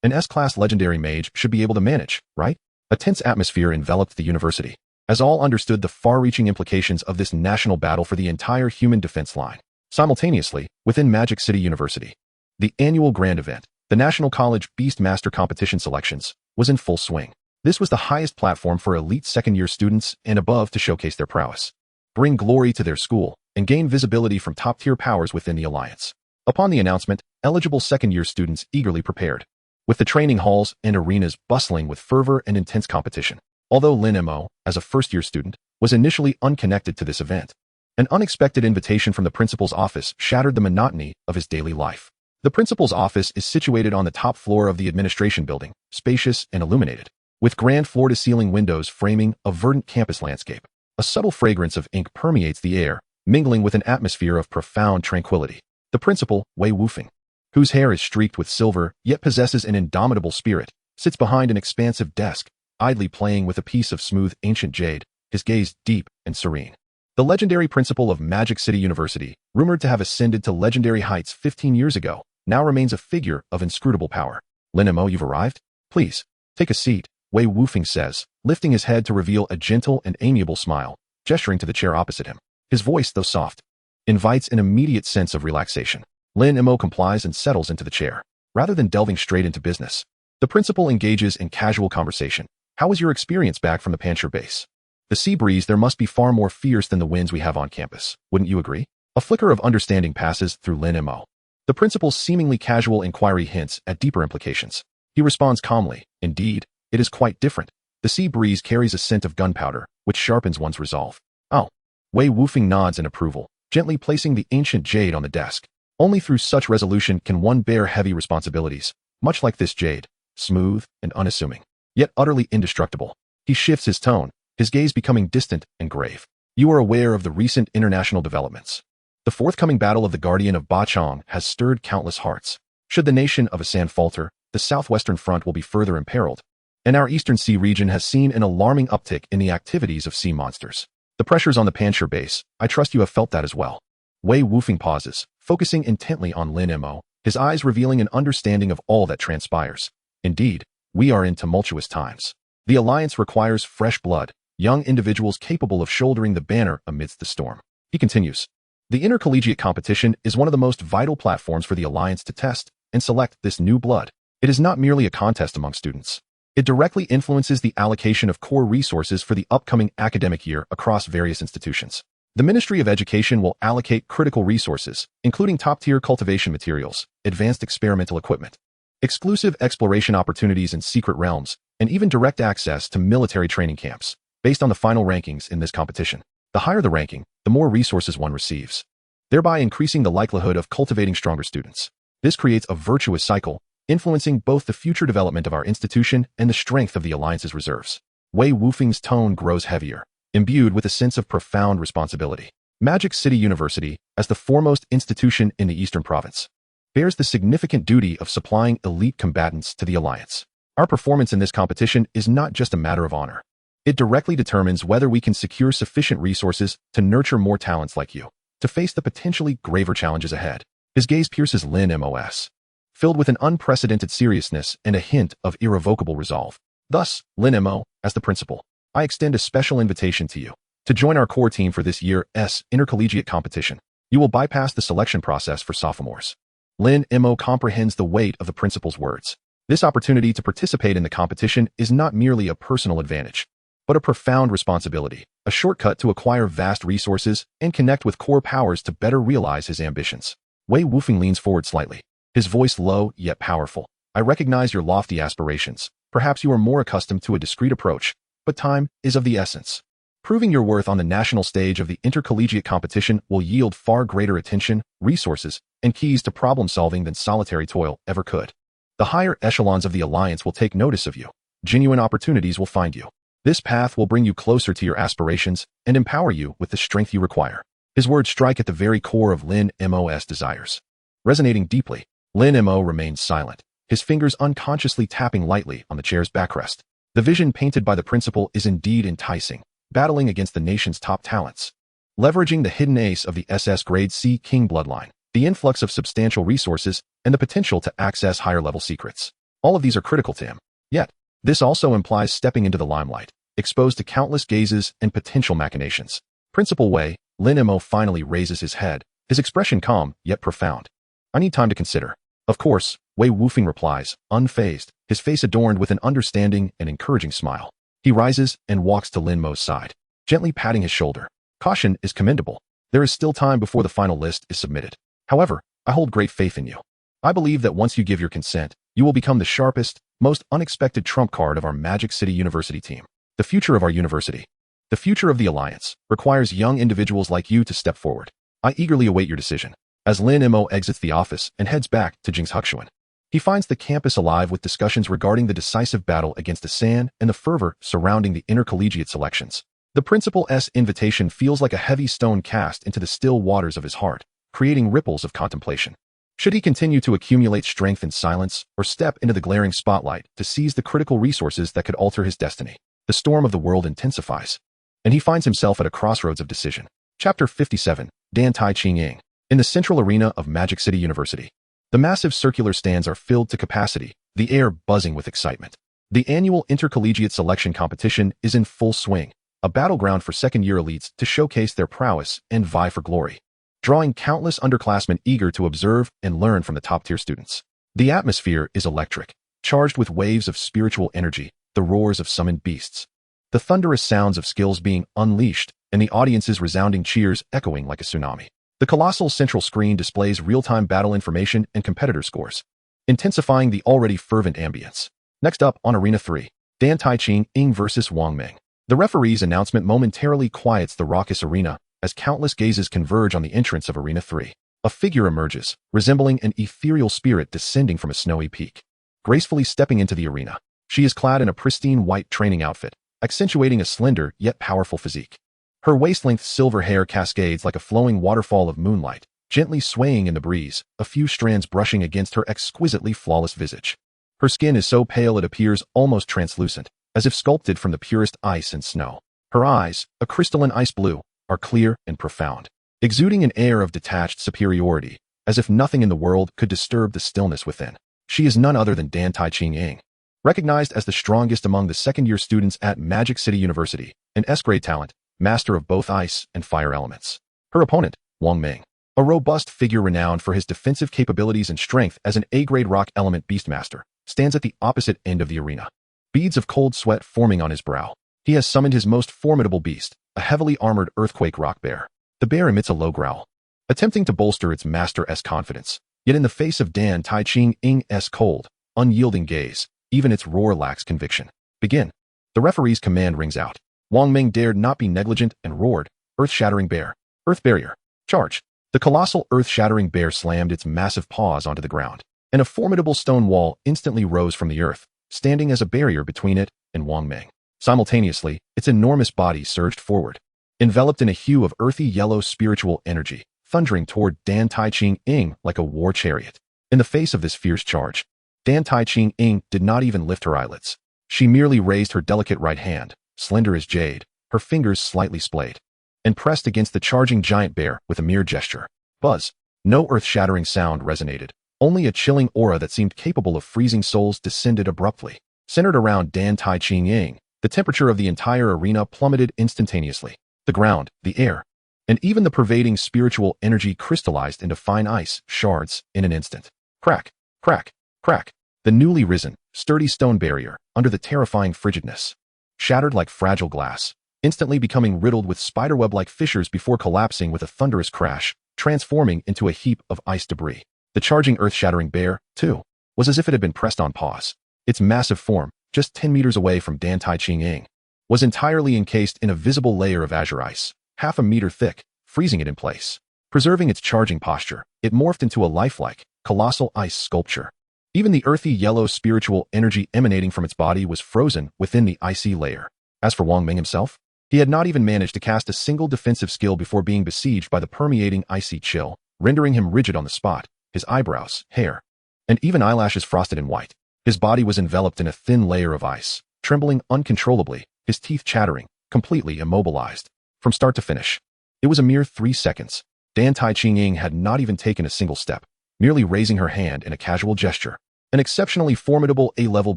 an S-class legendary mage should be able to manage, right? A tense atmosphere enveloped the university, as all understood the far-reaching implications of this national battle for the entire human defense line. Simultaneously, within Magic City University, the annual grand event, the National College Beastmaster competition selections, was in full swing. This was the highest platform for elite second-year students and above to showcase their prowess, bring glory to their school, and gain visibility from top-tier powers within the alliance. Upon the announcement, eligible second-year students eagerly prepared, with the training halls and arenas bustling with fervor and intense competition. Although Lin Mo, as a first-year student, was initially unconnected to this event, an unexpected invitation from the principal's office shattered the monotony of his daily life. The principal's office is situated on the top floor of the administration building, spacious and illuminated, with grand floor-to-ceiling windows framing a verdant campus landscape. A subtle fragrance of ink permeates the air, mingling with an atmosphere of profound tranquility. The principal, Wei Wufeng, whose hair is streaked with silver yet possesses an indomitable spirit, sits behind an expansive desk, idly playing with a piece of smooth ancient jade, his gaze deep and serene. The legendary principal of Magic City University, rumored to have ascended to legendary heights 15 years ago, now remains a figure of inscrutable power. Lin Mo, you've arrived? Please, take a seat, Wei Wufeng says, lifting his head to reveal a gentle and amiable smile, gesturing to the chair opposite him. His voice, though soft, invites an immediate sense of relaxation. Lin Mo complies and settles into the chair. Rather than delving straight into business, the principal engages in casual conversation. How was your experience back from the Panchur base? The sea breeze there must be far more fierce than the winds we have on campus, wouldn't you agree? A flicker of understanding passes through Lin Mo. The principal's seemingly casual inquiry hints at deeper implications. He responds calmly, indeed, it is quite different. The sea breeze carries a scent of gunpowder, which sharpens one's resolve. Oh. Wei Wufeng nods in approval, gently placing the ancient jade on the desk. Only through such resolution can one bear heavy responsibilities, much like this jade, smooth and unassuming, yet utterly indestructible. He shifts his tone, his gaze becoming distant and grave. You are aware of the recent international developments. The forthcoming battle of the Guardian of Ba Chong has stirred countless hearts. Should the nation of Asan falter, the southwestern front will be further imperiled, and our eastern sea region has seen an alarming uptick in the activities of sea monsters. The pressures on the Panchur base, I trust you have felt that as well. Wei Wufeng pauses, focusing intently on Lin Mo, his eyes revealing an understanding of all that transpires. Indeed, we are in tumultuous times. The alliance requires fresh blood, young individuals capable of shouldering the banner amidst the storm. He continues. The intercollegiate competition is one of the most vital platforms for the alliance to test and select this new blood. It is not merely a contest among students. It directly influences the allocation of core resources for the upcoming academic year across various institutions. The Ministry of Education will allocate critical resources, including top-tier cultivation materials, advanced experimental equipment, exclusive exploration opportunities in secret realms, and even direct access to military training camps, based on the final rankings in this competition. The higher the ranking, the more resources one receives, thereby increasing the likelihood of cultivating stronger students. This creates a virtuous cycle, influencing both the future development of our institution and the strength of the Alliance's reserves. Wei Wufeng's tone grows heavier, imbued with a sense of profound responsibility. Magic City University, as the foremost institution in the Eastern Province, bears the significant duty of supplying elite combatants to the Alliance. Our performance in this competition is not just a matter of honor. It directly determines whether we can secure sufficient resources to nurture more talents like you, to face the potentially graver challenges ahead. His gaze pierces Lin Mo's, filled with an unprecedented seriousness and a hint of irrevocable resolve. Thus, Lin Mo, as the principal, I extend a special invitation to you to join our core team for this year's intercollegiate competition. You will bypass the selection process for sophomores. Lin Mo comprehends the weight of the principal's words. This opportunity to participate in the competition is not merely a personal advantage, but a profound responsibility, a shortcut to acquire vast resources and connect with core powers to better realize his ambitions. Wei Wufeng leans forward slightly, his voice low yet powerful. I recognize your lofty aspirations. Perhaps you are more accustomed to a discreet approach, but time is of the essence. Proving your worth on the national stage of the intercollegiate competition will yield far greater attention, resources, and keys to problem-solving than solitary toil ever could. The higher echelons of the Alliance will take notice of you. Genuine opportunities will find you. This path will bring you closer to your aspirations and empower you with the strength you require. His words strike at the very core of Lin Mo's desires. Resonating deeply, Lin Mo remains silent, his fingers unconsciously tapping lightly on the chair's backrest. The vision painted by the principal is indeed enticing, battling against the nation's top talents. Leveraging the hidden ace of the SS Grade C King bloodline, the influx of substantial resources, and the potential to access higher-level secrets. All of these are critical to him. Yet, this also implies stepping into the limelight, exposed to countless gazes and potential machinations. Principal Wei, Lin Mo finally raises his head, his expression calm yet profound. I need time to consider. Of course, Wei Wufeng replies, unfazed, his face adorned with an understanding and encouraging smile. He rises and walks to Lin Mo's side, gently patting his shoulder. Caution is commendable. There is still time before the final list is submitted. However, I hold great faith in you. I believe that once you give your consent, you will become the sharpest, most unexpected trump card of our Magic City University team. The future of our university, the future of the Alliance, requires young individuals like you to step forward. I eagerly await your decision. As Lin Mo exits the office and heads back to Jingshuxuan, he finds the campus alive with discussions regarding the decisive battle against the San and the fervor surrounding the intercollegiate selections. The principal's invitation feels like a heavy stone cast into the still waters of his heart, creating ripples of contemplation. Should he continue to accumulate strength in silence or step into the glaring spotlight to seize the critical resources that could alter his destiny? The storm of the world intensifies, and he finds himself at a crossroads of decision. Chapter 57, Dan Tai Ching Ying. In the central arena of Magic City University, the massive circular stands are filled to capacity, the air buzzing with excitement. The annual intercollegiate selection competition is in full swing, a battleground for second-year elites to showcase their prowess and vie for glory, drawing countless underclassmen eager to observe and learn from the top-tier students. The atmosphere is electric, charged with waves of spiritual energy, the roars of summoned beasts, the thunderous sounds of skills being unleashed, and the audience's resounding cheers echoing like a tsunami. The colossal central screen displays real-time battle information and competitor scores, intensifying the already fervent ambience. Next up on Arena 3, Dan Tai Ching Ying vs. Wang Ming. The referee's announcement momentarily quiets the raucous arena as countless gazes converge on the entrance of Arena 3. A figure emerges, resembling an ethereal spirit descending from a snowy peak. Gracefully stepping into the arena, she is clad in a pristine white training outfit, accentuating a slender yet powerful physique. Her waist-length silver hair cascades like a flowing waterfall of moonlight, gently swaying in the breeze, a few strands brushing against her exquisitely flawless visage. Her skin is so pale it appears almost translucent, as if sculpted from the purest ice and snow. Her eyes, a crystalline ice blue, are clear and profound, exuding an air of detached superiority, as if nothing in the world could disturb the stillness within. She is none other than Dan Tai Ching Ying, recognized as the strongest among the second-year students at Magic City University, an S-grade talent, master of both ice and fire elements. Her opponent, Wang Ming, a robust figure renowned for his defensive capabilities and strength as an A-grade rock element beastmaster, stands at the opposite end of the arena. Beads of cold sweat forming on his brow. He has summoned his most formidable beast, a heavily armored earthquake rock bear. The bear emits a low growl, attempting to bolster its master's confidence. Yet in the face of Dan Tai-Ching-ing's cold, unyielding gaze, even its roar lacks conviction. Begin. The referee's command rings out. Wang Ming dared not be negligent and roared, "Earth-shattering bear. Earth barrier. Charge." The colossal earth-shattering bear slammed its massive paws onto the ground, and a formidable stone wall instantly rose from the earth, standing as a barrier between it and Wang Ming. Simultaneously, its enormous body surged forward, enveloped in a hue of earthy yellow spiritual energy, thundering toward Dan Tai-Ching-ing like a war chariot. In the face of this fierce charge, Dan Tai-Ching-ing did not even lift her eyelids. She merely raised her delicate right hand, slender as jade, her fingers slightly splayed, and pressed against the charging giant bear with a mere gesture. Buzz. No earth-shattering sound resonated. Only a chilling aura that seemed capable of freezing souls descended abruptly. Centered around Dan Tai-Ching-ing, the temperature of the entire arena plummeted instantaneously. The ground, the air, and even the pervading spiritual energy crystallized into fine ice shards in an instant. Crack, crack, crack. The newly risen, sturdy stone barrier, under the terrifying frigidness, shattered like fragile glass, instantly becoming riddled with spiderweb-like fissures before collapsing with a thunderous crash, transforming into a heap of ice debris. The charging earth-shattering bear, too, was as if it had been pressed on pause. Its massive form, just 10 meters away from Dan Tai-Ching-ing, was entirely encased in a visible layer of azure ice, half a meter thick, freezing it in place. Preserving its charging posture, it morphed into a lifelike, colossal ice sculpture. Even the earthy yellow spiritual energy emanating from its body was frozen within the icy layer. As for Wang Ming himself, he had not even managed to cast a single defensive skill before being besieged by the permeating icy chill, rendering him rigid on the spot, his eyebrows, hair, and even eyelashes frosted in white. His body was enveloped in a thin layer of ice, trembling uncontrollably, his teeth chattering, completely immobilized. From start to finish, it was a mere 3 seconds. Dan Tai-Ching-ing had not even taken a single step, merely raising her hand in a casual gesture. An exceptionally formidable A-level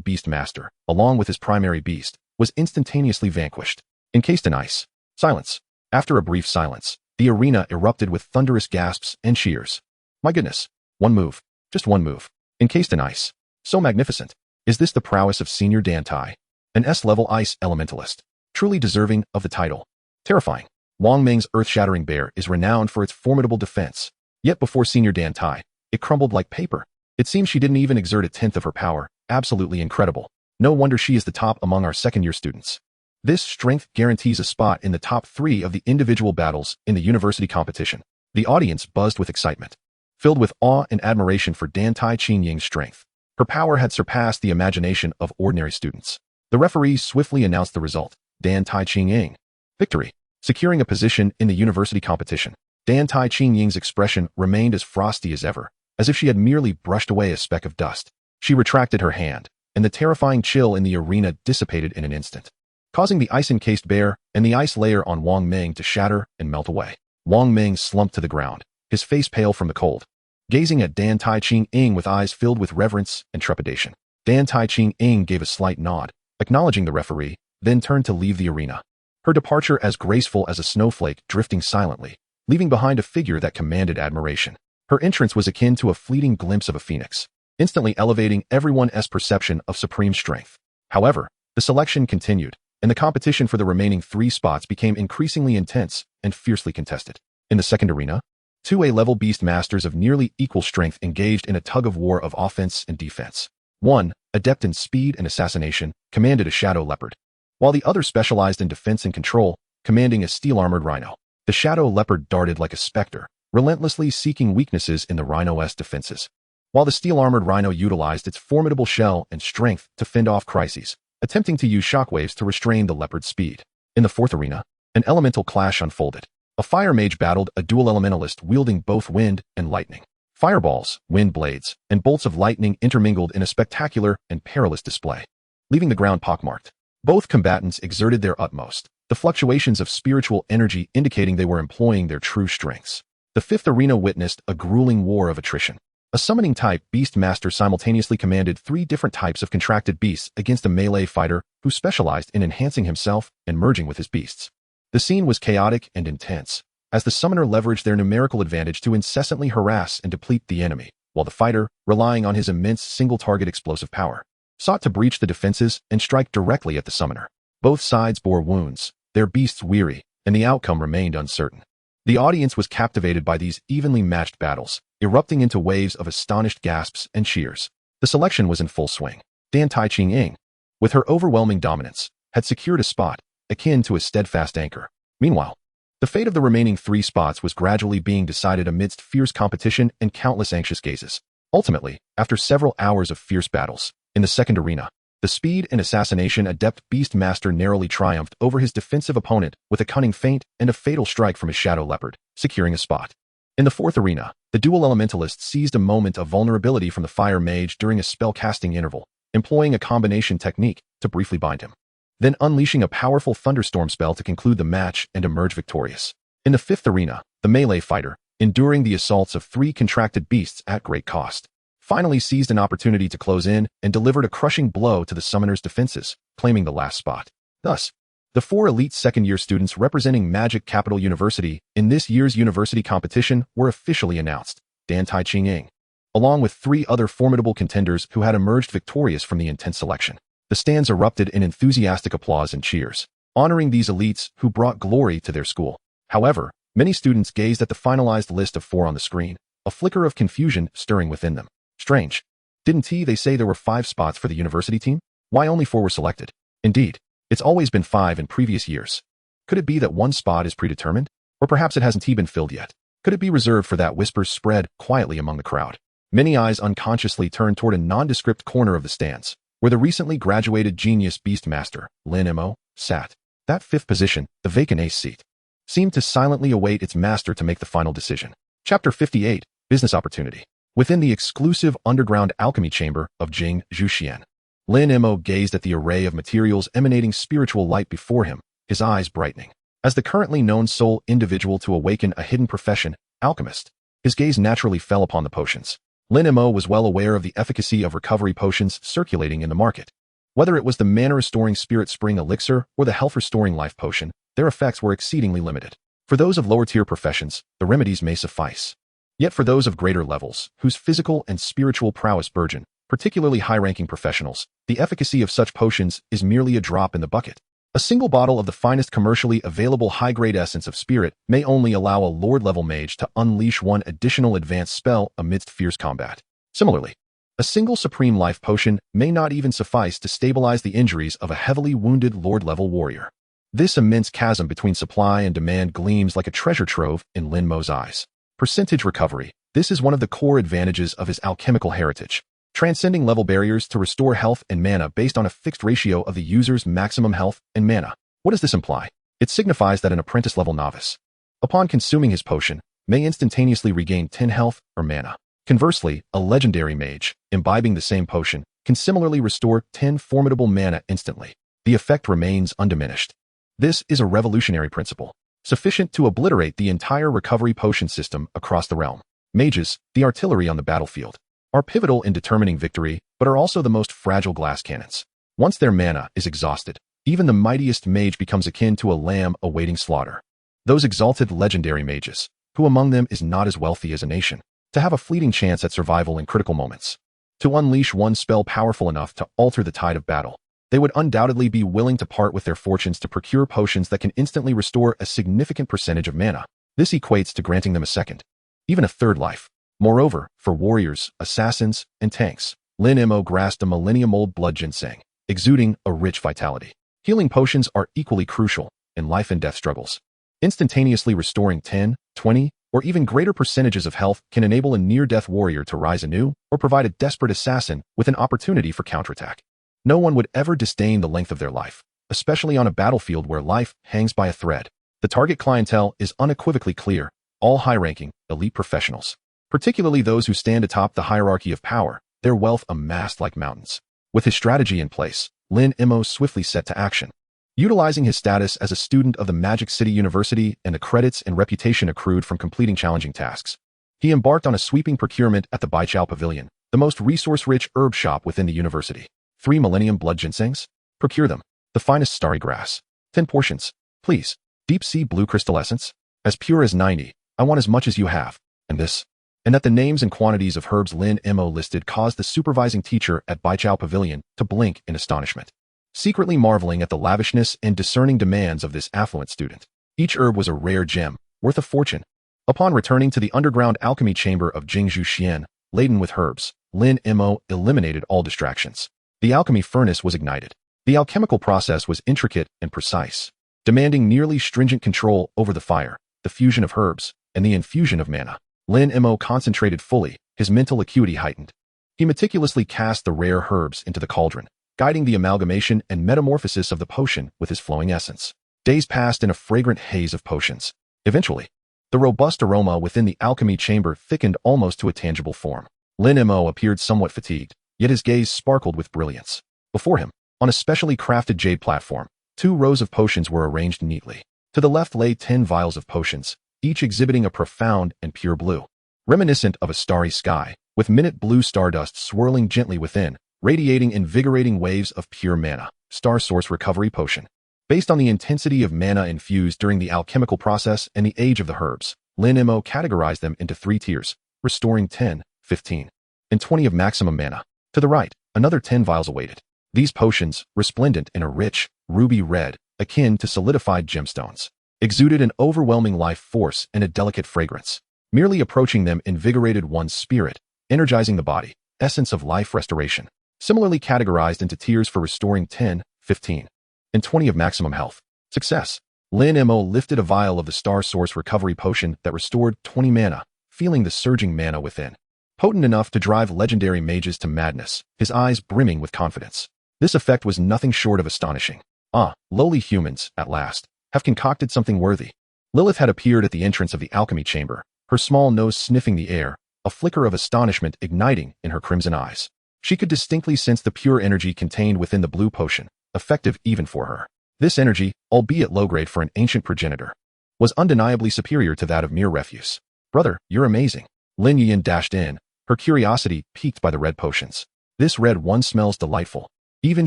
Beastmaster, along with his primary beast, was instantaneously vanquished. Encased in ice. Silence. After a brief silence, the arena erupted with thunderous gasps and cheers. My goodness. One move. Just one move. Encased in ice. So magnificent. Is this the prowess of Senior Dan Tai? An S-level ice elementalist. Truly deserving of the title. Terrifying. Wang Ming's earth-shattering bear is renowned for its formidable defense. Yet before Senior Dan Tai, it crumbled like paper. It seems she didn't even exert a tenth of her power. Absolutely incredible. No wonder she is the top among our second-year students. This strength guarantees a spot in the top 3 of the individual battles in the university competition. The audience buzzed with excitement, filled with awe and admiration for Dan Tai-Ching-ing's strength. Her power had surpassed the imagination of ordinary students. The referee swiftly announced the result. Dan Tai-Ching-ing. Victory. Securing a position in the university competition. Dan Tai-Ching-ing's expression remained as frosty as ever, as if she had merely brushed away a speck of dust. She retracted her hand, and the terrifying chill in the arena dissipated in an instant, causing the ice-encased bear and the ice layer on Wang Ming to shatter and melt away. Wang Ming slumped to the ground, his face pale from the cold, gazing at Dan Tai-Ching-ing with eyes filled with reverence and trepidation. Dan Tai-Ching-ing gave a slight nod, acknowledging the referee, then turned to leave the arena. Her departure as graceful as a snowflake drifting silently, leaving behind a figure that commanded admiration. Her entrance was akin to a fleeting glimpse of a phoenix, instantly elevating everyone's perception of supreme strength. However, the selection continued, and the competition for the remaining 3 spots became increasingly intense and fiercely contested. In the second arena, 2 A-level Beastmasters of nearly equal strength engaged in a tug-of-war of offense and defense. One, adept in speed and assassination, commanded a shadow leopard, while the other specialized in defense and control, commanding a steel-armored rhino. The shadow leopard darted like a specter, relentlessly seeking weaknesses in the rhino's defenses, while the steel-armored rhino utilized its formidable shell and strength to fend off crises, attempting to use shockwaves to restrain the leopard's speed. In the fourth arena, an elemental clash unfolded. A fire mage battled a dual elementalist wielding both wind and lightning. Fireballs, wind blades, and bolts of lightning intermingled in a spectacular and perilous display, leaving the ground pockmarked. Both combatants exerted their utmost, the fluctuations of spiritual energy indicating they were employing their true strengths. The fifth arena witnessed a grueling war of attrition. A summoning-type Beastmaster simultaneously commanded 3 different types of contracted beasts against a melee fighter who specialized in enhancing himself and merging with his beasts. The scene was chaotic and intense, as the summoner leveraged their numerical advantage to incessantly harass and deplete the enemy, while the fighter, relying on his immense single-target explosive power, sought to breach the defenses and strike directly at the summoner. Both sides bore wounds, their beasts weary, and the outcome remained uncertain. The audience was captivated by these evenly matched battles, erupting into waves of astonished gasps and cheers. The selection was in full swing. Dan Tai Ching-ing, with her overwhelming dominance, had secured a spot, akin to a steadfast anchor. Meanwhile, the fate of the remaining 3 spots was gradually being decided amidst fierce competition and countless anxious gazes. Ultimately, after several hours of fierce battles, in the second arena, the speed and assassination adept Beastmaster narrowly triumphed over his defensive opponent with a cunning feint and a fatal strike from his shadow leopard, securing a spot. In the fourth arena, the dual elementalist seized a moment of vulnerability from the fire mage during a spell-casting interval, employing a combination technique to briefly bind him, then unleashing a powerful thunderstorm spell to conclude the match and emerge victorious. In the fifth arena, the melee fighter, enduring the assaults of 3 contracted beasts at great cost, finally seized an opportunity to close in and delivered a crushing blow to the summoner's defenses, claiming the last spot. Thus, the 4 elite second-year students representing Magic Capital University in this year's university competition were officially announced. Dan Tai Ching-ing, along with 3 other formidable contenders who had emerged victorious from the intense selection. The stands erupted in enthusiastic applause and cheers, honoring these elites who brought glory to their school. However, many students gazed at the finalized list of 4 on the screen, a flicker of confusion stirring within them. Strange. Didn't they say there were 5 spots for the university team? Why only 4 were selected? Indeed, it's always been 5 in previous years. Could it be that one spot is predetermined? Or perhaps it hasn't been filled yet? Could it be reserved for that? Whispers spread quietly among the crowd. Many eyes unconsciously turned toward a nondescript corner of the stands, where the recently graduated genius Beastmaster, Lin Mo, sat. That 5th position, the vacant ace seat, seemed to silently await its master to make the final decision. Chapter 58, Business Opportunity. Within the exclusive underground alchemy chamber of Jing Zhuxian, Lin Mo gazed at the array of materials emanating spiritual light before him, his eyes brightening. As the currently known sole individual to awaken a hidden profession, alchemist, his gaze naturally fell upon the potions. Lin Mo was well aware of the efficacy of recovery potions circulating in the market. Whether it was the mana-restoring Spirit Spring Elixir or the health-restoring Life Potion, their effects were exceedingly limited. For those of lower-tier professions, the remedies may suffice. Yet for those of greater levels, whose physical and spiritual prowess burgeon, particularly high-ranking professionals, the efficacy of such potions is merely a drop in the bucket. A single bottle of the finest commercially available high-grade essence of spirit may only allow a Lord-level mage to unleash one additional advanced spell amidst fierce combat. Similarly, a single supreme life potion may not even suffice to stabilize the injuries of a heavily wounded Lord-level warrior. This immense chasm between supply and demand gleams like a treasure trove in Lin Mo's eyes. Percentage recovery. This is one of the core advantages of his alchemical heritage, transcending level barriers to restore health and mana based on a fixed ratio of the user's maximum health and mana. What does this imply? It signifies that an apprentice-level novice, upon consuming his potion, may instantaneously regain 10 health or mana. Conversely, a legendary mage, imbibing the same potion, can similarly restore 10 formidable mana instantly. The effect remains undiminished. This is a revolutionary principle, sufficient to obliterate the entire recovery potion system across the realm. Mages, the artillery on the battlefield, are pivotal in determining victory, but are also the most fragile glass cannons. Once their mana is exhausted, even the mightiest mage becomes akin to a lamb awaiting slaughter. Those exalted legendary mages, who among them is not as wealthy as a nation, to have a fleeting chance at survival in critical moments, to unleash one spell powerful enough to alter the tide of battle, they would undoubtedly be willing to part with their fortunes to procure potions that can instantly restore a significant percentage of mana. This equates to granting them a second, even a third life. Moreover, for warriors, assassins, and tanks, Lin Mo grasped a millennium-old blood ginseng, exuding a rich vitality. Healing potions are equally crucial in life and death struggles. Instantaneously restoring 10, 20, or even greater percentages of health can enable a near-death warrior to rise anew or provide a desperate assassin with an opportunity for counterattack. No one would ever disdain the length of their life, especially on a battlefield where life hangs by a thread. The target clientele is unequivocally clear: all high-ranking, elite professionals, particularly those who stand atop the hierarchy of power, their wealth amassed like mountains. With his strategy in place, Lin Mo swiftly set to action. Utilizing his status as a student of the Magic City University and the credits and reputation accrued from completing challenging tasks, he embarked on a sweeping procurement at the Baichao Pavilion, the most resource-rich herb shop within the university. 3 millennium blood ginsengs? Procure them. The finest starry grass. 10 portions, please. Deep sea blue crystal essence? As pure as 90. I want as much as you have. And this. And that the names and quantities of herbs Lin Mo listed caused the supervising teacher at Baichao Pavilion to blink in astonishment, secretly marveling at the lavishness and discerning demands of this affluent student. Each herb was a rare gem, worth a fortune. Upon returning to the underground alchemy chamber of Jingzhu Xian, laden with herbs, Lin Mo eliminated all distractions. The alchemy furnace was ignited. The alchemical process was intricate and precise, demanding nearly stringent control over the fire, the fusion of herbs, and the infusion of mana. Lin Mo concentrated fully, his mental acuity heightened. He meticulously cast the rare herbs into the cauldron, guiding the amalgamation and metamorphosis of the potion with his flowing essence. Days passed in a fragrant haze of potions. Eventually, the robust aroma within the alchemy chamber thickened almost to a tangible form. Lin Mo appeared somewhat fatigued, yet his gaze sparkled with brilliance. Before him, on a specially crafted jade platform, 2 rows of potions were arranged neatly. To the left lay 10 vials of potions, each exhibiting a profound and pure blue, reminiscent of a starry sky, with minute blue stardust swirling gently within, radiating invigorating waves of pure mana. Star Source Recovery Potion. Based on the intensity of mana infused during the alchemical process and the age of the herbs, Lin Mo categorized them into 3 tiers, restoring 10, 15, and 20 of maximum mana. To the right, another 10 vials awaited. These potions, resplendent in a rich, ruby red, akin to solidified gemstones, exuded an overwhelming life force and a delicate fragrance. Merely approaching them invigorated one's spirit, energizing the body, essence of life restoration. Similarly categorized into tiers for restoring 10, 15, and 20 of maximum health. Success. Lin Mo lifted a vial of the Star Source Recovery Potion that restored 20 mana, feeling the surging mana within. Potent enough to drive legendary mages to madness, his eyes brimming with confidence. This effect was nothing short of astonishing. Ah, lowly humans, at last, have concocted something worthy. Lilith had appeared at the entrance of the alchemy chamber, her small nose sniffing the air, a flicker of astonishment igniting in her crimson eyes. She could distinctly sense the pure energy contained within the blue potion, effective even for her. This energy, albeit low-grade for an ancient progenitor, was undeniably superior to that of mere refuse. Brother, you're amazing. Lin Yin dashed in, her curiosity piqued by the red potions. This red one smells delightful. Even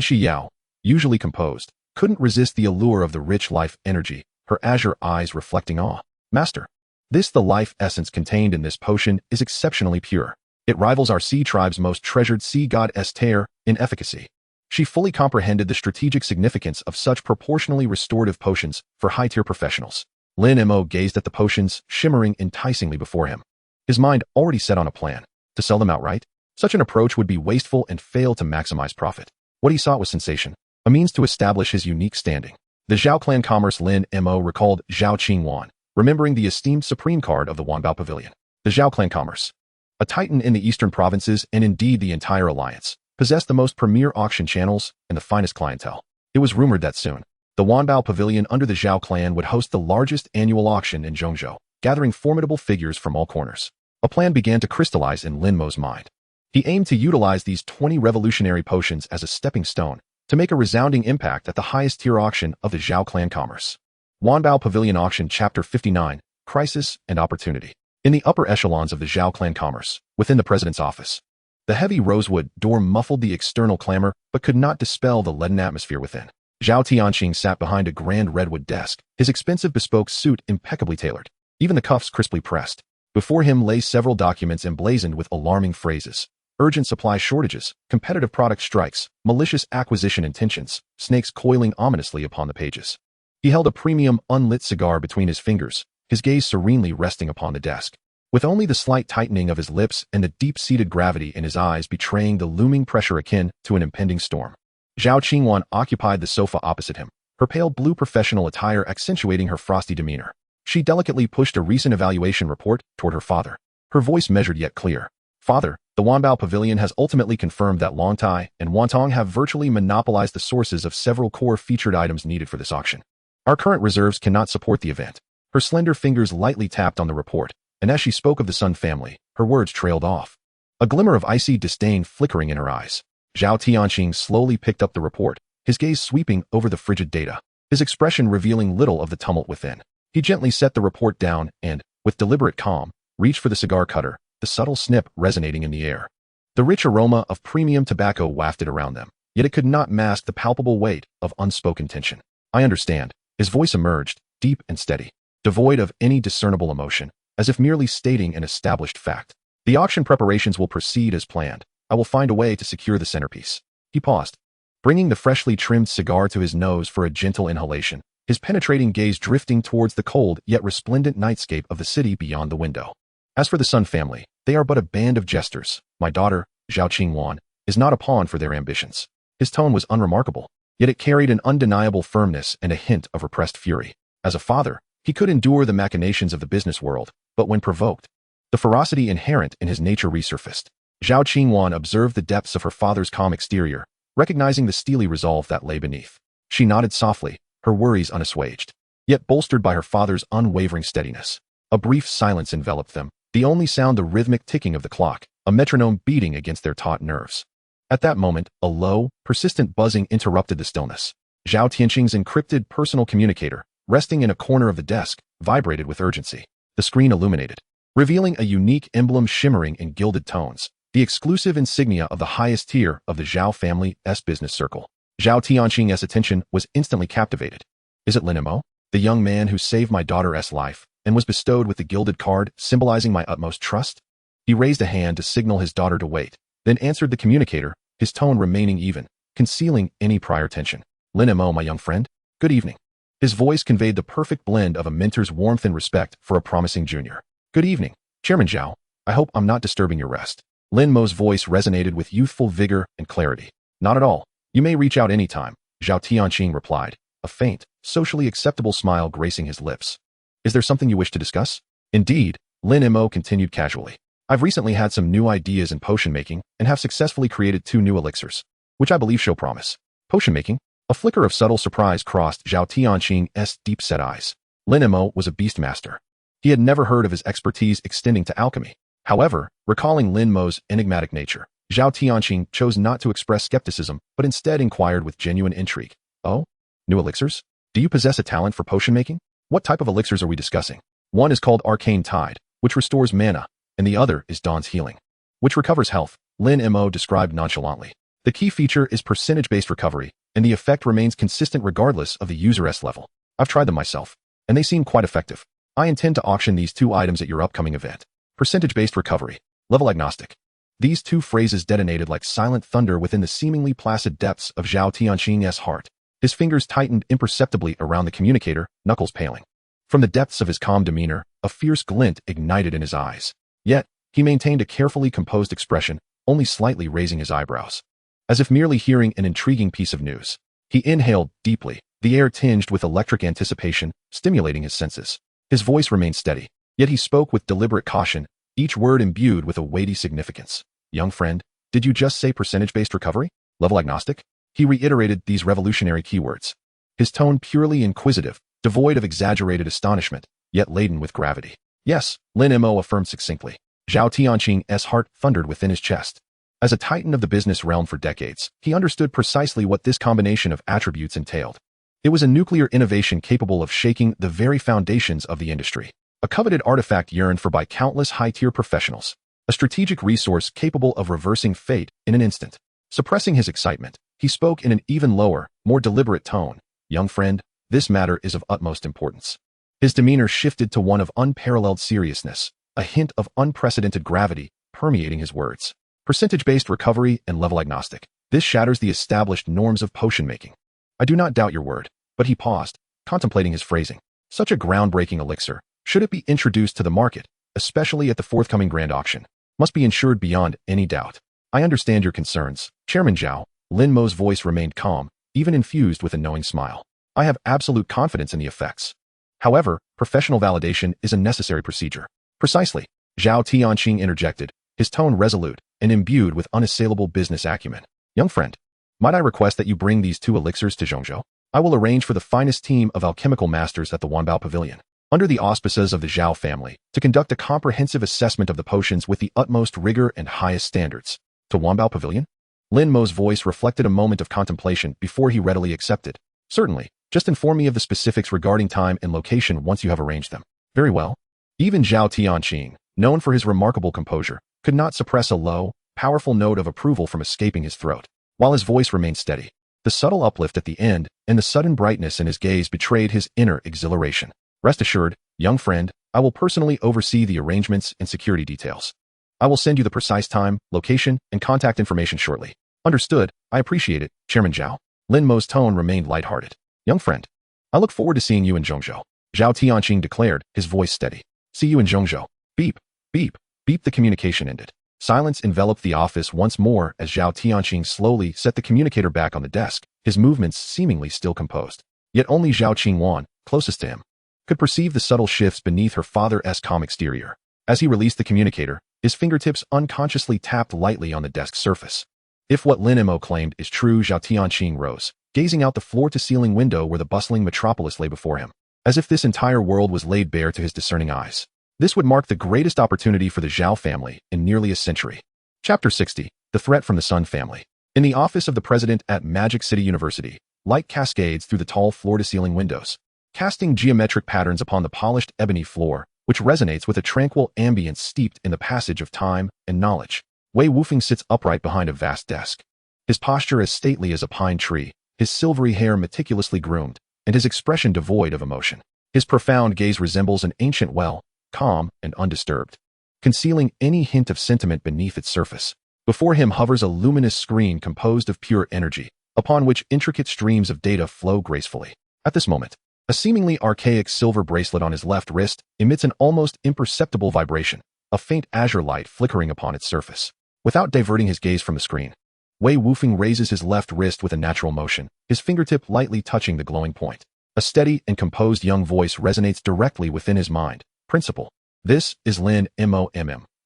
Shi Yao, usually composed, couldn't resist the allure of the rich life energy, her azure eyes reflecting awe. Master, the life essence contained in this potion is exceptionally pure. It rivals our sea tribe's most treasured sea god Esther in efficacy. She fully comprehended the strategic significance of such proportionally restorative potions for high-tier professionals. Lin Mo gazed at the potions, shimmering enticingly before him. His mind already set on a plan. To sell them outright? Such an approach would be wasteful and fail to maximize profit. What he sought was sensation, a means to establish his unique standing. The Zhao clan commerce. Lin Mo recalled Zhao Qingwan, remembering the esteemed supreme card of the Wanbao Pavilion. The Zhao clan commerce, a titan in the eastern provinces and indeed the entire alliance, possessed the most premier auction channels and the finest clientele. It was rumored that soon, the Wanbao Pavilion under the Zhao clan would host the largest annual auction in Zhongzhou, gathering formidable figures from all corners. A plan began to crystallize in Lin Mo's mind. He aimed to utilize these 20 revolutionary potions as a stepping stone to make a resounding impact at the highest tier auction of the Zhao clan commerce. Wanbao Pavilion Auction Chapter 59, Crisis and Opportunity. In the upper echelons of the Zhao clan commerce, within the president's office, the heavy rosewood door muffled the external clamor but could not dispel the leaden atmosphere within. Zhao Tianqing sat behind a grand redwood desk, his expensive bespoke suit impeccably tailored, even the cuffs crisply pressed. Before him lay several documents emblazoned with alarming phrases. Urgent supply shortages, competitive product strikes, malicious acquisition intentions, snakes coiling ominously upon the pages. He held a premium unlit cigar between his fingers, his gaze serenely resting upon the desk, with only the slight tightening of his lips and the deep-seated gravity in his eyes betraying the looming pressure akin to an impending storm. Zhao Qingwan occupied the sofa opposite him, her pale blue professional attire accentuating her frosty demeanor. She delicately pushed a recent evaluation report toward her father, her voice measured yet clear. Father, the Wanbao Pavilion has ultimately confirmed that Longtai and Wantong have virtually monopolized the sources of several core featured items needed for this auction. Our current reserves cannot support the event. Her slender fingers lightly tapped on the report, and as she spoke of the Sun family, her words trailed off, a glimmer of icy disdain flickering in her eyes. Zhao Tianqing slowly picked up the report, his gaze sweeping over the frigid data, his expression revealing little of the tumult within. He gently set the report down and, with deliberate calm, reached for the cigar cutter, the subtle snip resonating in the air. The rich aroma of premium tobacco wafted around them, yet it could not mask the palpable weight of unspoken tension. I understand. His voice emerged, deep and steady, devoid of any discernible emotion, as if merely stating an established fact. The auction preparations will proceed as planned. I will find a way to secure the centerpiece. He paused, bringing the freshly trimmed cigar to his nose for a gentle inhalation, his penetrating gaze drifting towards the cold yet resplendent nightscape of the city beyond the window. As for the Sun family, they are but a band of jesters. My daughter, Zhao Qingwan, is not a pawn for their ambitions. His tone was unremarkable, yet it carried an undeniable firmness and a hint of repressed fury. As a father, he could endure the machinations of the business world, but when provoked, the ferocity inherent in his nature resurfaced. Zhao Qingwan observed the depths of her father's calm exterior, recognizing the steely resolve that lay beneath. She nodded softly, her worries unassuaged, yet bolstered by her father's unwavering steadiness. A brief silence enveloped them, the only sound the rhythmic ticking of the clock, a metronome beating against their taut nerves. At that moment, a low, persistent buzzing interrupted the stillness. Zhao Tianqing's encrypted personal communicator, resting in a corner of the desk, vibrated with urgency. The screen illuminated, revealing a unique emblem shimmering in gilded tones, the exclusive insignia of the highest tier of the Zhao family's business circle. Zhao Tianqing's attention was instantly captivated. Is it Lin Mo, the young man who saved my daughter's life and was bestowed with the gilded card symbolizing my utmost trust? He raised a hand to signal his daughter to wait, then answered the communicator, his tone remaining even, concealing any prior tension. Lin Mo, my young friend, good evening. His voice conveyed the perfect blend of a mentor's warmth and respect for a promising junior. Good evening, Chairman Zhao. I hope I'm not disturbing your rest. Lin Mo's voice resonated with youthful vigor and clarity. Not at all. You may reach out any time, Zhao Tianqing replied, a faint, socially acceptable smile gracing his lips. Is there something you wish to discuss? Indeed, Lin Mo continued casually. I've recently had some new ideas in potion making and have successfully created 2 new elixirs, which I believe show promise. Potion making? A flicker of subtle surprise crossed Zhao Tianqing's deep-set eyes. Lin Mo was a beastmaster. He had never heard of his expertise extending to alchemy. However, recalling Lin Mo's enigmatic nature, Zhao Tianqing chose not to express skepticism, but instead inquired with genuine intrigue. Oh? New elixirs? Do you possess a talent for potion making? What type of elixirs are we discussing? One is called Arcane Tide, which restores mana, and the other is Dawn's Healing, which recovers health, Lin Mo described nonchalantly. The key feature is percentage-based recovery, and the effect remains consistent regardless of the user's level. I've tried them myself, and they seem quite effective. I intend to auction these 2 items at your upcoming event. Percentage-based recovery, level agnostic. These 2 phrases detonated like silent thunder within the seemingly placid depths of Zhao Tianqing's heart. His fingers tightened imperceptibly around the communicator, knuckles paling. From the depths of his calm demeanor, a fierce glint ignited in his eyes. Yet, he maintained a carefully composed expression, only slightly raising his eyebrows. As if merely hearing an intriguing piece of news. He inhaled deeply, the air tinged with electric anticipation, stimulating his senses. His voice remained steady, yet he spoke with deliberate caution, each word imbued with a weighty significance. Young friend, did you just say percentage-based recovery? Level agnostic? He reiterated these revolutionary keywords. His tone purely inquisitive, devoid of exaggerated astonishment, yet laden with gravity. Yes, Lin Mo affirmed succinctly. Zhao Tianqing's heart thundered within his chest. As a titan of the business realm for decades, he understood precisely what this combination of attributes entailed. It was a nuclear innovation capable of shaking the very foundations of the industry. A coveted artifact yearned for by countless high-tier professionals. A strategic resource capable of reversing fate in an instant. Suppressing his excitement, he spoke in an even lower, more deliberate tone. Young friend, this matter is of utmost importance. His demeanor shifted to one of unparalleled seriousness, a hint of unprecedented gravity permeating his words. Percentage-based recovery and level agnostic. This shatters the established norms of potion making. I do not doubt your word, but he paused, contemplating his phrasing. Such a groundbreaking elixir, should it be introduced to the market, especially at the forthcoming grand auction, must be ensured beyond any doubt. I understand your concerns, Chairman Zhao. Lin Mo's voice remained calm, even infused with a knowing smile. I have absolute confidence in the effects. However, professional validation is a necessary procedure. Precisely, Zhao Tianqing interjected, his tone resolute and imbued with unassailable business acumen. Young friend, might I request that you bring these 2 elixirs to Zhongzhou? I will arrange for the finest team of alchemical masters at the Wanbao Pavilion, under the auspices of the Zhao family, to conduct a comprehensive assessment of the potions with the utmost rigor and highest standards. To Wanbao Pavilion? Lin Mo's voice reflected a moment of contemplation before he readily accepted. Certainly, just inform me of the specifics regarding time and location once you have arranged them. Very well. Even Zhao Tianqing, known for his remarkable composure, could not suppress a low, powerful note of approval from escaping his throat, while his voice remained steady. The subtle uplift at the end and the sudden brightness in his gaze betrayed his inner exhilaration. Rest assured, young friend, I will personally oversee the arrangements and security details. I will send you the precise time, location, and contact information shortly. Understood, I appreciate it, Chairman Zhao. Lin Mo's tone remained lighthearted. Young friend, I look forward to seeing you in Zhongzhou. Zhao Tianqing declared, his voice steady. See you in Zhongzhou. Beep, beep, beep. The communication ended. Silence enveloped the office once more as Zhao Tianqing slowly set the communicator back on the desk, his movements seemingly still composed. Yet only Zhao Qingwan, closest to him, could perceive the subtle shifts beneath her father's calm exterior. As he released the communicator, his fingertips unconsciously tapped lightly on the desk surface. If what Lin Mo claimed is true, Zhao Tianqing rose, gazing out the floor-to-ceiling window where the bustling metropolis lay before him, as if this entire world was laid bare to his discerning eyes. This would mark the greatest opportunity for the Zhao family in nearly a century. Chapter 60. The Threat from the Sun Family. In the office of the president at Magic City University, light cascades through the tall floor-to-ceiling windows, casting geometric patterns upon the polished ebony floor, which resonates with a tranquil ambience steeped in the passage of time and knowledge. Wei Wufeng sits upright behind a vast desk, his posture as stately as a pine tree, his silvery hair meticulously groomed, and his expression devoid of emotion. His profound gaze resembles an ancient well, calm and undisturbed, concealing any hint of sentiment beneath its surface. Before him hovers a luminous screen composed of pure energy, upon which intricate streams of data flow gracefully. At this moment, a seemingly archaic silver bracelet on his left wrist emits an almost imperceptible vibration, a faint azure light flickering upon its surface. Without diverting his gaze from the screen, Wei Wufeng raises his left wrist with a natural motion, his fingertip lightly touching the glowing point. A steady and composed young voice resonates directly within his mind. Principal. This is Lin Mo.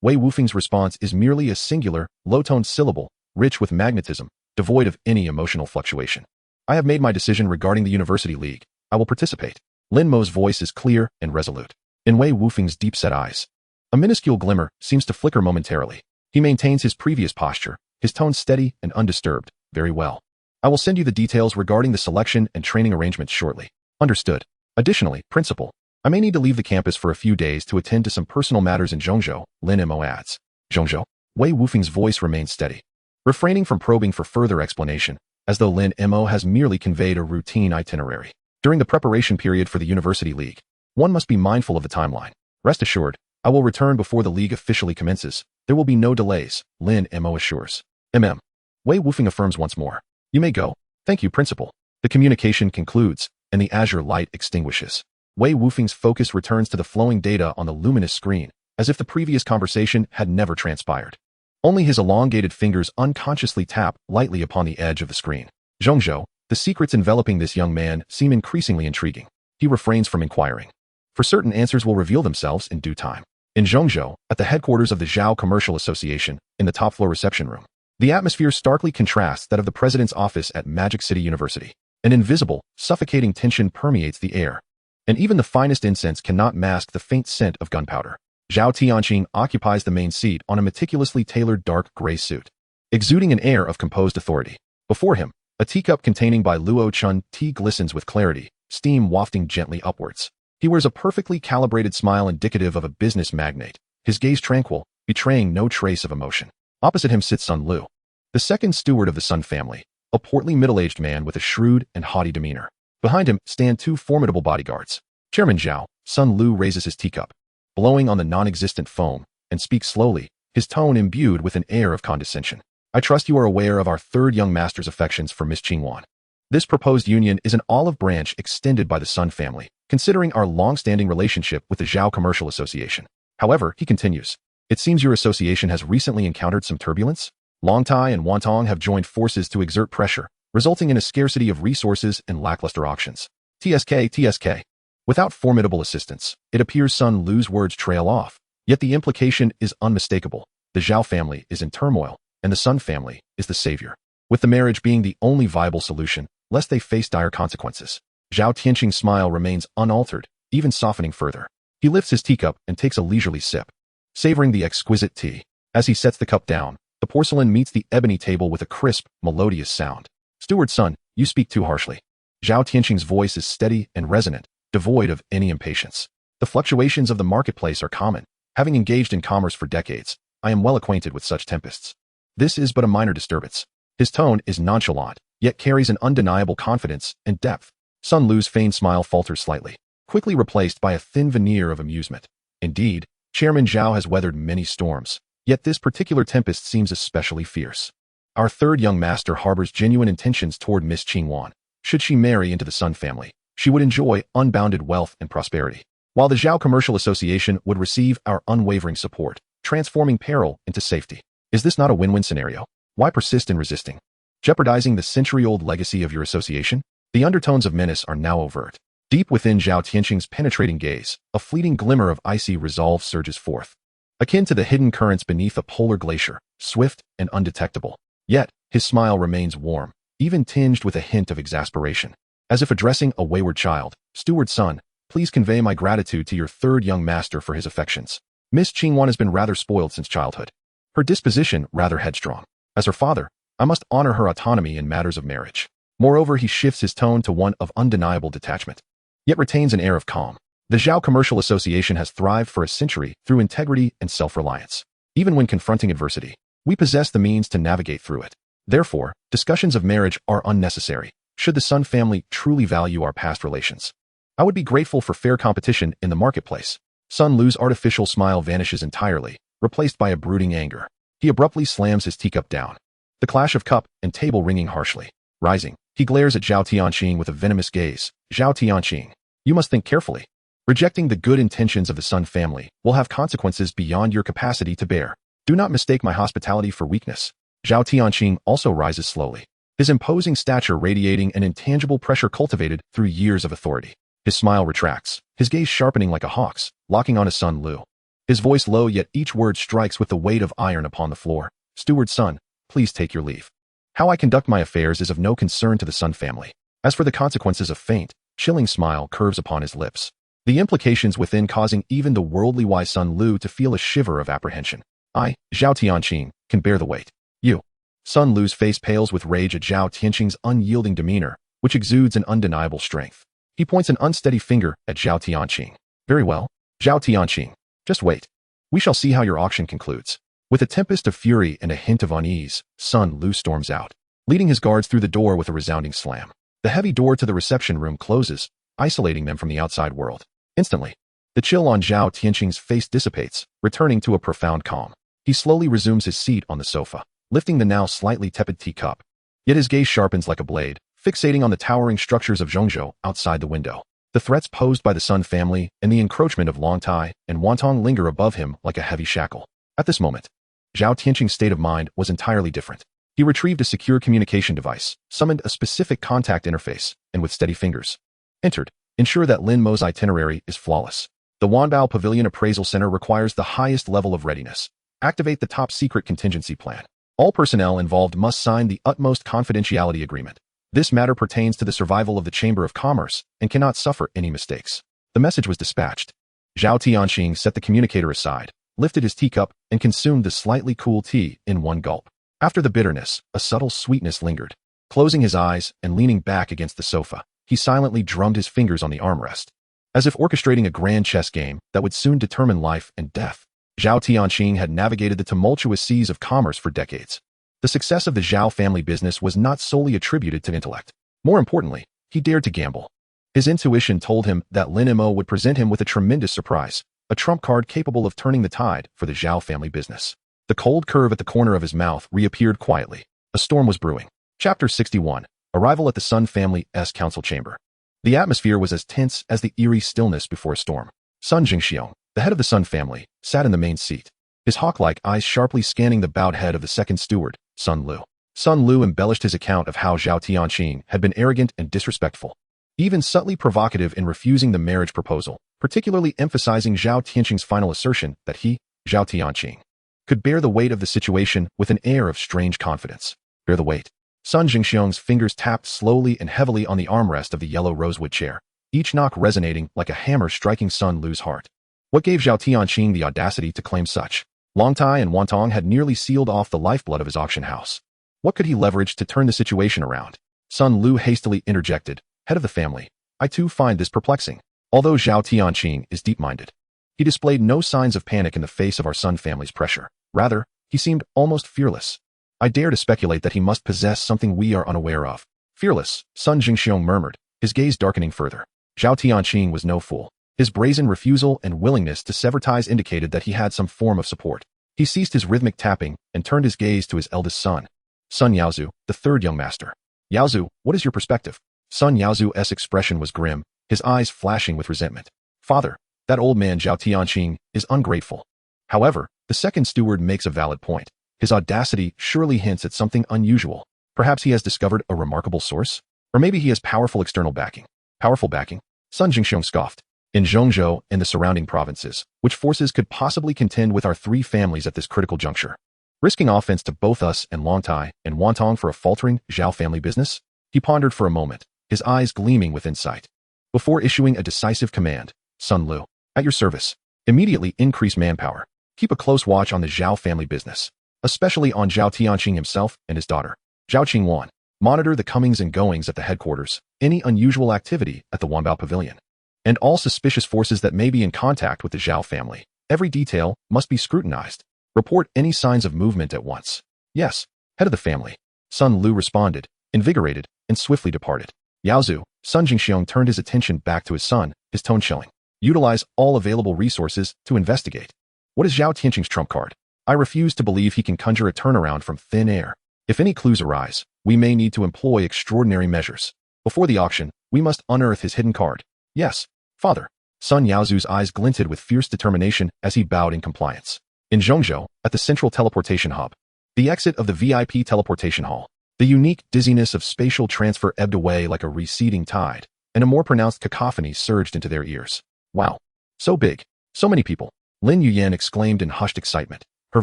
Wei Wufeng's response is merely a singular, low-toned syllable, rich with magnetism, devoid of any emotional fluctuation. I have made my decision regarding the University League. I will participate. Lin Mo's voice is clear and resolute. In Wei Wufeng's deep-set eyes, a minuscule glimmer seems to flicker momentarily. He maintains his previous posture, his tone steady and undisturbed. Very well. I will send you the details regarding the selection and training arrangements shortly. Understood. Additionally, Principal, I may need to leave the campus for a few days to attend to some personal matters in Zhongzhou, Lin Mo adds. Zhongzhou? Wei Wufeng's voice remains steady, refraining from probing for further explanation, as though Lin Mo has merely conveyed a routine itinerary. During the preparation period for the University League, one must be mindful of the timeline. Rest assured, I will return before the league officially commences. There will be no delays, Lin Mo assures. Wei Wufeng affirms once more. You may go. Thank you, Principal. The communication concludes, and the azure light extinguishes. Wei Wufeng's focus returns to the flowing data on the luminous screen, as if the previous conversation had never transpired. Only his elongated fingers unconsciously tap lightly upon the edge of the screen. Zhongzhou, the secrets enveloping this young man seem increasingly intriguing. He refrains from inquiring, for certain answers will reveal themselves in due time. In Zhongzhou, at the headquarters of the Zhao Commercial Association, in the top-floor reception room, the atmosphere starkly contrasts that of the president's office at Magic City University. An invisible, suffocating tension permeates the air, and even the finest incense cannot mask the faint scent of gunpowder. Zhao Tianqing occupies the main seat on a meticulously tailored dark gray suit, exuding an air of composed authority. Before him, a teacup containing by Luo Chun tea glistens with clarity, steam wafting gently upwards. He wears a perfectly calibrated smile indicative of a business magnate, his gaze tranquil, betraying no trace of emotion. Opposite him sits Sun Lu, the second steward of the Sun family, a portly middle-aged man with a shrewd and haughty demeanor. Behind him stand two formidable bodyguards. Chairman Zhao, Sun Lu raises his teacup, blowing on the non-existent foam, and speaks slowly, his tone imbued with an air of condescension. I trust you are aware of our third young master's affections for Miss Qingwan. This proposed union is an olive branch extended by the Sun family, considering our long-standing relationship with the Zhao Commercial Association. However, he continues, it seems your association has recently encountered some turbulence. Longtai and Wantong have joined forces to exert pressure, resulting in a scarcity of resources and lackluster auctions. TSK. Without formidable assistance, it appears Sun Lu's words trail off, yet the implication is unmistakable. The Zhao family is in turmoil, and the Sun family is the savior, with the marriage being the only viable solution, lest they face dire consequences. Zhao Tianqing's smile remains unaltered, even softening further. He lifts his teacup and takes a leisurely sip, savoring the exquisite tea. As he sets the cup down, the porcelain meets the ebony table with a crisp, melodious sound. Steward Sun, you speak too harshly. Zhao Tianqing's voice is steady and resonant, devoid of any impatience. The fluctuations of the marketplace are common. Having engaged in commerce for decades, I am well acquainted with such tempests. This is but a minor disturbance. His tone is nonchalant, yet carries an undeniable confidence and depth. Sun Lu's feigned smile falters slightly, quickly replaced by a thin veneer of amusement. Indeed, Chairman Zhao has weathered many storms, yet this particular tempest seems especially fierce. Our third young master harbors genuine intentions toward Miss Qingwan, should she marry into the Sun family. she would enjoy unbounded wealth and prosperity, while the Zhao Commercial Association would receive our unwavering support, transforming peril into safety. Is this not a win-win scenario? Why persist in resisting? Jeopardizing the century-old legacy of your association? The undertones of menace are now overt. Deep within Zhao Tianqing's penetrating gaze, a fleeting glimmer of icy resolve surges forth. Akin to the hidden currents beneath a polar glacier, swift and undetectable. Yet, his smile remains warm, even tinged with a hint of exasperation. As if addressing a wayward child, "Steward son, please convey my gratitude to your third young master for his affections. Miss Qingwan has been rather spoiled since childhood. Her disposition rather headstrong. As her father, I must honor her autonomy in matters of marriage." Moreover, he shifts his tone to one of undeniable detachment, yet retains an air of calm. The Zhao Commercial Association has thrived for a century through integrity and self-reliance. Even when confronting adversity, we possess the means to navigate through it. Therefore, discussions of marriage are unnecessary, should the Sun family truly value our past relations. I would be grateful for fair competition in the marketplace. Sun Lu's artificial smile vanishes entirely, replaced by a brooding anger. He abruptly slams his teacup down, the clash of cup and table ringing harshly. Rising, he glares at Zhao Tianqing with a venomous gaze. "Zhao Tianqing, you must think carefully. Rejecting the good intentions of the Sun family will have consequences beyond your capacity to bear. Do not mistake my hospitality for weakness." Zhao Tianqing also rises slowly, his imposing stature radiating an intangible pressure cultivated through years of authority. His smile retracts, his gaze sharpening like a hawk's, locking on Sun Lu. His voice low, yet each word strikes with the weight of iron upon the floor. "Steward son, please take your leave. How I conduct my affairs is of no concern to the Sun family. As for the consequences," of faint, chilling smile curves upon his lips, the implications within causing even the worldly wise Sun Lu to feel a shiver of apprehension. "I, Zhao Tianqing, can bear the weight. You." Sun Lu's face pales with rage at Zhao Tianqing's unyielding demeanor, which exudes an undeniable strength. He points an unsteady finger at Zhao Tianqing. "Very well, Zhao Tianqing, just wait. We shall see how your auction concludes." With a tempest of fury and a hint of unease, Sun Lu storms out, leading his guards through the door with a resounding slam. The heavy door to the reception room closes, isolating them from the outside world. Instantly, the chill on Zhao Tianqing's face dissipates, returning to a profound calm. He slowly resumes his seat on the sofa, lifting the now slightly tepid teacup. Yet his gaze sharpens like a blade, fixating on the towering structures of Zhongzhou outside the window. The threats posed by the Sun family and the encroachment of Longtai and Wantong linger above him like a heavy shackle. At this moment, Zhao Tianqing's state of mind was entirely different. He retrieved a secure communication device, summoned a specific contact interface, and with steady fingers, entered. "Ensure that Lin Mo's itinerary is flawless. The Wanbao Pavilion Appraisal Center requires the highest level of readiness. Activate the top secret contingency plan. All personnel involved must sign the utmost confidentiality agreement. This matter pertains to the survival of the Chamber of Commerce and cannot suffer any mistakes." The message was dispatched. Zhao Tianqing set the communicator aside, lifted his teacup, and consumed the slightly cool tea in one gulp. After the bitterness, a subtle sweetness lingered. Closing his eyes and leaning back against the sofa, he silently drummed his fingers on the armrest, as if orchestrating a grand chess game that would soon determine life and death. Zhao Tianqing had navigated the tumultuous seas of commerce for decades. The success of the Zhao family business was not solely attributed to intellect. More importantly, he dared to gamble. His intuition told him that Lin Mo would present him with a tremendous surprise, a trump card capable of turning the tide for the Zhao family business. The cold curve at the corner of his mouth reappeared quietly. A storm was brewing. Chapter 61. Arrival at the Sun family's council chamber. The atmosphere was as tense as the eerie stillness before a storm. Sun Jingxiong, the head of the Sun family, sat in the main seat, his hawk-like eyes sharply scanning the bowed head of the second steward, Sun Lu. Sun Lu embellished his account of how Zhao Tianqing had been arrogant and disrespectful, even subtly provocative in refusing the marriage proposal, particularly emphasizing Zhao Tianqing's final assertion that he, Zhao Tianqing, could bear the weight of the situation with an air of strange confidence. Bear the weight. Sun Jingxiong's fingers tapped slowly and heavily on the armrest of the yellow rosewood chair, each knock resonating like a hammer striking Sun Lu's heart. What gave Zhao Tianqing the audacity to claim such? Longtai and Wantong had nearly sealed off the lifeblood of his auction house. What could he leverage to turn the situation around? Sun Lu hastily interjected, "Head of the family, I too find this perplexing." Although Zhao Tianqing is deep-minded, he displayed no signs of panic in the face of our Sun family's pressure. Rather, he seemed almost fearless. "I dare to speculate that he must possess something we are unaware of." "Fearless," Sun Jingxiong murmured, his gaze darkening further. Zhao Tianqing was no fool. His brazen refusal and willingness to sever ties indicated that he had some form of support. He ceased his rhythmic tapping and turned his gaze to his eldest son, Sun Yaozu, the third young master. "Yaozu, what is your perspective?" Sun Yaozu's expression was grim, his eyes flashing with resentment. Father, that old man Zhao Tianqing is ungrateful. However, the second steward makes a valid point. His audacity surely hints at something unusual. Perhaps he has discovered a remarkable source? Or maybe he has powerful external backing. Powerful backing? Sun Jingxiong scoffed. In Zhongzhou and the surrounding provinces, which forces could possibly contend with our three families at this critical juncture? Risking offense to both us and Longtai and Wantong for a faltering Zhao family business? He pondered for a moment, his eyes gleaming with insight. Before issuing a decisive command, Sun Lu, at your service. Immediately increase manpower. Keep a close watch on the Zhao family business, especially on Zhao Tianqing himself and his daughter, Zhao Qingwan. Monitor the comings and goings at the headquarters, any unusual activity at the Wanbao Pavilion, and all suspicious forces that may be in contact with the Zhao family. Every detail must be scrutinized. Report any signs of movement at once. Yes, head of the family. Sun Lu responded, invigorated, and swiftly departed. Yaozu, Sun Jingxiong turned his attention back to his son, his tone chilling. Utilize all available resources to investigate. What is Zhao Tianqing's trump card? I refuse to believe he can conjure a turnaround from thin air. If any clues arise, we may need to employ extraordinary measures. Before the auction, we must unearth his hidden card. Yes, father. Sun Yaozu's eyes glinted with fierce determination as he bowed in compliance. In Zhongzhou, at the central teleportation hub, the exit of the VIP teleportation hall, the unique dizziness of spatial transfer ebbed away like a receding tide, and a more pronounced cacophony surged into their ears. Wow. So big. So many people. Lin Yuyan exclaimed in hushed excitement, her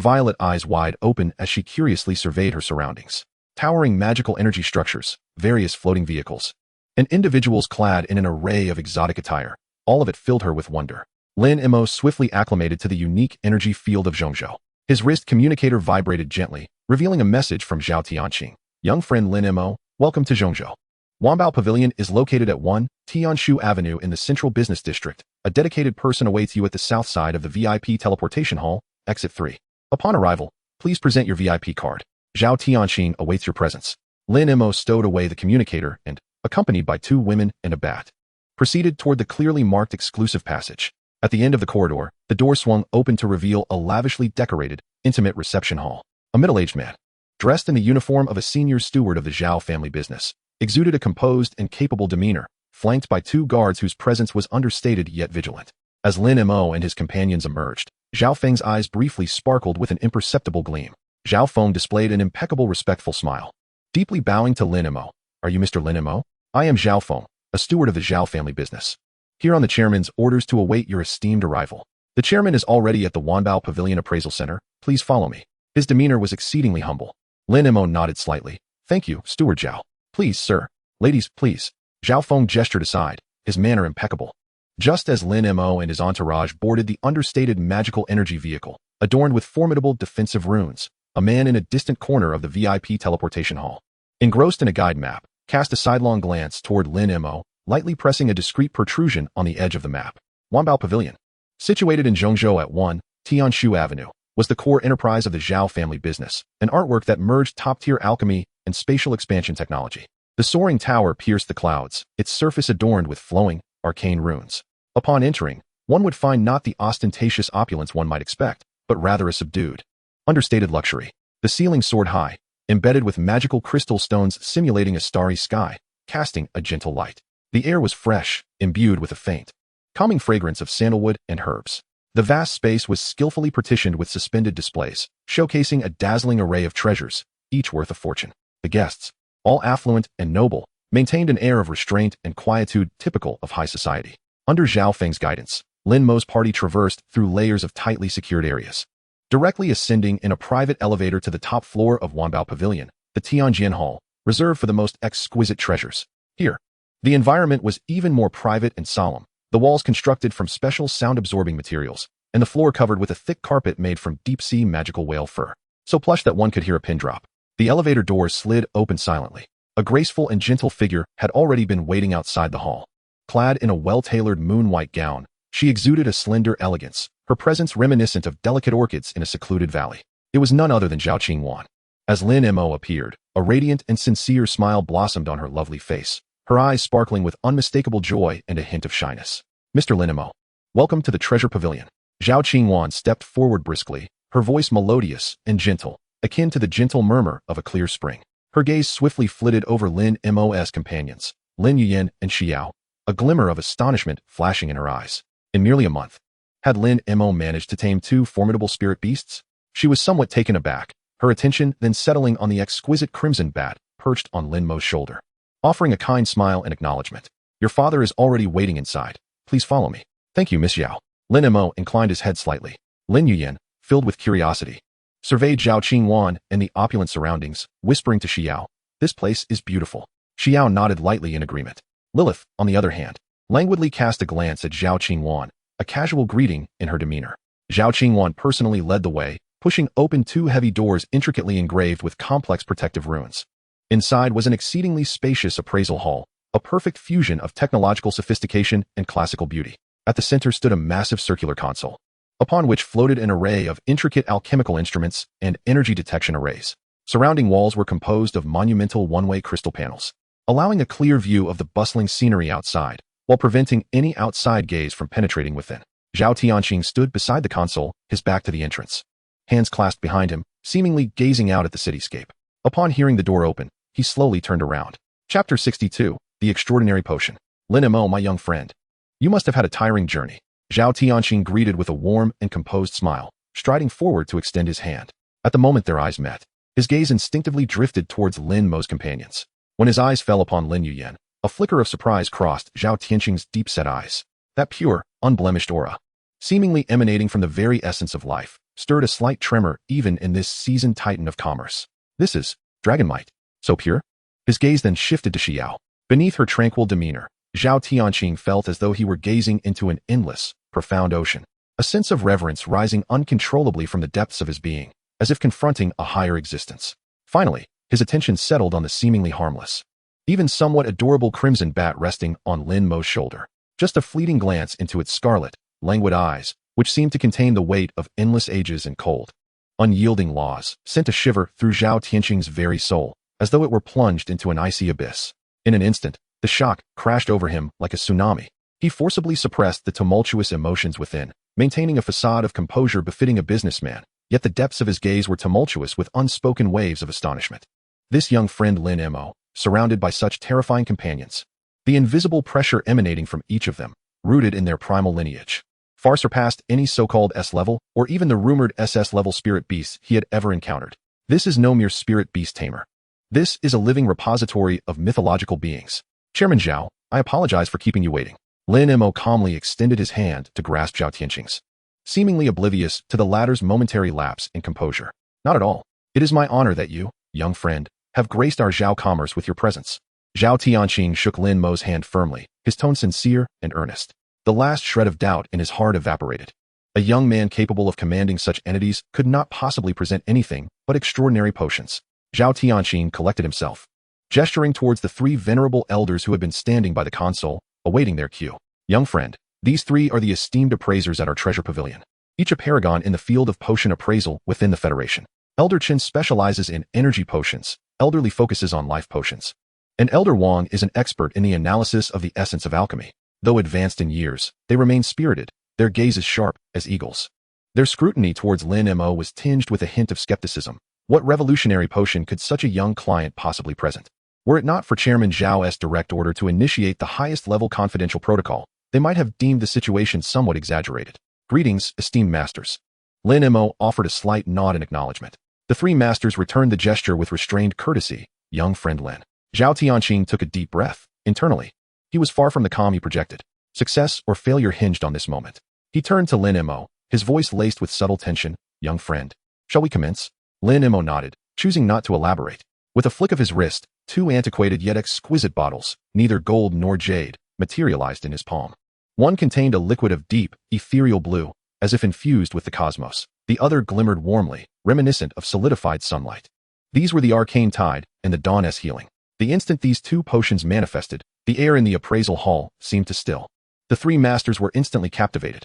violet eyes wide open as she curiously surveyed her surroundings. Towering magical energy structures, various floating vehicles, and individuals clad in an array of exotic attire. All of it filled her with wonder. Lin Mo swiftly acclimated to the unique energy field of Zhongzhou. His wrist communicator vibrated gently, revealing a message from Zhao Tianqing. Young friend Lin Mo, welcome to Zhongzhou. Wanbao Pavilion is located at 1 Tianshu Avenue in the Central Business District. A dedicated person awaits you at the south side of the VIP teleportation hall, exit 3. Upon arrival, please present your VIP card. Zhao Tianqing awaits your presence. Lin Mo stowed away the communicator and, accompanied by two women and a bat, proceeded toward the clearly marked exclusive passage. At the end of the corridor, the door swung open to reveal a lavishly decorated, intimate reception hall. A middle-aged man, dressed in the uniform of a senior steward of the Zhao family business, exuded a composed and capable demeanor, flanked by two guards whose presence was understated yet vigilant. As Lin Mo and his companions emerged, Zhao Feng's eyes briefly sparkled with an imperceptible gleam. Zhao Feng displayed an impeccable respectful smile. Deeply bowing to Lin Mo, "Are you Mr. Lin Mo? I am Zhao Feng, a steward of the Zhao family business. Here on the chairman's orders to await your esteemed arrival. The chairman is already at the Wanbao Pavilion Appraisal Center. Please follow me." His demeanor was exceedingly humble. Lin Mo nodded slightly. "Thank you, Steward Zhao. Please, sir. Ladies, please." Zhao Feng gestured aside, his manner impeccable. Just as Lin Mo and his entourage boarded the understated magical energy vehicle, adorned with formidable defensive runes, a man in a distant corner of the VIP teleportation hall, engrossed in a guide map, cast a sidelong glance toward Lin Mo, lightly pressing a discreet protrusion on the edge of the map. Wanbao Pavilion, situated in Zhongzhou at 1 Tianshu Avenue, was the core enterprise of the Zhao family business, an artwork that merged top-tier alchemy and spatial expansion technology. The soaring tower pierced the clouds, its surface adorned with flowing, arcane runes. Upon entering, one would find not the ostentatious opulence one might expect, but rather a subdued, understated luxury. The ceiling soared high, embedded with magical crystal stones simulating a starry sky, casting a gentle light. The air was fresh, imbued with a faint, calming fragrance of sandalwood and herbs. The vast space was skillfully partitioned with suspended displays, showcasing a dazzling array of treasures, each worth a fortune. The guests, all affluent and noble, maintained an air of restraint and quietude typical of high society. Under Zhao Feng's guidance, Lin Mo's party traversed through layers of tightly secured areas, directly ascending in a private elevator to the top floor of Wanbao Pavilion, the Tianjian Hall, reserved for the most exquisite treasures. Here, the environment was even more private and solemn, the walls constructed from special sound-absorbing materials, and the floor covered with a thick carpet made from deep-sea magical whale fur, so plush that one could hear a pin drop. The elevator doors slid open silently. A graceful and gentle figure had already been waiting outside the hall. Clad in a well-tailored moon-white gown, she exuded a slender elegance, her presence reminiscent of delicate orchids in a secluded valley. It was none other than Zhao Qingwan. As Lin Mo appeared, a radiant and sincere smile blossomed on her lovely face, her eyes sparkling with unmistakable joy and a hint of shyness. "Mr. Lin Mo, welcome to the Treasure Pavilion." Zhao Qingwan stepped forward briskly, her voice melodious and gentle, akin to the gentle murmur of a clear spring. Her gaze swiftly flitted over Lin Mo's companions, Lin Yuyan and Xiao, a glimmer of astonishment flashing in her eyes. In merely a month, had Lin Mo managed to tame two formidable spirit beasts? She was somewhat taken aback, her attention then settling on the exquisite crimson bat perched on Lin Mo's shoulder. Offering a kind smile and acknowledgement. Your father is already waiting inside. Please follow me. Thank you, Miss Xiao. Lin Mo inclined his head slightly. Lin Yuyan, filled with curiosity, surveyed Zhao Qingwan and the opulent surroundings, whispering to Xiao, this place is beautiful. Xiao nodded lightly in agreement. Lilith, on the other hand, languidly cast a glance at Zhao Qingwan, a casual greeting in her demeanor. Zhao Qingwan personally led the way, pushing open two heavy doors intricately engraved with complex protective runes. Inside was an exceedingly spacious appraisal hall, a perfect fusion of technological sophistication and classical beauty. At the center stood a massive circular console, upon which floated an array of intricate alchemical instruments and energy detection arrays. Surrounding walls were composed of monumental one-way crystal panels, allowing a clear view of the bustling scenery outside, while preventing any outside gaze from penetrating within. Zhao Tianqing stood beside the console, his back to the entrance, hands clasped behind him, seemingly gazing out at the cityscape. Upon hearing the door open, he slowly turned around. Chapter 62, The Extraordinary Potion. Lin Mo, my young friend. You must have had a tiring journey. Zhao Tianqing greeted with a warm and composed smile, striding forward to extend his hand. At the moment their eyes met, his gaze instinctively drifted towards Lin Mo's companions. When his eyes fell upon Lin Yuyan, a flicker of surprise crossed Zhao Tianqing's deep-set eyes. That pure, unblemished aura, seemingly emanating from the very essence of life, stirred a slight tremor even in this seasoned titan of commerce. This is dragon might. So pure? His gaze then shifted to Xiao. Beneath her tranquil demeanor, Zhao Tianqing felt as though he were gazing into an endless, profound ocean. A sense of reverence rising uncontrollably from the depths of his being, as if confronting a higher existence. Finally, his attention settled on the seemingly harmless, even somewhat adorable crimson bat resting on Lin Mo's shoulder. Just a fleeting glance into its scarlet, languid eyes, which seemed to contain the weight of endless ages and cold, unyielding laws, sent a shiver through Zhao Tianqing's very soul, as though it were plunged into an icy abyss. In an instant, the shock crashed over him like a tsunami. He forcibly suppressed the tumultuous emotions within, maintaining a facade of composure befitting a businessman, yet the depths of his gaze were tumultuous with unspoken waves of astonishment. This young friend Lin Mo, surrounded by such terrifying companions, the invisible pressure emanating from each of them, rooted in their primal lineage, far surpassed any so-called S-level or even the rumored SS-level spirit beasts he had ever encountered. This is no mere spirit beast tamer. This is a living repository of mythological beings. Chairman Zhao, I apologize for keeping you waiting. Lin Mo calmly extended his hand to grasp Zhao Tianqing's, seemingly oblivious to the latter's momentary lapse in composure. Not at all. It is my honor that you, young friend, have graced our Zhao commerce with your presence. Zhao Tianqing shook Lin Mo's hand firmly, his tone sincere and earnest. The last shred of doubt in his heart evaporated. A young man capable of commanding such entities could not possibly present anything but extraordinary potions. Zhao Tianqing collected himself, gesturing towards the three venerable elders who had been standing by the console, awaiting their cue. Young friend, these three are the esteemed appraisers at our treasure pavilion, each a paragon in the field of potion appraisal within the Federation. Elder Chen specializes in energy potions, Elder Li focuses on life potions, and Elder Wang is an expert in the analysis of the essence of alchemy. Though advanced in years, they remain spirited, their gaze is sharp as eagles. Their scrutiny towards Lin Mo was tinged with a hint of skepticism. What revolutionary potion could such a young client possibly present? Were it not for Chairman Zhao's direct order to initiate the highest-level confidential protocol, they might have deemed the situation somewhat exaggerated. Greetings, esteemed masters. Lin Mo offered a slight nod in acknowledgement. The three masters returned the gesture with restrained courtesy. Young friend Lin. Zhao Tianqing took a deep breath. Internally, he was far from the calm he projected. Success or failure hinged on this moment. He turned to Lin Mo, his voice laced with subtle tension. Young friend, shall we commence? Lin Mo nodded, choosing not to elaborate. With a flick of his wrist, two antiquated yet exquisite bottles, neither gold nor jade, materialized in his palm. One contained a liquid of deep, ethereal blue, as if infused with the cosmos. The other glimmered warmly, reminiscent of solidified sunlight. These were the arcane tide and the dawn's healing. The instant these two potions manifested, the air in the appraisal hall seemed to still. The three masters were instantly captivated.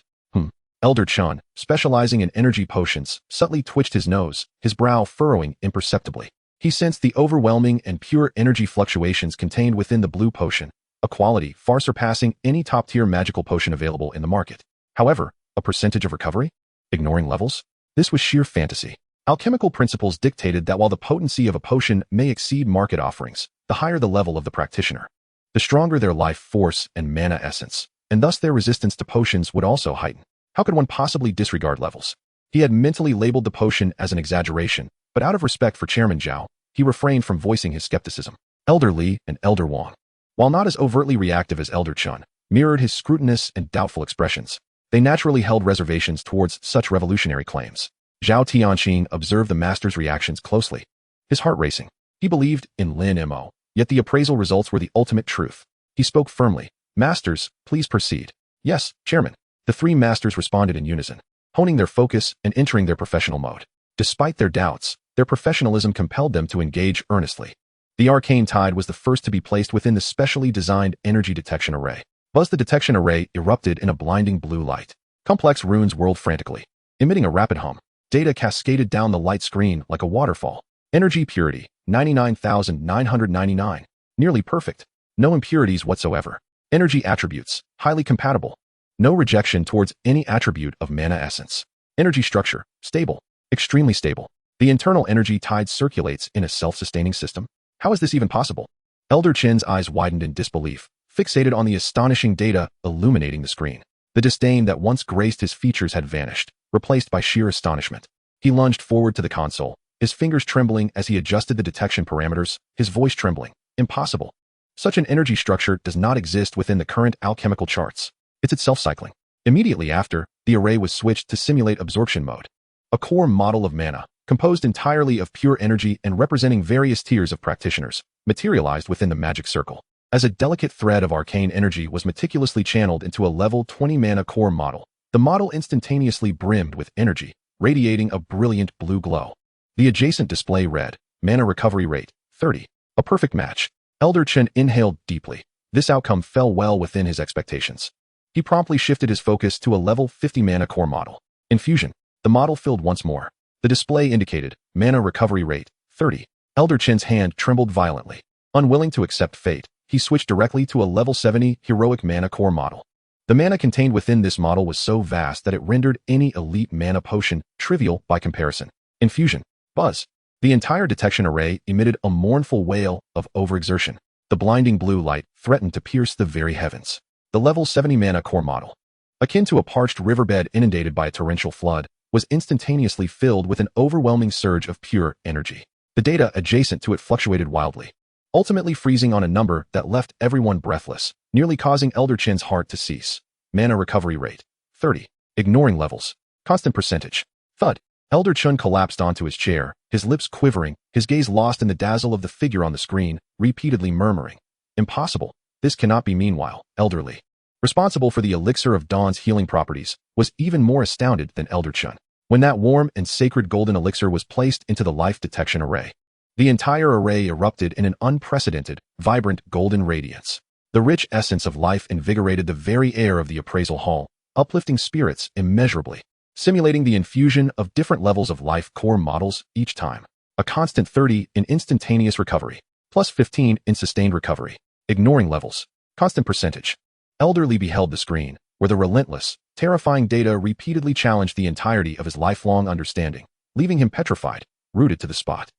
Elder Chun, specializing in energy potions, subtly twitched his nose, his brow furrowing imperceptibly. He sensed the overwhelming and pure energy fluctuations contained within the blue potion, a quality far surpassing any top-tier magical potion available in the market. However, a percentage of recovery? Ignoring levels? This was sheer fantasy. Alchemical principles dictated that while the potency of a potion may exceed market offerings, the higher the level of the practitioner, the stronger their life force and mana essence, and thus their resistance to potions would also heighten. How could one possibly disregard levels? He had mentally labeled the potion as an exaggeration, but out of respect for Chairman Zhao, he refrained from voicing his skepticism. Elder Li and Elder Wang, while not as overtly reactive as Elder Chun, mirrored his scrutinous and doubtful expressions. They naturally held reservations towards such revolutionary claims. Zhao Tianqing observed the master's reactions closely, his heart racing. He believed in Lin Mo, yet the appraisal results were the ultimate truth. He spoke firmly. Masters, please proceed. Yes, Chairman. The three masters responded in unison, honing their focus and entering their professional mode. Despite their doubts, their professionalism compelled them to engage earnestly. The arcane tide was the first to be placed within the specially designed energy detection array. Buzz, the detection array erupted in a blinding blue light. Complex runes whirled frantically, emitting a rapid hum. Data cascaded down the light screen like a waterfall. Energy purity, 99,999. Nearly perfect. No impurities whatsoever. Energy attributes, highly compatible. No rejection towards any attribute of mana essence. Energy structure, stable. Extremely stable. The internal energy tide circulates in a self-sustaining system. How is this even possible? Elder Chen's eyes widened in disbelief, fixated on the astonishing data illuminating the screen. The disdain that once graced his features had vanished, replaced by sheer astonishment. He lunged forward to the console, his fingers trembling as he adjusted the detection parameters, his voice trembling. Impossible. Such an energy structure does not exist within the current alchemical charts. It's itself cycling. Immediately after, the array was switched to simulate absorption mode. A core model of mana, composed entirely of pure energy and representing various tiers of practitioners, materialized within the magic circle. As a delicate thread of arcane energy was meticulously channeled into a level 20 mana core model, the model instantaneously brimmed with energy, radiating a brilliant blue glow. The adjacent display read, mana recovery rate, 30. A perfect match. Elder Chen inhaled deeply. This outcome fell well within his expectations. He promptly shifted his focus to a level 50 mana core model. Infusion. The model filled once more. The display indicated, mana recovery rate, 30. Elder Chen's hand trembled violently. Unwilling to accept fate, he switched directly to a level 70 heroic mana core model. The mana contained within this model was so vast that it rendered any elite mana potion trivial by comparison. Infusion. Buzz. The entire detection array emitted a mournful wail of overexertion. The blinding blue light threatened to pierce the very heavens. The level 70 mana core model, akin to a parched riverbed inundated by a torrential flood, was instantaneously filled with an overwhelming surge of pure energy. The data adjacent to it fluctuated wildly, ultimately freezing on a number that left everyone breathless, nearly causing Elder Chen's heart to cease. Mana recovery rate, 30. Ignoring levels. Constant percentage. Thud. Elder Chun collapsed onto his chair, his lips quivering, his gaze lost in the dazzle of the figure on the screen, repeatedly murmuring, "Impossible. This cannot be." Meanwhile, Elder Li, responsible for the elixir of dawn's healing properties, was even more astounded than Elder Chun. When that warm and sacred golden elixir was placed into the life detection array, the entire array erupted in an unprecedented, vibrant golden radiance. The rich essence of life invigorated the very air of the appraisal hall, uplifting spirits immeasurably, simulating the infusion of different levels of life core models each time. A constant 30 in instantaneous recovery, plus 15 in sustained recovery. Ignoring levels. Constant percentage. Elder Li beheld the screen, where the relentless, terrifying data repeatedly challenged the entirety of his lifelong understanding, leaving him petrified, rooted to the spot.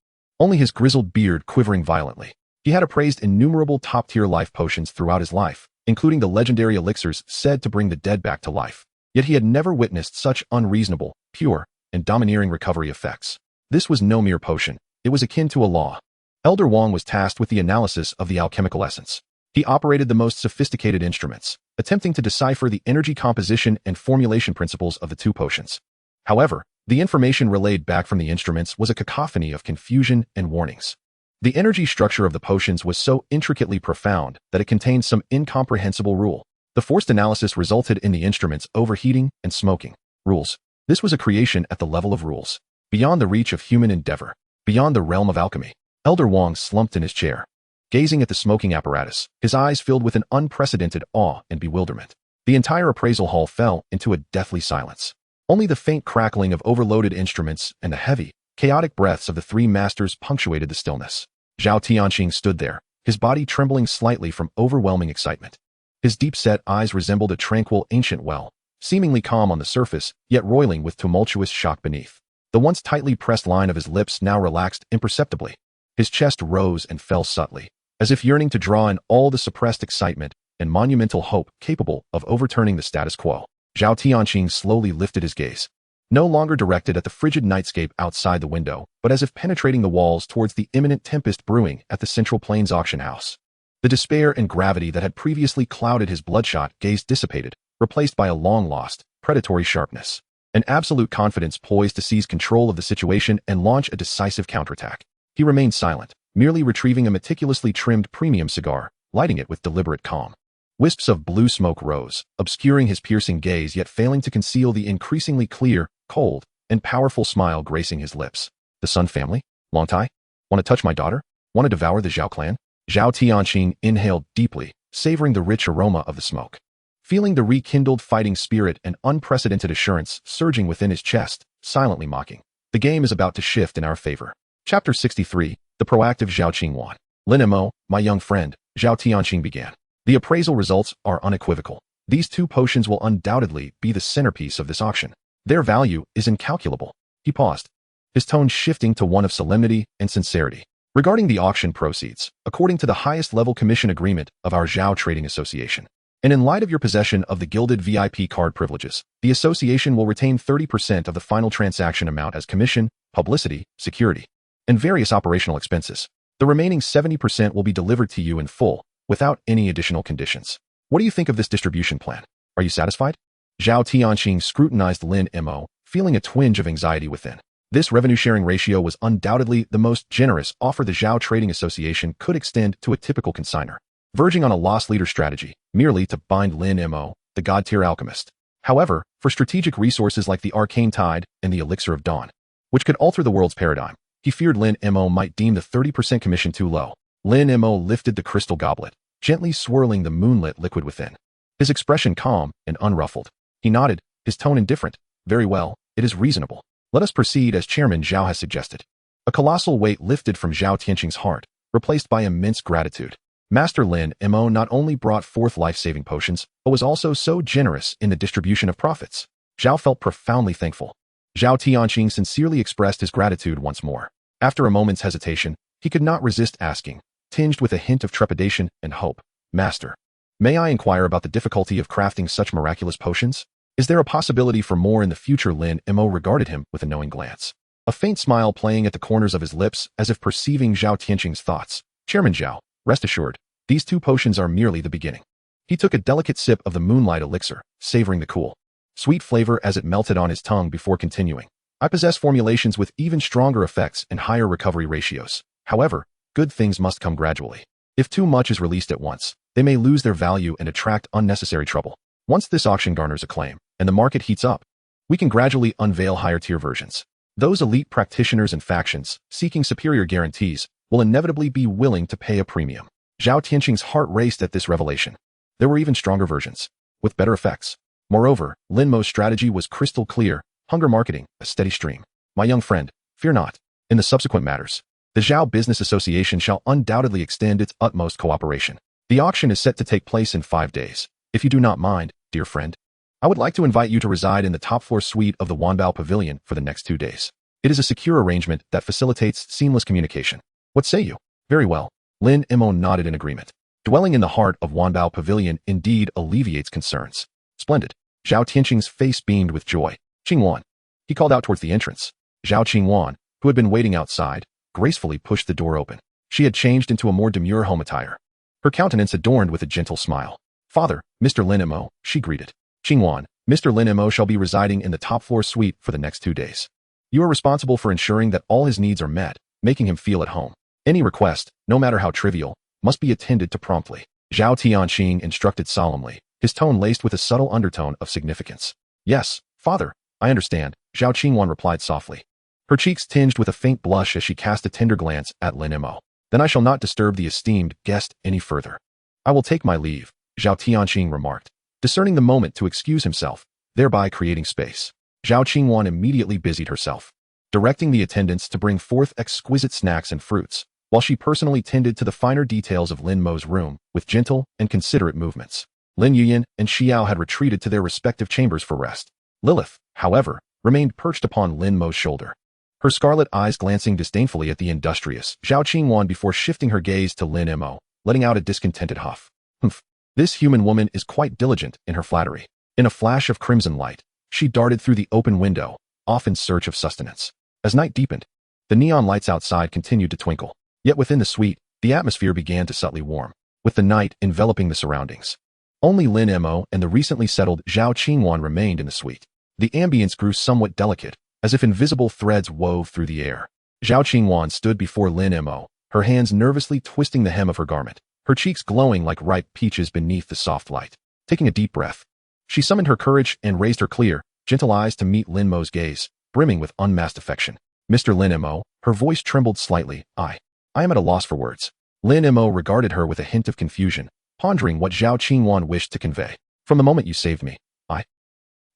Only his grizzled beard quivering violently. He had appraised innumerable top-tier life potions throughout his life, including the legendary elixirs said to bring the dead back to life. Yet he had never witnessed such unreasonable, pure, and domineering recovery effects. This was no mere potion. It was akin to a law. Elder Wang was tasked with the analysis of the alchemical essence. He operated the most sophisticated instruments, attempting to decipher the energy composition and formulation principles of the two potions. However, the information relayed back from the instruments was a cacophony of confusion and warnings. The energy structure of the potions was so intricately profound that it contained some incomprehensible rule. The forced analysis resulted in the instruments overheating and smoking. Rules. This was a creation at the level of rules, beyond the reach of human endeavor, beyond the realm of alchemy. Elder Wang slumped in his chair, gazing at the smoking apparatus, his eyes filled with an unprecedented awe and bewilderment. The entire appraisal hall fell into a deathly silence. Only the faint crackling of overloaded instruments and the heavy, chaotic breaths of the three masters punctuated the stillness. Zhao Tianqing stood there, his body trembling slightly from overwhelming excitement. His deep-set eyes resembled a tranquil ancient well, seemingly calm on the surface, yet roiling with tumultuous shock beneath. The once tightly pressed line of his lips now relaxed imperceptibly. His chest rose and fell subtly, as if yearning to draw in all the suppressed excitement and monumental hope capable of overturning the status quo. Zhao Tianqing slowly lifted his gaze, no longer directed at the frigid nightscape outside the window, but as if penetrating the walls towards the imminent tempest brewing at the Central Plains auction house. The despair and gravity that had previously clouded his bloodshot gaze dissipated, replaced by a long-lost, predatory sharpness. An absolute confidence poised to seize control of the situation and launch a decisive counterattack. He remained silent, merely retrieving a meticulously trimmed premium cigar, lighting it with deliberate calm. Wisps of blue smoke rose, obscuring his piercing gaze yet failing to conceal the increasingly clear, cold, and powerful smile gracing his lips. The Sun family? Long Tai? Want to touch my daughter? Want to devour the Zhao clan? Zhao Tianqing inhaled deeply, savoring the rich aroma of the smoke. Feeling the rekindled fighting spirit and unprecedented assurance surging within his chest, silently mocking. The game is about to shift in our favor. Chapter 63, The Proactive Zhao Qingwan. Lin Mo, my young friend, Zhao Tianqing began. The appraisal results are unequivocal. These two potions will undoubtedly be the centerpiece of this auction. Their value is incalculable. He paused, his tone shifting to one of solemnity and sincerity. Regarding the auction proceeds, according to the highest level commission agreement of our Zhao Trading Association, and in light of your possession of the gilded VIP card privileges, the association will retain 30% of the final transaction amount as commission, publicity, security, and various operational expenses. The remaining 70% will be delivered to you in full, without any additional conditions. What do you think of this distribution plan? Are you satisfied? Zhao Tianqing scrutinized Lin Mo, feeling a twinge of anxiety within. This revenue-sharing ratio was undoubtedly the most generous offer the Zhao Trading Association could extend to a typical consignor, verging on a loss leader strategy, merely to bind Lin Mo, the god-tier alchemist. However, for strategic resources like the Arcane Tide and the Elixir of Dawn, which could alter the world's paradigm, he feared Lin Mo might deem the 30% commission too low. Lin Mo lifted the crystal goblet, gently swirling the moonlit liquid within. His expression calm and unruffled. He nodded, his tone indifferent. Very well, it is reasonable. Let us proceed as Chairman Zhao has suggested. A colossal weight lifted from Zhao Tianqing's heart, replaced by immense gratitude. Master Lin Mo not only brought forth life-saving potions, but was also so generous in the distribution of profits. Zhao felt profoundly thankful. Zhao Tianqing sincerely expressed his gratitude once more. After a moment's hesitation, he could not resist asking, tinged with a hint of trepidation and hope, Master, may I inquire about the difficulty of crafting such miraculous potions? Is there a possibility for more in the future? Lin Mo regarded him with a knowing glance, a faint smile playing at the corners of his lips as if perceiving Zhao Tianqing's thoughts. Chairman Zhao, rest assured, these two potions are merely the beginning. He took a delicate sip of the moonlight elixir, savoring the cool, sweet flavor as it melted on his tongue before continuing. I possess formulations with even stronger effects and higher recovery ratios. However, good things must come gradually. If too much is released at once, they may lose their value and attract unnecessary trouble. Once this auction garners acclaim, and the market heats up, we can gradually unveil higher-tier versions. Those elite practitioners and factions, seeking superior guarantees, will inevitably be willing to pay a premium. Zhao Tianqing's heart raced at this revelation. There were even stronger versions, with better effects. Moreover, Lin Mo's strategy was crystal clear, hunger marketing, a steady stream. My young friend, fear not. In the subsequent matters, the Zhao Business Association shall undoubtedly extend its utmost cooperation. The auction is set to take place in 5 days. If you do not mind, dear friend, I would like to invite you to reside in the top-floor suite of the Wanbao Pavilion for the next 2 days. It is a secure arrangement that facilitates seamless communication. What say you? Very well. Lin Mo nodded in agreement. Dwelling in the heart of Wanbao Pavilion indeed alleviates concerns. Splendid. Zhao Tianqing's face beamed with joy. Qingwan. He called out towards the entrance. Zhao Qingwan, who had been waiting outside, gracefully pushed the door open. She had changed into a more demure home attire, her countenance adorned with a gentle smile. Father, Mr. Lin Mo, she greeted. Qingwan, Mr. Lin Mo shall be residing in the top-floor suite for the next 2 days. You are responsible for ensuring that all his needs are met, making him feel at home. Any request, no matter how trivial, must be attended to promptly. Zhao Tianqing instructed solemnly, his tone laced with a subtle undertone of significance. Yes, father, I understand, Zhao Qingwan replied softly. Her cheeks tinged with a faint blush as she cast a tender glance at Lin Mo. Then I shall not disturb the esteemed guest any further. I will take my leave, Zhao Tianqing remarked, discerning the moment to excuse himself, thereby creating space. Zhao Qingwan immediately busied herself, directing the attendants to bring forth exquisite snacks and fruits, while she personally tended to the finer details of Lin Mo's room with gentle and considerate movements. Lin Yuyan and Xiao had retreated to their respective chambers for rest. Lilith, however, remained perched upon Lin Mo's shoulder, her scarlet eyes glancing disdainfully at the industrious Zhao Qingwan before shifting her gaze to Lin Mo, letting out a discontented huff. Humph. This human woman is quite diligent in her flattery. In a flash of crimson light, she darted through the open window, off in search of sustenance. As night deepened, the neon lights outside continued to twinkle. Yet within the suite, the atmosphere began to subtly warm, with the night enveloping the surroundings. Only Lin Mo and the recently settled Zhao Qingwan remained in the suite. The ambience grew somewhat delicate, as if invisible threads wove through the air. Zhao Qingwan stood before Lin Mo, her hands nervously twisting the hem of her garment, her cheeks glowing like ripe peaches beneath the soft light. Taking a deep breath, she summoned her courage and raised her clear, gentle eyes to meet Lin Mo's gaze, brimming with unmasked affection. Mr. Lin Mo, her voice trembled slightly. I am at a loss for words. Lin Mo regarded her with a hint of confusion, pondering what Zhao Qingwan wished to convey. From the moment you saved me,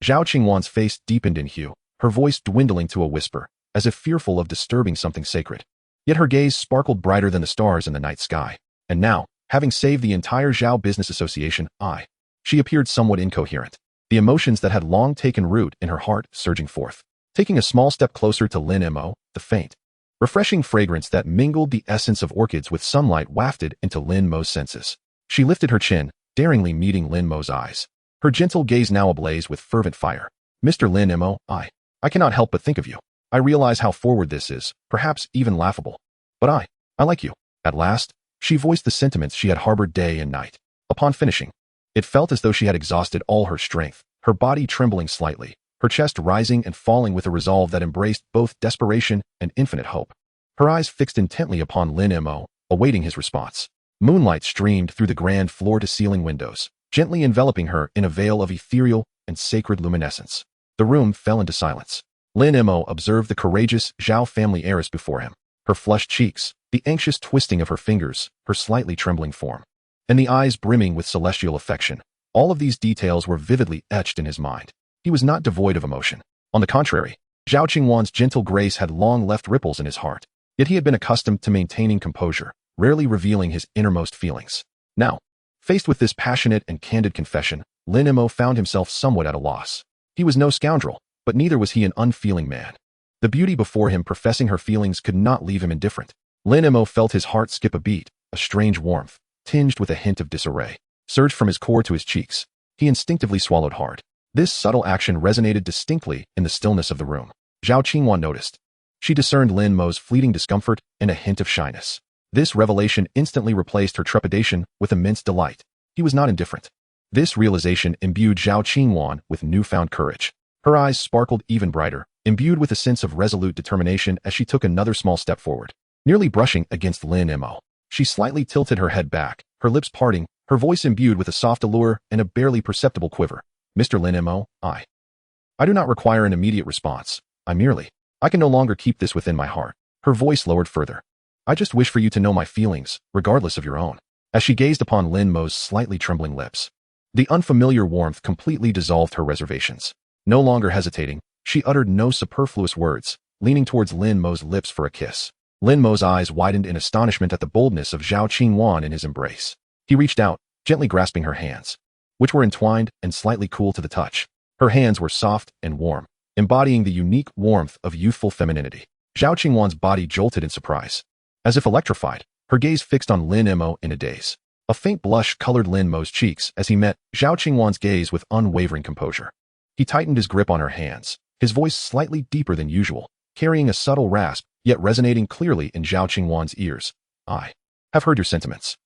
Zhao Qingwan's face deepened in hue, her voice dwindling to a whisper, as if fearful of disturbing something sacred. Yet her gaze sparkled brighter than the stars in the night sky. And now, having saved the entire Zhao Business Association, she appeared somewhat incoherent, the emotions that had long taken root in her heart surging forth. Taking a small step closer to Lin Mo, the faint, refreshing fragrance that mingled the essence of orchids with sunlight wafted into Lin Mo's senses. She lifted her chin, daringly meeting Lin Mo's eyes, her gentle gaze now ablaze with fervent fire. Mr. Lin Mo, I cannot help but think of you. I realize how forward this is, perhaps even laughable. But I like you. At last, she voiced the sentiments she had harbored day and night. Upon finishing, it felt as though she had exhausted all her strength, her body trembling slightly, her chest rising and falling with a resolve that embraced both desperation and infinite hope. Her eyes fixed intently upon Lin Mo, awaiting his response. Moonlight streamed through the grand floor-to-ceiling windows, gently enveloping her in a veil of ethereal and sacred luminescence. The room fell into silence. Lin Mo observed the courageous Zhao family heiress before him, her flushed cheeks, the anxious twisting of her fingers, her slightly trembling form, and the eyes brimming with celestial affection. All of these details were vividly etched in his mind. He was not devoid of emotion. On the contrary, Zhao Qingwan's gentle grace had long left ripples in his heart. Yet he had been accustomed to maintaining composure, rarely revealing his innermost feelings. Now, faced with this passionate and candid confession, Lin Mo found himself somewhat at a loss. He was no scoundrel, but neither was he an unfeeling man. The beauty before him professing her feelings could not leave him indifferent. Lin Mo felt his heart skip a beat, a strange warmth, tinged with a hint of disarray, surged from his core to his cheeks. He instinctively swallowed hard. This subtle action resonated distinctly in the stillness of the room. Zhao Qingwan noticed. She discerned Lin Mo's fleeting discomfort and a hint of shyness. This revelation instantly replaced her trepidation with immense delight. He was not indifferent. This realization imbued Zhao Qingwan with newfound courage. Her eyes sparkled even brighter, imbued with a sense of resolute determination as she took another small step forward. Nearly brushing against Lin Mo, she slightly tilted her head back, her lips parting, her voice imbued with a soft allure and a barely perceptible quiver. Mr. Lin Mo, I do not require an immediate response. I can no longer keep this within my heart. Her voice lowered further. I just wish for you to know my feelings, regardless of your own. As she gazed upon Lin Mo's slightly trembling lips, the unfamiliar warmth completely dissolved her reservations. No longer hesitating, she uttered no superfluous words, leaning towards Lin Mo's lips for a kiss. Lin Mo's eyes widened in astonishment at the boldness of Zhao Qingwan in his embrace. He reached out, gently grasping her hands, which were entwined and slightly cool to the touch. Her hands were soft and warm, embodying the unique warmth of youthful femininity. Zhao Qingwan's body jolted in surprise. As if electrified, her gaze fixed on Lin Mo in a daze. A faint blush colored Lin Mo's cheeks as he met Zhao Qingwan's gaze with unwavering composure. He tightened his grip on her hands, his voice slightly deeper than usual, carrying a subtle rasp, yet resonating clearly in Zhao Qingwan's ears. I have heard your sentiments.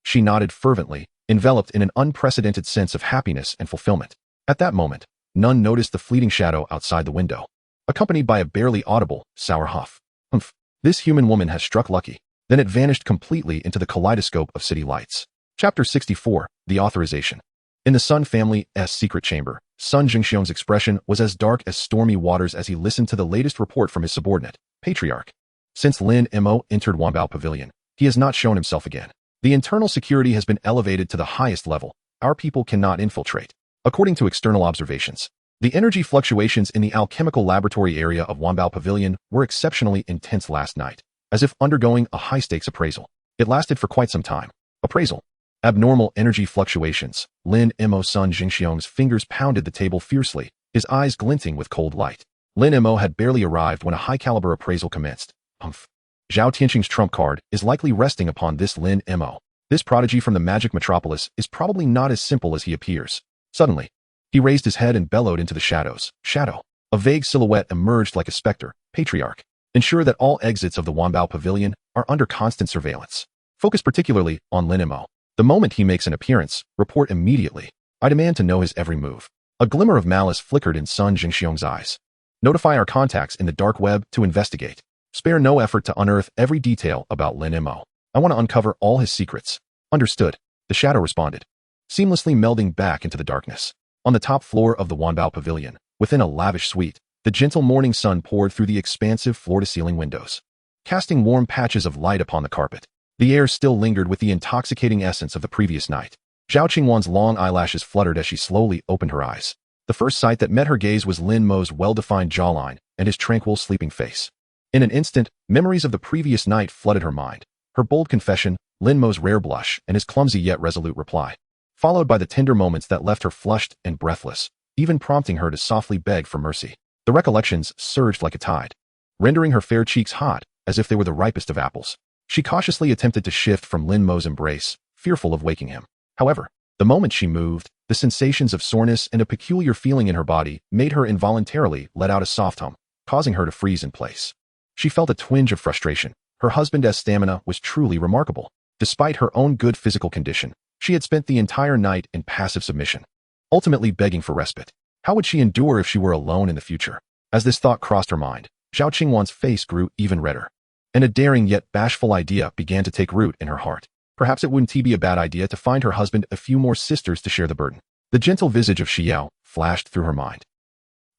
She nodded fervently, enveloped in an unprecedented sense of happiness and fulfillment. At that moment, none noticed the fleeting shadow outside the window, accompanied by a barely audible, sour huff. Humph. This human woman has struck lucky. Then it vanished completely into the kaleidoscope of city lights. Chapter 64, The Authorization. In the Sun family's secret chamber, Sun Jingxiong's expression was as dark as stormy waters as he listened to the latest report from his subordinate, Patriarch. Since Lin Mo entered Wanbao Pavilion, he has not shown himself again. The internal security has been elevated to the highest level. Our people cannot infiltrate. According to external observations, the energy fluctuations in the alchemical laboratory area of Wanbao Pavilion were exceptionally intense last night, as if undergoing a high-stakes appraisal. It lasted for quite some time. Appraisal. Abnormal energy fluctuations. Lin Mo Sun Jingxiong's fingers pounded the table fiercely, his eyes glinting with cold light. Lin Mo had barely arrived when a high-caliber appraisal commenced. Humph. Zhao Tianqing's trump card is likely resting upon this Lin Mo. This prodigy from the magic metropolis is probably not as simple as he appears. Suddenly, he raised his head and bellowed into the shadows. Shadow. A vague silhouette emerged like a specter. Patriarch. Ensure that all exits of the Wanbao Pavilion are under constant surveillance. Focus particularly on Lin Mo. The moment he makes an appearance, report immediately. I demand to know his every move. A glimmer of malice flickered in Sun Jingxiong's eyes. Notify our contacts in the dark web to investigate. Spare no effort to unearth every detail about Lin Mo. I want to uncover all his secrets. Understood, the shadow responded, seamlessly melding back into the darkness. On the top floor of the Wanbao Pavilion, within a lavish suite, the gentle morning sun poured through the expansive floor-to-ceiling windows, casting warm patches of light upon the carpet. The air still lingered with the intoxicating essence of the previous night. Zhao Qingwan's long eyelashes fluttered as she slowly opened her eyes. The first sight that met her gaze was Lin Mo's well-defined jawline and his tranquil sleeping face. In an instant, memories of the previous night flooded her mind. Her bold confession, Lin Mo's rare blush, and his clumsy yet resolute reply, followed by the tender moments that left her flushed and breathless, even prompting her to softly beg for mercy. The recollections surged like a tide, rendering her fair cheeks hot, as if they were the ripest of apples. She cautiously attempted to shift from Lin Mo's embrace, fearful of waking him. However, the moment she moved, the sensations of soreness and a peculiar feeling in her body made her involuntarily let out a soft hum, causing her to freeze in place. She felt a twinge of frustration. Her husband's stamina was truly remarkable. Despite her own good physical condition, she had spent the entire night in passive submission, ultimately begging for respite. How would she endure if she were alone in the future? As this thought crossed her mind, Zhao Qingwan's face grew even redder, and a daring yet bashful idea began to take root in her heart. Perhaps it wouldn't be a bad idea to find her husband a few more sisters to share the burden. The gentle visage of Xiao flashed through her mind.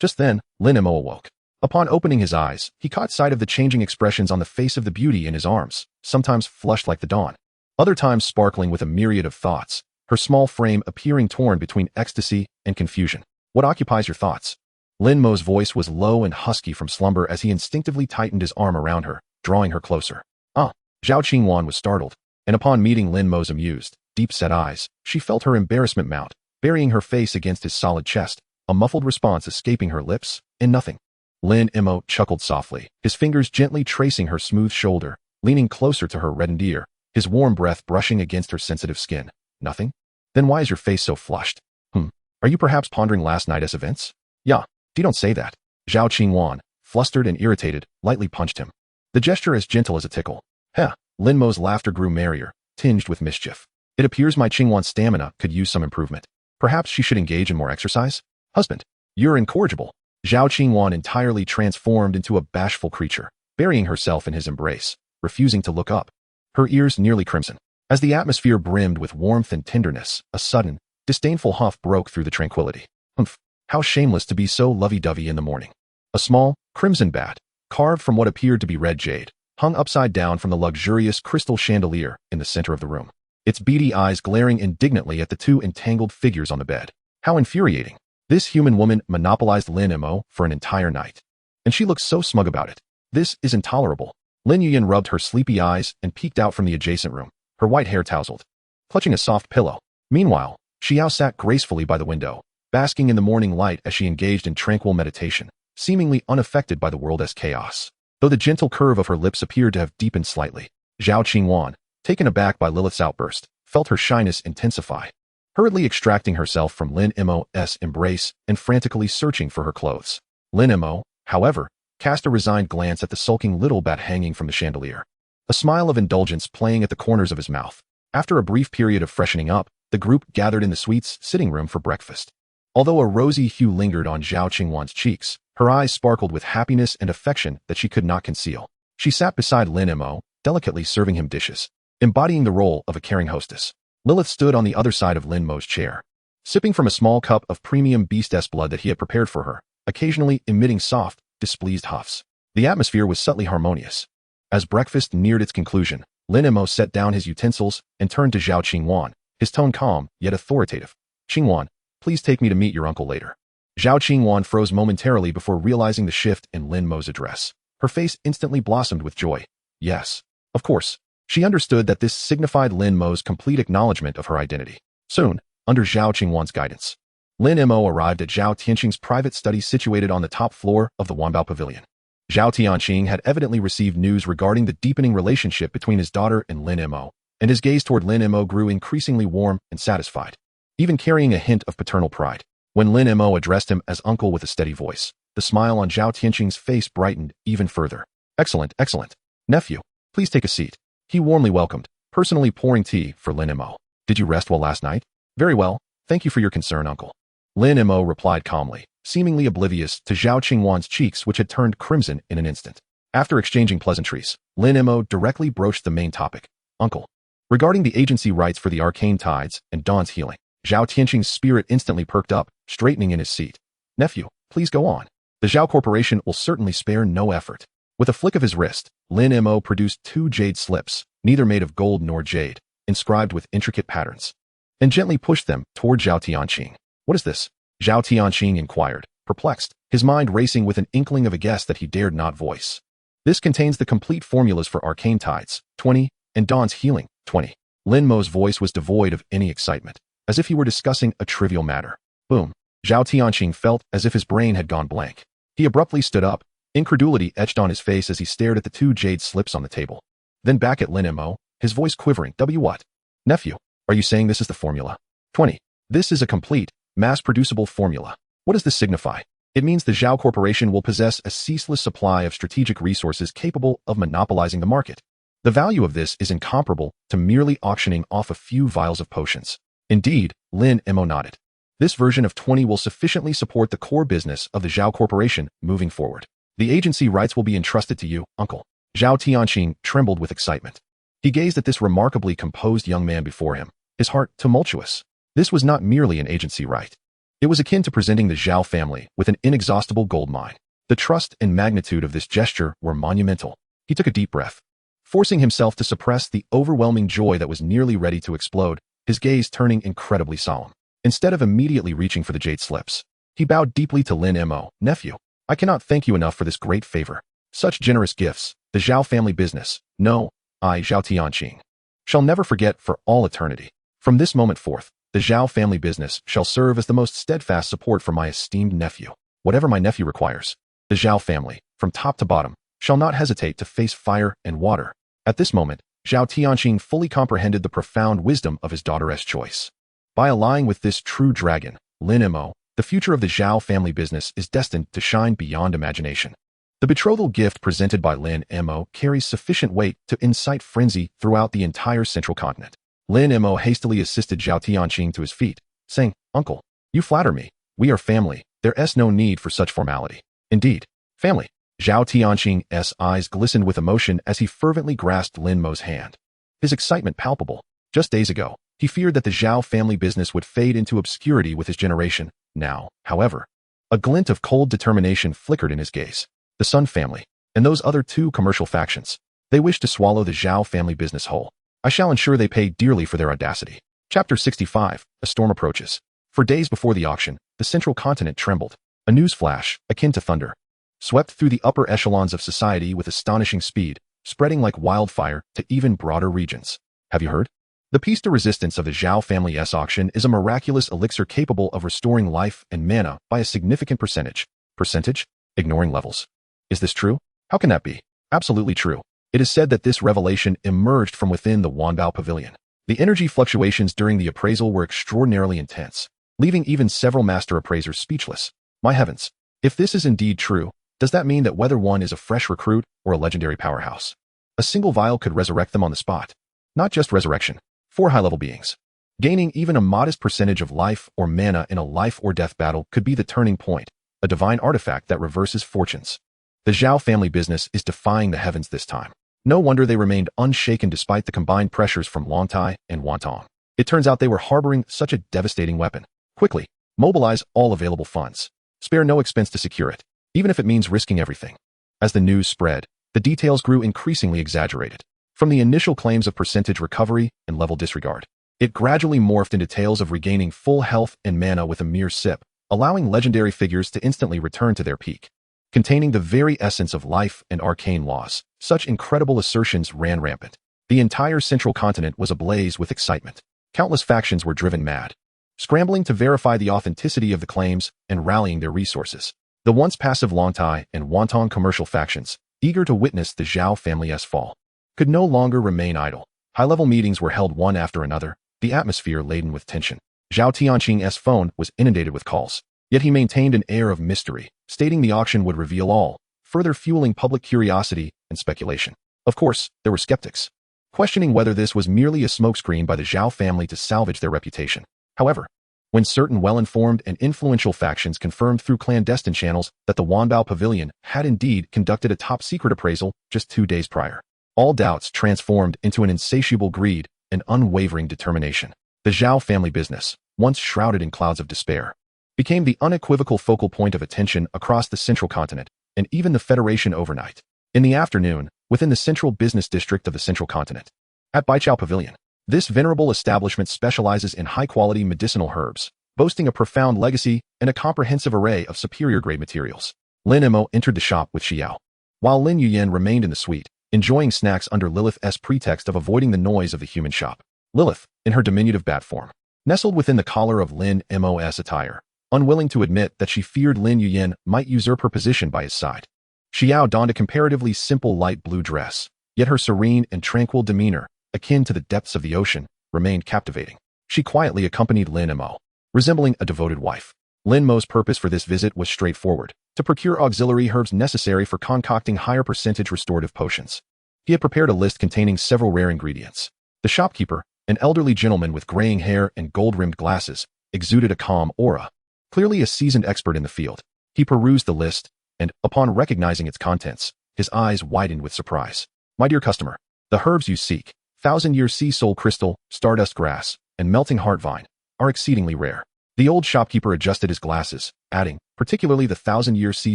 Just then, Lin Mo awoke. Upon opening his eyes, he caught sight of the changing expressions on the face of the beauty in his arms, sometimes flushed like the dawn, other times sparkling with a myriad of thoughts, her small frame appearing torn between ecstasy and confusion. What occupies your thoughts? Lin Mo's voice was low and husky from slumber as he instinctively tightened his arm around her, drawing her closer. Zhao Qingwan was startled, and upon meeting Lin Mo's amused, deep-set eyes, she felt her embarrassment mount, burying her face against his solid chest, a muffled response escaping her lips, and nothing. Lin Mo chuckled softly, his fingers gently tracing her smooth shoulder, leaning closer to her reddened ear, his warm breath brushing against her sensitive skin. Nothing? Then why is your face so flushed? Are you perhaps pondering last night's events? Yeah, don't say that. Zhao Qingwan, flustered and irritated, lightly punched him, the gesture as gentle as a tickle. Heh, Lin Mo's laughter grew merrier, tinged with mischief. It appears my Qingwan's stamina could use some improvement. Perhaps she should engage in more exercise? Husband, you're incorrigible. Zhao Qingwan entirely transformed into a bashful creature, burying herself in his embrace, refusing to look up, her ears nearly crimson. As the atmosphere brimmed with warmth and tenderness, a sudden, disdainful huff broke through the tranquility. Humph, how shameless to be so lovey-dovey in the morning. A small, crimson bat, carved from what appeared to be red jade, hung upside down from the luxurious crystal chandelier in the center of the room, its beady eyes glaring indignantly at the two entangled figures on the bed. How infuriating. This human woman monopolized Lin Mo for an entire night, and she looked so smug about it. This is intolerable. Lin Yuyan rubbed her sleepy eyes and peeked out from the adjacent room, her white hair tousled, clutching a soft pillow. Meanwhile, Xiao sat gracefully by the window, basking in the morning light as she engaged in tranquil meditation, seemingly unaffected by the world's chaos. Though the gentle curve of her lips appeared to have deepened slightly, Zhao Qingwan, taken aback by Lilith's outburst, felt her shyness intensify, hurriedly extracting herself from Lin Mo's embrace and frantically searching for her clothes. Lin Mo, however, cast a resigned glance at the sulking little bat hanging from the chandelier, a smile of indulgence playing at the corners of his mouth. After a brief period of freshening up, the group gathered in the suite's sitting room for breakfast. Although a rosy hue lingered on Zhao Qingwan's cheeks, her eyes sparkled with happiness and affection that she could not conceal. She sat beside Lin Mo, delicately serving him dishes, embodying the role of a caring hostess. Lilith stood on the other side of Lin Mo's chair, sipping from a small cup of premium beast's blood that he had prepared for her, occasionally emitting soft, displeased huffs. The atmosphere was subtly harmonious. As breakfast neared its conclusion, Lin Mo set down his utensils and turned to Zhao Qingwan, his tone calm, yet authoritative. Qingwan, please take me to meet your uncle later. Zhao Qingwan froze momentarily before realizing the shift in Lin Mo's address. Her face instantly blossomed with joy. Yes, of course. She understood that this signified Lin Mo's complete acknowledgement of her identity. Soon, under Zhao Qingwan's guidance, Lin Mo arrived at Zhao Tianqing's private study situated on the top floor of the Wanbao Pavilion. Zhao Tianqing had evidently received news regarding the deepening relationship between his daughter and Lin Mo, and his gaze toward Lin Mo grew increasingly warm and satisfied, even carrying a hint of paternal pride. When Lin Mo addressed him as uncle with a steady voice, the smile on Zhao Tianqing's face brightened even further. Excellent, excellent. Nephew, please take a seat. He warmly welcomed, personally pouring tea for Lin Mo. Did you rest well last night? Very well, thank you for your concern, uncle. Lin Mo replied calmly, seemingly oblivious to Zhao Qingwan's cheeks which had turned crimson in an instant. After exchanging pleasantries, Lin Mo directly broached the main topic. Uncle, regarding the agency rights for the arcane tides and Dawn's healing, Zhao Tianqing's spirit instantly perked up, straightening in his seat. Nephew, please go on. The Zhao Corporation will certainly spare no effort. With a flick of his wrist, Lin Mo produced 2 jade slips, neither made of gold nor jade, inscribed with intricate patterns, and gently pushed them toward Zhao Tianqing. What is this? Zhao Tianqing inquired, perplexed, his mind racing with an inkling of a guess that he dared not voice. This contains the complete formulas for arcane tides, 20, and Dawn's healing, 20. Lin Mo's voice was devoid of any excitement, as if he were discussing a trivial matter. Boom. Zhao Tianqing felt as if his brain had gone blank. He abruptly stood up, incredulity etched on his face as he stared at the 2 jade slips on the table. Then back at Lin Mo, his voice quivering. What? Nephew, are you saying this is the formula? 20. This is a complete, mass-producible formula. What does this signify? It means the Zhao Corporation will possess a ceaseless supply of strategic resources capable of monopolizing the market. The value of this is incomparable to merely auctioning off a few vials of potions. Indeed, Lin Mo nodded. This version of 20 will sufficiently support the core business of the Zhao Corporation moving forward. The agency rights will be entrusted to you, uncle. Zhao Tianqing trembled with excitement. He gazed at this remarkably composed young man before him, his heart tumultuous. This was not merely an agency right. It was akin to presenting the Zhao family with an inexhaustible gold mine. The trust and magnitude of this gesture were monumental. He took a deep breath. Forcing himself to suppress the overwhelming joy that was nearly ready to explode, his gaze turning incredibly solemn. Instead of immediately reaching for the jade slips, he bowed deeply to Lin Mo. Nephew, I cannot thank you enough for this great favor. Such generous gifts, the Zhao family business, no, I, Zhao Tianqing, shall never forget for all eternity. From this moment forth, the Zhao family business shall serve as the most steadfast support for my esteemed nephew. Whatever my nephew requires, the Zhao family, from top to bottom, shall not hesitate to face fire and water. At this moment, Zhao Tianqing fully comprehended the profound wisdom of his daughter's choice. By allying with this true dragon, Lin Mo, the future of the Zhao family business is destined to shine beyond imagination. The betrothal gift presented by Lin Mo carries sufficient weight to incite frenzy throughout the entire central continent. Lin Mo hastily assisted Zhao Tianqing to his feet, saying, Uncle, you flatter me. We are family. There's no need for such formality. Indeed, family. Zhao Tianqing's eyes glistened with emotion as he fervently grasped Lin Mo's hand. His excitement palpable. Just days ago, he feared that the Zhao family business would fade into obscurity with his generation. Now, however, a glint of cold determination flickered in his gaze. The Sun family, and those other 2 commercial factions, they wish to swallow the Zhao family business whole. I shall ensure they pay dearly for their audacity. Chapter 65, A Storm Approaches. For days before the auction, the central continent trembled. A news flash, akin to thunder, swept through the upper echelons of society with astonishing speed, spreading like wildfire to even broader regions. Have you heard? The piece de resistance of the Zhao family's auction is a miraculous elixir capable of restoring life and mana by a significant percentage. Percentage? Ignoring levels. Is this true? How can that be? Absolutely true. It is said that this revelation emerged from within the Wanbao Pavilion. The energy fluctuations during the appraisal were extraordinarily intense, leaving even several master appraisers speechless. My heavens! If this is indeed true, does that mean that whether one is a fresh recruit or a legendary powerhouse, a single vial could resurrect them on the spot? Not just resurrection. 4 high-level beings. Gaining even a modest percentage of life or mana in a life-or-death battle could be the turning point, a divine artifact that reverses fortunes. The Zhao family business is defying the heavens this time. No wonder they remained unshaken despite the combined pressures from Longtai and Wantong. It turns out they were harboring such a devastating weapon. Quickly, mobilize all available funds. Spare no expense to secure it, even if it means risking everything. As the news spread, the details grew increasingly exaggerated. From the initial claims of percentage recovery and level disregard, it gradually morphed into tales of regaining full health and mana with a mere sip, allowing legendary figures to instantly return to their peak. Containing the very essence of life and arcane laws, such incredible assertions ran rampant. The entire central continent was ablaze with excitement. Countless factions were driven mad, scrambling to verify the authenticity of the claims and rallying their resources. The once passive Longtai and Wantong commercial factions, eager to witness the Zhao family's fall, could no longer remain idle. High-level meetings were held one after another, the atmosphere laden with tension. Zhao Tianqing's phone was inundated with calls, yet he maintained an air of mystery, stating the auction would reveal all, further fueling public curiosity and speculation. Of course, there were skeptics, questioning whether this was merely a smokescreen by the Zhao family to salvage their reputation. However, when certain well-informed and influential factions confirmed through clandestine channels that the Wanbao Pavilion had indeed conducted a top-secret appraisal just 2 days prior, all doubts transformed into an insatiable greed and unwavering determination. The Zhao family business, once shrouded in clouds of despair, became the unequivocal focal point of attention across the central continent and even the Federation overnight. In the afternoon, within the central business district of the central continent, at Baichao Pavilion, this venerable establishment specializes in high-quality medicinal herbs, boasting a profound legacy and a comprehensive array of superior-grade materials. Lin Mo entered the shop with Xiao, while Lin Yuyan remained in the suite, enjoying snacks under Lilith's pretext of avoiding the noise of the human shop. Lilith, in her diminutive bat form, nestled within the collar of Lin Mo's attire, unwilling to admit that she feared Lin Yuyan might usurp her position by his side. Xiao donned a comparatively simple light blue dress, yet her serene and tranquil demeanor, akin to the depths of the ocean, remained captivating. She quietly accompanied Lin Mo, resembling a devoted wife. Lin Mo's purpose for this visit was straightforward: to procure auxiliary herbs necessary for concocting higher percentage restorative potions. He had prepared a list containing several rare ingredients. The shopkeeper, an elderly gentleman with graying hair and gold-rimmed glasses, exuded a calm aura. Clearly a seasoned expert in the field, he perused the list, and, upon recognizing its contents, his eyes widened with surprise. My dear customer, the herbs you seek, thousand-year sea soul crystal, stardust grass, and melting heart vine, are exceedingly rare. The old shopkeeper adjusted his glasses, adding, particularly the thousand-year sea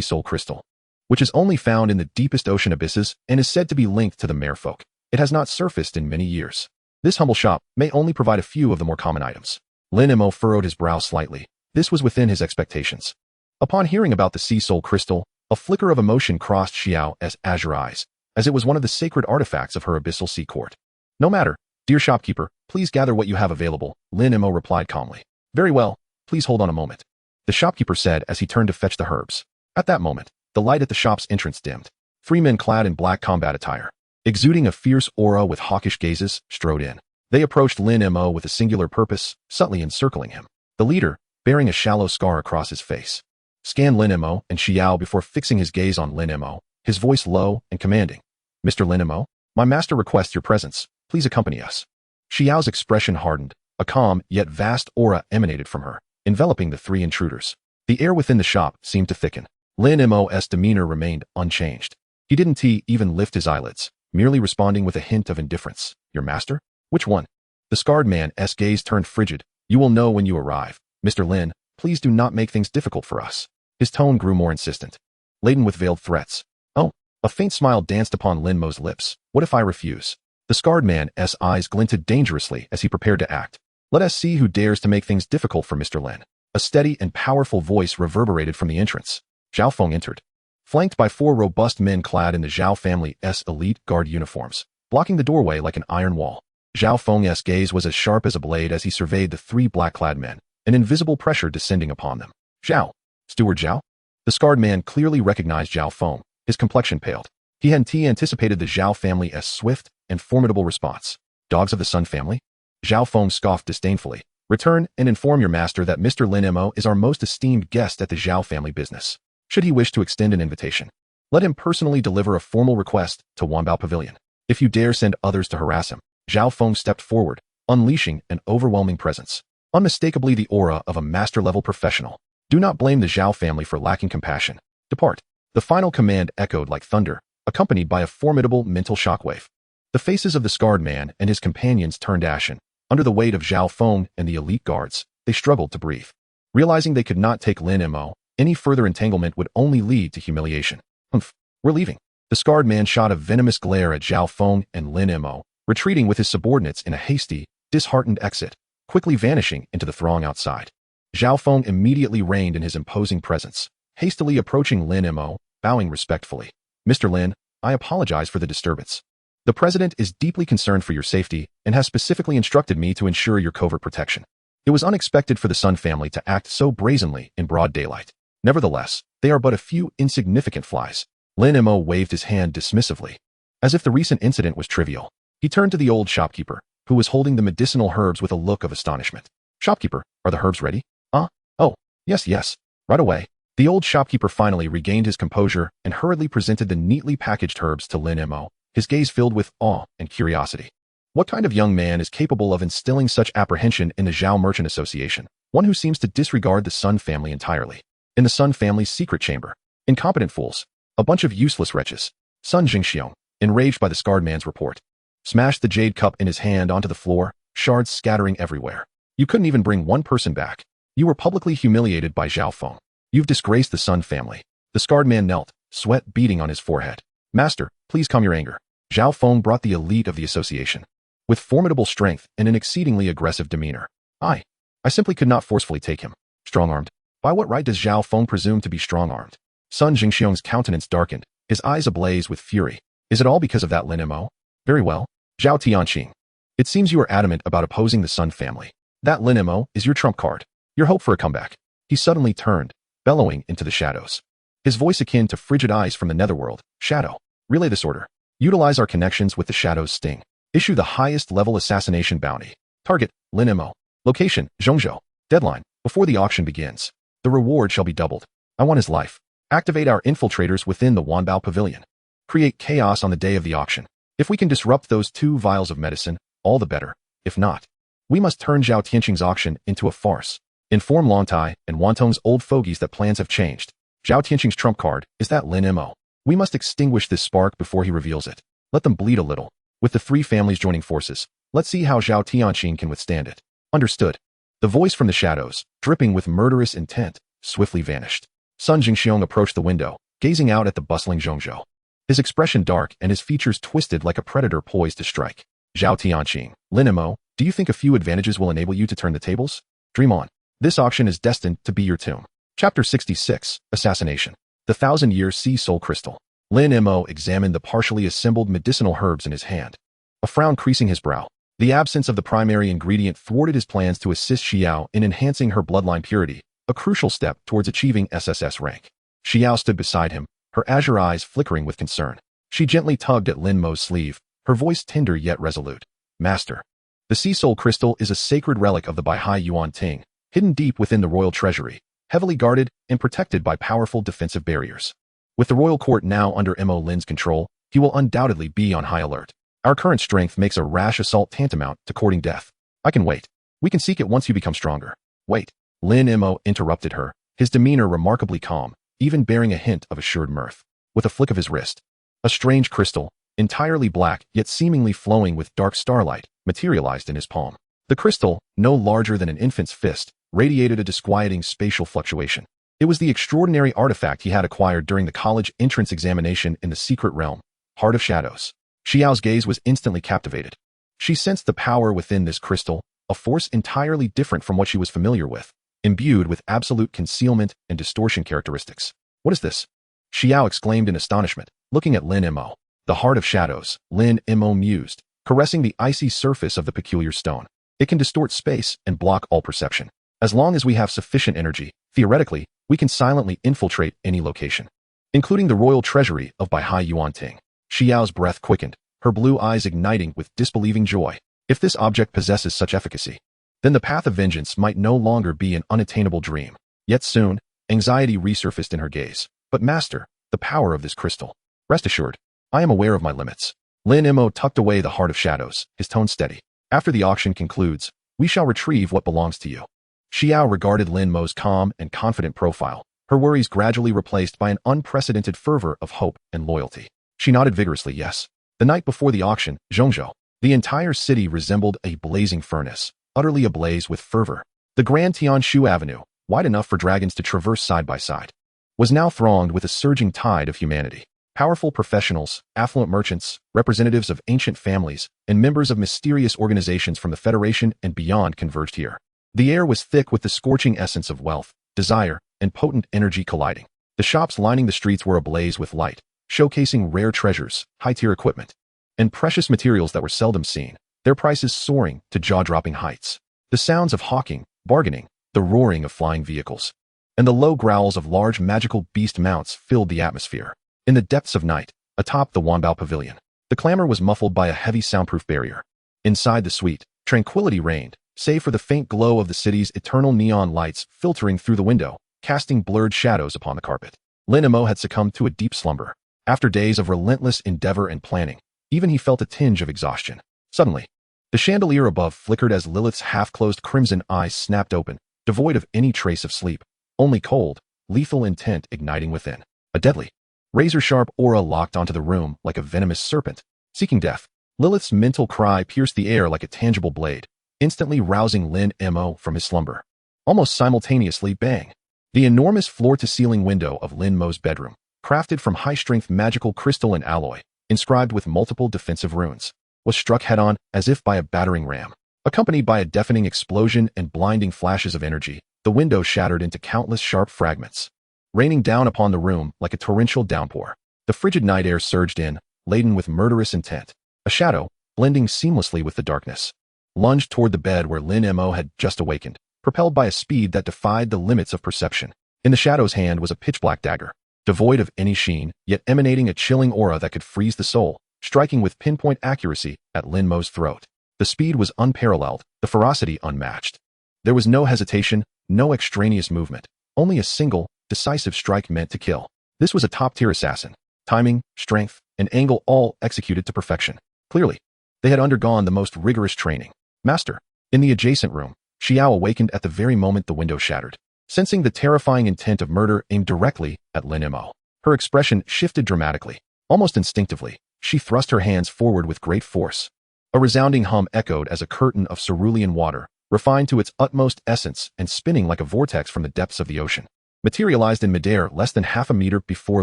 soul crystal, which is only found in the deepest ocean abysses and is said to be linked to the merfolk. It has not surfaced in many years. This humble shop may only provide a few of the more common items. Lin Mo furrowed his brow slightly. This was within his expectations. Upon hearing about the sea soul crystal, a flicker of emotion crossed Xiao's azure eyes, as it was one of the sacred artifacts of her abyssal sea court. No matter, dear shopkeeper, please gather what you have available, Lin Mo replied calmly. Very well, please hold on a moment, the shopkeeper said as he turned to fetch the herbs. At that moment, the light at the shop's entrance dimmed. 3 men clad in black combat attire, exuding a fierce aura with hawkish gazes, strode in. They approached Lin Mo with a singular purpose, subtly encircling him. The leader, bearing a shallow scar across his face, scanned Lin Mo and Xiao before fixing his gaze on Lin Mo, his voice low and commanding. Mr. Lin Mo, my master requests your presence. Please accompany us. Xiao's expression hardened. A calm yet vast aura emanated from her, enveloping the 3 intruders. The air within the shop seemed to thicken. Lin Mo's demeanor remained unchanged. He didn't even lift his eyelids, merely responding with a hint of indifference. Your master? Which one? The scarred man's gaze turned frigid. You will know when you arrive. Mr. Lin, please do not make things difficult for us. His tone grew more insistent, laden with veiled threats. Oh, a faint smile danced upon Lin Mo's lips. What if I refuse? The scarred man's eyes glinted dangerously as he prepared to act. Let us see who dares to make things difficult for Mr. Lin. A steady and powerful voice reverberated from the entrance. Zhao Feng entered, flanked by 4 robust men clad in the Zhao family's elite guard uniforms, blocking the doorway like an iron wall. Zhao Feng's gaze was as sharp as a blade as he surveyed the 3 black-clad men, an invisible pressure descending upon them. Zhao. Steward Zhao? The scarred man clearly recognized Zhao Feng. His complexion paled. He hadn't anticipated the Zhao family's swift and formidable response. Dogs of the Sun family? Zhao Feng scoffed disdainfully. Return and inform your master that Mr. Lin Mo is our most esteemed guest at the Zhao family business. Should he wish to extend an invitation, let him personally deliver a formal request to Wanbao Pavilion. If you dare send others to harass him. Zhao Feng stepped forward, unleashing an overwhelming presence, unmistakably the aura of a master-level professional. Do not blame the Zhao family for lacking compassion. Depart. The final command echoed like thunder, accompanied by a formidable mental shockwave. The faces of the scarred man and his companions turned ashen. Under the weight of Zhao Feng and the elite guards, they struggled to breathe. Realizing they could not take Lin Mo, any further entanglement would only lead to humiliation. Humph, we're leaving. The scarred man shot a venomous glare at Zhao Feng and Lin Mo, retreating with his subordinates in a hasty, disheartened exit, quickly vanishing into the throng outside. Zhao Feng immediately reigned in his imposing presence, hastily approaching Lin Mo, bowing respectfully. Mr. Lin, I apologize for the disturbance. The president is deeply concerned for your safety and has specifically instructed me to ensure your covert protection. It was unexpected for the Sun family to act so brazenly in broad daylight. Nevertheless, they are but a few insignificant flies. Lin Mo waved his hand dismissively, as if the recent incident was trivial. He turned to the old shopkeeper, who was holding the medicinal herbs with a look of astonishment. Shopkeeper, are the herbs ready? Oh, yes, right away. The old shopkeeper finally regained his composure and hurriedly presented the neatly packaged herbs to Lin Mo, his gaze filled with awe and curiosity. What kind of young man is capable of instilling such apprehension in the Zhao Merchant Association? One who seems to disregard the Sun family entirely. In the Sun family's secret chamber. Incompetent fools. A bunch of useless wretches. Sun Jingxiong, enraged by the scarred man's report, smashed the jade cup in his hand onto the floor, shards scattering everywhere. You couldn't even bring one person back. You were publicly humiliated by Zhao Feng. You've disgraced the Sun family. The scarred man knelt, sweat beading on his forehead. Master, please calm your anger. Zhao Feng brought the elite of the association. With formidable strength and an exceedingly aggressive demeanor. I simply could not forcefully take him. Strong-armed. By what right does Zhao Feng presume to be strong-armed? Sun Jingxiong's countenance darkened, his eyes ablaze with fury. Is it all because of that Lin Mo? Very well. Zhao Tianqing. It seems you are adamant about opposing the Sun family. That Lin Mo is your trump card. Your hope for a comeback. He suddenly turned, bellowing into the shadows. His voice akin to frigid eyes from the netherworld. Shadow. Relay this order. Utilize our connections with the Shadow's sting. Issue the highest level assassination bounty. Target, Lin Mo. Location, Zhongzhou. Deadline, before the auction begins. The reward shall be doubled. I want his life. Activate our infiltrators within the Wanbao Pavilion. Create chaos on the day of the auction. If we can disrupt those 2 vials of medicine, all the better. If not, we must turn Zhao Tianqing's auction into a farce. Inform Longtai and Wantong's old fogies that plans have changed. Zhao Tianqing's trump card is that Lin Mo. We must extinguish this spark before he reveals it. Let them bleed a little. With the 3 families joining forces, let's see how Zhao Tianqing can withstand it. Understood. The voice from the shadows, dripping with murderous intent, swiftly vanished. Sun Jingxiong approached the window, gazing out at the bustling Zhongzhou. His expression dark and his features twisted like a predator poised to strike. Zhao Tianqing, Lin Mo, do you think a few advantages will enable you to turn the tables? Dream on. This auction is destined to be your tomb. Chapter 66, Assassination. The 1,000-year sea soul crystal. Lin Mo examined the partially assembled medicinal herbs in his hand. A frown creasing his brow. The absence of the primary ingredient thwarted his plans to assist Xiao in enhancing her bloodline purity, a crucial step towards achieving SSS rank. Xiao stood beside him, her azure eyes flickering with concern. She gently tugged at Lin Mo's sleeve, her voice tender yet resolute. Master. The sea soul crystal is a sacred relic of the Baihai Yuan Ting, hidden deep within the royal treasury, heavily guarded and protected by powerful defensive barriers. With the royal court now under Mo Lin's control, he will undoubtedly be on high alert. Our current strength makes a rash assault tantamount to courting death. I can wait. We can seek it once you become stronger. Wait. Lin Mo interrupted her, his demeanor remarkably calm, even bearing a hint of assured mirth. With a flick of his wrist, a strange crystal, entirely black yet seemingly flowing with dark starlight, materialized in his palm. The crystal, no larger than an infant's fist, radiated a disquieting spatial fluctuation. It was the extraordinary artifact he had acquired during the college entrance examination in the secret realm, Heart of Shadows. Xiao's gaze was instantly captivated. She sensed the power within this crystal, a force entirely different from what she was familiar with, imbued with absolute concealment and distortion characteristics. What is this? Xiao exclaimed in astonishment, looking at Lin Mo. The Heart of Shadows, Lin Mo mused, caressing the icy surface of the peculiar stone. It can distort space and block all perception. As long as we have sufficient energy, theoretically, we can silently infiltrate any location, including the royal treasury of Baihai Yuan Ting. Xiao's breath quickened, her blue eyes igniting with disbelieving joy. If this object possesses such efficacy, then the path of vengeance might no longer be an unattainable dream. Yet soon, anxiety resurfaced in her gaze. But master, the power of this crystal. Rest assured, I am aware of my limits. Lin Mo tucked away the Heart of Shadows, his tone steady. After the auction concludes, we shall retrieve what belongs to you. Xiao regarded Lin Mo's calm and confident profile, her worries gradually replaced by an unprecedented fervor of hope and loyalty. She nodded vigorously yes. The night before the auction, Zhongzhou, the entire city resembled a blazing furnace, utterly ablaze with fervor. The Grand Tianshu Avenue, wide enough for dragons to traverse side by side, was now thronged with a surging tide of humanity. Powerful professionals, affluent merchants, representatives of ancient families, and members of mysterious organizations from the Federation and beyond converged here. The air was thick with the scorching essence of wealth, desire, and potent energy colliding. The shops lining the streets were ablaze with light, showcasing rare treasures, high-tier equipment, and precious materials that were seldom seen, their prices soaring to jaw-dropping heights. The sounds of hawking, bargaining, the roaring of flying vehicles, and the low growls of large magical beast mounts filled the atmosphere. In the depths of night, atop the Wanbao Pavilion, The clamor was muffled by a heavy soundproof barrier. Inside the suite, tranquility reigned, save for the faint glow of the city's eternal neon lights filtering through the window, casting blurred shadows upon the carpet. Lin Mo had succumbed to a deep slumber. After days of relentless endeavor and planning, even he felt a tinge of exhaustion. Suddenly, the chandelier above flickered as Lilith's half-closed crimson eyes snapped open, devoid of any trace of sleep, only cold, lethal intent igniting within. A deadly, razor-sharp aura locked onto the room like a venomous serpent, seeking death. Lilith's mental cry pierced the air like a tangible blade, instantly rousing Lin Mo from his slumber. Almost simultaneously, bang! The enormous floor-to-ceiling window of Lin Mo's bedroom, crafted from high-strength magical crystal and alloy, inscribed with multiple defensive runes, was struck head-on as if by a battering ram. Accompanied by a deafening explosion and blinding flashes of energy, the window shattered into countless sharp fragments, raining down upon the room like a torrential downpour. The frigid night air surged in, laden with murderous intent. A shadow, blending seamlessly with the darkness, lunged toward the bed where Lin Mo had just awakened, propelled by a speed that defied the limits of perception. In the shadow's hand was a pitch-black dagger, devoid of any sheen, yet emanating a chilling aura that could freeze the soul, striking with pinpoint accuracy at Lin Mo's throat. The speed was unparalleled, the ferocity unmatched. There was no hesitation, no extraneous movement, only a single, decisive strike meant to kill. This was a top-tier assassin. Timing, strength, and angle all executed to perfection. Clearly, they had undergone the most rigorous training. Master. In the adjacent room, Xiao awakened at the very moment the window shattered. Sensing the terrifying intent of murder aimed directly at Lin Mo, her expression shifted dramatically. Almost instinctively, she thrust her hands forward with great force. A resounding hum echoed as a curtain of cerulean water, refined to its utmost essence and spinning like a vortex from the depths of the ocean, materialized in midair less than half a meter before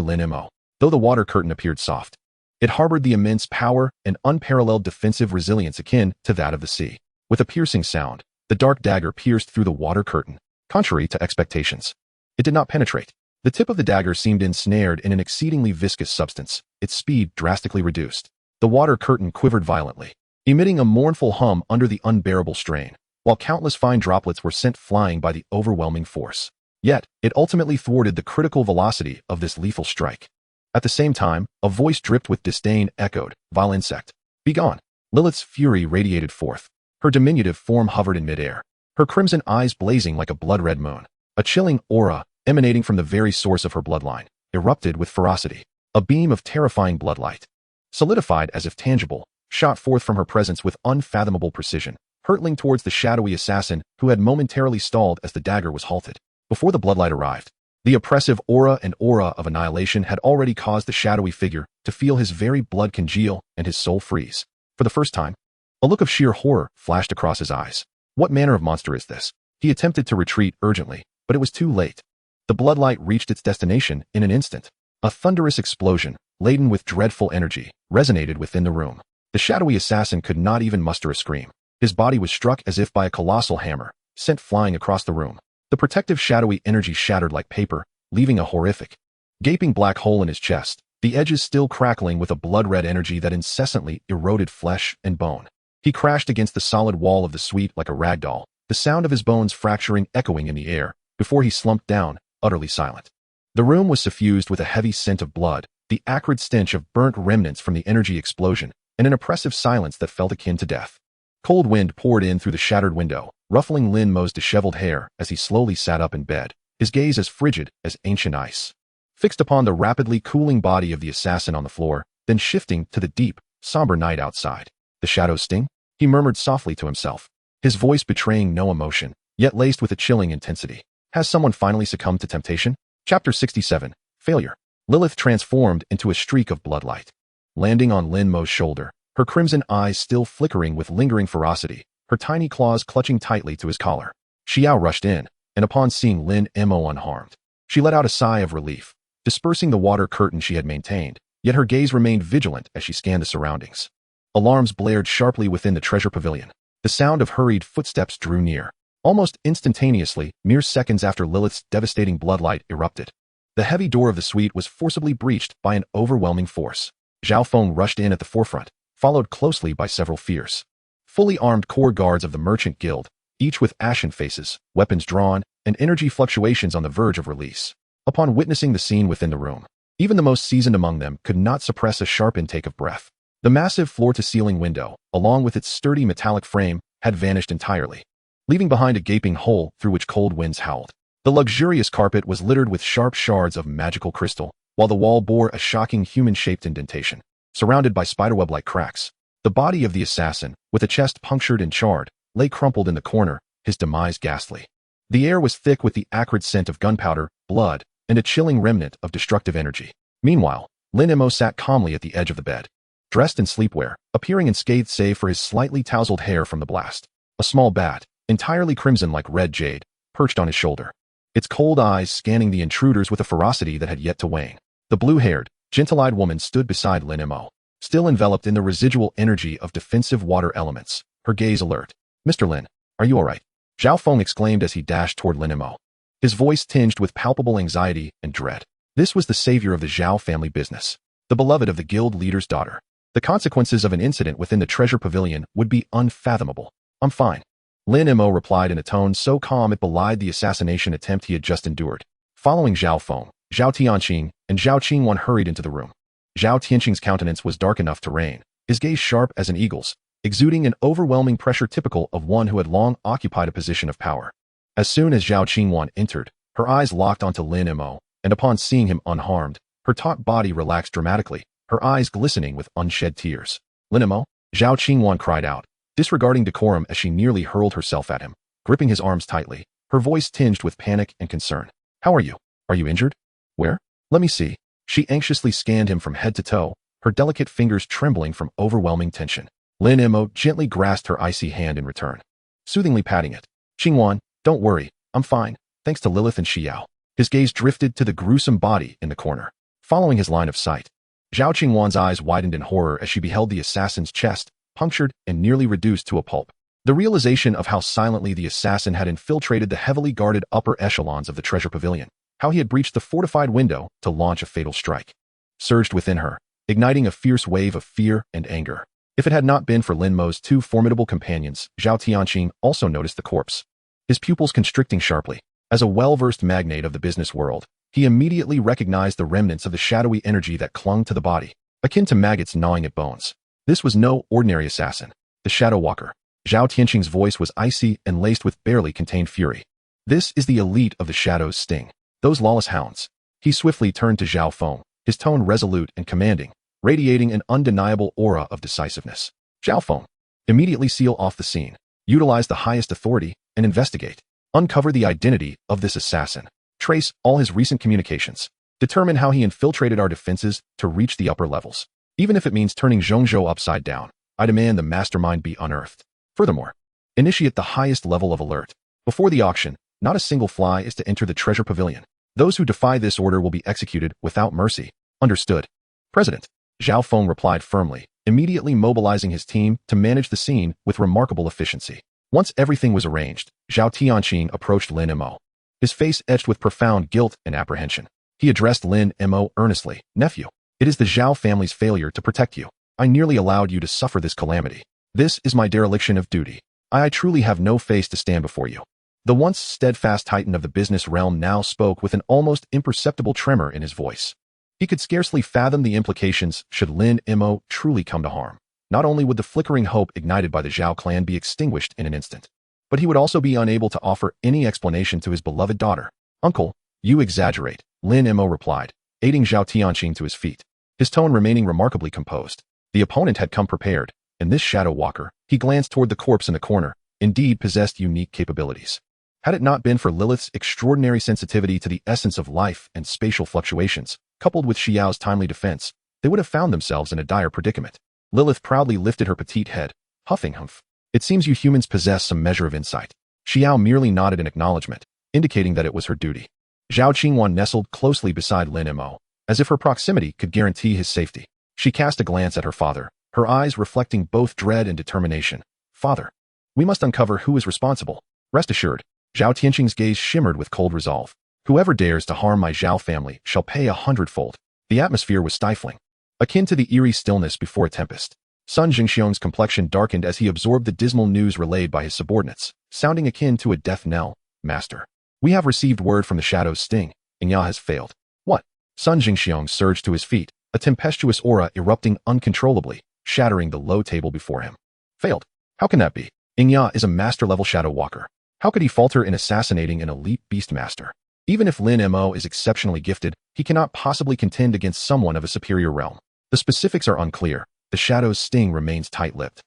Lin Mo. Though the water curtain appeared soft, it harbored the immense power and unparalleled defensive resilience akin to that of the sea. With a piercing sound, the dark dagger pierced through the water curtain. Contrary to expectations, it did not penetrate. The tip of the dagger seemed ensnared in an exceedingly viscous substance, its speed drastically reduced. The water curtain quivered violently, emitting a mournful hum under the unbearable strain, while countless fine droplets were sent flying by the overwhelming force. Yet, it ultimately thwarted the critical velocity of this lethal strike. At the same time, a voice dripped with disdain echoed, "Vile insect, begone!" Lilith's fury radiated forth. Her diminutive form hovered in midair, her crimson eyes blazing like a blood-red moon. A chilling aura, emanating from the very source of her bloodline, erupted with ferocity. A beam of terrifying bloodlight, solidified as if tangible, shot forth from her presence with unfathomable precision, hurtling towards the shadowy assassin who had momentarily stalled as the dagger was halted. Before the bloodlight arrived, the oppressive aura of annihilation had already caused the shadowy figure to feel his very blood congeal and his soul freeze. For the first time, a look of sheer horror flashed across his eyes. What manner of monster is this? He attempted to retreat urgently, but it was too late. The bloodlight reached its destination in an instant. A thunderous explosion, laden with dreadful energy, resonated within the room. The shadowy assassin could not even muster a scream. His body was struck as if by a colossal hammer, sent flying across the room. The protective shadowy energy shattered like paper, leaving a horrific, gaping black hole in his chest, the edges still crackling with a blood-red energy that incessantly eroded flesh and bone. He crashed against the solid wall of the suite like a rag doll, the sound of his bones fracturing echoing in the air, before he slumped down, utterly silent. The room was suffused with a heavy scent of blood, the acrid stench of burnt remnants from the energy explosion, and an oppressive silence that felt akin to death. Cold wind poured in through the shattered window, ruffling Lin Mo's disheveled hair as he slowly sat up in bed, his gaze as frigid as ancient ice, fixed upon the rapidly cooling body of the assassin on the floor, then shifting to the deep, somber night outside. The shadows sting? He murmured softly to himself, his voice betraying no emotion, yet laced with a chilling intensity. Has someone finally succumbed to temptation? Chapter 67. Failure. Lilith transformed into a streak of bloodlight, landing on Lin Mo's shoulder, her crimson eyes still flickering with lingering ferocity, her tiny claws clutching tightly to his collar. Xiao rushed in, and upon seeing Lin Mo unharmed, she let out a sigh of relief, dispersing the water curtain she had maintained, yet her gaze remained vigilant as she scanned the surroundings. Alarms blared sharply within the treasure pavilion. The sound of hurried footsteps drew near. Almost instantaneously, mere seconds after Lilith's devastating bloodlight erupted, the heavy door of the suite was forcibly breached by an overwhelming force. Zhao Feng rushed in at the forefront, followed closely by several fierce, fully armed core guards of the Merchant Guild, each with ashen faces, weapons drawn, and energy fluctuations on the verge of release. Upon witnessing the scene within the room, even the most seasoned among them could not suppress a sharp intake of breath. The massive floor-to-ceiling window, along with its sturdy metallic frame, had vanished entirely, leaving behind a gaping hole through which cold winds howled. The luxurious carpet was littered with sharp shards of magical crystal, while the wall bore a shocking human-shaped indentation, surrounded by spiderweb-like cracks. The body of the assassin, with a chest punctured and charred, lay crumpled in the corner, his demise ghastly. The air was thick with the acrid scent of gunpowder, blood, and a chilling remnant of destructive energy. Meanwhile, Lin Mo sat calmly at the edge of the bed, dressed in sleepwear, appearing unscathed save for his slightly tousled hair from the blast. A small bat, entirely crimson like red jade, perched on his shoulder, its cold eyes scanning the intruders with a ferocity that had yet to wane. The blue-haired, gentle-eyed woman stood beside Lin Mo, still enveloped in the residual energy of defensive water elements, her gaze alert. "Mr. Lin, are you all right?" Zhao Feng exclaimed as he dashed toward Lin Mo, his voice tinged with palpable anxiety and dread. This was the savior of the Zhao family business, the beloved of the guild leader's daughter. The consequences of an incident within the treasure pavilion would be unfathomable. "I'm fine," Lin Mo replied in a tone so calm it belied the assassination attempt he had just endured. Following Zhao Feng, Zhao Tianqing and Zhao Qingwan hurried into the room. Zhao Tianqing's countenance was dark enough to reign, his gaze sharp as an eagle's, exuding an overwhelming pressure typical of one who had long occupied a position of power. As soon as Zhao Qingwan entered, her eyes locked onto Lin Mo, and upon seeing him unharmed, her taut body relaxed dramatically, her eyes glistening with unshed tears. "Lin Mo?" Zhao Qingwan cried out, disregarding decorum as she nearly hurled herself at him, gripping his arms tightly, her voice tinged with panic and concern. "How are you? Are you injured? Where? Let me see." She anxiously scanned him from head to toe, her delicate fingers trembling from overwhelming tension. Lin Mo gently grasped her icy hand in return, soothingly patting it. "Qingwan, don't worry, I'm fine, thanks to Lilith and Xiao." His gaze drifted to the gruesome body in the corner. Following his line of sight, Zhao Qingwan's eyes widened in horror as she beheld the assassin's chest, punctured and nearly reduced to a pulp. The realization of how silently the assassin had infiltrated the heavily guarded upper echelons of the treasure pavilion, how he had breached the fortified window to launch a fatal strike, surged within her, igniting a fierce wave of fear and anger. If it had not been for Lin Mo's two formidable companions, Zhao Tianqing also noticed the corpse, his pupils constricting sharply. As a well-versed magnate of the business world, he immediately recognized the remnants of the shadowy energy that clung to the body, akin to maggots gnawing at bones. This was no ordinary assassin, the Shadow Walker. Zhao Tianqing's voice was icy and laced with barely contained fury. "This is the elite of the Shadow's sting. Those lawless hounds." He swiftly turned to Zhao Feng, his tone resolute and commanding, radiating an undeniable aura of decisiveness. "Zhao Feng, immediately seal off the scene. Utilize the highest authority and investigate. Uncover the identity of this assassin. Trace all his recent communications. Determine how he infiltrated our defenses to reach the upper levels. Even if it means turning Zhongzhou upside down, I demand the mastermind be unearthed. Furthermore, initiate the highest level of alert. Before the auction, not a single fly is to enter the treasure pavilion. Those who defy this order will be executed without mercy. Understood, President." Zhao Feng replied firmly, immediately mobilizing his team to manage the scene with remarkable efficiency. Once everything was arranged, Zhao Tianqing approached Lin Mo, his face etched with profound guilt and apprehension. He addressed Lin Mo earnestly. "Nephew, it is the Zhao family's failure to protect you. I nearly allowed you to suffer this calamity. This is my dereliction of duty. I truly have no face to stand before you." The once steadfast titan of the business realm now spoke with an almost imperceptible tremor in his voice. He could scarcely fathom the implications should Lin Mo truly come to harm. Not only would the flickering hope ignited by the Zhao clan be extinguished in an instant, but he would also be unable to offer any explanation to his beloved daughter. "Uncle, you exaggerate," Lin Mo replied, aiding Zhao Tianqing to his feet, his tone remaining remarkably composed. The opponent had come prepared, and this Shadow Walker, he glanced toward the corpse in the corner, indeed possessed unique capabilities. Had it not been for Lilith's extraordinary sensitivity to the essence of life and spatial fluctuations, coupled with Xiao's timely defense, they would have found themselves in a dire predicament. Lilith proudly lifted her petite head, huffing humph. "It seems you humans possess some measure of insight." Xiao merely nodded in acknowledgement, indicating that it was her duty. Zhao Qingwan nestled closely beside Lin Mo, as if her proximity could guarantee his safety. She cast a glance at her father, her eyes reflecting both dread and determination. "Father, we must uncover who is responsible." Rest assured, Zhao Tianqing's gaze shimmered with cold resolve. "Whoever dares to harm my Zhao family shall pay 100-fold. The atmosphere was stifling, akin to the eerie stillness before a tempest. Sun Jingxiong's complexion darkened as he absorbed the dismal news relayed by his subordinates, sounding akin to a death knell. "Master, we have received word from the Shadow's sting. Inya has failed." "What?" Sun Jingxiong surged to his feet, a tempestuous aura erupting uncontrollably, shattering the low table before him. Failed. How can that be? Ingya is a master-level shadow walker. How could he falter in assassinating an elite beastmaster? Even if Lin Mo is exceptionally gifted, he cannot possibly contend against someone of a superior realm. The specifics are unclear. The shadow's sting remains tight-lipped,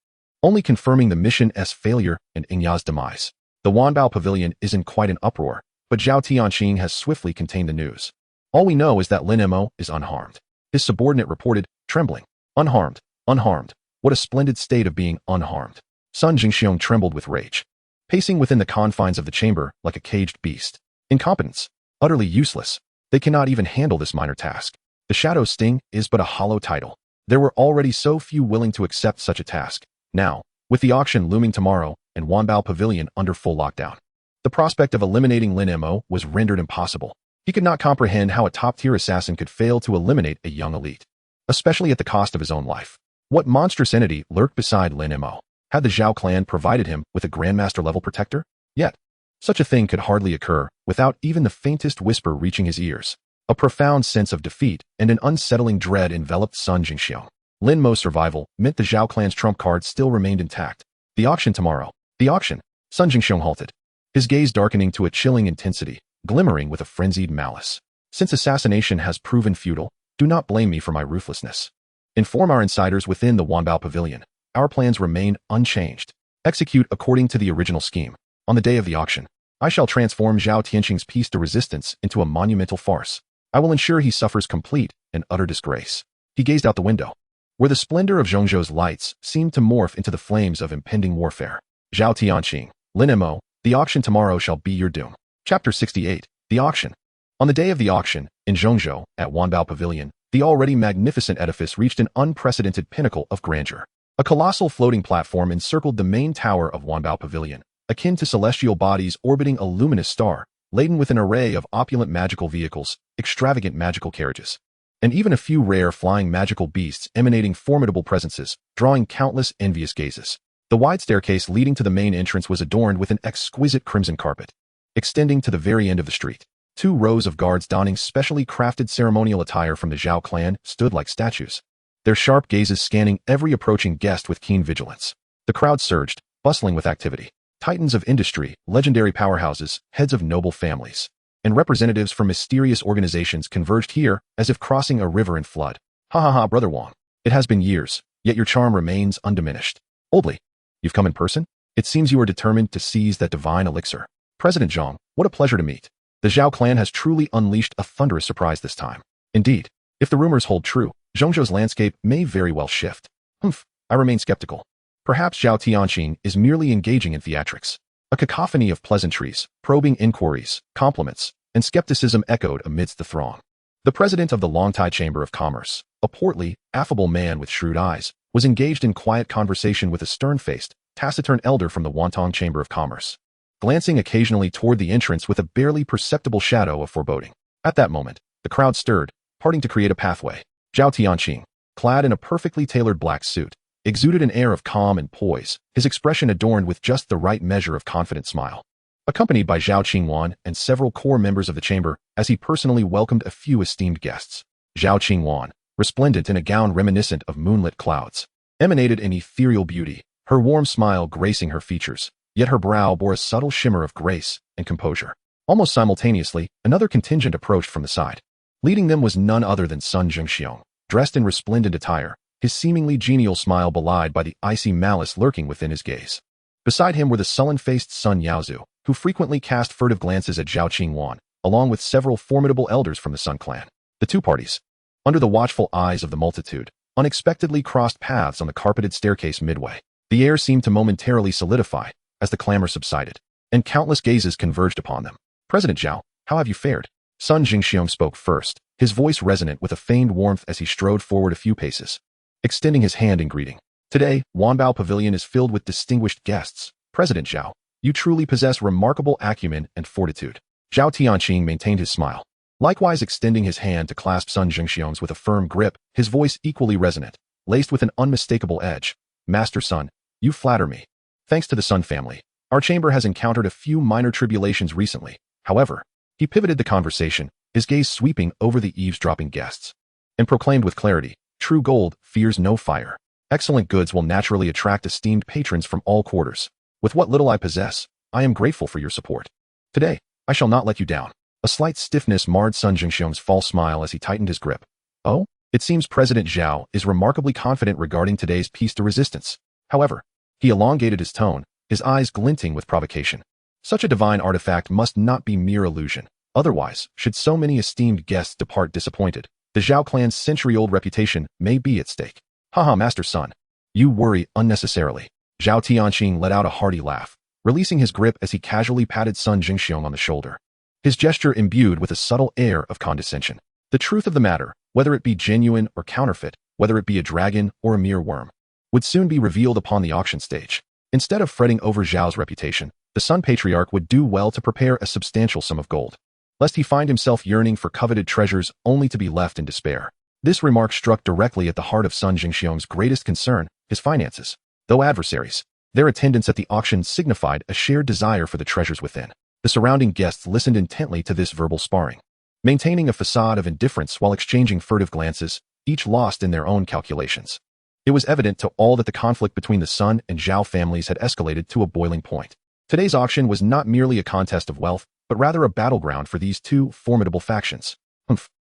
only confirming the mission's failure and Ingya's demise. The Wanbao Pavilion is in quite an uproar, but Zhao Tianqing has swiftly contained the news. All we know is that Lin Mo is unharmed. His subordinate reported, trembling. Unharmed. Unharmed. What a splendid state of being unharmed. Sun Jingxiong trembled with rage, pacing within the confines of the chamber like a caged beast. Incompetence. Utterly useless. They cannot even handle this minor task. The shadow's sting is but a hollow title. There were already so few willing to accept such a task. Now, with the auction looming tomorrow and Wanbao Pavilion under full lockdown, the prospect of eliminating Lin Mo was rendered impossible. He could not comprehend how a top-tier assassin could fail to eliminate a young elite, especially at the cost of his own life. What monstrous entity lurked beside Lin Mo? Had the Zhao clan provided him with a Grandmaster-level protector? Yet, such a thing could hardly occur without even the faintest whisper reaching his ears. A profound sense of defeat and an unsettling dread enveloped Sun Jingxiong. Lin Mo's survival meant the Zhao clan's trump card still remained intact. The auction tomorrow. The auction. Sun Jingxiong halted, his gaze darkening to a chilling intensity, glimmering with a frenzied malice. Since assassination has proven futile, do not blame me for my ruthlessness. Inform our insiders within the Wanbao Pavilion. Our plans remain unchanged. Execute according to the original scheme. On the day of the auction, I shall transform Zhao Tianqing's piece de resistance into a monumental farce. I will ensure he suffers complete and utter disgrace. He gazed out the window, where the splendor of Zhongzhou's lights seemed to morph into the flames of impending warfare. Zhao Tianqing, Lin Mo, the auction tomorrow shall be your doom. Chapter 68. The Auction. On the day of the auction, in Zhongzhou, at Wanbao Pavilion, the already magnificent edifice reached an unprecedented pinnacle of grandeur. A colossal floating platform encircled the main tower of Wanbao Pavilion, akin to celestial bodies orbiting a luminous star, laden with an array of opulent magical vehicles, extravagant magical carriages, and even a few rare flying magical beasts emanating formidable presences, drawing countless envious gazes. The wide staircase leading to the main entrance was adorned with an exquisite crimson carpet, extending to the very end of the street. 2 rows of guards donning specially crafted ceremonial attire from the Zhao clan stood like statues, their sharp gazes scanning every approaching guest with keen vigilance. The crowd surged, bustling with activity. Titans of industry, legendary powerhouses, heads of noble families, and representatives from mysterious organizations converged here as if crossing a river in flood. Ha ha ha, Brother Wang. It has been years, yet your charm remains undiminished. Oldly, you've come in person? It seems you are determined to seize that divine elixir. President Zhang, what a pleasure to meet. The Zhao clan has truly unleashed a thunderous surprise this time. Indeed, if the rumors hold true, Zhongzhou's landscape may very well shift. I remain skeptical. Perhaps Zhao Tianqing is merely engaging in theatrics. A cacophony of pleasantries, probing inquiries, compliments, and skepticism echoed amidst the throng. The president of the Longtai Chamber of Commerce, a portly, affable man with shrewd eyes, was engaged in quiet conversation with a stern-faced, taciturn elder from the Wantong Chamber of Commerce, glancing occasionally toward the entrance with a barely perceptible shadow of foreboding. At that moment, the crowd stirred, parting to create a pathway. Zhao Tianqing, clad in a perfectly tailored black suit, exuded an air of calm and poise, his expression adorned with just the right measure of confident smile. Accompanied by Zhao Qingwan and several core members of the chamber, as he personally welcomed a few esteemed guests. Zhao Qingwan, resplendent in a gown reminiscent of moonlit clouds, emanated an ethereal beauty, her warm smile gracing her features, yet her brow bore a subtle shimmer of grace and composure. Almost simultaneously, another contingent approached from the side. Leading them was none other than Sun Jingxiong, dressed in resplendent attire, his seemingly genial smile belied by the icy malice lurking within his gaze. Beside him were the sullen-faced Sun Yaozu, who frequently cast furtive glances at Zhao Qingwan, along with several formidable elders from the Sun clan. The 2 parties, under the watchful eyes of the multitude, unexpectedly crossed paths on the carpeted staircase midway. The air seemed to momentarily solidify as the clamor subsided, and countless gazes converged upon them. President Zhao, how have you fared? Sun Jingxiong spoke first, his voice resonant with a feigned warmth as he strode forward a few paces, extending his hand in greeting. Today, Wanbao Pavilion is filled with distinguished guests. President Zhao, you truly possess remarkable acumen and fortitude. Zhao Tianqing maintained his smile, likewise extending his hand to clasp Sun Jingxiong's with a firm grip, his voice equally resonant, laced with an unmistakable edge. Master Sun, you flatter me. Thanks to the Sun family, our chamber has encountered a few minor tribulations recently. However, he pivoted the conversation, his gaze sweeping over the eavesdropping guests, and proclaimed with clarity, true gold fears no fire. Excellent goods will naturally attract esteemed patrons from all quarters. With what little I possess, I am grateful for your support. Today, I shall not let you down. A slight stiffness marred Sun Jingxiong's false smile as he tightened his grip. Oh? It seems President Zhao is remarkably confident regarding today's piece de resistance. However, he elongated his tone, his eyes glinting with provocation. Such a divine artifact must not be mere illusion. Otherwise, should so many esteemed guests depart disappointed, the Zhao clan's century-old reputation may be at stake. Haha, Master Sun. You worry unnecessarily. Zhao Tianqing let out a hearty laugh, releasing his grip as he casually patted Sun Jingxiong on the shoulder. His gesture imbued with a subtle air of condescension. The truth of the matter, whether it be genuine or counterfeit, whether it be a dragon or a mere worm, would soon be revealed upon the auction stage. Instead of fretting over Zhao's reputation, the Sun Patriarch would do well to prepare a substantial sum of gold, lest he find himself yearning for coveted treasures only to be left in despair. This remark struck directly at the heart of Sun Jingxiong's greatest concern, his finances. Though adversaries, their attendance at the auction signified a shared desire for the treasures within. The surrounding guests listened intently to this verbal sparring, maintaining a facade of indifference while exchanging furtive glances, each lost in their own calculations. It was evident to all that the conflict between the Sun and Zhao families had escalated to a boiling point. Today's auction was not merely a contest of wealth, but rather a battleground for these two formidable factions.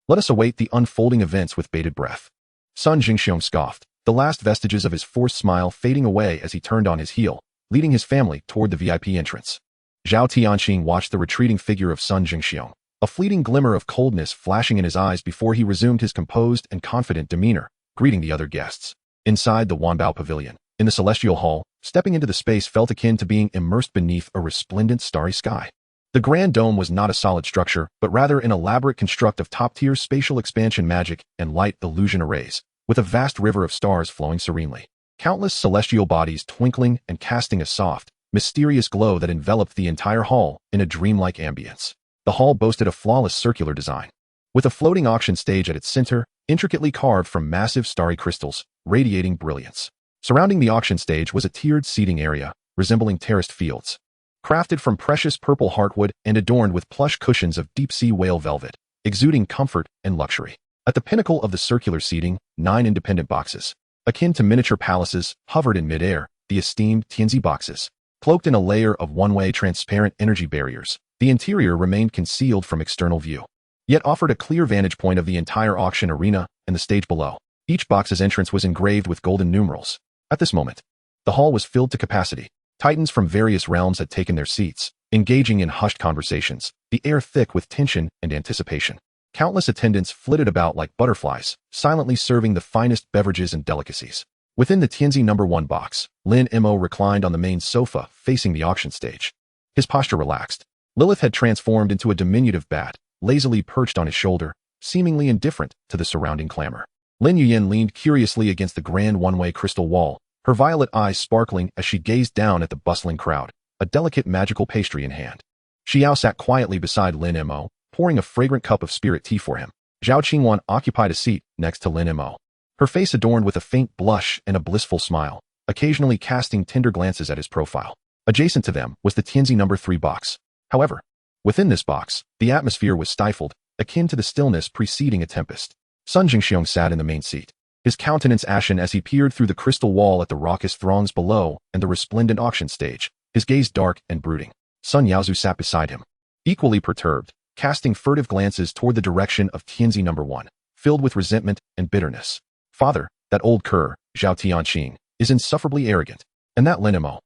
Let us await the unfolding events with bated breath. Sun Jingxiong scoffed, the last vestiges of his forced smile fading away as he turned on his heel, leading his family toward the VIP entrance. Zhao Tianqing watched the retreating figure of Sun Jingxiong, a fleeting glimmer of coldness flashing in his eyes before he resumed his composed and confident demeanor, greeting the other guests. Inside the Wanbao Pavilion, in the Celestial Hall, stepping into the space felt akin to being immersed beneath a resplendent starry sky. The Grand Dome was not a solid structure, but rather an elaborate construct of top-tier spatial expansion magic and light illusion arrays, with a vast river of stars flowing serenely. Countless celestial bodies twinkling and casting a soft, mysterious glow that enveloped the entire hall in a dreamlike ambience. The hall boasted a flawless circular design, with a floating auction stage at its center, intricately carved from massive starry crystals, radiating brilliance. Surrounding the auction stage was a tiered seating area, resembling terraced fields, crafted from precious purple heartwood and adorned with plush cushions of deep-sea whale velvet, exuding comfort and luxury. At the pinnacle of the circular seating, 9 independent boxes, akin to miniature palaces, hovered in midair, the esteemed Tianzi boxes. Cloaked in a layer of one-way transparent energy barriers, the interior remained concealed from external view, yet offered a clear vantage point of the entire auction arena and the stage below. Each box's entrance was engraved with golden numerals. At this moment, the hall was filled to capacity. Titans from various realms had taken their seats, engaging in hushed conversations, the air thick with tension and anticipation. Countless attendants flitted about like butterflies, silently serving the finest beverages and delicacies. Within the Tianzi No. 1 box, Lin Mo reclined on the main sofa facing the auction stage. His posture relaxed. Lilith had transformed into a diminutive bat, lazily perched on his shoulder, seemingly indifferent to the surrounding clamor. Lin Yuyin leaned curiously against the grand one-way crystal wall, her violet eyes sparkling as she gazed down at the bustling crowd, a delicate magical pastry in hand. Xiao sat quietly beside Lin Mo, pouring a fragrant cup of spirit tea for him. Zhao Qingwan occupied a seat next to Lin Mo, her face adorned with a faint blush and a blissful smile, occasionally casting tender glances at his profile. Adjacent to them was the Tianzi No. 3 box. However, within this box, the atmosphere was stifled, akin to the stillness preceding a tempest. Sun Jingxiong sat in the main seat, his countenance ashen as he peered through the crystal wall at the raucous throngs below and the resplendent auction stage, his gaze dark and brooding. Sun Yaozu sat beside him, equally perturbed, casting furtive glances toward the direction of Tianzi No. 1, filled with resentment and bitterness. Father, that old cur, Zhao Tianqing, is insufferably arrogant. And that Lin Mo.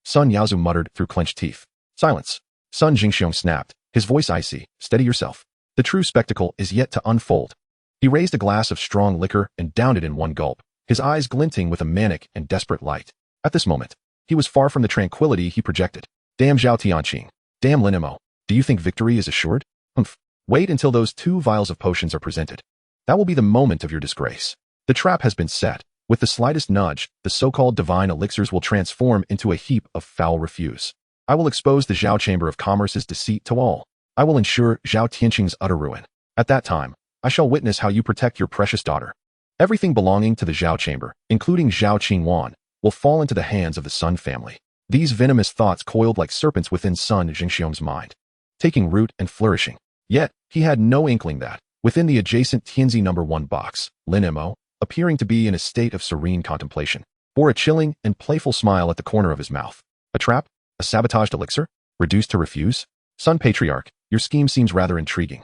Sun Yaozu muttered through clenched teeth. Silence. Sun Jingxiong snapped, his voice icy. Steady yourself. The true spectacle is yet to unfold. He raised a glass of strong liquor and downed it in one gulp, his eyes glinting with a manic and desperate light. At this moment, he was far from the tranquility he projected. Damn Zhao Tianqing. Damn Lin Mo. Do you think victory is assured? Wait until those 2 vials of potions are presented. That will be the moment of your disgrace. The trap has been set. With the slightest nudge, the so-called divine elixirs will transform into a heap of foul refuse. I will expose the Zhao Chamber of Commerce's deceit to all. I will ensure Zhao Tianqing's utter ruin. At that time, I shall witness how you protect your precious daughter. Everything belonging to the Zhao Chamber, including Zhao Qingwan, will fall into the hands of the Sun family. These venomous thoughts coiled like serpents within Sun Jingxiong's mind, taking root and flourishing. Yet, he had no inkling that, within the adjacent Tianzi No. 1 box, Lin Mo, appearing to be in a state of serene contemplation, bore a chilling and playful smile at the corner of his mouth. A trap? A sabotaged elixir? Reduced to refuse? Sun Patriarch, your scheme seems rather intriguing.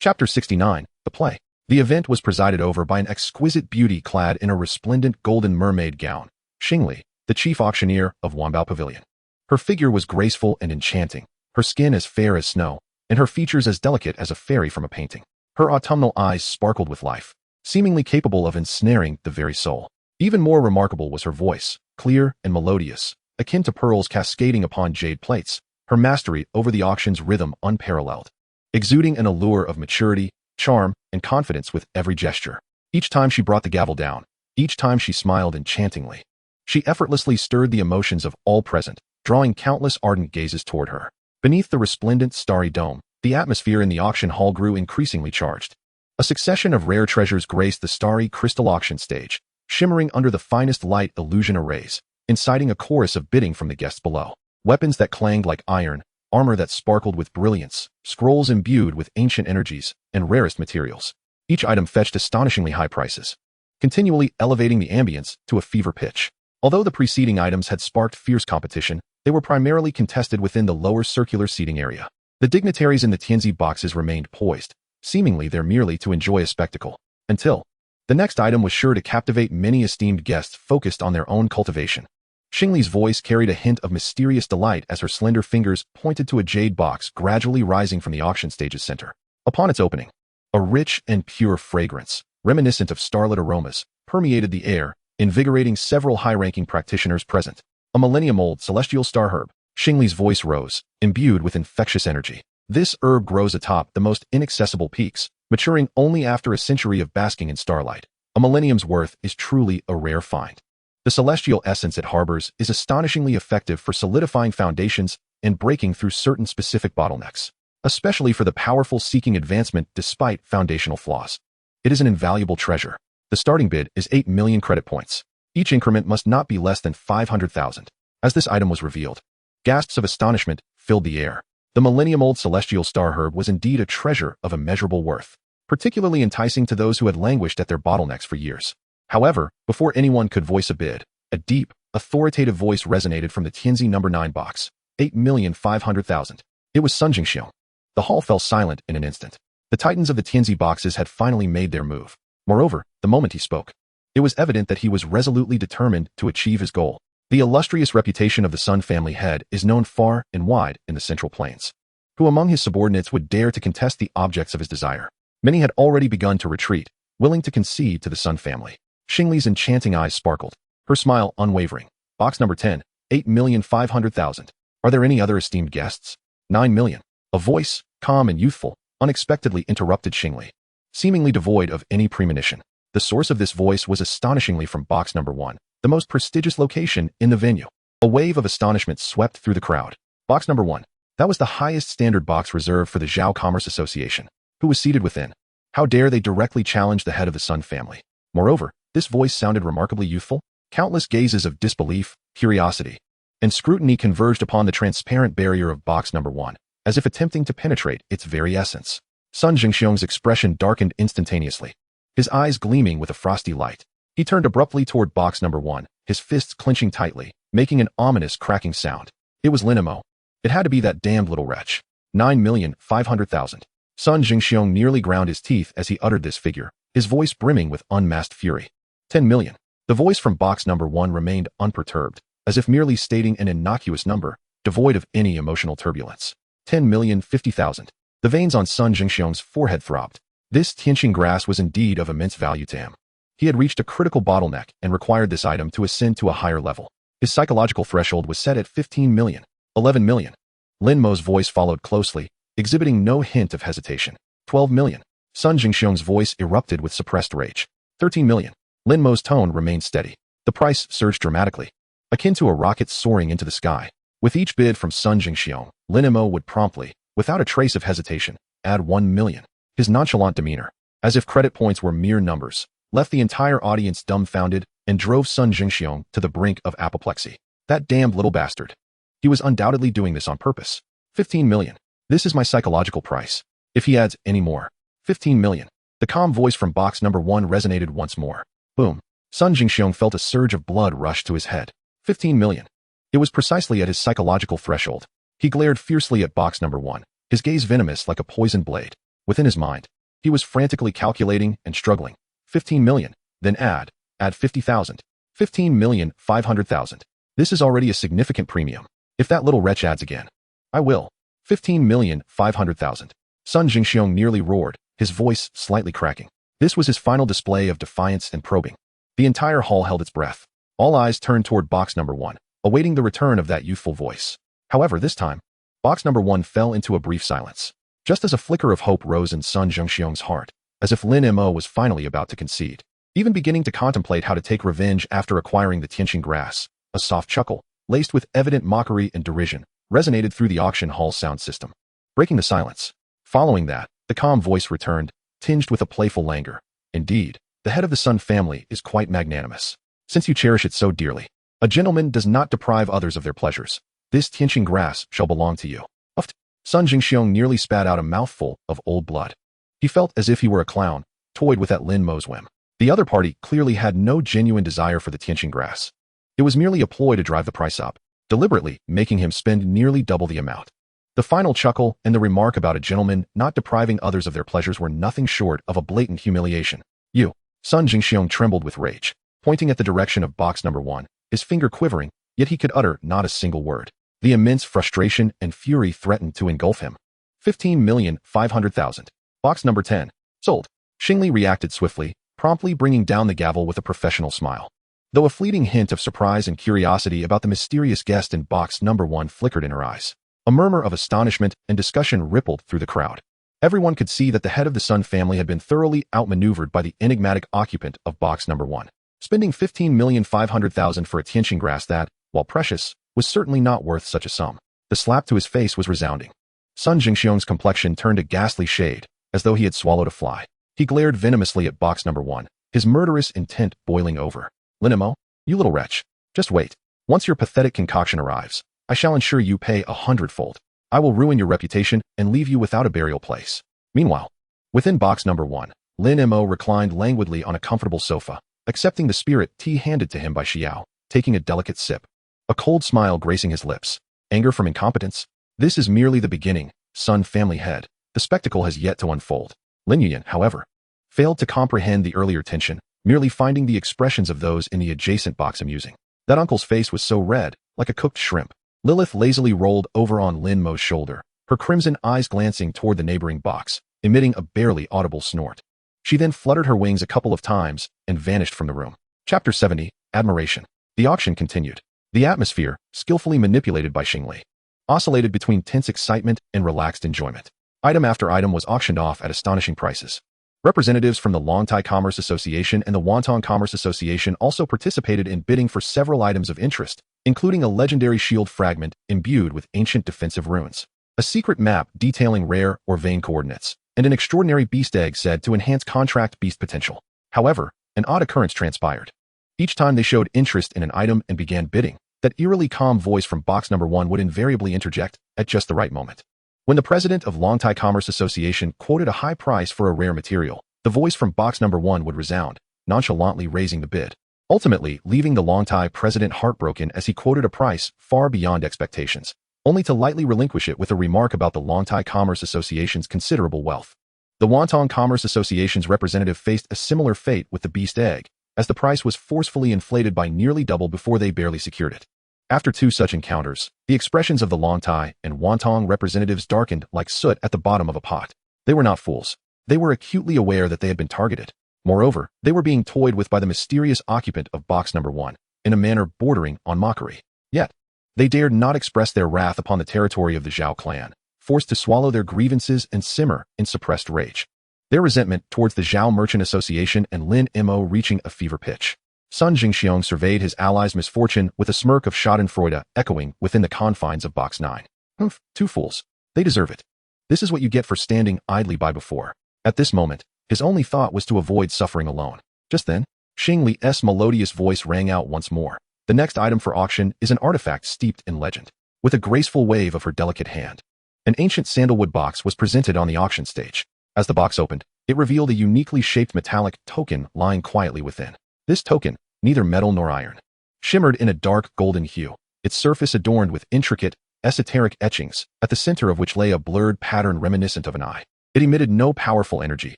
Chapter 69, The Play. The event was presided over by an exquisite beauty clad in a resplendent golden mermaid gown, Xingli, the chief auctioneer of Wanbao Pavilion. Her figure was graceful and enchanting, her skin as fair as snow, and her features as delicate as a fairy from a painting. Her autumnal eyes sparkled with life, seemingly capable of ensnaring the very soul. Even more remarkable was her voice, clear and melodious, akin to pearls cascading upon jade plates, her mastery over the auction's rhythm unparalleled, exuding an allure of maturity, charm, and confidence with every gesture. Each time she brought the gavel down, each time she smiled enchantingly. She effortlessly stirred the emotions of all present, drawing countless ardent gazes toward her. Beneath the resplendent starry dome, the atmosphere in the auction hall grew increasingly charged. A succession of rare treasures graced the starry crystal auction stage, shimmering under the finest light illusion arrays, inciting a chorus of bidding from the guests below. Weapons that clanged like iron, armor that sparkled with brilliance, scrolls imbued with ancient energies, and rarest materials. Each item fetched astonishingly high prices, continually elevating the ambience to a fever pitch. Although the preceding items had sparked fierce competition, they were primarily contested within the lower circular seating area. The dignitaries in the Tianzi boxes remained poised, seemingly there merely to enjoy a spectacle, until the next item was sure to captivate many esteemed guests focused on their own cultivation. Xingli's voice carried a hint of mysterious delight as her slender fingers pointed to a jade box gradually rising from the auction stage's center. Upon its opening, a rich and pure fragrance, reminiscent of starlit aromas, permeated the air, invigorating several high-ranking practitioners present. A millennium-old celestial star herb. Xingli's voice rose, imbued with infectious energy. This herb grows atop the most inaccessible peaks, maturing only after a century of basking in starlight. A millennium's worth is truly a rare find. The celestial essence it harbors is astonishingly effective for solidifying foundations and breaking through certain specific bottlenecks, especially for the powerful seeking advancement despite foundational flaws. It is an invaluable treasure. The starting bid is 8 million credit points. Each increment must not be less than 500,000. As this item was revealed, gasps of astonishment filled the air. The millennium-old celestial star herb was indeed a treasure of immeasurable worth, particularly enticing to those who had languished at their bottlenecks for years. However, before anyone could voice a bid, a deep, authoritative voice resonated from the Tianzi number 9 box. 8,500,000. It was Sun Jingxiong. The hall fell silent in an instant. The titans of the Tianzi boxes had finally made their move. Moreover, the moment he spoke, it was evident that he was resolutely determined to achieve his goal. The illustrious reputation of the Sun family head is known far and wide in the Central Plains. Who among his subordinates would dare to contest the objects of his desire? Many had already begun to retreat, willing to concede to the Sun family. Xingli's enchanting eyes sparkled, her smile unwavering. Box number 10, 8,500,000. Are there any other esteemed guests? 9 million. A voice, calm and youthful, unexpectedly interrupted Xingli, seemingly devoid of any premonition. The source of this voice was astonishingly from box number 1, the most prestigious location in the venue. A wave of astonishment swept through the crowd. Box number 1. That was the highest standard box reserved for the Zhao Commerce Association. Who was seated within? How dare they directly challenge the head of the Sun family? Moreover, this voice sounded remarkably youthful. Countless gazes of disbelief, curiosity, and scrutiny converged upon the transparent barrier of box number 1, as if attempting to penetrate its very essence. Sun Jingxiong's expression darkened instantaneously, his eyes gleaming with a frosty light. He turned abruptly toward box number 1, his fists clenching tightly, making an ominous cracking sound. It was Lin Mo. It had to be that damned little wretch. 9,500,000. Sun Jingxiong nearly ground his teeth as he uttered this figure, his voice brimming with unmasked fury. 10 million. The voice from box number 1 remained unperturbed, as if merely stating an innocuous number, devoid of any emotional turbulence. 10,050,000. The veins on Sun Jingxiong's forehead throbbed. This Tianqing grass was indeed of immense value to him. He had reached a critical bottleneck and required this item to ascend to a higher level. His psychological threshold was set at 15 million. 11 million. Lin Mo's voice followed closely, exhibiting no hint of hesitation. 12 million. Sun Jingxiong's voice erupted with suppressed rage. 13 million. Lin Mo's tone remained steady. The price surged dramatically, akin to a rocket soaring into the sky. With each bid from Sun Jingxiong, Lin Mo would promptly, without a trace of hesitation, add 1 million. His nonchalant demeanor, as if credit points were mere numbers, left the entire audience dumbfounded and drove Sun Jingxiong to the brink of apoplexy. That damned little bastard. He was undoubtedly doing this on purpose. 15 million. This is my psychological price. If he adds any more. 15 million. The calm voice from box number 1 resonated once more. Boom. Sun Jingxiong felt a surge of blood rush to his head. 15 million. It was precisely at his psychological threshold. He glared fiercely at box number 1, his gaze venomous like a poisoned blade. Within his mind, he was frantically calculating and struggling. 15 million. Then add 50,000. 15,500,000. This is already a significant premium. If that little wretch adds again, I will. 15,500,000. Sun Jingxiong nearly roared, his voice slightly cracking. This was his final display of defiance and probing. The entire hall held its breath. All eyes turned toward box number 1, awaiting the return of that youthful voice. However, this time, box number 1 fell into a brief silence. Just as a flicker of hope rose in Sun Jingxiong's heart, as if Lin Mo was finally about to concede, even beginning to contemplate how to take revenge after acquiring the Tianqing grass, a soft chuckle, laced with evident mockery and derision, resonated through the auction hall sound system, breaking the silence. Following that, the calm voice returned, tinged with a playful languor. Indeed, the head of the Sun family is quite magnanimous. Since you cherish it so dearly, a gentleman does not deprive others of their pleasures. This Tianqing grass shall belong to you. Uft. Sun Jingxiong nearly spat out a mouthful of old blood. He felt as if he were a clown, toyed with at Lin Mo's whim. The other party clearly had no genuine desire for the Tianqing grass. It was merely a ploy to drive the price up, deliberately making him spend nearly double the amount. The final chuckle and the remark about a gentleman not depriving others of their pleasures were nothing short of a blatant humiliation. You. Sun Jingxiong trembled with rage, pointing at the direction of box number 1, his finger quivering, yet he could utter not a single word. The immense frustration and fury threatened to engulf him. 15,500,000. Box number 10. Sold. Xingli reacted swiftly, promptly bringing down the gavel with a professional smile. Though a fleeting hint of surprise and curiosity about the mysterious guest in box number 1 flickered in her eyes, a murmur of astonishment and discussion rippled through the crowd. Everyone could see that the head of the Sun family had been thoroughly outmaneuvered by the enigmatic occupant of box number 1, spending 15,500,000 for a Tianqing grass that, while precious, was certainly not worth such a sum. The slap to his face was resounding. Sun Jingxiong's complexion turned a ghastly shade, as though he had swallowed a fly. He glared venomously at box number 1, his murderous intent boiling over. Lin Mo, you little wretch. Just wait. Once your pathetic concoction arrives, I shall ensure you pay 100-fold. I will ruin your reputation and leave you without a burial place. Meanwhile, within box number 1, Lin Mo reclined languidly on a comfortable sofa, accepting the spirit tea handed to him by Xiao, taking a delicate sip. A cold smile gracing his lips. Anger from incompetence? This is merely the beginning, Sun family head. The spectacle has yet to unfold. Lin Yuyan, however, failed to comprehend the earlier tension, merely finding the expressions of those in the adjacent box amusing. That uncle's face was so red, like a cooked shrimp. Lilith lazily rolled over on Lin Mo's shoulder, her crimson eyes glancing toward the neighboring box, emitting a barely audible snort. She then fluttered her wings a couple of times and vanished from the room. Chapter 70, Admiration. The auction continued. The atmosphere, skillfully manipulated by Xingli, oscillated between tense excitement and relaxed enjoyment. Item after item was auctioned off at astonishing prices. Representatives from the Longtai Commerce Association and the Wantong Commerce Association also participated in bidding for several items of interest, including a legendary shield fragment imbued with ancient defensive runes, a secret map detailing rare or vein coordinates, and an extraordinary beast egg said to enhance contract beast potential. However, an odd occurrence transpired. Each time they showed interest in an item and began bidding, that eerily calm voice from box number 1 would invariably interject at just the right moment. When the president of Longtai Commerce Association quoted a high price for a rare material, the voice from box number 1 would resound, nonchalantly raising the bid, ultimately leaving the Longtai president heartbroken as he quoted a price far beyond expectations, only to lightly relinquish it with a remark about the Longtai Commerce Association's considerable wealth. The Wantong Commerce Association's representative faced a similar fate with the beast egg, as the price was forcefully inflated by nearly double before they barely secured it. After two such encounters, the expressions of the Longtai and Wantong representatives darkened like soot at the bottom of a pot. They were not fools. They were acutely aware that they had been targeted. Moreover, they were being toyed with by the mysterious occupant of box number 1, in a manner bordering on mockery. Yet, they dared not express their wrath upon the territory of the Zhao clan, forced to swallow their grievances and simmer in suppressed rage. Their resentment towards the Zhao Merchant Association and Lin Mo reaching a fever pitch. Sun Jingxiong surveyed his allies' misfortune with a smirk of schadenfreude echoing within the confines of box 9. Humph, two fools. They deserve it. This is what you get for standing idly by before. At this moment, his only thought was to avoid suffering alone. Just then, Xingli's melodious voice rang out once more. The next item for auction is an artifact steeped in legend. With a graceful wave of her delicate hand, an ancient sandalwood box was presented on the auction stage. As the box opened, it revealed a uniquely shaped metallic token lying quietly within. This token, neither metal nor iron, shimmered in a dark golden hue, its surface adorned with intricate, esoteric etchings, at the center of which lay a blurred pattern reminiscent of an eye. It emitted no powerful energy,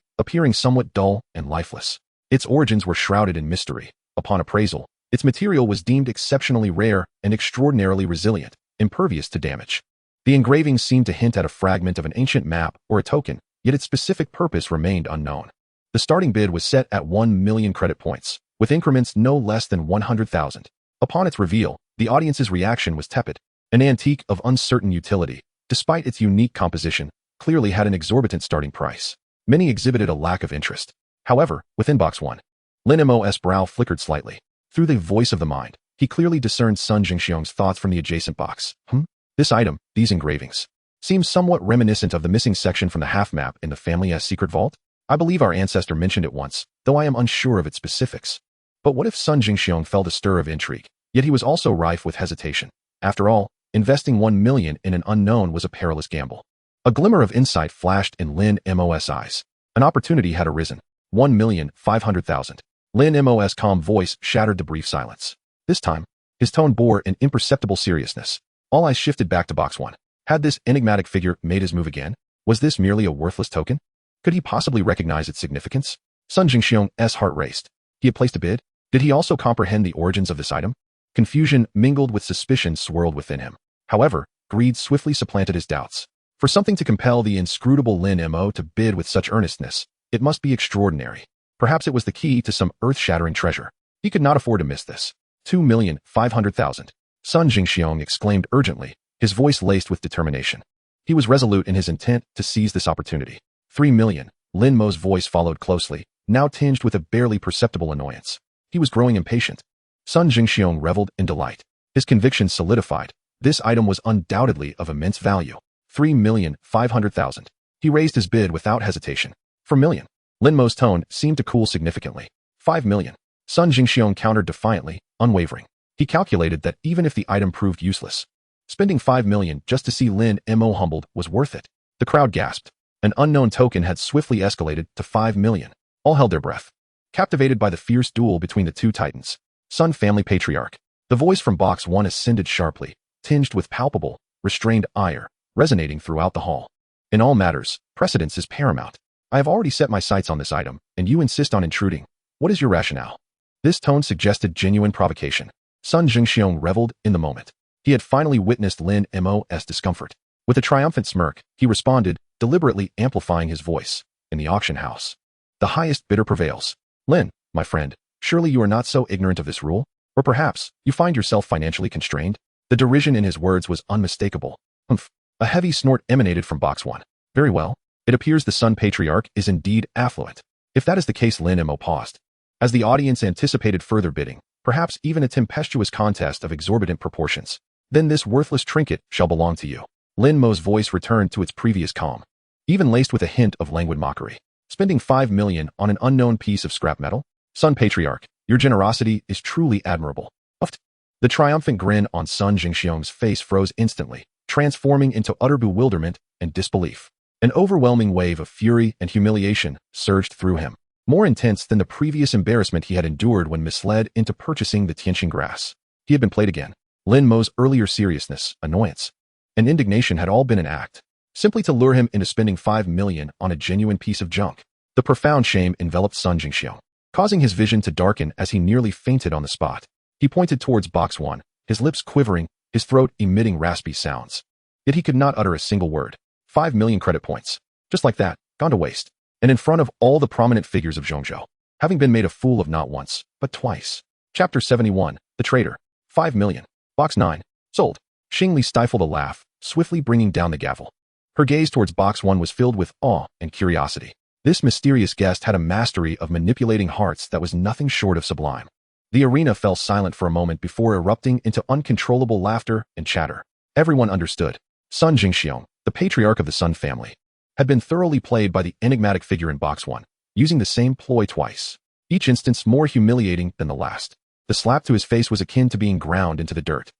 appearing somewhat dull and lifeless. Its origins were shrouded in mystery. Upon appraisal, its material was deemed exceptionally rare and extraordinarily resilient, impervious to damage. The engravings seemed to hint at a fragment of an ancient map or a token, yet its specific purpose remained unknown. The starting bid was set at 1 million credit points, with increments no less than 100,000. Upon its reveal, the audience's reaction was tepid. An antique of uncertain utility, despite its unique composition, clearly had an exorbitant starting price. Many exhibited a lack of interest. However, within box 1, Lin Mo's brow flickered slightly. Through the voice of the mind, he clearly discerned Sun Jingxiong's thoughts from the adjacent box. This item, these engravings, seems somewhat reminiscent of the missing section from the half map in the family's secret vault. I believe our ancestor mentioned it once, though I am unsure of its specifics. But what if Sun Jingxiong felt a stir of intrigue? Yet he was also rife with hesitation. After all, investing 1 million in an unknown was a perilous gamble. A glimmer of insight flashed in Lin Mo's eyes. An opportunity had arisen. 1,500,000. Lin Mo's calm voice shattered the brief silence. This time, his tone bore an imperceptible seriousness. All eyes shifted back to box 1. Had this enigmatic figure made his move again? Was this merely a worthless token? Could he possibly recognize its significance? Sun Jingxiong's heart raced. He had placed a bid? Did he also comprehend the origins of this item? Confusion mingled with suspicion swirled within him. However, greed swiftly supplanted his doubts. For something to compel the inscrutable Lin Mo to bid with such earnestness, it must be extraordinary. Perhaps it was the key to some earth-shattering treasure. He could not afford to miss this. 2,500,000. Sun Jingxiong exclaimed urgently, his voice laced with determination. He was resolute in his intent to seize this opportunity. 3 million. Lin Mo's voice followed closely, now tinged with a barely perceptible annoyance. He was growing impatient. Sun Jingxiong reveled in delight. His conviction solidified. This item was undoubtedly of immense value. 3,500,000. He raised his bid without hesitation. For million. Lin Mo's tone seemed to cool significantly. 5 million. Sun Jingxiong countered defiantly, unwavering. He calculated that even if the item proved useless, spending 5 million just to see Lin Mo humbled was worth it. The crowd gasped. An unknown token had swiftly escalated to 5 million. All held their breath, captivated by the fierce duel between the two titans. Sun family patriarch. The voice from box 1 ascended sharply, tinged with palpable, restrained ire, resonating throughout the hall. In all matters, precedence is paramount. I have already set my sights on this item, and you insist on intruding. What is your rationale? This tone suggested genuine provocation. Sun Jingxiong reveled in the moment. He had finally witnessed Lin Mo's discomfort. With a triumphant smirk, he responded, deliberately amplifying his voice. In the auction house, the highest bidder prevails. Lin, my friend, surely you are not so ignorant of this rule? Or perhaps, you find yourself financially constrained? The derision in his words was unmistakable. Humph. A heavy snort emanated from box 1. Very well. It appears the Sun Patriarch is indeed affluent. If that is the case, Lin Mo paused. As the audience anticipated further bidding, perhaps even a tempestuous contest of exorbitant proportions, then this worthless trinket shall belong to you. Lin Mo's voice returned to its previous calm, even laced with a hint of languid mockery. Spending 5 million on an unknown piece of scrap metal? Sun Patriarch, your generosity is truly admirable. Uffed. The triumphant grin on Sun Jingxiong's face froze instantly, transforming into utter bewilderment and disbelief. An overwhelming wave of fury and humiliation surged through him, more intense than the previous embarrassment he had endured when misled into purchasing the Tianqing grass. He had been played again. Lin Mo's earlier seriousness, annoyance, and indignation had all been an act, simply to lure him into spending 5 million on a genuine piece of junk. The profound shame enveloped Sun Jingxiong, causing his vision to darken as he nearly fainted on the spot. He pointed towards box 1, his lips quivering, his throat emitting raspy sounds. Yet he could not utter a single word. 5 million credit points. Just like that, gone to waste. And in front of all the prominent figures of Zhongzhou, having been made a fool of not once, but twice. Chapter 71, The Traitor. 5 million. Box 9. Sold. Xingli stifled a laugh, swiftly bringing down the gavel. Her gaze towards box 1 was filled with awe and curiosity. This mysterious guest had a mastery of manipulating hearts that was nothing short of sublime. The arena fell silent for a moment before erupting into uncontrollable laughter and chatter. Everyone understood. Sun Jingxiong, the patriarch of the Sun family, had been thoroughly played by the enigmatic figure in box 1, using the same ploy twice, each instance more humiliating than the last. The slap to his face was akin to being ground into the dirt.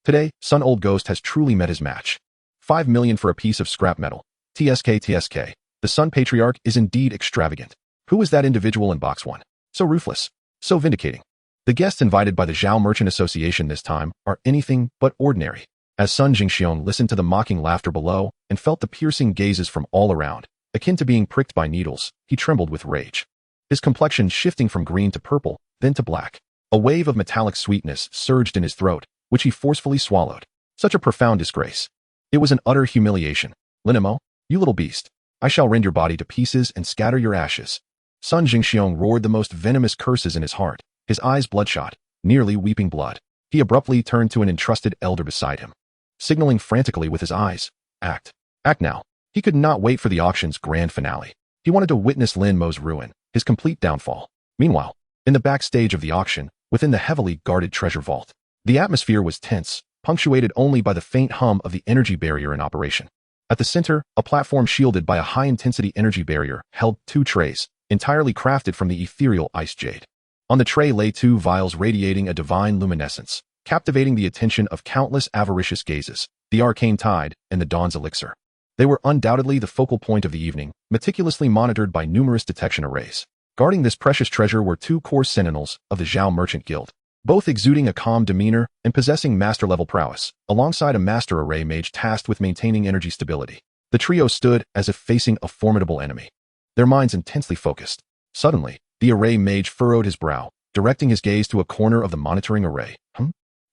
Today, Sun Old Ghost has truly met his match. 5 million for a piece of scrap metal. TSK. The Sun Patriarch is indeed extravagant. Who was that individual in box 1? So ruthless. So vindicating. The guests invited by the Zhao Merchant Association this time are anything but ordinary. As Sun Jingxiong listened to the mocking laughter below and felt the piercing gazes from all around, akin to being pricked by needles, he trembled with rage. His complexion shifting from green to purple, then to black. A wave of metallic sweetness surged in his throat, which he forcefully swallowed. Such a profound disgrace. It was an utter humiliation. Lin Mo, you little beast. I shall rend your body to pieces and scatter your ashes. Sun Jingxiong roared the most venomous curses in his heart, his eyes bloodshot, nearly weeping blood. He abruptly turned to an entrusted elder beside him, signaling frantically with his eyes. Act. Act now. He could not wait for the auction's grand finale. He wanted to witness Lin Mo's ruin, his complete downfall. Meanwhile, in the backstage of the auction, within the heavily guarded treasure vault, the atmosphere was tense, punctuated only by the faint hum of the energy barrier in operation. At the center, a platform shielded by a high-intensity energy barrier held 2 trays, entirely crafted from the ethereal ice jade. On the tray lay 2 vials radiating a divine luminescence, captivating the attention of countless avaricious gazes, the arcane tide and the dawn's elixir. They were undoubtedly the focal point of the evening, meticulously monitored by numerous detection arrays. Guarding this precious treasure were 2 core sentinels of the Zhao Merchant Guild, both exuding a calm demeanor and possessing master-level prowess, alongside a master array mage tasked with maintaining energy stability. The trio stood as if facing a formidable enemy, their minds intensely focused. Suddenly, the array mage furrowed his brow, directing his gaze to a corner of the monitoring array.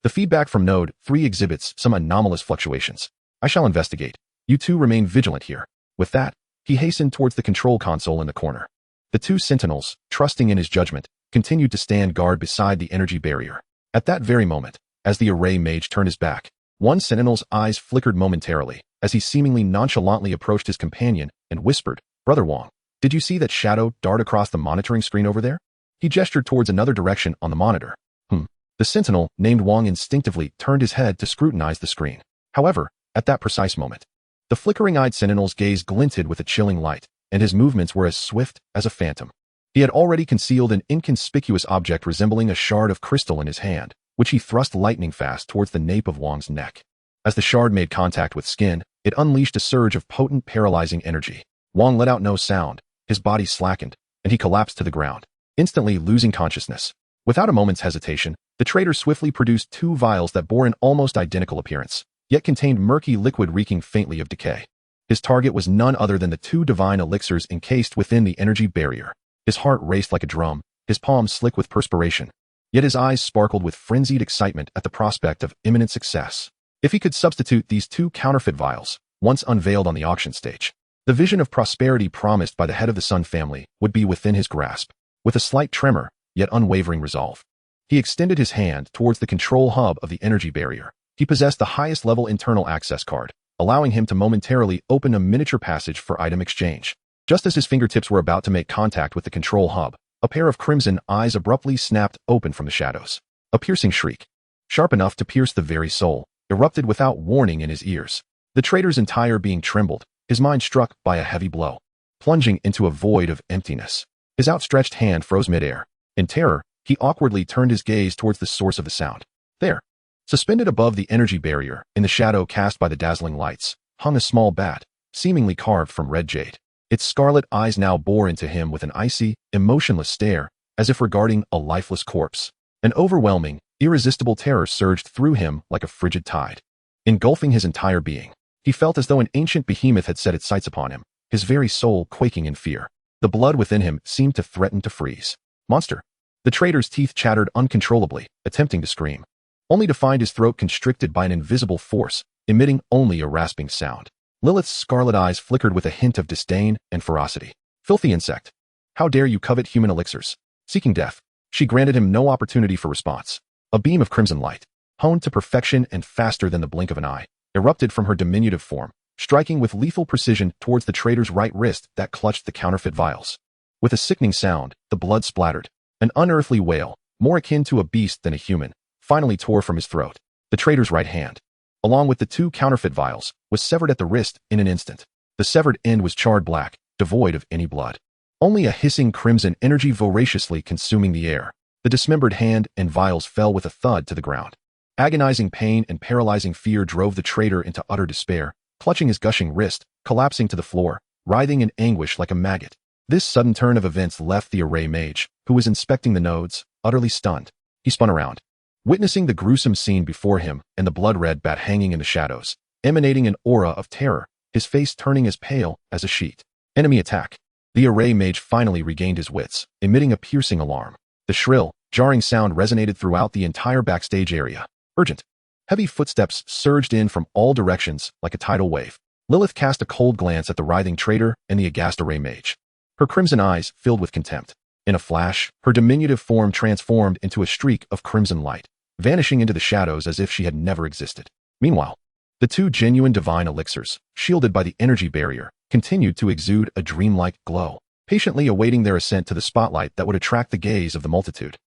The feedback from Node 3 exhibits some anomalous fluctuations. I shall investigate. You 2 remain vigilant here. With that, he hastened towards the control console in the corner. The 2 sentinels, trusting in his judgment, continued to stand guard beside the energy barrier. At that very moment, as the array mage turned his back, one sentinel's eyes flickered momentarily as he seemingly nonchalantly approached his companion and whispered, "Brother Wang, did you see that shadow dart across the monitoring screen over there?" He gestured towards another direction on the monitor. The sentinel, named Wang, instinctively turned his head to scrutinize the screen. However, at that precise moment, the flickering-eyed sentinel's gaze glinted with a chilling light, and his movements were as swift as a phantom. He had already concealed an inconspicuous object resembling a shard of crystal in his hand, which he thrust lightning-fast towards the nape of Wang's neck. As the shard made contact with skin, it unleashed a surge of potent, paralyzing energy. Wang let out no sound, his body slackened, and he collapsed to the ground, instantly losing consciousness. Without a moment's hesitation, the trader swiftly produced 2 vials that bore an almost identical appearance, yet contained murky liquid reeking faintly of decay. His target was none other than the 2 divine elixirs encased within the energy barrier. His heart raced like a drum, his palms slick with perspiration, yet his eyes sparkled with frenzied excitement at the prospect of imminent success. If he could substitute these 2 counterfeit vials, once unveiled on the auction stage, the vision of prosperity promised by the head of the Sun family would be within his grasp. With a slight tremor, yet unwavering resolve, he extended his hand towards the control hub of the energy barrier. He possessed the highest level internal access card, allowing him to momentarily open a miniature passage for item exchange. Just as his fingertips were about to make contact with the control hub, a pair of crimson eyes abruptly snapped open from the shadows. A piercing shriek, sharp enough to pierce the very soul, erupted without warning in his ears. The trader's entire being trembled, his mind struck by a heavy blow, plunging into a void of emptiness. His outstretched hand froze midair. In terror, he awkwardly turned his gaze towards the source of the sound. There, suspended above the energy barrier, in the shadow cast by the dazzling lights, hung a small bat, seemingly carved from red jade. Its scarlet eyes now bore into him with an icy, emotionless stare, as if regarding a lifeless corpse. An overwhelming, irresistible terror surged through him like a frigid tide, engulfing his entire being. He felt as though an ancient behemoth had set its sights upon him, his very soul quaking in fear. The blood within him seemed to threaten to freeze. Monster! The trader's teeth chattered uncontrollably, attempting to scream, only to find his throat constricted by an invisible force, emitting only a rasping sound. Lilith's scarlet eyes flickered with a hint of disdain and ferocity. Filthy insect! How dare you covet human elixirs? Seeking death. She granted him no opportunity for response. A beam of crimson light, honed to perfection and faster than the blink of an eye, erupted from her diminutive form, striking with lethal precision towards the trader's right wrist that clutched the counterfeit vials. With a sickening sound, the blood splattered. An unearthly wail, more akin to a beast than a human, finally tore from his throat. The trader's right hand, along with the 2 counterfeit vials, was severed at the wrist in an instant. The severed end was charred black, devoid of any blood. Only a hissing crimson energy voraciously consuming the air. The dismembered hand and vials fell with a thud to the ground. Agonizing pain and paralyzing fear drove the trader into utter despair, clutching his gushing wrist, collapsing to the floor, writhing in anguish like a maggot. This sudden turn of events left the array mage, who was inspecting the nodes, utterly stunned. He spun around, witnessing the gruesome scene before him and the blood-red bat hanging in the shadows, emanating an aura of terror, his face turning as pale as a sheet. Enemy attack. The array mage finally regained his wits, emitting a piercing alarm. The shrill, jarring sound resonated throughout the entire backstage area. Urgent. Heavy footsteps surged in from all directions like a tidal wave. Lilith cast a cold glance at the writhing traitor and the aghast array mage. Her crimson eyes filled with contempt. In a flash, her diminutive form transformed into a streak of crimson light, vanishing into the shadows as if she had never existed. Meanwhile, the two genuine divine elixirs, shielded by the energy barrier, continued to exude a dreamlike glow, patiently awaiting their ascent to the spotlight that would attract the gaze of the multitude.